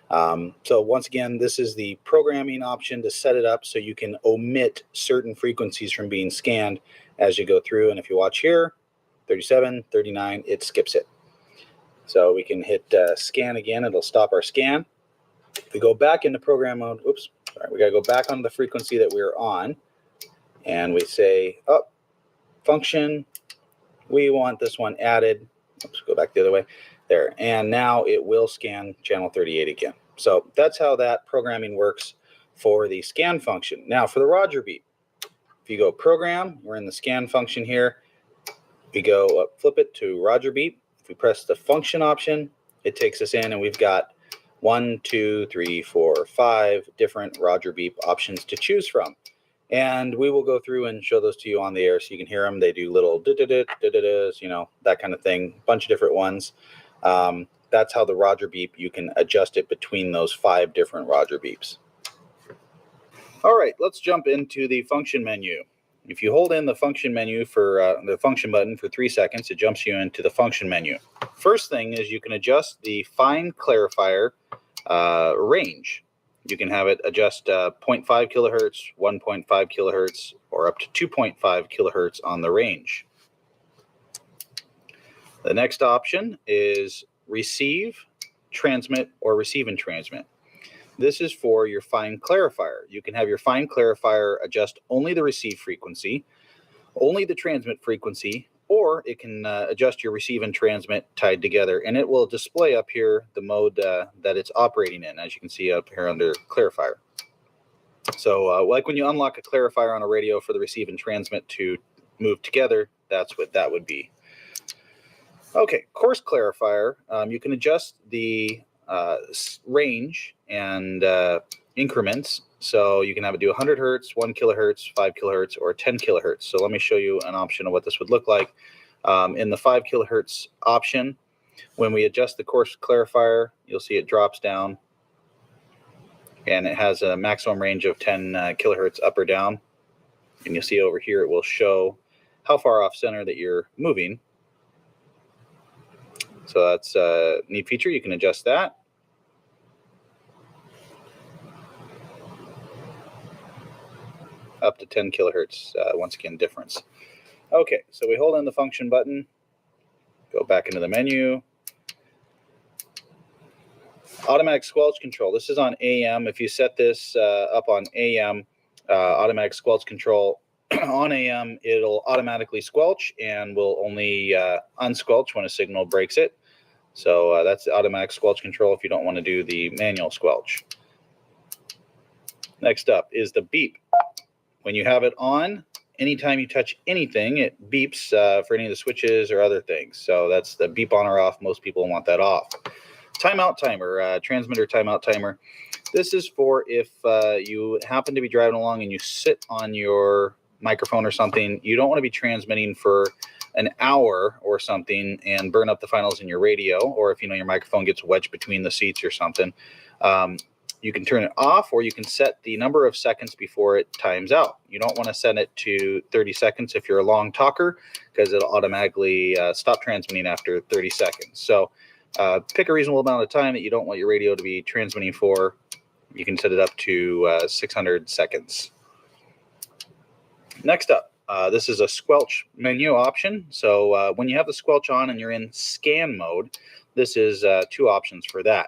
So once again, this is the programming option to set it up so you can omit certain frequencies from being scanned as you go through. And if you watch here, 37, 39, it skips it. So we can hit scan again. It'll stop our scan. If we go back into program mode, oops, sorry, we got to go back on the frequency that we were on. And we say, oh, function, we want this one added. Oops, go back the other way. There. And now it will scan channel 38 again. So that's how that programming works for the scan function. Now for the Roger beep, if you go program, we're in the scan function here. We go up, flip it to Roger beep. If we press the function option, it takes us in and we've got 1, 2, 3, 4, 5 different Roger beep options to choose from. And we will go through and show those to you on the air so you can hear them. They do little da-da-da-da-da-das, you know, that kind of thing, bunch of different ones. That's how the Roger beep, you can adjust it between those 5 different Roger beeps. All right, let's jump into the function menu. If you hold in the function menu for the function button for 3 seconds, it jumps you into the function menu. First thing is you can adjust the fine clarifier range. You can have it adjust 0.5 kilohertz, 1.5 kilohertz, or up to 2.5 kilohertz on the range. The next option is receive, transmit, or receive and transmit. This is for your fine clarifier. You can have your fine clarifier adjust only the receive frequency, only the transmit frequency, or it can adjust your receive and transmit tied together, and it will display up here the mode that it's operating in, as you can see up here under clarifier. So like when you unlock a clarifier on a radio for the receive and transmit to move together, that's what that would be. Okay, course clarifier, you can adjust the range and increments. So you can have it do 100 hertz, 1 kilohertz, 5 kilohertz, or 10 kilohertz. So let me show you an option of what this would look like. In the 5 kilohertz option, when we adjust the course clarifier, you'll see it drops down, and it has a maximum range of 10 kilohertz up or down. And you'll see over here it will show how far off center that you're moving. So that's a neat feature. You can adjust that. Up to 10 kilohertz, once again, difference. Okay, so we hold in the function button, go back into the menu. Automatic squelch control. This is on AM. If you set this up on AM, automatic squelch control on AM, it'll automatically squelch and will only unsquelch when a signal breaks it. So that's the automatic squelch control if you don't want to do the manual squelch. Next up is the beep. When you have it on, anytime you touch anything, it beeps for any of the switches or other things. So that's the beep on or off. Most people want that off. Timeout timer, transmitter timeout timer. This is for if you happen to be driving along and you sit on your microphone or something, you don't want to be transmitting for an hour or something and burn up the finals in your radio, or if you know your microphone gets wedged between the seats or something. You can turn it off, or you can set the number of seconds before it times out. You don't want to set it to 30 seconds if you're a long talker, because it'll automatically stop transmitting after 30 seconds. So pick a reasonable amount of time that you don't want your radio to be transmitting for. You can set it up to 600 seconds. Next up, this is a squelch menu option. So when you have the squelch on and you're in scan mode, this is two options for that.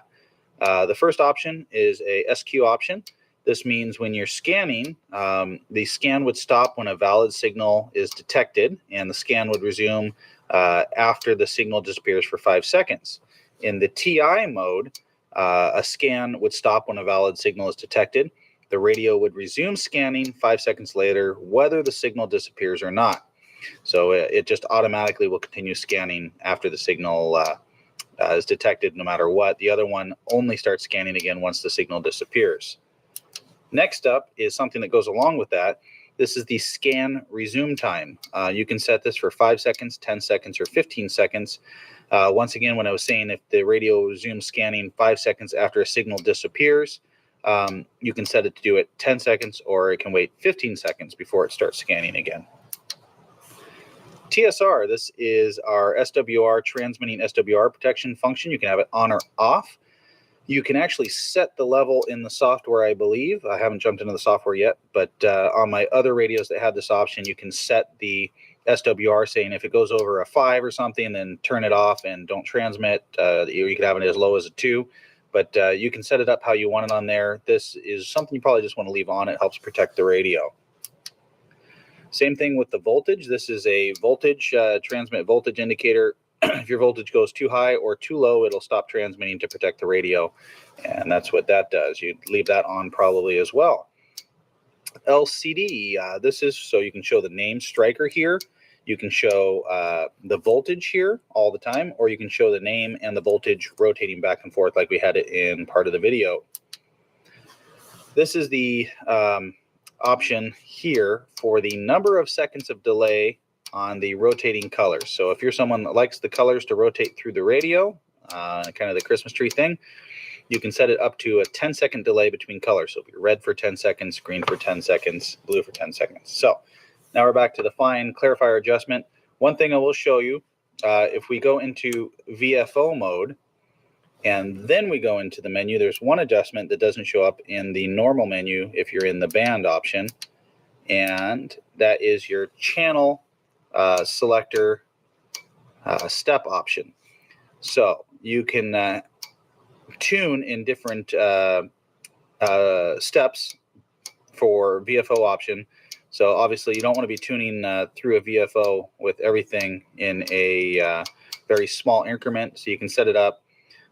The first option is a SQ option. This means when you're scanning, the scan would stop when a valid signal is detected, and the scan would resume after the signal disappears for 5 seconds. In the TI mode, a scan would stop when a valid signal is detected. The radio would resume scanning 5 seconds later, whether the signal disappears or not. So it just automatically will continue scanning after the signal is detected no matter what. The other one only starts scanning again once the signal disappears. Next up is something that goes along with that. This is the scan resume time. You can set this for 5 seconds, 10 seconds, or 15 seconds. Once again, when I was saying if the radio resumes scanning 5 seconds after a signal disappears, you can set it to do it 10 seconds, or it can wait 15 seconds before it starts scanning again. TSR, this is our SWR, transmitting SWR protection function. You can have it on or off. You can actually set the level in the software, I believe. I haven't jumped into the software yet, but on my other radios that have this option, you can set the SWR saying if it goes over a 5 or something, then turn it off and don't transmit. You could have it as low as a 2, but you can set it up how you want it on there. This is something you probably just want to leave on. It helps protect the radio. Same thing with the voltage. This is a voltage, transmit voltage indicator. If your voltage goes too high or too low, it'll stop transmitting to protect the radio. And that's what that does. You'd leave that on probably as well. LCD, this is so you can show the name striker here. You can show the voltage here all the time, or you can show the name and the voltage rotating back and forth like we had it in part of the video. This is the option here for the number of seconds of delay on the rotating colors. So if you're someone that likes the colors to rotate through the radio, kind of the Christmas tree thing, you can set it up to a 10-second delay between colors. So it'll be red for 10 seconds, green for 10 seconds, blue for 10 seconds. So now we're back to the fine clarifier adjustment. One thing I will show you, if we go into VFO mode, and then we go into the menu, there's one adjustment that doesn't show up in the normal menu if you're in the band option, and that is your channel selector step option. So you can tune in different steps for VFO option. So obviously you don't want to be tuning through a VFO with everything in a very small increment. So you can set it up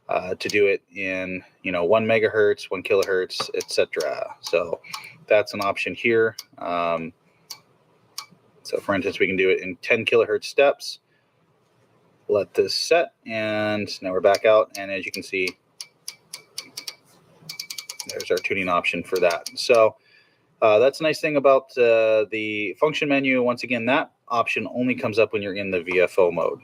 to do it in 1 megahertz, 1 kilohertz, etc. So that's an option here. So for instance, we can do it in 10 kilohertz steps. Let this set, and now we're back out, and as you can see, there's our tuning option for that. So that's a nice thing about the function menu. Once again, that option only comes up when you're in the VFO mode.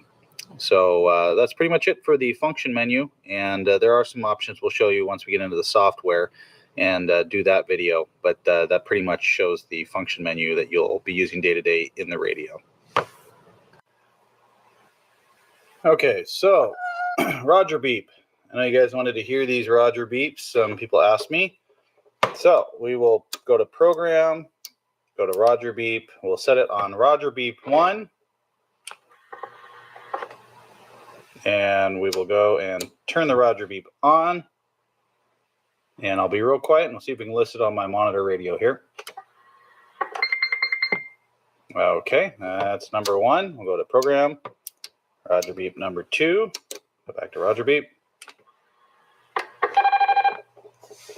So that's pretty much it for the function menu, and there are some options we'll show you once we get into the software and do that video, but that pretty much shows the function menu that you'll be using day to day in the radio. Okay, so Roger beep. I know you guys wanted to hear these Roger beeps. Some people asked me. So we will go to program, go to Roger beep. We'll set it on Roger beep 1. And we will go and turn the Roger beep on. And I'll be real quiet and we'll see if we can list it on my monitor radio here. Okay, that's number 1. We'll go to program, Roger beep number 2. Go back to Roger beep.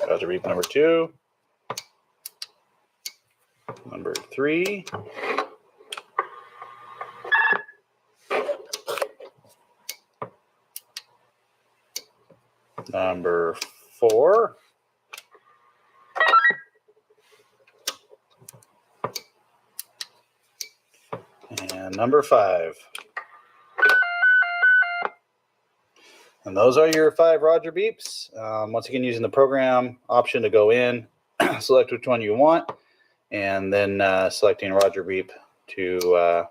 Roger beep number 2. Number 3. Number 4. And number 5. And those are your 5 Roger beeps. Once again, using the program option to go in, select which one you want, and then selecting Roger beep to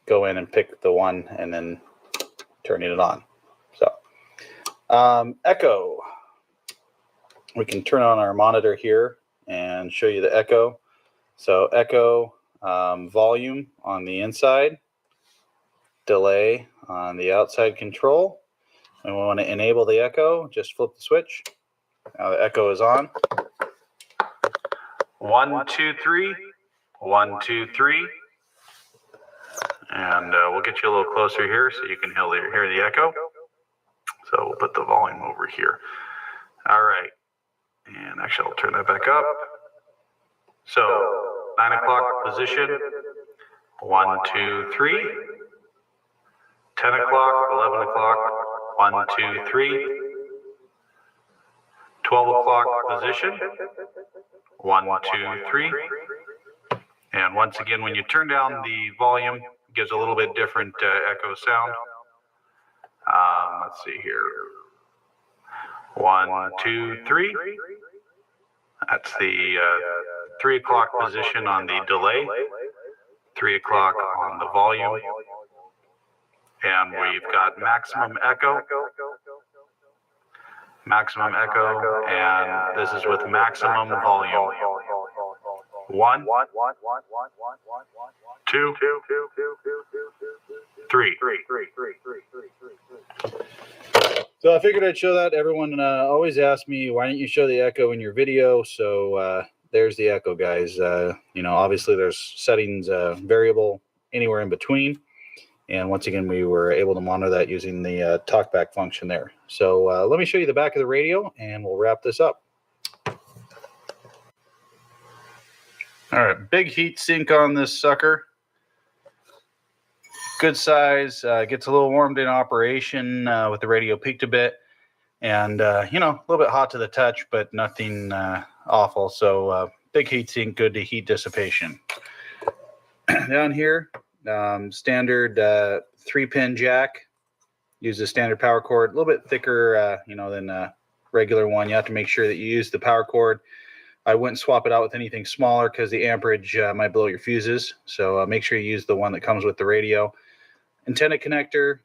go in and pick the one and then turning it on. So echo. We can turn on our monitor here and show you the echo. So echo volume on the inside, delay on the outside control. And we want to enable the echo, just flip the switch. Now the echo is on. 1, 2, 3. 1, 2, 3. And we'll get you a little closer here so you can hear the echo. So we'll put the volume over here. All right. And actually, I'll turn that back up. So 9 o'clock position. 1, 2, 3. 10 o'clock, 11 o'clock. 1, 2, 3. 12 o'clock position. 1, 2, 3. And once again, when you turn down the volume, it gives a little bit different echo sound. Let's see here. 1, 2, 3. That's the 3 o'clock position on the delay. 3 o'clock on the volume. And we've got maximum echo. Maximum echo, and this is with maximum volume. 1, 2, 3. So I figured I'd show that. Everyone always asks me, why don't you show the echo in your video? So there's the echo, guys. Obviously there's settings variable anywhere in between. And once again, we were able to monitor that using the talkback function there. So let me show you the back of the radio and we'll wrap this up. All right, big heat sink on this sucker. Good size, gets a little warmed in operation with the radio peaked a bit. And, a little bit hot to the touch, but nothing awful. So big heat sink, good to heat dissipation. Down here, standard 3-pin jack. Use a standard power cord, a little bit thicker, than a regular one. You have to make sure that you use the power cord. I wouldn't swap it out with anything smaller because the amperage might blow your fuses. So make sure you use the one that comes with the radio. Antenna connector,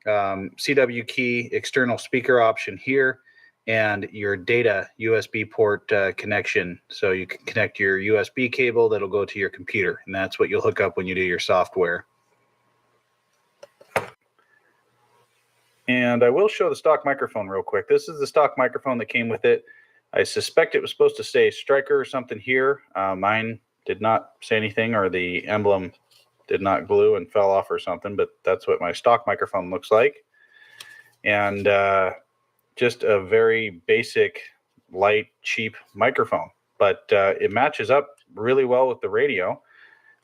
CW key, external speaker option here, and your data USB port connection. So you can connect your USB cable that'll go to your computer, and that's what you'll hook up when you do your software. And I will show the stock microphone real quick. This is the stock microphone that came with it. I suspect it was supposed to say Striker or something here. Mine did not say anything, or the emblem did not glue and fell off or something, but that's what my stock microphone looks like. And just a very basic, light, cheap microphone, but it matches up really well with the radio.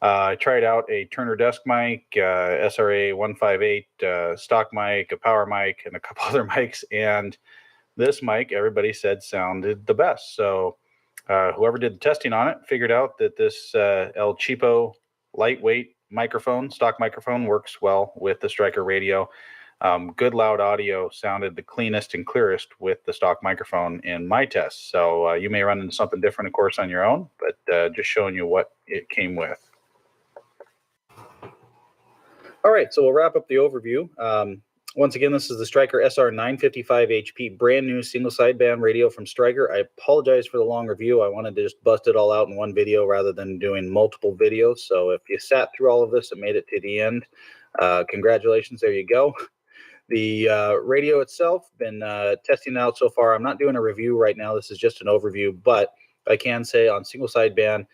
I tried out a Turner desk mic, SRA 158 stock mic, a power mic, and a couple other mics, and this mic, everybody said, sounded the best. So whoever did the testing on it figured out that this El Cheapo lightweight microphone, stock microphone, works well with the Striker radio. Good loud audio, sounded the cleanest and clearest with the stock microphone in my tests. So you may run into something different, of course, on your own, but just showing you what it came with. All right, so we'll wrap up the overview. Once again, this is the Striker SR 955 HP, brand new single sideband radio from Striker. I apologize for the long review. I wanted to just bust it all out in one video rather than doing multiple videos. So if you sat through all of this and made it to the end, congratulations, there you go. The radio itself, been testing it out so far. I'm not doing a review right now. This is just an overview, but I can say on single sideband,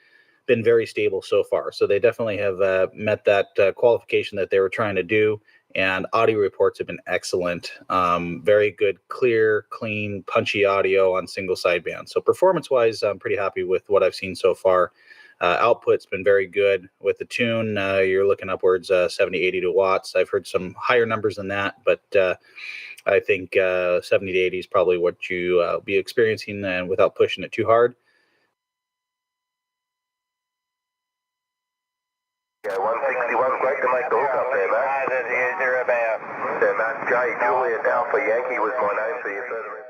been very stable so far. So they definitely have met that qualification that they were trying to do. And audio reports have been excellent. Very good, clear, clean, punchy audio on single sideband. So performance-wise, I'm pretty happy with what I've seen so far. Output's been very good. With the tune, you're looking upwards 70, 82 watts. I've heard some higher numbers than that, but I think 70 to 80 is probably what you be experiencing, and without pushing it too hard. Yeah, 161, great to make the hook up there, mate. They're about. Yeah, mate, J. Juliet Alpha Yankee was my name, so you further.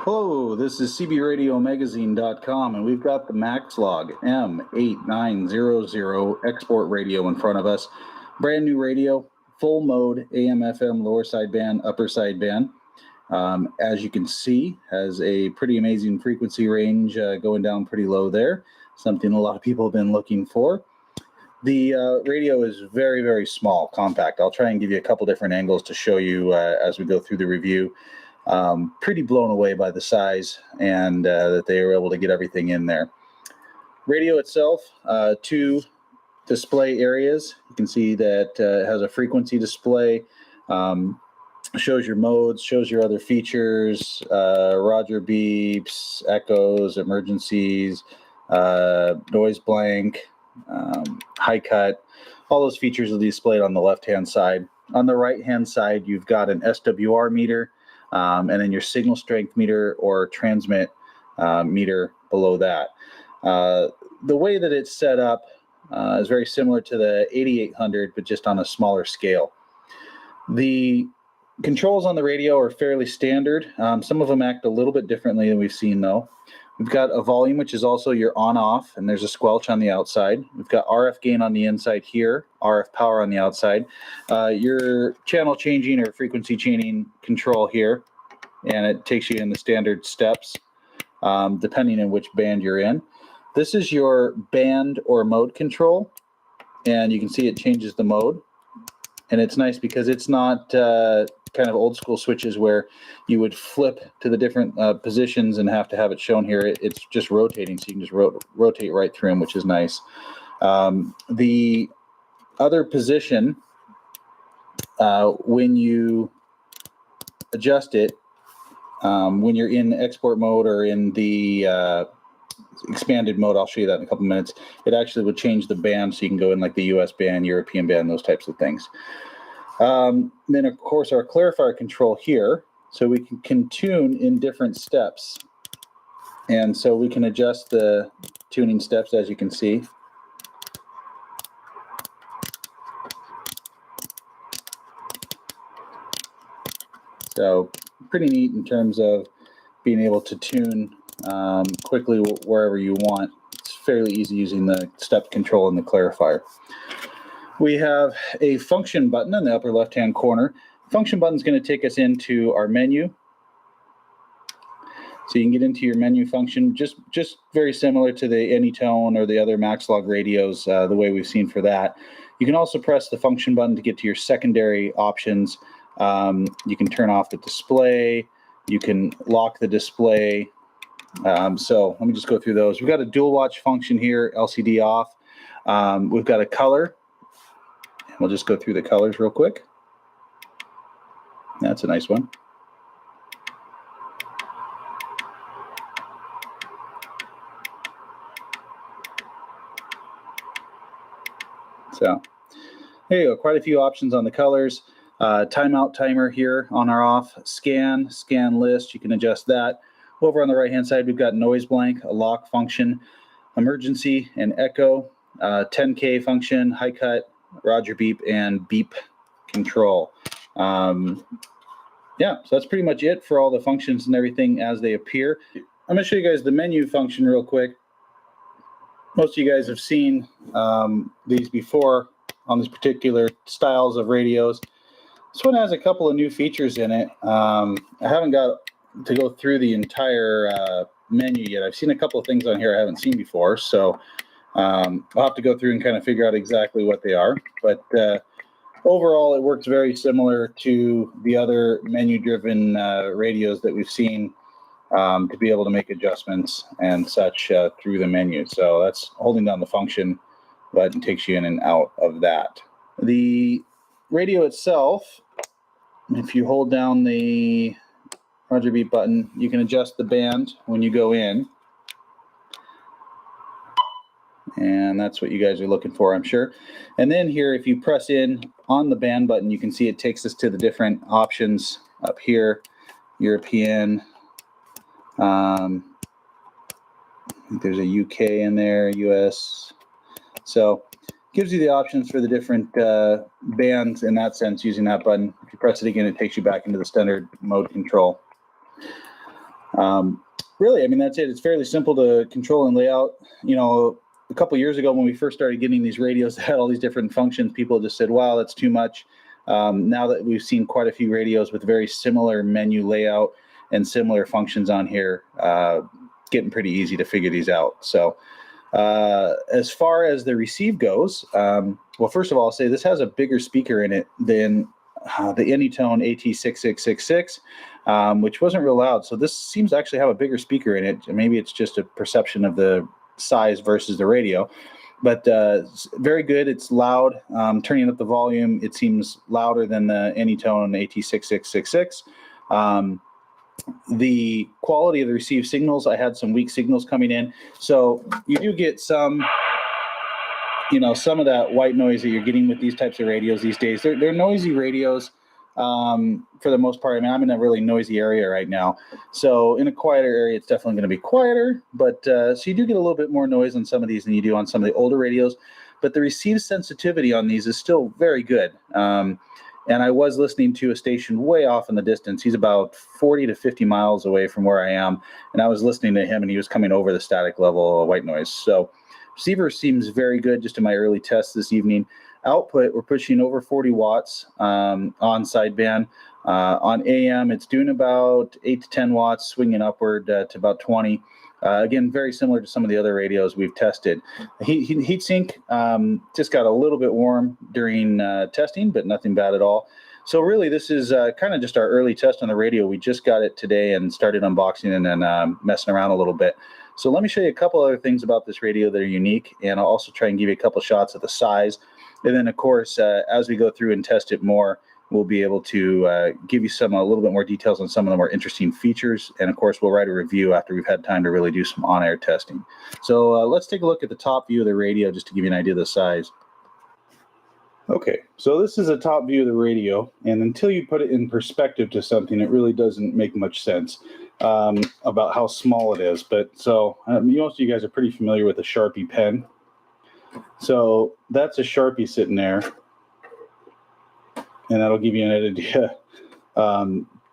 Hello, this is CBRadioMagazine.com, and we've got the MaxLog M8900 export radio in front of us. Brand new radio, full mode, AM, FM, lower sideband, upper sideband. As you can see, has a pretty amazing frequency range going down pretty low there, something a lot of people have been looking for. The radio is very, very small, compact. I'll try and give you a couple different angles to show you as we go through the review. Pretty blown away by the size and that they were able to get everything in there. Radio itself, 2 display areas. You can see that it has a frequency display, shows your modes, shows your other features, Roger beeps, echoes, emergencies, noise blank, high cut. All those features are displayed on the left-hand side. On the right-hand side, you've got an SWR meter, and then your signal strength meter or transmit meter below that. The way that it's set up is very similar to the 8800, but just on a smaller scale. The controls on the radio are fairly standard. Some of them act a little bit differently than we've seen, though. We've got a volume, which is also your on-off, and there's a squelch on the outside. We've got RF gain on the inside here, RF power on the outside. Your channel changing or frequency changing control here, and it takes you in the standard steps, depending on which band you're in. This is your band or mode control, and you can see it changes the mode. And it's nice because it's not kind of old school switches where you would flip to the different positions and have to have it shown here. It's just rotating, so you can just rotate right through them, which is nice. The other position, when you adjust it, when you're in export mode or in the expanded mode, I'll show you that in a couple minutes, it actually would change the band, so you can go in like the US band, European band, those types of things. Then, of course, our clarifier control here, so we can tune in different steps. And so we can adjust the tuning steps, as you can see. So pretty neat in terms of being able to tune quickly wherever you want. It's fairly easy using the step control and the clarifier. We have a function button in the upper left-hand corner. Function button is going to take us into our menu. So you can get into your menu function, just very similar to the Anytone or the other MaxLog radios, the way we've seen for that. You can also press the function button to get to your secondary options. You can turn off the display. You can lock the display. So let me just go through those. We've got a dual watch function here, LCD off. We've got a color. We'll just go through the colors real quick. That's a nice one. So there you go, quite a few options on the colors. Timeout timer here on our off. Scan list, you can adjust that. Over on the right-hand side, we've got noise blank, a lock function, emergency and echo, 10K function, high cut, Roger beep, and beep control. Yeah, so that's pretty much it for all the functions and everything as they appear. I'm going to show you guys the menu function real quick. Most of you guys have seen these before on these particular styles of radios. This one has a couple of new features in it. I haven't got to go through the entire menu yet. I've seen a couple of things on here I haven't seen before, so I'll have to go through and kind of figure out exactly what they are. But overall, it works very similar to the other menu-driven radios that we've seen to be able to make adjustments and such through the menu. So that's holding down the function button takes you in and out of that. The radio itself, if you hold down the Roger beep button, you can adjust the band when you go in. And that's what you guys are looking for, I'm sure. And then here, if you press in on the band button, you can see it takes us to the different options up here. European, I think there's a UK in there, US. So gives you the options for the different bands in that sense using that button. If you press it again, it takes you back into the standard mode control. Really, I mean, that's it. It's fairly simple to control and layout. You know, a couple years ago when we first started getting these radios that had all these different functions, people just said, wow, that's too much. Now that we've seen quite a few radios with very similar menu layout and similar functions on here, getting pretty easy to figure these out. So as far as the receive goes, well, first of all, I'll say this has a bigger speaker in it than the Anytone AT6666, which wasn't real loud. So this seems to actually have a bigger speaker in it. Maybe it's just a perception of the size versus the radio, but very good. It's loud. Turning up the volume, it seems louder than the Anytone AT6666. The quality of the received signals, I had some weak signals coming in, so you do get some, you know, some of that white noise that you're getting with these types of radios these days. They're noisy radios for the most part. I mean, I'm in a really noisy area right now, so in a quieter area, it's definitely going to be quieter, but so you do get a little bit more noise on some of these than you do on some of the older radios, but the receive sensitivity on these is still very good. And I was listening to a station way off in the distance. He's about 40 to 50 miles away from where I am. And I was listening to him, and he was coming over the static level of white noise. So receiver seems very good just in my early tests this evening. Output, we're pushing over 40 watts on sideband. On AM, it's doing about 8 to 10 watts, swinging upward to about 20. Again, very similar to some of the other radios we've tested. Heat sink just got a little bit warm during testing, but nothing bad at all. So really, this is kind of just our early test on the radio. We just got it today and started unboxing and then messing around a little bit. So let me show you a couple other things about this radio that are unique, and I'll also try and give you a couple shots of the size. And then, of course, as we go through and test it more, we'll be able to give you a little bit more details on some of the more interesting features. And of course, we'll write a review after we've had time to really do some on-air testing. So let's take a look at the top view of the radio just to give you an idea of the size. Okay, so this is a top view of the radio, and until you put it in perspective to something, it really doesn't make much sense about how small it is. But so most of you guys are pretty familiar with a Sharpie pen. So that's a Sharpie sitting there, and that'll give you an idea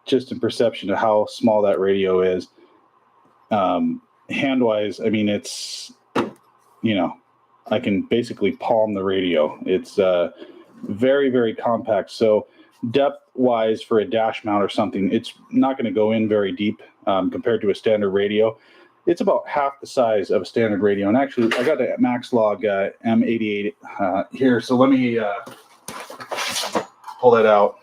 just in perception of how small that radio is. Hand-wise, I mean, it's, you know, I can basically palm the radio. It's very, very compact. So depth-wise for a dash mount or something, it's not going to go in very deep compared to a standard radio. It's about half the size of a standard radio. And actually, I got a Maxlog M88 here. So let me pull that out.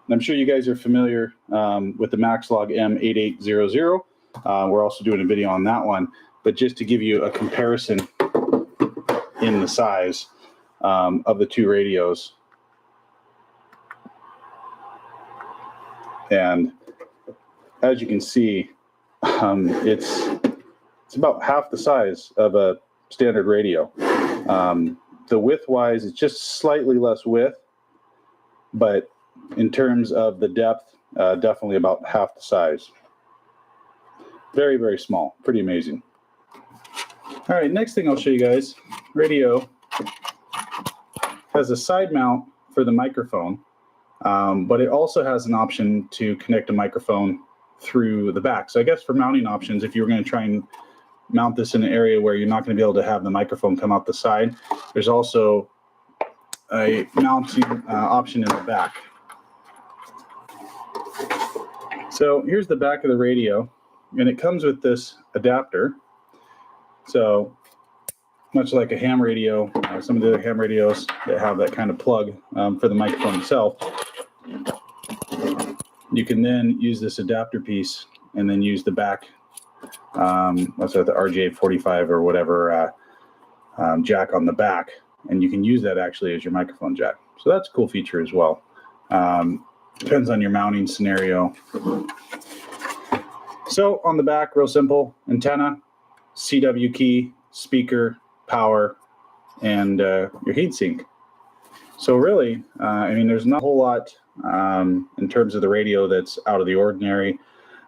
And I'm sure you guys are familiar with the Maxlog M8800. We're also doing a video on that one, but just to give you a comparison in the size of the two radios. And as you can see, it's about half the size of a standard radio. The width-wise, it's just slightly less width, but in terms of the depth, definitely about half the size. Very, very small. Pretty amazing. All right, next thing I'll show you guys. Radio has a side mount for the microphone, but it also has an option to connect a microphone through the back. So I guess for mounting options, if you're going to try and mount this in an area where you're not going to be able to have the microphone come out the side, there's also a mounting option in the back. So here's the back of the radio, and it comes with this adapter. So much like a ham radio, some of the other ham radios that have that kind of plug for the microphone itself, you can then use this adapter piece and then use the back, let's say the RJ45 or whatever jack on the back, and you can use that actually as your microphone jack. So that's a cool feature as well. Depends on your mounting scenario. So on the back, real simple, antenna, CW key, speaker, power, and your heatsink. So really, I mean, there's not a whole lot in terms of the radio that's out of the ordinary.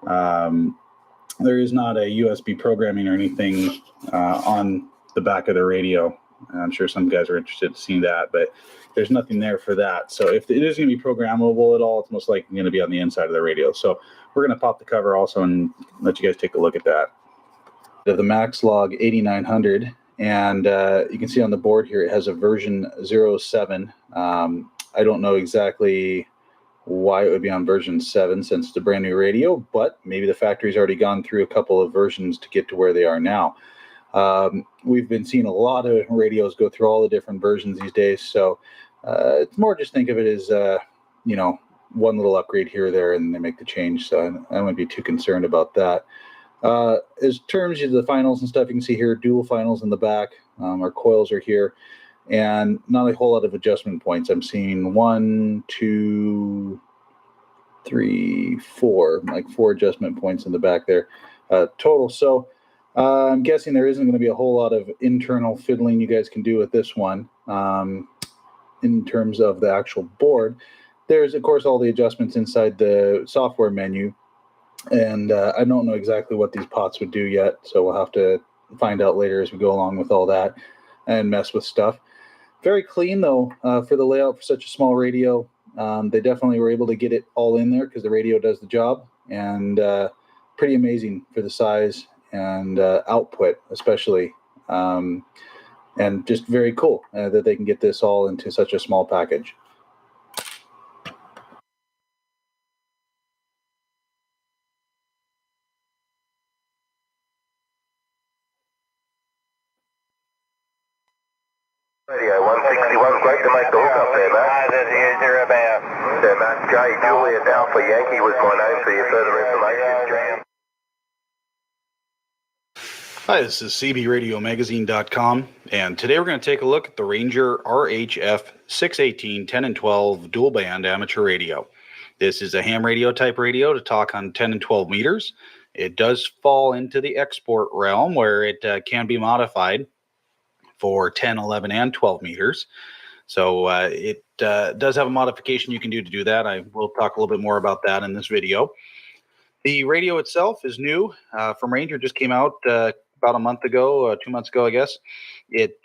There is not a USB programming or anything on the back of the radio. I'm sure some guys are interested in seeing that, but there's nothing there for that. So if it is going to be programmable at all, it's most likely going to be on the inside of the radio. So we're going to pop the cover also and let you guys take a look at that. The Maxlog 8900, and you can see on the board here it has a version 07. I don't know exactly why it would be on version 7 since it's a brand new radio, but maybe the factory's already gone through a couple of versions to get to where they are now. We've been seeing a lot of radios go through all the different versions these days, so it's more just think of it as you know, one little upgrade here or there and they make the change, so I wouldn't be too concerned about that. As terms of the finals and stuff, you can see here dual finals in the back. Our coils are here, and not a whole lot of adjustment points. I'm seeing 1, 2, 3, 4, like 4 adjustment points in the back there total. So I'm guessing there isn't going to be a whole lot of internal fiddling you guys can do with this one in terms of the actual board. There's, of course, all the adjustments inside the software menu. And I don't know exactly what these pots would do yet, so we'll have to find out later as we go along with all that and mess with stuff. Very clean, though, for the layout for such a small radio. They definitely were able to get it all in there because the radio does the job, and pretty amazing for the size and output especially. And just very cool that they can get this all into such a small package. Radio 161, great to make the hook up there, Matt. They're about. Yeah, Matt, J. Juliet Alpha Yankee was my name for your further information. Hi, this is CBRadioMagazine.com, and today we're going to take a look at the Ranger RHF 618 10 and 12 dual band amateur radio. This is a ham radio type radio to talk on 10 and 12 meters. It does fall into the export realm where it can be modified for 10, 11, and 12 meters. So it does have a modification you can do to do that. I will talk a little bit more about that in this video. The radio itself is new from Ranger, just came out about a month ago, 2 months ago, I guess. It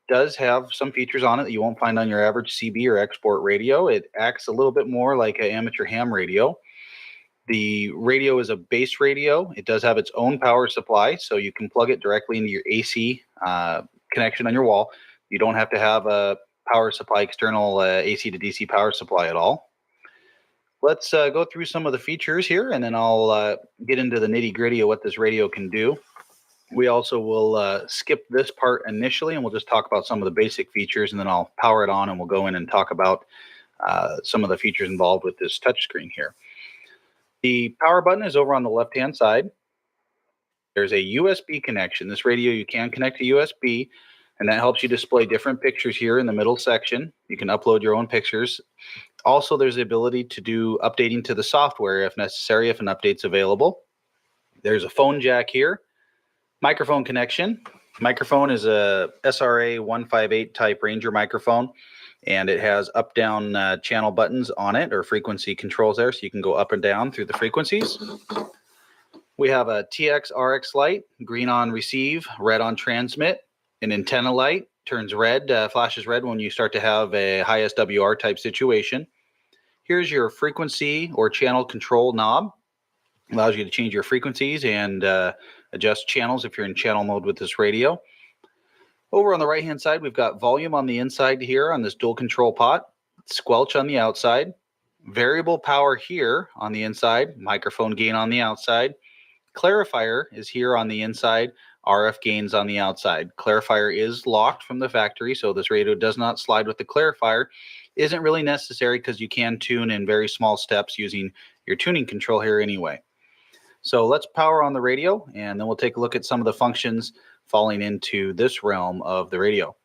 does have some features on it that you won't find on your average CB or export radio. It acts a little bit more like an amateur ham radio. The radio is a base radio. It does have its own power supply, so you can plug it directly into your AC connection on your wall. You don't have to have a power supply, external AC to DC power supply at all. Let's go through some of the features here, and then I'll get into the nitty-gritty of what this radio can do. We also will skip this part initially, and we'll just talk about some of the basic features, and then I'll power it on, and we'll go in and talk about some of the features involved with this touchscreen here. The power button is over on the left-hand side. There's a USB connection. This radio you can connect to USB, and that helps you display different pictures here in the middle section. You can upload your own pictures. Also, there's the ability to do updating to the software if necessary, if an update's available. There's a phone jack here. Microphone connection. Microphone is a SRA 158 type Ranger microphone, and it has up-down channel buttons on it, or frequency controls there, so you can go up and down through the frequencies. We have a TX RX light, green on receive, red on transmit. An antenna light turns red, flashes red when you start to have a high SWR type situation. Here's your frequency or channel control knob. Allows you to change your frequencies and adjust channels if you're in channel mode with this radio. Over on the right hand side, we've got volume on the inside here on this dual control pot, squelch on the outside, variable power here on the inside, microphone gain on the outside. Clarifier is here on the inside, RF gains on the outside. Clarifier is locked from the factory, so this radio does not slide with the clarifier. Isn't really necessary because you can tune in very small steps using your tuning control here anyway. So let's power on the radio, and then we'll take a look at some of the functions falling into this realm of the radio.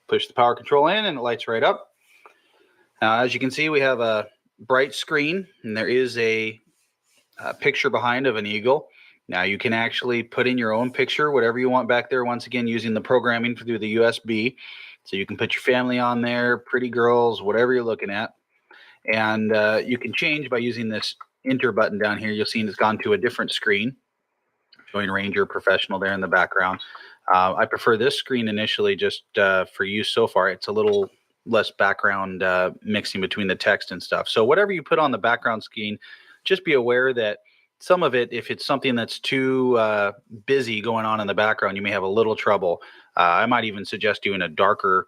Push the power control in, and it lights right up. Now, as you can see, we have a bright screen, and there is a picture behind of an eagle. Now, you can actually put in your own picture, whatever you want back there, once again, using the programming through the USB. So you can put your family on there, pretty girls, whatever you're looking at. And you can change by using this enter button down here. You'll see it's gone to a different screen, showing Ranger Professional there in the background. I prefer this screen initially just for use so far. It's a little less background mixing between the text and stuff. So whatever you put on the background screen, just be aware that some of it, if it's something that's too busy going on in the background, you may have a little trouble. I might even suggest doing a darker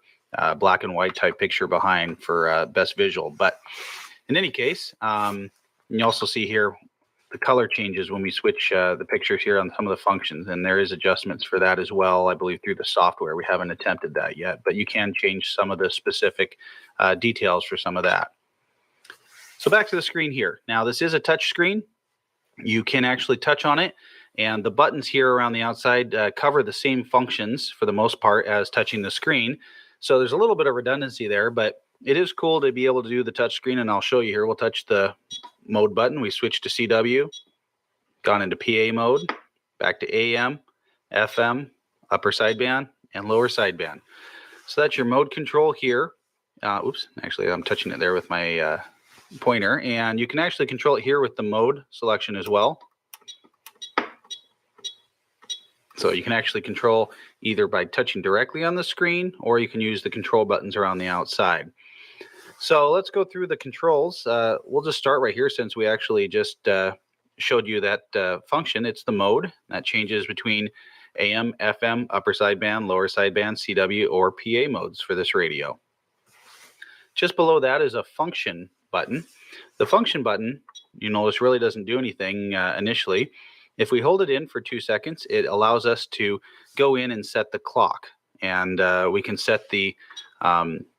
black and white type picture behind for best visual. But in any case, you also see here the color changes when we switch the pictures here on some of the functions, and there is adjustments for that as well, I believe, through the software. We haven't attempted that yet, but you can change some of the specific details for some of that. So back to the screen here. Now, this is a touch screen. You can actually touch on it, and the buttons here around the outside cover the same functions for the most part as touching the screen. So there's a little bit of redundancy there, but it is cool to be able to do the touch screen, and I'll show you here. We'll touch the mode button. We switch to CW, gone into PA mode, back to AM, FM, upper sideband, and lower sideband. So that's your mode control here. Oops, actually I'm touching it there with my pointer, and you can actually control it here with the mode selection as well. So you can actually control either by touching directly on the screen, or you can use the control buttons around the outside. So let's go through the controls. We'll just start right here since we actually just showed you that function. It's the mode that changes between AM, FM, upper sideband, lower sideband, CW, or PA modes for this radio. Just below that is a function button. The function button, you notice, really doesn't do anything initially. If we hold it in for 2 seconds, it allows us to go in and set the clock. And we can set the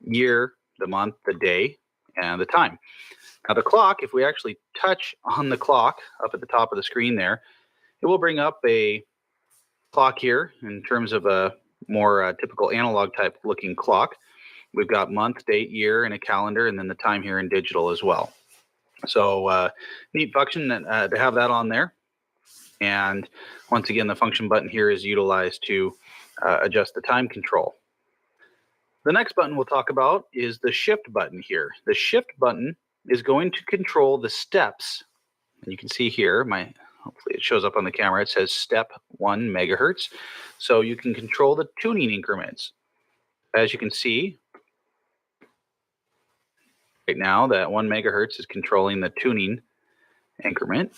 year, the month, the day, and the time. Now the clock, if we actually touch on the clock up at the top of the screen there, it will bring up a clock here in terms of a more typical analog type looking clock. We've got month, date, year, and a calendar, and then the time here in digital as well. So neat function to have that on there. And once again, the function button here is utilized to adjust the time control. The next button we'll talk about is the shift button here. The shift button is going to control the steps. And you can see here, hopefully it shows up on the camera, it says step 1 megahertz. So you can control the tuning increments. As you can see, right now that 1 megahertz is controlling the tuning increment.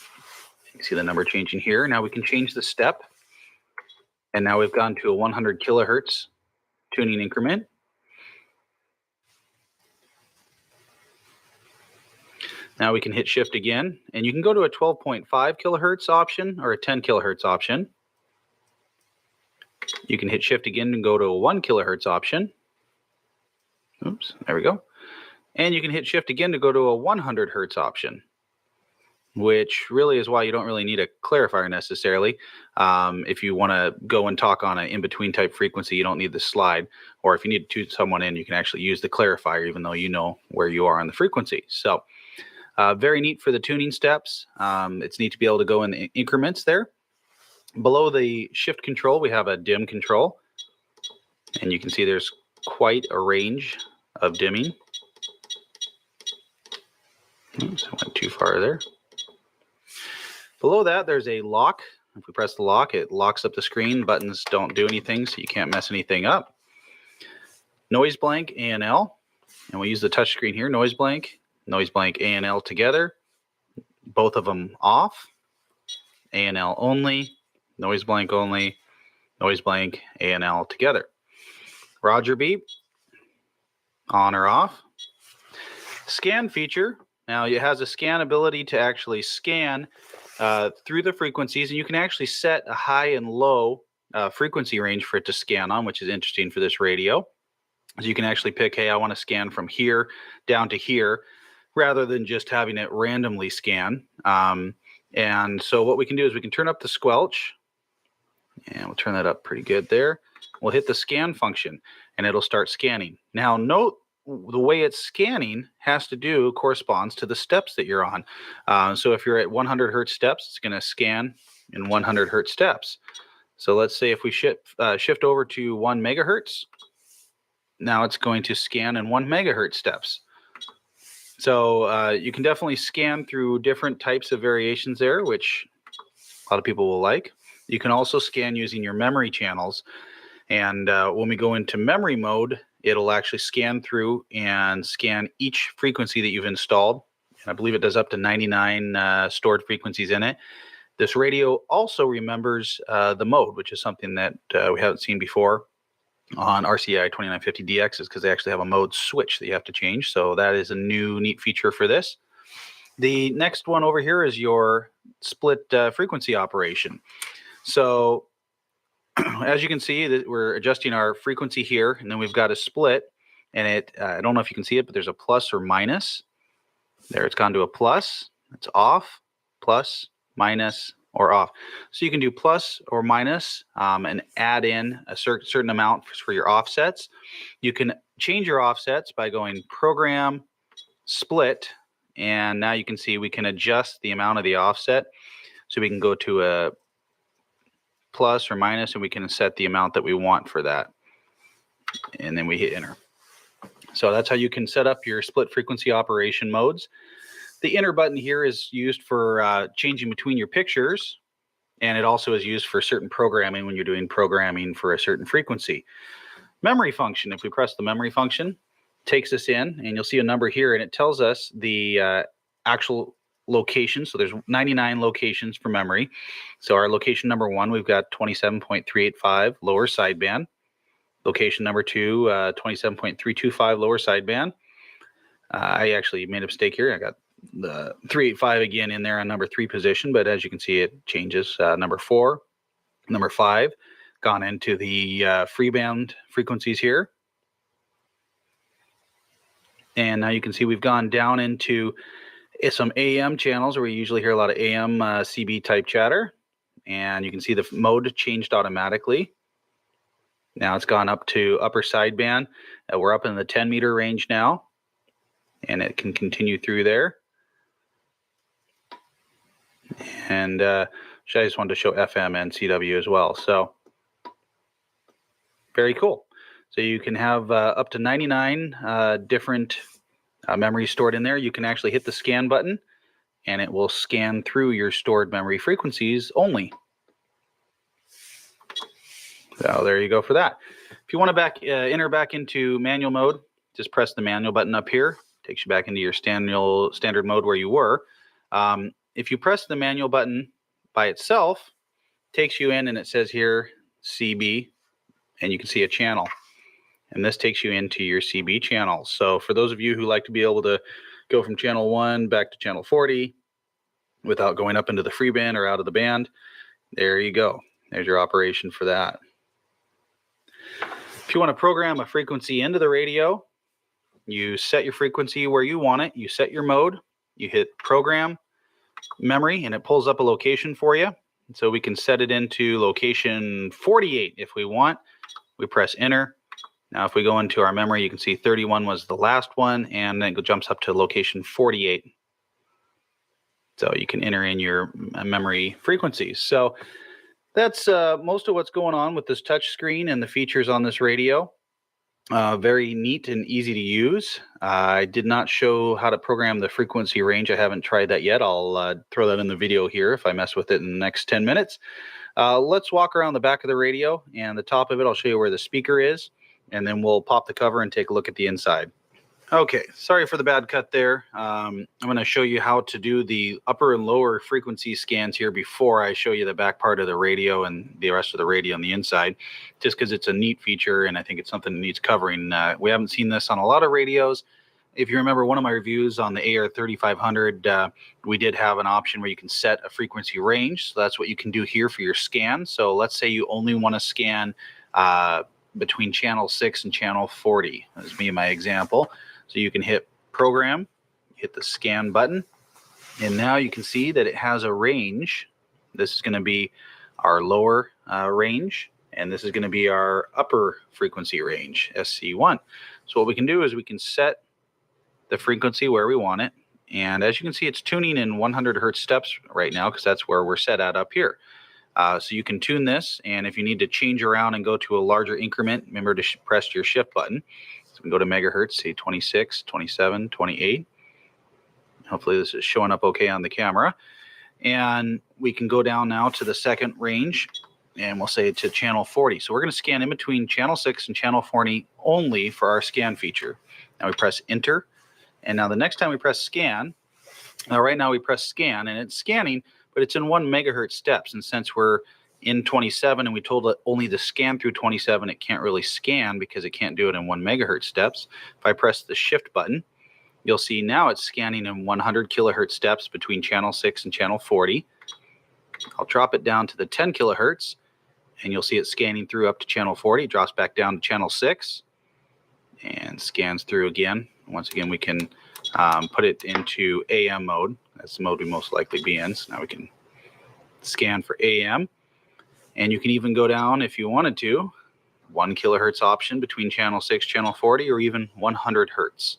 You can see the number changing here. Now we can change the step. And now we've gone to a 100 kilohertz tuning increment. Now we can hit shift again, and you can go to a 12.5 kilohertz option or a 10 kilohertz option. You can hit shift again and go to a 1 kilohertz option. Oops, there we go. And you can hit shift again to go to a 100 hertz option, which really is why you don't really need a clarifier necessarily. If you want to go and talk on an in-between type frequency, you don't need the slide. Or if you need to tune someone in, you can actually use the clarifier, even though you know where you are on the frequency. So very neat for the tuning steps. It's neat to be able to go in the increments there. Below the shift control, we have a dim control. And you can see there's quite a range of dimming. Oops, I went too far there. Below that, there's a lock. If we press the lock, it locks up the screen. Buttons don't do anything, so you can't mess anything up. Noise blank, ANL. And we use the touch screen here. Noise blank, ANL together. Both of them off. ANL only, noise blank only, noise blank, ANL together. Roger beep, on or off. Scan feature. Now it has a scan ability to actually scan through the frequencies, and you can actually set a high and low frequency range for it to scan on, which is interesting for this radio. So you can actually pick, hey, I want to scan from here down to here, rather than just having it randomly scan. And so what we can do is we can turn up the squelch, and we'll turn that up pretty good there. We'll hit the scan function, and it'll start scanning. Now note the way it's scanning corresponds to the steps that you're on. So if you're at 100 hertz steps, it's going to scan in 100 hertz steps. So let's say if we shift over to 1 megahertz, now it's going to scan in 1 megahertz steps. So you can definitely scan through different types of variations there, which a lot of people will like. You can also scan using your memory channels. And when we go into memory mode, it'll actually scan through and scan each frequency that you've installed. And I believe it does up to 99 stored frequencies in it. This radio also remembers the mode, which is something that we haven't seen before on RCI 2950DXs, because they actually have a mode switch that you have to change. So that is a new neat feature for this. The next one over here is your split frequency operation. So as you can see, that we're adjusting our frequency here, and then we've got a split, and I don't know if you can see it, but there's a plus or minus. There, it's gone to a plus. It's off, plus, minus, or off. So you can do plus or minus and add in a certain amount for your offsets. You can change your offsets by going program, split, and now you can see we can adjust the amount of the offset. So we can go to a plus or minus, and we can set the amount that we want for that. And then we hit enter. So that's how you can set up your split frequency operation modes. The enter button here is used for changing between your pictures, and it also is used for certain programming when you're doing programming for a certain frequency. Memory function, if we press the memory function, takes us in, and you'll see a number here, and it tells us the actual location. So there's 99 locations for memory. So our location number 1, we've got 27.385 lower sideband. Location number 2, 27.325 lower sideband. I actually made a mistake here. I got the 385 again in there on number 3 position, but as you can see, it changes. Number 4, number 5, gone into the free band frequencies here. And now you can see we've gone down into some AM channels where we usually hear a lot of AM CB type chatter. And you can see the mode changed automatically. Now it's gone up to upper sideband. We're up in the 10 meter range now, and it can continue through there. And I just wanted to show FM and CW as well. So very cool. So you can have up to 99 different memories stored in there. You can actually hit the scan button, and it will scan through your stored memory frequencies only. So there you go for that. If you want to enter back into manual mode, just press the manual button up here. Takes you back into your standard mode where you were. If you press the manual button by itself, it takes you in, and it says here CB, and you can see a channel. And this takes you into your CB channels. So for those of you who like to be able to go from channel 1 back to channel 40 without going up into the free band or out of the band, there you go. There's your operation for that. If you want to program a frequency into the radio, you set your frequency where you want it. You set your mode. You hit program memory, and it pulls up a location for you. So we can set it into location 48 if we want. We press enter. Now, if we go into our memory, you can see 31 was the last one, and then it jumps up to location 48. So you can enter in your memory frequencies. So that's most of what's going on with this touch screen and the features on this radio. Very neat and easy to use. I did not show how to program the frequency range. I haven't tried that yet. I'll throw that in the video here if I mess with it in the next 10 minutes. Let's walk around the back of the radio, and the top of it, I'll show you where the speaker is, and then we'll pop the cover and take a look at the inside. Okay, sorry for the bad cut there. I'm going to show you how to do the upper and lower frequency scans here before I show you the back part of the radio and the rest of the radio on the inside, just because it's a neat feature and I think it's something that needs covering. We haven't seen this on a lot of radios. If you remember one of my reviews on the AR3500, we did have an option where you can set a frequency range. So that's what you can do here for your scan. So let's say you only want to scan between channel 6 and channel 40. That's me in my example. So you can hit program, hit the scan button, and now you can see that it has a range. This is going to be our lower range, and this is going to be our upper frequency range, SC1. So what we can do is we can set the frequency where we want it, and as you can see, it's tuning in 100 hertz steps right now because that's where we're set at up here. So you can tune this, and if you need to change around and go to a larger increment, remember to press your shift button. So we can go to megahertz, see 26, 27, 28. Hopefully this is showing up okay on the camera. And we can go down now to the second range, and we'll say to channel 40. So we're going to scan in between channel 6 and channel 40 only for our scan feature. Now we press enter. And now the next time we press scan, now right now we press scan, and it's scanning, but it's in 1 megahertz steps. And since we're in 27 and we told it only to scan through 27, it can't really scan because it can't do it in 1 megahertz steps. If I press the shift button, you'll see now it's scanning in 100 kilohertz steps between channel 6 and channel 40. I'll drop it down to the 10 kilohertz, and you'll see it scanning through up to channel 40. It drops back down to channel 6 and scans through again. Once again, we can put it into AM mode. That's the mode we most likely be in. So now we can scan for AM. And you can even go down, if you wanted to, 1 kilohertz option between channel 6, channel 40, or even 100 hertz.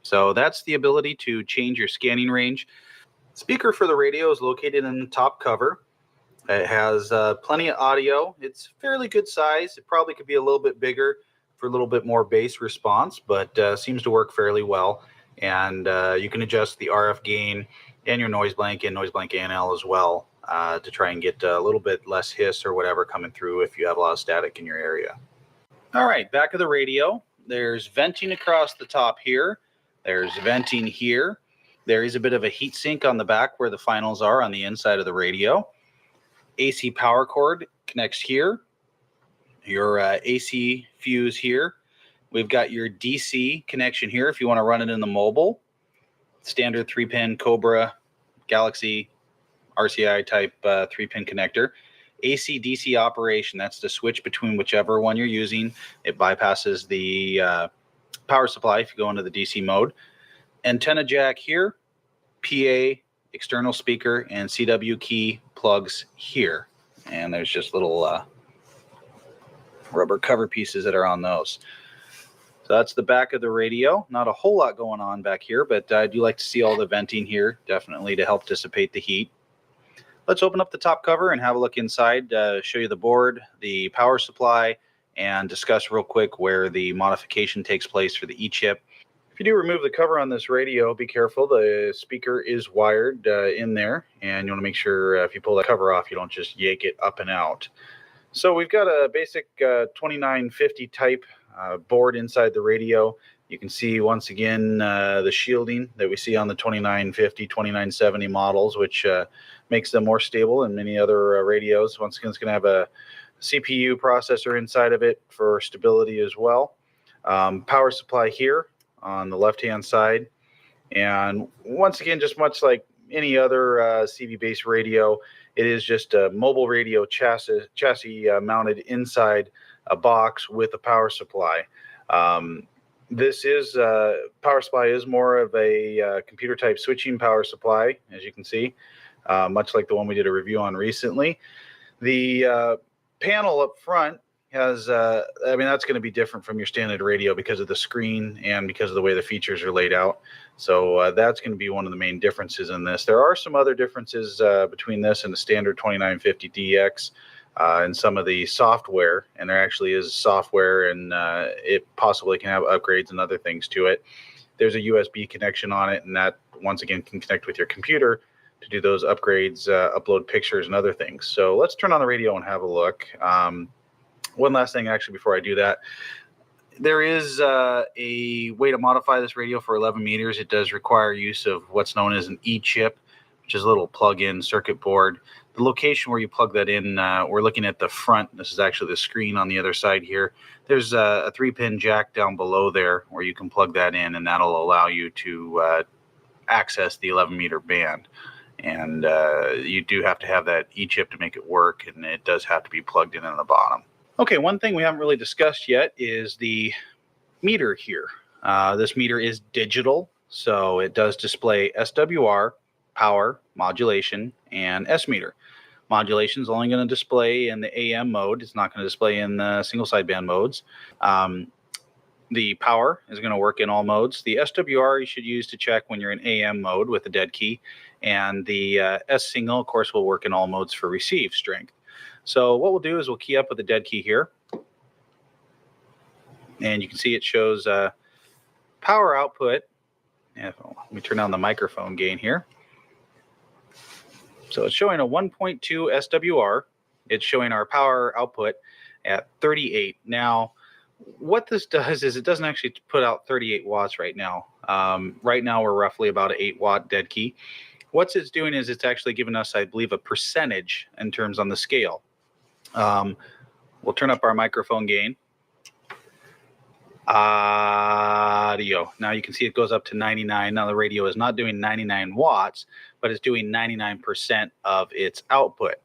So that's the ability to change your scanning range. Speaker for the radio is located in the top cover. It has plenty of audio. It's fairly good size. It probably could be a little bit bigger for a little bit more bass response, but seems to work fairly well. And you can adjust the RF gain and your noise blank and noise blank ANL as well to try and get a little bit less hiss or whatever coming through if you have a lot of static in your area. All right, back of the radio. There's venting across the top here. There's venting here. There is a bit of a heat sink on the back where the finals are on the inside of the radio. AC power cord connects here. Your AC fuse here. We've got your DC connection here if you want to run it in the mobile. Standard 3-pin Cobra, Galaxy, RCI type 3-pin connector. AC DC operation, that's the switch between whichever one you're using. It bypasses the power supply if you go into the DC mode. Antenna jack here, PA, external speaker, and CW key plugs here. And there's just little rubber cover pieces that are on those. So that's the back of the radio. Not a whole lot going on back here, but I do like to see all the venting here, definitely to help dissipate the heat. Let's open up the top cover and have a look inside, show you the board, the power supply, and discuss real quick where the modification takes place for the E-chip. If you do remove the cover on this radio, be careful. The speaker is wired in there, and you want to make sure if you pull that cover off, you don't just yank it up and out. So we've got a basic 2950 type board inside the radio. You can see once again the shielding that we see on the 2950, 2970 models, which makes them more stable than many other radios. Once again, it's going to have a CPU processor inside of it for stability as well. Power supply here on the left-hand side. And once again, just much like any other CV-based radio, it is just a mobile radio chassis mounted inside a box with a power supply. This is power supply is more of a computer type switching power supply, as you can see, much like the one we did a review on recently. The panel up front has, I mean, that's going to be different from your standard radio because of the screen and because of the way the features are laid out. So that's going to be one of the main differences in this. There are some other differences between this and the standard 2950DX and some of the software, and there actually is software, and it possibly can have upgrades and other things to it. There's a USB connection on it, and that once again can connect with your computer to do those upgrades, upload pictures and other things. So let's turn on the radio and have a look. One last thing, actually, before I do that, there is a way to modify this radio for 11 meters. It does require use of what's known as an E-chip, which is a little plug-in circuit board. The location where you plug that in, we're looking at the front. This is actually the screen on the other side here. There's a 3-pin jack down below there where you can plug that in, and that'll allow you to access the 11-meter band. And you do have to have that E-chip to make it work, and it does have to be plugged in the bottom. Okay, one thing we haven't really discussed yet is the meter here. This meter is digital, so it does display SWR, power, modulation, and S meter. Modulation is only going to display in the AM mode. It's not going to display in the single sideband modes. The power is going to work in all modes. The SWR you should use to check when you're in AM mode with the dead key. And the S signal, of course, will work in all modes for receive strength. So what we'll do is we'll key up with the dead key here. And you can see it shows power output. Let me turn on the microphone gain here. So it's showing a 1.2 SWR. It's showing our power output at 38. Now, what this does is it doesn't actually put out 38 watts right now. Right now, we're roughly about an 8-watt dead key. What it's doing is it's actually giving us, I believe, a percentage in terms on the scale. We'll turn up our microphone gain. Audio. Now you can see it goes up to 99. Now the radio is not doing 99 watts, but it's doing 99% of its output.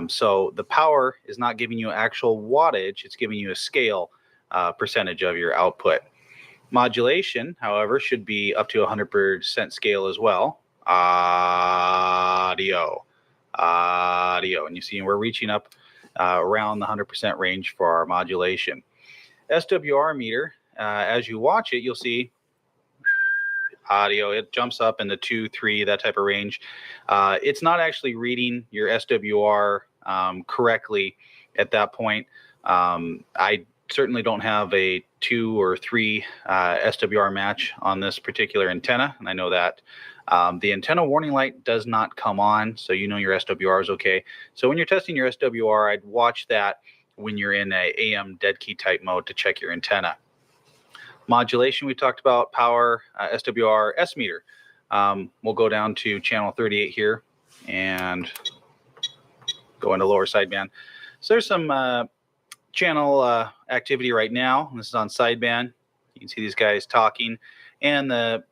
So the power is not giving you actual wattage. It's giving you a scale percentage of your output. Modulation, however, should be up to 100% scale as well. Audio. And you see we're reaching up around the 100% range for our modulation. SWR meter, as you watch it, you'll see audio. It jumps up in the 2, 3, that type of range. It's not actually reading your SWR correctly at that point. I certainly don't have a 2 or 3 SWR match on this particular antenna, and I know that. The antenna warning light does not come on, so you know your SWR is okay. So when you're testing your SWR, I'd watch that when you're in a AM dead key type mode to check your antenna. Modulation, we talked about power, SWR, S meter. We'll go down to channel 38 here and go into lower sideband. So there's some channel activity right now. This is on sideband. You can see these guys talking, and the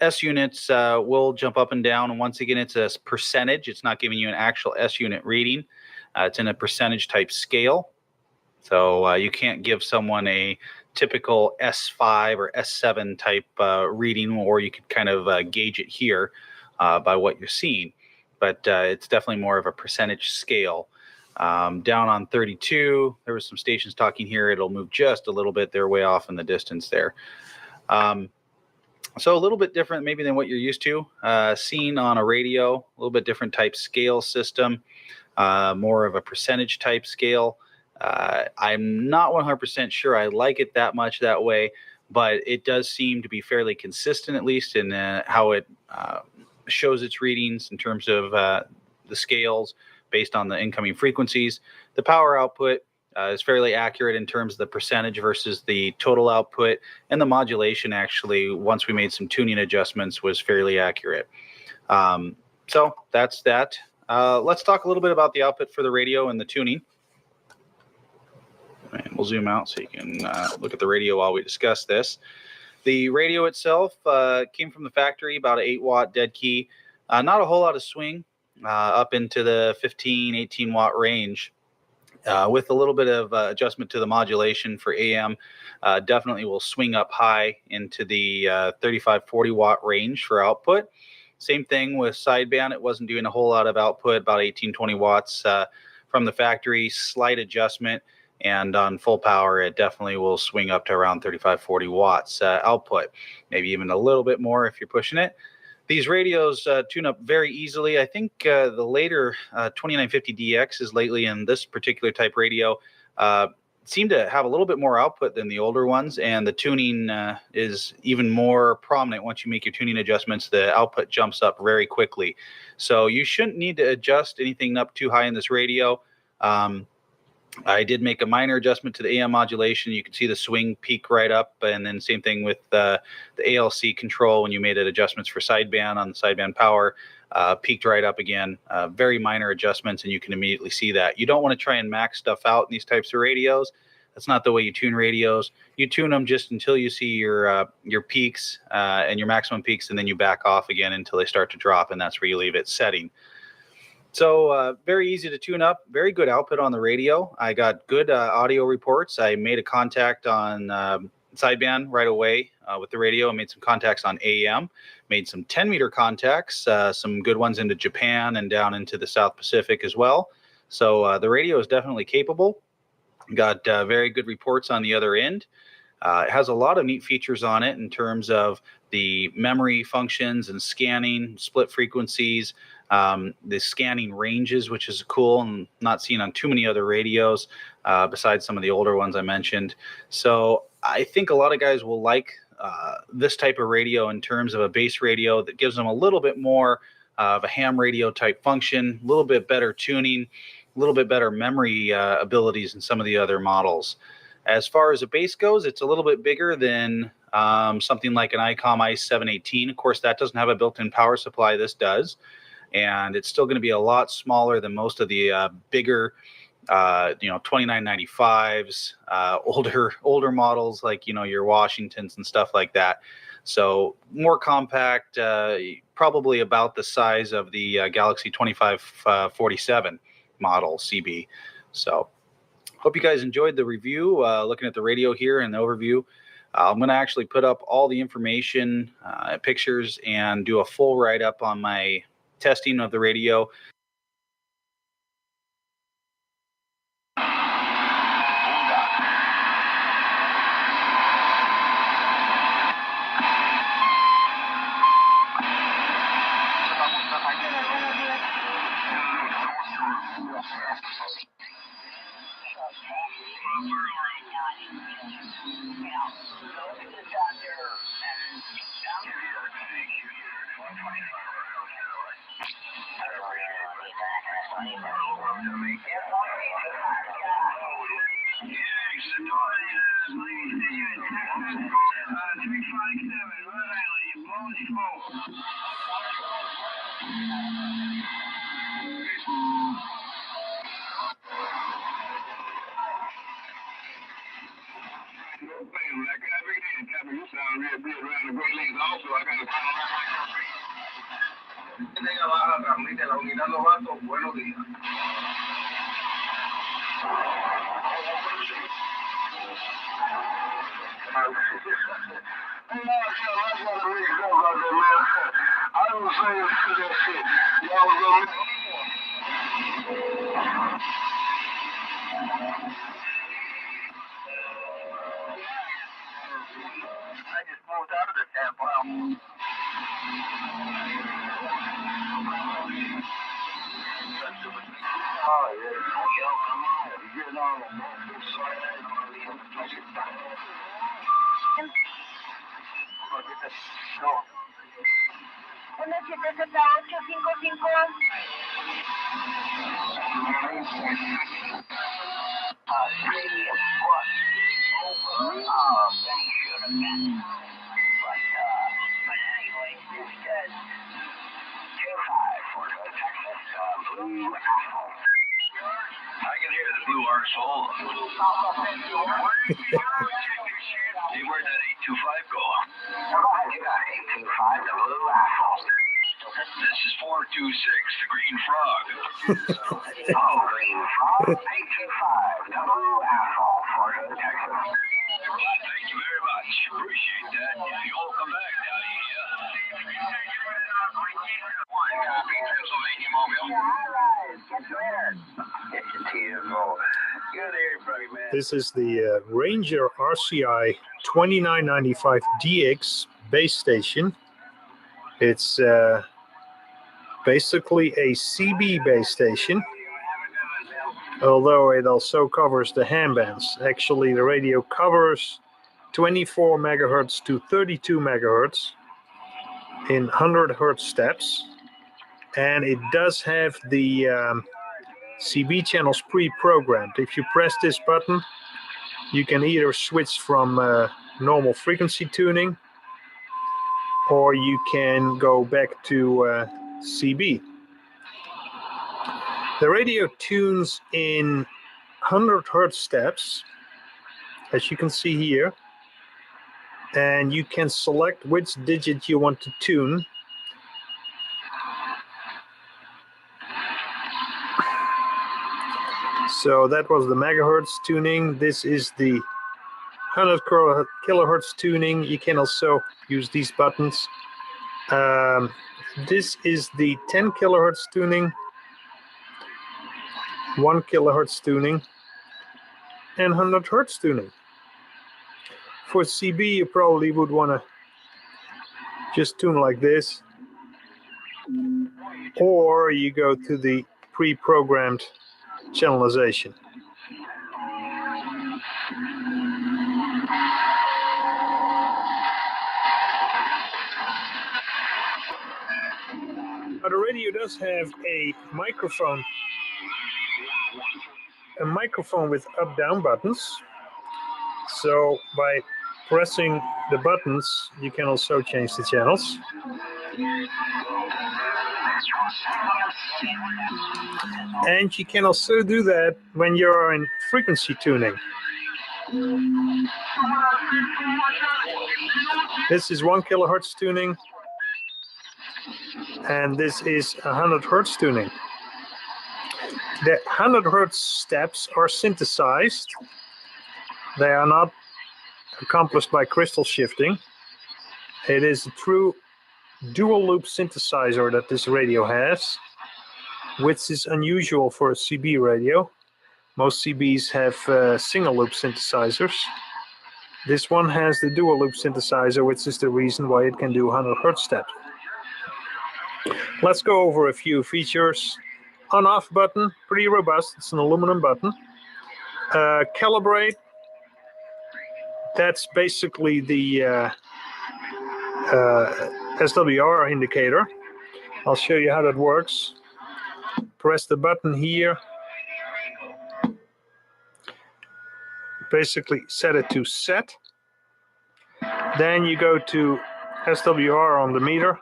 S units will jump up and down. And once again, it's a percentage. It's not giving you an actual S unit reading. It's in a percentage type scale. So you can't give someone a typical S5 or S7 type reading, or you could kind of gauge it here by what you're seeing. But it's definitely more of a percentage scale. Down on 32, there was some stations talking here. It'll move just a little bit. They're way off in the distance there. So a little bit different maybe than what you're used to. Seen on a radio, a little bit different type scale system, more of a percentage type scale. I'm not 100% sure I like it that much that way, but it does seem to be fairly consistent, at least in how it shows its readings in terms of the scales based on the incoming frequencies. The power output is fairly accurate in terms of the percentage versus the total output, and the modulation actually, once we made some tuning adjustments, was fairly accurate. So that's that. Let's talk a little bit about the output for the radio and the tuning. And we'll zoom out so you can look at the radio while we discuss this. The radio itself came from the factory, about an 8-watt dead key. Not a whole lot of swing, up into the 15, 18-watt range. with a little bit of adjustment to the modulation for AM, definitely will swing up high into the 35-40 watt range for output. Same thing with sideband. It wasn't doing a whole lot of output, about 18-20 watts from the factory, slight adjustment. And on full power, it definitely will swing up to around 35-40 watts output, maybe even a little bit more if you're pushing it. These radios tune up very easily. I think the later 2950DX is lately in this particular type radio seem to have a little bit more output than the older ones, and the tuning is even more prominent. Once you make your tuning adjustments, the output jumps up very quickly. So you shouldn't need to adjust anything up too high in this radio. I did make a minor adjustment to the AM modulation. You can see the swing peak right up, and then same thing with the ALC control when you made it adjustments for sideband on the sideband power, peaked right up again. Very minor adjustments, and you can immediately see that. You don't want to try and max stuff out in these types of radios. That's not the way you tune radios. You tune them just until you see your peaks and your maximum peaks, and then you back off again until they start to drop, and that's where you leave it setting. So very easy to tune up, very good output on the radio. I got good audio reports. I made a contact on sideband right away with the radio. I made some contacts on AM, made some 10-meter contacts, some good ones into Japan and down into the South Pacific as well. So the radio is definitely capable. Got very good reports on the other end. It has a lot of neat features on it in terms of the memory functions and scanning, split frequencies, the scanning ranges, which is cool and not seen on too many other radios besides some of the older ones I mentioned. So I think a lot of guys will like this type of radio in terms of a base radio that gives them a little bit more of a ham radio type function, a little bit better tuning, a little bit better memory abilities than some of the other models. As far as a base goes, it's a little bit bigger than something like an ICOM ICE 718. Of course, that doesn't have a built-in power supply. This does. And it's still going to be a lot smaller than most of the bigger, 2995s, older models like, your Washingtons and stuff like that. So more compact, probably about the size of the Galaxy 2547 model CB. So hope you guys enjoyed the review, looking at the radio here and the overview. I'm going to actually put up all the information, pictures, and do a full write-up on my testing of the radio. Where'd that 825 go? You got 825, the blue apple. This is 426, the Green Frog. Oh, Green Frog, 825, double asphalt, Fort Hood, Texas. Well, thank you very much. Appreciate that. You'll come back now, yeah? One copy, Pennsylvania Mobile. All right, catch you later. Good everybody, man. This is the Ranger RCI 2995DX base station. It's basically a CB base station, although it also covers the ham bands. Actually, the radio covers 24 megahertz to 32 megahertz in 100 hertz steps, and it does have the CB channels pre-programmed. If you press this button, you can either switch from normal frequency tuning, or you can go back to CB. The radio tunes in 100 hertz steps, as you can see here, and you can select which digit you want to tune. So that was the megahertz tuning. This is the 100 kilohertz tuning. You can also use these buttons. This is the 10 kilohertz tuning, 1 kilohertz tuning, and 100 hertz tuning. For CB, you probably would want to just tune like this, or you go to the pre-programmed channelization. But the radio does have a microphone with up-down buttons. So by pressing the buttons, you can also change the channels. And you can also do that when you're in frequency tuning. This is 1 kilohertz tuning, and this is 100 hertz tuning. The 100 hertz steps are synthesized. They are not accomplished by crystal shifting. It is a true dual loop synthesizer that this radio has, which is unusual for a CB radio. Most CBs have single loop synthesizers. This one has the dual loop synthesizer, which is the reason why it can do 100 hertz steps. Let's go over a few features. On-off button, pretty robust. It's an aluminum button. Calibrate. That's basically the SWR indicator. I'll show you how that works. Press the button here. Basically set it to set. Then you go to SWR on the meter,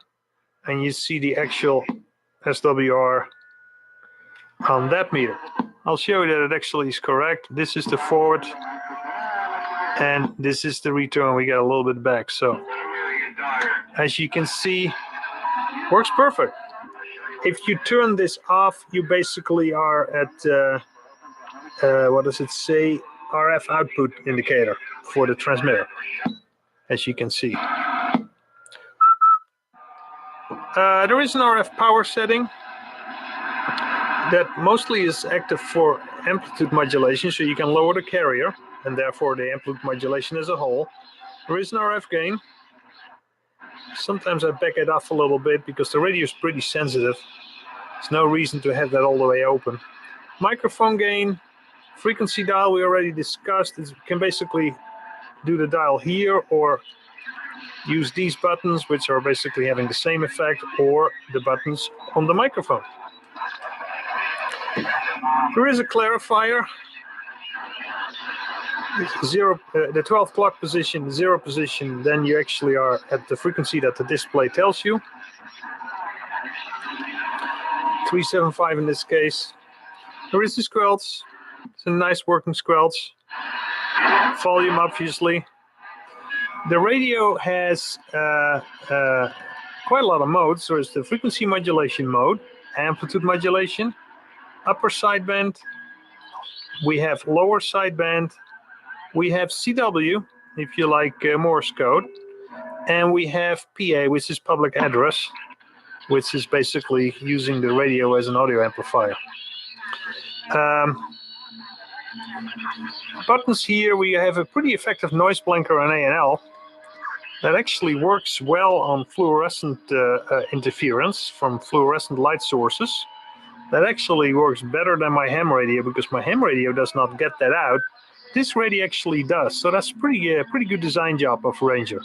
and you see the actual SWR on that meter. I'll show you that it actually is correct. This is the forward, and this is the return. We get a little bit back. So as you can see, works perfect. If you turn this off, you basically are at what does it say? RF output indicator for the transmitter, as you can see. There is an RF power setting that mostly is active for amplitude modulation, so you can lower the carrier and therefore the amplitude modulation as a whole. There is an RF gain. Sometimes I back it off a little bit because the radio is pretty sensitive. There's no reason to have that all the way open. Microphone gain, frequency dial we already discussed. You can basically do the dial here or use these buttons, which are basically having the same effect, or the buttons on the microphone. There is a clarifier. The 12 o'clock position, 0 position, then you actually are at the frequency that the display tells you. 375 in this case. There is the squelch. It's a nice working squelch. Volume, obviously. The radio has quite a lot of modes. There's the frequency modulation mode, amplitude modulation, upper sideband. We have lower sideband. We have CW, if you like Morse code. And we have PA, which is public address, which is basically using the radio as an audio amplifier. Buttons here, we have a pretty effective noise blanker on A&L that actually works well on fluorescent interference from fluorescent light sources. That actually works better than my ham radio because my ham radio does not get that out. This radio actually does, so that's pretty good design job of Ranger.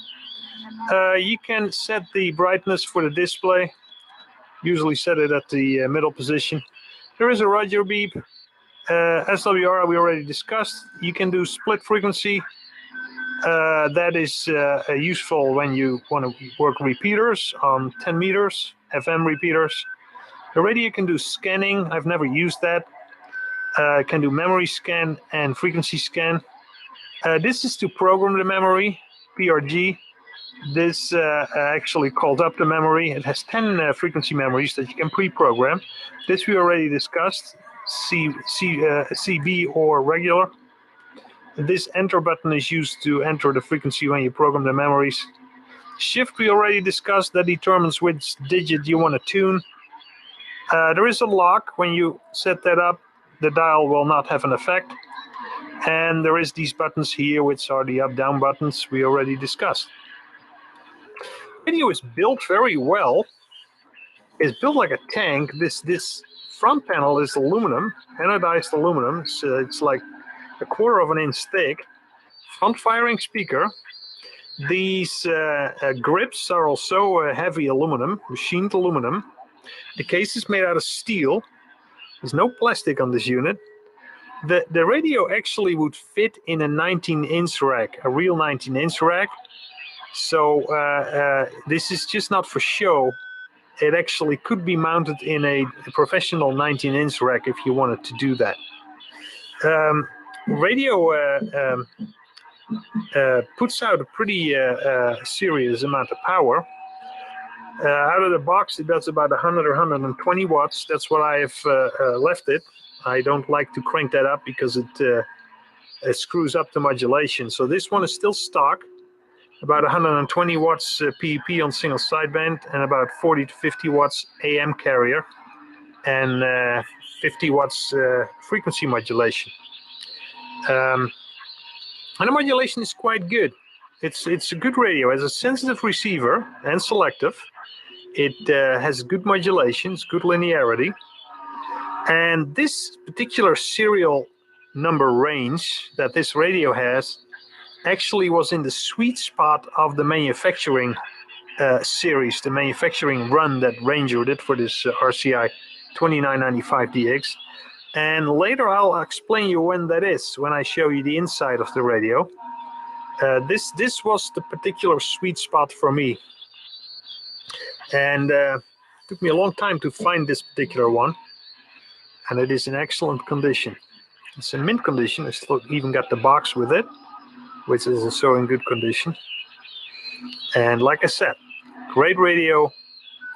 You can set the brightness for the display. Usually set it at the middle position. There is a radio beep. SWR we already discussed. You can do split frequency. That is useful when you want to work repeaters on 10 meters, FM repeaters. The radio can do scanning. I've never used that. Can do memory scan and frequency scan. This is to program the memory, PRG. This actually calls up the memory. It has 10 frequency memories that you can pre-program. This we already discussed, CB or regular. This enter button is used to enter the frequency when you program the memories. Shift we already discussed, that determines which digit you want to tune. There is a lock. When you set that up, the dial will not have an effect. And there is these buttons here, which are the up-down buttons we already discussed. Radio is built very well. It's built like a tank. This front panel is aluminum, anodized aluminum. So it's like a 1/4 of an inch thick. Front-firing speaker. These grips are also heavy aluminum, machined aluminum. The case is made out of steel. There's no plastic on this unit. The radio actually would fit in a 19-inch rack, a real 19-inch rack. So this is just not for show. It actually could be mounted in a professional 19-inch rack if you wanted to do that. Radio puts out a pretty serious amount of power. Out of the box, it does about 100 or 120 watts. That's what I have left it. I don't like to crank that up because it screws up the modulation. So this one is still stock. About 120 watts PEP on single sideband and about 40 to 50 watts AM carrier and 50 watts frequency modulation. And the modulation is quite good. It's a good radio. It has a sensitive receiver and selective. It has good modulations, good linearity. And this particular serial number range that this radio has actually was in the sweet spot of the manufacturing series, the manufacturing run that Ranger did for this RCI 2995DX. And later I'll explain you when that is, when I show you the inside of the radio. This was the particular sweet spot for me. And it took me a long time to find this particular one. And it is in excellent condition. It's in mint condition. I still even got the box with it, which is also in good condition. And like I said, great radio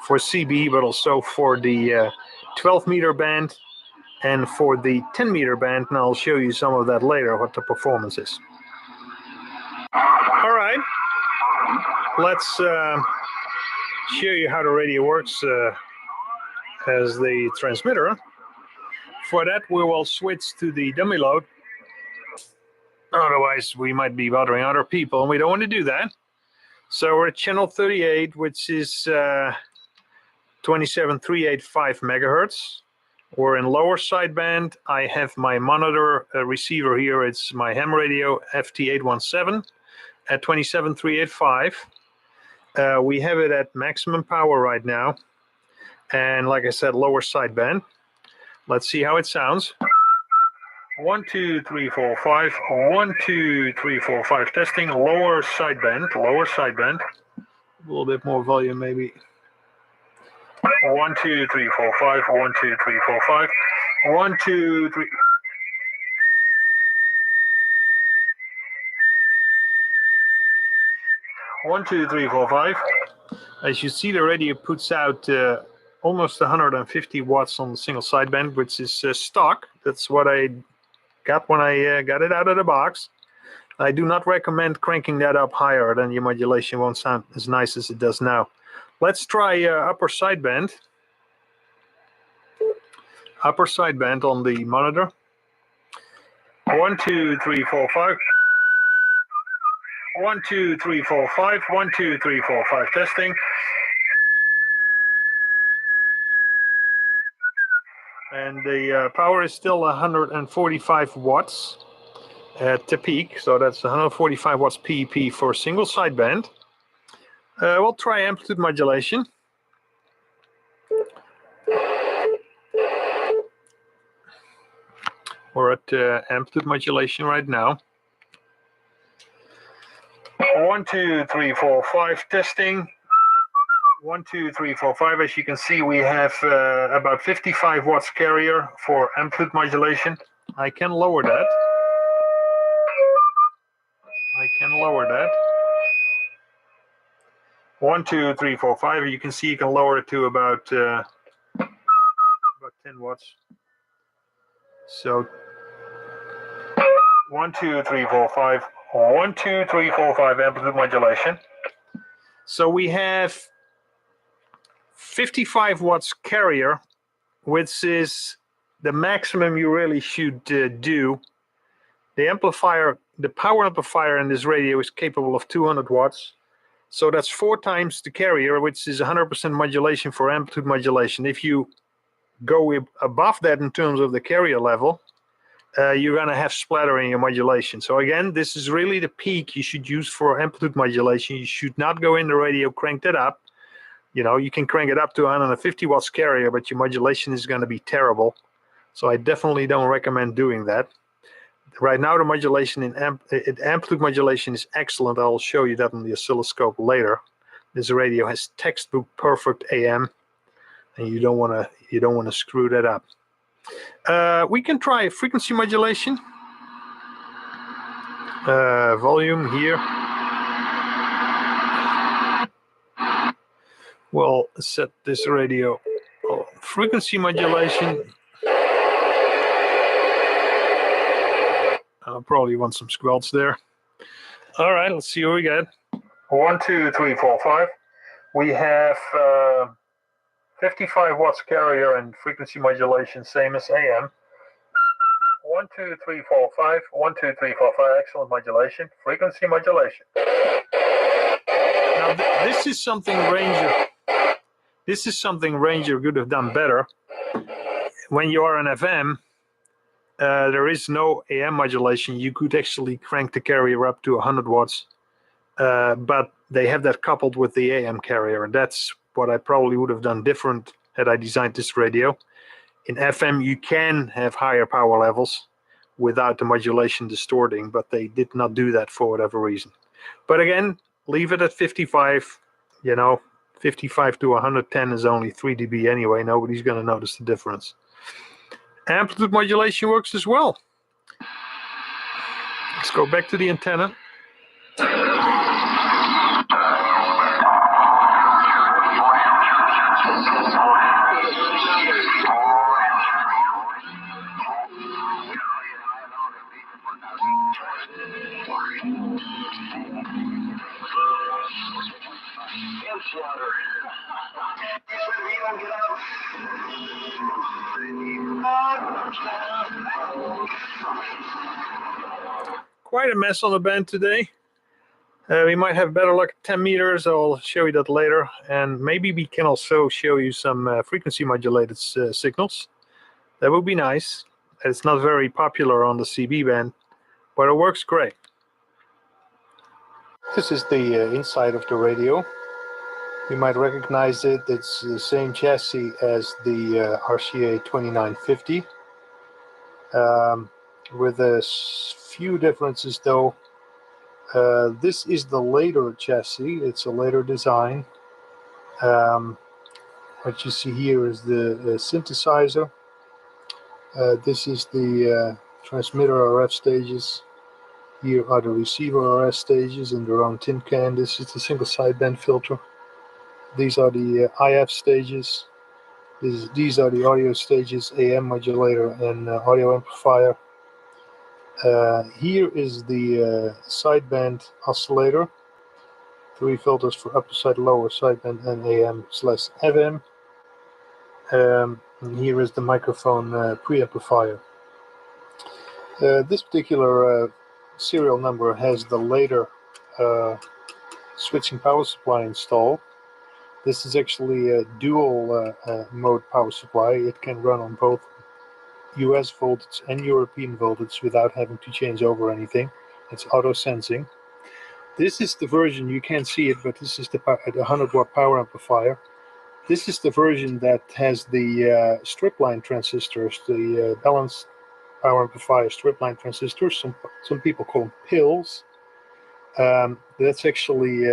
for CB, but also for the 12-meter band and for the 10-meter band. And I'll show you some of that later, what the performance is. All right, let's show you how the radio works as the transmitter. For that, we will switch to the dummy load. Otherwise, we might be bothering other people, and we don't want to do that. So we're at channel 38, which is 27385 megahertz. We're in lower sideband. I have my monitor receiver here. It's my ham radio FT817 at 27385. We have it at maximum power right now. And like I said, lower sideband. Let's see how it sounds. 1, 2, 3, 4, 5. 1, 2, 3, 4, 5. Testing lower sideband. Lower sideband. A little bit more volume, maybe. 1, 2, 3, 4, 5. 1, 2, 3, 4, 5. 1, 2, 3. 1, 2, 3, 4, 5. As you see, the radio puts out almost 150 watts on the single sideband, which is stock. That's what I got when I got it out of the box. I do not recommend cranking that up higher, then your modulation won't sound as nice as it does now. Let's try upper sideband. Upper sideband on the monitor. 1, 2, 3, 4, 5. 1, 2, 3, 4, 5. 1, 2, 3, 4, 5. Testing. And the power is still 145 watts at the peak. So that's 145 watts PEP for single sideband. We'll try amplitude modulation. We're at amplitude modulation right now. 1, 2, 3, 4, 5. Testing. 1, 2, 3, 4, 5. As you can see, we have about 55 watts carrier for amplitude modulation. I can lower that. I can lower that. 1, 2, 3, 4, 5. You can see you can lower it to about 10 watts. So 1, 2, 3, 4, 5. 1, 2, 3, 4, 5 amplitude modulation. So we have 55 watts carrier, which is the maximum you really should do. The amplifier, the power amplifier in this radio is capable of 200 watts. So that's 4 times the carrier, which is 100% modulation for amplitude modulation. If you go above that in terms of the carrier level, you're going to have splatter in your modulation. So again, this is really the peak you should use for amplitude modulation. You should not go in the radio, crank that up. You know, you can crank it up to 150 watts carrier, but your modulation is going to be terrible. So I definitely don't recommend doing that. Right now, the modulation in amplitude modulation is excellent. I'll show you that on the oscilloscope later. This radio has textbook perfect AM, and you don't want to screw that up. We can try frequency modulation. Volume here. We'll set this radio frequency modulation. I'll probably want some squelch there. All right, let's see what we got. 1, 2, 3, 4, 5. We have 55 watts carrier and frequency modulation, same as AM. 1, 2, 3, 4, 5. 1, 2, 3, 4, 5. Excellent modulation. Frequency modulation. Now this is something Ranger. This is something Ranger could have done better. When you are an FM, there is no AM modulation. You could actually crank the carrier up to 100 watts, but they have that coupled with the AM carrier, and that's what I probably would have done different had I designed this radio. In FM, you can have higher power levels without the modulation distorting, but they did not do that for whatever reason. But again, leave it at 55. You know, 55 to 110 is only 3 dB anyway. Nobody's going to notice the difference. Amplitude modulation works as well. Let's go back to the antenna. Quite a mess on the band today. We might have better luck at 10 meters. I'll show you that later. And maybe we can also show you some frequency modulated signals. That would be nice. It's not very popular on the CB band, but it works great. This is the inside of the radio. You might recognize it. It's the same chassis as the RCA 2950. With a few differences though. This is the later chassis. It's a later design. What you see here is the synthesizer. This is the transmitter RF stages. Here are the receiver RF stages in their own tin can. This is the single sideband filter. These are the IF stages. These are the audio stages, AM modulator and audio amplifier. Here is the sideband oscillator. 3 filters for upper side, lower sideband, and AM/FM. And here is the microphone preamplifier. This particular serial number has the later switching power supply installed. This is actually a dual mode power supply. It can run on both US voltage and European voltage without having to change over anything. It's auto sensing. This is the version, you can't see it, but this is the 100 watt power amplifier. This is the version that has the strip line transistors, the balanced power amplifier strip line transistors. Some people call them pills. That's actually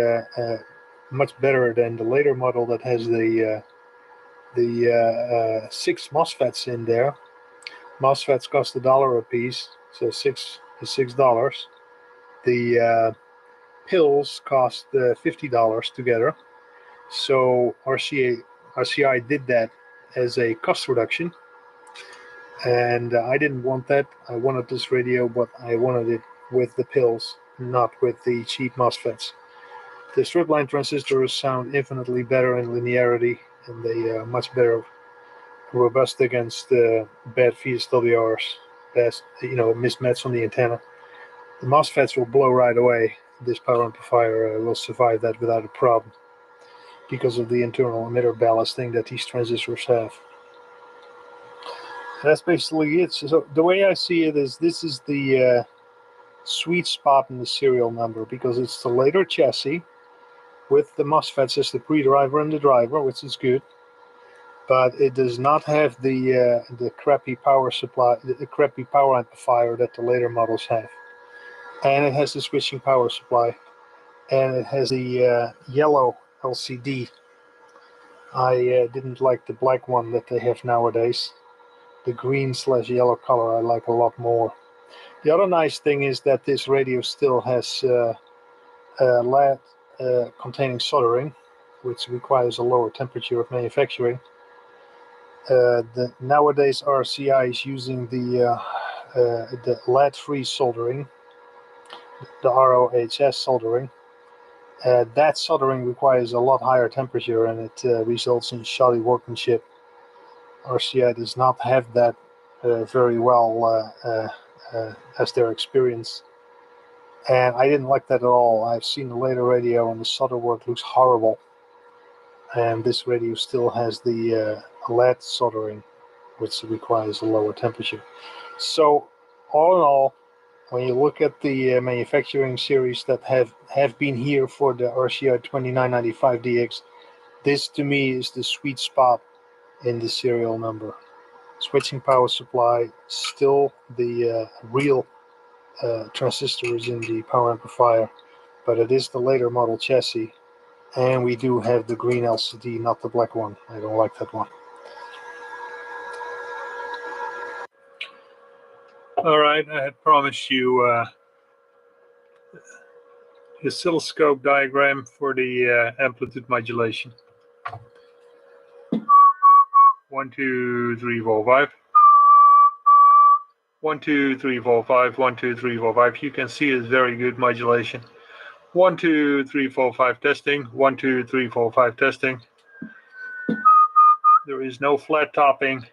much better than the later model that has the 6 MOSFETs in there. MOSFETs cost $1 a piece, so $6 is $6. The pills cost $50 together. So RCI did that as a cost reduction, and I didn't want that. I wanted this radio, but I wanted it with the pills, not with the cheap MOSFETs. The stripline transistors sound infinitely better in linearity, and they are much better robust against bad VSWRs, mismatch on the antenna. The MOSFETs will blow right away. This power amplifier will survive that without a problem because of the internal emitter ballasting that these transistors have. That's basically it. So the way I see it is this is the sweet spot in the serial number because it's the later chassis with the MOSFETs as the pre-driver and the driver, which is good. But it does not have the crappy power supply, the crappy power amplifier that the later models have. And it has the switching power supply. And it has the yellow LCD. I didn't like the black one that they have nowadays. The green/yellow color I like a lot more. The other nice thing is that this radio still has lead containing soldering, which requires a lower temperature of manufacturing. Nowadays RCI is using the lead-free soldering, the ROHS soldering. That soldering requires a lot higher temperature and it results in shoddy workmanship. RCI does not have that very well as their experience. And I didn't like that at all. I've seen the later radio and the solder work looks horrible. And this radio still has the lead soldering, which requires a lower temperature. So all in all, when you look at the manufacturing series that have been here for the RCI 2995DX, this to me is the sweet spot in the serial number. Switching power supply, still the real transistors in the power amplifier, but it is the later model chassis, and we do have the green LCD, not the black one. I don't like that one. All right, I had promised you the oscilloscope diagram for the amplitude modulation. 1, 2, 3, 4, 5. 1, 2, 3, 4, 5. 1, 2, 3, 4, 5. You can see it's very good modulation. 1, 2, 3, 4, 5 testing. 1, 2, 3, 4, 5 testing. There is no flat topping.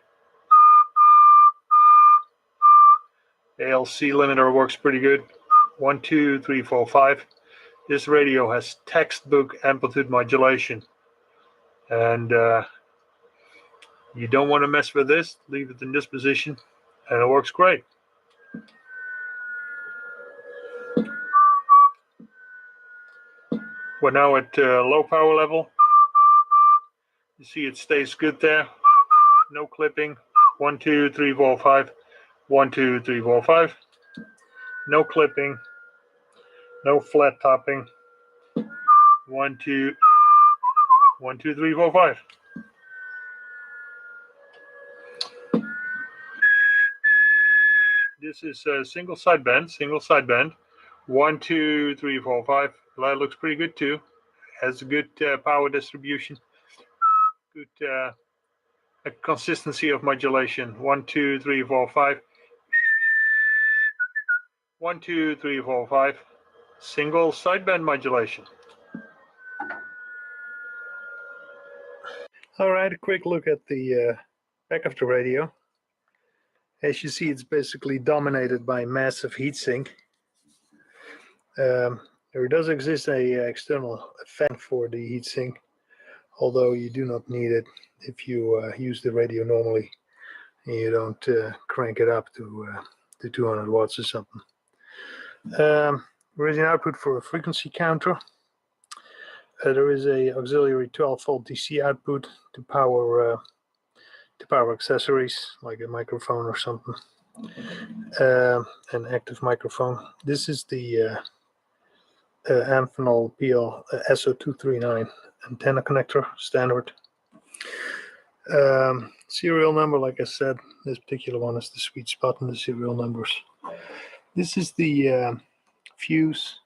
ALC limiter works pretty good. 1, 2, 3, 4, 5. This radio has textbook amplitude modulation. And you don't want to mess with this. Leave it in this position. And it works great. We're now at low power level. You see it stays good there. No clipping. 1, 2, 3, 4, 5. 1, 2, 3, 4, 5. No clipping. No flat topping. 1, 2, 1, 2, 3, 4, 5. This is a single sideband. 1, 2, 3, 4, 5. That looks pretty good too. has a good power distribution, good a consistency of modulation. 1, 2, 3, 4, 5. 1, 2, 3, 4, 5. Single sideband modulation. All right, a quick look at the back of the radio. As you see, it's basically dominated by massive heatsink. There does exist a external fan for the heatsink, although you do not need it if you use the radio normally and you don't crank it up to 200 watts or something. There is an output for a frequency counter. There is a auxiliary 12-volt DC output to power accessories like a microphone or something, an active microphone. This is the Amphenol PL SO239 antenna connector, standard. Serial number, like I said, this particular one is the sweet spot in the serial numbers. This is the fuse.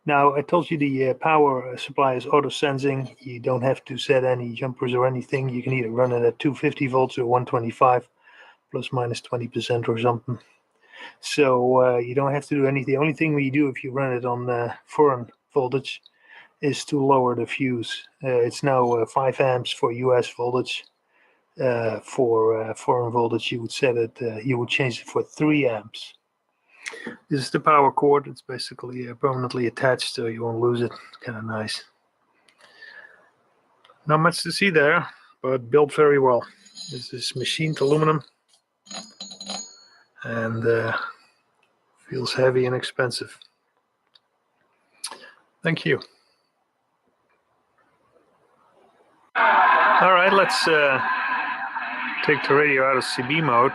Now, I told you the power supply is auto-sensing. You don't have to set any jumpers or anything. You can either run it at 250 volts or 125, plus minus 20% or something. So you don't have to do anything. The only thing we do if you run it on foreign voltage is to lower the fuse. It's now 5 amps for US voltage. For foreign voltage, you would set it. You would change it for 3 amps. This is the power cord. It's basically permanently attached, so you won't lose it. Kind of nice. Not much to see there, but built very well. This is machined aluminum and feels heavy and expensive. Thank you. All right, let's take the radio out of CB mode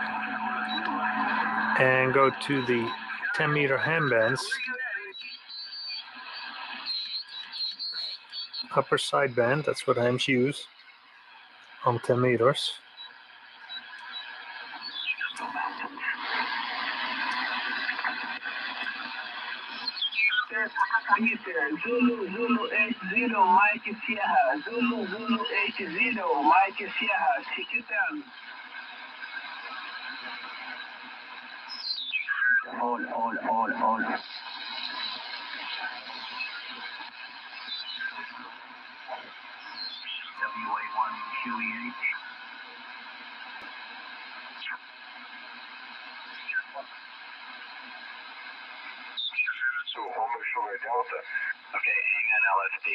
and go to the 10-meter handbands. Upper sideband, that's what hams use on 10 meters. Zulu, Zulu, H0, Mike Sierra. Zulu, Zulu, H0, Mike Sierra. Chiquitan. Hold. WA1QEH. So, Homer Sugar Delta. Okay, hang on, LSD.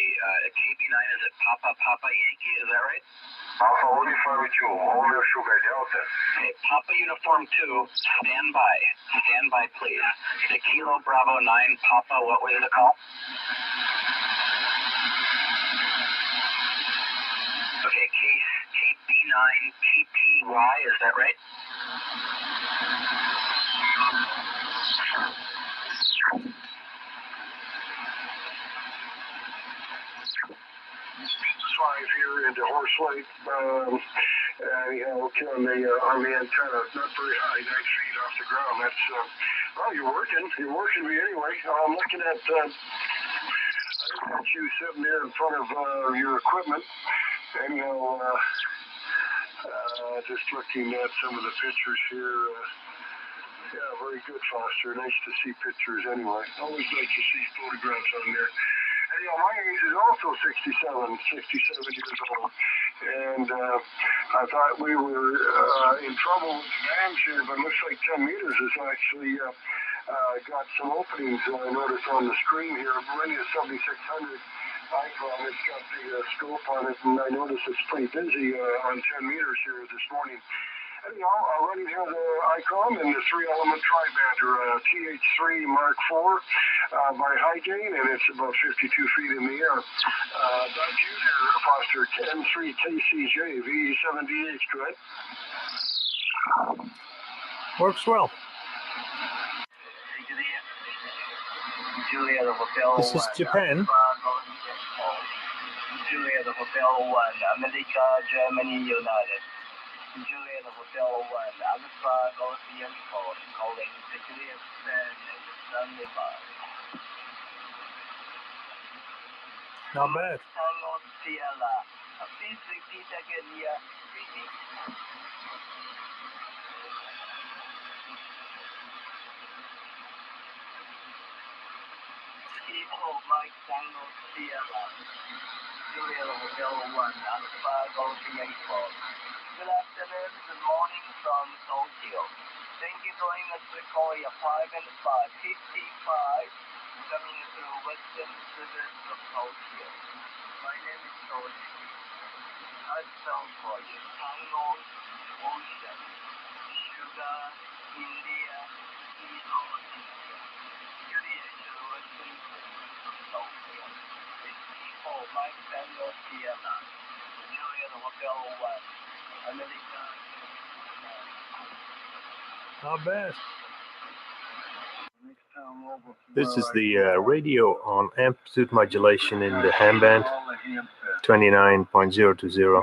KB9 is it Papa Yankee, is that right? Alpha Uniform 2, Homer Sugar Delta. Okay, Papa Uniform 2, stand by. Stand by, please. The Kilo Bravo 9, Papa, what was the call? Okay, KB9 PPY, is that right? Five here into Horse Lake. Killing on the antenna, not very high, 9 feet off the ground. That's well, you're working me anyway. I'm looking at you sitting there in front of your equipment, and just looking at some of the pictures here. Yeah, very good, Foster. Nice to see pictures anyway. Always nice to see photographs on there. And, my age is also 67 years old. And I thought we were in trouble with the bands here, but it looks like 10 meters has actually got some openings. I noticed on the screen here, running a 7600 icon. It's got the scope on it, and I noticed it's pretty busy on 10 meters here this morning. Anyhow, running here the ICOM and the 3-element tri-bander, TH3 Mark IV by high gain, and it's about 52 feet in the air. Back to you there, Foster, M3KCJ, V7DH, correct? Works well. Julia, the Hotel This is Japan. Julia, the Hotel 1, America, Germany, United. Julia, the Hotel 1, Alpha, Golf, Uniform, calling Secretary of Standing by. Not bad. Tango Sierra. Please repeat again here. Repeat. Kilo Mike Tango Sierra. Juliet Hotel 1, Alpha Golf Echo. Good afternoon, good morning from Tokyo. Thank you for joining us to Korea 5 and 5, 55, coming through western suburbs of Tokyo. My name is Toshi. I spell for you. Tango, Ocean, Sugar, India, Kilo, India. Juliet to western suburbs of Tokyo. It's Kilo Mike Tango Sierra. Juliet Hotel 1, America. Not bad. This is the radio on amplitude modulation in the ham band, 29.020.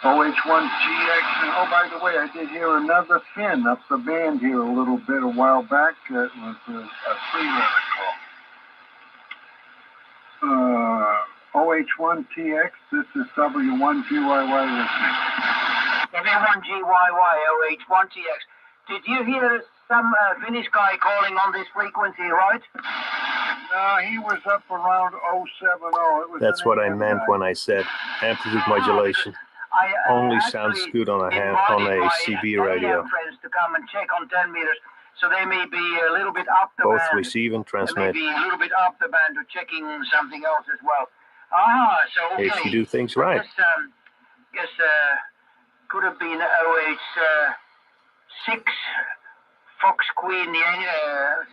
OH1GX, and oh, by the way, I did hear another fin up the band here a little bit a while back. It was a three-letter call. OH1TX, this is W1GYY listening. W1GYY, OH1TX. Did you hear some Finnish guy calling on this frequency, right? He was up around 070. That's what I meant when I said amplitude modulation. Only sounds good on a CB radio. Friends to come and check on 10 meters, so they may be a little bit up the Both band. receive and transmit. They may be a little bit up the band or checking something else as well. So okay. If you do things right. Guess could have been OH6 Fox Queen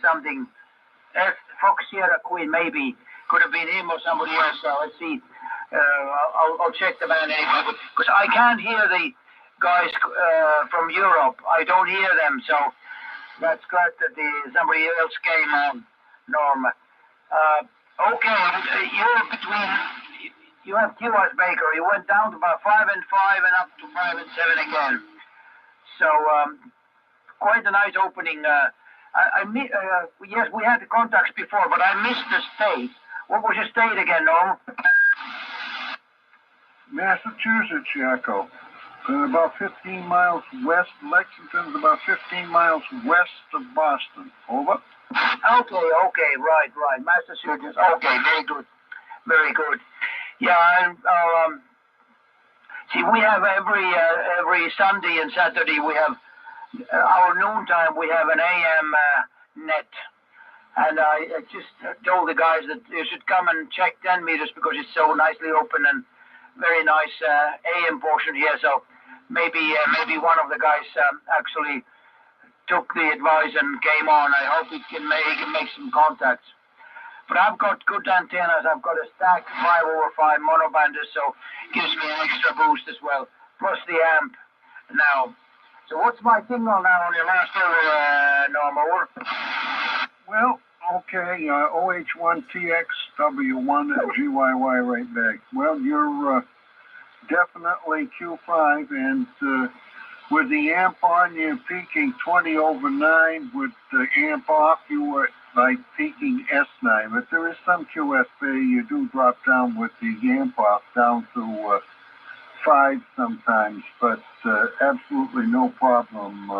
something. Fox Sierra Queen maybe could have been him or somebody else. So let's see. I'll check the band anyway, because I can't hear the guys from Europe. I don't hear them, so that's glad that somebody else came on. Norm. Okay, you're between. You have QS Baker. You went down to about 5 and 5 and up to 5 and 7 again. So quite a nice opening. Yes, we had the contacts before, but I missed the state. What was your state again, Norm? Massachusetts, Yakko. About 15 miles west. Lexington's about 15 miles west of Boston. Over. Okay, right. Massachusetts. Okay, very good. Very good. Yeah, see, we have every Sunday and Saturday we have our noontime. We have an AM net, and I just told the guys that they should come and check 10 meters because it's so nicely open and very nice AM portion here. So maybe one of the guys actually took the advice and came on. I hope he can make some contacts. But I've got good antennas. I've got a stacked 5/5 monobander, so it gives me an extra boost as well. Plus the amp now. So what's my signal now on your last normal? Well, okay, OH1TX W1 and GYY right back. Well, you're definitely Q5, and with the amp on, you're peaking 20 over 9. With the amp off, you were like peaking S9. But there is some QSB, you do drop down with the amp off down to 5 sometimes, but absolutely no problem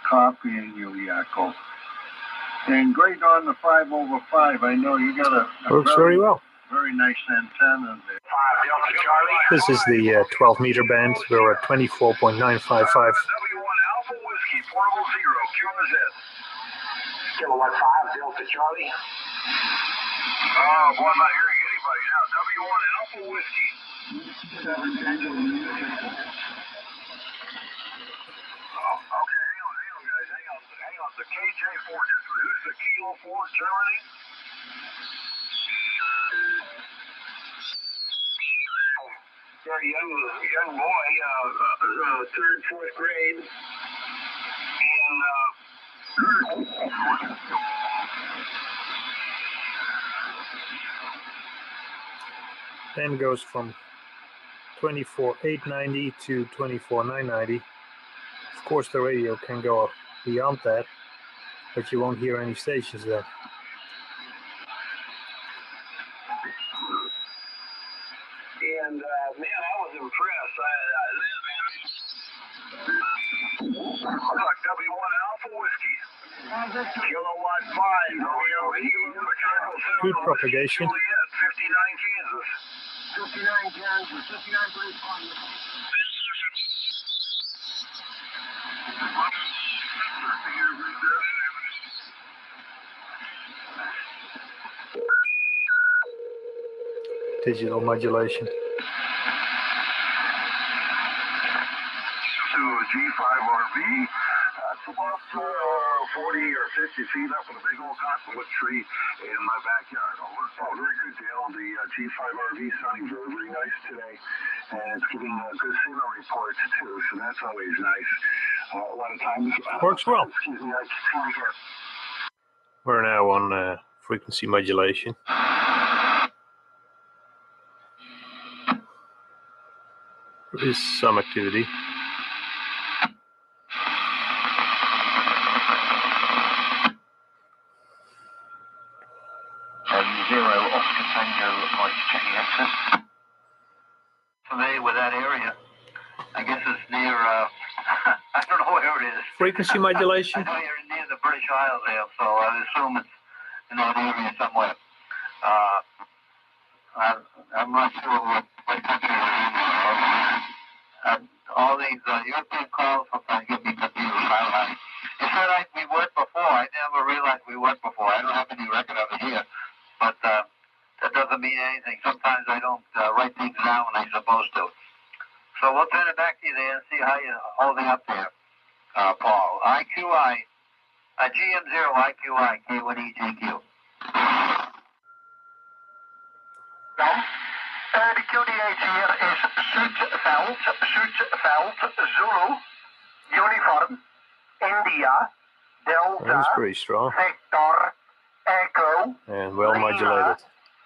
copying you, Yakko. And great on the 5/5. I know you got a works very well. Very nice antenna there. This is the 12-meter band. We're at 24.955. Kilowatt 5, Delta Charlie. Oh, boy, I'm not hearing anybody now. W1 Alpha Whiskey. Oh, okay, hang on, guys. Hang on. The KJ4, who's the Kilo 4 Germany? Very young boy, 3rd, 4th grade. And, Then goes from 24.890 to 24.990. Of course, the radio can go beyond that, but you won't hear any stations there. W1 Alpha Whiskey. Kilowatt 5. Food propagation. 59 Kansas. 59 Kansas. 59.5. Digital modulation. To G5RV. That's about 40 or 50 feet up in a big old cottonwood tree in my backyard. Oh, very good deal. The G5RV sounding very, very nice today. And it's giving good signal reports too, so that's always nice. A lot of times. Works well. Excuse me, I can't hear. We're now on frequency modulation. There is some activity. Zero Oscar Tango Mike checking access. Familiar with that area? I guess it's near, I don't know where it is. Frequency modulation? I know you're near the British Isles there, so I assume it's in that area somewhere. I'm not sure what country you're in. All these European calls sometimes get me confused. It said we worked before. I never realized we worked before. I don't have any record of it here. But that doesn't mean anything. Sometimes I don't write things down when I'm supposed to. So we'll turn it back to you there and see how you're holding up there, Paul. IQI, GM0 IQI, K1EJQ. The QDH here is Zuidveld, Zulu, Uniform, India, Delta, That's pretty strong. Victor, Echo, And well modulated.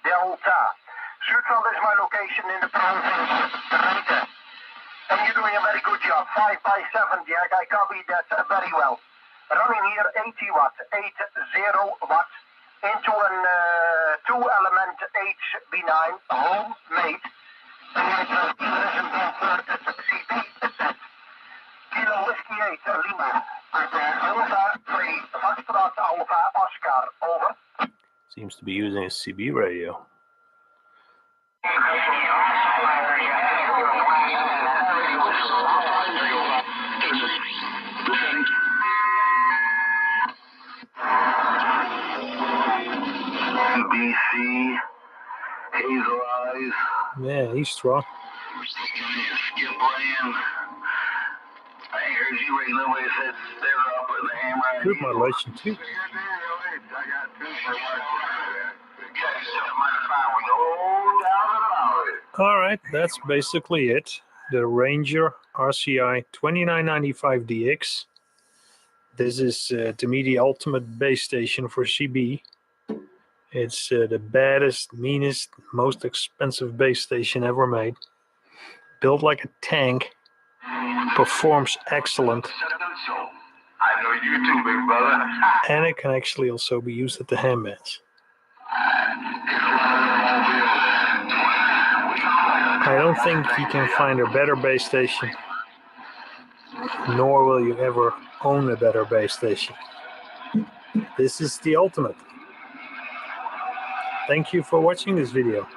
Delta. Zuidveld is my location in the province, Drenthe. And you're doing a very good job. 5 by 7, Jack. I copied that very well. Running here 80 watts, 80 watts into a 2-element HB9 homemade. And it's a CB set. Kilo Whiskey 8, Lima. Alpha 3, Foxtrot Alpha Oscar, over. Seems to be using a CB radio. BC, Hazel Eyes. Yeah, he's strong. Skip Brand. I heard you regular way said they're up with the hammer. Good modulation too. All right, that's basically it. The Ranger RCI 2995DX. This is to me the ultimate base station for CB. It's the baddest, meanest, most expensive base station ever made. Built like a tank, performs excellent. I know you too, big brother. And it can actually also be used at the handbands. I don't think you can find a better base station, nor will you ever own a better base station. This is the ultimate. Thank you for watching this video.